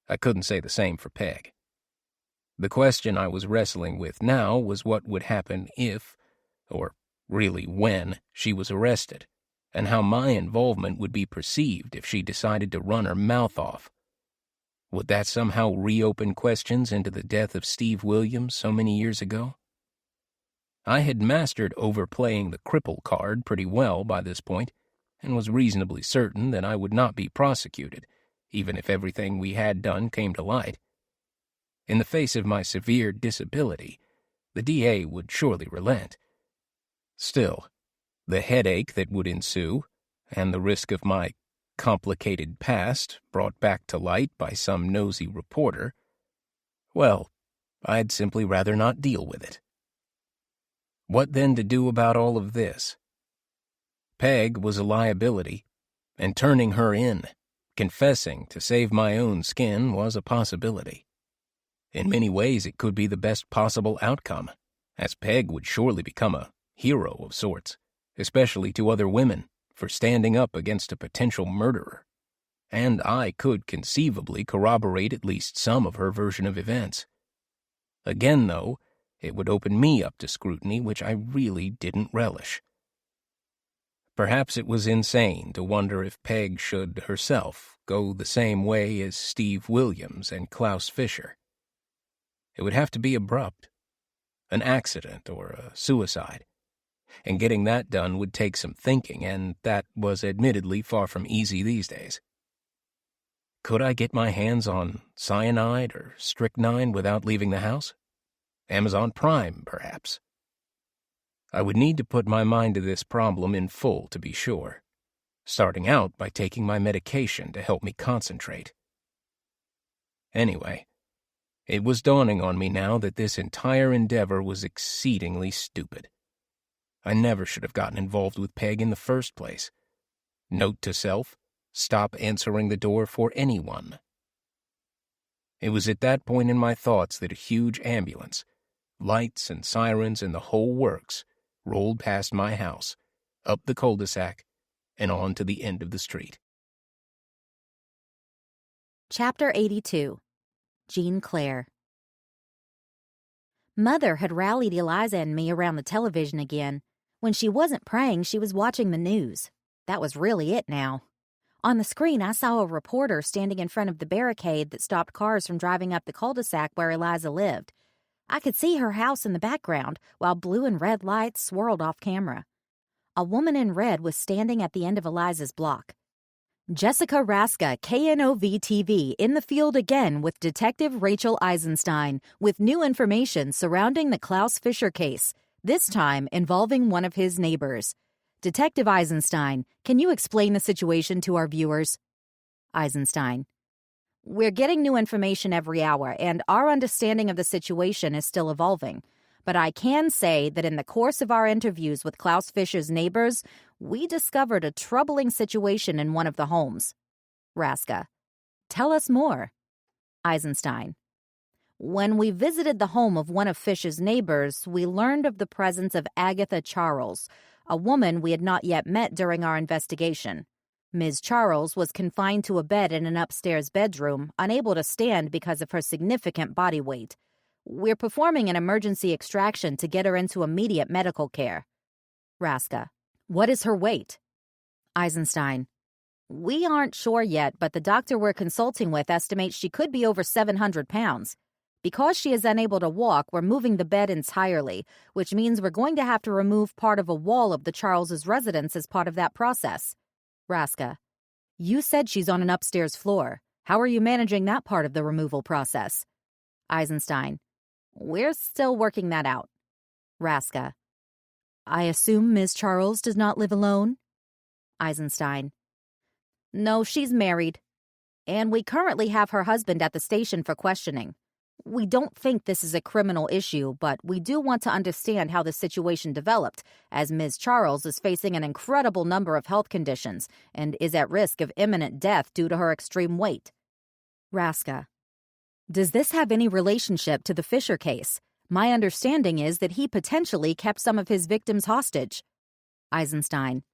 I couldn't say the same for Peg. The question I was wrestling with now was what would happen if, or really when, she was arrested, and how my involvement would be perceived if she decided to run her mouth off. Would that somehow reopen questions into the death of Steve Williams so many years ago? I had mastered overplaying the cripple card pretty well by this point, and was reasonably certain that I would not be prosecuted, even if everything we had done came to light. In the face of my severe disability, the DA would surely relent. Still, the headache that would ensue, and the risk of my complicated past brought back to light by some nosy reporter, well, I'd simply rather not deal with it. What then to do about all of this? Peg was a liability, and turning her in, confessing to save my own skin, was a possibility. In many ways it could be the best possible outcome, as Peg would surely become a hero of sorts, especially to other women, for standing up against a potential murderer. And I could conceivably corroborate at least some of her version of events. Again, though, it would open me up to scrutiny which I really didn't relish. Perhaps it was insane to wonder if Peg should herself go the same way as Steve Williams and Klaus Fischer. It would have to be abrupt, an accident or a suicide, and getting that done would take some thinking, and that was admittedly far from easy these days. Could I get my hands on cyanide or strychnine without leaving the house? Amazon Prime, perhaps. I would need to put my mind to this problem in full to be sure, starting out by taking my medication to help me concentrate. Anyway, it was dawning on me now that this entire endeavor was exceedingly stupid. I never should have gotten involved with Peg in the first place. Note to self, stop answering the door for anyone. It was at that point in my thoughts that a huge ambulance, lights and sirens and the whole works, rolled past my house, up the cul-de-sac, and on to the end of the street. Chapter 82. Jean Claire. Mother had rallied Eliza and me around the television again. When she wasn't praying, she was watching the news. That was really it now. On the screen, I saw a reporter standing in front of the barricade that stopped cars from driving up the cul-de-sac where Eliza lived. I could see her house in the background, while blue and red lights swirled off camera. A woman in red was standing at the end of Eliza's block. Jessica Raska, KNOV-TV, in the field again with Detective Rachel Eisenstein, with new information surrounding the Klaus Fischer case, this time involving one of his neighbors. Detective Eisenstein, can you explain the situation to our viewers? Eisenstein. We're getting new information every hour, and our understanding of the situation is still evolving. But I can say that in the course of our interviews with Klaus Fischer's neighbors, we discovered a troubling situation in one of the homes. Raska: Tell us more. Eisenstein: When we visited the home of one of Fischer's neighbors, we learned of the presence of Agatha Charles, a woman we had not yet met during our investigation. Ms. Charles was confined to a bed in an upstairs bedroom, unable to stand because of her significant body weight. We're performing an emergency extraction to get her into immediate medical care. Raska: What is her weight? Eisenstein: We aren't sure yet, but the doctor we're consulting with estimates she could be over 700 pounds. Because she is unable to walk, we're moving the bed entirely, which means we're going to have to remove part of a wall of the Charles' residence as part of that process. Raska: You said she's on an upstairs floor. How are you managing that part of the removal process? Eisenstein: We're still working that out. Raska: I assume Ms. Charles does not live alone? Eisenstein: No, she's married. And we currently have her husband at the station for questioning. We don't think this is a criminal issue, but we do want to understand how the situation developed, as Ms. Charles is facing an incredible number of health conditions and is at risk of imminent death due to her extreme weight. Raska: Does this have any relationship to the Fischer case? My understanding is that he potentially kept some of his victims hostage. Eisenstein: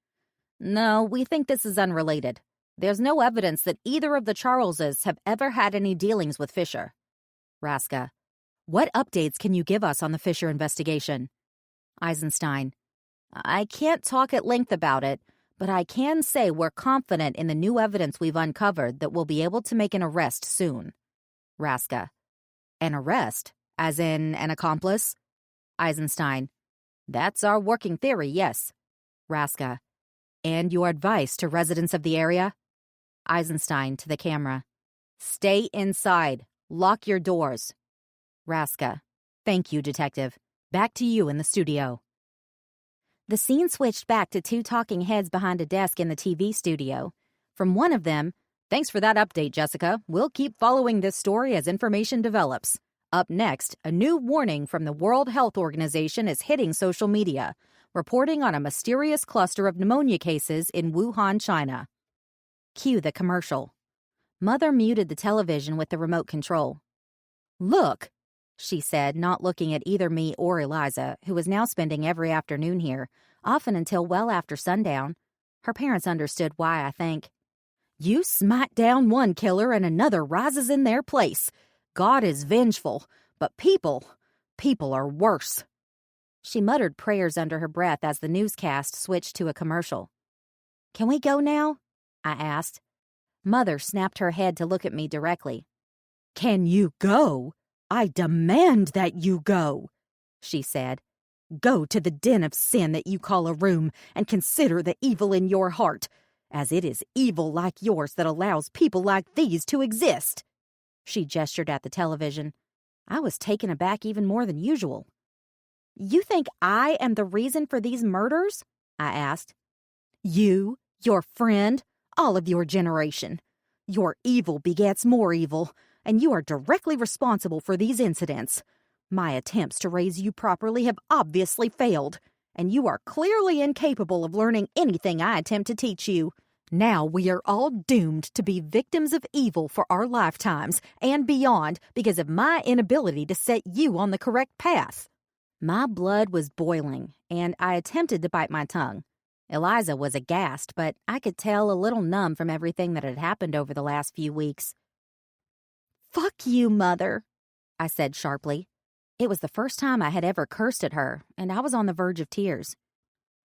No, we think this is unrelated. There's no evidence that either of the Charleses have ever had any dealings with Fischer. Raska: What updates can you give us on the Fischer investigation? Eisenstein: I can't talk at length about it, but I can say we're confident in the new evidence we've uncovered that we'll be able to make an arrest soon. Raska: An arrest? As in an accomplice? Eisenstein: That's our working theory, yes. Raska: And your advice to residents of the area? Eisenstein to the camera: Stay inside. Lock your doors. Raska: Thank you, Detective. Back to you in the studio. The scene switched back to two talking heads behind a desk in the TV studio. From one of them: Thanks for that update, Jessica. We'll keep following this story as information develops. Up next, a new warning from the World Health Organization is hitting social media, reporting on a mysterious cluster of pneumonia cases in Wuhan, China. Cue the commercial. Mother muted the television with the remote control. Look, she said, not looking at either me or Eliza, who was now spending every afternoon here, often until well after sundown. Her parents understood why, I think. You smite down one killer and another rises in their place. God is vengeful, but people are worse. She muttered prayers under her breath as the newscast switched to a commercial. Can we go now? I asked. Mother snapped her head to look at me directly. Can you go? I demand that you go, she said. Go to the den of sin that you call a room and consider the evil in your heart, as it is evil like yours that allows people like these to exist. She gestured at the television. I was taken aback even more than usual. You think I am the reason for these murders? I asked. You, your friend, all of your generation. Your evil begets more evil, and you are directly responsible for these incidents. My attempts to raise you properly have obviously failed, and you are clearly incapable of learning anything I attempt to teach you. Now we are all doomed to be victims of evil for our lifetimes and beyond because of my inability to set you on the correct path. My blood was boiling, and I attempted to bite my tongue. Eliza was aghast, but I could tell a little numb from everything that had happened over the last few weeks. Fuck you, Mother, I said sharply. It was the first time I had ever cursed at her, and I was on the verge of tears.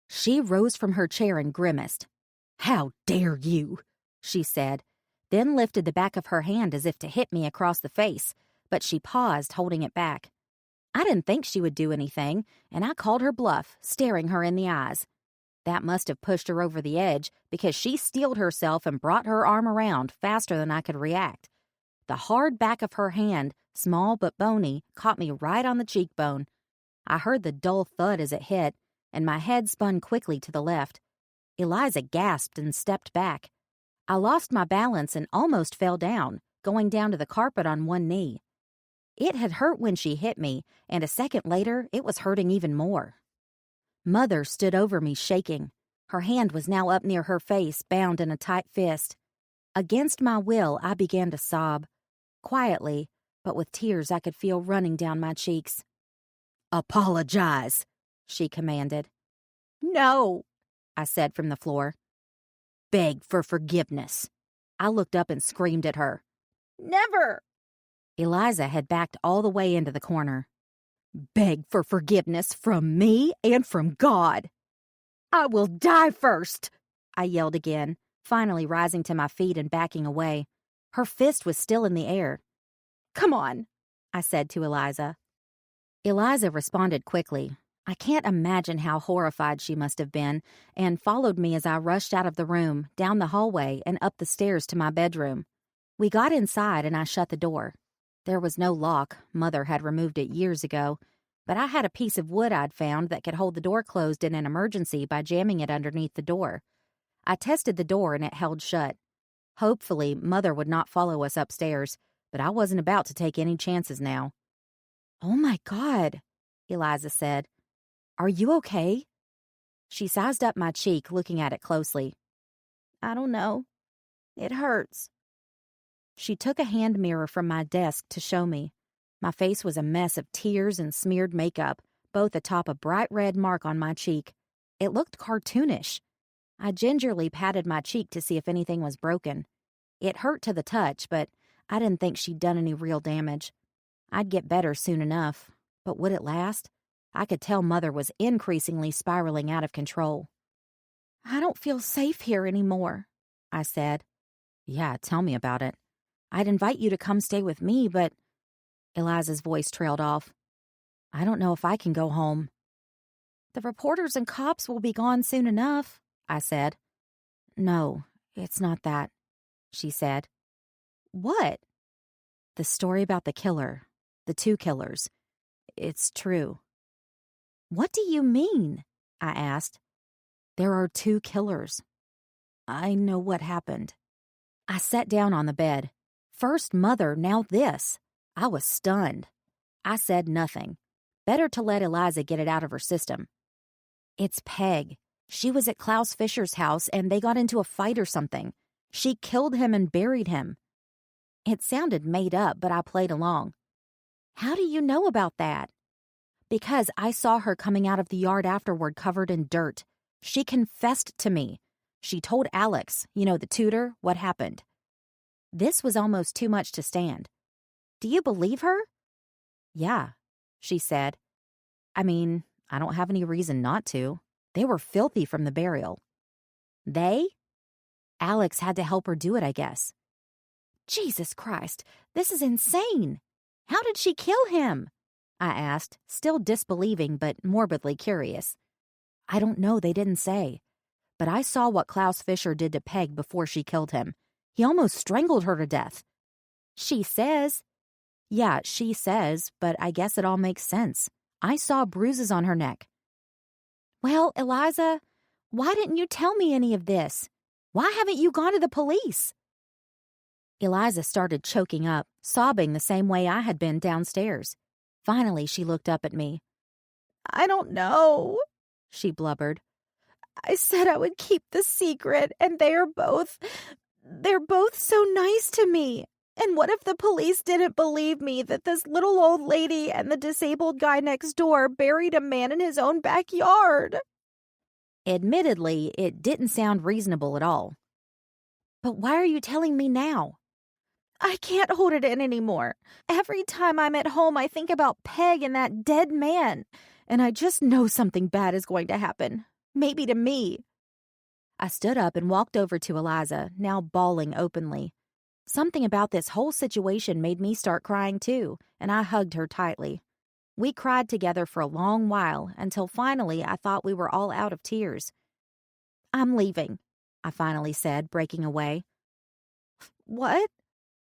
She rose from her chair and grimaced. How dare you, she said, then lifted the back of her hand as if to hit me across the face, but she paused, holding it back. I didn't think she would do anything, and I called her bluff, staring her in the eyes. That must have pushed her over the edge because she steeled herself and brought her arm around faster than I could react. The hard back of her hand, small but bony, caught me right on the cheekbone. I heard the dull thud as it hit, and my head spun quickly to the left. Eliza gasped and stepped back. I lost my balance and almost fell down, going down to the carpet on one knee. It had hurt when she hit me, and a second later, it was hurting even more. Mother stood over me shaking. Her hand was now up near her face, bound in a tight fist. Against my will, I began to sob. Quietly, but with tears I could feel running down my cheeks. "Apologize," she commanded. "No," I said from the floor. "Beg for forgiveness." I looked up and screamed at her. "Never!" Eliza had backed all the way into the corner. "Beg for forgiveness from me and from God." "I will die first," I yelled again, finally rising to my feet and backing away. Her fist was still in the air. "Come on," I said to Eliza. Eliza responded quickly. I can't imagine how horrified she must have been, and followed me as I rushed out of the room, down the hallway, and up the stairs to my bedroom. We got inside and I shut the door. There was no lock. Mother had removed it years ago, but I had a piece of wood I'd found that could hold the door closed in an emergency by jamming it underneath the door. I tested the door and it held shut. Hopefully, Mother would not follow us upstairs, but I wasn't about to take any chances now. "Oh my God," Eliza said. "Are you okay?" She sized up my cheek, looking at it closely. "I don't know. It hurts." She took a hand mirror from my desk to show me. My face was a mess of tears and smeared makeup, both atop a bright red mark on my cheek. It looked cartoonish. I gingerly patted my cheek to see if anything was broken. It hurt to the touch, but I didn't think she'd done any real damage. I'd get better soon enough, but would it last? I could tell Mother was increasingly spiraling out of control. "I don't feel safe here anymore," I said. "Yeah, tell me about it. I'd invite you to come stay with me, but..." Eliza's voice trailed off. "I don't know if I can go home." "The reporters and cops will be gone soon enough," I said. "No, it's not that," she said. "What?" "The story about the killer, the two killers. It's true." "What do you mean?" I asked. "There are two killers. I know what happened." I sat down on the bed. First Mother, now this. I was stunned. I said nothing. Better to let Eliza get it out of her system. "It's Peg. She was at Klaus Fischer's house and they got into a fight or something. She killed him and buried him." It sounded made up, but I played along. "How do you know about that?" "Because I saw her coming out of the yard afterward covered in dirt. She confessed to me. She told Alex, the tutor, what happened." This was almost too much to stand. "Do you believe her?" "Yeah," she said. "I mean, I don't have any reason not to. They were filthy from the burial." "They?" "Alex had to help her do it, I guess." "Jesus Christ, this is insane. How did she kill him?" I asked, still disbelieving but morbidly curious. "I don't know, they didn't say. But I saw what Klaus Fischer did to Peg before she killed him. He almost strangled her to death." "She says." "Yeah, she says, but I guess it all makes sense. I saw bruises on her neck." "Well, Eliza, why didn't you tell me any of this? Why haven't you gone to the police?" Eliza started choking up, sobbing the same way I had been downstairs. Finally, she looked up at me. "I don't know," she blubbered. "I said I would keep the secret, and they're both so nice to me. And what if the police didn't believe me that this little old lady and the disabled guy next door buried a man in his own backyard?" Admittedly, it didn't sound reasonable at all. "But why are you telling me now?" "I can't hold it in anymore. Every time I'm at home, I think about Peg and that dead man, and I just know something bad is going to happen. Maybe to me." I stood up and walked over to Eliza, now bawling openly. Something about this whole situation made me start crying too, and I hugged her tightly. We cried together for a long while until finally I thought we were all out of tears. "I'm leaving," I finally said, breaking away. "What?"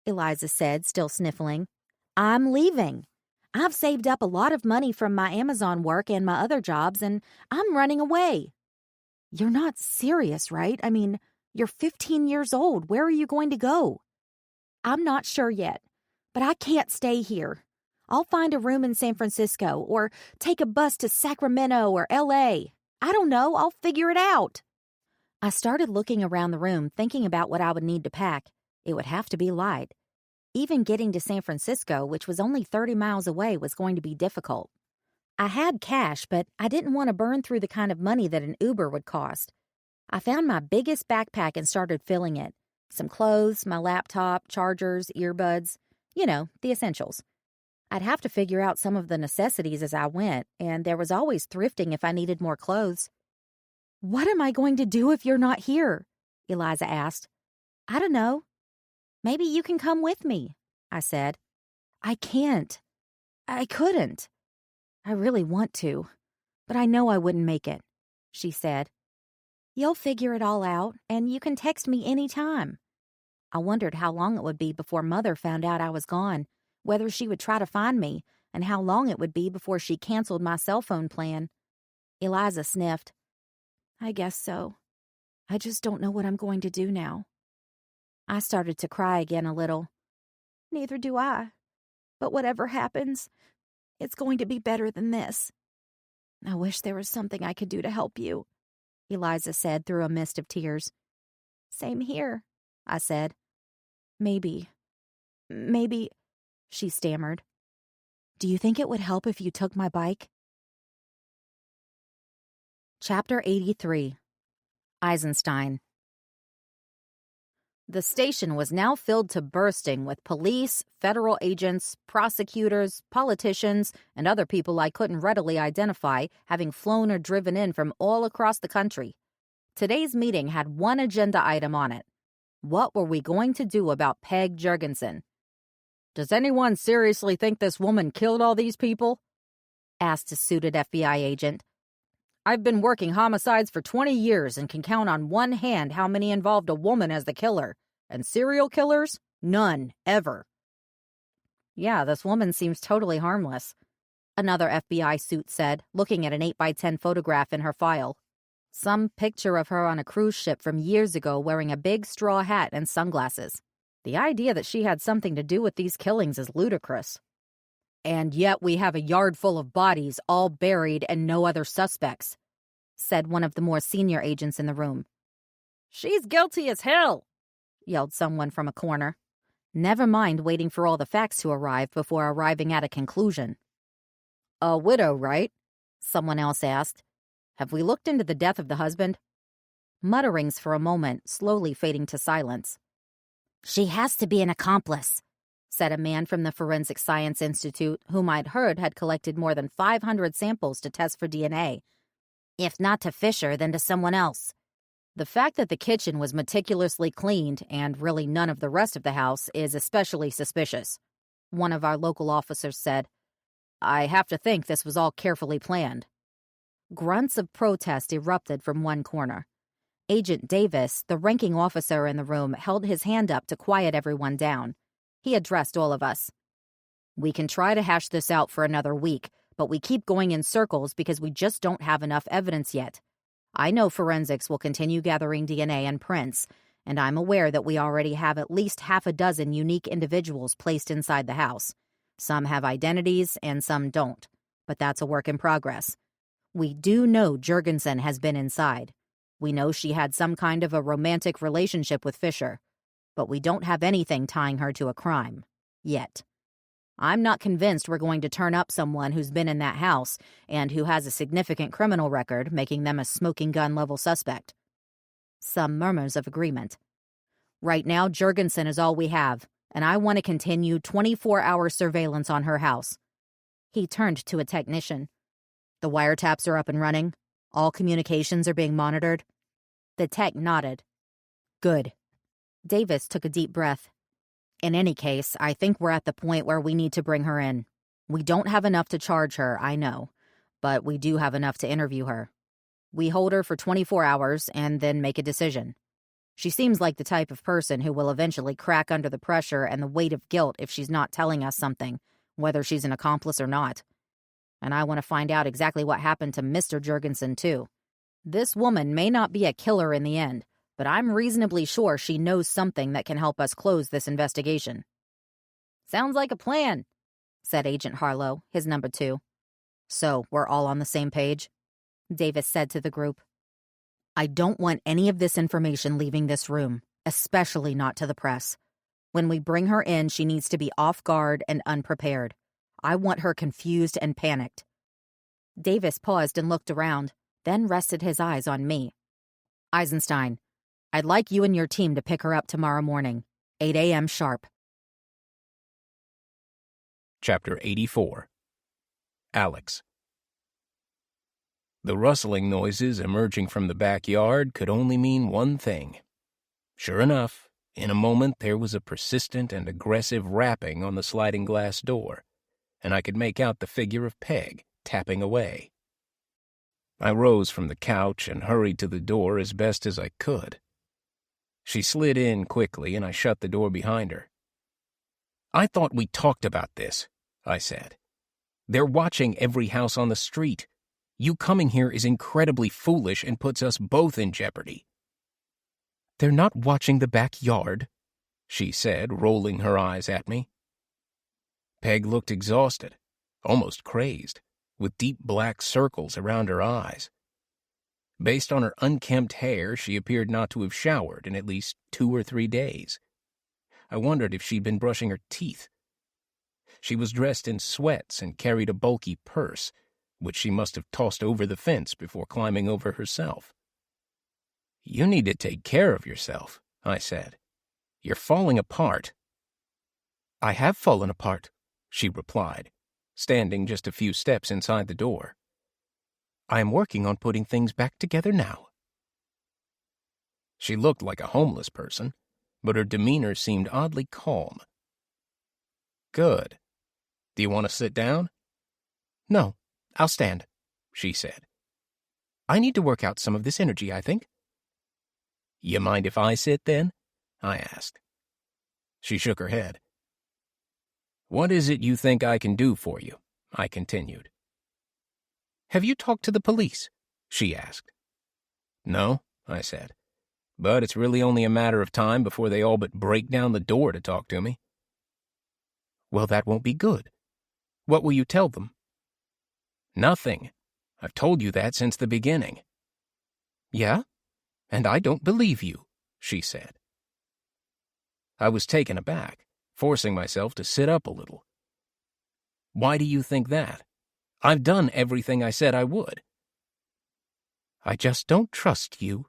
Eliza said, still sniffling. "I'm leaving. I've saved up a lot of money from my Amazon work and my other jobs, and I'm running away." "You're not serious, right? I mean, you're 15 years old. Where are you going to go?" I'm not sure yet, but I can't stay here. I'll find a room in San Francisco or take a bus to Sacramento or LA. I don't know, I'll figure it out. I started looking around the room, thinking about what I would need to pack. It would have to be light. Even getting to San Francisco, which was only 30 miles away, was going to be difficult. I had cash, but I didn't want to burn through the kind of money that an Uber would cost. I found my biggest backpack and started filling it. Some clothes, my laptop, chargers, earbuds, the essentials. I'd have to figure out some of the necessities as I went, and there was always thrifting if I needed more clothes. "What am I going to do if you're not here?" Eliza asked. "I don't know. Maybe you can come with me," I said. "I can't. I couldn't. I really want to, but I know I wouldn't make it," she said. "You'll figure it all out, and you can text me any time." I wondered how long it would be before Mother found out I was gone, whether she would try to find me, and how long it would be before she canceled my cell phone plan. Eliza sniffed. "I guess so. I just don't know what I'm going to do now." I started to cry again a little. "Neither do I. But whatever happens, it's going to be better than this." "I wish there was something I could do to help you," Eliza said through a mist of tears. "Same here," I said. Maybe, she stammered. "Do you think it would help if you took my bike?" Chapter 83. Eisenstein. The station was now filled to bursting with police, federal agents, prosecutors, politicians, and other people I couldn't readily identify, having flown or driven in from all across the country. Today's meeting had one agenda item on it. What were we going to do about Peg Jurgensen? "Does anyone seriously think this woman killed all these people?" asked a suited FBI agent. "I've been working homicides for 20 years and can count on one hand how many involved a woman as the killer. And serial killers? None, ever." "Yeah, this woman seems totally harmless," another FBI suit said, looking at an 8x10 photograph in her file. Some picture of her on a cruise ship from years ago wearing a big straw hat and sunglasses. The idea that she had something to do with these killings is ludicrous. "And yet we have a yard full of bodies, all buried and no other suspects," said one of the more senior agents in the room. "She's guilty as hell," yelled someone from a corner. Never mind waiting for all the facts to arrive before arriving at a conclusion. "A widow, right?" someone else asked. "Have we looked into the death of the husband?" Mutterings for a moment, slowly fading to silence. "She has to be an accomplice," said a man from the Forensic Science Institute, whom I'd heard had collected more than 500 samples to test for DNA. "If not to Fischer, then to someone else." The fact that the kitchen was meticulously cleaned, and really none of the rest of the house, is especially suspicious, one of our local officers said. "I have to think this was all carefully planned." Grunts of protest erupted from one corner. Agent Davis, the ranking officer in the room, held his hand up to quiet everyone down. He addressed all of us. "We can try to hash this out for another week, but we keep going in circles because we just don't have enough evidence yet. I know forensics will continue gathering DNA and prints, and I'm aware that we already have at least half a dozen unique individuals placed inside the house. Some have identities and some don't, but that's a work in progress. We do know Jurgensen has been inside. We know she had some kind of a romantic relationship with Fischer, but we don't have anything tying her to a crime. Yet. I'm not convinced we're going to turn up someone who's been in that house and who has a significant criminal record, making them a smoking gun level suspect." Some murmurs of agreement. "Right now, Jurgensen is all we have, and I want to continue 24-hour surveillance on her house." He turned to a technician. "The wiretaps are up and running? All communications are being monitored?" The tech nodded. "Good." Davis took a deep breath. "In any case, I think we're at the point where we need to bring her in. We don't have enough to charge her, I know, but we do have enough to interview her. We hold her for 24 hours and then make a decision. She seems like the type of person who will eventually crack under the pressure and the weight of guilt if she's not telling us something, whether she's an accomplice or not. And I want to find out exactly what happened to Mr. Jurgensen, too. This woman may not be a killer in the end, but I'm reasonably sure she knows something that can help us close this investigation." "Sounds like a plan," said Agent Harlow, his number 2. "So we're all on the same page?" Davis said to the group. "I don't want any of this information leaving this room, especially not to the press. When we bring her in, she needs to be off guard and unprepared. I want her confused and panicked." Davis paused and looked around, then rested his eyes on me. "Eisenstein, I'd like you and your team to pick her up tomorrow morning, 8 a.m. sharp." Chapter 84. Alex. The rustling noises emerging from the backyard could only mean one thing. Sure enough, in a moment there was a persistent and aggressive rapping on the sliding glass door, and I could make out the figure of Peg tapping away. I rose from the couch and hurried to the door as best as I could. She slid in quickly, and I shut the door behind her. "I thought we talked about this," I said. "They're watching every house on the street. You coming here is incredibly foolish and puts us both in jeopardy." "They're not watching the backyard," she said, rolling her eyes at me. Peg looked exhausted, almost crazed, with deep black circles around her eyes. Based on her unkempt hair, she appeared not to have showered in at least 2 or 3 days. I wondered if she'd been brushing her teeth. She was dressed in sweats and carried a bulky purse, which she must have tossed over the fence before climbing over herself. "You need to take care of yourself," I said. "You're falling apart." "I have fallen apart," she replied, standing just a few steps inside the door. "I am working on putting things back together now." She looked like a homeless person, but her demeanor seemed oddly calm. "Good. Do you want to sit down?" "No, I'll stand," she said. "I need to work out some of this energy, I think." "You mind if I sit, then?" I asked. She shook her head. "What is it you think I can do for you?" I continued. "Have you talked to the police?" she asked. "No," I said, "but it's really only a matter of time before they all but break down the door to talk to me." "Well, that won't be good. What will you tell them?" "Nothing. I've told you that since the beginning." "Yeah? And I don't believe you," she said. I was taken aback, forcing myself to sit up a little. "Why do you think that? I've done everything I said I would." "I just don't trust you.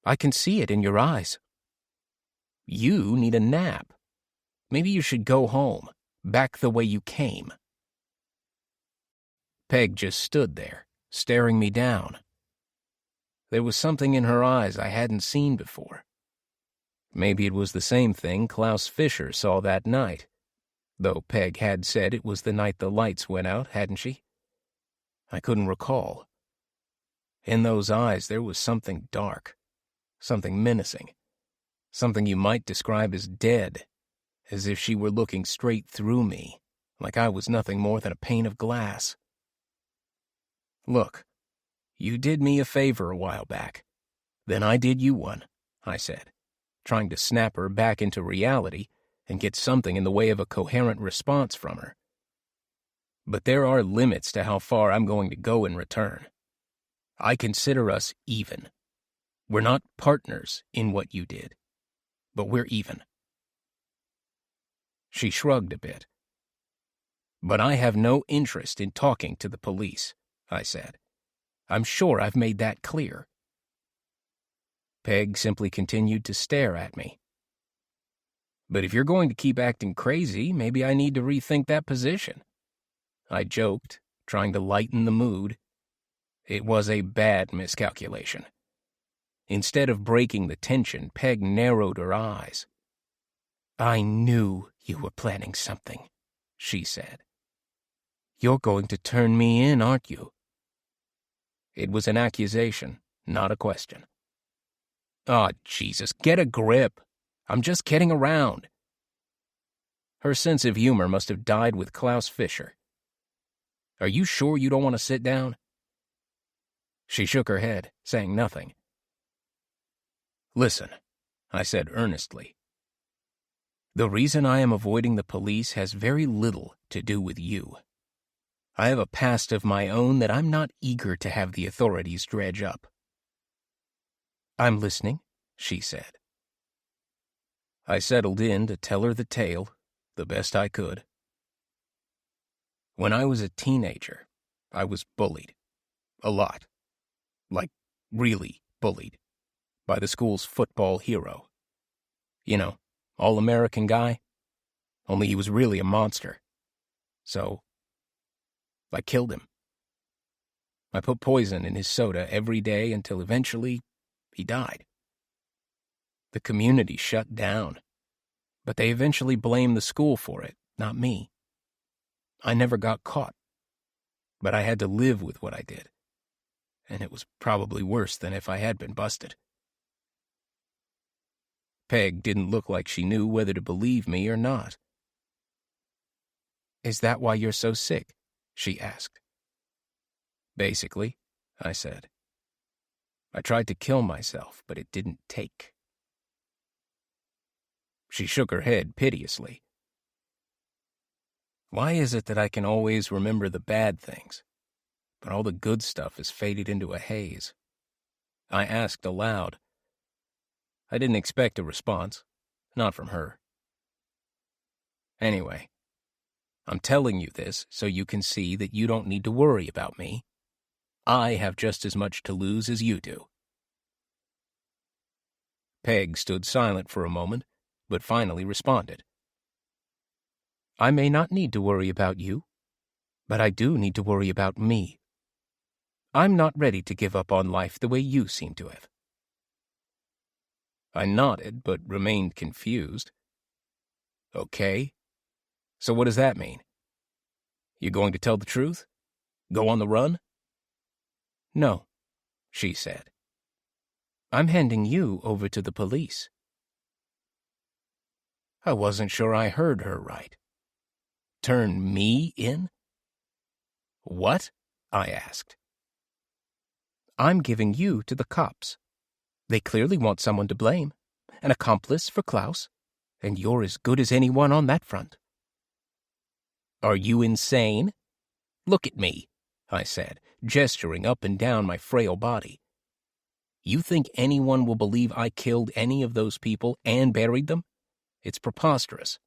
I can see it in your eyes." "You need a nap. Maybe you should go home, back the way you came." Peg just stood there, staring me down. There was something in her eyes I hadn't seen before. Maybe it was the same thing Klaus Fischer saw that night, though Peg had said it was the night the lights went out, hadn't she? I couldn't recall. In those eyes there was something dark, something menacing, something you might describe as dead, as if she were looking straight through me, like I was nothing more than a pane of glass. "Look, you did me a favor a while back. Then I did you one," I said, trying to snap her back into reality and get something in the way of a coherent response from her. "But there are limits to how far I'm going to go in return. I consider us even. We're not partners in what you did, but we're even." She shrugged a bit. "But I have no interest in talking to the police," I said. "I'm sure I've made that clear." Peg simply continued to stare at me. "But if you're going to keep acting crazy, maybe I need to rethink that position." I joked, trying to lighten the mood. It was a bad miscalculation. Instead of breaking the tension, Peg narrowed her eyes. "I knew you were planning something," she said. "You're going to turn me in, aren't you?" It was an accusation, not a question. "Oh, Jesus, get a grip. I'm just kidding around." Her sense of humor must have died with Klaus Fischer. "Are you sure you don't want to sit down?" She shook her head, saying nothing. Listen, I said earnestly. The reason I am avoiding the police has very little to do with you. I have a past of my own that I'm not eager to have the authorities dredge up. I'm listening, she said. I settled in to tell her the tale, the best I could. When I was a teenager, I was bullied. A lot. Like, really bullied. By the school's football hero. You know, all-American guy. Only he was really a monster. So, I killed him. I put poison in his soda every day until eventually he died. The community shut down, but they eventually blamed the school for it, not me. I never got caught, but I had to live with what I did, and it was probably worse than if I had been busted. Peg didn't look like she knew whether to believe me or not. Is that why you're so sick? She asked. Basically, I said. I tried to kill myself, but it didn't take. She shook her head piteously. Why is it that I can always remember the bad things, but all the good stuff has faded into a haze? I asked aloud. I didn't expect a response, not from her. Anyway, I'm telling you this so you can see that you don't need to worry about me. I have just as much to lose as you do. Peg stood silent for a moment, but finally responded. I may not need to worry about you, but I do need to worry about me. I'm not ready to give up on life the way you seem to have. I nodded, but remained confused. Okay. So what does that mean? You going to tell the truth? Go on the run? No, she said. I'm handing you over to the police. I wasn't sure I heard her right. Turn me in? What? I asked. I'm giving you to the cops. They clearly want someone to blame, an accomplice for Klaus, and you're as good as anyone on that front. Are you insane? Look at me, I said, gesturing up and down my frail body. You think anyone will believe I killed any of those people and buried them? It's preposterous.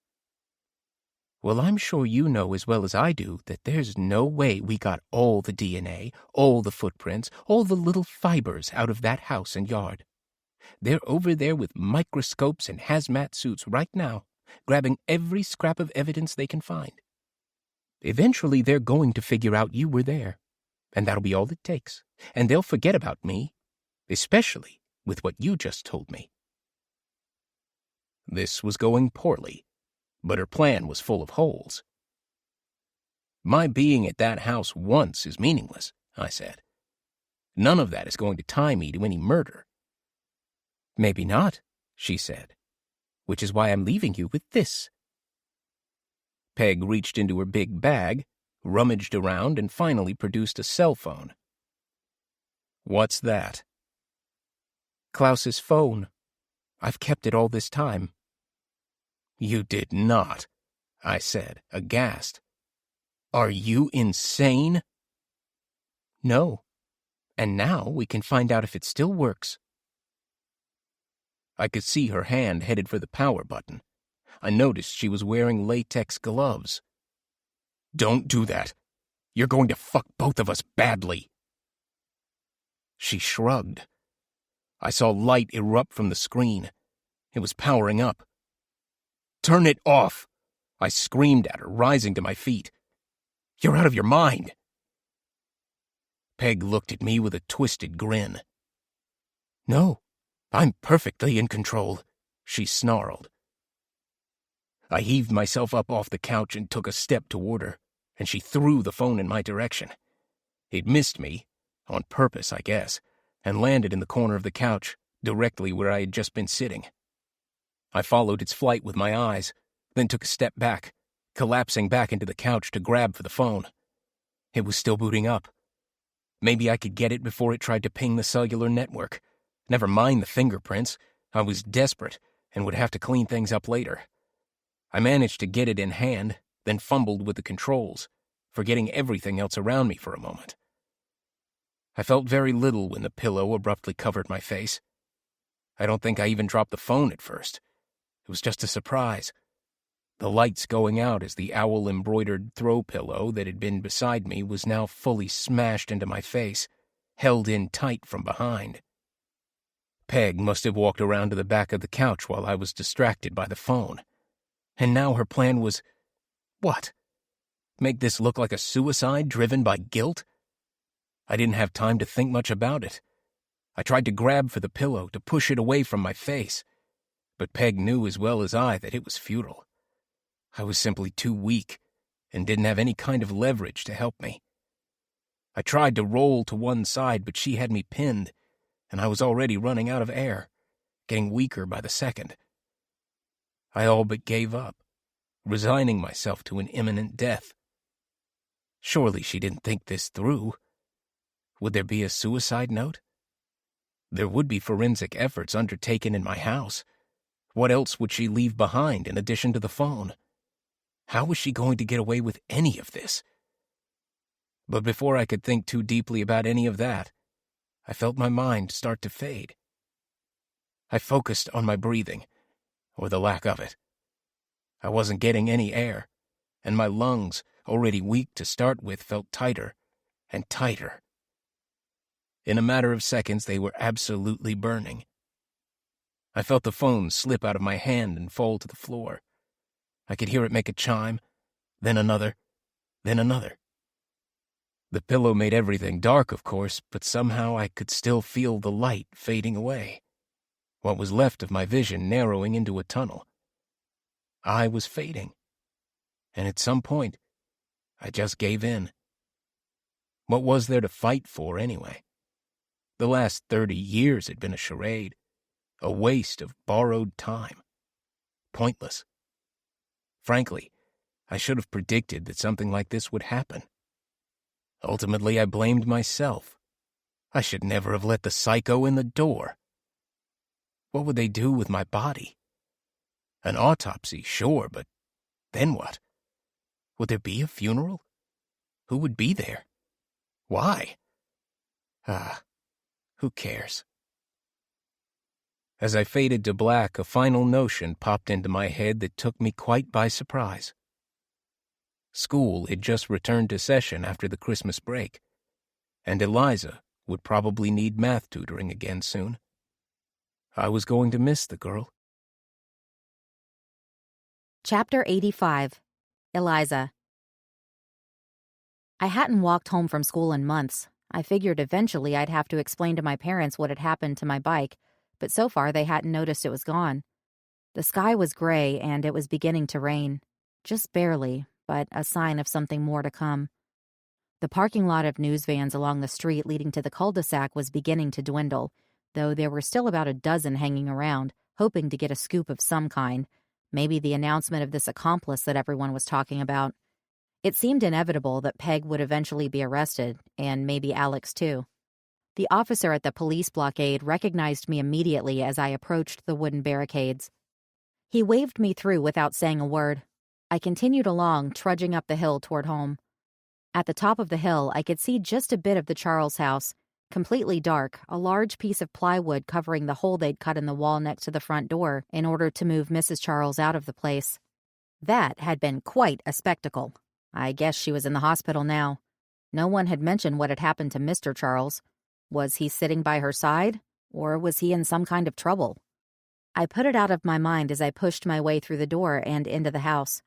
Well, I'm sure you know as well as I do that there's no way we got all the DNA, all the footprints, all the little fibers out of that house and yard. They're over there with microscopes and hazmat suits right now, grabbing every scrap of evidence they can find. Eventually, they're going to figure out you were there, and that'll be all it takes, and they'll forget about me, especially with what you just told me. This was going poorly, but her plan was full of holes. My being at that house once is meaningless, I said. None of that is going to tie me to any murder. Maybe not, she said, which is why I'm leaving you with this. Peg reached into her big bag, rummaged around, and finally produced a cell phone. What's that? Klaus's phone. I've kept it all this time. You did not, I said, aghast. Are you insane? No. And now we can find out if it still works. I could see her hand headed for the power button. I noticed she was wearing latex gloves. Don't do that. You're going to fuck both of us badly. She shrugged. I saw light erupt from the screen. It was powering up. Turn it off, I screamed at her, rising to my feet. You're out of your mind. Peg looked at me with a twisted grin. No, I'm perfectly in control, she snarled. I heaved myself up off the couch and took a step toward her, and she threw the phone in my direction. It missed me, on purpose, I guess, and landed in the corner of the couch, directly where I had just been sitting. I followed its flight with my eyes, then took a step back, collapsing back into the couch to grab for the phone. It was still booting up. Maybe I could get it before it tried to ping the cellular network. Never mind the fingerprints. I was desperate and would have to clean things up later. I managed to get it in hand, then fumbled with the controls, forgetting everything else around me for a moment. I felt very little when the pillow abruptly covered my face. I don't think I even dropped the phone at first. It was just a surprise. The lights going out as the owl-embroidered throw pillow that had been beside me was now fully smashed into my face, held in tight from behind. Peg must have walked around to the back of the couch while I was distracted by the phone. And now her plan was, what? Make this look like a suicide driven by guilt? I didn't have time to think much about it. I tried to grab for the pillow, to push it away from my face, but Peg knew as well as I that it was futile. I was simply too weak and didn't have any kind of leverage to help me. I tried to roll to one side, but she had me pinned, and I was already running out of air, getting weaker by the second. I all but gave up, resigning myself to an imminent death. Surely she didn't think this through. Would there be a suicide note? There would be forensic efforts undertaken in my house. What else would she leave behind in addition to the phone? How was she going to get away with any of this? But before I could think too deeply about any of that, I felt my mind start to fade. I focused on my breathing, or the lack of it. I wasn't getting any air, and my lungs, already weak to start with, felt tighter and tighter. In a matter of seconds, they were absolutely burning. I felt the phone slip out of my hand and fall to the floor. I could hear it make a chime, then another, then another. The pillow made everything dark, of course, but somehow I could still feel the light fading away. What was left of my vision narrowing into a tunnel. I was fading. And at some point, I just gave in. What was there to fight for, anyway? The last 30 years had been a charade, a waste of borrowed time. Pointless. Frankly, I should have predicted that something like this would happen. Ultimately, I blamed myself. I should never have let the psycho in the door. What would they do with my body? An autopsy, sure, but then what? Would there be a funeral? Who would be there? Why? Who cares? As I faded to black, a final notion popped into my head that took me quite by surprise. School had just returned to session after the Christmas break, and Eliza would probably need math tutoring again soon. I was going to miss the girl. Chapter 85. Eliza. I hadn't walked home from school in months. I figured eventually I'd have to explain to my parents what had happened to my bike, but so far they hadn't noticed it was gone. The sky was gray and it was beginning to rain. Just barely, but a sign of something more to come. The parking lot of news vans along the street leading to the Cul-De-Sac was beginning to dwindle, though there were still about a dozen hanging around, hoping to get a scoop of some kind, maybe the announcement of this accomplice that everyone was talking about. It seemed inevitable that Peg would eventually be arrested, and maybe Alex too. The officer at the police blockade recognized me immediately as I approached the wooden barricades. He waved me through without saying a word. I continued along, trudging up the hill toward home. At the top of the hill, I could see just a bit of the Charles house, completely dark, a large piece of plywood covering the hole they'd cut in the wall next to the front door in order to move Mrs. Charles out of the place. That had been quite a spectacle. I guess she was in the hospital now. No one had mentioned what had happened to Mr. Charles. Was he sitting by her side, or was he in some kind of trouble? I put it out of my mind as I pushed my way through the door and into the house.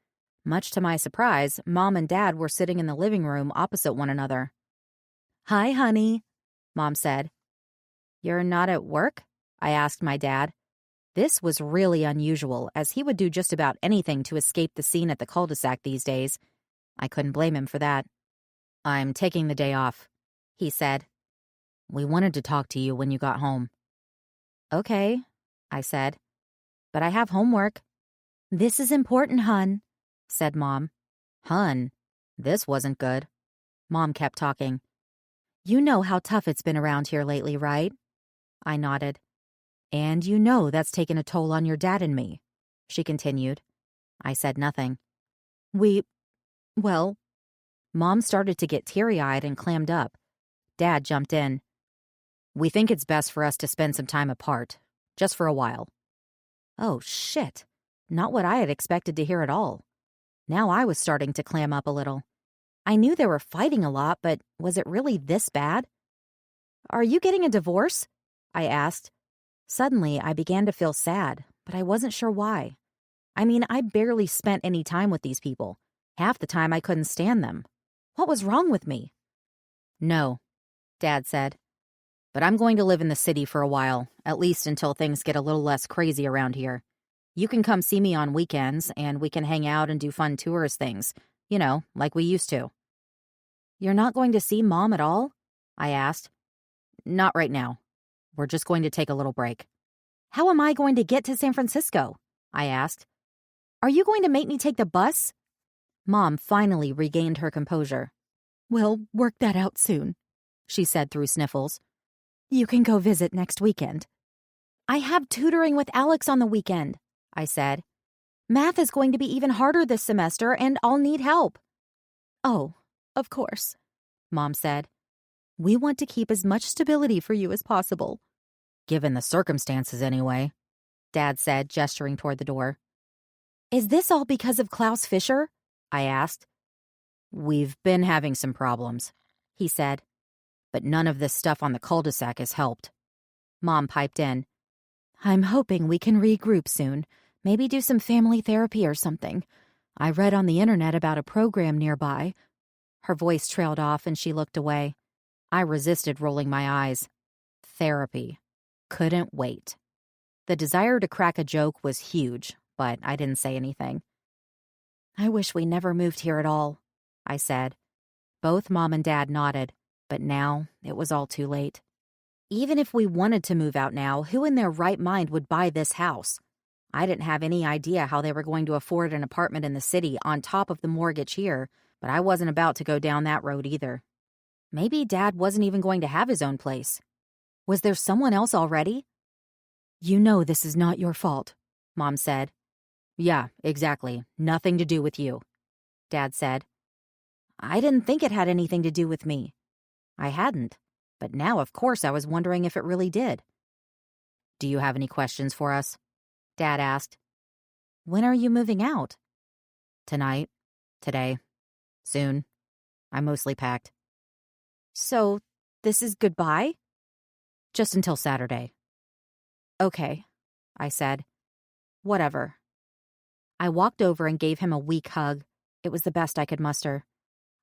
Much to my surprise, Mom and Dad were sitting in the living room opposite one another. "Hi, honey," Mom said. "You're not at work?" I asked my dad. This was really unusual, as he would do just about anything to escape the scene at the cul-de-sac these days. I couldn't blame him for that. "I'm taking the day off," he said. "We wanted to talk to you when you got home." "Okay," I said. "But I have homework." "This is important, hun," said Mom. Hun? This wasn't good. Mom kept talking. "You know how tough it's been around here lately, right?" I nodded. And you know that's taken a toll on your dad and me, she continued. I said nothing. Well, Mom started to get teary-eyed and clammed up. Dad jumped in. We think it's best for us to spend some time apart, just for a while. Oh, shit. Not what I had expected to hear at all. Now I was starting to clam up a little. I knew they were fighting a lot, but was it really this bad? Are you getting a divorce? I asked. Suddenly, I began to feel sad, but I wasn't sure why. I mean, I barely spent any time with these people. Half the time I couldn't stand them. What was wrong with me? No, Dad said. But I'm going to live in the city for a while, at least until things get a little less crazy around here. You can come see me on weekends, and we can hang out and do fun tourist things, like we used to. You're not going to see Mom at all? I asked. Not right now. We're just going to take a little break. How am I going to get to San Francisco? I asked. Are you going to make me take the bus? Mom finally regained her composure. We'll work that out soon, she said through sniffles. You can go visit next weekend. I have tutoring with Alex on the weekend, I said. Math is going to be even harder this semester, and I'll need help. Oh, of course, Mom said. We want to keep as much stability for you as possible. Given the circumstances, anyway, Dad said, gesturing toward the door. Is this all because of Klaus Fischer? I asked. We've been having some problems, he said. But none of this stuff on the Cul-De-Sac has helped. Mom piped in. I'm hoping we can regroup soon. Maybe do some family therapy or something. I read on the internet about a program nearby. Her voice trailed off and she looked away. I resisted rolling my eyes. Therapy. Couldn't wait. The desire to crack a joke was huge, but I didn't say anything. I wish we never moved here at all, I said. Both Mom and Dad nodded, but now it was all too late. Even if we wanted to move out now, who in their right mind would buy this house? I didn't have any idea how they were going to afford an apartment in the city on top of the mortgage here, but I wasn't about to go down that road either. Maybe Dad wasn't even going to have his own place. Was there someone else already? You know this is not your fault, Mom said. Yeah, exactly. Nothing to do with you, Dad said. I didn't think it had anything to do with me. I hadn't, but now of course I was wondering if it really did. Do you have any questions for us? Dad asked. When are you moving out? Tonight. Today. Soon. I'm mostly packed. So, this is goodbye? Just until Saturday. Okay, I said. Whatever. I walked over and gave him a weak hug. It was the best I could muster.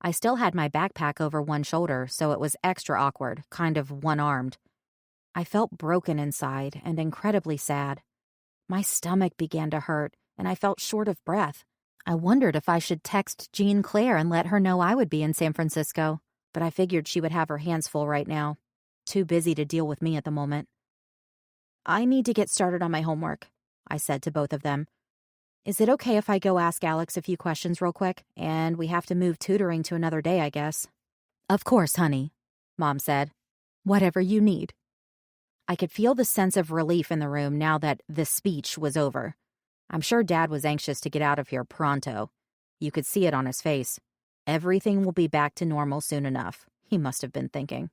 I still had my backpack over one shoulder, so it was extra awkward, kind of one-armed. I felt broken inside and incredibly sad. My stomach began to hurt, and I felt short of breath. I wondered if I should text Jean Claire and let her know I would be in San Francisco, but I figured she would have her hands full right now. Too busy to deal with me at the moment. I need to get started on my homework, I said to both of them. Is it okay if I go ask Alex a few questions real quick? And we have to move tutoring to another day, I guess. Of course, honey, Mom said. Whatever you need. I could feel the sense of relief in the room now that the speech was over. I'm sure Dad was anxious to get out of here pronto. You could see it on his face. Everything will be back to normal soon enough, he must have been thinking.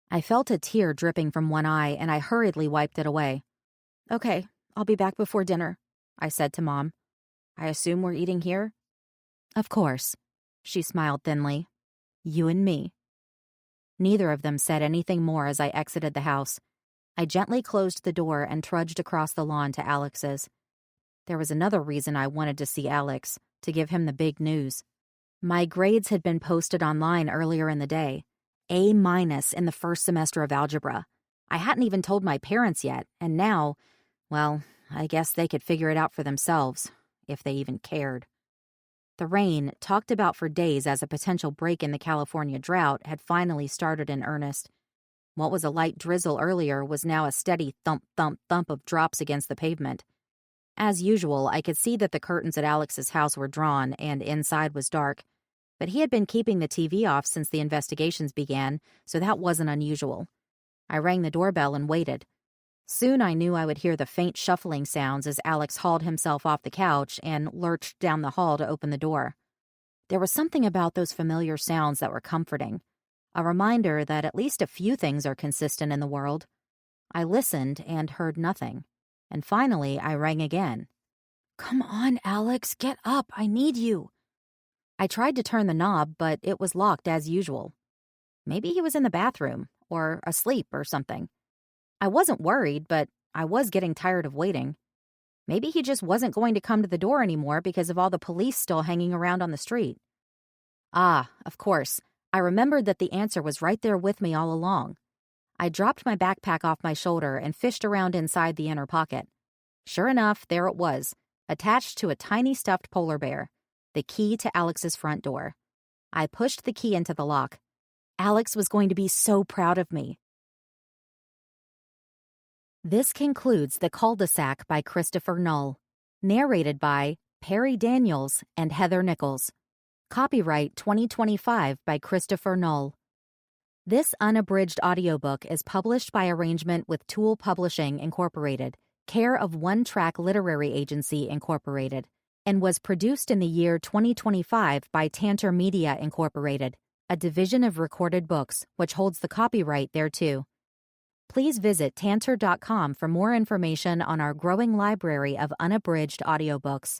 I felt a tear dripping from one eye, and I hurriedly wiped it away. Okay, I'll be back before dinner, I said to Mom. I assume we're eating here? Of course, she smiled thinly. You and me. Neither of them said anything more as I exited the house. I gently closed the door and trudged across the lawn to Alex's. There was another reason I wanted to see Alex, to give him the big news. My grades had been posted online earlier in the day. A- in the first semester of algebra. I hadn't even told my parents yet, and now, well, I guess they could figure it out for themselves, if they even cared. The rain, talked about for days as a potential break in the California drought, had finally started in earnest. What was a light drizzle earlier was now a steady thump, thump, thump of drops against the pavement. As usual, I could see that the curtains at Alex's house were drawn and inside was dark, but he had been keeping the TV off since the investigations began, so that wasn't unusual. I rang the doorbell and waited. Soon I knew I would hear the faint shuffling sounds as Alex hauled himself off the couch and lurched down the hall to open the door. There was something about those familiar sounds that were comforting, a reminder that at least a few things are consistent in the world. I listened and heard nothing, and finally I rang again. "Come on, Alex, get up, I need you." I tried to turn the knob, but it was locked as usual. Maybe he was in the bathroom, or asleep or something. I wasn't worried, but I was getting tired of waiting. Maybe he just wasn't going to come to the door anymore because of all the police still hanging around on the street. Ah, of course, I remembered that the answer was right there with me all along. I dropped my backpack off my shoulder and fished around inside the inner pocket. Sure enough, there it was, attached to a tiny stuffed polar bear, the key to Alex's front door. I pushed the key into the lock. Alex was going to be so proud of me. This concludes The Cul-De-Sac by Christopher Null, narrated by Perry Daniels and Heather Nichols. Copyright 2025 by Christopher Null. This unabridged audiobook is published by arrangement with Tool Publishing, Incorporated, care of One Track Literary Agency, Incorporated, and was produced in the year 2025 by Tantor Media, Incorporated, a division of Recorded Books, which holds the copyright thereto. Please visit tantor.com for more information on our growing library of unabridged audiobooks.